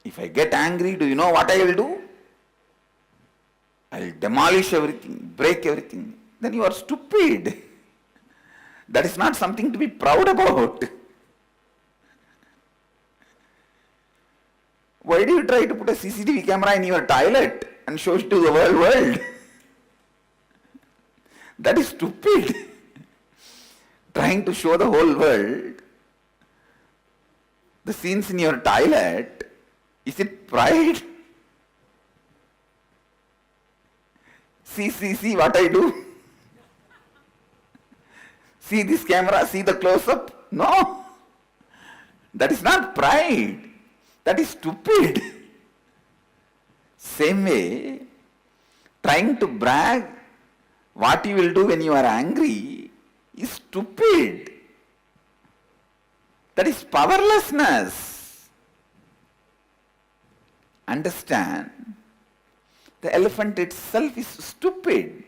if I get angry, do you know what I will do? I will demolish everything, break everything. Then you are stupid. That is not something to be proud about. Why do you try to put a CCTV camera in your toilet and show it to the world? That is stupid. Trying to show the whole world the scenes in your toilet, is it pride? See what I do. See this camera, see the close-up. No, that is not pride. That is stupid. Same way, trying to brag what you will do when you are angry is stupid. That is powerlessness. Understand, the elephant itself is stupid.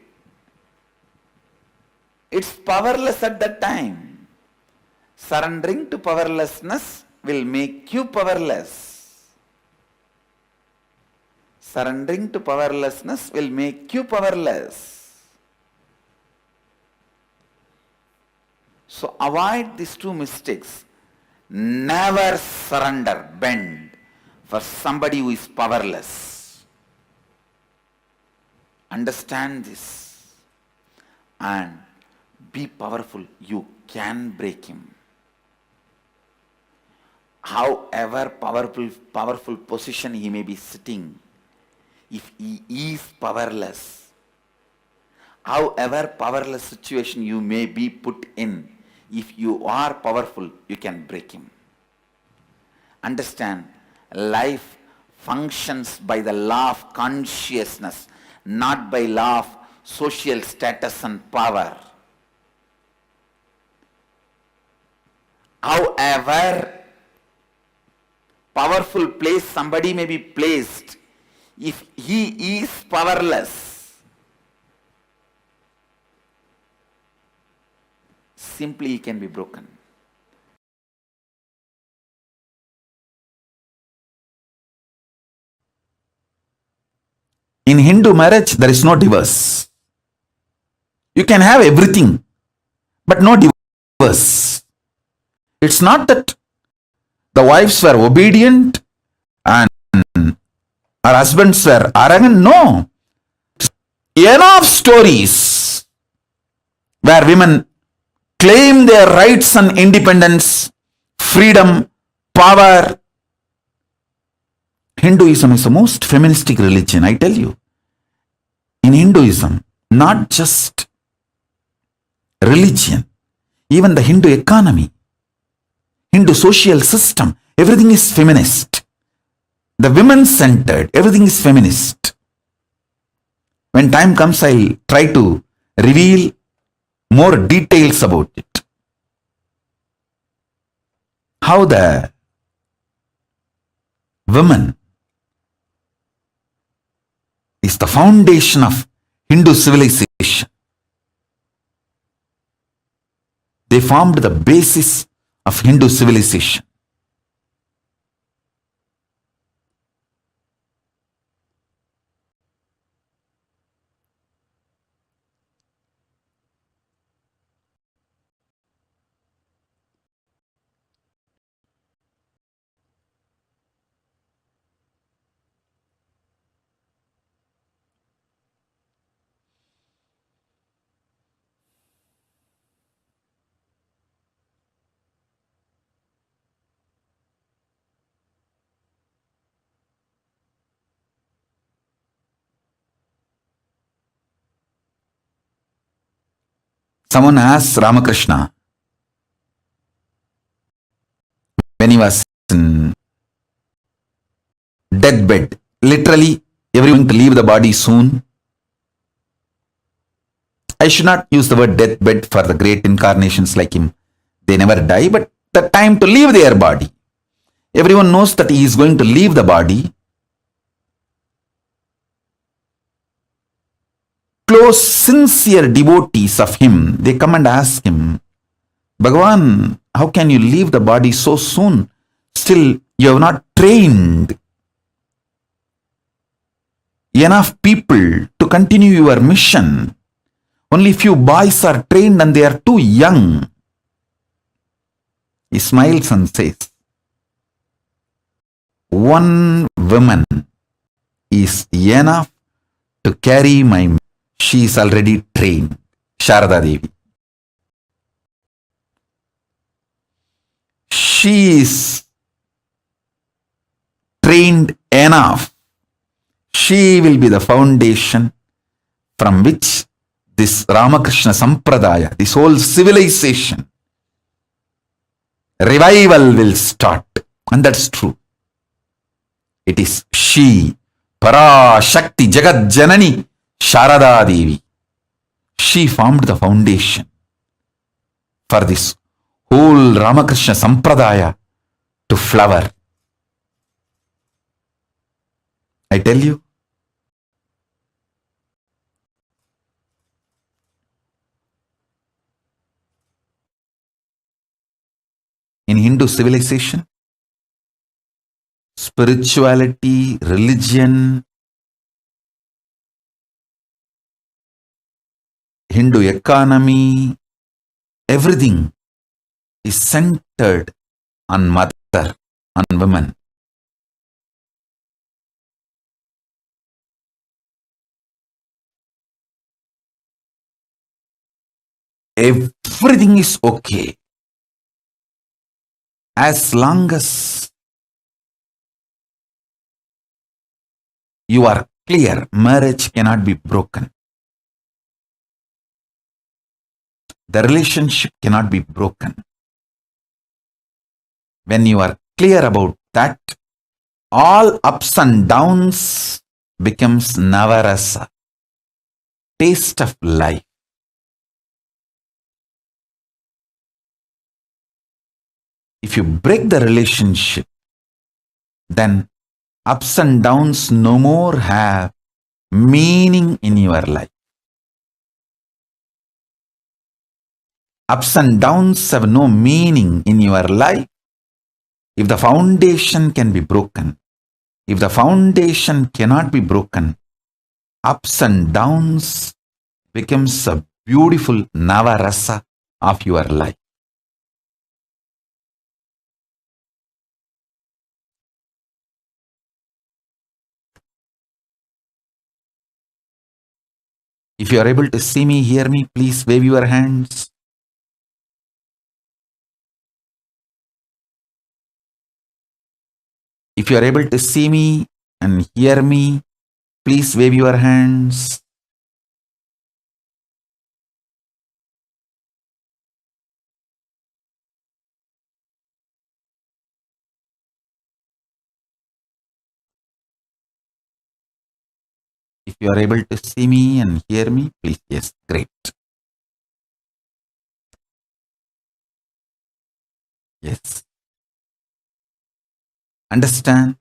It's powerless at that time. Surrendering to powerlessness will make you powerless. Surrendering to powerlessness will make you powerless. So avoid these two mistakes. Never surrender, bend for somebody who is powerless. Understand this and be powerful. You can break him. However powerful position he may be sitting, if he is powerless, however powerless situation you may be put in, if you are powerful, you can break him. Understand, life functions by the law of consciousness, not by law of social status and power. However powerful place somebody may be placed, if he is powerless, simply he can be broken. In Hindu marriage, there is no divorce. You can have everything, but no divorce. It's not that the wives were obedient and our husbands were arrogant. No. Enough stories where women claim their rights and independence, freedom, power. Hinduism is the most feministic religion, I tell you. In Hinduism, not just religion, even the Hindu economy, Hindu social system, everything is feminist. The women-centered, everything is feminist. When time comes, I'll try to reveal more details about it. How the woman is the foundation of Hindu civilization. They formed the basis of Hindu civilization. Someone asked Ramakrishna when he was in deathbed, literally everyone to leave the body soon. I should not use the word deathbed for the great incarnations like him. They never die, but the time to leave their body. Everyone knows that he is going to leave the body. Close, sincere devotees of him, they come and ask him, Bhagavan, how can you leave the body so soon? Still, you have not trained enough people to continue your mission. Only few boys are trained and they are too young. He smiles and says, one woman is enough to carry my mission. She is already trained. Sharada Devi. She is trained enough. She will be the foundation from which this Ramakrishna Sampradaya, this whole civilization, revival will start. And that's true. It is she, Parashakti Jagat Janani, Sharada Devi. She formed the foundation for this whole Ramakrishna Sampradaya to flower. I tell you, in Hindu civilization, spirituality, religion, Hindu economy, everything is centered on mother, on women. Everything is okay as long as you are clear. Marriage cannot be broken. The relationship cannot be broken. When you are clear about that, all ups and downs becomes navarasa, taste of life. If you break the relationship, then ups and downs no more have meaning in your life. Ups and downs have no meaning in your life if the foundation can be broken. If the foundation cannot be broken, ups and downs becomes a beautiful navarasa of your life. If you are able to see me, hear me, please wave your hands. If you are able to see me and hear me, please wave your hands. If you are able to see me and hear me, please, yes, great. Yes. Understand?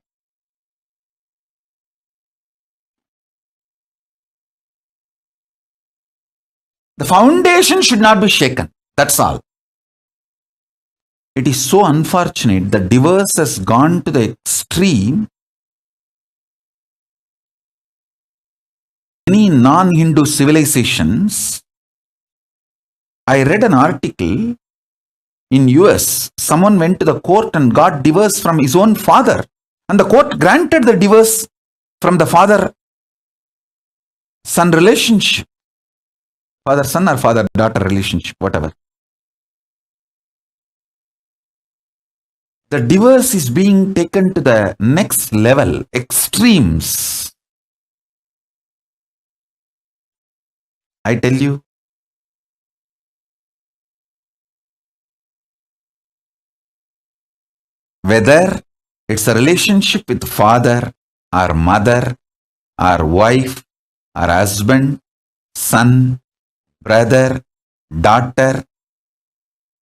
The foundation should not be shaken. That's all. It is so unfortunate that divorce has gone to the extreme. Many non-Hindu civilizations, I read an article in US, someone went to the court and got divorce from his own father, and the court granted the divorce from the father-son relationship, father-son or father-daughter relationship, whatever. The divorce is being taken to the next level, extremes. I tell you, Whether it's a relationship with father or mother or wife or husband, son, brother, daughter,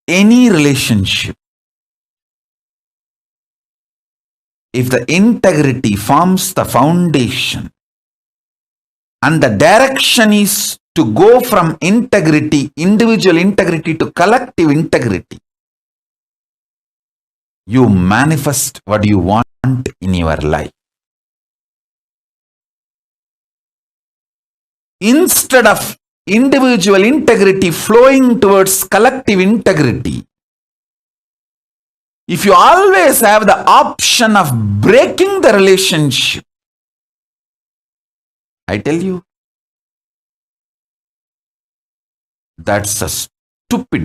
any relationship. If the integrity forms the foundation and the direction is to go from integrity, individual integrity to collective integrity, you manifest what you want in your life. Instead of individual integrity flowing towards collective integrity, if you always have the option of breaking the relationship, I tell you, that's a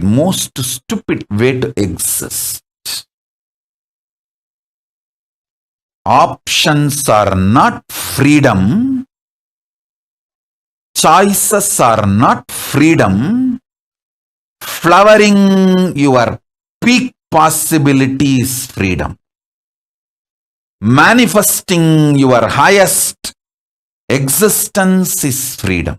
most stupid way to exist. Options are not freedom. Choices are not freedom. Flowering your peak possibility is freedom. Manifesting your highest existence is freedom.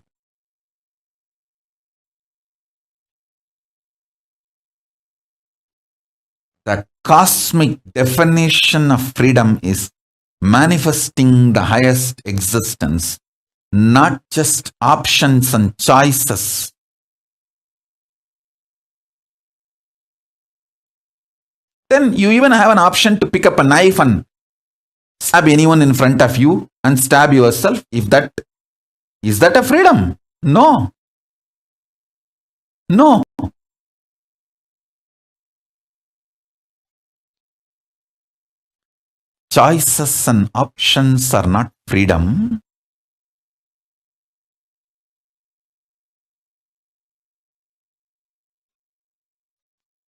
The cosmic definition of freedom is manifesting the highest existence, not just options and choices. Then you even have an option to pick up a knife and stab anyone in front of you and stab yourself. Is that a freedom? No. No. Choices and options are not freedom.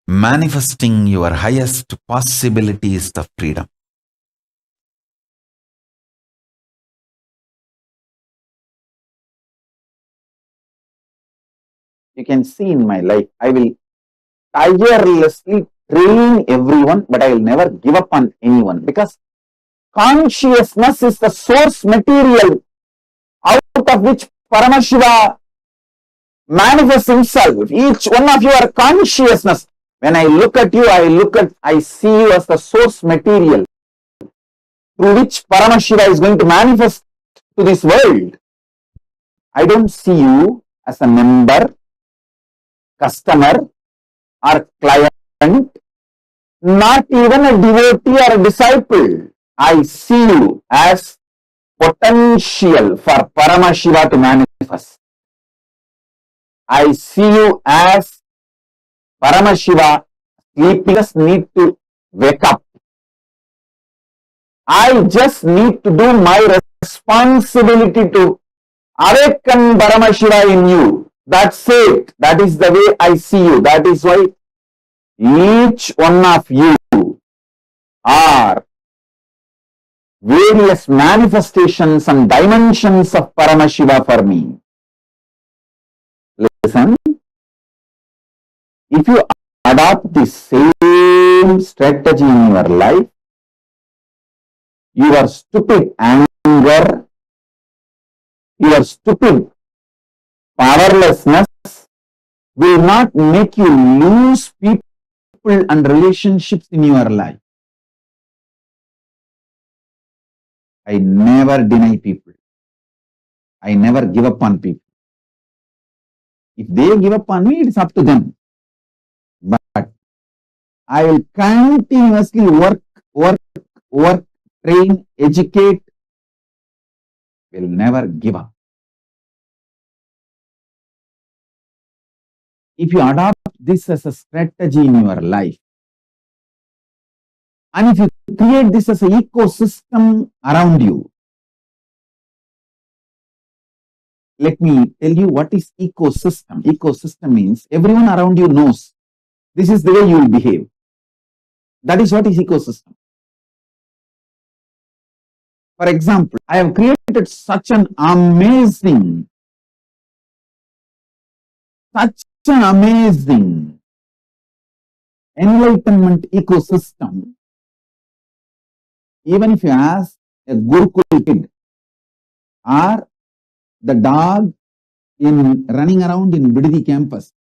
Manifesting your highest possibility is the freedom. You can see in my life, I will tirelessly train everyone, but I will never give up on anyone, because consciousness is the source material out of which Paramashiva manifests himself. Each one of you are consciousness. When I look at you, I see you as the source material through which Paramashiva is going to manifest to this world. I don't see you as a member, customer, or client, not even a devotee or a disciple. I see you as potential for Paramashiva to manifest. I see you as Paramashiva sleeping. Just need to wake up. I just need to do my responsibility to awaken Paramashiva in you. That's it. That is the way I see you. That is why each one of you are various manifestations and dimensions of Paramashiva for me. Listen, if you adopt the same strategy in your life, your stupid anger, your stupid powerlessness will not make you lose people and relationships in your life. I never deny people. I never give up on people. If they give up on me, it's up to them. But I will continuously work, train, educate. Will never give up. If you adopt this as a strategy in your life, and if you create this as an ecosystem around you, let me tell you what is ecosystem. Ecosystem means everyone around you knows this is the way you will behave. That is what is ecosystem. For example, I have created such an amazing enlightenment ecosystem even if you ask a Gurukul kid or the dog in running around in Bididi campus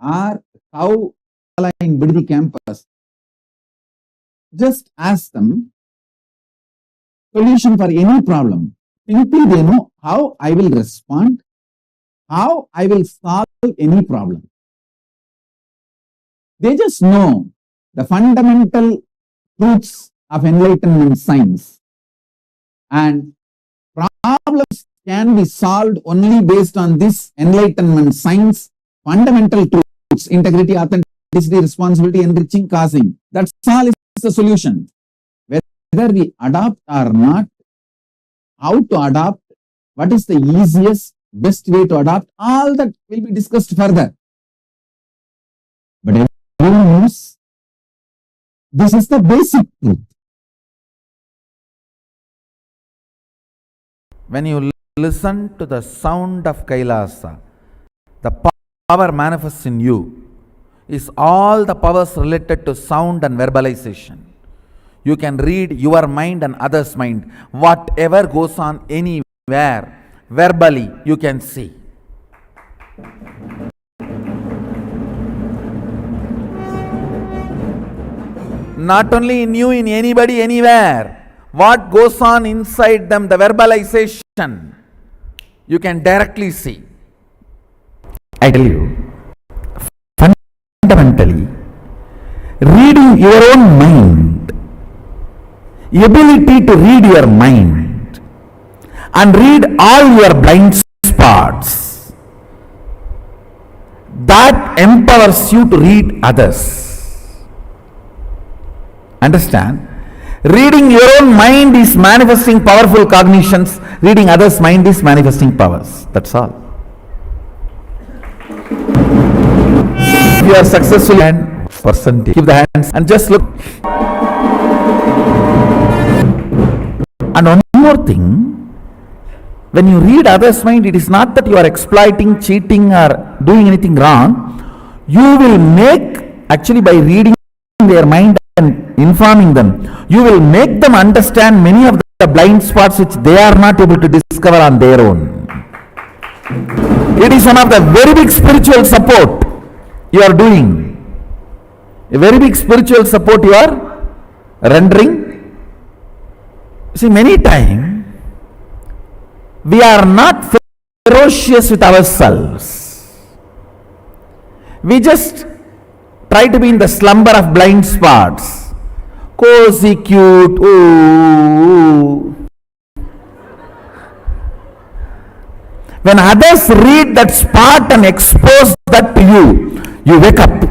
or cow in Bididi campus, just ask them solution for any problem. Simply they know how I will respond, how I will solve any problem. They just know the fundamental truths of enlightenment science, and problems can be solved only based on this enlightenment science, fundamental truths, integrity, authenticity, responsibility, enriching, causing. That's all is the solution. Whether we adopt or not, how to adopt, what is the easiest, best way to adopt, all that will be discussed further. But everyone knows this is the basic truth.
When you listen to the sound of Kailasa, the power manifests in you is all the powers related to sound and verbalization. You can read your mind and others' mind. Whatever goes on anywhere, verbally, you can see. Not only in you, in anybody, anywhere. What goes on inside them, the verbalization, you can directly see. I tell you, fundamentally, reading your own mind, ability to read your mind and read all your blind spots, that empowers you to read others. Understand? Reading your own mind is manifesting powerful cognitions. Reading others' mind is manifesting powers. That's all. If you are successful and percentage, keep the hands and just look. And one more thing, when you read others' mind, it is not that you are exploiting, cheating or doing anything wrong. You will make, actually by reading their mind and informing them, you will make them understand many of the blind spots which they are not able to discover on their own. It is one of the very big spiritual support you are doing. A very big spiritual support you are rendering. See, many times we are not ferocious with ourselves. We just try to be in the slumber of blind spots. Cozy, cute, ooh. When others read that spot and expose that to you, you wake up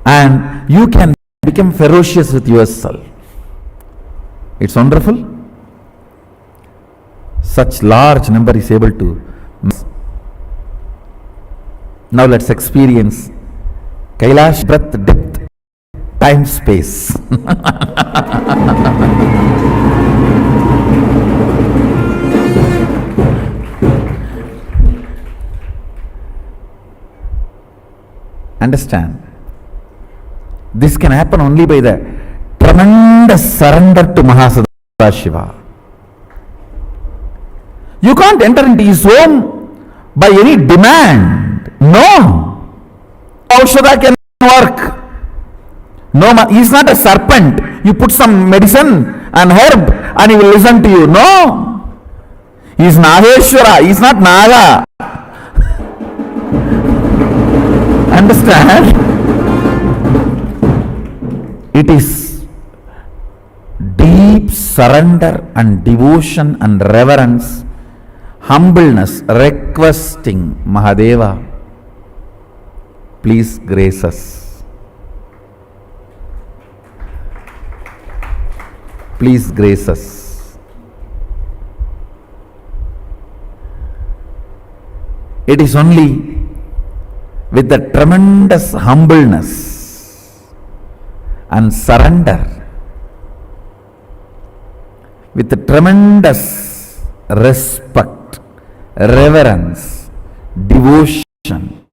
and you can become ferocious with yourself. It's wonderful. Such large number is able to. Now let's experience Kailash breadth, depth, time, space. Understand? This can happen only by the tremendous surrender to Mahasada. You can't enter into his home by any demand. No. Aushadha can work. No, he is not a serpent. You put some medicine and herb and he will listen to you. No. He is Nageshwara. He is not Naga. Understand? It is deep surrender and devotion and reverence, humbleness, requesting Mahadeva, please grace us. Please grace us. It is only with the tremendous humbleness and surrender, with the tremendous respect, reverence, devotion,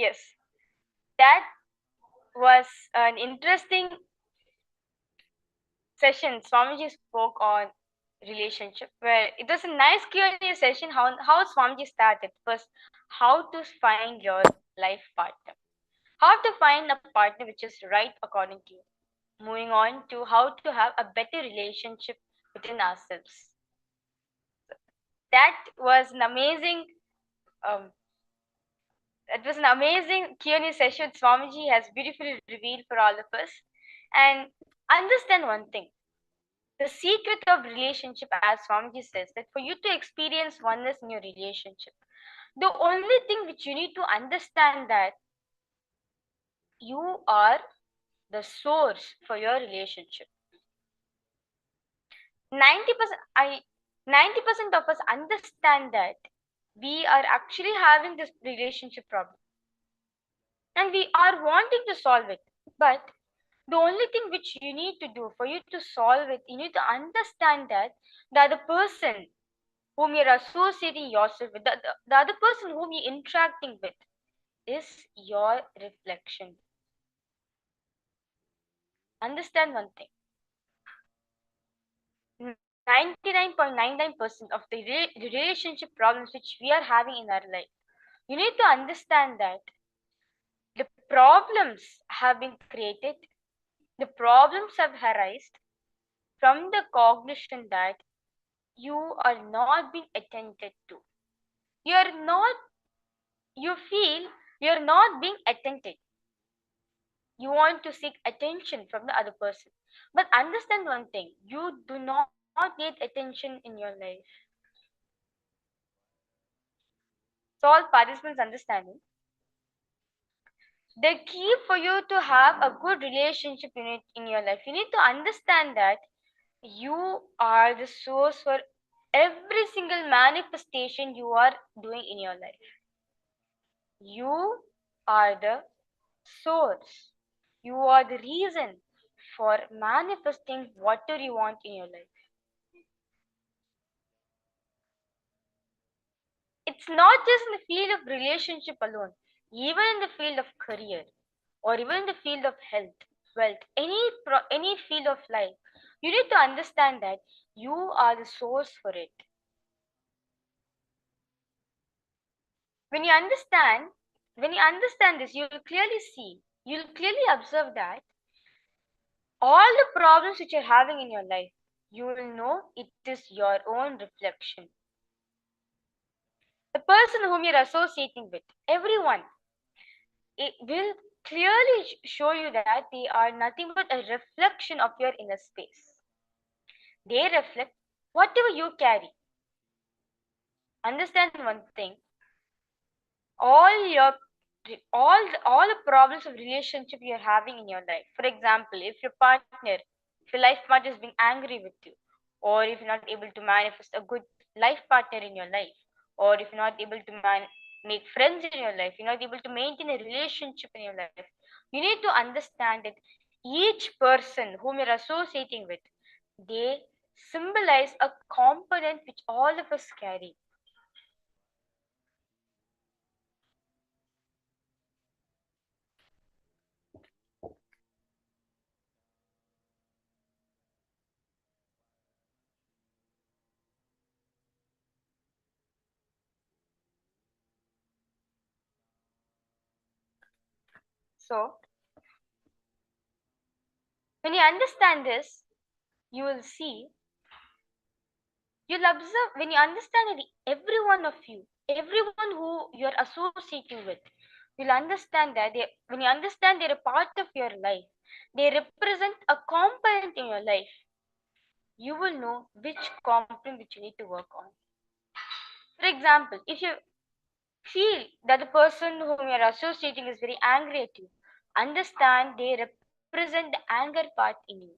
Yes, that was an interesting session. Swamiji spoke on relationship, where it was a nice Q&A session. How Swamiji started first, how to find your life partner, how to find a partner which is right according to you. Moving on to how to have a better relationship within ourselves. That was an amazing. Um, it was an amazing Q&A session Swamiji has beautifully revealed for all of us. And understand one thing. The secret of relationship, as Swamiji says, that for you to experience oneness in your relationship, the only thing which you need to understand that you are the source for your relationship. 90% of us understand that we are actually having this relationship problem and we are wanting to solve it, but the only thing which you need to do for you to solve it, you need to understand that the other person whom you're associating yourself with, the other person whom you're interacting with, is your reflection. Understand one thing. 99.99% of the relationship problems which we are having in our life, you need to understand that the problems have been created, the problems have arisen from the cognition that you are not being attended to. You feel you're not being attended. You want to seek attention from the other person. But understand one thing, you do not need attention in your life. So all participants understanding. The key for you to have a good relationship in your life, you need to understand that you are the source for every single manifestation you are doing in your life. You are the source. You are the reason for manifesting whatever you want in your life. It's not just in the field of relationship alone, even in the field of career or even in the field of health, wealth, any field of life, you need to understand that you are the source for it. When you understand this, you'll clearly observe that all the problems which you're having in your life, you will know it is your own reflection. The person whom you're associating with, everyone, it will clearly show you that they are nothing but a reflection of your inner space. They reflect whatever you carry. Understand one thing, all the problems of relationship you're having in your life. For example, if your life partner is being angry with you, or if you're not able to manifest a good life partner in your life, or if you're not able to make friends in your life, you're not able to maintain a relationship in your life, you need to understand that each person whom you're associating with, they symbolize a component which all of us carry. So, when you understand this, you will see, you'll observe, when you understand that every one of you, everyone who you're associating with, you'll understand that when you understand they're a part of your life, they represent a component in your life, you will know which component which you need to work on. For example, if you feel that the person whom you're associating is very angry at you, understand they represent the anger part in you.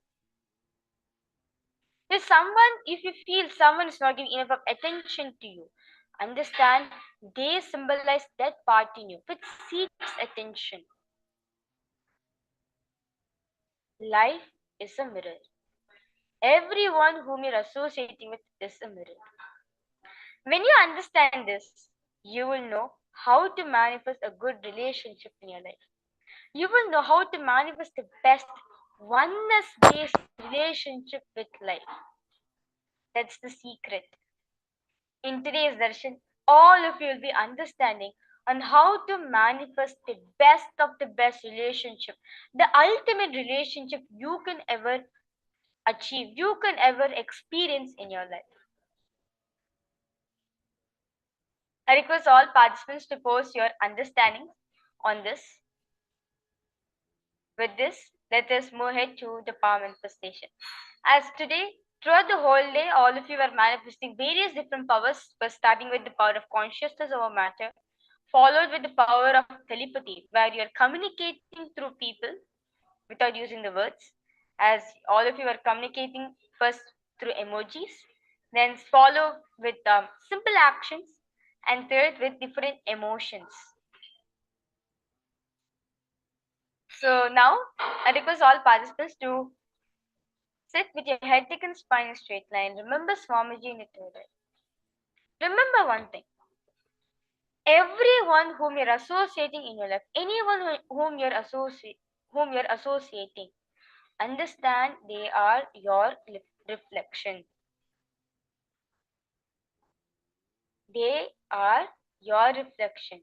If you feel someone is not giving enough of attention to you, understand they symbolize that part in you which seeks attention. Life is a mirror. Everyone whom you're associating with is a mirror. When you understand this, you will know how to manifest a good relationship in your life. You will know how to manifest the best oneness based relationship with life. That's the secret. In today's darshan, all of you will be understanding on how to manifest the best of the best relationship, the ultimate relationship you can ever achieve, you can ever experience in your life. I request all participants to post your understanding on this. With this, let us move ahead to the power manifestation. As today, throughout the whole day, all of you are manifesting various different powers, first starting with the power of consciousness over matter, followed with the power of telepathy, where you are communicating through people without using the words, as all of you are communicating first through emojis, then follow with simple actions, and third with different emotions. So now I request all participants to sit with your head, neck, and spine in a straight line. Remember Swamiji in the third eye. Remember one thing. Everyone whom you're associating in your life, anyone whom you're associating, understand they are your reflection. They are your reflection.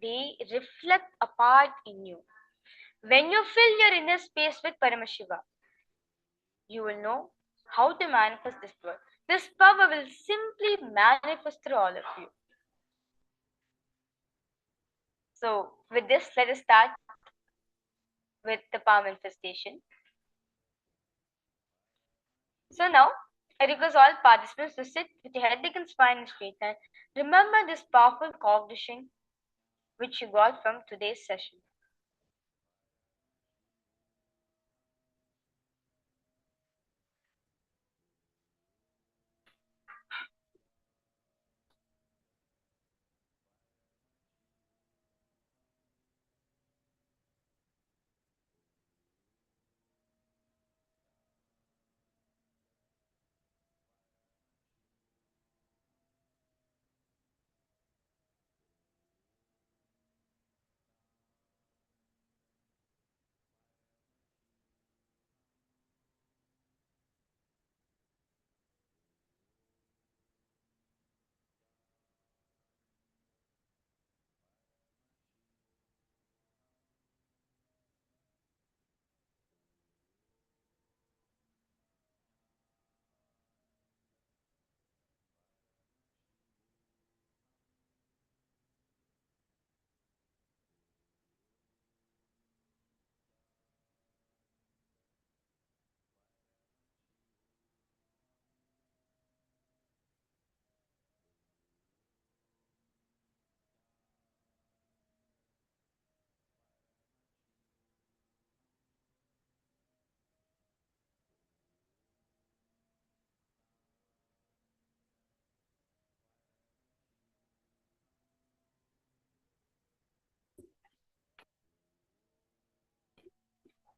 They reflect a part in you. When you fill your inner space with Paramashiva, you will know how to manifest this power. This power will simply manifest through all of you. So, with this, let us start with the power manifestation. So now, I request all participants to sit with your head, neck, and spine in straight line. Remember this powerful cognition which you got from today's session.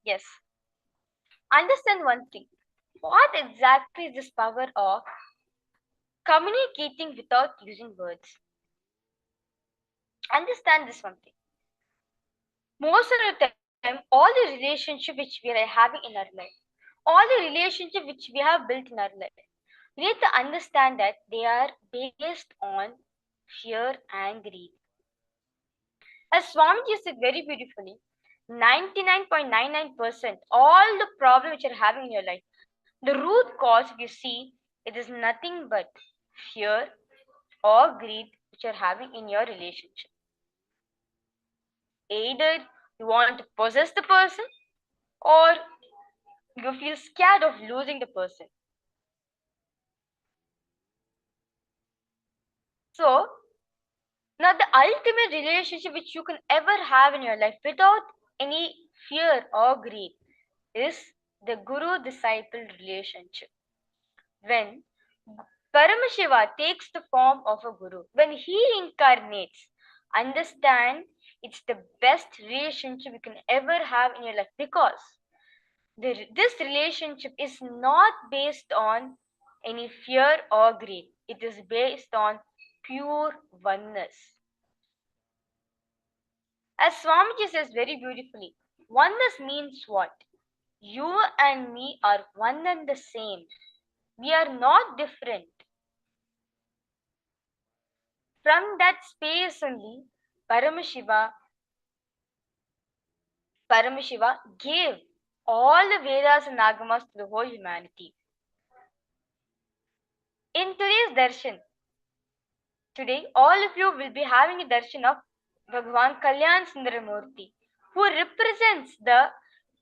Yes. Understand one thing. What exactly is this power of communicating without using words? Understand this one thing. Most of the time, all the relationship which we are having in our life, all the relationship which we have built in our life, we need to understand that they are based on fear and greed. As Swamiji said very beautifully, 99.99% all the problems which are having in your life, the root cause, if you see, it is nothing but fear or greed which are having in your relationship. Either you want to possess the person or you feel scared of losing the person. So, now the ultimate relationship which you can ever have in your life without any fear or greed is the guru-disciple relationship. When Paramashiva takes the form of a guru, when he incarnates, understand it's the best relationship you can ever have in your life, because this relationship is not based on any fear or greed. It is based on pure oneness. As Swamiji says very beautifully, oneness means what? You and me are one and the same. We are not different. From that space only, Paramashiva gave all the Vedas and Agamas to the whole humanity. In today's darshan, today all of you will be having a darshan of Bhagavan Kalyan Sundaramurti, who represents the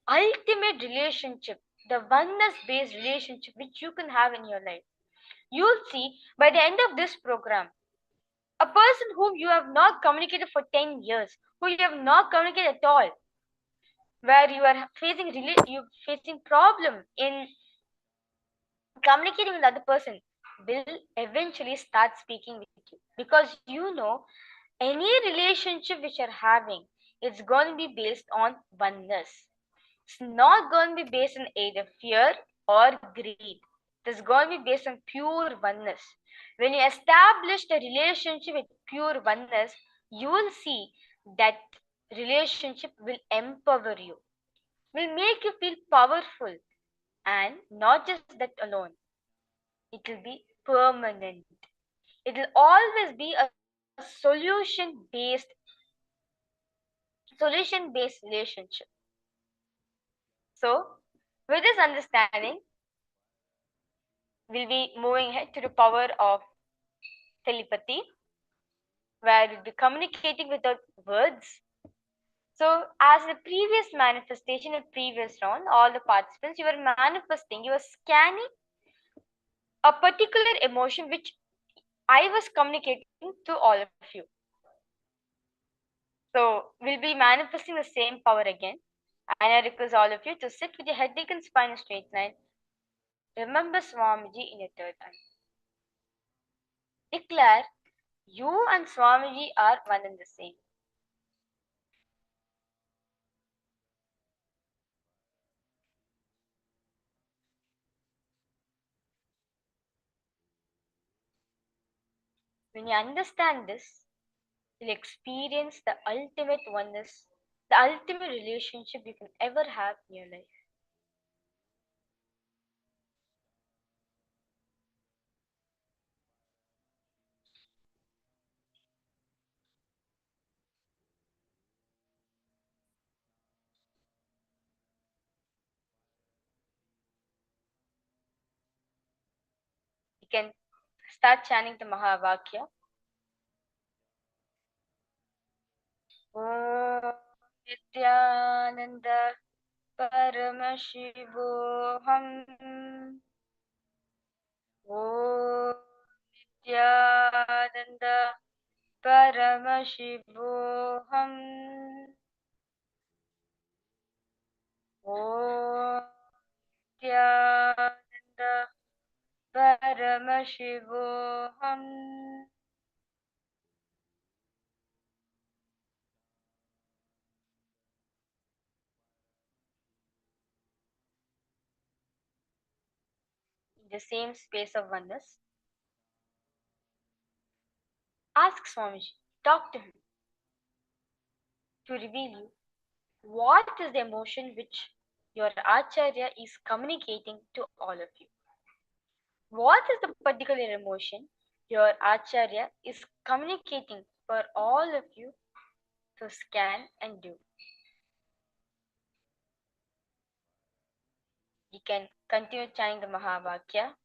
ultimate relationship, the oneness-based relationship which you can have in your life. You'll see by the end of this program, a person whom you have not communicated for 10 years, who you have not communicated at all, where you are facing problem in communicating with the other person, will eventually start speaking with you, because you know any relationship which you're having, it's going to be based on oneness. It's not going to be based on either fear or greed. It's going to be based on pure oneness. When you establish a relationship with pure oneness, you will see that relationship will empower you, will make you feel powerful, and not just that alone. It will be permanent. It will always be a solution-based relationship. So, with this understanding, we'll be moving ahead to the power of telepathy, where we'll be communicating without words. So, as the previous manifestation in previous round, all the participants, you were manifesting, you were scanning a particular emotion which I was communicating to all of you. So, we'll be manifesting the same power again. And I request all of you to sit with your head, neck, and spine in a straight line. Remember Swamiji in your third eye. Declare, you and Swamiji are one and the same. When you understand this, you'll experience the ultimate oneness, the ultimate relationship you can ever have in your life. You can start chanting the Mahavakya. Om Nityananda Paramashivoham. Om Nityananda Paramashivoham. Om Nityananda Paramashivoham. In the same space of oneness, ask Swamiji, talk to him to reveal you what is the emotion which your Acharya is communicating to all of you. What is the particular emotion your Acharya is communicating for all of you to scan and do? You can continue chanting the Mahavakya.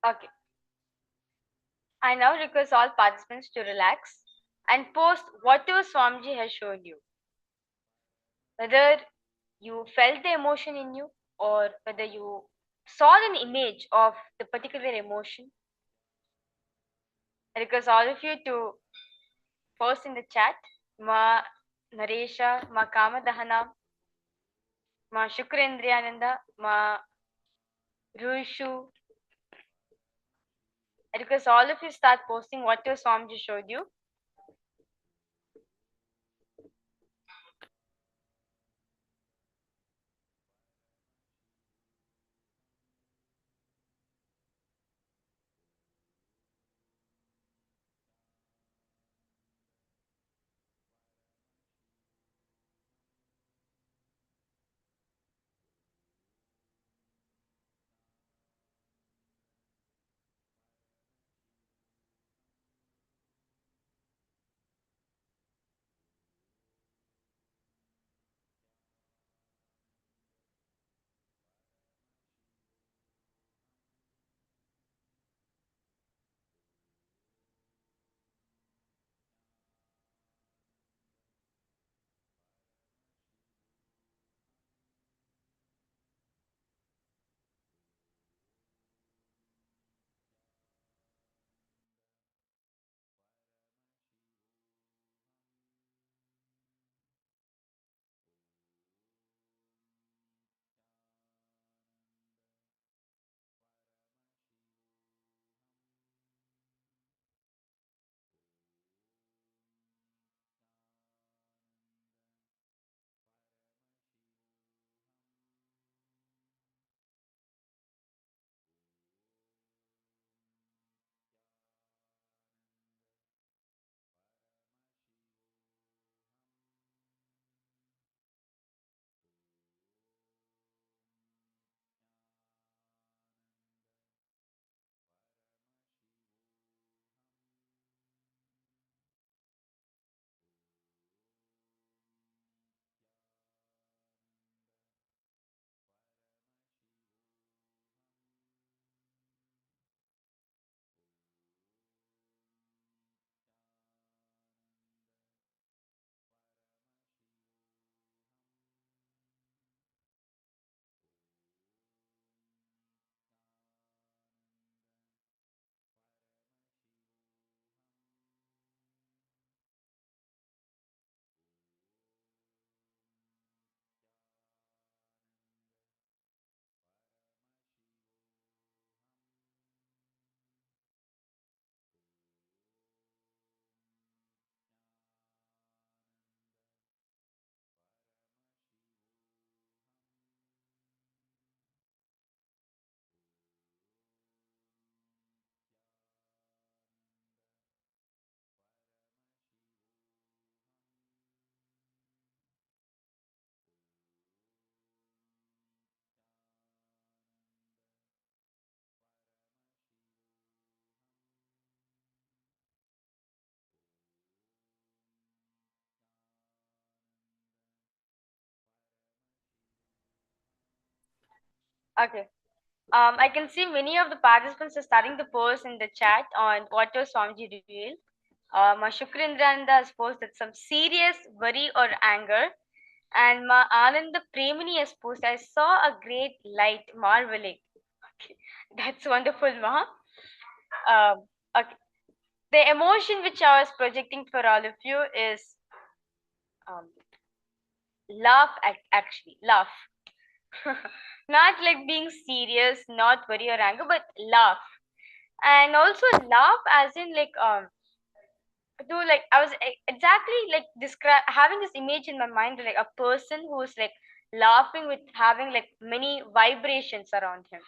Okay. I now request all participants to relax and post whatever Swamiji has shown you. Whether you felt the emotion in you or whether you saw an image of the particular emotion. I request all of you to post in the chat. Ma Naresha, Ma Kamadahana, Ma Shukrendriyananda, Ma Ruishu. I request all of you start posting whatever Swamiji showed you. Okay. I can see many of the participants are starting to post in the chat on what was Swamiji revealed. Ma Shukrendrananda has posted some serious worry or anger. And Ma Ananda Premini has posted, I saw a great light, marveling. Okay. That's wonderful, Ma. Okay. The emotion which I was projecting for all of you is um, laugh, actually, laugh. Not like being serious, not worry or anger, but laugh. And also laugh as in like do like I was exactly like describe having this image in my mind, like a person who's like laughing with having like many vibrations around him,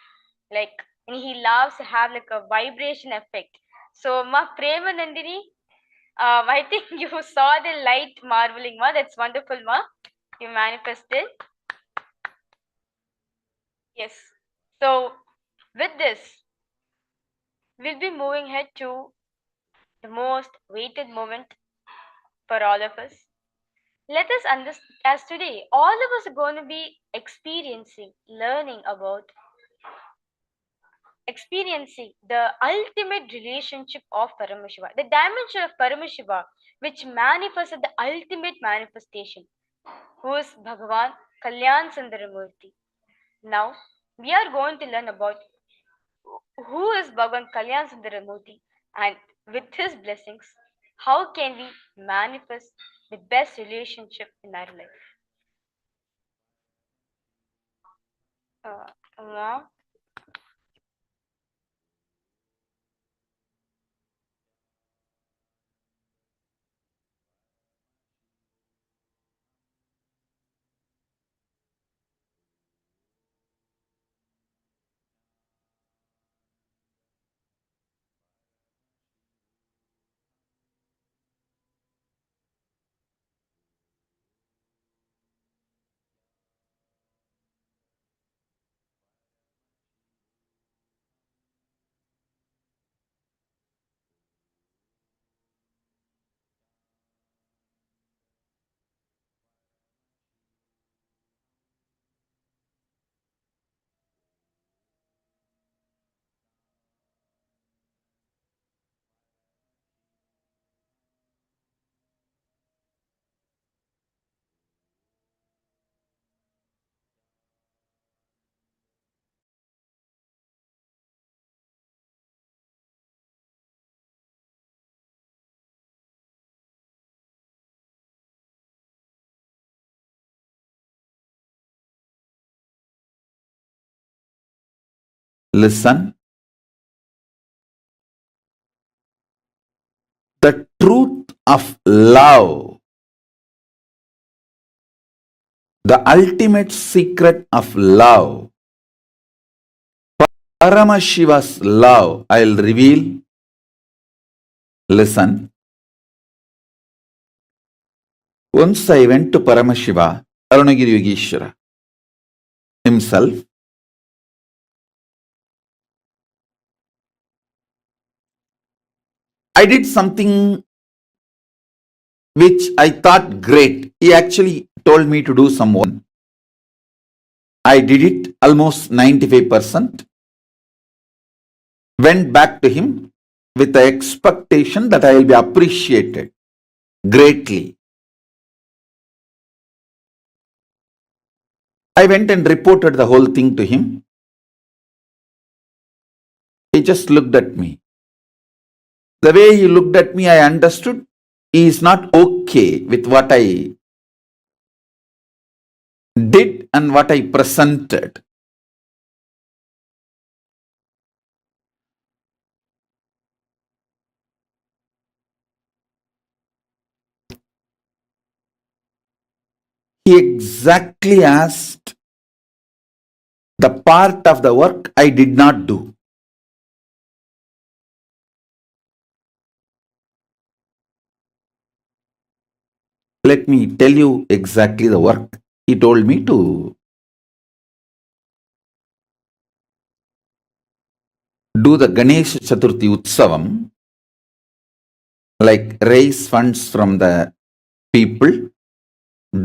like and he laughs have like a vibration effect. So Ma Prema Nandini, I think you saw the light marveling, Ma. That's wonderful, Ma. You manifested. Yes. So with this, we'll be moving ahead to the most weighted moment for all of us. Let us understand, as today, all of us are going to be experiencing, learning about experiencing the ultimate relationship of Paramashiva, the dimension of Paramashiva, which manifests at the ultimate manifestation, who is Bhagavan Kalyan Sundaramurti. Now, we are going to learn about who is Bhagavan Kalyan Sundaramurti, and with his blessings, how can we manifest the best relationship in our life. Now,
Listen. The truth of love, the ultimate secret of love, Paramashiva's love, I'll reveal. Listen. Once I went to Paramashiva, Arunagiri Yogeshwara himself. I did something which I thought great. He actually told me to do some work. I did it almost 95%. Went back to him with the expectation that I will be appreciated greatly. I went and reported the whole thing to him. He just looked at me. The way he looked at me, I understood he is not okay with what I did and what I presented. He exactly asked the part of the work I did not do. Let me tell you exactly the work he told me to do. The Ganesh Chaturthi Utsavam, like raise funds from the people,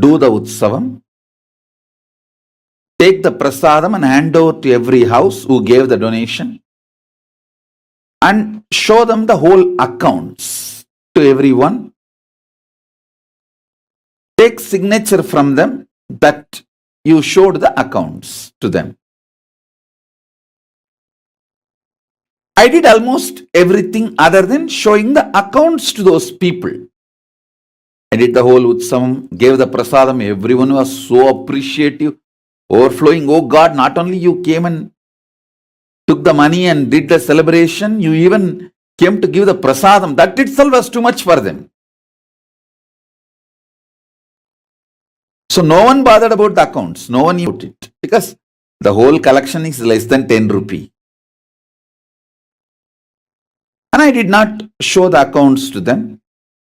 do the Utsavam, take the prasadam and hand over to every house who gave the donation, and show them the whole accounts to everyone. Take signature from them that you showed the accounts to them. I did almost everything other than showing the accounts to those people. I did the whole Utsavam, gave the prasadam. Everyone was so appreciative, overflowing. Oh God, not only you came and took the money and did the celebration, you even came to give the prasadam. That itself was too much for them. So no one bothered about the accounts. No one knew it because the whole collection is less than 10 rupee. And I did not show the accounts to them.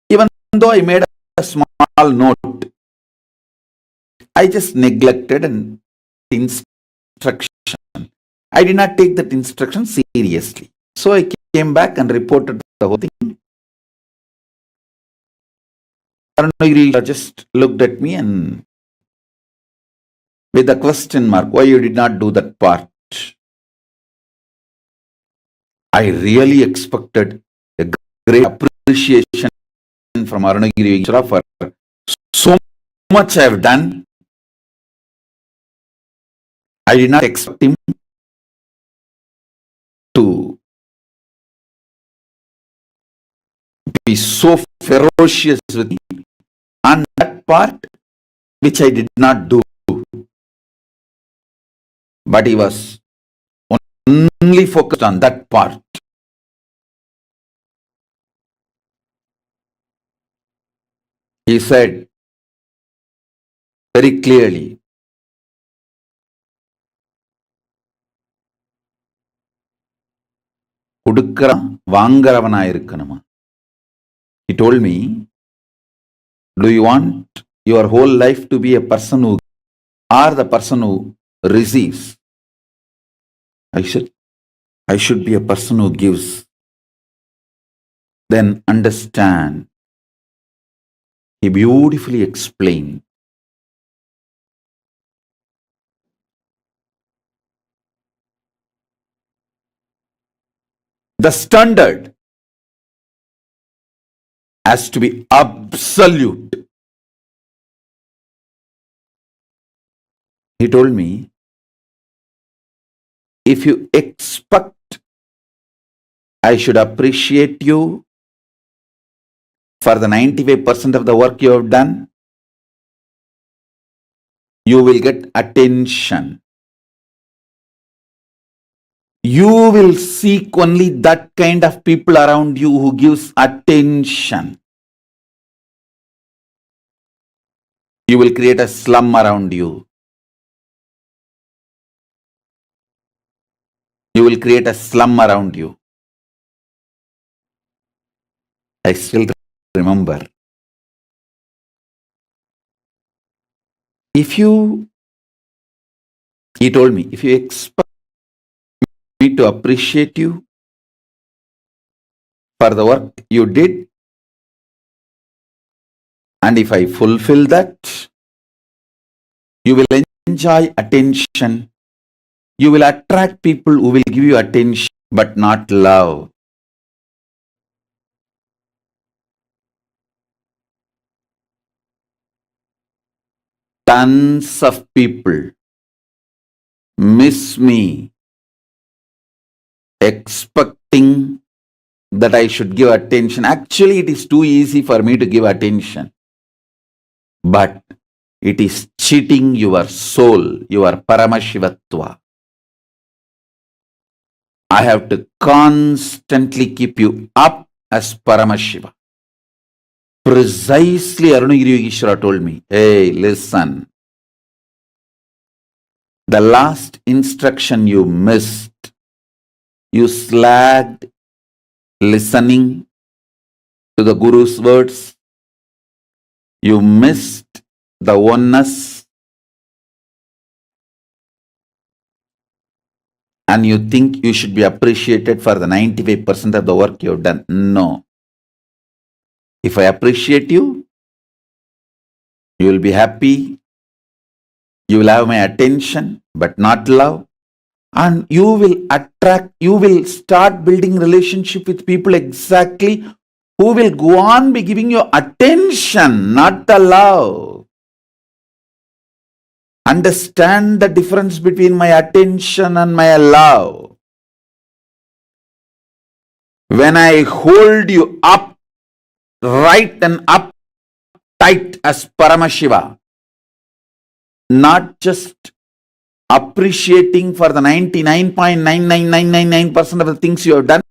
Even though I made a small note, I just neglected an instruction. I did not take that instruction seriously. So I came back and reported the whole thing. Arunagiri just looked at me and with a question mark, why you did not do that part? I really expected a great appreciation from Arunagiri Vishra for so much I have done. I did not expect him to be so ferocious with me on that part, which I did not do. But he was only focused on that part. He said very clearly, வாங்கறவனா இருக்கணுமா. He told me, do you want your whole life to be a person who or the person who receives? I said, I should be a person who gives. Then understand. He beautifully explained. The standard has to be absolute. He told me, if you expect I should appreciate you for the 95% of the work you have done, you will get attention. You will seek only that kind of people around you who gives attention. You will create a slum around you. You will create a slum around you. I still remember. He told me, if you expect me to appreciate you for the work you did, and if I fulfill that, you will enjoy attention. You will attract people who will give you attention, but not love. Tons of people miss me expecting that I should give attention. Actually, it is too easy for me to give attention. But it is cheating your soul, your Paramashivatva. I have to constantly keep you up as Paramashiva. Precisely Arunagiri Yogeshwara told me, hey, listen. The last instruction you missed, you slacked listening to the Guru's words. You missed the oneness. And you think you should be appreciated for the 95% of the work you have done. No. If I appreciate you, you will be happy. You will have my attention, but not love. And you will start building relationship with people exactly who will go on be giving you attention, not the love. Understand the difference between my attention and my love. When I hold you up, right and up tight as Paramashiva, not just appreciating for the 99.99999% of the things you have done,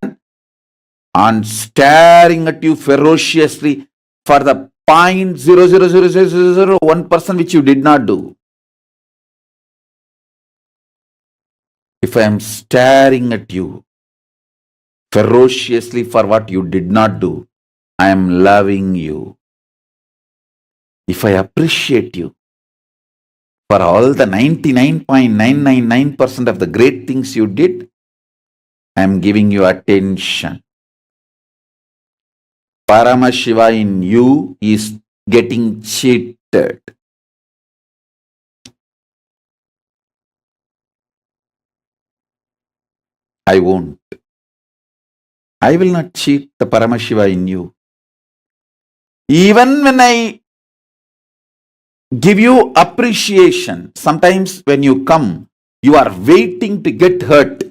and staring at you ferociously for the 0.00001% which you did not do. If I am staring at you ferociously for what you did not do, I am loving you. If I appreciate you for all the 99.999% of the great things you did, I am giving you attention. Paramashiva in you is getting cheated. I won't. I will not cheat the Paramashiva in you. Even when I give you appreciation, sometimes when you come, you are waiting to get hurt.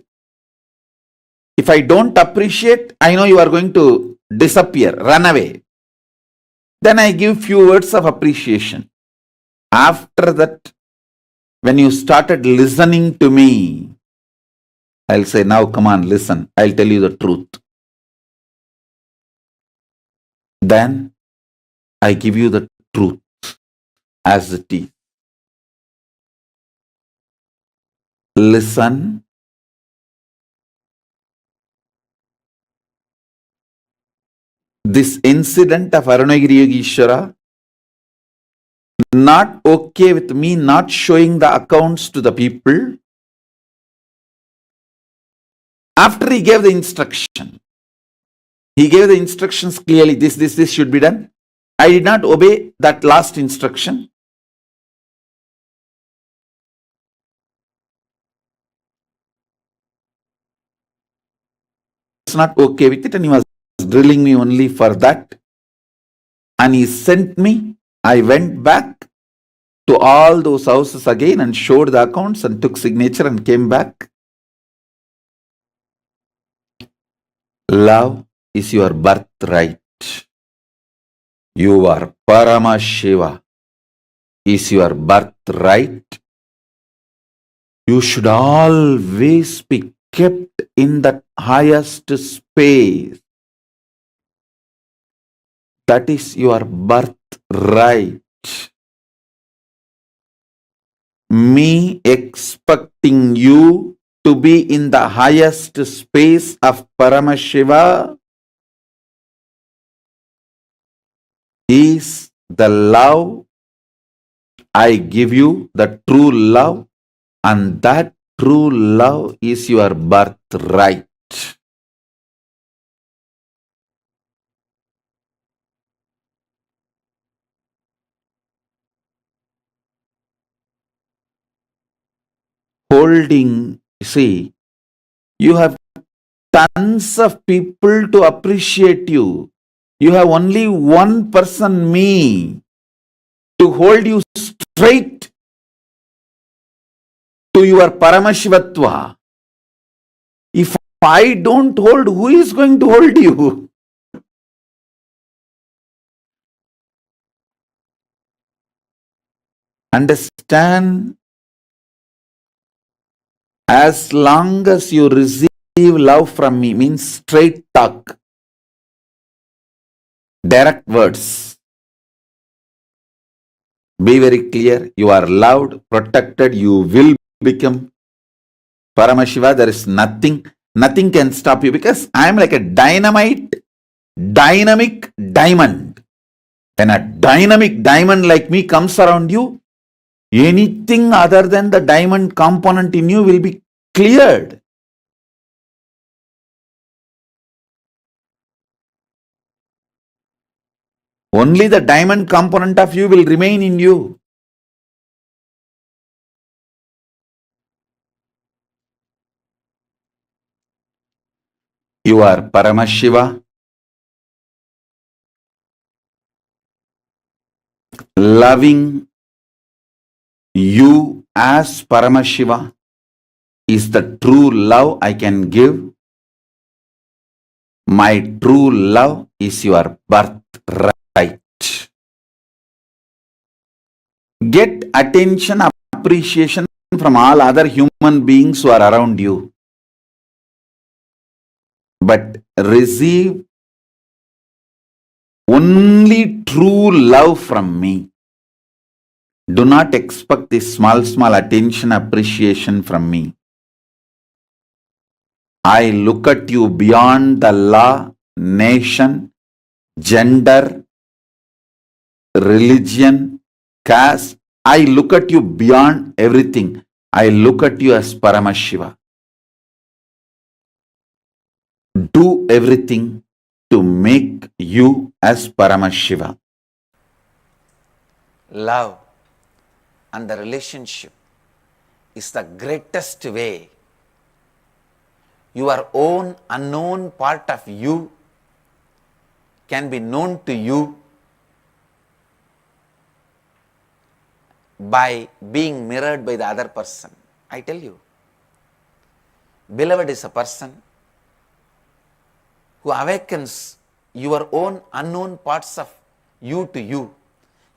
If I don't appreciate, I know you are going to disappear, run away. Then I give few words of appreciation. After that, when you started listening to me, I'll say, now come on, listen. I'll tell you the truth. Then I give you the truth as it is. Listen. This incident of Arunagiri Yogeshwara, not okay with me not showing the accounts to the people. After he gave the instruction, he gave the instructions clearly, this should be done. I did not obey that last instruction. Was not okay with it, and he was drilling me only for that. And he sent me. I went back to all those houses again and showed the accounts and took signature and came back. Love is your birthright. You are Paramashiva is your birthright. You should always be kept in that highest space. That is your birthright. Me expecting you to be in the highest space of Paramashiva is the love I give you, the true love, and that true love is your birthright. Holding, see, you have tons of people to appreciate you. You have only one person, me, to hold you straight to your Paramashivatva. If I don't hold, who is going to hold you? Understand? As long as you receive love from me, means straight talk, direct words. Be very clear, you are loved, protected, you will become Paramashiva. There is nothing can stop you, because I am like a dynamic diamond. When a dynamic diamond like me comes around you, anything other than the diamond component in you will be cleared. Only the diamond component of you will remain in you. You are Paramashiva, loving you as Paramashiva is the true love I can give. My true love is your birthright. Get attention, appreciation from all other human beings who are around you. But receive only true love from me. Do not expect this small attention, appreciation from me. I look at you beyond the law, nation, gender, religion, caste. I look at you beyond everything. I look at you as Paramashiva. Do everything to make you as Paramashiva. Love and the relationship is the greatest way
your own unknown part of you can be known to you by being mirrored by the other person. I tell you, beloved is a person who awakens your own unknown parts of you to you.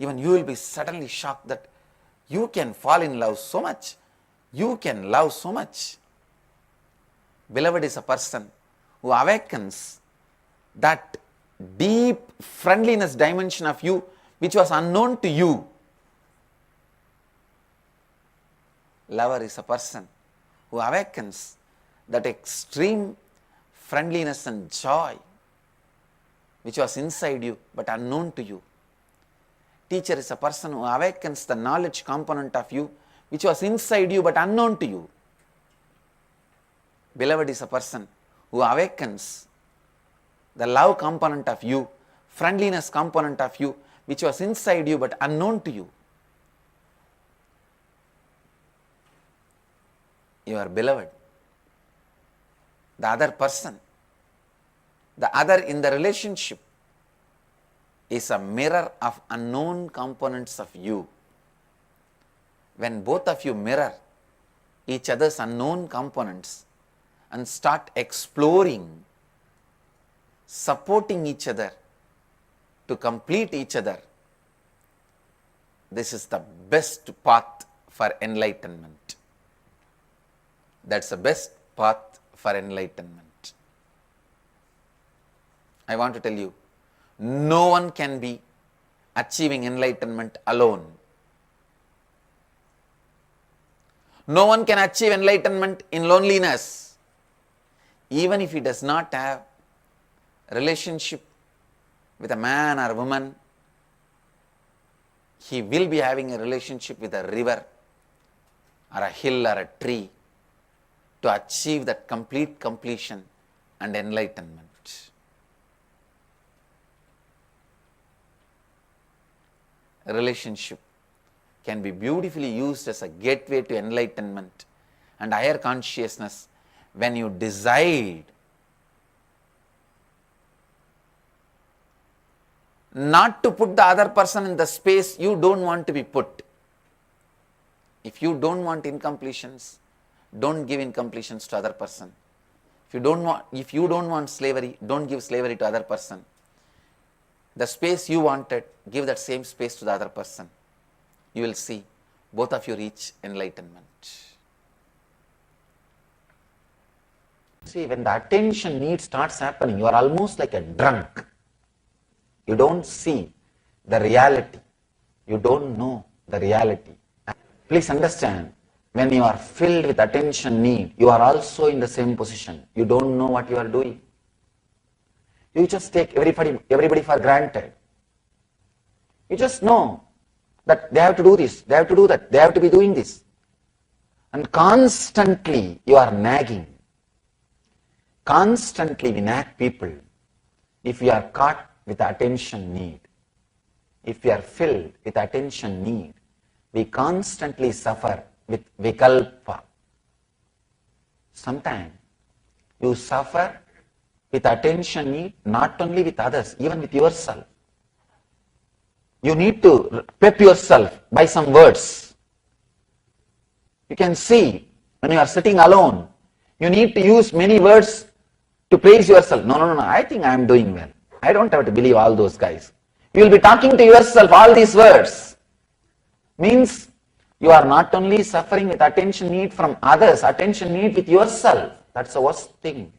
Even you will be suddenly shocked that you can fall in love so much. You can love so much. Beloved is a person who awakens that deep friendliness dimension of you which was unknown to you. Lover is a person who awakens that extreme friendliness and joy which was inside you but unknown to you. Teacher is a person who awakens the knowledge component of you which was inside you but unknown to you. Beloved is a person who awakens the love component of you, friendliness component of you which was inside you but unknown to you. Your beloved, the other person, the other in the relationship is a mirror of unknown components of you. When both of you mirror each other's unknown components and start exploring, supporting each other to complete each other, this is the best path for enlightenment. That's the best path for enlightenment. I want to tell you, no one can be achieving enlightenment alone. No one can achieve enlightenment in loneliness. Even if he does not have a relationship with a man or woman, he will be having a relationship with a river or a hill or a tree to achieve that complete completion and enlightenment. A relationship can be beautifully used as a gateway to enlightenment and higher consciousness when you decide not to put the other person in the space you don't want to be put. If you don't want incompletions, don't give incompletions to other person. If you don't want slavery, don't give slavery to other person. The space you wanted, give that same space to the other person. You will see both of you reach enlightenment. See, when the attention need starts happening, you are almost like a drunk. You don't see the reality. You don't know the reality. Please understand, when you are filled with attention need, you are also in the same position. You don't know what you are doing. You just take everybody for granted. You just know that they have to do this, they have to do that, they have to be doing this. And constantly you are nagging. Constantly we nag people. If you are caught with attention need, if you are filled with attention need, we constantly suffer with vikalpa. Sometimes you suffer with attention need not only with others, even with yourself. You need to pep yourself by some words. You can see when you are sitting alone, you need to use many words to praise yourself. No, I think I am doing well. I don't have to believe all those guys. You will be talking to yourself all these words. Means you are not only suffering with attention need from others, attention need with yourself. That's the worst thing.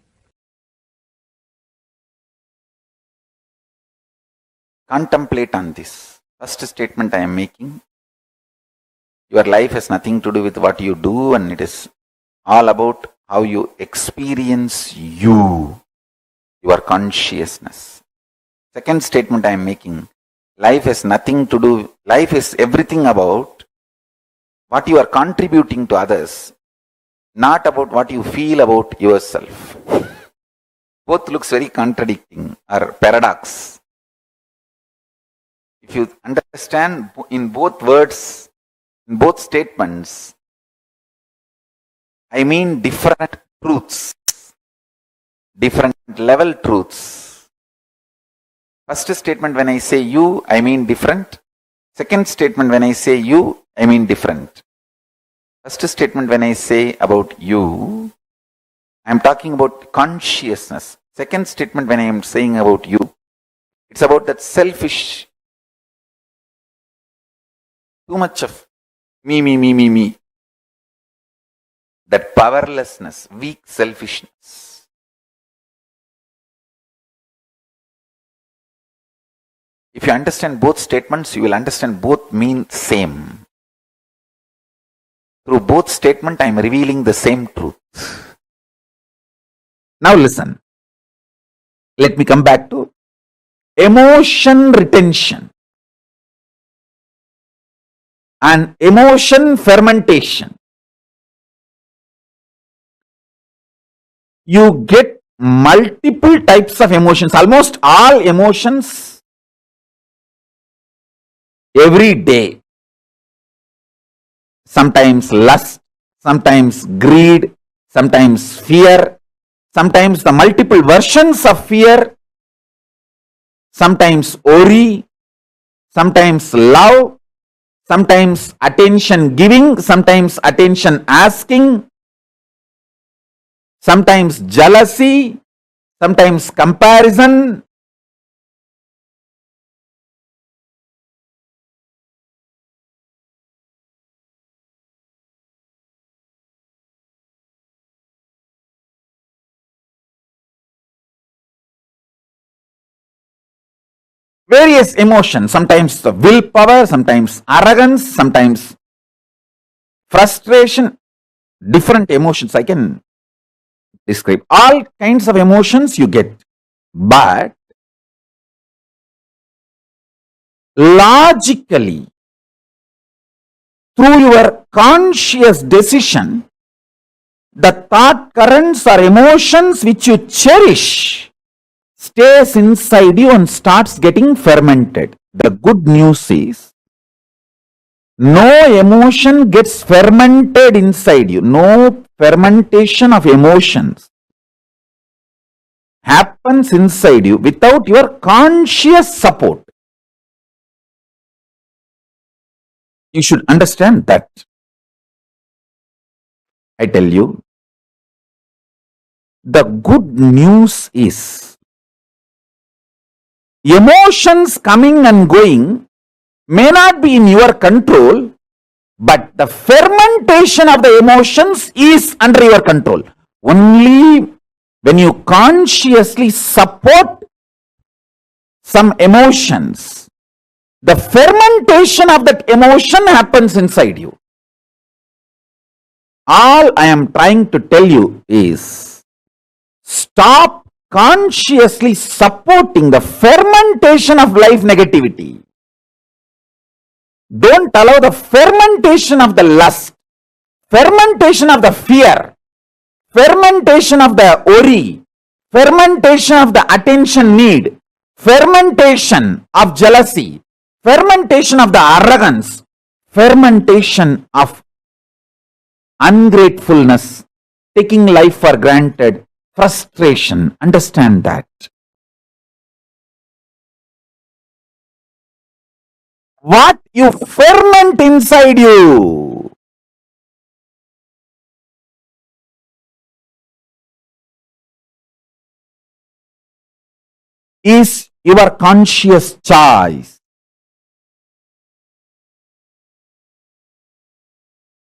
Contemplate on this. First statement I am making. Your life has nothing to do with what you do, and it is all about how you experience you, your consciousness. Second statement I am making. Life has nothing to do, life is everything about what you are contributing to others, not about what you feel about yourself. Both looks very contradicting or paradox. If you understand in both words, in both statements, I mean different truths. different level truths. First statement, when I say you, I mean different. Second statement, when I say you, I mean different. First statement, when I say about you, I am talking about consciousness. Second statement, when I am saying about you, it's about that selfish, too much of me. That powerlessness, weak selfishness. If you understand both statements, you will understand both mean same. Through both statements, I am revealing the same truth. Now listen. Let me come back to emotion retention and emotion fermentation. You get multiple types of emotions, almost all emotions every day. Sometimes lust, sometimes greed, sometimes fear, sometimes the multiple versions of fear, sometimes worry, sometimes love, sometimes attention giving, sometimes attention asking, sometimes jealousy, sometimes comparison. Various emotions, sometimes the willpower, sometimes arrogance, sometimes frustration, different emotions I can describe. All kinds of emotions you get. But logically, through your conscious decision, the thought currents or emotions which you cherish stays inside you and starts getting fermented. The good news is, no emotion gets fermented inside you. No fermentation of emotions happens inside you without your conscious support. You should understand that. I tell you, the good news is, emotions coming and going may not be in your control, but the fermentation of the emotions is under your control. Only when you consciously support some emotions, the fermentation of that emotion happens inside you. All I am trying to tell you is, stop consciously supporting the fermentation of life negativity. Don't allow the fermentation of the lust, fermentation of the fear, fermentation of the worry, fermentation of the attention need, fermentation of jealousy, fermentation of the arrogance, fermentation of ungratefulness, taking life for granted, frustration. Understand that. What you ferment inside you is your conscious choice.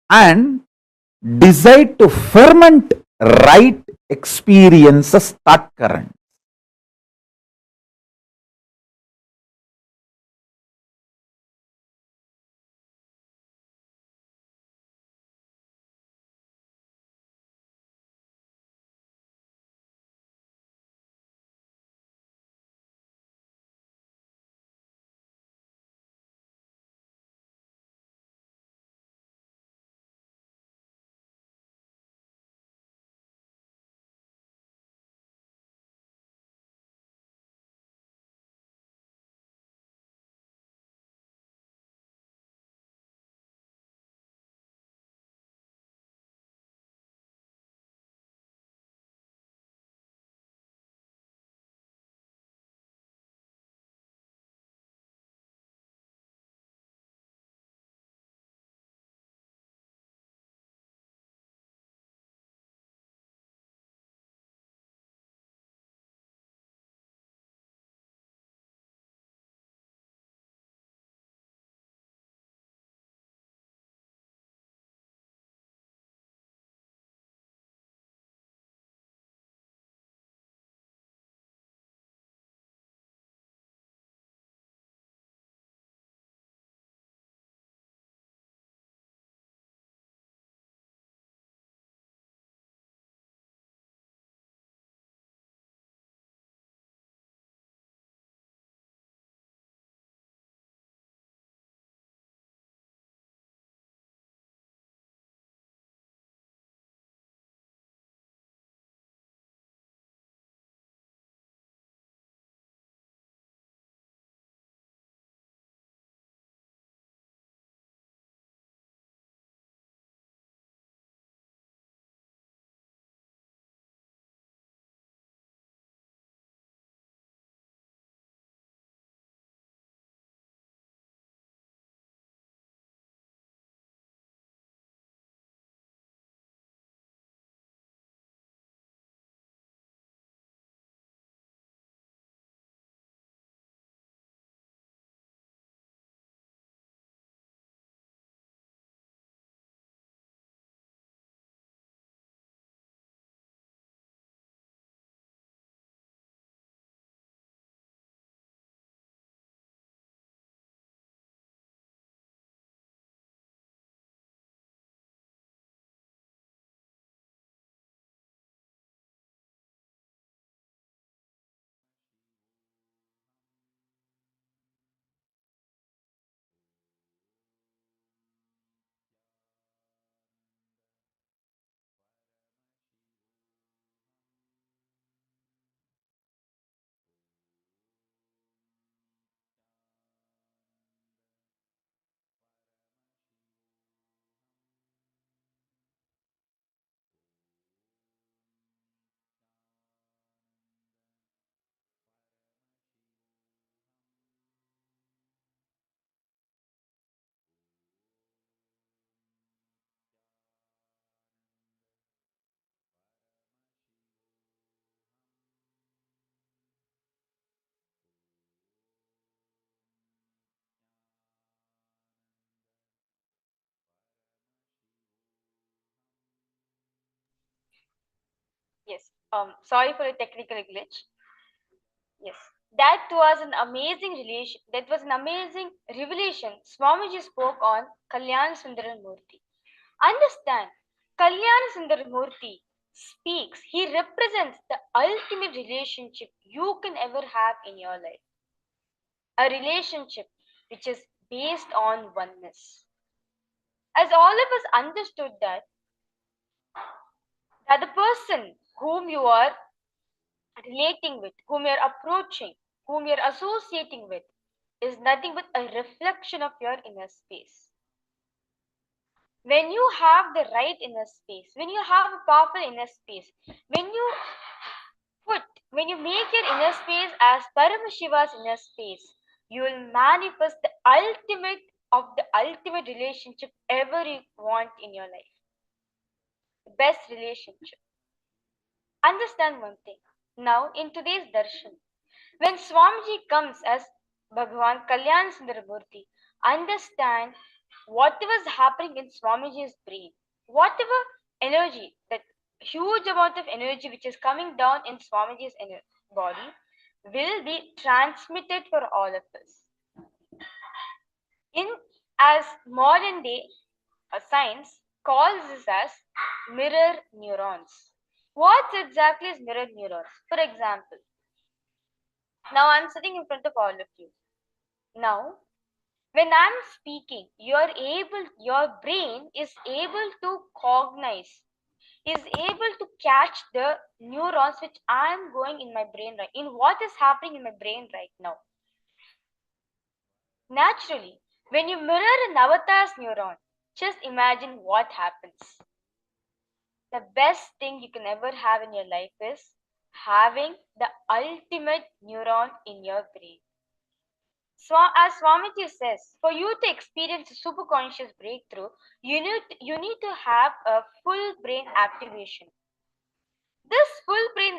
And decide to ferment right experiences, thought current.
Yes. Sorry for a technical glitch. Yes. That was an amazing relation. That was an amazing revelation Swamiji spoke on Kalyana Sundaramurti. Understand, Kalyana Sundaramurti speaks. He represents the ultimate relationship you can ever have in your life. A relationship which is based on oneness. As all of us understood that the person whom you are relating with, whom you're approaching, whom you're associating with, is nothing but a reflection of your inner space. When you have the right inner space, when you have a powerful inner space, when you make your inner space as Paramashiva's inner space, you will manifest the ultimate of the ultimate relationship ever you want in your life. The best relationship. Understand one thing. Now, in today's darshan, when Swamiji comes as Bhagavan Kalyan Sundaramurti, understand whatever is happening in Swamiji's brain, whatever energy, that huge amount of energy which is coming down in Swamiji's body, will be transmitted for all of us. As modern day science calls this as mirror neurons. What exactly is mirror neurons? For example, now I'm sitting in front of all of you. Now, when I'm speaking, your brain is able to cognize, is able to catch the neurons which I'm going in my brain right, in what is happening in my brain right now. Naturally, when you mirror an avatar's neuron, just imagine what happens. The best thing you can ever have in your life is having the ultimate neuron in your brain. So, as Swamiji says, for you to experience a superconscious breakthrough, you need to have a full brain activation. This full brain